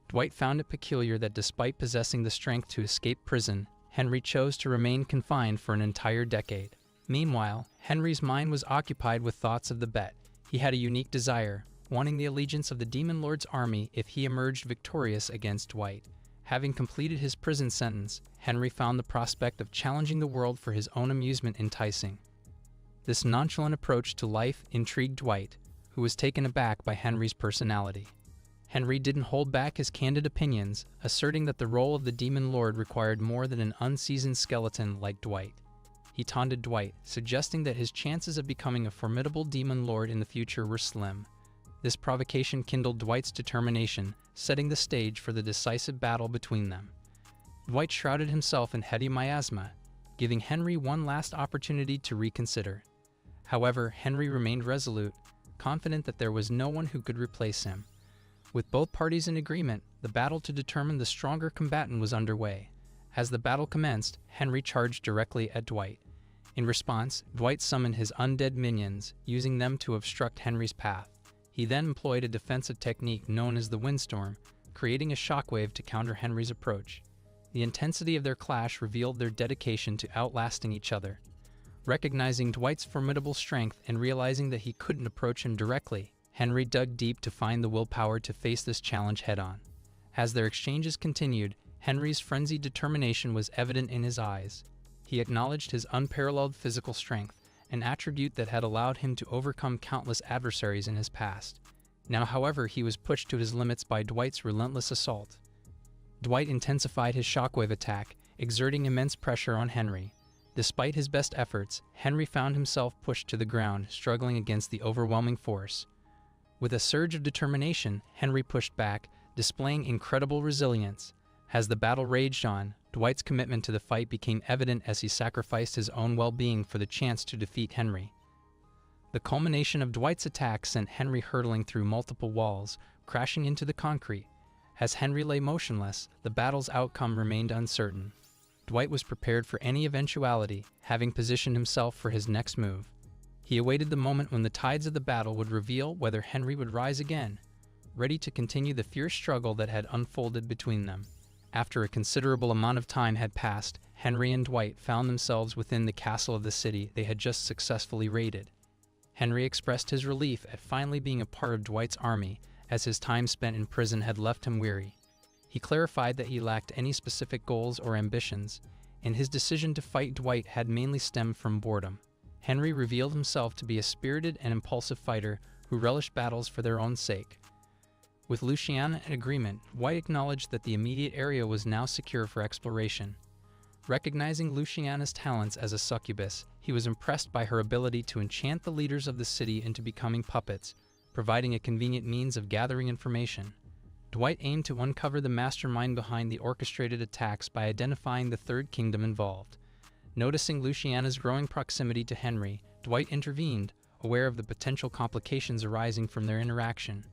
Dwight found it peculiar that despite possessing the strength to escape prison, Henry chose to remain confined for an entire decade. Meanwhile, Henry's mind was occupied with thoughts of the bet. He had a unique desire, wanting the allegiance of the Demon Lord's army if he emerged victorious against Dwight. Having completed his prison sentence, Henry found the prospect of challenging the world for his own amusement enticing. This nonchalant approach to life intrigued Dwight, who was taken aback by Henry's personality. Henry didn't hold back his candid opinions, asserting that the role of the Demon Lord required more than an unseasoned skeleton like Dwight. He taunted Dwight, suggesting that his chances of becoming a formidable Demon Lord in the future were slim. This provocation kindled Dwight's determination, setting the stage for the decisive battle between them. Dwight shrouded himself in heady miasma, giving Henry one last opportunity to reconsider. However, Henry remained resolute, confident that there was no one who could replace him. With both parties in agreement, the battle to determine the stronger combatant was underway. As the battle commenced, Henry charged directly at Dwight. In response, Dwight summoned his undead minions, using them to obstruct Henry's path. He then employed a defensive technique known as the windstorm, creating a shockwave to counter Henry's approach. The intensity of their clash revealed their dedication to outlasting each other. Recognizing Dwight's formidable strength and realizing that he couldn't approach him directly, Henry dug deep to find the willpower to face this challenge head-on. As their exchanges continued, Henry's frenzied determination was evident in his eyes. He acknowledged his unparalleled physical strength, an attribute that had allowed him to overcome countless adversaries in his past. Now, however, he was pushed to his limits by Dwight's relentless assault. Dwight intensified his shockwave attack, exerting immense pressure on Henry. Despite his best efforts, Henry found himself pushed to the ground, struggling against the overwhelming force. With a surge of determination, Henry pushed back, displaying incredible resilience. As the battle raged on, Dwight's commitment to the fight became evident as he sacrificed his own well-being for the chance to defeat Henry. The culmination of Dwight's attack sent Henry hurtling through multiple walls, crashing into the concrete. As Henry lay motionless, the battle's outcome remained uncertain. Dwight was prepared for any eventuality, having positioned himself for his next move. He awaited the moment when the tides of the battle would reveal whether Henry would rise again, ready to continue the fierce struggle that had unfolded between them. After a considerable amount of time had passed, Henry and Dwight found themselves within the castle of the city they had just successfully raided. Henry expressed his relief at finally being a part of Dwight's army, as his time spent in prison had left him weary. He clarified that he lacked any specific goals or ambitions, and his decision to fight Dwight had mainly stemmed from boredom. Henry revealed himself to be a spirited and impulsive fighter who relished battles for their own sake. With Luciana in agreement, Dwight acknowledged that the immediate area was now secure for exploration. Recognizing Luciana's talents as a succubus, he was impressed by her ability to enchant the leaders of the city into becoming puppets, providing a convenient means of gathering information. Dwight aimed to uncover the mastermind behind the orchestrated attacks by identifying the Third Kingdom involved. Noticing Luciana's growing proximity to Henry, Dwight intervened, aware of the potential complications arising from their interaction.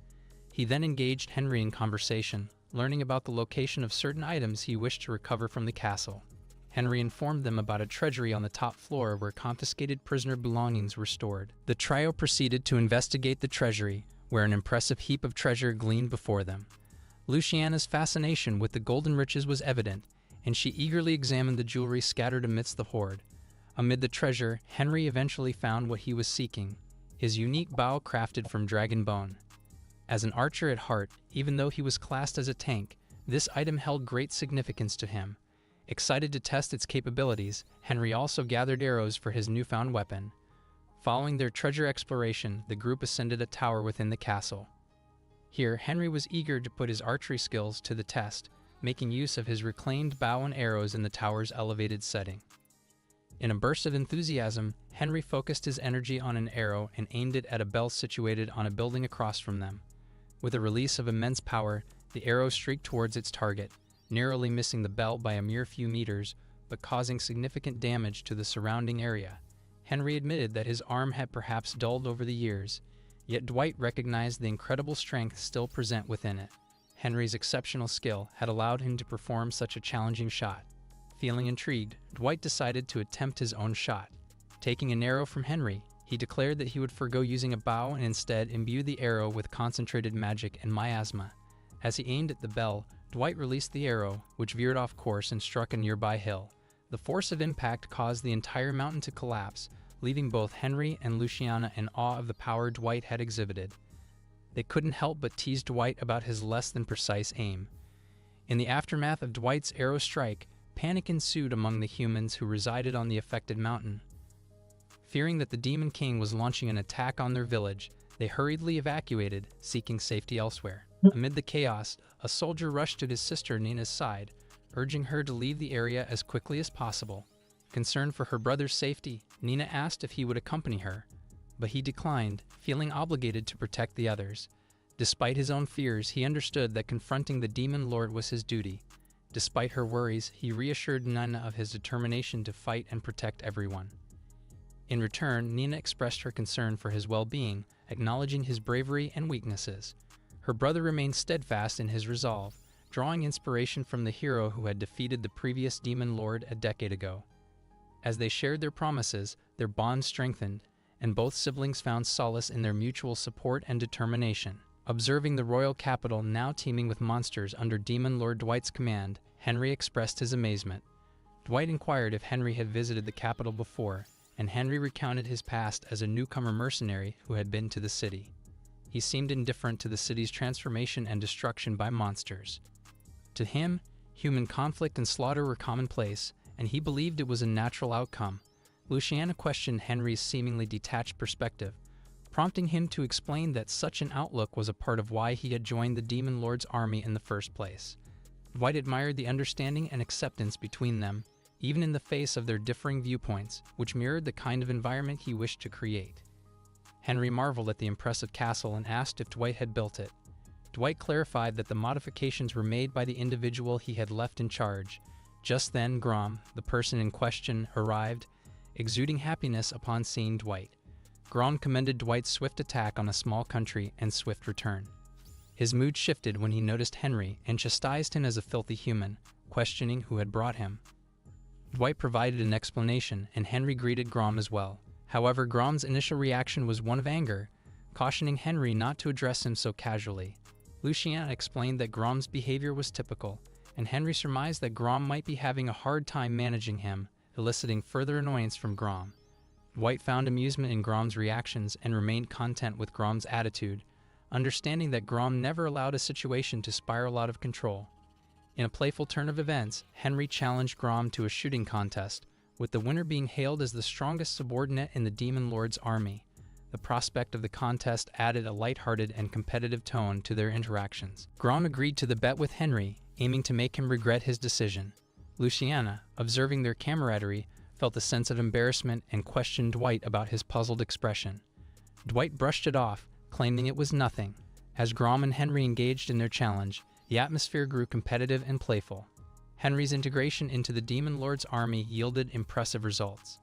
He then engaged Henry in conversation, learning about the location of certain items he wished to recover from the castle. Henry informed them about a treasury on the top floor where confiscated prisoner belongings were stored. The trio proceeded to investigate the treasury, where an impressive heap of treasure gleamed before them. Luciana's fascination with the golden riches was evident, and she eagerly examined the jewelry scattered amidst the hoard. Amid the treasure, Henry eventually found what he was seeking, his unique bow crafted from dragon bone. As an archer at heart, even though he was classed as a tank, this item held great significance to him. Excited to test its capabilities, Henry also gathered arrows for his newfound weapon. Following their treasure exploration, the group ascended a tower within the castle. Here, Henry was eager to put his archery skills to the test, making use of his reclaimed bow and arrows in the tower's elevated setting. In a burst of enthusiasm, Henry focused his energy on an arrow and aimed it at a bell situated on a building across from them. With a release of immense power, the arrow streaked towards its target, narrowly missing the bell by a mere few meters, but causing significant damage to the surrounding area. Henry admitted that his arm had perhaps dulled over the years, yet Dwight recognized the incredible strength still present within it. Henry's exceptional skill had allowed him to perform such a challenging shot. Feeling intrigued, Dwight decided to attempt his own shot. Taking an arrow from Henry, he declared that he would forgo using a bow and instead imbue the arrow with concentrated magic and miasma. As he aimed at the bell, Dwight released the arrow, which veered off course and struck a nearby hill. The force of impact caused the entire mountain to collapse, leaving both Henry and Luciana in awe of the power Dwight had exhibited. They couldn't help but tease Dwight about his less than precise aim. In the aftermath of Dwight's arrow strike, panic ensued among the humans who resided on the affected mountain. Fearing that the Demon King was launching an attack on their village, they hurriedly evacuated, seeking safety elsewhere. Amid the chaos, a soldier rushed to his sister Nina's side, urging her to leave the area as quickly as possible. Concerned for her brother's safety, Nina asked if he would accompany her, but he declined, feeling obligated to protect the others. Despite his own fears, he understood that confronting the Demon Lord was his duty. Despite her worries, he reassured Nina of his determination to fight and protect everyone. In return, Nina expressed her concern for his well-being, acknowledging his bravery and weaknesses. Her brother remained steadfast in his resolve, drawing inspiration from the hero who had defeated the previous Demon Lord a decade ago. As they shared their promises, their bond strengthened, and both siblings found solace in their mutual support and determination. Observing the royal capital now teeming with monsters under Demon Lord Dwight's command, Henry expressed his amazement. Dwight inquired if Henry had visited the capital before, and Henry recounted his past as a newcomer mercenary who had been to the city. He seemed indifferent to the city's transformation and destruction by monsters. To him, human conflict and slaughter were commonplace, and he believed it was a natural outcome. Luciana questioned Henry's seemingly detached perspective, prompting him to explain that such an outlook was a part of why he had joined the Demon Lord's army in the first place. Dwight admired the understanding and acceptance between them, even in the face of their differing viewpoints, which mirrored the kind of environment he wished to create. Henry marveled at the impressive castle and asked if Dwight had built it. Dwight clarified that the modifications were made by the individual he had left in charge. Just then, Grom, the person in question, arrived, exuding happiness upon seeing Dwight. Grom commended Dwight's swift attack on a small country and swift return. His mood shifted when he noticed Henry and chastised him as a filthy human, questioning who had brought him. Dwight provided an explanation, and Henry greeted Grom as well. However, Grom's initial reaction was one of anger, cautioning Henry not to address him so casually. Luciana explained that Grom's behavior was typical, and Henry surmised that Grom might be having a hard time managing him, eliciting further annoyance from Grom. Dwight found amusement in Grom's reactions and remained content with Grom's attitude, understanding that Grom never allowed a situation to spiral out of control. In a playful turn of events, Henry challenged Grom to a shooting contest, with the winner being hailed as the strongest subordinate in the Demon Lord's army. The prospect of the contest added a lighthearted and competitive tone to their interactions. Grom agreed to the bet with Henry, aiming to make him regret his decision. Luciana, observing their camaraderie, felt a sense of embarrassment and questioned Dwight about his puzzled expression. Dwight brushed it off, claiming it was nothing. As Grom and Henry engaged in their challenge, the atmosphere grew competitive and playful. Henry's integration into the Demon Lord's army yielded impressive results.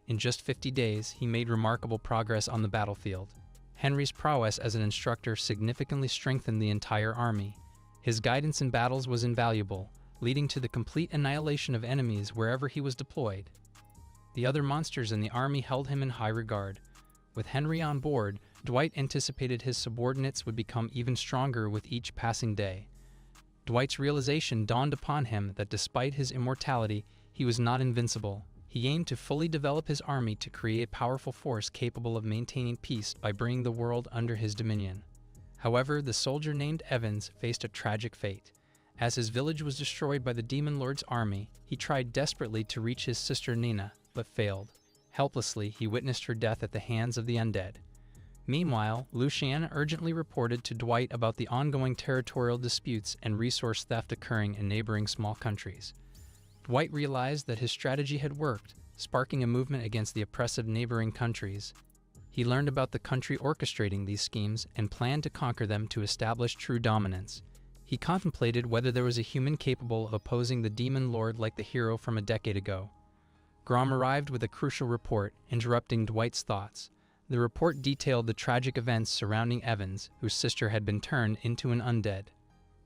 In just 50 days, he made remarkable progress on the battlefield. Henry's prowess as an instructor significantly strengthened the entire army. His guidance in battles was invaluable, leading to the complete annihilation of enemies wherever he was deployed. The other monsters in the army held him in high regard. With Henry on board, Dwight anticipated his subordinates would become even stronger with each passing day. Dwight's realization dawned upon him that despite his immortality, he was not invincible. He aimed to fully develop his army to create a powerful force capable of maintaining peace by bringing the world under his dominion. However, the soldier named Evans faced a tragic fate. As his village was destroyed by the Demon Lord's army, he tried desperately to reach his sister Nina, but failed. Helplessly, he witnessed her death at the hands of the undead. Meanwhile, Luciana urgently reported to Dwight about the ongoing territorial disputes and resource theft occurring in neighboring small countries. Dwight realized that his strategy had worked, sparking a movement against the oppressive neighboring countries. He learned about the country orchestrating these schemes and planned to conquer them to establish true dominance. He contemplated whether there was a human capable of opposing the Demon Lord like the hero from a decade ago. Grom arrived with a crucial report, interrupting Dwight's thoughts. The report detailed the tragic events surrounding Evans, whose sister had been turned into an undead.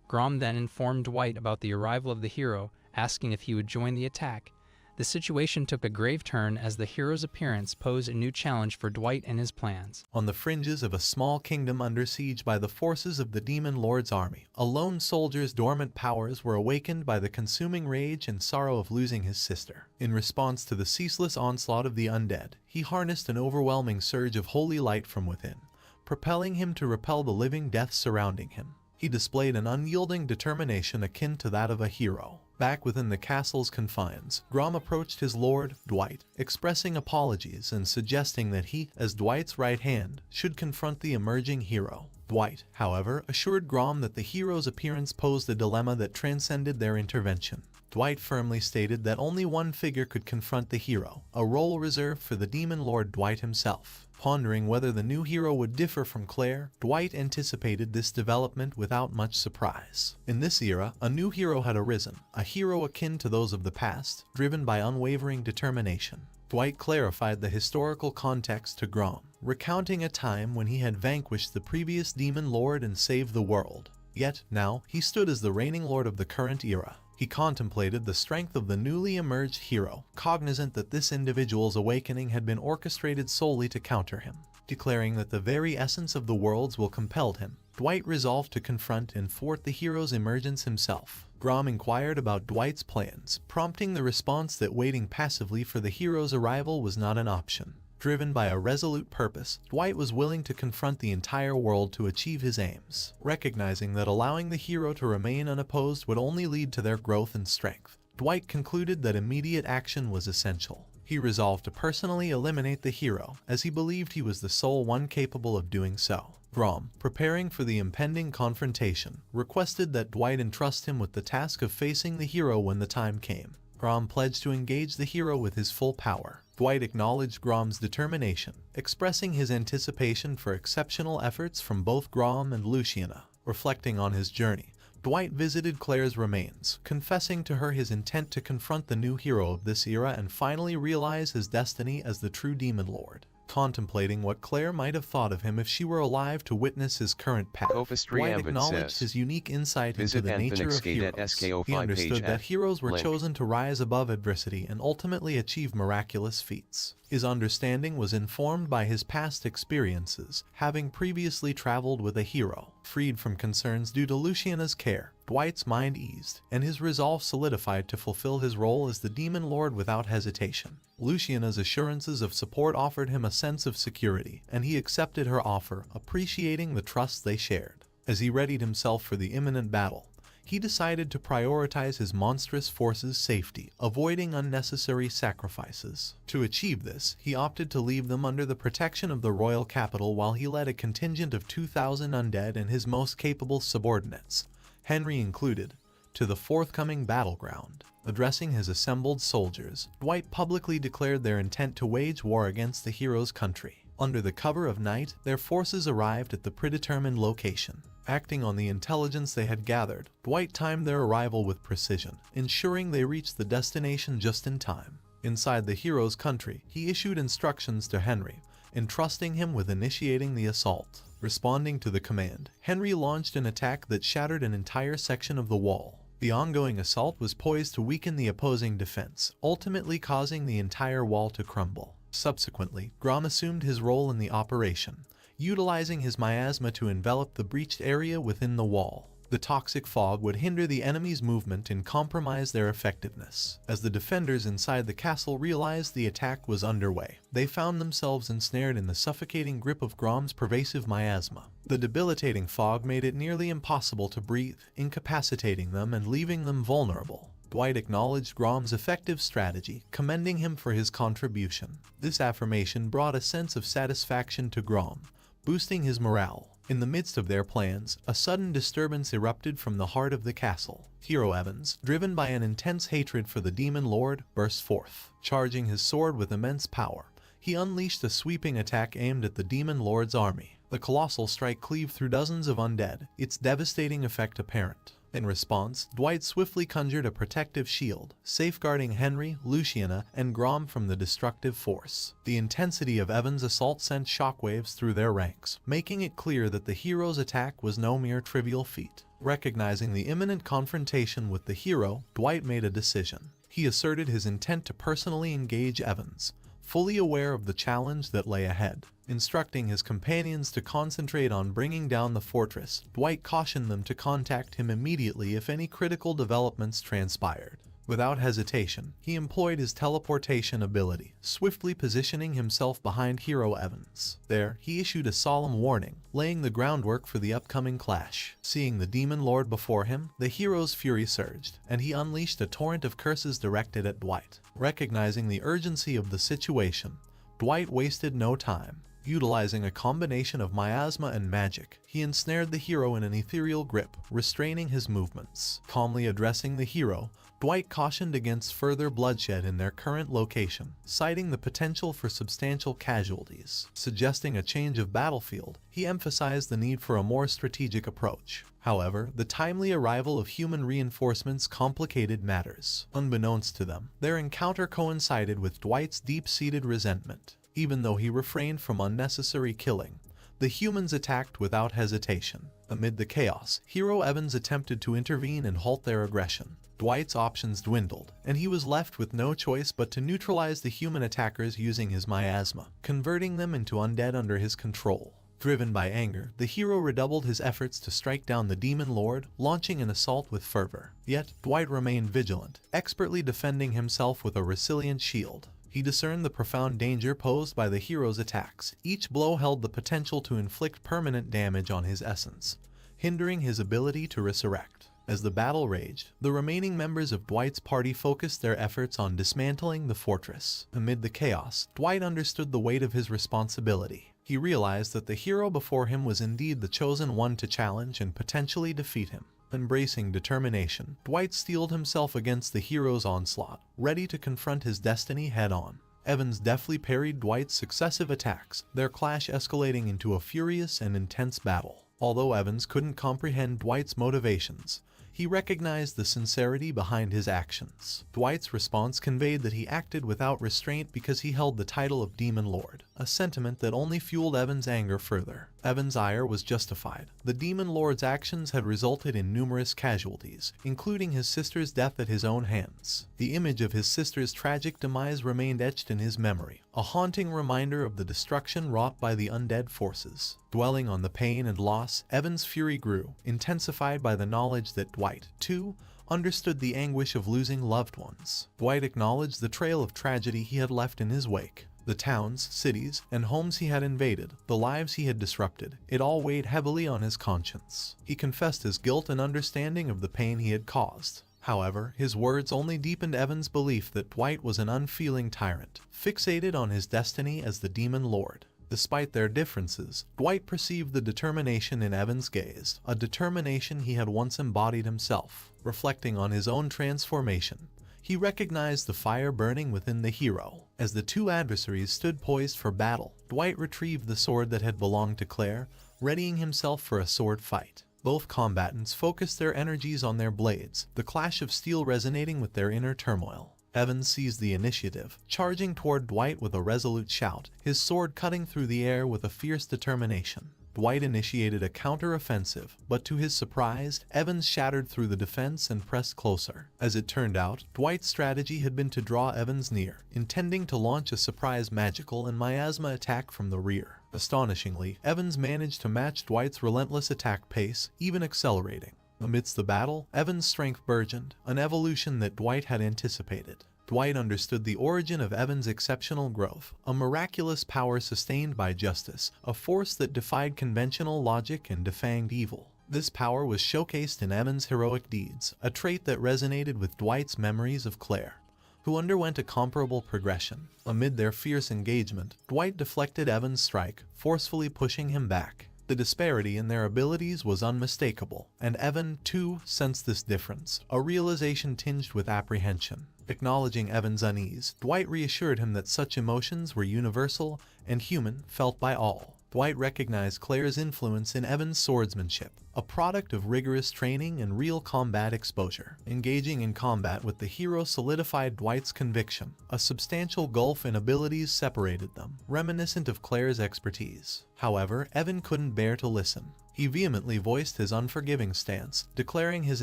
Grom then informed Dwight about the arrival of the hero, asking if he would join the attack. The situation took a grave turn as the hero's appearance posed a new challenge for Dwight and his plans. On the fringes of a small kingdom under siege by the forces of the Demon Lord's army, a lone soldier's dormant powers were awakened by the consuming rage and sorrow of losing his sister. In response to the ceaseless onslaught of the undead, he harnessed an overwhelming surge of holy light from within, propelling him to repel the living death surrounding him. He displayed an unyielding determination akin to that of a hero. Back within the castle's confines, Grom approached his lord, Dwight, expressing apologies and suggesting that he, as Dwight's right hand, should confront the emerging hero. Dwight, however, assured Grom that the hero's appearance posed a dilemma that transcended their intervention. Dwight firmly stated that only one figure could confront the hero, a role reserved for the Demon Lord Dwight himself. Pondering whether the new hero would differ from Claire, Dwight anticipated this development without much surprise. In this era, a new hero had arisen, a hero akin to those of the past, driven by unwavering determination. Dwight clarified the historical context to Grom, recounting a time when he had vanquished the previous Demon Lord and saved the world. Yet, now, he stood as the reigning lord of the current era. He contemplated the strength of the newly emerged hero, cognizant that this individual's awakening had been orchestrated solely to counter him. Declaring that the very essence of the worlds will compel him, Dwight resolved to confront and thwart the hero's emergence himself. Grom inquired about Dwight's plans, prompting the response that waiting passively for the hero's arrival was not an option. Driven by a resolute purpose, Dwight was willing to confront the entire world to achieve his aims, recognizing that allowing the hero to remain unopposed would only lead to their growth and strength. Dwight concluded that immediate action was essential. He resolved to personally eliminate the hero, as he believed he was the sole one capable of doing so. Grom, preparing for the impending confrontation, requested that Dwight entrust him with the task of facing the hero when the time came. Grom pledged to engage the hero with his full power. Dwight acknowledged Grom's determination, expressing his anticipation for exceptional efforts from both Grom and Luciana. Reflecting on his journey, Dwight visited Claire's remains, confessing to her his intent to confront the new hero of this era and finally realize his destiny as the true Demon Lord. Contemplating what Claire might have thought of him if she were alive to witness his current path, Dwight acknowledged his unique insight into the nature of heroes. He understood that heroes were chosen to rise above adversity and ultimately achieve miraculous feats. His understanding was informed by his past experiences, having previously traveled with a hero. Freed from concerns due to Luciana's care, Dwight's mind eased, and his resolve solidified to fulfill his role as the Demon Lord without hesitation. Luciana's assurances of support offered him a sense of security, and he accepted her offer, appreciating the trust they shared. As he readied himself for the imminent battle, he decided to prioritize his monstrous force's safety, avoiding unnecessary sacrifices. To achieve this, he opted to leave them under the protection of the royal capital while he led a contingent of 2,000 undead and his most capable subordinates, Henry included, to the forthcoming battleground. Addressing his assembled soldiers, Dwight publicly declared their intent to wage war against the hero's country. Under the cover of night, their forces arrived at the predetermined location. Acting on the intelligence they had gathered, Dwight timed their arrival with precision, ensuring they reached the destination just in time. Inside the hero's country, he issued instructions to Henry, entrusting him with initiating the assault. Responding to the command, Henry launched an attack that shattered an entire section of the wall. The ongoing assault was poised to weaken the opposing defense, ultimately causing the entire wall to crumble. Subsequently, Grom assumed his role in the operation, utilizing his miasma to envelop the breached area within the wall. The toxic fog would hinder the enemy's movement and compromise their effectiveness. As the defenders inside the castle realized the attack was underway, they found themselves ensnared in the suffocating grip of Grom's pervasive miasma. The debilitating fog made it nearly impossible to breathe, incapacitating them and leaving them vulnerable. Dwight acknowledged Grom's effective strategy, commending him for his contribution. This affirmation brought a sense of satisfaction to Grom, boosting his morale. In the midst of their plans, a sudden disturbance erupted from the heart of the castle. Hero Evans, driven by an intense hatred for the Demon Lord, burst forth. Charging his sword with immense power, he unleashed a sweeping attack aimed at the Demon Lord's army. The colossal strike cleaved through dozens of undead, its devastating effect apparent. In response, Dwight swiftly conjured a protective shield, safeguarding Henry, Luciana, and Grom from the destructive force. The intensity of Evans' assault sent shockwaves through their ranks, making it clear that the hero's attack was no mere trivial feat. Recognizing the imminent confrontation with the hero, Dwight made a decision. He asserted his intent to personally engage Evans, fully aware of the challenge that lay ahead. Instructing his companions to concentrate on bringing down the fortress, Dwight cautioned them to contact him immediately if any critical developments transpired. Without hesitation, he employed his teleportation ability, swiftly positioning himself behind Hero Evans. There, he issued a solemn warning, laying the groundwork for the upcoming clash. Seeing the Demon Lord before him, the hero's fury surged, and he unleashed a torrent of curses directed at Dwight. Recognizing the urgency of the situation, Dwight wasted no time. Utilizing a combination of miasma and magic, he ensnared the hero in an ethereal grip, restraining his movements. Calmly addressing the hero, Dwight cautioned against further bloodshed in their current location, citing the potential for substantial casualties. Suggesting a change of battlefield, he emphasized the need for a more strategic approach. However, the timely arrival of human reinforcements complicated matters. Unbeknownst to them, their encounter coincided with Dwight's deep-seated resentment. Even though he refrained from unnecessary killing, the humans attacked without hesitation. Amid the chaos, Hero Evans attempted to intervene and halt their aggression. Dwight's options dwindled, and he was left with no choice but to neutralize the human attackers using his miasma, converting them into undead under his control. Driven by anger, the hero redoubled his efforts to strike down the Demon Lord, launching an assault with fervor. Yet, Dwight remained vigilant, expertly defending himself with a resilient shield. He discerned the profound danger posed by the hero's attacks. Each blow held the potential to inflict permanent damage on his essence, hindering his ability to resurrect. As the battle raged, the remaining members of Dwight's party focused their efforts on dismantling the fortress. Amid the chaos, Dwight understood the weight of his responsibility. He realized that the hero before him was indeed the chosen one to challenge and potentially defeat him. Embracing determination, Dwight steeled himself against the hero's onslaught, ready to confront his destiny head-on. Evans deftly parried Dwight's successive attacks, their clash escalating into a furious and intense battle. Although Evans couldn't comprehend Dwight's motivations, he recognized the sincerity behind his actions. Dwight's response conveyed that he acted without restraint because he held the title of Demon Lord, a sentiment that only fueled Evans' anger further. Evans' ire was justified. The Demon Lord's actions had resulted in numerous casualties, including his sister's death at his own hands. The image of his sister's tragic demise remained etched in his memory, a haunting reminder of the destruction wrought by the undead forces. Dwelling on the pain and loss, Evan's fury grew, intensified by the knowledge that Dwight, too, understood the anguish of losing loved ones. Dwight acknowledged the trail of tragedy he had left in his wake. The towns, cities, and homes he had invaded, the lives he had disrupted, it all weighed heavily on his conscience. He confessed his guilt and understanding of the pain he had caused. However, his words only deepened Evan's belief that Dwight was an unfeeling tyrant, fixated on his destiny as the Demon Lord. Despite their differences, Dwight perceived the determination in Evan's gaze, a determination he had once embodied himself. Reflecting on his own transformation, he recognized the fire burning within the hero. As the two adversaries stood poised for battle, Dwight retrieved the sword that had belonged to Claire, readying himself for a sword fight. Both combatants focused their energies on their blades, the clash of steel resonating with their inner turmoil. Evan seized the initiative, charging toward Dwight with a resolute shout, his sword cutting through the air with a fierce determination. Dwight initiated a counter-offensive, but to his surprise, Evans shattered through the defense and pressed closer. As it turned out, Dwight's strategy had been to draw Evans near, intending to launch a surprise magical and miasma attack from the rear. Astonishingly, Evans managed to match Dwight's relentless attack pace, even accelerating. Amidst the battle, Evans' strength burgeoned, an evolution that Dwight had anticipated. Dwight understood the origin of Evan's exceptional growth, a miraculous power sustained by justice, a force that defied conventional logic and defanged evil. This power was showcased in Evan's heroic deeds, a trait that resonated with Dwight's memories of Claire, who underwent a comparable progression. Amid their fierce engagement, Dwight deflected Evan's strike, forcefully pushing him back. The disparity in their abilities was unmistakable, and Evan, too, sensed this difference, a realization tinged with apprehension. Acknowledging Evan's unease, Dwight reassured him that such emotions were universal and human, felt by all. Dwight recognized Claire's influence in Evan's swordsmanship, a product of rigorous training and real combat exposure. Engaging in combat with the hero solidified Dwight's conviction. A substantial gulf in abilities separated them, reminiscent of Claire's expertise. However, Evan couldn't bear to listen. He vehemently voiced his unforgiving stance, declaring his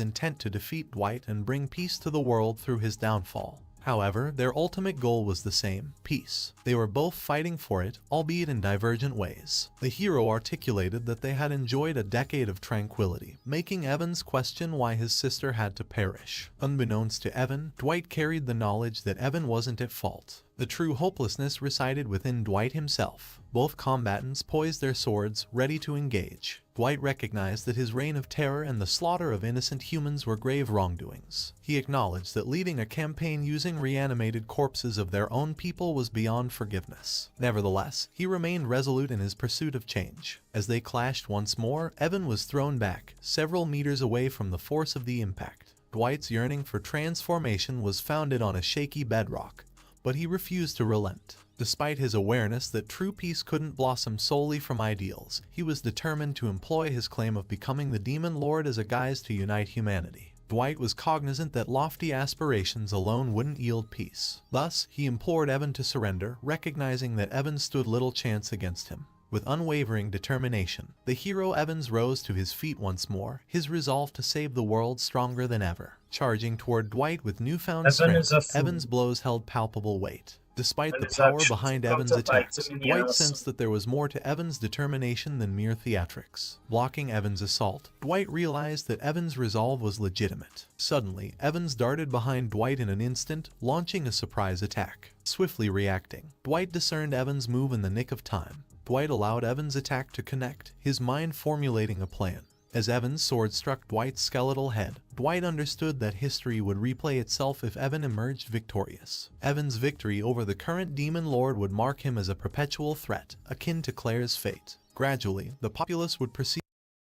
intent to defeat Dwight and bring peace to the world through his downfall. However, their ultimate goal was the same, peace. They were both fighting for it, albeit in divergent ways. The hero articulated that they had enjoyed a decade of tranquility, making Evans question why his sister had to perish. Unbeknownst to Evan, Dwight carried the knowledge that Evan wasn't at fault. The true hopelessness resided within Dwight himself. Both combatants poised their swords, ready to engage. Dwight recognized that his reign of terror and the slaughter of innocent humans were grave wrongdoings. He acknowledged that leading a campaign using reanimated corpses of their own people was beyond forgiveness. Nevertheless, he remained resolute in his pursuit of change. As they clashed once more, Evan was thrown back, several meters away from the force of the impact. Dwight's yearning for transformation was founded on a shaky bedrock, but he refused to relent. Despite his awareness that true peace couldn't blossom solely from ideals, he was determined to employ his claim of becoming the Demon Lord as a guise to unite humanity. Dwight was cognizant that lofty aspirations alone wouldn't yield peace. Thus, he implored Evan to surrender, recognizing that Evan stood little chance against him. With unwavering determination, the hero Evans rose to his feet once more, his resolve to save the world stronger than ever. Charging toward Dwight with newfound strength, Evans' blows held palpable weight. Despite the power behind Evans' attacks, Dwight sensed that there was more to Evans' determination than mere theatrics. Blocking Evans' assault, Dwight realized that Evans' resolve was legitimate. Suddenly, Evans darted behind Dwight in an instant, launching a surprise attack. Swiftly reacting, Dwight discerned Evans' move in the nick of time. Dwight allowed Evans' attack to connect, his mind formulating a plan. As Evans' sword struck Dwight's skeletal head, Dwight understood that history would replay itself if Evan emerged victorious. Evan's victory over the current Demon Lord would mark him as a perpetual threat, akin to Claire's fate. Gradually, the populace would perceive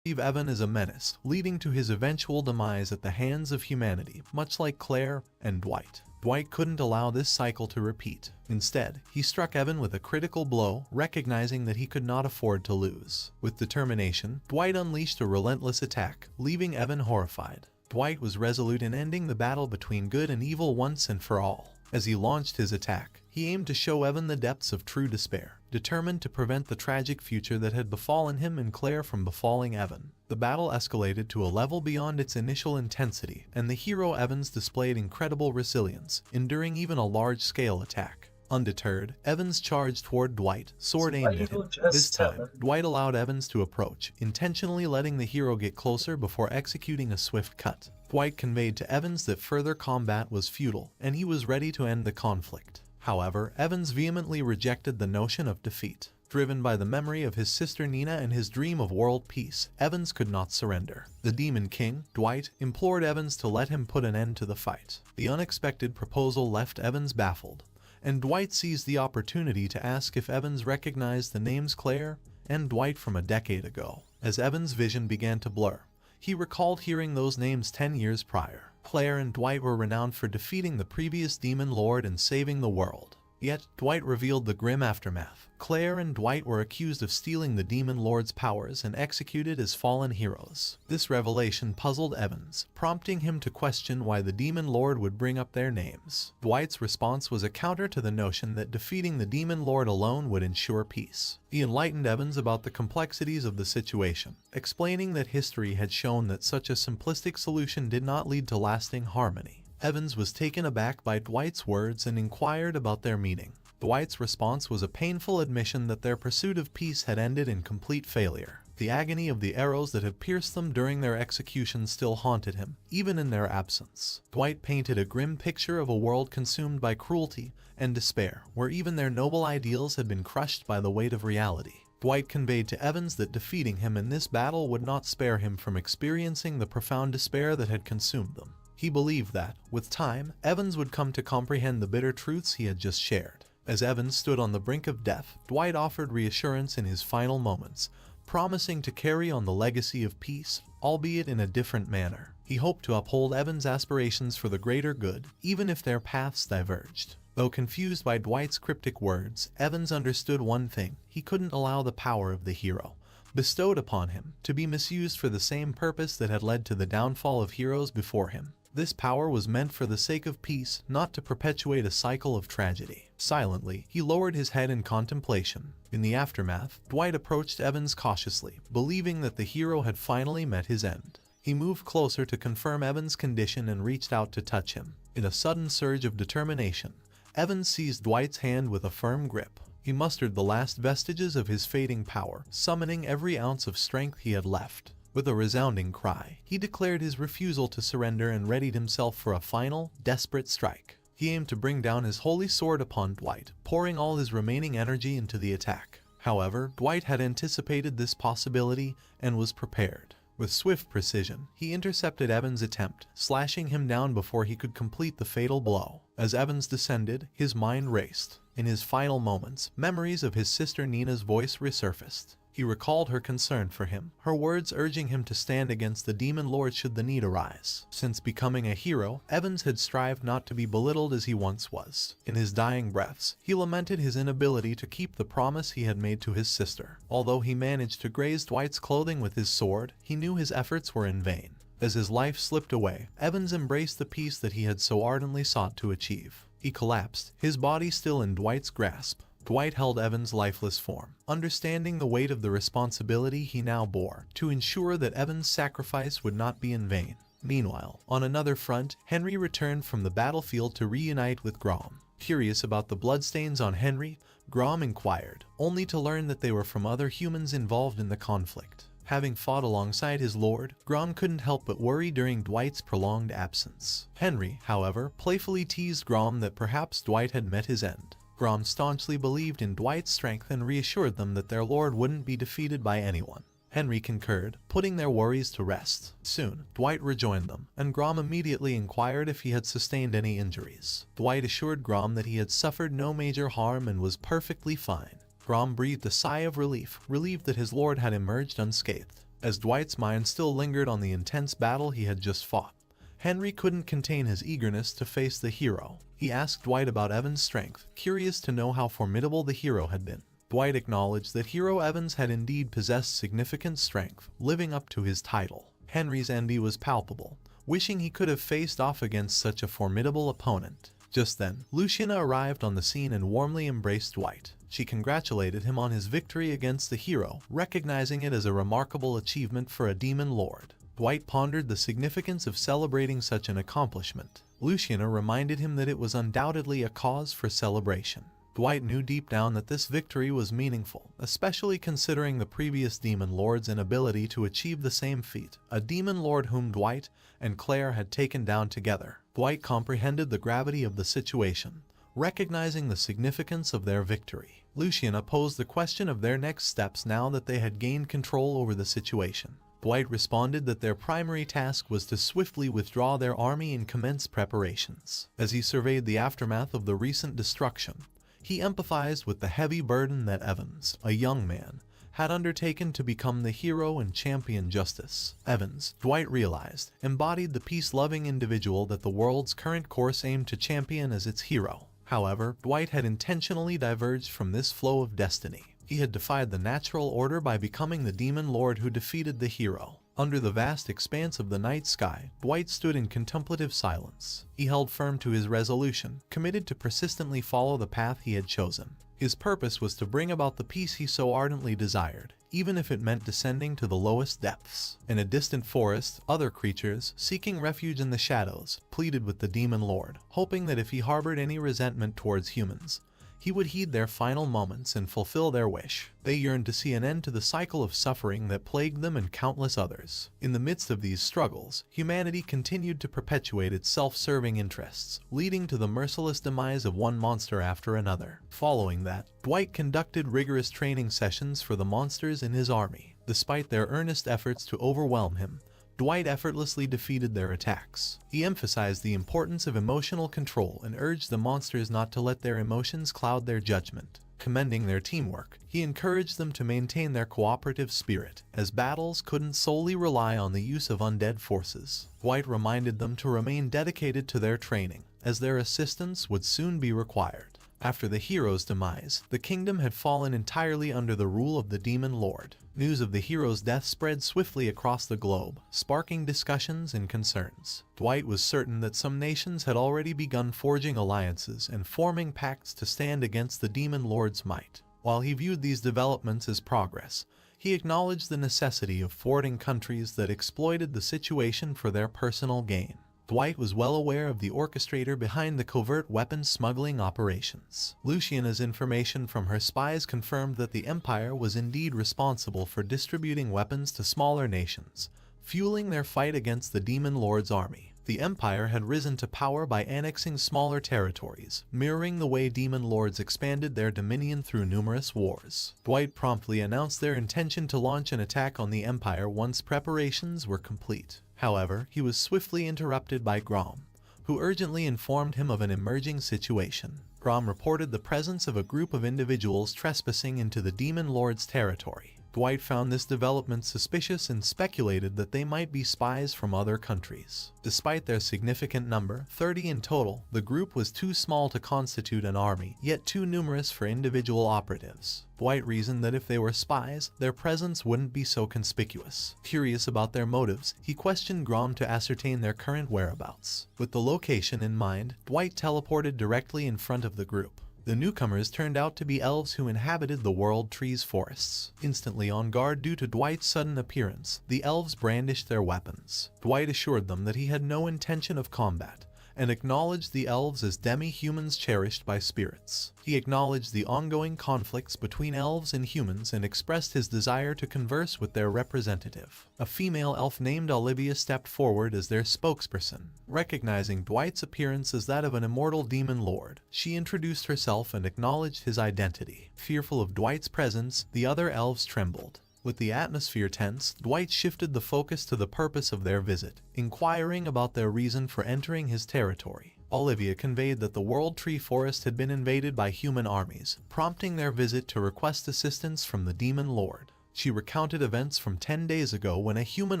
Evan as a menace, leading to his eventual demise at the hands of humanity, much like Claire and Dwight. Dwight couldn't allow this cycle to repeat. Instead, he struck Evan with a critical blow, recognizing that he could not afford to lose. With determination, Dwight unleashed a relentless attack, leaving Evan horrified. Dwight was resolute in ending the battle between good and evil once and for all. As he launched his attack, he aimed to show Evan the depths of true despair, determined to prevent the tragic future that had befallen him and Claire from befalling Evan. The battle escalated to a level beyond its initial intensity, and the hero Evans displayed incredible resilience, enduring even a large-scale attack. Undeterred, Evans charged toward Dwight, sword aimed at him. This time, Dwight allowed Evans to approach, intentionally letting the hero get closer before executing a swift cut. Dwight conveyed to Evans that further combat was futile, and he was ready to end the conflict. However, Evans vehemently rejected the notion of defeat. Driven by the memory of his sister Nina and his dream of world peace, Evans could not surrender. The Demon King, Dwight, implored Evans to let him put an end to the fight. The unexpected proposal left Evans baffled, and Dwight seized the opportunity to ask if Evans recognized the names Claire and Dwight from a decade ago. As Evans' vision began to blur, he recalled hearing those names 10 years prior. Claire and Dwight were renowned for defeating the previous Demon Lord and saving the world. Yet, Dwight revealed the grim aftermath. Claire and Dwight were accused of stealing the Demon Lord's powers and executed as fallen heroes. This revelation puzzled Evans, prompting him to question why the Demon Lord would bring up their names. Dwight's response was a counter to the notion that defeating the Demon Lord alone would ensure peace. He enlightened Evans about the complexities of the situation, explaining that history had shown that such a simplistic solution did not lead to lasting harmony. Evans was taken aback by Dwight's words and inquired about their meaning. Dwight's response was a painful admission that their pursuit of peace had ended in complete failure. The agony of the arrows that had pierced them during their execution still haunted him, even in their absence. Dwight painted a grim picture of a world consumed by cruelty and despair, where even their noble ideals had been crushed by the weight of reality. Dwight conveyed to Evans that defeating him in this battle would not spare him from experiencing the profound despair that had consumed them. He believed that, with time, Evans would come to comprehend the bitter truths he had just shared. As Evans stood on the brink of death, Dwight offered reassurance in his final moments, promising to carry on the legacy of peace, albeit in a different manner. He hoped to uphold Evans' aspirations for the greater good, even if their paths diverged. Though confused by Dwight's cryptic words, Evans understood one thing: he couldn't allow the power of the hero, bestowed upon him, to be misused for the same purpose that had led to the downfall of heroes before him. This power was meant for the sake of peace, not to perpetuate a cycle of tragedy. Silently, he lowered his head in contemplation. In the aftermath, Dwight approached Evans cautiously, believing that the hero had finally met his end. He moved closer to confirm Evans' condition and reached out to touch him. In a sudden surge of determination, Evans seized Dwight's hand with a firm grip. He mustered the last vestiges of his fading power, summoning every ounce of strength he had left. With a resounding cry, he declared his refusal to surrender and readied himself for a final, desperate strike. He aimed to bring down his holy sword upon Dwight, pouring all his remaining energy into the attack. However, Dwight had anticipated this possibility and was prepared. With swift precision, he intercepted Evans' attempt, slashing him down before he could complete the fatal blow. As Evans descended, his mind raced. In his final moments, memories of his sister Nina's voice resurfaced. He recalled her concern for him, her words urging him to stand against the Demon Lord should the need arise. Since becoming a hero, Evans had strived not to be belittled as he once was. In his dying breaths, he lamented his inability to keep the promise he had made to his sister. Although he managed to graze Dwight's clothing with his sword, he knew his efforts were in vain. As his life slipped away, Evans embraced the peace that he had so ardently sought to achieve. He collapsed, his body still in Dwight's grasp. Dwight held Evans' lifeless form, understanding the weight of the responsibility he now bore to ensure that Evans' sacrifice would not be in vain. Meanwhile, on another front, Henry returned from the battlefield to reunite with Grom. Curious about the bloodstains on Henry, Grom inquired, only to learn that they were from other humans involved in the conflict. Having fought alongside his lord, Grom couldn't help but worry during Dwight's prolonged absence. Henry, however, playfully teased Grom that perhaps Dwight had met his end. Grom staunchly believed in Dwight's strength and reassured them that their lord wouldn't be defeated by anyone. Henry concurred, putting their worries to rest. Soon, Dwight rejoined them, and Grom immediately inquired if he had sustained any injuries. Dwight assured Grom that he had suffered no major harm and was perfectly fine. Grom breathed a sigh of relief, relieved that his lord had emerged unscathed. As Dwight's mind still lingered on the intense battle he had just fought, Henry couldn't contain his eagerness to face the hero. He asked Dwight about Evans' strength, curious to know how formidable the hero had been. Dwight acknowledged that Hero Evans had indeed possessed significant strength, living up to his title. Henry's envy was palpable, wishing he could have faced off against such a formidable opponent. Just then, Luciana arrived on the scene and warmly embraced Dwight. She congratulated him on his victory against the hero, recognizing it as a remarkable achievement for a demon lord. Dwight pondered the significance of celebrating such an accomplishment. Luciana reminded him that it was undoubtedly a cause for celebration. Dwight knew deep down that this victory was meaningful, especially considering the previous Demon Lord's inability to achieve the same feat, a Demon Lord whom Dwight and Claire had taken down together. Dwight comprehended the gravity of the situation, recognizing the significance of their victory. Luciana posed the question of their next steps now that they had gained control over the situation. Dwight responded that their primary task was to swiftly withdraw their army and commence preparations. As he surveyed the aftermath of the recent destruction, he empathized with the heavy burden that Evans, a young man, had undertaken to become the hero and champion justice. Evans, Dwight realized, embodied the peace-loving individual that the world's current course aimed to champion as its hero. However, Dwight had intentionally diverged from this flow of destiny. He had defied the natural order by becoming the Demon Lord who defeated the hero. Under the vast expanse of the night sky, Dwight stood in contemplative silence. He held firm to his resolution, committed to persistently follow the path he had chosen. His purpose was to bring about the peace he so ardently desired, even if it meant descending to the lowest depths. In a distant forest, other creatures, seeking refuge in the shadows, pleaded with the Demon Lord, hoping that if he harbored any resentment towards humans, he would heed their final moments and fulfill their wish. They yearned to see an end to the cycle of suffering that plagued them and countless others. In the midst of these struggles, humanity continued to perpetuate its self-serving interests, leading to the merciless demise of one monster after another. Following that, Dwight conducted rigorous training sessions for the monsters in his army. Despite their earnest efforts to overwhelm him, Dwight effortlessly defeated their attacks. He emphasized the importance of emotional control and urged the monsters not to let their emotions cloud their judgment. Commending their teamwork, he encouraged them to maintain their cooperative spirit, as battles couldn't solely rely on the use of undead forces. Dwight reminded them to remain dedicated to their training, as their assistance would soon be required. After the hero's demise, the kingdom had fallen entirely under the rule of the Demon Lord. News of the hero's death spread swiftly across the globe, sparking discussions and concerns. Dwight was certain that some nations had already begun forging alliances and forming pacts to stand against the Demon Lord's might. While he viewed these developments as progress, he acknowledged the necessity of thwarting countries that exploited the situation for their personal gain. Dwight was well aware of the orchestrator behind the covert weapons smuggling operations. Luciana's information from her spies confirmed that the Empire was indeed responsible for distributing weapons to smaller nations, fueling their fight against the Demon Lord's army. The Empire had risen to power by annexing smaller territories, mirroring the way Demon Lords expanded their dominion through numerous wars. Dwight promptly announced their intention to launch an attack on the Empire once preparations were complete. However, he was swiftly interrupted by Grom, who urgently informed him of an emerging situation. Grom reported the presence of a group of individuals trespassing into the Demon Lord's territory. Dwight found this development suspicious and speculated that they might be spies from other countries. Despite their significant number, 30 in total, the group was too small to constitute an army, yet too numerous for individual operatives. Dwight reasoned that if they were spies, their presence wouldn't be so conspicuous. Curious about their motives, he questioned Grom to ascertain their current whereabouts. With the location in mind, Dwight teleported directly in front of the group. The newcomers turned out to be elves who inhabited the World Tree's forests. Instantly on guard due to Dwight's sudden appearance, the elves brandished their weapons. Dwight assured them that he had no intention of combat, and acknowledged the elves as demi-humans cherished by spirits. He acknowledged the ongoing conflicts between elves and humans and expressed his desire to converse with their representative. A female elf named Olivia stepped forward as their spokesperson. Recognizing Dwight's appearance as that of an immortal demon lord, she introduced herself and acknowledged his identity. Fearful of Dwight's presence, the other elves trembled. With the atmosphere tense, Dwight shifted the focus to the purpose of their visit, inquiring about their reason for entering his territory. Olivia conveyed that the World Tree Forest had been invaded by human armies, prompting their visit to request assistance from the Demon Lord. She recounted events from 10 days ago when a human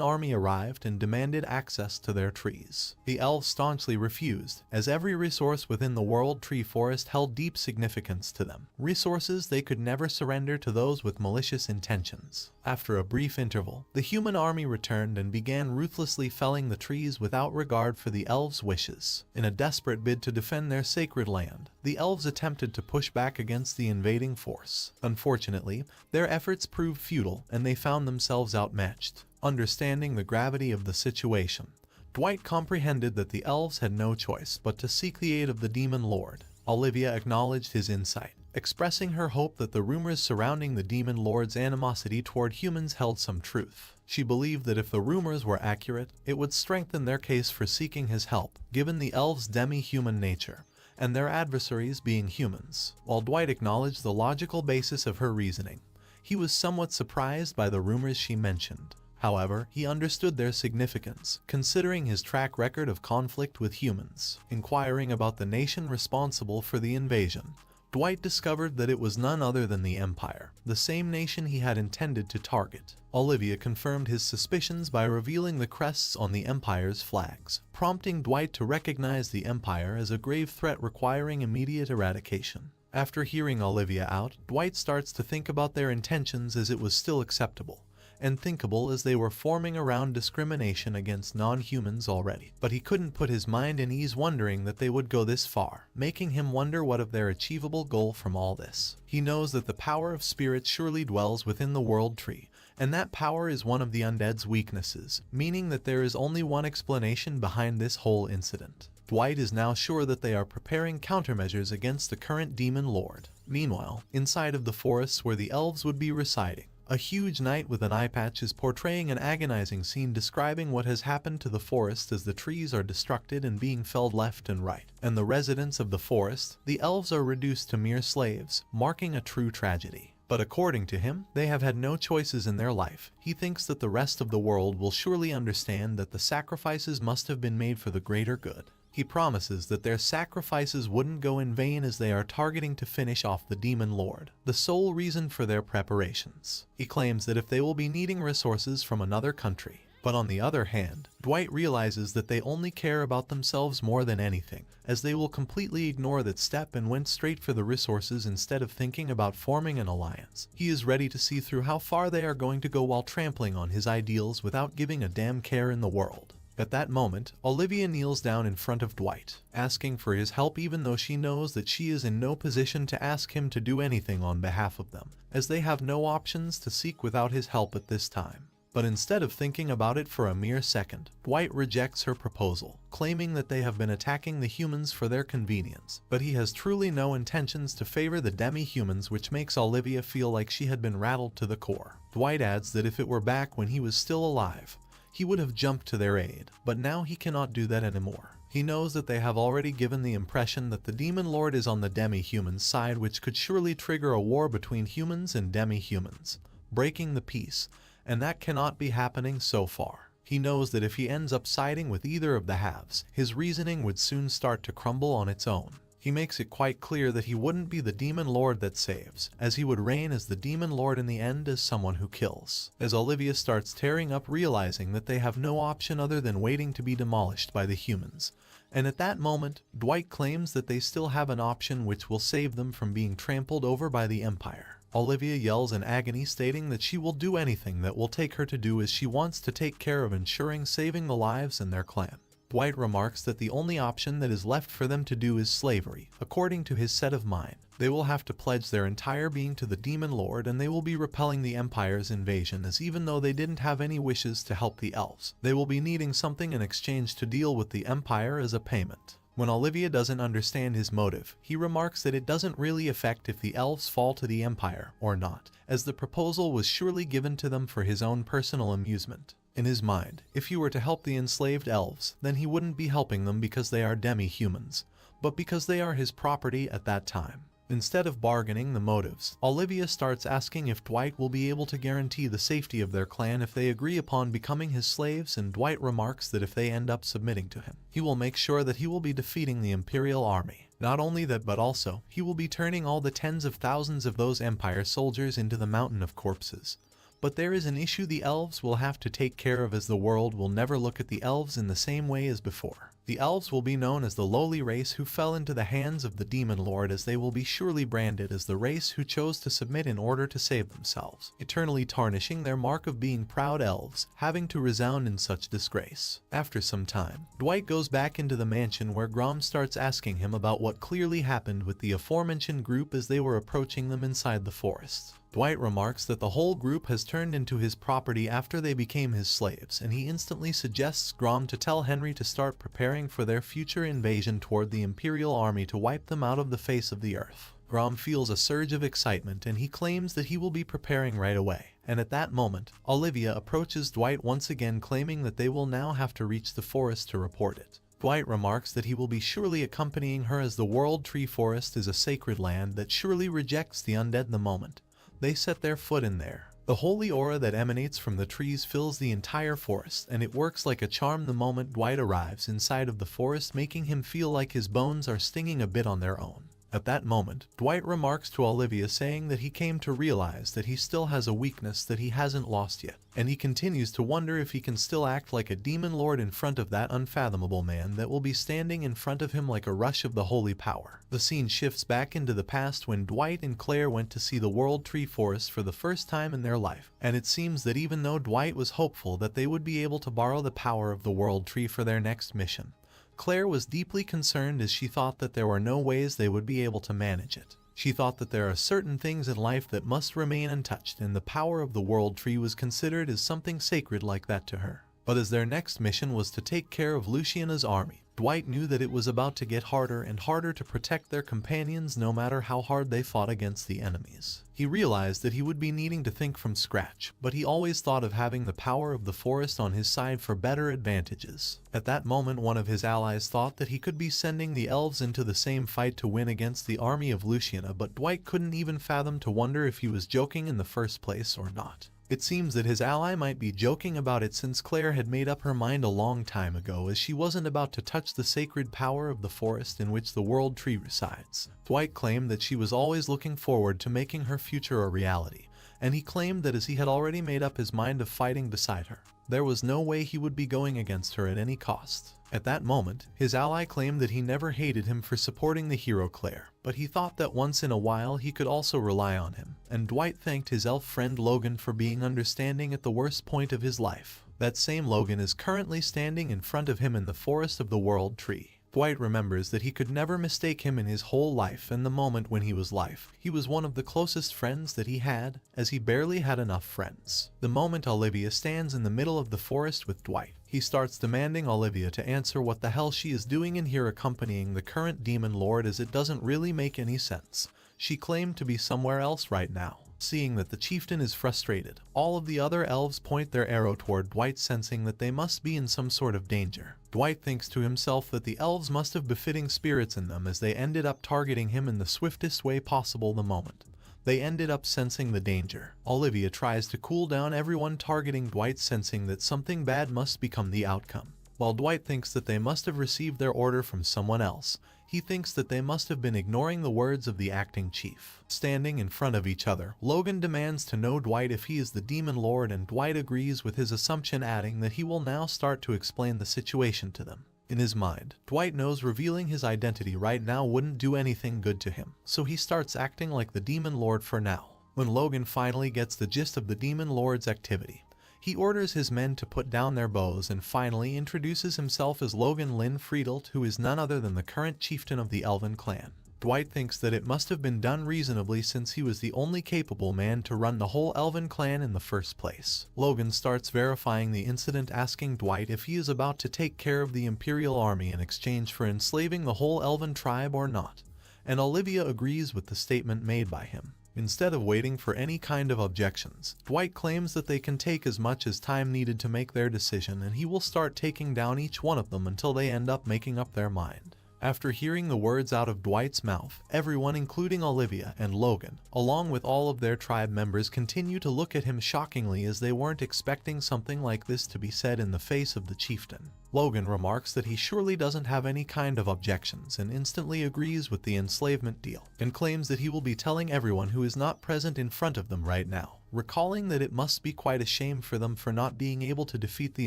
army arrived and demanded access to their trees. The elves staunchly refused, as every resource within the World Tree Forest held deep significance to them, resources they could never surrender to those with malicious intentions. After a brief interval, the human army returned and began ruthlessly felling the trees without regard for the elves' wishes. In a desperate bid to defend their sacred land, the elves attempted to push back against the invading force. Unfortunately, their efforts proved futile, and they found themselves outmatched. Understanding the gravity of the situation, Dwight comprehended that the elves had no choice but to seek the aid of the Demon Lord. Olivia acknowledged his insight, expressing her hope that the rumors surrounding the Demon Lord's animosity toward humans held some truth. She believed that if the rumors were accurate, it would strengthen their case for seeking his help, given the elves' demi-human nature, and their adversaries being humans. While Dwight acknowledged the logical basis of her reasoning, he was somewhat surprised by the rumors she mentioned. However, he understood their significance, considering his track record of conflict with humans. Inquiring about the nation responsible for the invasion, Dwight discovered that it was none other than the Empire, the same nation he had intended to target. Olivia confirmed his suspicions by revealing the crests on the Empire's flags, prompting Dwight to recognize the Empire as a grave threat requiring immediate eradication. After hearing Olivia out, Dwight starts to think about their intentions, as it was still acceptable and thinkable as they were forming around discrimination against non-humans already. But he couldn't put his mind in ease wondering that they would go this far, making him wonder what of their achievable goal from all this. He knows that the power of spirit surely dwells within the World Tree, and that power is one of the undead's weaknesses, meaning that there is only one explanation behind this whole incident. Dwight is now sure that they are preparing countermeasures against the current Demon Lord. Meanwhile, inside of the forests where the elves would be residing, a huge knight with an eye patch is portraying an agonizing scene describing what has happened to the forest as the trees are destructed and being felled left and right. And the residents of the forest, the elves, are reduced to mere slaves, marking a true tragedy. But according to him, they have had no choices in their life. He thinks that the rest of the world will surely understand that the sacrifices must have been made for the greater good. He promises that their sacrifices wouldn't go in vain, as they are targeting to finish off the Demon Lord, the sole reason for their preparations. He claims that if they will be needing resources from another country. But on the other hand, Dwight realizes that they only care about themselves more than anything, as they will completely ignore that step and went straight for the resources instead of thinking about forming an alliance. He is ready to see through how far they are going to go while trampling on his ideals without giving a damn care in the world. At that moment, Olivia kneels down in front of Dwight, asking for his help, even though she knows that she is in no position to ask him to do anything on behalf of them, as they have no options to seek without his help at this time. But instead of thinking about it for a mere second, Dwight rejects her proposal, claiming that they have been attacking the humans for their convenience. But he has truly no intentions to favor the demi-humans, which makes Olivia feel like she had been rattled to the core. Dwight adds that if it were back when he was still alive, he would have jumped to their aid, but now he cannot do that anymore. He knows that they have already given the impression that the Demon Lord is on the demi-human side, which could surely trigger a war between humans and demi-humans, breaking the peace, and that cannot be happening so far. He knows that if he ends up siding with either of the halves, his reasoning would soon start to crumble on its own. He makes it quite clear that he wouldn't be the Demon Lord that saves, as he would reign as the Demon Lord in the end as someone who kills. As Olivia starts tearing up, realizing that they have no option other than waiting to be demolished by the humans. And at that moment, Dwight claims that they still have an option which will save them from being trampled over by the Empire. Olivia yells in agony, stating that she will do anything that will take her to do, as she wants to take care of ensuring saving the lives in their clan. Dwight remarks that the only option that is left for them to do is slavery. According to his set of mind, they will have to pledge their entire being to the Demon Lord, and they will be repelling the Empire's invasion, as even though they didn't have any wishes to help the elves, they will be needing something in exchange to deal with the Empire as a payment. When Olivia doesn't understand his motive, he remarks that it doesn't really affect if the elves fall to the Empire or not, as the proposal was surely given to them for his own personal amusement. In his mind, if he were to help the enslaved elves, then he wouldn't be helping them because they are demi-humans, but because they are his property at that time. Instead of bargaining the motives, Olivia starts asking if Dwight will be able to guarantee the safety of their clan if they agree upon becoming his slaves, and Dwight remarks that if they end up submitting to him, he will make sure that he will be defeating the Imperial army. Not only that, but also, he will be turning all the tens of thousands of those Empire soldiers into the mountain of corpses. But there is an issue the elves will have to take care of, as the world will never look at the elves in the same way as before. The elves will be known as the lowly race who fell into the hands of the Demon Lord, as they will be surely branded as the race who chose to submit in order to save themselves, eternally tarnishing their mark of being proud elves, having to resound in such disgrace. After some time, Dwight goes back into the mansion, where Grom starts asking him about what clearly happened with the aforementioned group as they were approaching them inside the forest. Dwight remarks that the whole group has turned into his property after they became his slaves, and he instantly suggests Grom to tell Henry to start preparing for their future invasion toward the Imperial army to wipe them out of the face of the earth. Grom feels a surge of excitement and he claims that he will be preparing right away. And at that moment, Olivia approaches Dwight once again, claiming that they will now have to reach the forest to report it. Dwight remarks that he will be surely accompanying her, as the World Tree Forest is a sacred land that surely rejects the undead the moment they set their foot in there. The holy aura that emanates from the trees fills the entire forest, and it works like a charm the moment Dwight arrives inside of the forest, making him feel like his bones are stinging a bit on their own. At that moment, Dwight remarks to Olivia, saying that he came to realize that he still has a weakness that he hasn't lost yet, and he continues to wonder if he can still act like a demon lord in front of that unfathomable man that will be standing in front of him like a rush of the holy power. The scene shifts back into the past when Dwight and Claire went to see the World Tree Forest for the first time in their life, and it seems that even though Dwight was hopeful that they would be able to borrow the power of the World Tree for their next mission, Claire was deeply concerned, as she thought that there were no ways they would be able to manage it. She thought that there are certain things in life that must remain untouched, and the power of the World Tree was considered as something sacred like that to her. But as their next mission was to take care of Luciana's army, Dwight knew that it was about to get harder and harder to protect their companions, no matter how hard they fought against the enemies. He realized that he would be needing to think from scratch, but he always thought of having the power of the forest on his side for better advantages. At that moment, one of his allies thought that he could be sending the elves into the same fight to win against the army of Luciana, but Dwight couldn't even fathom to wonder if he was joking in the first place or not. It seems that his ally might be joking about it, since Claire had made up her mind a long time ago, as she wasn't about to touch the sacred power of the forest in which the World Tree resides. Dwight claimed that she was always looking forward to making her future a reality, and he claimed that as he had already made up his mind of fighting beside her, there was no way he would be going against her at any cost. At that moment, his ally claimed that he never hated him for supporting the hero Claire, but he thought that once in a while he could also rely on him, and Dwight thanked his elf friend Logan for being understanding at the worst point of his life. That same Logan is currently standing in front of him in the forest of the World Tree. Dwight remembers that he could never mistake him in his whole life, and the moment when he was one of the closest friends that he had, as he barely had enough friends. The moment Olivia stands in the middle of the forest with Dwight, he starts demanding Olivia to answer what the hell she is doing in here accompanying the current demon lord, as it doesn't really make any sense. She claimed to be somewhere else right now. Seeing that the chieftain is frustrated, all of the other elves point their arrow toward Dwight, sensing that they must be in some sort of danger. Dwight thinks to himself that the elves must have befitting spirits in them, as they ended up targeting him in the swiftest way possible the moment they ended up sensing the danger. Olivia tries to cool down everyone targeting Dwight, sensing that something bad must become the outcome. While Dwight thinks that they must have received their order from someone else, he thinks that they must have been ignoring the words of the acting chief. Standing in front of each other, Logan demands to know Dwight if he is the demon lord, and Dwight agrees with his assumption, adding that he will now start to explain the situation to them. In his mind, Dwight knows revealing his identity right now wouldn't do anything good to him, so he starts acting like the demon lord for now. When Logan finally gets the gist of the demon lord's activity, he orders his men to put down their bows and finally introduces himself as Logan Lynn Friedelt, who is none other than the current chieftain of the Elven clan. Dwight thinks that it must have been done reasonably, since he was the only capable man to run the whole Elven clan in the first place. Logan starts verifying the incident, asking Dwight if he is about to take care of the Imperial army in exchange for enslaving the whole Elven tribe or not, and Olivia agrees with the statement made by him. Instead of waiting for any kind of objections, Dwight claims that they can take as much as time needed to make their decision, and he will start taking down each one of them until they end up making up their mind. After hearing the words out of Dwight's mouth, everyone, including Olivia and Logan, along with all of their tribe members, continue to look at him shockingly, as they weren't expecting something like this to be said in the face of the chieftain. Logan remarks that he surely doesn't have any kind of objections, and instantly agrees with the enslavement deal, and claims that he will be telling everyone who is not present in front of them right now, recalling that it must be quite a shame for them for not being able to defeat the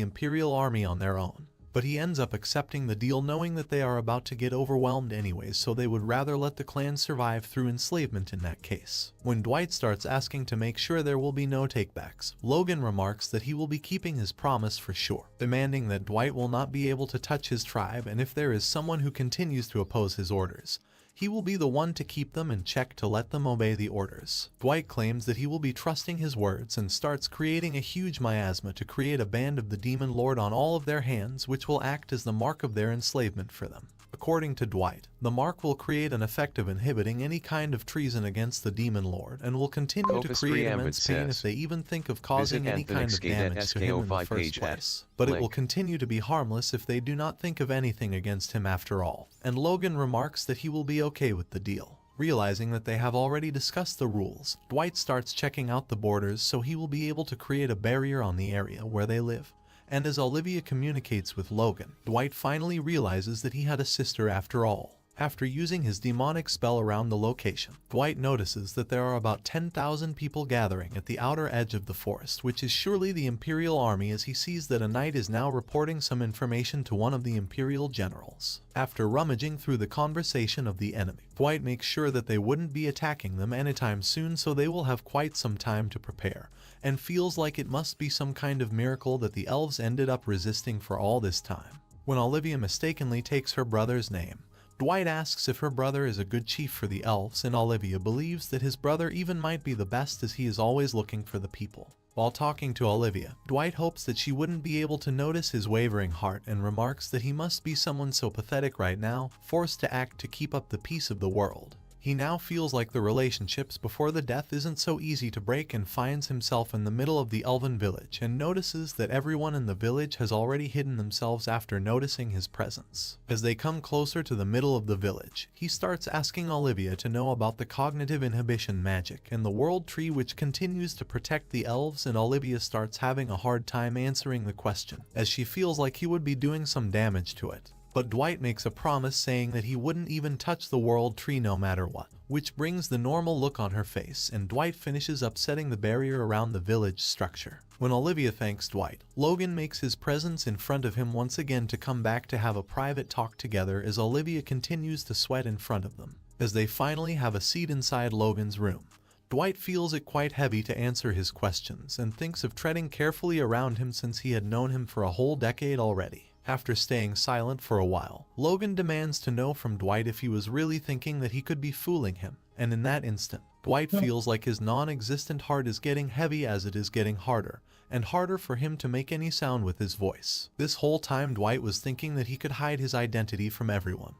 Imperial army on their own. But he ends up accepting the deal, knowing that they are about to get overwhelmed anyways, so they would rather let the clan survive through enslavement in that case. When Dwight starts asking to make sure there will be no takebacks, Logan remarks that he will be keeping his promise for sure, demanding that Dwight will not be able to touch his tribe, and if there is someone who continues to oppose his orders, he will be the one to keep them in check to let them obey the orders. Dwight claims that he will be trusting his words and starts creating a huge miasma to create a band of the Demon Lord on all of their hands, which will act as the mark of their enslavement for them. According to Dwight, the mark will create an effect of inhibiting any kind of treason against the Demon Lord and will continue to Copus create Preambit immense pain if says, they even think of causing visit any kind of Anthenix damage to him in the SKO5 first page place. at But it link. will continue to be harmless if they do not think of anything against him after all. And Logan remarks that he will be okay with the deal. Realizing that they have already discussed the rules, Dwight starts checking out the borders so he will be able to create a barrier on the area where they live. And as Olivia communicates with Logan, Dwight finally realizes that he had a sister after all. After using his demonic spell around the location, Dwight notices that there are about 10,000 people gathering at the outer edge of the forest, which is surely the Imperial army, as he sees that a knight is now reporting some information to one of the Imperial generals. After rummaging through the conversation of the enemy, Dwight makes sure that they wouldn't be attacking them anytime soon, so they will have quite some time to prepare, and feels like it must be some kind of miracle that the elves ended up resisting for all this time. When Olivia mistakenly takes her brother's name, Dwight asks if her brother is a good chief for the elves, and Olivia believes that his brother even might be the best, as he is always looking for the people. While talking to Olivia, Dwight hopes that she wouldn't be able to notice his wavering heart and remarks that he must be someone so pathetic right now, forced to act to keep up the peace of the world. He now feels like the relationships before the death isn't so easy to break and finds himself in the middle of the elven village and notices that everyone in the village has already hidden themselves after noticing his presence. As they come closer to the middle of the village, he starts asking Olivia to know about the cognitive inhibition magic and the world tree which continues to protect the elves, and Olivia starts having a hard time answering the question, as she feels like he would be doing some damage to it. But Dwight makes a promise saying that he wouldn't even touch the world tree no matter what, which brings the normal look on her face, and Dwight finishes up setting the barrier around the village structure. When Olivia thanks Dwight, Logan makes his presence in front of him once again to come back to have a private talk together, as Olivia continues to sweat in front of them. As they finally have a seat inside Logan's room, Dwight feels it quite heavy to answer his questions and thinks of treading carefully around him since he had known him for a whole decade already. After staying silent for a while, Logan demands to know from Dwight if he was really thinking that he could be fooling him, and in that instant, Dwight feels like his non-existent heart is getting heavy as it is getting harder, and harder for him to make any sound with his voice. This whole time Dwight was thinking that he could hide his identity from everyone,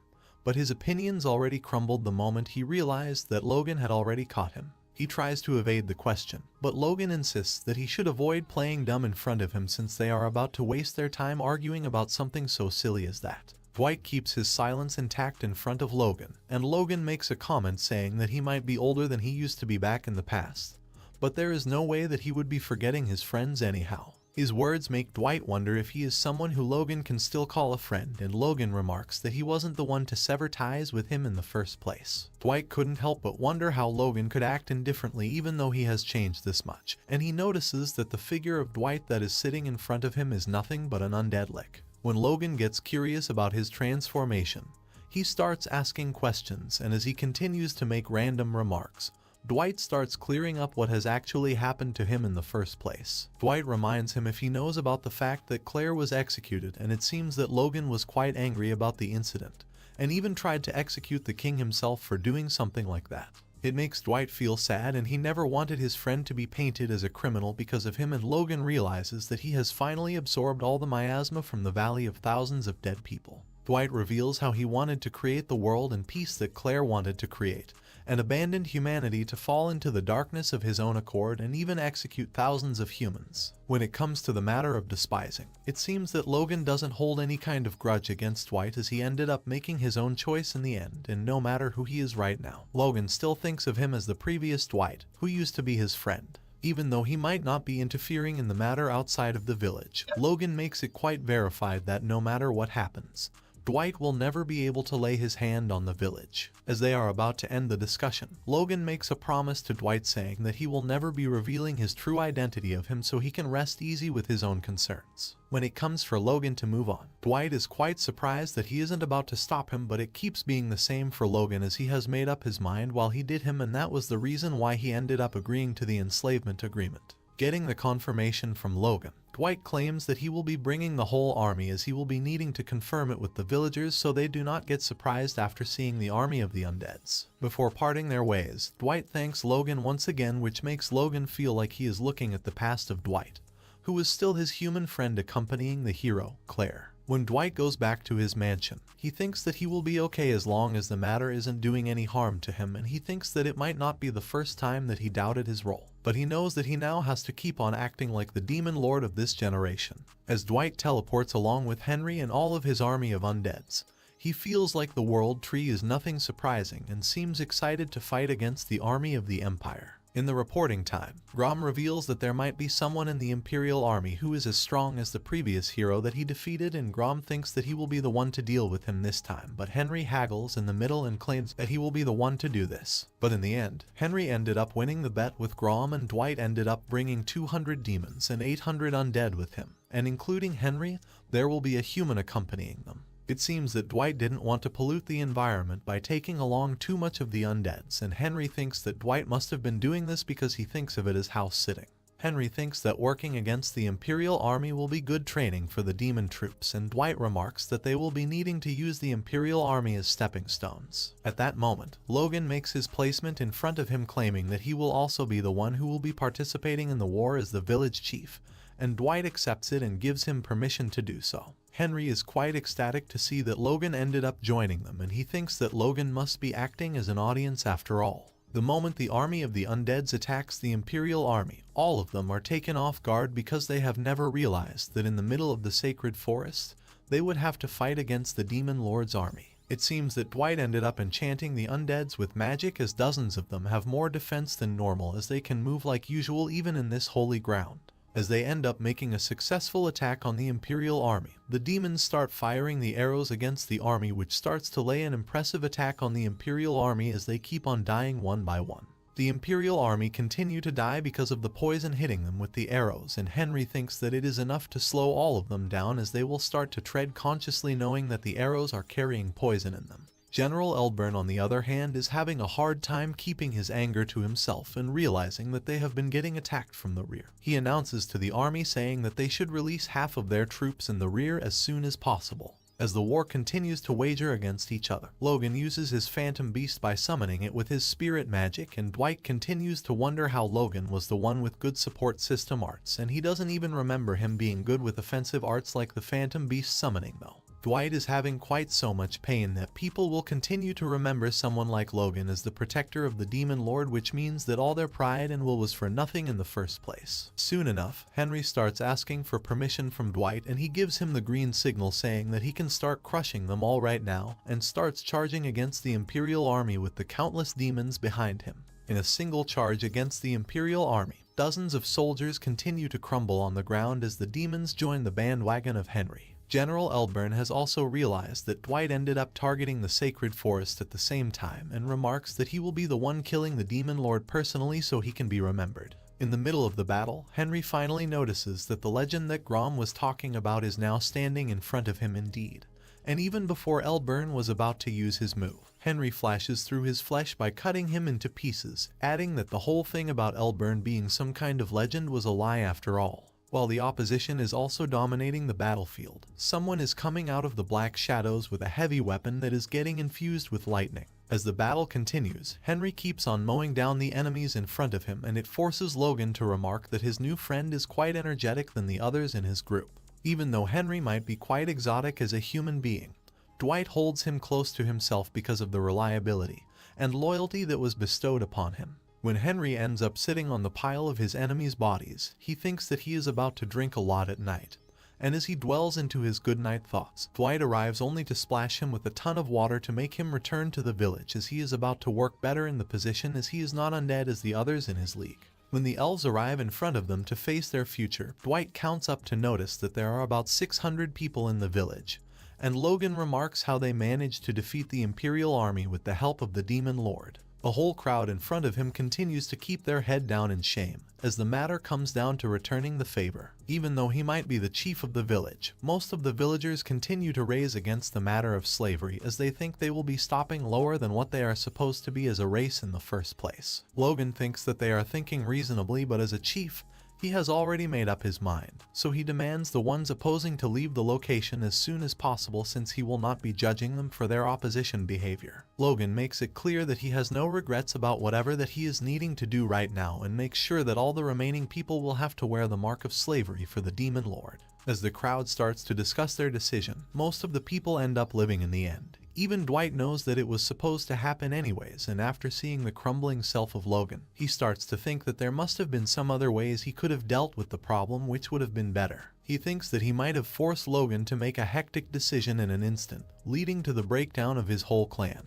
but his opinions already crumbled the moment he realized that Logan had already caught him. He tries to evade the question, but Logan insists that he should avoid playing dumb in front of him since they are about to waste their time arguing about something so silly as that. Dwight keeps his silence intact in front of Logan, and Logan makes a comment saying that he might be older than he used to be back in the past, but there is no way that he would be forgetting his friends anyhow. His words make Dwight wonder if he is someone who Logan can still call a friend, and Logan remarks that he wasn't the one to sever ties with him in the first place. Dwight couldn't help but wonder how Logan could act indifferently even though he has changed this much, and he notices that the figure of Dwight that is sitting in front of him is nothing but an undead lich. When Logan gets curious about his transformation, he starts asking questions, and as he continues to make random remarks, Dwight starts clearing up what has actually happened to him in the first place. Dwight reminds him if he knows about the fact that Claire was executed, and it seems that Logan was quite angry about the incident, and even tried to execute the king himself for doing something like that. It makes Dwight feel sad, and he never wanted his friend to be painted as a criminal because of him, and Logan realizes that he has finally absorbed all the miasma from the Valley of Thousands of Dead People. Dwight reveals how he wanted to create the world and peace that Claire wanted to create, and abandoned humanity to fall into the darkness of his own accord and even execute thousands of humans. When it comes to the matter of despising, it seems that Logan doesn't hold any kind of grudge against Dwight, as he ended up making his own choice in the end, and no matter who he is right now, Logan still thinks of him as the previous Dwight, who used to be his friend. Even though he might not be interfering in the matter outside of the village, Logan makes it quite verified that no matter what happens, Dwight will never be able to lay his hand on the village. As they are about to end the discussion, Logan makes a promise to Dwight saying that he will never be revealing his true identity of him so he can rest easy with his own concerns. When it comes for Logan to move on, Dwight is quite surprised that he isn't about to stop him, but it keeps being the same for Logan, as he has made up his mind while he did him, and that was the reason why he ended up agreeing to the enslavement agreement. Getting the confirmation from Logan, Dwight claims that he will be bringing the whole army, as he will be needing to confirm it with the villagers so they do not get surprised after seeing the army of the undeads. Before parting their ways, Dwight thanks Logan once again, which makes Logan feel like he is looking at the past of Dwight, who was still his human friend accompanying the hero, Claire. When Dwight goes back to his mansion, he thinks that he will be okay as long as the matter isn't doing any harm to him, and he thinks that it might not be the first time that he doubted his role. But he knows that he now has to keep on acting like the demon lord of this generation. As Dwight teleports along with Henry and all of his army of undeads, he feels like the World Tree is nothing surprising and seems excited to fight against the army of the Empire. In the reporting time, Grom reveals that there might be someone in the Imperial Army who is as strong as the previous hero that he defeated, and Grom thinks that he will be the one to deal with him this time, but Henry haggles in the middle and claims that he will be the one to do this. But in the end, Henry ended up winning the bet with Grom, and Dwight ended up bringing 200 demons and 800 undead with him, and including Henry, there will be a human accompanying them. It seems that Dwight didn't want to pollute the environment by taking along too much of the undeads, and Henry thinks that Dwight must have been doing this because he thinks of it as house sitting. Henry thinks that working against the Imperial Army will be good training for the demon troops, and Dwight remarks that they will be needing to use the Imperial Army as stepping stones. At that moment, Logan makes his placement in front of him, claiming that he will also be the one who will be participating in the war as the village chief, and Dwight accepts it and gives him permission to do so. Henry is quite ecstatic to see that Logan ended up joining them, and he thinks that Logan must be acting as an audience after all. The moment the army of the undeads attacks the Imperial Army, all of them are taken off guard because they have never realized that in the middle of the sacred forest, they would have to fight against the Demon Lord's army. It seems that Dwight ended up enchanting the undeads with magic, as dozens of them have more defense than normal, as they can move like usual even in this holy ground. As they end up making a successful attack on the Imperial Army, the demons start firing the arrows against the army, which starts to lay an impressive attack on the Imperial Army as they keep on dying one by one. The Imperial Army continue to die because of the poison hitting them with the arrows, and Henry thinks that it is enough to slow all of them down, as they will start to tread consciously, knowing that the arrows are carrying poison in them. General Eldburn, on the other hand, is having a hard time keeping his anger to himself and realizing that they have been getting attacked from the rear. He announces to the army saying that they should release half of their troops in the rear as soon as possible. As the war continues to wager against each other, Logan uses his Phantom Beast by summoning it with his spirit magic, and Dwight continues to wonder how Logan was the one with good support system arts, and he doesn't even remember him being good with offensive arts like the Phantom Beast summoning though. Dwight is having quite so much pain that people will continue to remember someone like Logan as the protector of the Demon Lord, which means that all their pride and will was for nothing in the first place. Soon enough, Henry starts asking for permission from Dwight, and he gives him the green signal saying that he can start crushing them all right now, and starts charging against the Imperial Army with the countless demons behind him. In a single charge against the Imperial Army, dozens of soldiers continue to crumble on the ground as the demons join the bandwagon of Henry. General Eldburn has also realized that Dwight ended up targeting the sacred forest at the same time, and remarks that he will be the one killing the Demon Lord personally so he can be remembered. In the middle of the battle, Henry finally notices that the legend that Grom was talking about is now standing in front of him indeed. And even before Eldburn was about to use his move, Henry flashes through his flesh by cutting him into pieces, adding that the whole thing about Eldburn being some kind of legend was a lie after all. While the opposition is also dominating the battlefield, someone is coming out of the black shadows with a heavy weapon that is getting infused with lightning. As the battle continues, Henry keeps on mowing down the enemies in front of him, and it forces Logan to remark that his new friend is quite energetic than the others in his group. Even though Henry might be quite exotic as a human being, Dwight holds him close to himself because of the reliability and loyalty that was bestowed upon him. When Henry ends up sitting on the pile of his enemies' bodies, he thinks that he is about to drink a lot at night, and as he dwells into his goodnight thoughts, Dwight arrives only to splash him with a ton of water to make him return to the village, as he is about to work better in the position, as he is not undead as the others in his league. When the elves arrive in front of them to face their future, Dwight counts up to notice that there are about 600 people in the village, and Logan remarks how they managed to defeat the Imperial Army with the help of the Demon Lord. The whole crowd in front of him continues to keep their head down in shame, as the matter comes down to returning the favor. Even though he might be the chief of the village, most of the villagers continue to raise against the matter of slavery, as they think they will be stopping lower than what they are supposed to be as a race in the first place. Logan thinks that they are thinking reasonably, but as a chief, he has already made up his mind, so he demands the ones opposing to leave the location as soon as possible, since he will not be judging them for their opposition behavior. Logan makes it clear that he has no regrets about whatever that he is needing to do right now, and makes sure that all the remaining people will have to wear the mark of slavery for the Demon Lord. As the crowd starts to discuss their decision, most of the people end up living in the end. Even Dwight knows that it was supposed to happen anyways, and after seeing the crumbling self of Logan, he starts to think that there must have been some other ways he could have dealt with the problem which would have been better. He thinks that he might have forced Logan to make a hectic decision in an instant, leading to the breakdown of his whole clan,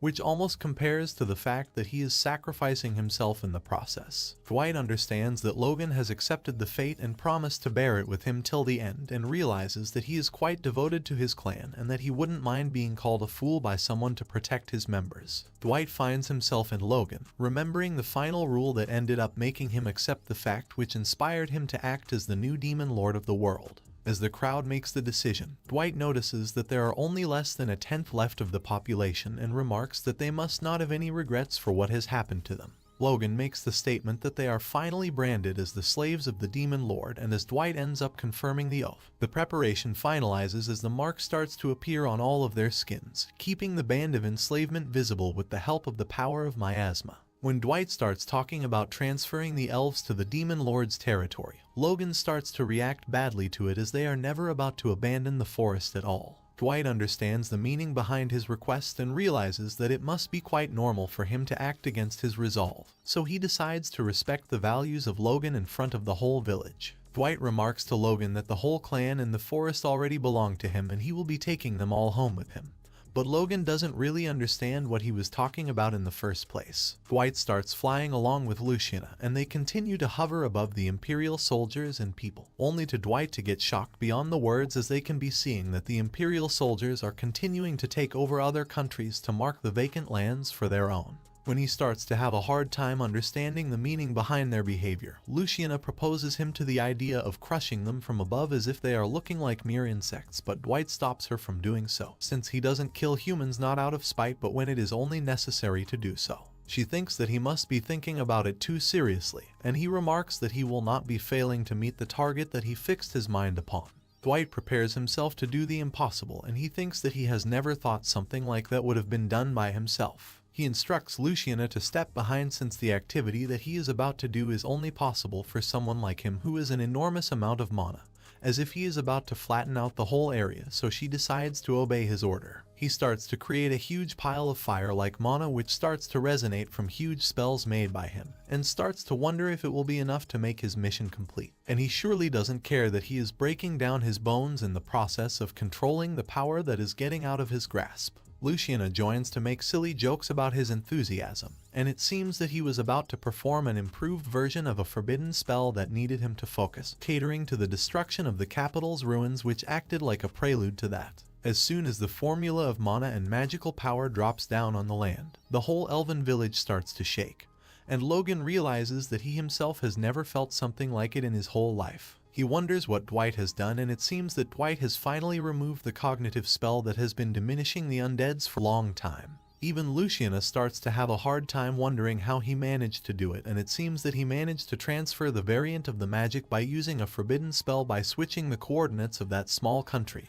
which almost compares to the fact that he is sacrificing himself in the process. Dwight understands that Logan has accepted the fate and promised to bear it with him till the end, and realizes that he is quite devoted to his clan and that he wouldn't mind being called a fool by someone to protect his members. Dwight finds himself in Logan, remembering the final rule that ended up making him accept the fact which inspired him to act as the new demon lord of the world. As the crowd makes the decision, Dwight notices that there are only less than a tenth left of the population and remarks that they must not have any regrets for what has happened to them. Logan makes the statement that they are finally branded as the slaves of the Demon Lord, and as Dwight ends up confirming the oath, the preparation finalizes as the mark starts to appear on all of their skins, keeping the band of enslavement visible with the help of the power of miasma. When Dwight starts talking about transferring the elves to the Demon Lord's territory, Logan starts to react badly to it as they are never about to abandon the forest at all. Dwight understands the meaning behind his request and realizes that it must be quite normal for him to act against his resolve, so he decides to respect the values of Logan in front of the whole village. Dwight remarks to Logan that the whole clan in the forest already belong to him and he will be taking them all home with him. But Logan doesn't really understand what he was talking about in the first place. Dwight starts flying along with Luciana, and they continue to hover above the Imperial soldiers and people, only to Dwight to get shocked beyond the words as they can be seeing that the Imperial soldiers are continuing to take over other countries to mark the vacant lands for their own. When he starts to have a hard time understanding the meaning behind their behavior, Luciana proposes him to the idea of crushing them from above as if they are looking like mere insects, but Dwight stops her from doing so, since he doesn't kill humans not out of spite but when it is only necessary to do so. She thinks that he must be thinking about it too seriously, and he remarks that he will not be failing to meet the target that he fixed his mind upon. Dwight prepares himself to do the impossible, and he thinks that he has never thought something like that would have been done by himself. He instructs Luciana to step behind since the activity that he is about to do is only possible for someone like him who has an enormous amount of mana, as if he is about to flatten out the whole area, so she decides to obey his order. He starts to create a huge pile of fire-like mana which starts to resonate from huge spells made by him, and starts to wonder if it will be enough to make his mission complete. And he surely doesn't care that he is breaking down his bones in the process of controlling the power that is getting out of his grasp. Luciana joins to make silly jokes about his enthusiasm, and it seems that he was about to perform an improved version of a forbidden spell that needed him to focus, catering to the destruction of the capital's ruins which acted like a prelude to that. As soon as the formula of mana and magical power drops down on the land, the whole elven village starts to shake, and Logan realizes that he himself has never felt something like it in his whole life. He wonders what Dwight has done, and it seems that Dwight has finally removed the cognitive spell that has been diminishing the undeads for a long time. Even Luciana starts to have a hard time wondering how he managed to do it, and it seems that he managed to transfer the variant of the magic by using a forbidden spell by switching the coordinates of that small country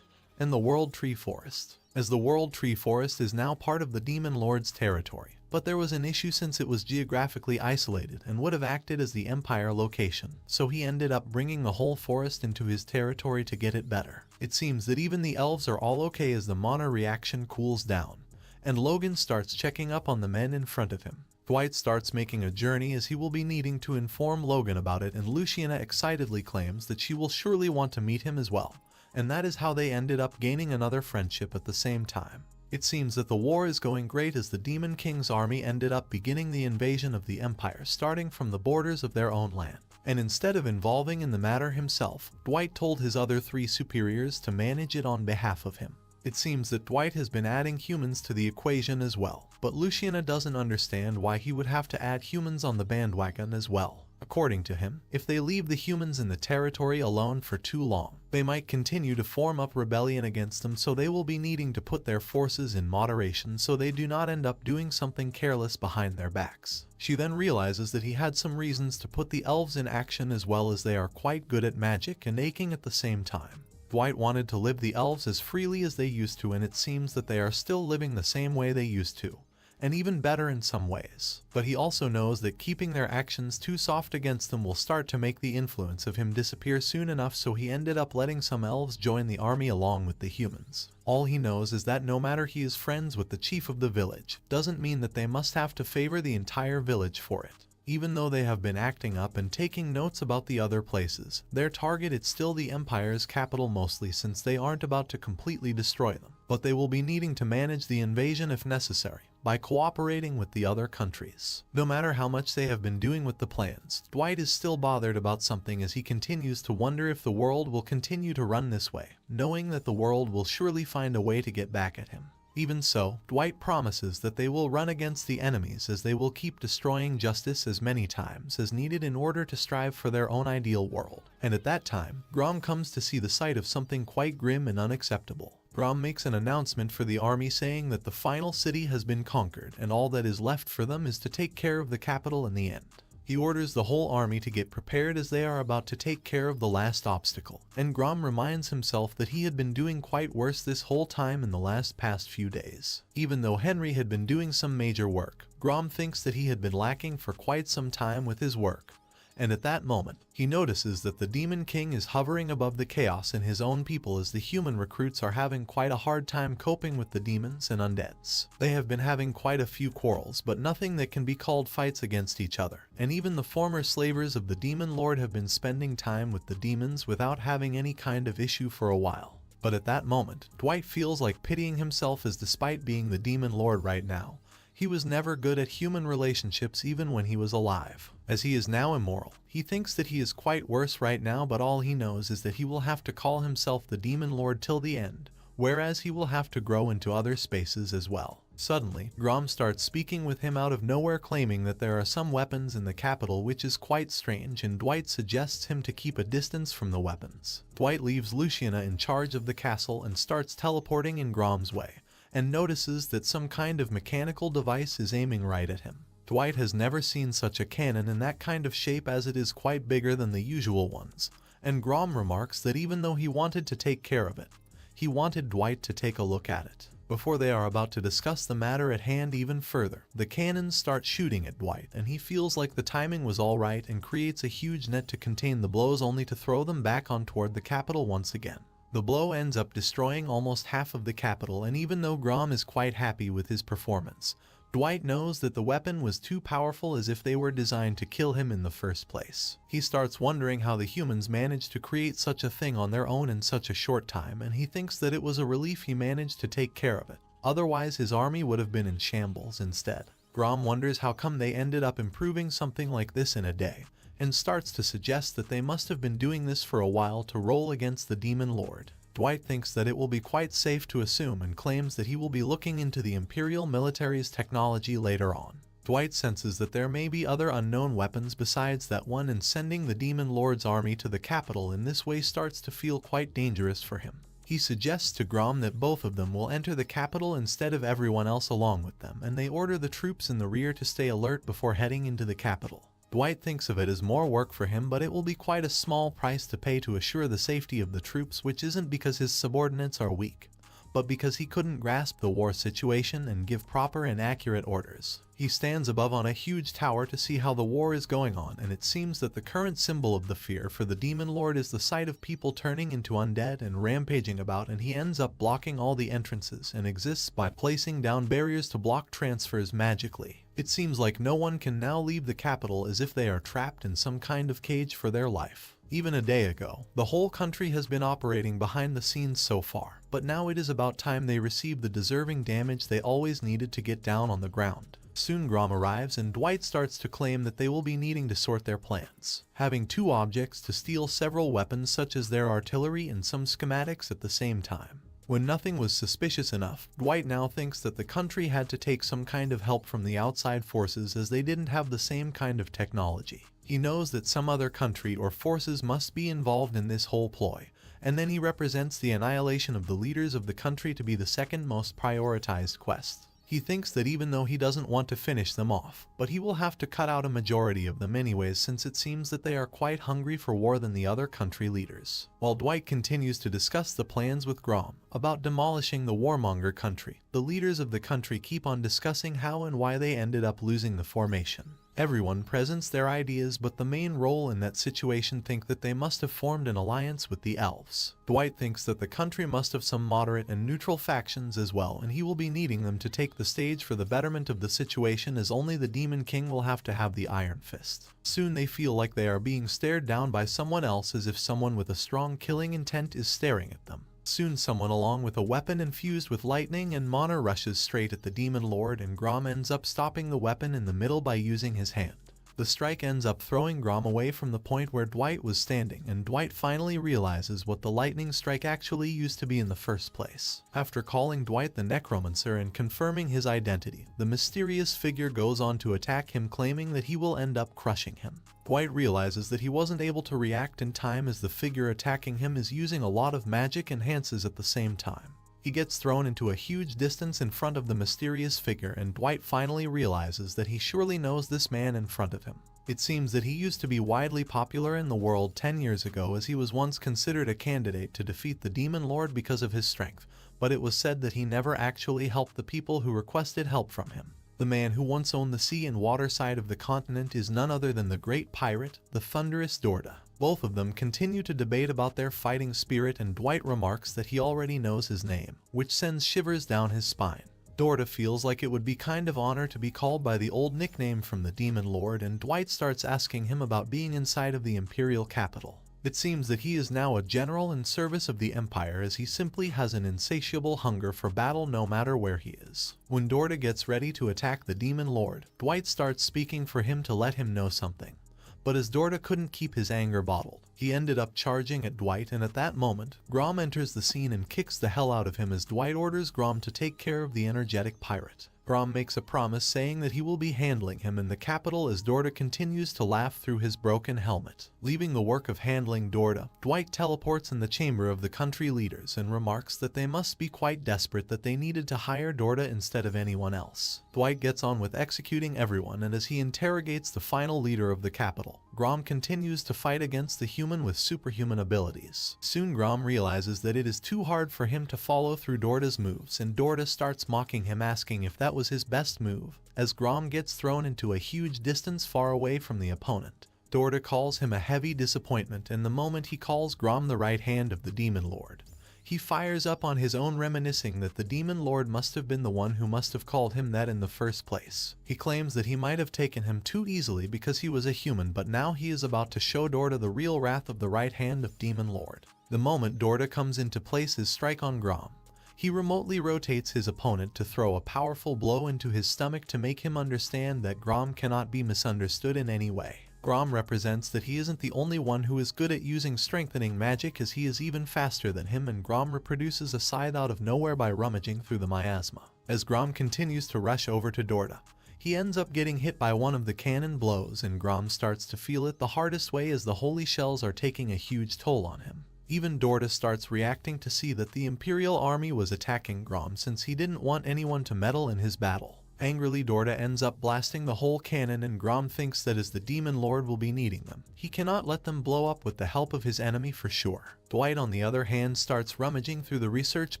and the World Tree Forest, as the World Tree Forest is now part of the Demon Lord's territory. But there was an issue since it was geographically isolated and would have acted as the Empire location, so he ended up bringing the whole forest into his territory to get it better. It seems that even the elves are all okay as the mana reaction cools down, and Logan starts checking up on the men in front of him. Dwight starts making a journey as he will be needing to inform Logan about it, and Luciana excitedly claims that she will surely want to meet him as well, and that is how they ended up gaining another friendship at the same time. It seems that the war is going great as the Demon King's army ended up beginning the invasion of the Empire starting from the borders of their own land. And instead of involving in the matter himself, Dwight told his other 3 superiors to manage it on behalf of him. It seems that Dwight has been adding humans to the equation as well, but Luciana doesn't understand why he would have to add humans on the bandwagon as well. According to him, if they leave the humans in the territory alone for too long, they might continue to form up rebellion against them, so they will be needing to put their forces in moderation so they do not end up doing something careless behind their backs. She then realizes that he had some reasons to put the elves in action as well, as they are quite good at magic and aching at the same time. Dwight wanted to live the elves as freely as they used to, and it seems that they are still living the same way they used to, and even better in some ways. But he also knows that keeping their actions too soft against them will start to make the influence of him disappear soon enough, so he ended up letting some elves join the army along with the humans. All he knows is that no matter he is friends with the chief of the village, doesn't mean that they must have to favor the entire village for it. Even though they have been acting up and taking notes about the other places, their target is still the Empire's capital mostly, since they aren't about to completely destroy them. But they will be needing to manage the invasion if necessary, by cooperating with the other countries. No matter how much they have been doing with the plans, Dwight is still bothered about something as he continues to wonder if the world will continue to run this way, knowing that the world will surely find a way to get back at him. Even so, Dwight promises that they will run against the enemies, as they will keep destroying justice as many times as needed in order to strive for their own ideal world. And at that time, Grom comes to see the sight of something quite grim and unacceptable. Grom makes an announcement for the army saying that the final city has been conquered and all that is left for them is to take care of the capital in the end. He orders the whole army to get prepared as they are about to take care of the last obstacle, and Grom reminds himself that he had been doing quite worse this whole time in the past few days. Even though Henry had been doing some major work, Grom thinks that he had been lacking for quite some time with his work. And at that moment, he notices that the Demon King is hovering above the chaos in his own people, as the human recruits are having quite a hard time coping with the demons and undeads. They have been having quite a few quarrels, but nothing that can be called fights against each other. And even the former slavers of the Demon Lord have been spending time with the demons without having any kind of issue for a while. But at that moment, Dwight feels like pitying himself, as despite being the Demon Lord right now, he was never good at human relationships even when he was alive. As he is now immoral, he thinks that he is quite worse right now, but all he knows is that he will have to call himself the Demon Lord till the end, whereas he will have to grow into other spaces as well. Suddenly, Grom starts speaking with him out of nowhere, claiming that there are some weapons in the capital, which is quite strange, and Dwight suggests him to keep a distance from the weapons. Dwight leaves Luciana in charge of the castle and starts teleporting in Grom's way, and notices that some kind of mechanical device is aiming right at him. Dwight has never seen such a cannon in that kind of shape, as it is quite bigger than the usual ones, and Grom remarks that even though he wanted to take care of it, he wanted Dwight to take a look at it. Before they are about to discuss the matter at hand even further, the cannons start shooting at Dwight, and he feels like the timing was all right and creates a huge net to contain the blows, only to throw them back on toward the capital once again. The blow ends up destroying almost half of the capital, and even though Grom is quite happy with his performance, Dwight knows that the weapon was too powerful, as if they were designed to kill him in the first place. He starts wondering how the humans managed to create such a thing on their own in such a short time, and he thinks that it was a relief he managed to take care of it. Otherwise, his army would have been in shambles instead. Grom wonders how come they ended up improving something like this in a day, and starts to suggest that they must have been doing this for a while to roll against the Demon Lord. Dwight thinks that it will be quite safe to assume, and claims that he will be looking into the Imperial military's technology later on. Dwight senses that there may be other unknown weapons besides that one, and sending the Demon Lord's army to the capital in this way starts to feel quite dangerous for him. He suggests to Grom that both of them will enter the capital instead of everyone else along with them, and they order the troops in the rear to stay alert before heading into the capital. Dwight thinks of it as more work for him, but it will be quite a small price to pay to assure the safety of the troops, which isn't because his subordinates are weak, but because he couldn't grasp the war situation and give proper and accurate orders. He stands above on a huge tower to see how the war is going on, and it seems that the current symbol of the fear for the Demon Lord is the sight of people turning into undead and rampaging about, and he ends up blocking all the entrances and exists by placing down barriers to block transfers magically. It seems like no one can now leave the capital, as if they are trapped in some kind of cage for their life. Even a day ago, the whole country has been operating behind the scenes so far, but now it is about time they receive the deserving damage they always needed to get down on the ground. Soon Grom arrives, and Dwight starts to claim that they will be needing to sort their plans, having two objects to steal several weapons such as their artillery and some schematics at the same time. When nothing was suspicious enough, Dwight now thinks that the country had to take some kind of help from the outside forces, as they didn't have the same kind of technology. He knows that some other country or forces must be involved in this whole ploy, and then he represents the annihilation of the leaders of the country to be the second most prioritized quest. He thinks that even though he doesn't want to finish them off, but he will have to cut out a majority of them anyways, since it seems that they are quite hungry for war than the other country leaders. While Dwight continues to discuss the plans with Grom, about demolishing the warmonger country. The leaders of the country keep on discussing how and why they ended up losing the formation. Everyone presents their ideas, but the main role in that situation think that they must have formed an alliance with the elves. Dwight thinks that the country must have some moderate and neutral factions as well, and he will be needing them to take the stage for the betterment of the situation, as only the Demon King will have to have the Iron Fist. Soon they feel like they are being stared down by someone else, as if someone with a strong killing intent is staring at them. Soon someone along with a weapon infused with lightning and mana rushes straight at the Demon Lord, and Grom ends up stopping the weapon in the middle by using his hand. The strike ends up throwing Grom away from the point where Dwight was standing, and Dwight finally realizes what the lightning strike actually used to be in the first place. After calling Dwight the Necromancer and confirming his identity, the mysterious figure goes on to attack him, claiming that he will end up crushing him. Dwight realizes that he wasn't able to react in time, as the figure attacking him is using a lot of magic enhances at the same time. He gets thrown into a huge distance in front of the mysterious figure, and Dwight finally realizes that he surely knows this man in front of him. It seems that he used to be widely popular in the world 10 years ago, as he was once considered a candidate to defeat the Demon Lord because of his strength, but it was said that he never actually helped the people who requested help from him. The man who once owned the sea and water side of the continent is none other than the great pirate, the thunderous Dorda. Both of them continue to debate about their fighting spirit, and Dwight remarks that he already knows his name, which sends shivers down his spine. Dorda feels like it would be kind of honor to be called by the old nickname from the Demon Lord, and Dwight starts asking him about being inside of the Imperial capital. It seems that he is now a general in service of the Empire, as he simply has an insatiable hunger for battle no matter where he is. When Dorda gets ready to attack the Demon Lord, Dwight starts speaking for him to let him know something. But as Dorda couldn't keep his anger bottled, he ended up charging at Dwight, and at that moment, Grom enters the scene and kicks the hell out of him as Dwight orders Grom to take care of the energetic pirate. Grom makes a promise saying that he will be handling him in the capital, as Dorda continues to laugh through his broken helmet. Leaving the work of handling Dorda, Dwight teleports in the chamber of the country leaders and remarks that they must be quite desperate that they needed to hire Dorda instead of anyone else. Dwight gets on with executing everyone, and as he interrogates the final leader of the capital, Grom continues to fight against the human with superhuman abilities. Soon Grom realizes that it is too hard for him to follow through Dorda's moves, and Dorda starts mocking him, asking if that was his best move, as Grom gets thrown into a huge distance far away from the opponent. Dorda calls him a heavy disappointment, and the moment he calls Grom the right hand of the Demon Lord, he fires up on his own, reminiscing that the Demon Lord must have been the one who must have called him that in the first place. He claims that he might have taken him too easily because he was a human, but now he is about to show Dorda the real wrath of the right hand of Demon Lord. The moment Dorda comes into place his strike on Grom, he remotely rotates his opponent to throw a powerful blow into his stomach to make him understand that Grom cannot be misunderstood in any way. Grom represents that he isn't the only one who is good at using strengthening magic, as he is even faster than him, and Grom reproduces a scythe out of nowhere by rummaging through the miasma. As Grom continues to rush over to Dorda, he ends up getting hit by one of the cannon blows, and Grom starts to feel it the hardest way, as the holy shells are taking a huge toll on him. Even Dorda starts reacting to see that the Imperial army was attacking Grom, since he didn't want anyone to meddle in his battle. Angrily, Dorda ends up blasting the whole cannon, and Grom thinks that as the Demon Lord will be needing them, he cannot let them blow up with the help of his enemy for sure. Dwight, on the other hand, starts rummaging through the research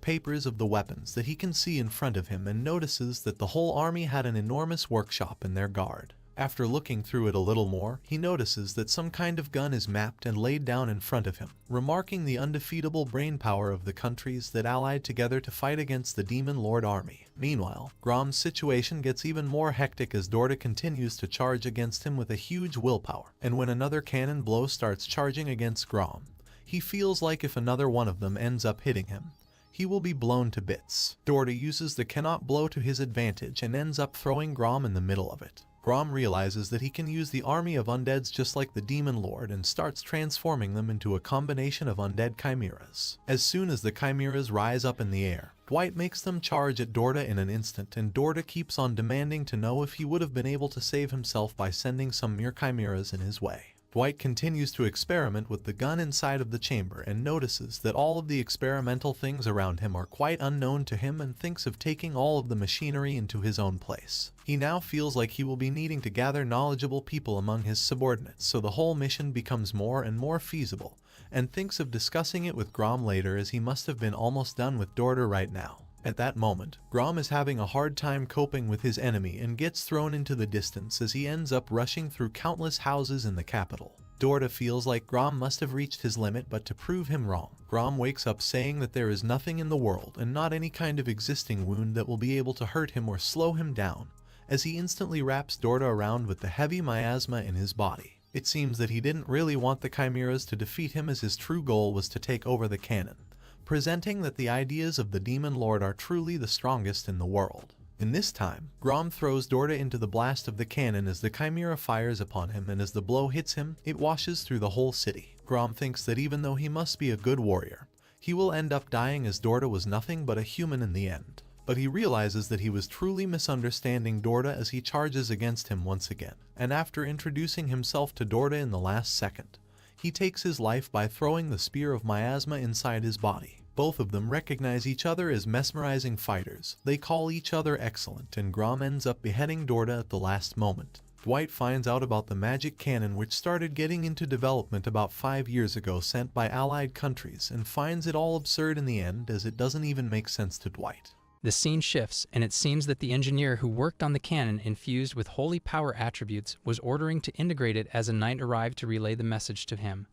papers of the weapons that he can see in front of him, and notices that the whole army had an enormous workshop in their guard. After looking through it a little more, he notices that some kind of gun is mapped and laid down in front of him, remarking the undefeatable brainpower of the countries that allied together to fight against the Demon Lord army. Meanwhile, Grom's situation gets even more hectic as Dorda continues to charge against him with a huge willpower, and when another cannon blow starts charging against Grom, he feels like if another one of them ends up hitting him, he will be blown to bits. Dorda uses the cannot blow to his advantage and ends up throwing Grom in the middle of it. Grom realizes that he can use the army of undeads just like the Demon Lord, and starts transforming them into a combination of undead chimeras. As soon as the chimeras rise up in the air, Dwight makes them charge at Dorda in an instant, and Dorda keeps on demanding to know if he would have been able to save himself by sending some mere chimeras in his way. Dwight continues to experiment with the gun inside of the chamber and notices that all of the experimental things around him are quite unknown to him, and thinks of taking all of the machinery into his own place. He now feels like he will be needing to gather knowledgeable people among his subordinates, so the whole mission becomes more and more feasible, and thinks of discussing it with Grom later, as he must have been almost done with Dorda right now. At that moment, Grom is having a hard time coping with his enemy and gets thrown into the distance as he ends up rushing through countless houses in the capital. Dorda feels like Grom must have reached his limit, but to prove him wrong, Grom wakes up saying that there is nothing in the world and not any kind of existing wound that will be able to hurt him or slow him down, as he instantly wraps Dorda around with the heavy miasma in his body. It seems that he didn't really want the Chimeras to defeat him, as his true goal was to take over the cannon, presenting that the ideas of the Demon Lord are truly the strongest in the world. In this time, Grom throws Dorda into the blast of the cannon as the Chimera fires upon him, and as the blow hits him, it washes through the whole city. Grom thinks that even though he must be a good warrior, he will end up dying, as Dorda was nothing but a human in the end. But he realizes that he was truly misunderstanding Dorda as he charges against him once again, and after introducing himself to Dorda in the last second, he takes his life by throwing the spear of miasma inside his body. Both of them recognize each other as mesmerizing fighters. They call each other excellent, and Grom ends up beheading Dorda at the last moment. Dwight finds out about the magic cannon, which started getting into development about 5 years ago, sent by allied countries, and finds it all absurd in the end, as it doesn't even make sense to Dwight. The scene shifts, and it seems that the engineer who worked on the cannon infused with holy power attributes was ordering to integrate it as a knight arrived to relay the message to him.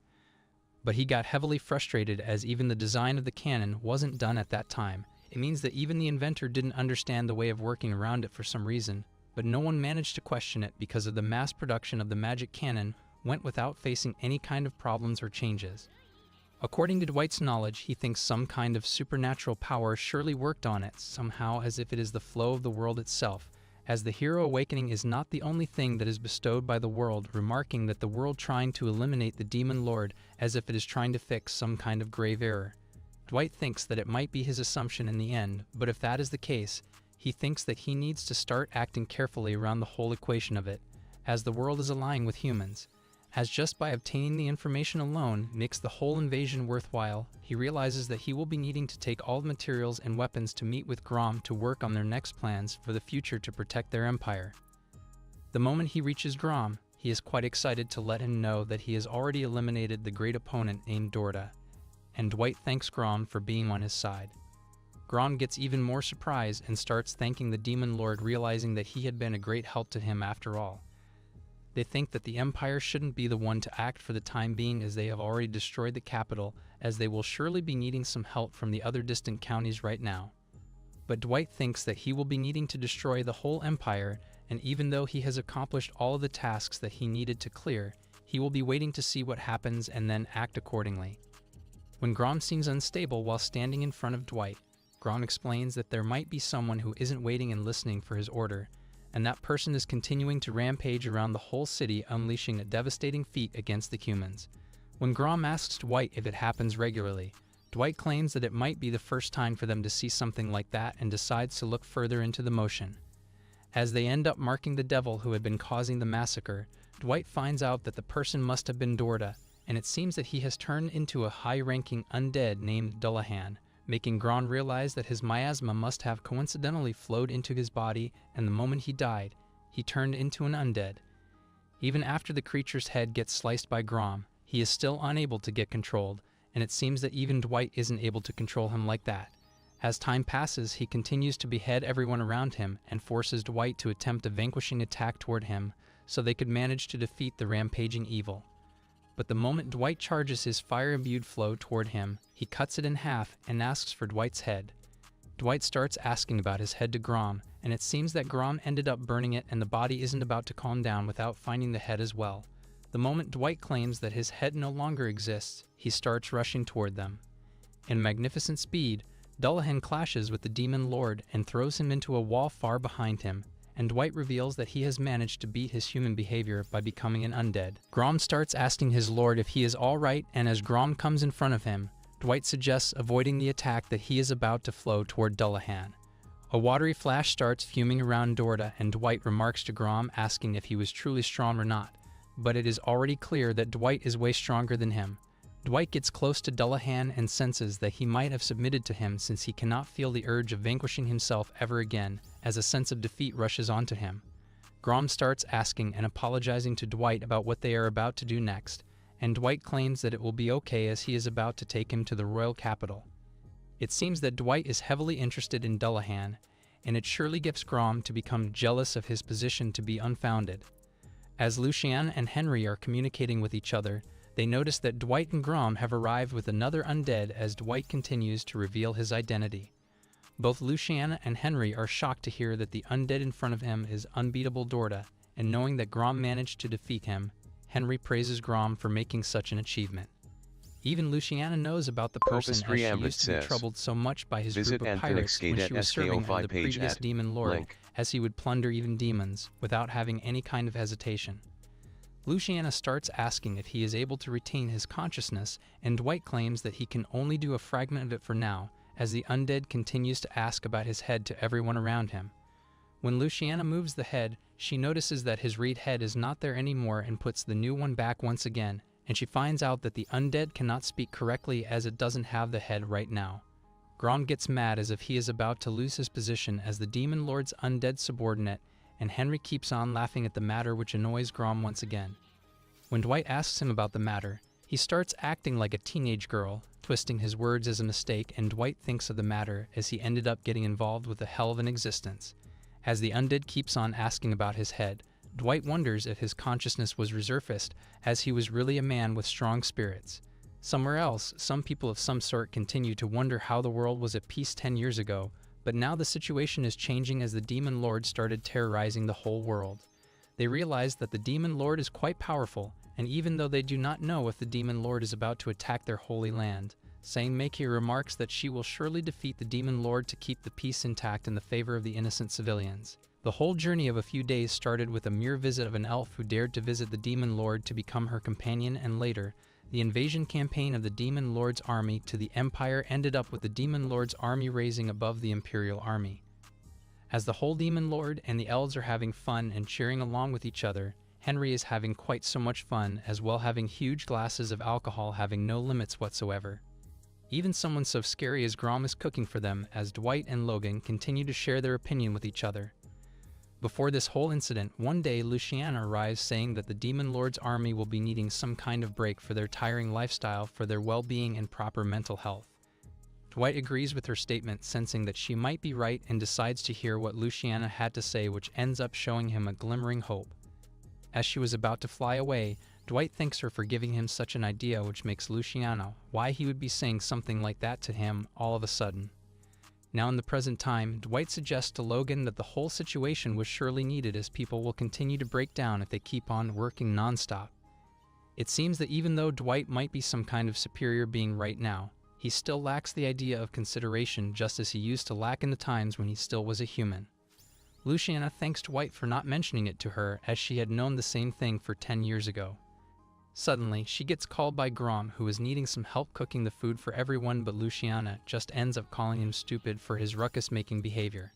But he got heavily frustrated, as even the design of the cannon wasn't done at that time. It means that even the inventor didn't understand the way of working around it for some reason, but no one managed to question it because of the mass production of the magic cannon went without facing any kind of problems or changes. According to Dwight's knowledge, he thinks some kind of supernatural power surely worked on it somehow, as if it is the flow of the world itself, as the hero awakening is not the only thing that is bestowed by the world, remarking that the world trying to eliminate the Demon Lord as if it is trying to fix some kind of grave error. Dwight thinks that it might be his assumption in the end, but if that is the case, he thinks that he needs to start acting carefully around the whole equation of it, as the world is aligning with humans. As just by obtaining the information alone makes the whole invasion worthwhile, he realizes that he will be needing to take all the materials and weapons to meet with Grom to work on their next plans for the future to protect their empire. The moment he reaches Grom, he is quite excited to let him know that he has already eliminated the great opponent named Dorda, and Dwight thanks Grom for being on his side. Grom gets even more surprised and starts thanking the Demon Lord, realizing that he had been a great help to him after all. They think that the Empire shouldn't be the one to act for the time being, as they have already destroyed the capital, as they will surely be needing some help from the other distant counties right now. But Dwight thinks that he will be needing to destroy the whole Empire, and even though he has accomplished all of the tasks that he needed to clear, he will be waiting to see what happens and then act accordingly. When Grom seems unstable while standing in front of Dwight, Grom explains that there might be someone who isn't waiting and listening for his order, and that person is continuing to rampage around the whole city, unleashing a devastating feat against the humans. When Grom asks Dwight if it happens regularly, Dwight claims that it might be the first time for them to see something like that, and decides to look further into the motion. As they end up marking the devil who had been causing the massacre, Dwight finds out that the person must have been Dorda, and it seems that he has turned into a high-ranking undead named Dullahan, making Grom realize that his miasma must have coincidentally flowed into his body, and the moment he died, he turned into an undead. Even after the creature's head gets sliced by Grom, he is still unable to get controlled, and it seems that even Dwight isn't able to control him like that. As time passes, he continues to behead everyone around him and forces Dwight to attempt a vanquishing attack toward him so they could manage to defeat the rampaging evil. But the moment Dwight charges his fire-imbued flow toward him, he cuts it in half and asks for Dwight's head. Dwight starts asking about his head to Grom, and it seems that Grom ended up burning it, and the body isn't about to calm down without finding the head as well. The moment Dwight claims that his head no longer exists, he starts rushing toward them. In magnificent speed, Dullahan clashes with the Demon Lord and throws him into a wall far behind him, and Dwight reveals that he has managed to beat his human behavior by becoming an undead. Grom starts asking his lord if he is alright, and as Grom comes in front of him, Dwight suggests avoiding the attack that he is about to flow toward Dullahan. A watery flash starts fuming around Dorda, and Dwight remarks to Grom, asking if he was truly strong or not, but it is already clear that Dwight is way stronger than him. Dwight gets close to Dullahan and senses that he might have submitted to him, since he cannot feel the urge of vanquishing himself ever again, as a sense of defeat rushes onto him. Grom starts asking and apologizing to Dwight about what they are about to do next, and Dwight claims that it will be okay as he is about to take him to the royal capital. It seems that Dwight is heavily interested in Dullahan, and it surely gets Grom to become jealous of his position to be unfounded. As Luciana and Henry are communicating with each other, they notice that Dwight and Grom have arrived with another undead as Dwight continues to reveal his identity. Both Luciana and Henry are shocked to hear that the undead in front of him is unbeatable Dorda, and knowing that Grom managed to defeat him, Henry praises Grom for making such an achievement. Even Luciana knows about the person as she used to be troubled so much by his group of pirates when she was serving under the previous demon lord, as he would plunder even demons without having any kind of hesitation. Luciana starts asking if he is able to retain his consciousness, and Dwight claims that he can only do a fragment of it for now, as the undead continues to ask about his head to everyone around him. When Luciana moves the head, she notices that his reed head is not there anymore and puts the new one back once again, and she finds out that the undead cannot speak correctly as it doesn't have the head right now. Grom gets mad as if he is about to lose his position as the demon lord's undead subordinate, and Henry keeps on laughing at the matter, which annoys Grom once again. When Dwight asks him about the matter, he starts acting like a teenage girl, twisting his words as a mistake, and Dwight thinks of the matter as he ended up getting involved with a hell of an existence. As the undead keeps on asking about his head, Dwight wonders if his consciousness was resurfaced, as he was really a man with strong spirits. Somewhere else, some people of some sort continue to wonder how the world was at peace 10 years ago, but now the situation is changing as the Demon Lord started terrorizing the whole world. They realize that the Demon Lord is quite powerful, and even though they do not know if the Demon Lord is about to attack their holy land, Sain-Mekir remarks that she will surely defeat the Demon Lord to keep the peace intact in the favor of the innocent civilians. The whole journey of a few days started with a mere visit of an elf who dared to visit the Demon Lord to become her companion, and later, the invasion campaign of the Demon Lord's army to the Empire ended up with the Demon Lord's army raising above the Imperial army. As the whole Demon Lord and the elves are having fun and cheering along with each other, Henry is having quite so much fun, as well having huge glasses of alcohol having no limits whatsoever. Even someone so scary as Grom is cooking for them, as Dwight and Logan continue to share their opinion with each other. Before this whole incident, one day Luciana arrives saying that the Demon Lord's army will be needing some kind of break for their tiring lifestyle for their well-being and proper mental health. Dwight agrees with her statement, sensing that she might be right, and decides to hear what Luciana had to say, which ends up showing him a glimmering hope. As she was about to fly away, Dwight thanks her for giving him such an idea, which makes Luciana why he would be saying something like that to him all of a sudden. Now in the present time, Dwight suggests to Logan that the whole situation was surely needed, as people will continue to break down if they keep on working non-stop. It seems that even though Dwight might be some kind of superior being right now, he still lacks the idea of consideration, just as he used to lack in the times when he still was a human. Luciana thanks Dwight for not mentioning it to her, as she had known the same thing for 10 years ago. Suddenly, she gets called by Grom, who is needing some help cooking the food for everyone, but Luciana just ends up calling him stupid for his ruckus-making behavior.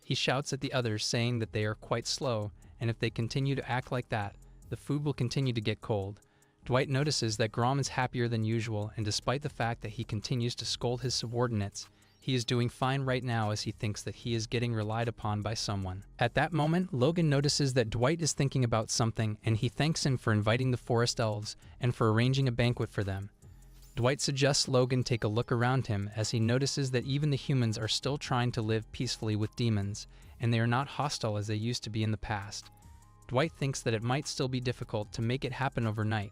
He shouts at the others, saying that they are quite slow, and if they continue to act like that, the food will continue to get cold. Dwight notices that Grom is happier than usual, and despite the fact that he continues to scold his subordinates, he is doing fine right now, as he thinks that he is getting relied upon by someone. At that moment, Logan notices that Dwight is thinking about something, and he thanks him for inviting the forest elves and for arranging a banquet for them. Dwight suggests Logan take a look around him, as he notices that even the humans are still trying to live peacefully with demons, and they are not hostile as they used to be in the past. Dwight thinks that it might still be difficult to make it happen overnight,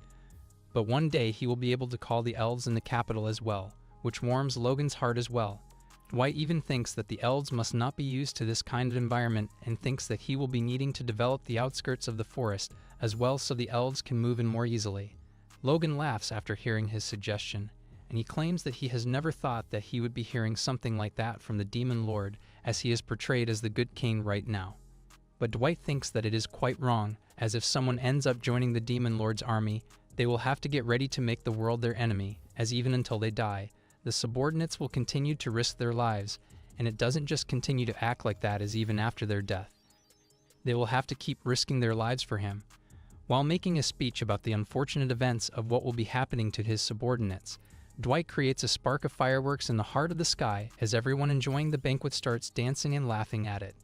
but one day he will be able to call the elves in the capital as well, which warms Logan's heart as well. Dwight even thinks that the elves must not be used to this kind of environment, and thinks that he will be needing to develop the outskirts of the forest as well so the elves can move in more easily. Logan laughs after hearing his suggestion, and he claims that he has never thought that he would be hearing something like that from the Demon Lord, as he is portrayed as the good king right now. But Dwight thinks that it is quite wrong, as if someone ends up joining the Demon Lord's army, they will have to get ready to make the world their enemy, as even until they die, the subordinates will continue to risk their lives, and it doesn't just continue to act like that as even after their death. They will have to keep risking their lives for him. While making a speech about the unfortunate events of what will be happening to his subordinates, Dwight creates a spark of fireworks in the heart of the sky as everyone enjoying the banquet starts dancing and laughing at it.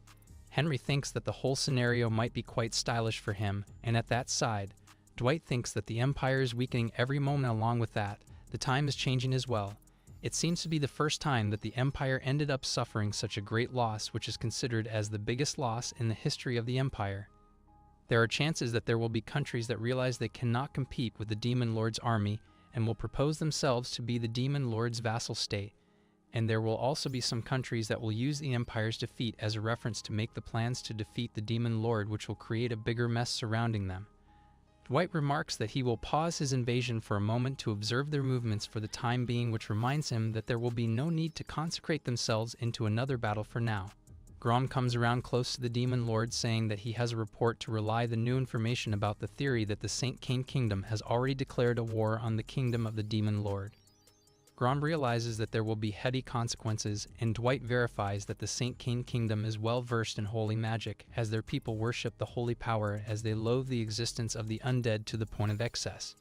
Henry thinks that the whole scenario might be quite stylish for him, and at that side, Dwight thinks that the Empire is weakening every moment. Along with that, the time is changing as well. It seems to be the first time that the Empire ended up suffering such a great loss, which is considered as the biggest loss in the history of the Empire. There are chances that there will be countries that realize they cannot compete with the Demon Lord's army and will propose themselves to be the Demon Lord's vassal state. And there will also be some countries that will use the Empire's defeat as a reference to make the plans to defeat the Demon Lord, which will create a bigger mess surrounding them. Dwight remarks that he will pause his invasion for a moment to observe their movements for the time being, which reminds him that there will be no need to consecrate themselves into another battle for now. Grom comes around close to the Demon Lord, saying that he has a report to rely the new information about the theory that the Saint Cain Kingdom has already declared a war on the kingdom of the Demon Lord. Grom realizes that there will be heady consequences, and Dwight verifies that the Saint Cain Kingdom is well versed in holy magic, as their people worship the holy power as they loathe the existence of the undead to the point of excess.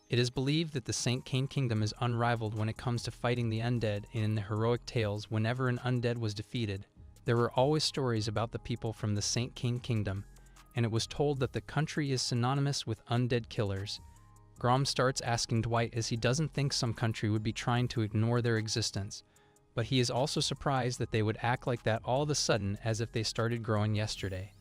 It is believed that the Saint Cain Kingdom is unrivaled when it comes to fighting the undead, and in the heroic tales, whenever an undead was defeated, there were always stories about the people from the Saint Cain Kingdom, and it was told that the country is synonymous with undead killers. Grom starts asking Dwight as he doesn't think some country would be trying to ignore their existence, but he is also surprised that they would act like that all of a sudden as if they started growing yesterday.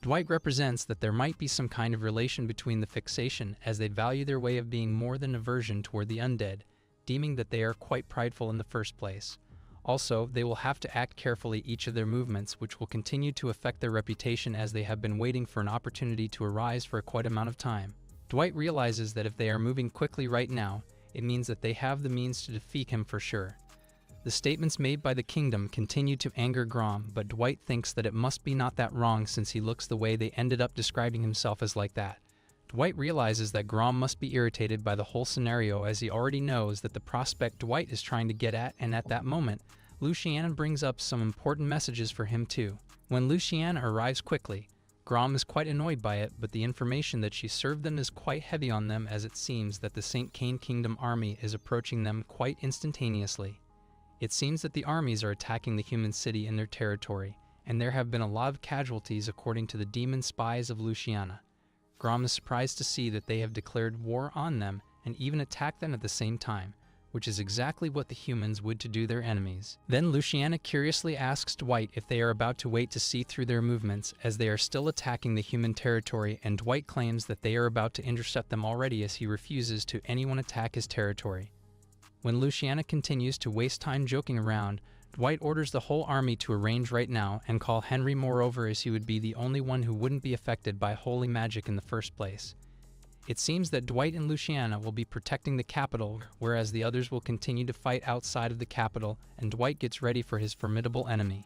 Dwight represents that there might be some kind of relation between the fixation, as they value their way of being more than aversion toward the undead, deeming that they are quite prideful in the first place. Also, they will have to act carefully each of their movements, which will continue to affect their reputation as they have been waiting for an opportunity to arise for quite an amount of time. Dwight realizes that if they are moving quickly right now, it means that they have the means to defeat him for sure. The statements made by the kingdom continue to anger Grom, but Dwight thinks that it must be not that wrong since he looks the way they ended up describing himself as like that. Dwight realizes that Grom must be irritated by the whole scenario, as he already knows that the prospect Dwight is trying to get at, and at that moment, Luciana brings up some important messages for him too. When Luciana arrives quickly, Grom is quite annoyed by it, but the information that she served them is quite heavy on them, as it seems that the Saint Cain Kingdom army is approaching them quite instantaneously. It seems that the armies are attacking the human city in their territory, and there have been a lot of casualties according to the demon spies of Luciana. Grom is surprised to see that they have declared war on them and even attacked them at the same time, which is exactly what the humans would to do their enemies. Then Luciana curiously asks Dwight if they are about to wait to see through their movements, as they are still attacking the human territory, and Dwight claims that they are about to intercept them already, as he refuses to anyone attack his territory. When Luciana continues to waste time joking around, Dwight orders the whole army to arrange right now and call Henry moreover, as he would be the only one who wouldn't be affected by holy magic in the first place. It seems that Dwight and Luciana will be protecting the capital, whereas the others will continue to fight outside of the capital, and Dwight gets ready for his formidable enemy.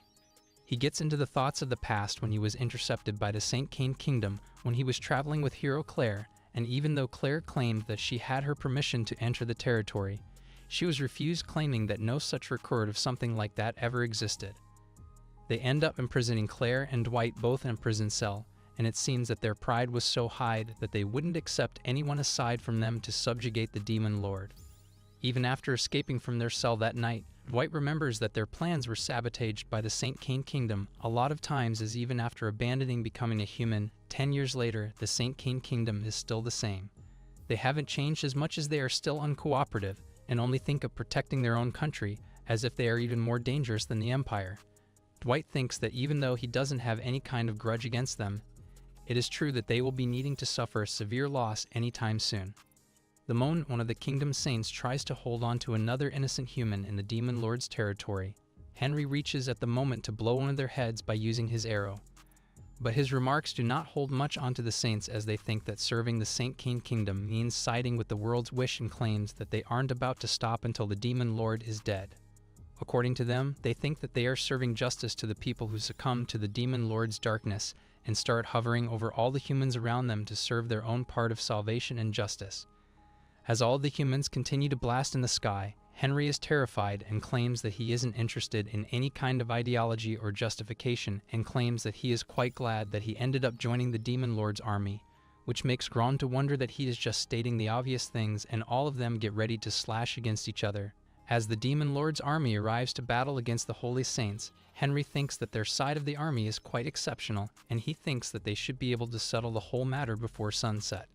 He gets into the thoughts of the past when he was intercepted by the Saint Cain Kingdom when he was traveling with hero Claire, and even though Claire claimed that she had her permission to enter the territory, she was refused, claiming that no such record of something like that ever existed. They end up imprisoning Claire and Dwight both in a prison cell, and it seems that their pride was so high that they wouldn't accept anyone aside from them to subjugate the Demon Lord. Even after escaping from their cell that night, Dwight remembers that their plans were sabotaged by the Saint Cain Kingdom a lot of times, as even after abandoning becoming a human, 10 years later, the Saint Cain Kingdom is still the same. They haven't changed as much as they are still uncooperative, and only think of protecting their own country, as if they are even more dangerous than the Empire. Dwight thinks that even though he doesn't have any kind of grudge against them, it is true that they will be needing to suffer a severe loss anytime soon. The moment one of the kingdom's saints tries to hold on to another innocent human in the Demon Lord's territory, Henry reaches at the moment to blow one of their heads by using his arrow. But his remarks do not hold much onto the saints, as they think that serving the Saint Cain Kingdom means siding with the world's wish, and claims that they aren't about to stop until the Demon Lord is dead. According to them, they think that they are serving justice to the people who succumb to the Demon Lord's darkness and start hovering over all the humans around them to serve their own part of salvation and justice. As all the humans continue to blast in the sky, Henry is terrified and claims that he isn't interested in any kind of ideology or justification, and claims that he is quite glad that he ended up joining the Demon Lord's army, which makes Grom to wonder that he is just stating the obvious things, and all of them get ready to slash against each other. As the Demon Lord's army arrives to battle against the Holy Saints, Henry thinks that their side of the army is quite exceptional, and he thinks that they should be able to settle the whole matter before sunset.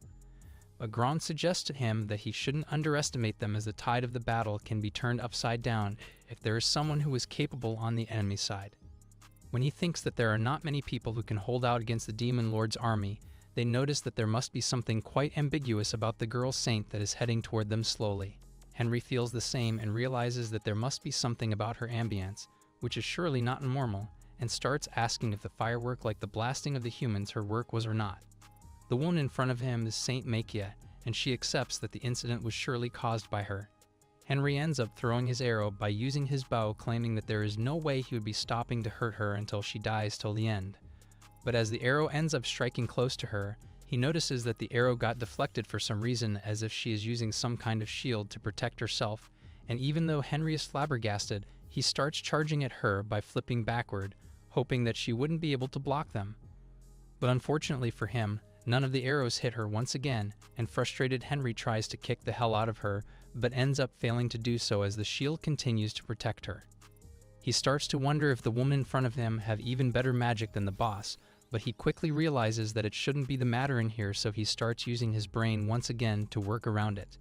but Grom suggests to him that he shouldn't underestimate them, as the tide of the battle can be turned upside down if there is someone who is capable on the enemy side. When he thinks that there are not many people who can hold out against the Demon Lord's army, they notice that there must be something quite ambiguous about the girl saint that is heading toward them slowly. Henry feels the same and realizes that there must be something about her ambience, which is surely not normal, and starts asking if the firework like the blasting of the humans her work was or not. The woman in front of him is Saint Makia, and she accepts that the incident was surely caused by her. Henry ends up throwing his arrow by using his bow, claiming that there is no way he would be stopping to hurt her until she dies till the end. But as the arrow ends up striking close to her, he notices that the arrow got deflected for some reason, as if she is using some kind of shield to protect herself, and even though Henry is flabbergasted, he starts charging at her by flipping backward, hoping that she wouldn't be able to block them. But unfortunately for him, none of the arrows hit her once again, and frustrated Henry tries to kick the hell out of her, but ends up failing to do so as the shield continues to protect her. He starts to wonder if the woman in front of him have even better magic than the boss, but he quickly realizes that it shouldn't be the matter in here, so he starts using his brain once again to work around it.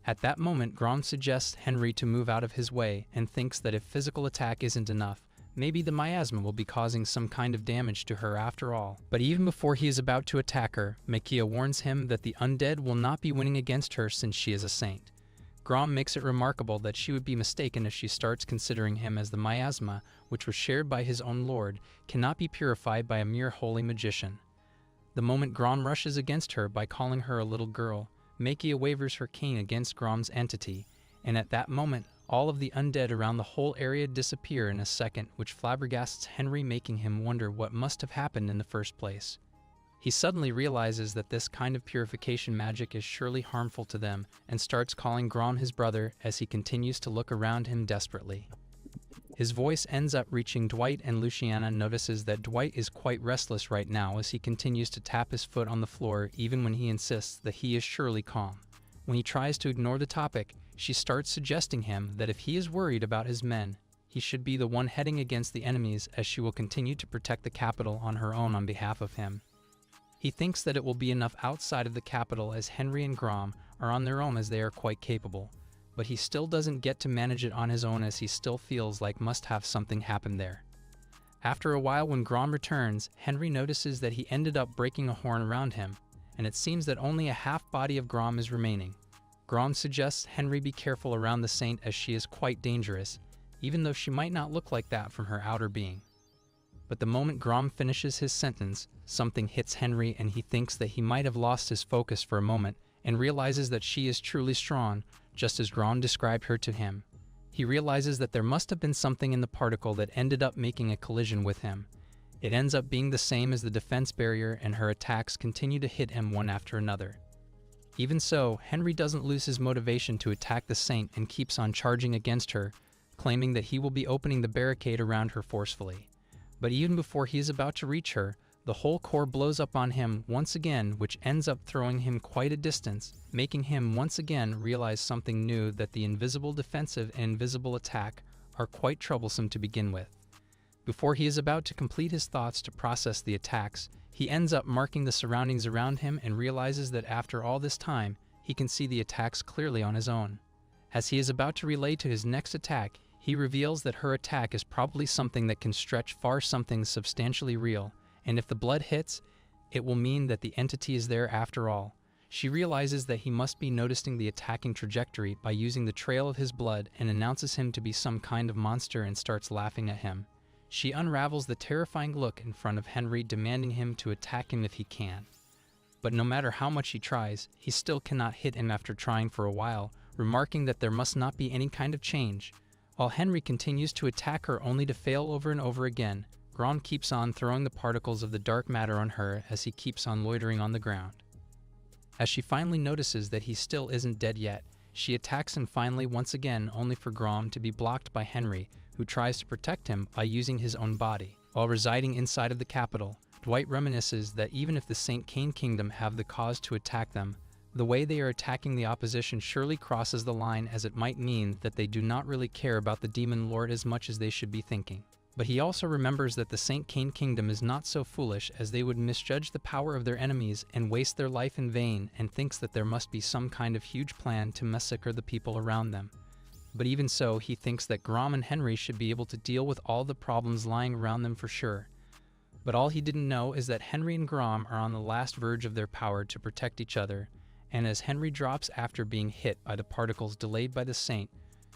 At that moment, Grom suggests Henry to move out of his way and thinks that if physical attack isn't enough, maybe the miasma will be causing some kind of damage to her after all. But even before he is about to attack her, Makia warns him that the undead will not be winning against her since she is a saint. Grom makes it remarkable that she would be mistaken if she starts considering him, as the miasma, which was shared by his own lord, cannot be purified by a mere holy magician. The moment Grom rushes against her by calling her a little girl, Makia wavers her cane against Grom's entity, and at that moment, all of the undead around the whole area disappear in a second, which flabbergasts Henry, making him wonder what must have happened in the first place. He suddenly realizes that this kind of purification magic is surely harmful to them, and starts calling Grom his brother as he continues to look around him desperately. His voice ends up reaching Dwight, and Luciana notices that Dwight is quite restless right now as he continues to tap his foot on the floor even when he insists that he is surely calm. When he tries to ignore the topic, she starts suggesting him that if he is worried about his men, he should be the one heading against the enemies, as she will continue to protect the capital on her own on behalf of him. He thinks that it will be enough outside of the capital, as Henry and Grom are on their own, as they are quite capable, but he still doesn't get to manage it on his own, as he still feels like must have something happen there. After a while, when Grom returns, Henry notices that he ended up breaking a horn around him, and it seems that only a half body of Grom is remaining. Grom suggests Henry be careful around the saint, as she is quite dangerous, even though she might not look like that from her outer being. But the moment Grom finishes his sentence, something hits Henry, and he thinks that he might have lost his focus for a moment, and realizes that she is truly strong, just as Grom described her to him. He realizes that there must have been something in the particle that ended up making a collision with him. It ends up being the same as the defense barrier, and her attacks continue to hit him one after another. Even so, Henry doesn't lose his motivation to attack the saint and keeps on charging against her, claiming that he will be opening the barricade around her forcefully. But even before he is about to reach her, the whole core blows up on him once again, which ends up throwing him quite a distance, making him once again realize something new, that the invisible defensive and invisible attack are quite troublesome to begin with. Before he is about to complete his thoughts to process the attacks, he ends up marking the surroundings around him and realizes that after all this time, he can see the attacks clearly on his own. As he is about to relay to his next attack, he reveals that her attack is probably something that can stretch far, something substantially real, and if the blood hits, it will mean that the entity is there after all. She realizes that he must be noticing the attacking trajectory by using the trail of his blood, and announces him to be some kind of monster and starts laughing at him. She unravels the terrifying look in front of Henry, demanding him to attack him if he can. But no matter how much he tries, he still cannot hit him after trying for a while, remarking that there must not be any kind of change. While Henry continues to attack her only to fail over and over again, Grom keeps on throwing the particles of the dark matter on her as he keeps on loitering on the ground. As she finally notices that he still isn't dead yet, she attacks him finally once again, only for Grom to be blocked by Henry, who tries to protect him by using his own body. While residing inside of the capital, Dwight reminisces that even if the St. Kane Kingdom have the cause to attack them, the way they are attacking the opposition surely crosses the line, as it might mean that they do not really care about the Demon Lord as much as they should be thinking. But he also remembers that the Saint Cain kingdom is not so foolish, as they would misjudge the power of their enemies and waste their life in vain, and thinks that there must be some kind of huge plan to massacre the people around them. But even so, he thinks that Grom and Henry should be able to deal with all the problems lying around them for sure. But all he didn't know is that Henry and Grom are on the last verge of their power to protect each other, and as Henry drops after being hit by the particles delayed by the Saint,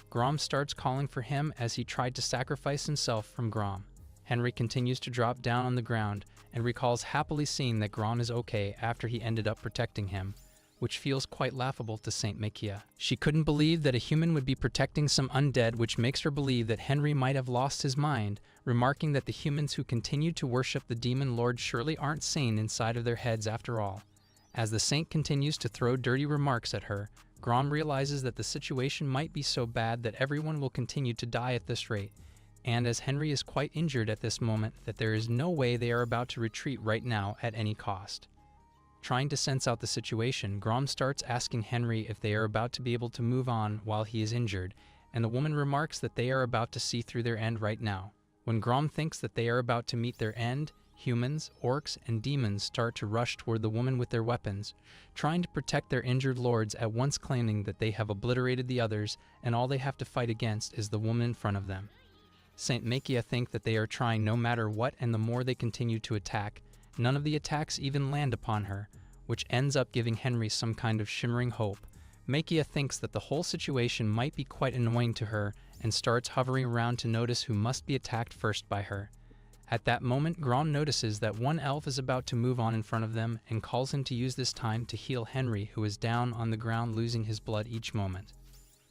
Grom starts calling for him as he tried to sacrifice himself from Grom. Henry continues to drop down on the ground and recalls happily seeing that Grom is okay after he ended up protecting him, which feels quite laughable to Saint Makia. She couldn't believe that a human would be protecting some undead, which makes her believe that Henry might have lost his mind, remarking that the humans who continue to worship the demon lord surely aren't sane inside of their heads after all. As the saint continues to throw dirty remarks at her, Grom realizes that the situation might be so bad that everyone will continue to die at this rate, and as Henry is quite injured at this moment, that there is no way they are about to retreat right now at any cost. Trying to sense out the situation, Grom starts asking Henry if they are about to be able to move on while he is injured, and the woman remarks that they are about to see through their end right now. When Grom thinks that they are about to meet their end, humans, orcs, and demons start to rush toward the woman with their weapons, trying to protect their injured lords, at once claiming that they have obliterated the others and all they have to fight against is the woman in front of them. Saint Makia think that they are trying no matter what, and the more they continue to attack, none of the attacks even land upon her, which ends up giving Henry some kind of shimmering hope. Makia thinks that the whole situation might be quite annoying to her and starts hovering around to notice who must be attacked first by her. At that moment, Grom notices that one elf is about to move on in front of them and calls him to use this time to heal Henry, who is down on the ground losing his blood each moment.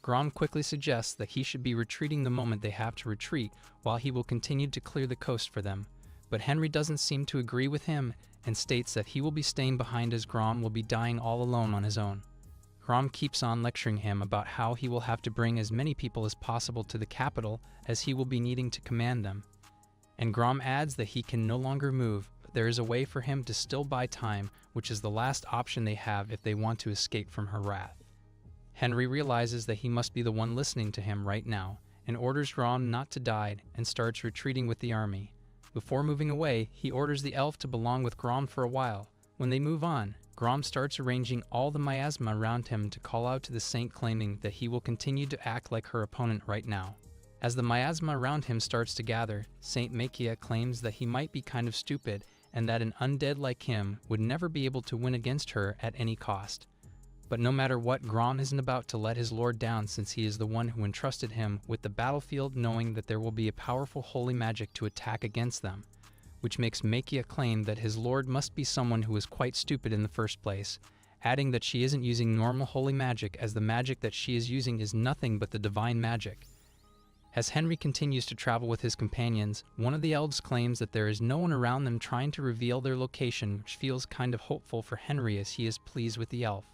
Grom quickly suggests that he should be retreating the moment they have to retreat, while he will continue to clear the coast for them. But Henry doesn't seem to agree with him and states that he will be staying behind as Grom will be dying all alone on his own. Grom keeps on lecturing him about how he will have to bring as many people as possible to the capital, as he will be needing to command them. And Grom adds that he can no longer move, but there is a way for him to still buy time, which is the last option they have if they want to escape from her wrath. Henry realizes that he must be the one listening to him right now, and orders Grom not to die and starts retreating with the army. Before moving away, he orders the elf to belong with Grom for a while. When they move on, Grom starts arranging all the miasma around him to call out to the saint, claiming that he will continue to act like her opponent right now. As the miasma around him starts to gather, Saint Makia claims that he might be kind of stupid and that an undead like him would never be able to win against her at any cost. But no matter what, Grom isn't about to let his lord down, since he is the one who entrusted him with the battlefield, knowing that there will be a powerful holy magic to attack against them, which makes Makia claim that his lord must be someone who is quite stupid in the first place, adding that she isn't using normal holy magic, as the magic that she is using is nothing but the divine magic. As Henry continues to travel with his companions, one of the elves claims that there is no one around them trying to reveal their location, which feels kind of hopeful for Henry, as he is pleased with the elf.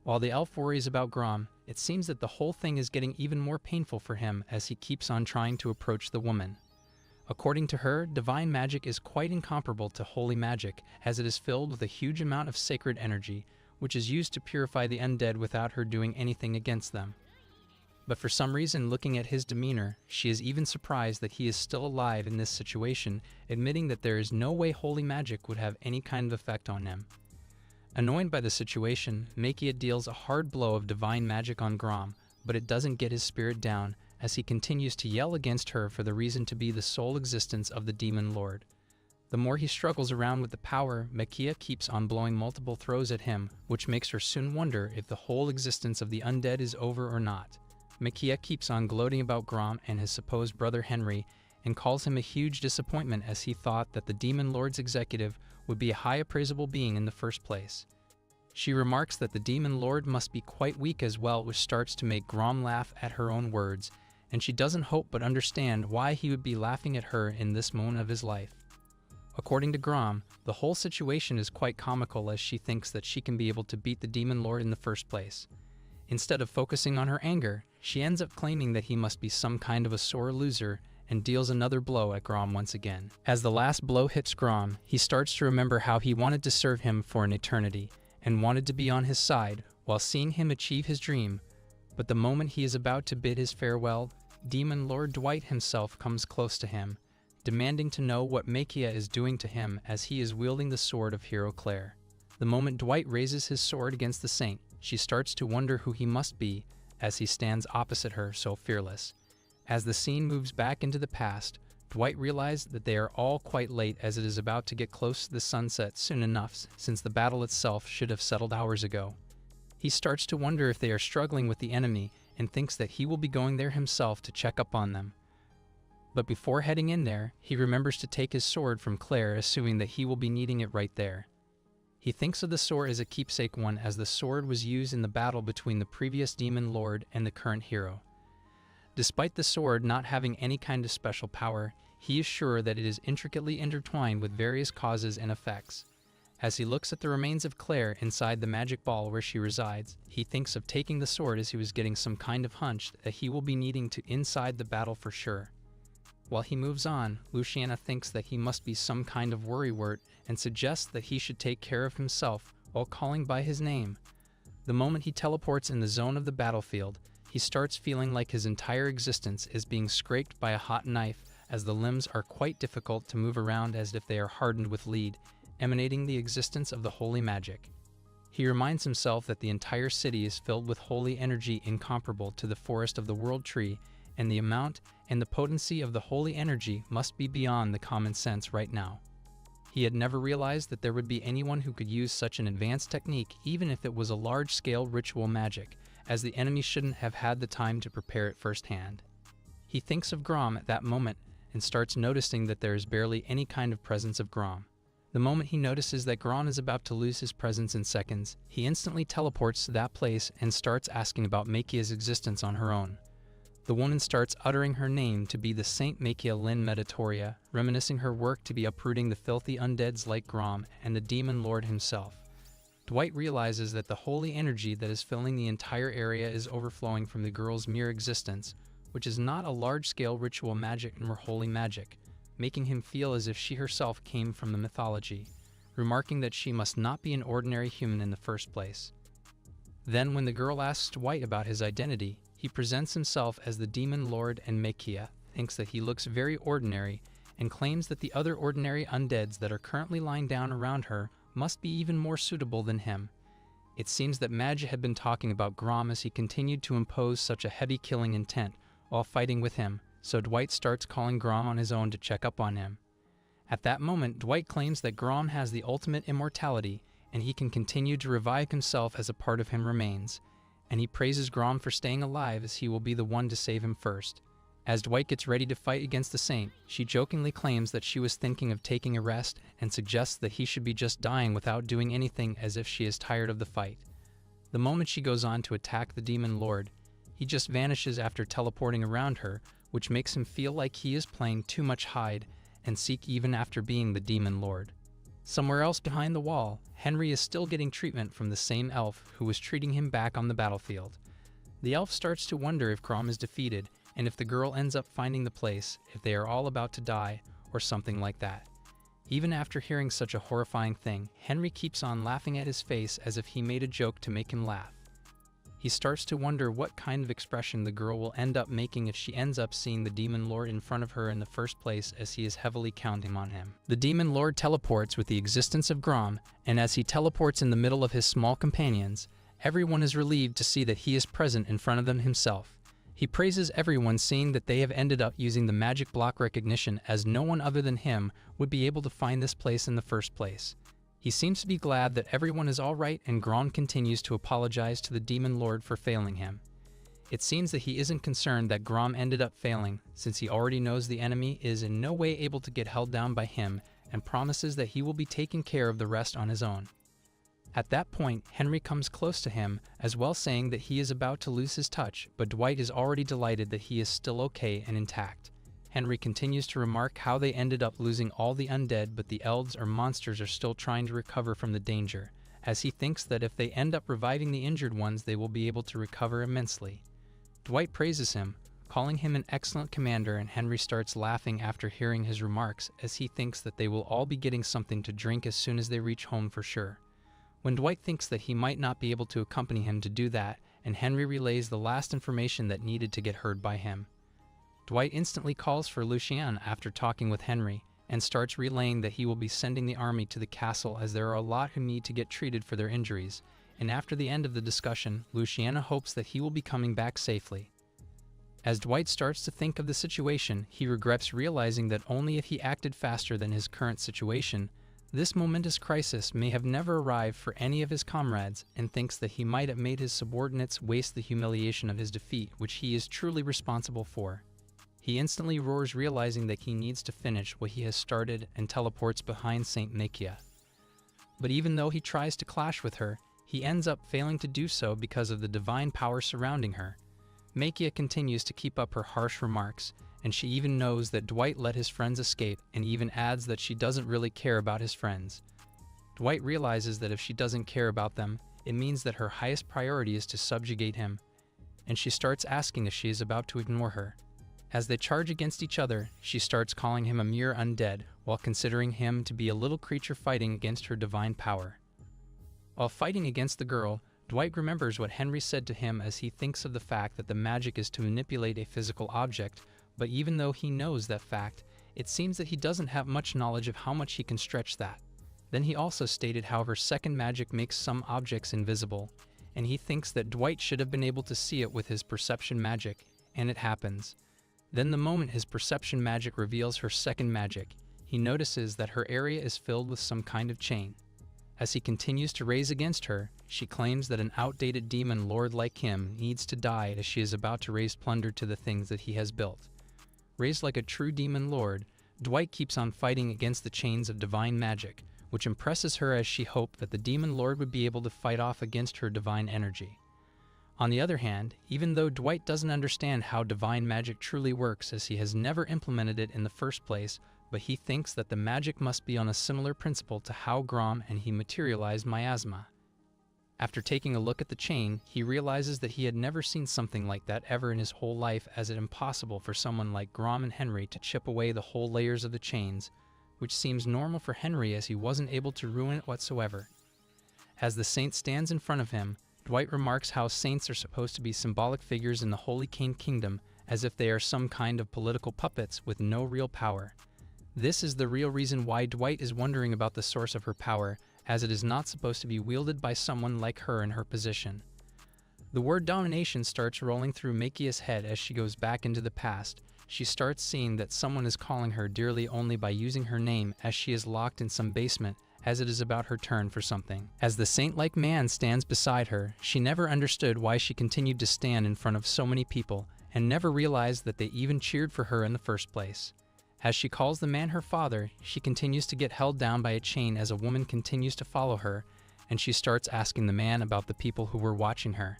While the elf worries about Grom, it seems that the whole thing is getting even more painful for him as he keeps on trying to approach the woman. According to her, divine magic is quite incomparable to holy magic, as it is filled with a huge amount of sacred energy, which is used to purify the undead without her doing anything against them. But for some reason, looking at his demeanor, she is even surprised that he is still alive in this situation, admitting that there is no way holy magic would have any kind of effect on him. Annoyed by the situation, Makia deals a hard blow of divine magic on Grom, but it doesn't get his spirit down, as he continues to yell against her for the reason to be the sole existence of the demon lord. The more he struggles around with the power, Makia keeps on blowing multiple throws at him, which makes her soon wonder if the whole existence of the undead is over or not. Makia keeps on gloating about Grom and his supposed brother Henry, and calls him a huge disappointment, as he thought that the demon lord's executive would be a high appraisable being in the first place. She remarks that the demon lord must be quite weak as well, which starts to make Grom laugh at her own words, and she doesn't hope but understand why he would be laughing at her in this moment of his life. According to Grom, the whole situation is quite comical, as she thinks that she can be able to beat the demon lord in the first place. Instead of focusing on her anger, she ends up claiming that he must be some kind of a sore loser, and deals another blow at Grom once again. As the last blow hits Grom, he starts to remember how he wanted to serve him for an eternity, and wanted to be on his side while seeing him achieve his dream. But the moment he is about to bid his farewell, Demon Lord Dwight himself comes close to him, demanding to know what Makia is doing to him as he is wielding the sword of Hero Claire. The moment Dwight raises his sword against the saint, she starts to wonder who he must be as he stands opposite her so fearless. As the scene moves back into the past, Dwight realizes that they are all quite late as it is about to get close to the sunset soon enough, since the battle itself should have settled hours ago. He starts to wonder if they are struggling with the enemy and thinks that he will be going there himself to check up on them. But before heading in there, he remembers to take his sword from Claire, assuming that he will be needing it right there. He thinks of the sword as a keepsake one, as the sword was used in the battle between the previous demon lord and the current hero. Despite the sword not having any kind of special power, he is sure that it is intricately intertwined with various causes and effects. As he looks at the remains of Claire inside the magic ball where she resides, he thinks of taking the sword as he was getting some kind of hunch that he will be needing to inside the battle for sure. While he moves on, Luciana thinks that he must be some kind of worrywart and suggests that he should take care of himself while calling by his name. The moment he teleports in the zone of the battlefield, he starts feeling like his entire existence is being scraped by a hot knife, as the limbs are quite difficult to move around as if they are hardened with lead, emanating the existence of the holy magic. He reminds himself that the entire city is filled with holy energy incomparable to the forest of the world tree, and the amount and the potency of the holy energy must be beyond the common sense right now. He had never realized that there would be anyone who could use such an advanced technique, even if it was a large-scale ritual magic, as the enemy shouldn't have had the time to prepare it firsthand. He thinks of Grom at that moment and starts noticing that there is barely any kind of presence of Grom. The moment he notices that Grom is about to lose his presence in seconds, he instantly teleports to that place and starts asking about Makia's existence on her own. The woman starts uttering her name to be the Saint Makia Lin Meditoria, reminiscing her work to be uprooting the filthy undeads like Grom and the demon lord himself. Dwight realizes that the holy energy that is filling the entire area is overflowing from the girl's mere existence, which is not a large-scale ritual magic nor holy magic, making him feel as if she herself came from the mythology, remarking that she must not be an ordinary human in the first place. Then when the girl asks Dwight about his identity, he presents himself as the demon lord, and Makia thinks that he looks very ordinary and claims that the other ordinary undeads that are currently lying down around her must be even more suitable than him. It seems that Madge had been talking about Grom as he continued to impose such a heavy killing intent while fighting with him, so Dwight starts calling Grom on his own to check up on him. At that moment, Dwight claims that Grom has the ultimate immortality and he can continue to revive himself as a part of him remains, and he praises Grom for staying alive as he will be the one to save him first. As Dwight gets ready to fight against the Saint, she jokingly claims that she was thinking of taking a rest and suggests that he should be just dying without doing anything, as if she is tired of the fight. The moment she goes on to attack the demon lord, he just vanishes after teleporting around her, which makes him feel like he is playing too much hide and seek even after being the demon lord. Somewhere else behind the wall, Henry is still getting treatment from the same elf who was treating him back on the battlefield. The elf starts to wonder if Grom is defeated, and if the girl ends up finding the place, if they are all about to die, or something like that. Even after hearing such a horrifying thing, Henry keeps on laughing at his face as if he made a joke to make him laugh. He starts to wonder what kind of expression the girl will end up making if she ends up seeing the demon lord in front of her in the first place, as he is heavily counting on him. The demon lord teleports with the existence of Grom, and as he teleports in the middle of his small companions, everyone is relieved to see that he is present in front of them himself. He praises everyone, seeing that they have ended up using the magic block recognition, as no one other than him would be able to find this place in the first place. He seems to be glad that everyone is alright, and Grom continues to apologize to the demon lord for failing him. It seems that he isn't concerned that Grom ended up failing, since he already knows the enemy is in no way able to get held down by him, and promises that he will be taking care of the rest on his own. At that point, Henry comes close to him, as well, saying that he is about to lose his touch, but Dwight is already delighted that he is still okay and intact. Henry continues to remark how they ended up losing all the undead, but the elves or monsters are still trying to recover from the danger, as he thinks that if they end up reviving the injured ones, they will be able to recover immensely. Dwight praises him, calling him an excellent commander, and Henry starts laughing after hearing his remarks, as he thinks that they will all be getting something to drink as soon as they reach home for sure. When Dwight thinks that he might not be able to accompany him to do that, and Henry relays the last information that needed to get heard by him. Dwight instantly calls for Lucien after talking with Henry, and starts relaying that he will be sending the army to the castle as there are a lot who need to get treated for their injuries, and after the end of the discussion, Luciana hopes that he will be coming back safely. As Dwight starts to think of the situation, he regrets realizing that only if he acted faster than his current situation, this momentous crisis may have never arrived for any of his comrades, and thinks that he might have made his subordinates waste the humiliation of his defeat, which he is truly responsible for. He instantly roars, realizing that he needs to finish what he has started, and teleports behind Saint Makia. But even though he tries to clash with her, he ends up failing to do so because of the divine power surrounding her. Makia continues to keep up her harsh remarks, and she even knows that Dwight let his friends escape, and even adds that she doesn't really care about his friends. Dwight realizes that if she doesn't care about them, it means that her highest priority is to subjugate him, and she starts asking if she is about to ignore her. As they charge against each other, she starts calling him a mere undead, while considering him to be a little creature fighting against her divine power. While fighting against the girl, Dwight remembers what Henry said to him as he thinks of the fact that the magic is to manipulate a physical object, but even though he knows that fact, it seems that he doesn't have much knowledge of how much he can stretch that. Then he also stated how her second magic makes some objects invisible, and he thinks that Dwight should have been able to see it with his perception magic, and it happens. Then the moment his perception magic reveals her second magic, he notices that her area is filled with some kind of chain. As he continues to raise against her, she claims that an outdated demon lord like him needs to die as she is about to raise plunder to the things that he has built. Raised like a true demon lord, Dwight keeps on fighting against the chains of divine magic, which impresses her as she hoped that the demon lord would be able to fight off against her divine energy. On the other hand, even though Dwight doesn't understand how divine magic truly works as he has never implemented it in the first place, but he thinks that the magic must be on a similar principle to how Grom and he materialized miasma. After taking a look at the chain, he realizes that he had never seen something like that ever in his whole life, as it impossible for someone like Grom and Henry to chip away the whole layers of the chains, which seems normal for Henry as he wasn't able to ruin it whatsoever. As the saint stands in front of him, Dwight remarks how saints are supposed to be symbolic figures in the Holy Cane Kingdom, as if they are some kind of political puppets with no real power. This is the real reason why Dwight is wondering about the source of her power, as it is not supposed to be wielded by someone like her in her position. The word domination starts rolling through Makia's head as she goes back into the past. She starts seeing that someone is calling her dearly only by using her name, as she is locked in some basement, as it is about her turn for something. As the saint-like man stands beside her, she never understood why she continued to stand in front of so many people, and never realized that they even cheered for her in the first place. As she calls the man her father, she continues to get held down by a chain as a woman continues to follow her, and she starts asking the man about the people who were watching her.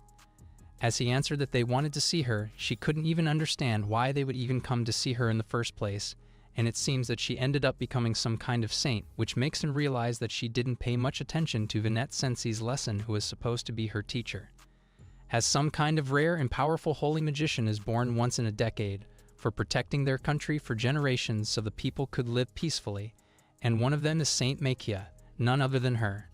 As he answered that they wanted to see her, she couldn't even understand why they would even come to see her in the first place, and it seems that she ended up becoming some kind of saint, which makes him realize that she didn't pay much attention to Vinette Sensei's lesson, who was supposed to be her teacher. As some kind of rare and powerful holy magician is born once in a decade, for protecting their country for generations so the people could live peacefully, and one of them is Saint Makia, none other than her.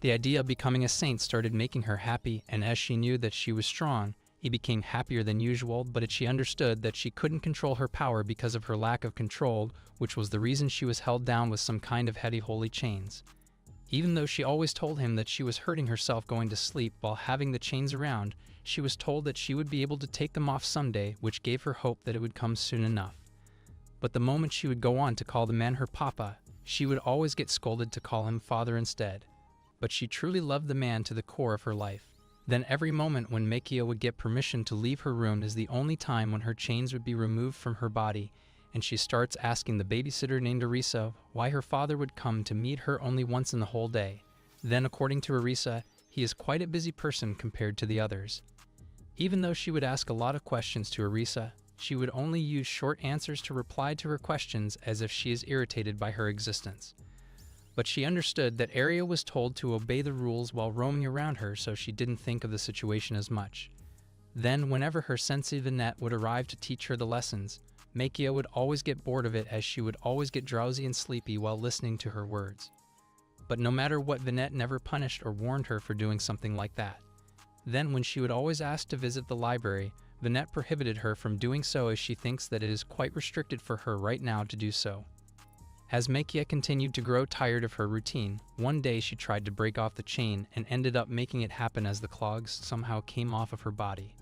The idea of becoming a saint started making her happy, and as she knew that she was strong, he became happier than usual, but she understood that she couldn't control her power because of her lack of control, which was the reason she was held down with some kind of heady holy chains. Even though she always told him that she was hurting herself going to sleep while having the chains around, she was told that she would be able to take them off someday, which gave her hope that it would come soon enough. But the moment she would go on to call the man her papa, she would always get scolded to call him father instead. But she truly loved the man to the core of her life. Then every moment when Makia would get permission to leave her room is the only time when her chains would be removed from her body, and she starts asking the babysitter named Arisa why her father would come to meet her only once in the whole day. Then, according to Arisa, he is quite a busy person compared to the others. Even though she would ask a lot of questions to Arisa, she would only use short answers to reply to her questions as if she is irritated by her existence. But she understood that Aria was told to obey the rules while roaming around her, so she didn't think of the situation as much. Then, whenever her sensei Vinette would arrive to teach her the lessons, Makia would always get bored of it, as she would always get drowsy and sleepy while listening to her words. But no matter what, Vinette never punished or warned her for doing something like that. Then, when she would always ask to visit the library, Vanette prohibited her from doing so as she thinks that it is quite restricted for her right now to do so. As Makia continued to grow tired of her routine, one day she tried to break off the chain and ended up making it happen as the clogs somehow came off of her body.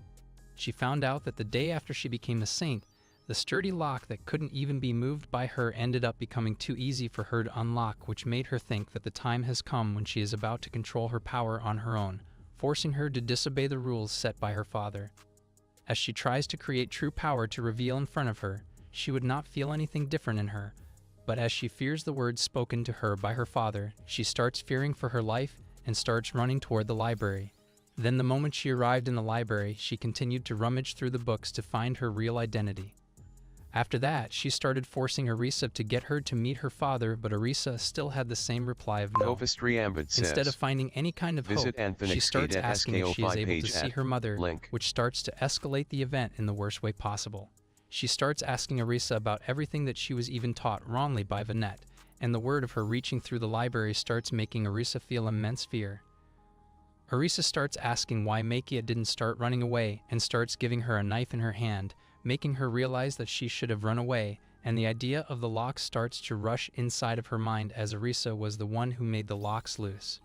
She found out that the day after she became a saint, the sturdy lock that couldn't even be moved by her ended up becoming too easy for her to unlock, which made her think that the time has come when she is about to control her power on her own, forcing her to disobey the rules set by her father. As she tries to create true power to reveal in front of her, she would not feel anything different in her, but as she fears the words spoken to her by her father, she starts fearing for her life and starts running toward the library. Then the moment she arrived in the library, she continued to rummage through the books to find her real identity. After that, she started forcing Arisa to get her to meet her father, but Arisa still had the same reply of no. Sophistry Ambit says, Instead of finding any kind of hope, visit she starts asking if she is able to page see at her mother, link. which starts to escalate the event in the worst way possible. She starts asking Arisa about everything that she was even taught wrongly by Vanette, and the word of her reaching through the library starts making Arisa feel immense fear. Arisa starts asking why Makia didn't start running away and starts giving her a knife in her hand, making her realize that she should have run away, and the idea of the locks starts to rush inside of her mind as Arisa was the one who made the locks loose.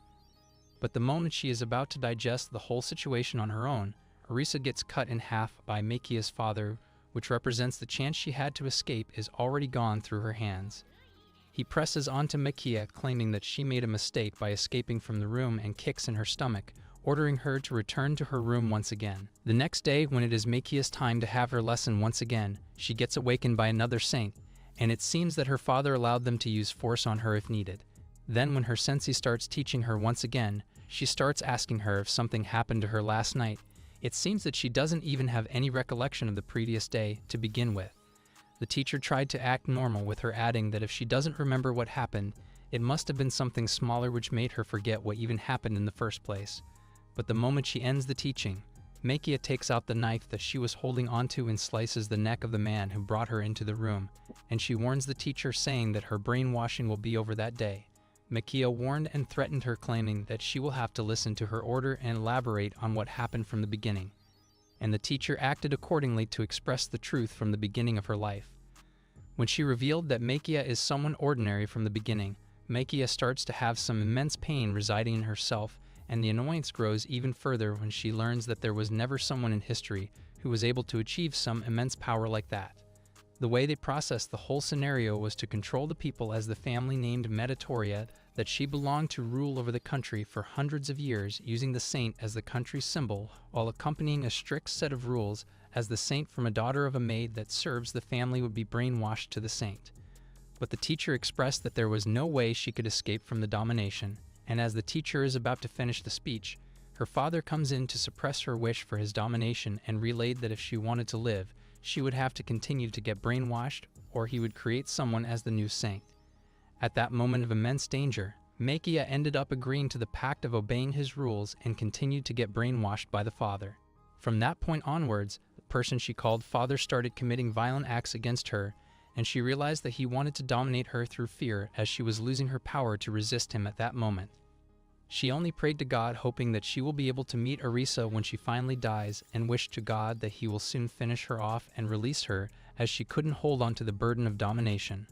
But the moment she is about to digest the whole situation on her own, Arisa gets cut in half by Makia's father, which represents the chance she had to escape is already gone through her hands. He presses onto Makia, claiming that she made a mistake by escaping from the room and kicks in her stomach, ordering her to return to her room once again. The next day, when it is Makia's time to have her lesson once again, she gets awakened by another saint, and it seems that her father allowed them to use force on her if needed. Then when her sensei starts teaching her once again, she starts asking her if something happened to her last night. It seems that she doesn't even have any recollection of the previous day to begin with. The teacher tried to act normal with her, adding that if she doesn't remember what happened, it must have been something smaller which made her forget what even happened in the first place. But the moment she ends the teaching, Makia takes out the knife that she was holding onto and slices the neck of the man who brought her into the room, and she warns the teacher, saying that her brainwashing will be over that day. Makia warned and threatened her, claiming that she will have to listen to her order and elaborate on what happened from the beginning. And the teacher acted accordingly to express the truth from the beginning of her life. When she revealed that Makia is someone ordinary from the beginning, Makia starts to have some immense pain residing in herself, and the annoyance grows even further when she learns that there was never someone in history who was able to achieve some immense power like that. The way they processed the whole scenario was to control the people as the family named Meditoria that she belonged to rule over the country for hundreds of years, using the saint as the country's symbol while accompanying a strict set of rules, as the saint from a daughter of a maid that serves the family would be brainwashed to the saint. But the teacher expressed that there was no way she could escape from the domination, and as the teacher is about to finish the speech, her father comes in to suppress her wish for his domination and relayed that if she wanted to live, she would have to continue to get brainwashed, or he would create someone as the new saint. At that moment of immense danger, Makia ended up agreeing to the pact of obeying his rules and continued to get brainwashed by the father. From that point onwards, the person she called father started committing violent acts against her, and she realized that he wanted to dominate her through fear, as she was losing her power to resist him at that moment. She only prayed to God, hoping that she will be able to meet Arisa when she finally dies, and wished to God that he will soon finish her off and release her, as she couldn't hold on to the burden of domination.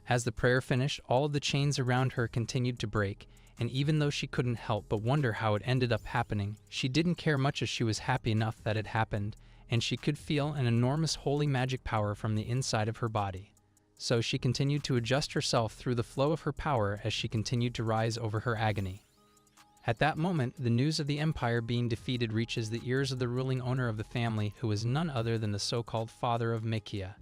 As the prayer finished, all of the chains around her continued to break, and even though she couldn't help but wonder how it ended up happening, she didn't care much, as she was happy enough that it happened, and she could feel an enormous holy magic power from the inside of her body. So she continued to adjust herself through the flow of her power as she continued to rise over her agony. At that moment, the news of the empire being defeated reaches the ears of the ruling owner of the family, who is none other than the so-called father of Makia.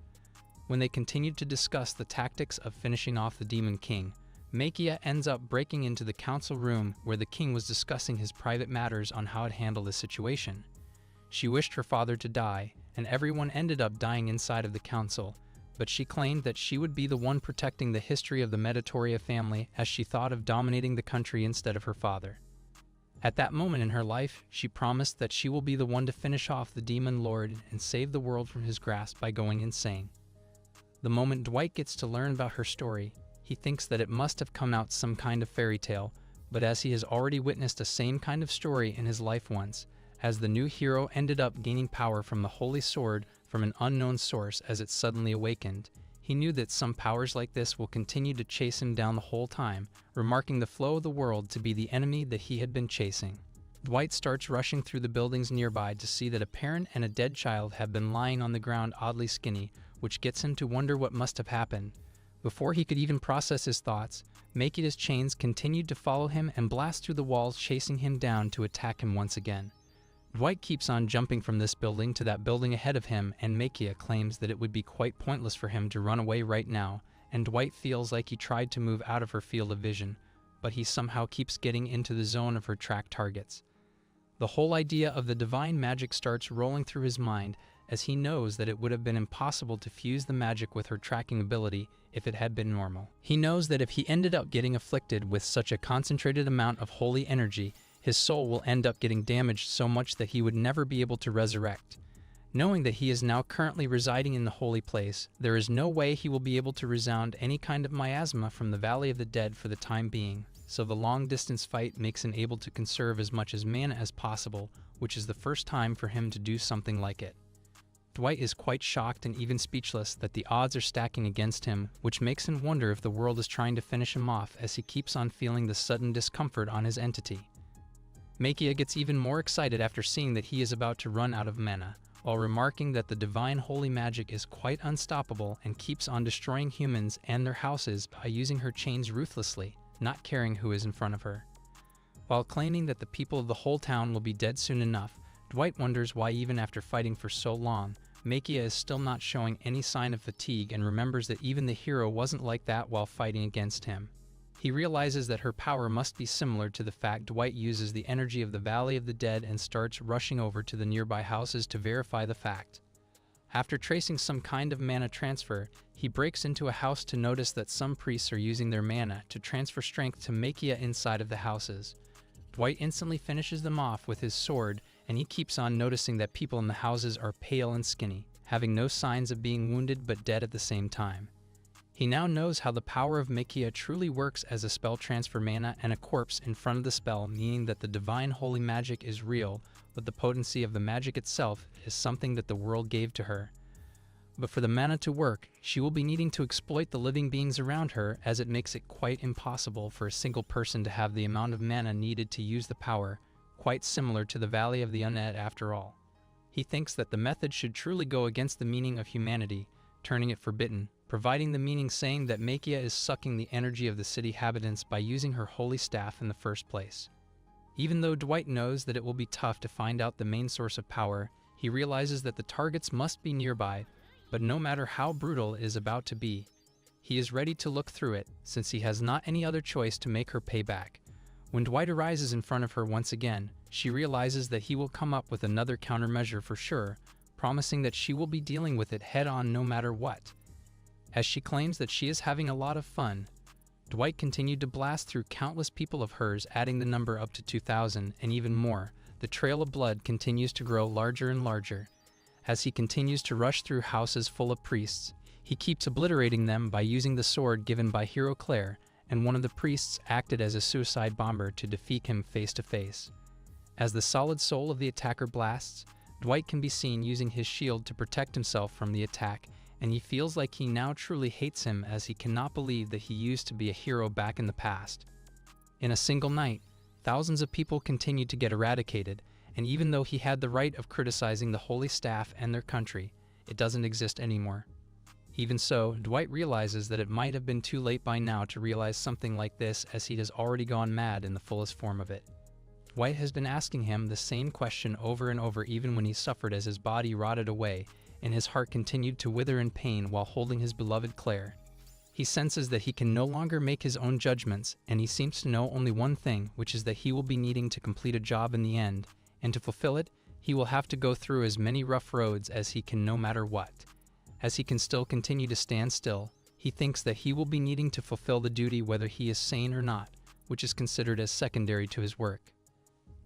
When they continued to discuss the tactics of finishing off the Demon King, Makia ends up breaking into the council room where the king was discussing his private matters on how to handle the situation. She wished her father to die, and everyone ended up dying inside of the council, but she claimed that she would be the one protecting the history of the Meditoria family, as she thought of dominating the country instead of her father. At that moment in her life, she promised that she will be the one to finish off the Demon Lord and save the world from his grasp by going insane. The moment Dwight gets to learn about her story, he thinks that it must have come out some kind of fairy tale, but as he has already witnessed the same kind of story in his life once, as the new hero ended up gaining power from the holy sword from an unknown source as it suddenly awakened. He knew that some powers like this will continue to chase him down the whole time, remarking the flow of the world to be the enemy that he had been chasing. Dwight starts rushing through the buildings nearby to see that a parent and a dead child have been lying on the ground oddly skinny, which gets him to wonder what must have happened. Before he could even process his thoughts, Makia's chains continued to follow him and blast through the walls, chasing him down to attack him once again. Dwight keeps on jumping from this building to that building ahead of him, and Makia claims that it would be quite pointless for him to run away right now, and Dwight feels like he tried to move out of her field of vision, but he somehow keeps getting into the zone of her track targets. The whole idea of the divine magic starts rolling through his mind, as he knows that it would have been impossible to fuse the magic with her tracking ability if it had been normal. He knows that if he ended up getting afflicted with such a concentrated amount of holy energy, his soul will end up getting damaged so much that he would never be able to resurrect. Knowing that he is now currently residing in the holy place, there is no way he will be able to resound any kind of miasma from the Valley of the Dead for the time being, so the long-distance fight makes him able to conserve as much as mana as possible, which is the first time for him to do something like it. Dwight is quite shocked and even speechless that the odds are stacking against him, which makes him wonder if the world is trying to finish him off as he keeps on feeling the sudden discomfort on his entity. Makia gets even more excited after seeing that he is about to run out of mana, while remarking that the divine holy magic is quite unstoppable and keeps on destroying humans and their houses by using her chains ruthlessly, not caring who is in front of her. While claiming that the people of the whole town will be dead soon enough, Dwight wonders why even after fighting for so long, Makia is still not showing any sign of fatigue and remembers that even the hero wasn't like that while fighting against him. He realizes that her power must be similar to the fact Dwight uses the energy of the Valley of the Dead and starts rushing over to the nearby houses to verify the fact. After tracing some kind of mana transfer, he breaks into a house to notice that some priests are using their mana to transfer strength to Makia inside of the houses. Dwight instantly finishes them off with his sword, and he keeps on noticing that people in the houses are pale and skinny, having no signs of being wounded but dead at the same time. He now knows how the power of Makia truly works as a spell transfer mana and a corpse in front of the spell, meaning that the divine holy magic is real, but the potency of the magic itself is something that the world gave to her. But for the mana to work, she will be needing to exploit the living beings around her, as it makes it quite impossible for a single person to have the amount of mana needed to use the power, quite similar to the Valley of the Undead after all. He thinks that the method should truly go against the meaning of humanity, turning it forbidden, providing the meaning saying that Makia is sucking the energy of the city inhabitants by using her holy staff in the first place. Even though Dwight knows that it will be tough to find out the main source of power, he realizes that the targets must be nearby, but no matter how brutal it is about to be, he is ready to look through it, since he has not any other choice to make her pay back. When Dwight arises in front of her once again, she realizes that he will come up with another countermeasure for sure, promising that she will be dealing with it head-on no matter what. As she claims that she is having a lot of fun, Dwight continued to blast through countless people of hers, adding the number up to 2,000 and even more. The trail of blood continues to grow larger and larger. As he continues to rush through houses full of priests, he keeps obliterating them by using the sword given by Hero Claire, and one of the priests acted as a suicide bomber to defeat him face to face. As the solid soul of the attacker blasts, Dwight can be seen using his shield to protect himself from the attack, and he feels like he now truly hates him, as he cannot believe that he used to be a hero back in the past. In a single night, thousands of people continued to get eradicated, and even though he had the right of criticizing the holy staff and their country, it doesn't exist anymore. Even so, Dwight realizes that it might have been too late by now to realize something like this, as he has already gone mad in the fullest form of it. Dwight has been asking him the same question over and over, even when he suffered as his body rotted away, and his heart continued to wither in pain while holding his beloved Claire. He senses that he can no longer make his own judgments, and he seems to know only one thing, which is that he will be needing to complete a job in the end, and to fulfill it, he will have to go through as many rough roads as he can no matter what. As he can still continue to stand still, he thinks that he will be needing to fulfill the duty whether he is sane or not, which is considered as secondary to his work.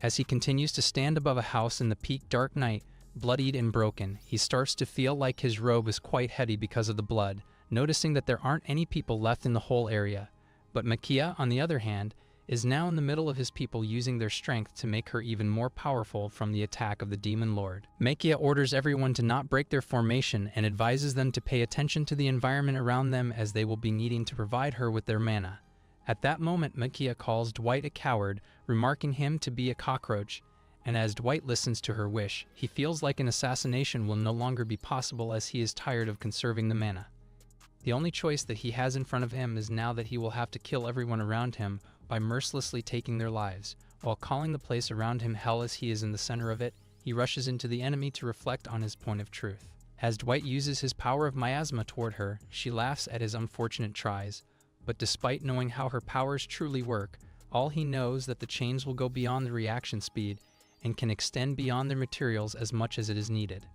As he continues to stand above a house in the peak dark night, bloodied and broken, he starts to feel like his robe is quite heavy because of the blood, noticing that there aren't any people left in the whole area. But Makia, on the other hand, is now in the middle of his people using their strength to make her even more powerful from the attack of the Demon Lord. Makia orders everyone to not break their formation and advises them to pay attention to the environment around them as they will be needing to provide her with their mana. At that moment, Makia calls Dwight a coward, remarking him to be a cockroach, and as Dwight listens to her wish, he feels like an assassination will no longer be possible as he is tired of conserving the mana. The only choice that he has in front of him is now that he will have to kill everyone around him by mercilessly taking their lives. While calling the place around him hell as he is in the center of it, he rushes into the enemy to reflect on his point of truth. As Dwight uses his power of miasma toward her, she laughs at his unfortunate tries, but despite knowing how her powers truly work, all he knows that the chains will go beyond the reaction speed and can extend beyond their materials as much as it is needed.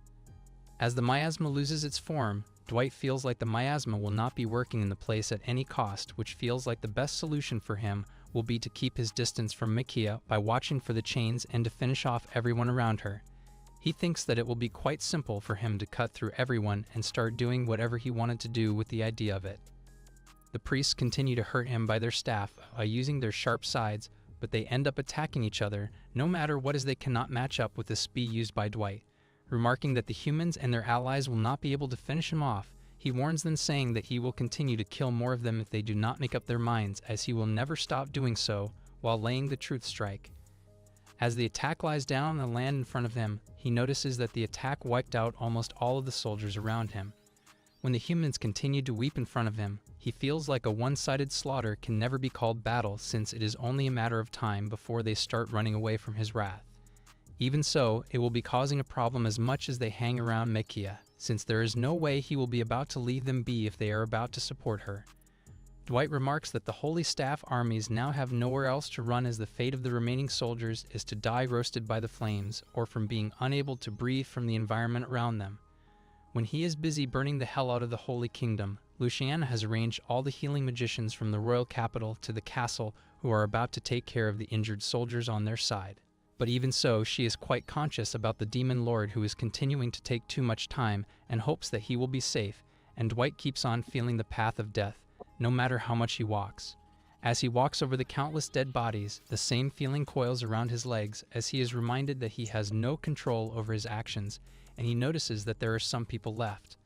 As the miasma loses its form, Dwight feels like the miasma will not be working in the place at any cost, which feels like the best solution for him will be to keep his distance from Makia by watching for the chains and to finish off everyone around her. He thinks that it will be quite simple for him to cut through everyone and start doing whatever he wanted to do with the idea of it. The priests continue to hurt him by their staff by using their sharp sides, but they end up attacking each other no matter what, as they cannot match up with the speed used by Dwight. Remarking that the humans and their allies will not be able to finish him off, he warns them, saying that he will continue to kill more of them if they do not make up their minds, as he will never stop doing so while laying the truth strike. As the attack lies down on the land in front of him, he notices that the attack wiped out almost all of the soldiers around him. When the humans continue to weep in front of him, he feels like a one-sided slaughter can never be called battle, since it is only a matter of time before they start running away from his wrath. Even so, it will be causing a problem as much as they hang around Makia, since there is no way he will be about to leave them be if they are about to support her. Dwight remarks that the Holy Staff armies now have nowhere else to run, as the fate of the remaining soldiers is to die roasted by the flames or from being unable to breathe from the environment around them. When he is busy burning the hell out of the Holy Kingdom, Luciana has arranged all the healing magicians from the royal capital to the castle who are about to take care of the injured soldiers on their side. But even so, she is quite conscious about the Demon Lord, who is continuing to take too much time, and hopes that he will be safe, and Dwight keeps on feeling the path of death, no matter how much he walks. As he walks over the countless dead bodies, the same feeling coils around his legs as he is reminded that he has no control over his actions, and he notices that there are some people left.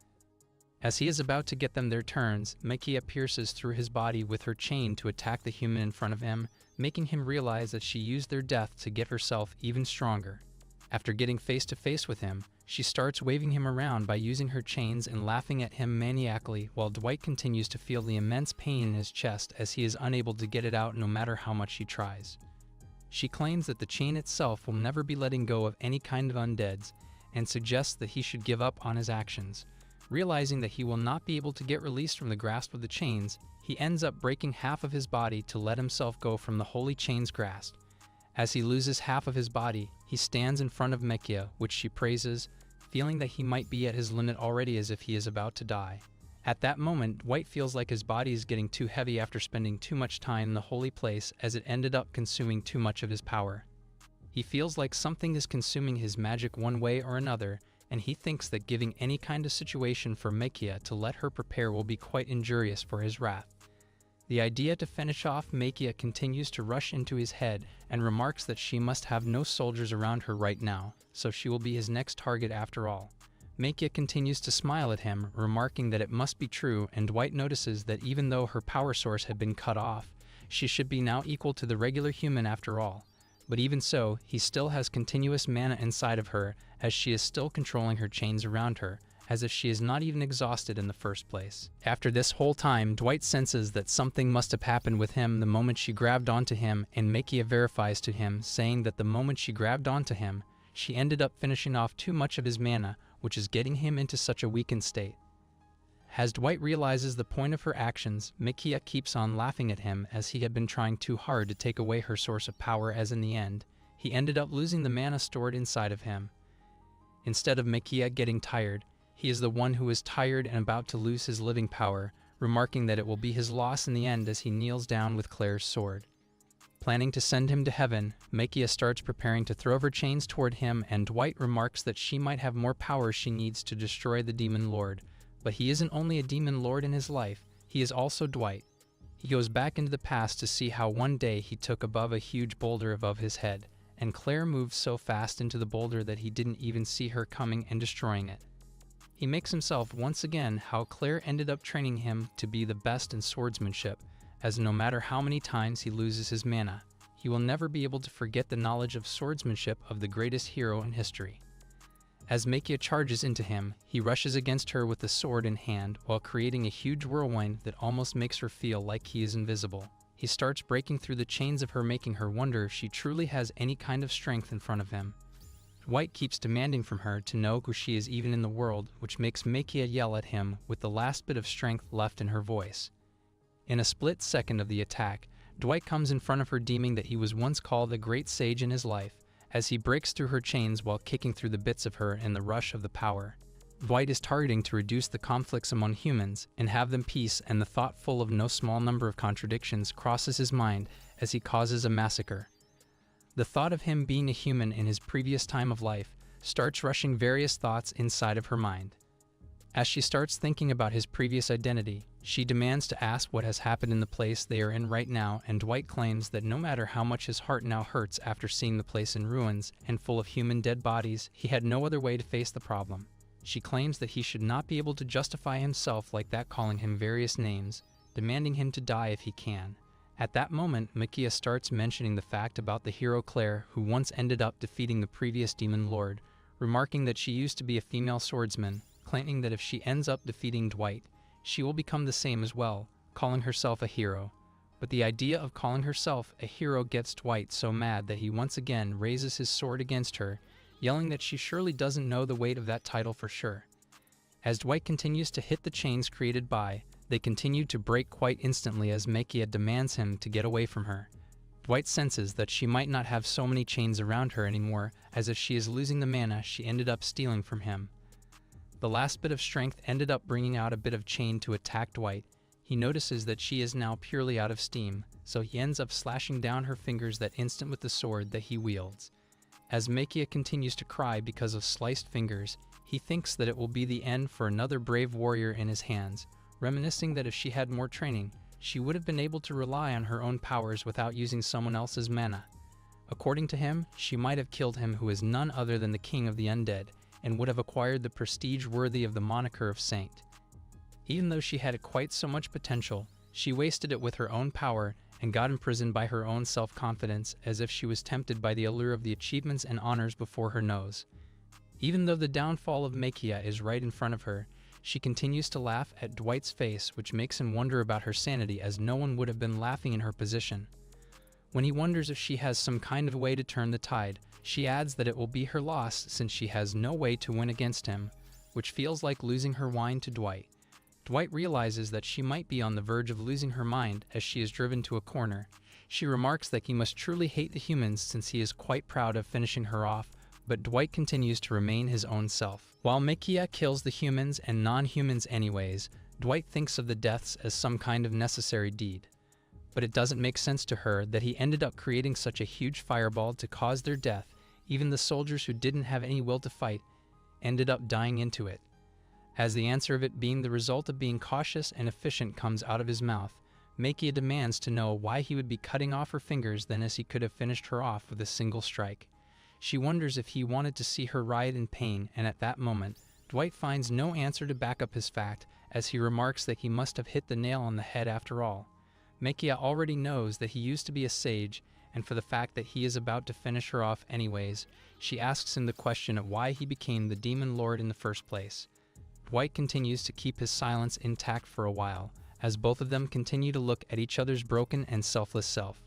As he is about to get them their turns, Makia pierces through his body with her chain to attack the human in front of him, making him realize that she used their death to get herself even stronger. After getting face to face with him, she starts waving him around by using her chains and laughing at him maniacally, while Dwight continues to feel the immense pain in his chest as he is unable to get it out no matter how much he tries. She claims that the chain itself will never be letting go of any kind of undeads, and suggests that he should give up on his actions. Realizing that he will not be able to get released from the grasp of the chains, he ends up breaking half of his body to let himself go from the holy chain's grasp. As he loses half of his body, he stands in front of Makia, which she praises, feeling that he might be at his limit already, as if he is about to die. At that moment, Dwight feels like his body is getting too heavy after spending too much time in the holy place, as it ended up consuming too much of his power. He feels like something is consuming his magic one way or another, and he thinks that giving any kind of situation for Makia to let her prepare will be quite injurious for his wrath. The idea to finish off Makia continues to rush into his head, and remarks that she must have no soldiers around her right now, so she will be his next target after all. Makia continues to smile at him, remarking that it must be true, and Dwight notices that even though her power source had been cut off, she should be now equal to the regular human after all. But even so, he still has continuous mana inside of her, as she is still controlling her chains around her, as if she is not even exhausted in the first place. After this whole time, Dwight senses that something must have happened with him the moment she grabbed onto him, and Makia verifies to him, saying that the moment she grabbed onto him, she ended up finishing off too much of his mana, which is getting him into such a weakened state. As Dwight realizes the point of her actions, Makia keeps on laughing at him, as he had been trying too hard to take away her source of power, as in the end, he ended up losing the mana stored inside of him. Instead of Makia getting tired, he is the one who is tired and about to lose his living power, remarking that it will be his loss in the end as he kneels down with Claire's sword. Planning to send him to heaven, Makia starts preparing to throw her chains toward him, and Dwight remarks that she might have more power she needs to destroy the Demon Lord. But he isn't only a Demon Lord in his life, he is also Dwight. He goes back into the past to see how one day he took above a huge boulder above his head, and Claire moved so fast into the boulder that he didn't even see her coming and destroying it. He makes himself once again how Claire ended up training him to be the best in swordsmanship, as no matter how many times he loses his mana, he will never be able to forget the knowledge of swordsmanship of the greatest hero in history. As Makia charges into him, he rushes against her with the sword in hand while creating a huge whirlwind that almost makes her feel like he is invisible. He starts breaking through the chains of her, making her wonder if she truly has any kind of strength in front of him. Dwight keeps demanding from her to know who she is even in the world, which makes Makia yell at him with the last bit of strength left in her voice. In a split second of the attack, Dwight comes in front of her, deeming that he was once called a great sage in his life, as he breaks through her chains while kicking through the bits of her in the rush of the power. Dwight is targeting to reduce the conflicts among humans and have them peace, and the thought, full of no small number of contradictions, crosses his mind as he causes a massacre. The thought of him being a human in his previous time of life starts rushing various thoughts inside of her mind. As she starts thinking about his previous identity, she demands to ask what has happened in the place they are in right now, and Dwight claims that no matter how much his heart now hurts after seeing the place in ruins and full of human dead bodies, he had no other way to face the problem. She claims that he should not be able to justify himself like that, calling him various names, demanding him to die if he can. At that moment, Makia starts mentioning the fact about the hero Claire, who once ended up defeating the previous demon lord, remarking that she used to be a female swordsman, claiming that if she ends up defeating Dwight, she will become the same as well, calling herself a hero. But the idea of calling herself a hero gets Dwight so mad that he once again raises his sword against her, yelling that she surely doesn't know the weight of that title for sure. As Dwight continues to hit the chains created by, they continue to break quite instantly as Makia demands him to get away from her. Dwight senses that she might not have so many chains around her anymore, as if she is losing the mana she ended up stealing from him. The last bit of strength ended up bringing out a bit of chain to attack Dwight. He notices that she is now purely out of steam, so he ends up slashing down her fingers that instant with the sword that he wields. As Makia continues to cry because of sliced fingers, he thinks that it will be the end for another brave warrior in his hands, reminiscing that if she had more training, she would have been able to rely on her own powers without using someone else's mana. According to him, she might have killed him, who is none other than the king of the undead, and would have acquired the prestige worthy of the moniker of saint. Even though she had quite so much potential, she wasted it with her own power and got imprisoned by her own self-confidence, as if she was tempted by the allure of the achievements and honors before her nose. Even though the downfall of Makia is right in front of her, she continues to laugh at Dwight's face, which makes him wonder about her sanity, as no one would have been laughing in her position. When he wonders if she has some kind of way to turn the tide, she adds that it will be her loss since she has no way to win against him, which feels like losing her wine to Dwight. Dwight realizes that she might be on the verge of losing her mind as she is driven to a corner. She remarks that he must truly hate the humans since he is quite proud of finishing her off, but Dwight continues to remain his own self. While Makia kills the humans and non-humans anyways, Dwight thinks of the deaths as some kind of necessary deed. But it doesn't make sense to her that he ended up creating such a huge fireball to cause their death. Even the soldiers who didn't have any will to fight ended up dying into it. As the answer of it being the result of being cautious and efficient comes out of his mouth, Makia demands to know why he would be cutting off her fingers then, as he could have finished her off with a single strike. She wonders if he wanted to see her writhe in pain, and at that moment, Dwight finds no answer to back up his fact, as he remarks that he must have hit the nail on the head after all. Makia already knows that he used to be a sage, and for the fact that he is about to finish her off anyways, she asks him the question of why he became the demon lord in the first place. Dwight continues to keep his silence intact for a while, as both of them continue to look at each other's broken and selfless self.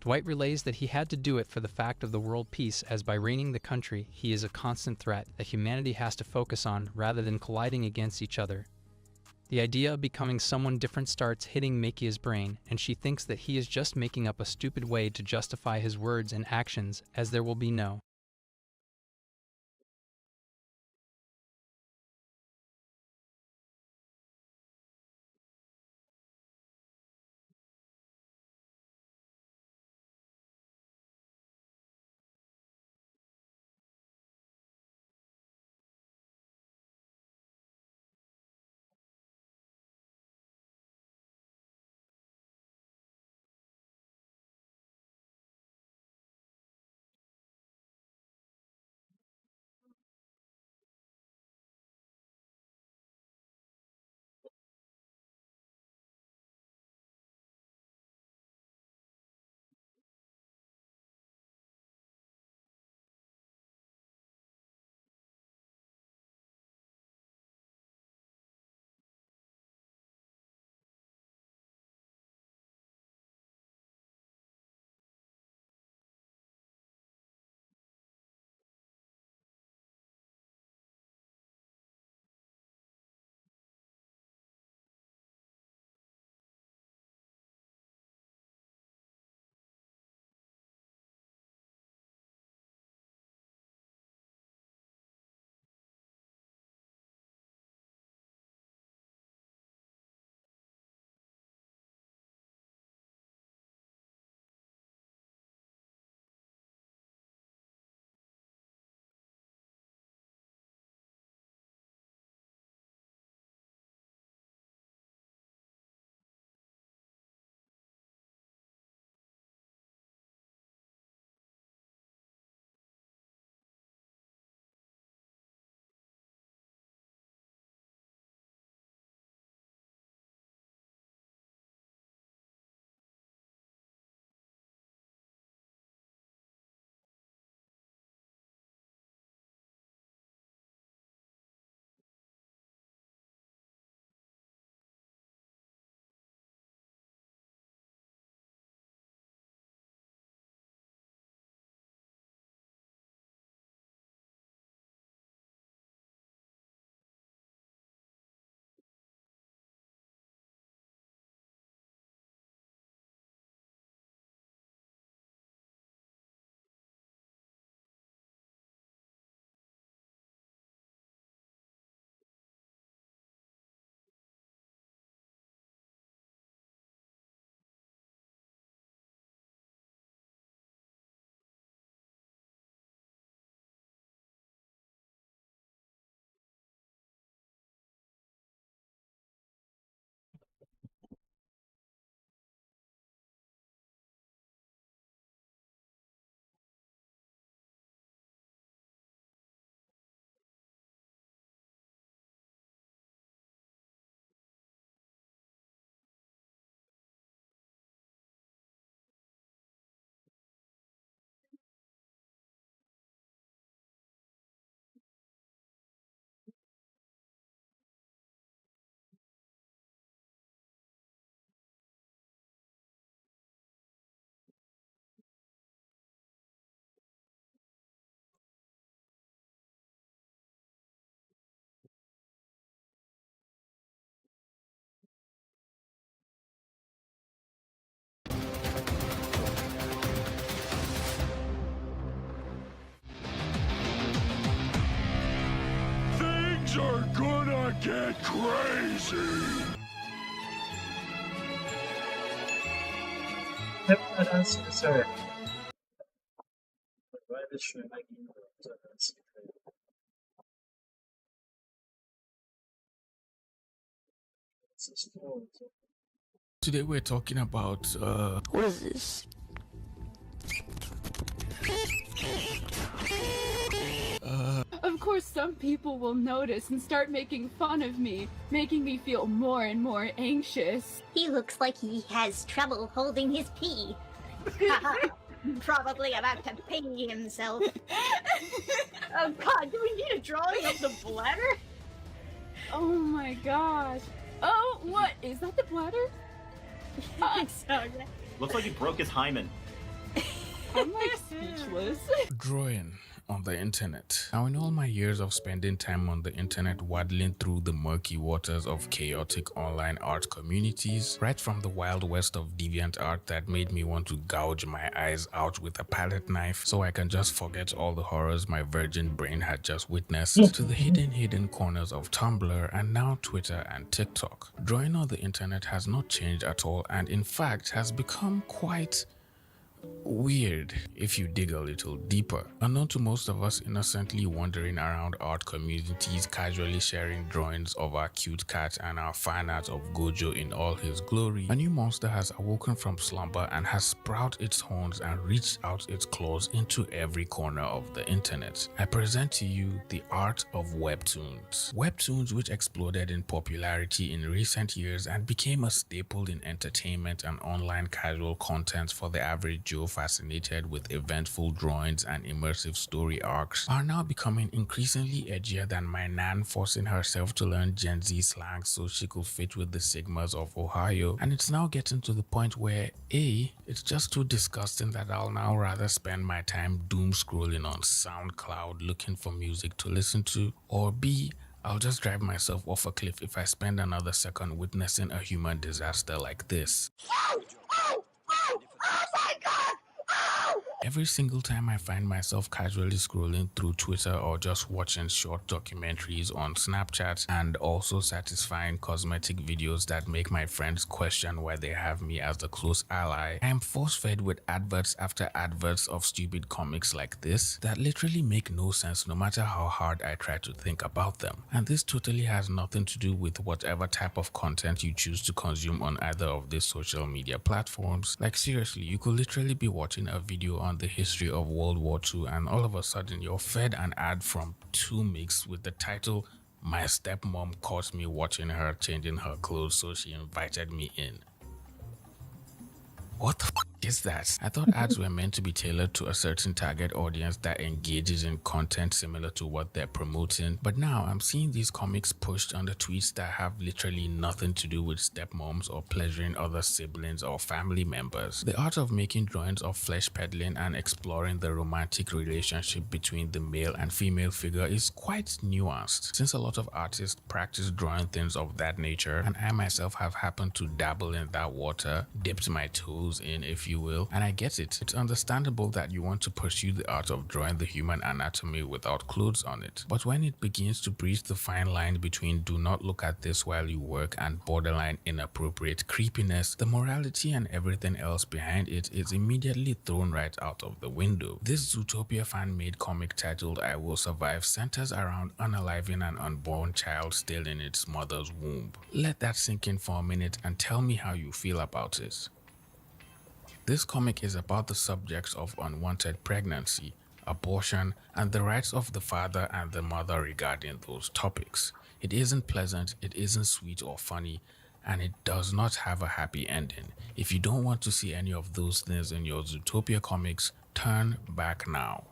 Dwight relays that he had to do it for the fact of the world peace, as by reigning the country, he is a constant threat that humanity has to focus on rather than colliding against each other. The idea of becoming someone different starts hitting Makia's brain, and she thinks that he is just making up a stupid way to justify his words and actions, as there will be no Things are gonna get crazy. Tekrardan seni söyle. Böyle şöyle Today we're talking about What is this? Of course, some people will notice and start making fun of me, making me feel more and more anxious. He looks like he has trouble holding his pee. Probably about to pee himself. Oh god, do we need a drawing of the bladder? Oh my gosh. Oh, what? Is that the bladder? Looks like he broke his hymen. I'm like speechless. drawing on the internet. Now, in all my years of spending time on the internet waddling through the murky waters of chaotic online art communities, right from the wild west of deviant art that made me want to gouge my eyes out with a palette knife so I can just forget all the horrors my virgin brain had just witnessed, to the hidden corners of Tumblr and now Twitter and TikTok. Drawing on the internet has not changed at all, and in fact has become quite weird if you dig a little deeper. Unknown to most of us innocently wandering around art communities, casually sharing drawings of our cute cat and our fan art of Gojo in all his glory, a new monster has awoken from slumber and has sprouted its horns and reached out its claws into every corner of the internet. I present to you the art of webtoons. Webtoons, which exploded in popularity in recent years and became a staple in entertainment and online casual content for the average Joe fascinated with eventful drawings and immersive story arcs, are now becoming increasingly edgier than my nan forcing herself to learn Gen Z slang so she could fit with the Sigmas of Ohio, and it's now getting to the point where A, it's just too disgusting that I'll now rather spend my time doom scrolling on SoundCloud looking for music to listen to, or B, I'll just drive myself off a cliff if I spend another second witnessing a human disaster like this. Every single time I find myself casually scrolling through Twitter or just watching short documentaries on Snapchat and also satisfying cosmetic videos that make my friends question why they have me as a close ally, I am force-fed with adverts after adverts of stupid comics like this that literally make no sense no matter how hard I try to think about them. And this totally has nothing to do with whatever type of content you choose to consume on either of these social media platforms. Like seriously, you could literally be watching a video on the history of World War II and all of a sudden you're fed an ad from 2mix with the title "My stepmom caught me watching her changing her clothes so she invited me in." What the fuck is that? I thought ads were meant to be tailored to a certain target audience that engages in content similar to what they're promoting, but now I'm seeing these comics pushed under tweets that have literally nothing to do with stepmoms or pleasuring other siblings or family members. The art of making drawings of flesh peddling and exploring the romantic relationship between the male and female figure is quite nuanced, since a lot of artists practice drawing things of that nature, and I myself have happened to dabble in that water, dipped my toes in, if you will, and I get it. It's understandable that you want to pursue the art of drawing the human anatomy without clothes on it. But when it begins to breach the fine line between do not look at this while you work and borderline inappropriate creepiness, the morality and everything else behind it is immediately thrown right out of the window. This Zootopia fan-made comic titled "I Will Survive" centers around unaliving an unborn child still in its mother's womb. Let that sink in for a minute and tell me how you feel about it. This comic is about the subjects of unwanted pregnancy, abortion, and the rights of the father and the mother regarding those topics. It isn't pleasant, it isn't sweet or funny, and it does not have a happy ending. If you don't want to see any of those things in your Zootopia comics, turn back now.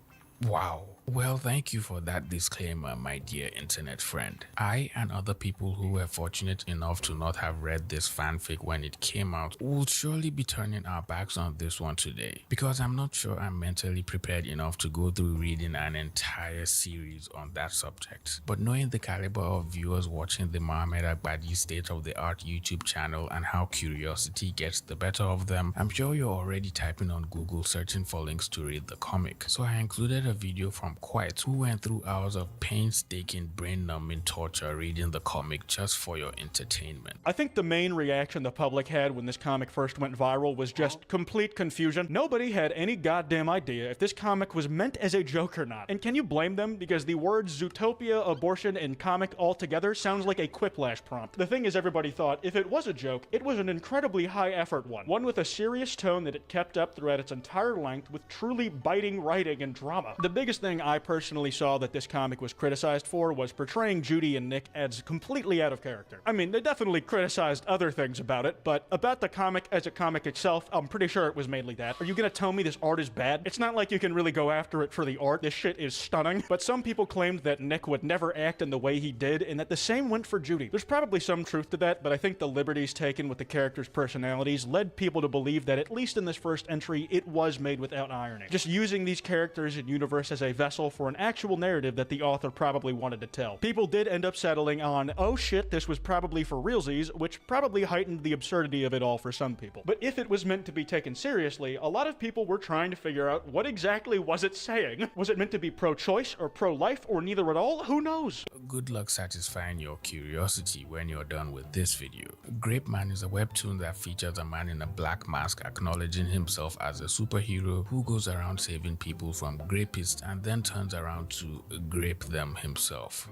Wow. Well, thank you for that disclaimer, my dear internet friend. I and other people who were fortunate enough to not have read this fanfic when it came out will surely be turning our backs on this one today, because I'm not sure I'm mentally prepared enough to go through reading an entire series on that subject. But knowing the caliber of viewers watching the Mohamed Agbadi State of the Art YouTube channel and how curiosity gets the better of them, I'm sure you're already typing on Google searching for links to read the comic. So I included a video from I'm quite, who went through hours of painstaking brain-numbing torture reading the comic just for your entertainment. I think the main reaction the public had when this comic first went viral was just complete confusion. Nobody had any goddamn idea if this comic was meant as a joke or not. And can you blame them? Because the words Zootopia, abortion, and comic all together sounds like a Quiplash prompt. The thing is, everybody thought if it was a joke, it was an incredibly high-effort one with a serious tone that it kept up throughout its entire length with truly biting writing and drama. The biggest thing I personally saw that this comic was criticized for was portraying Judy and Nick as completely out of character. I mean, they definitely criticized other things about it, but about the comic as a comic itself, I'm pretty sure it was mainly that. Are you gonna tell me this art is bad? It's not like you can really go after it for the art. This shit is stunning. But some people claimed that Nick would never act in the way he did, and that the same went for Judy. There's probably some truth to that, but I think the liberties taken with the characters' personalities led people to believe that, at least in this first entry, it was made without irony. Just using these characters and universe as a vessel for an actual narrative that the author probably wanted to tell. People did end up settling on, oh shit, this was probably for realsies, which probably heightened the absurdity of it all for some people. But if it was meant to be taken seriously, a lot of people were trying to figure out what exactly was it saying. Was it meant to be pro-choice or pro-life or neither at all? Who knows? Good luck satisfying your curiosity when you're done with this video. Grape Man is a webtoon that features a man in a black mask acknowledging himself as a superhero who goes around saving people from grapists and then turns around to grape them himself.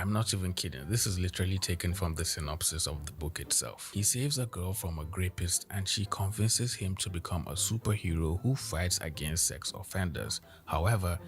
I'm not even kidding. This is literally taken from the synopsis of the book itself. He saves a girl from a rapist and she convinces him to become a superhero who fights against sex offenders. However,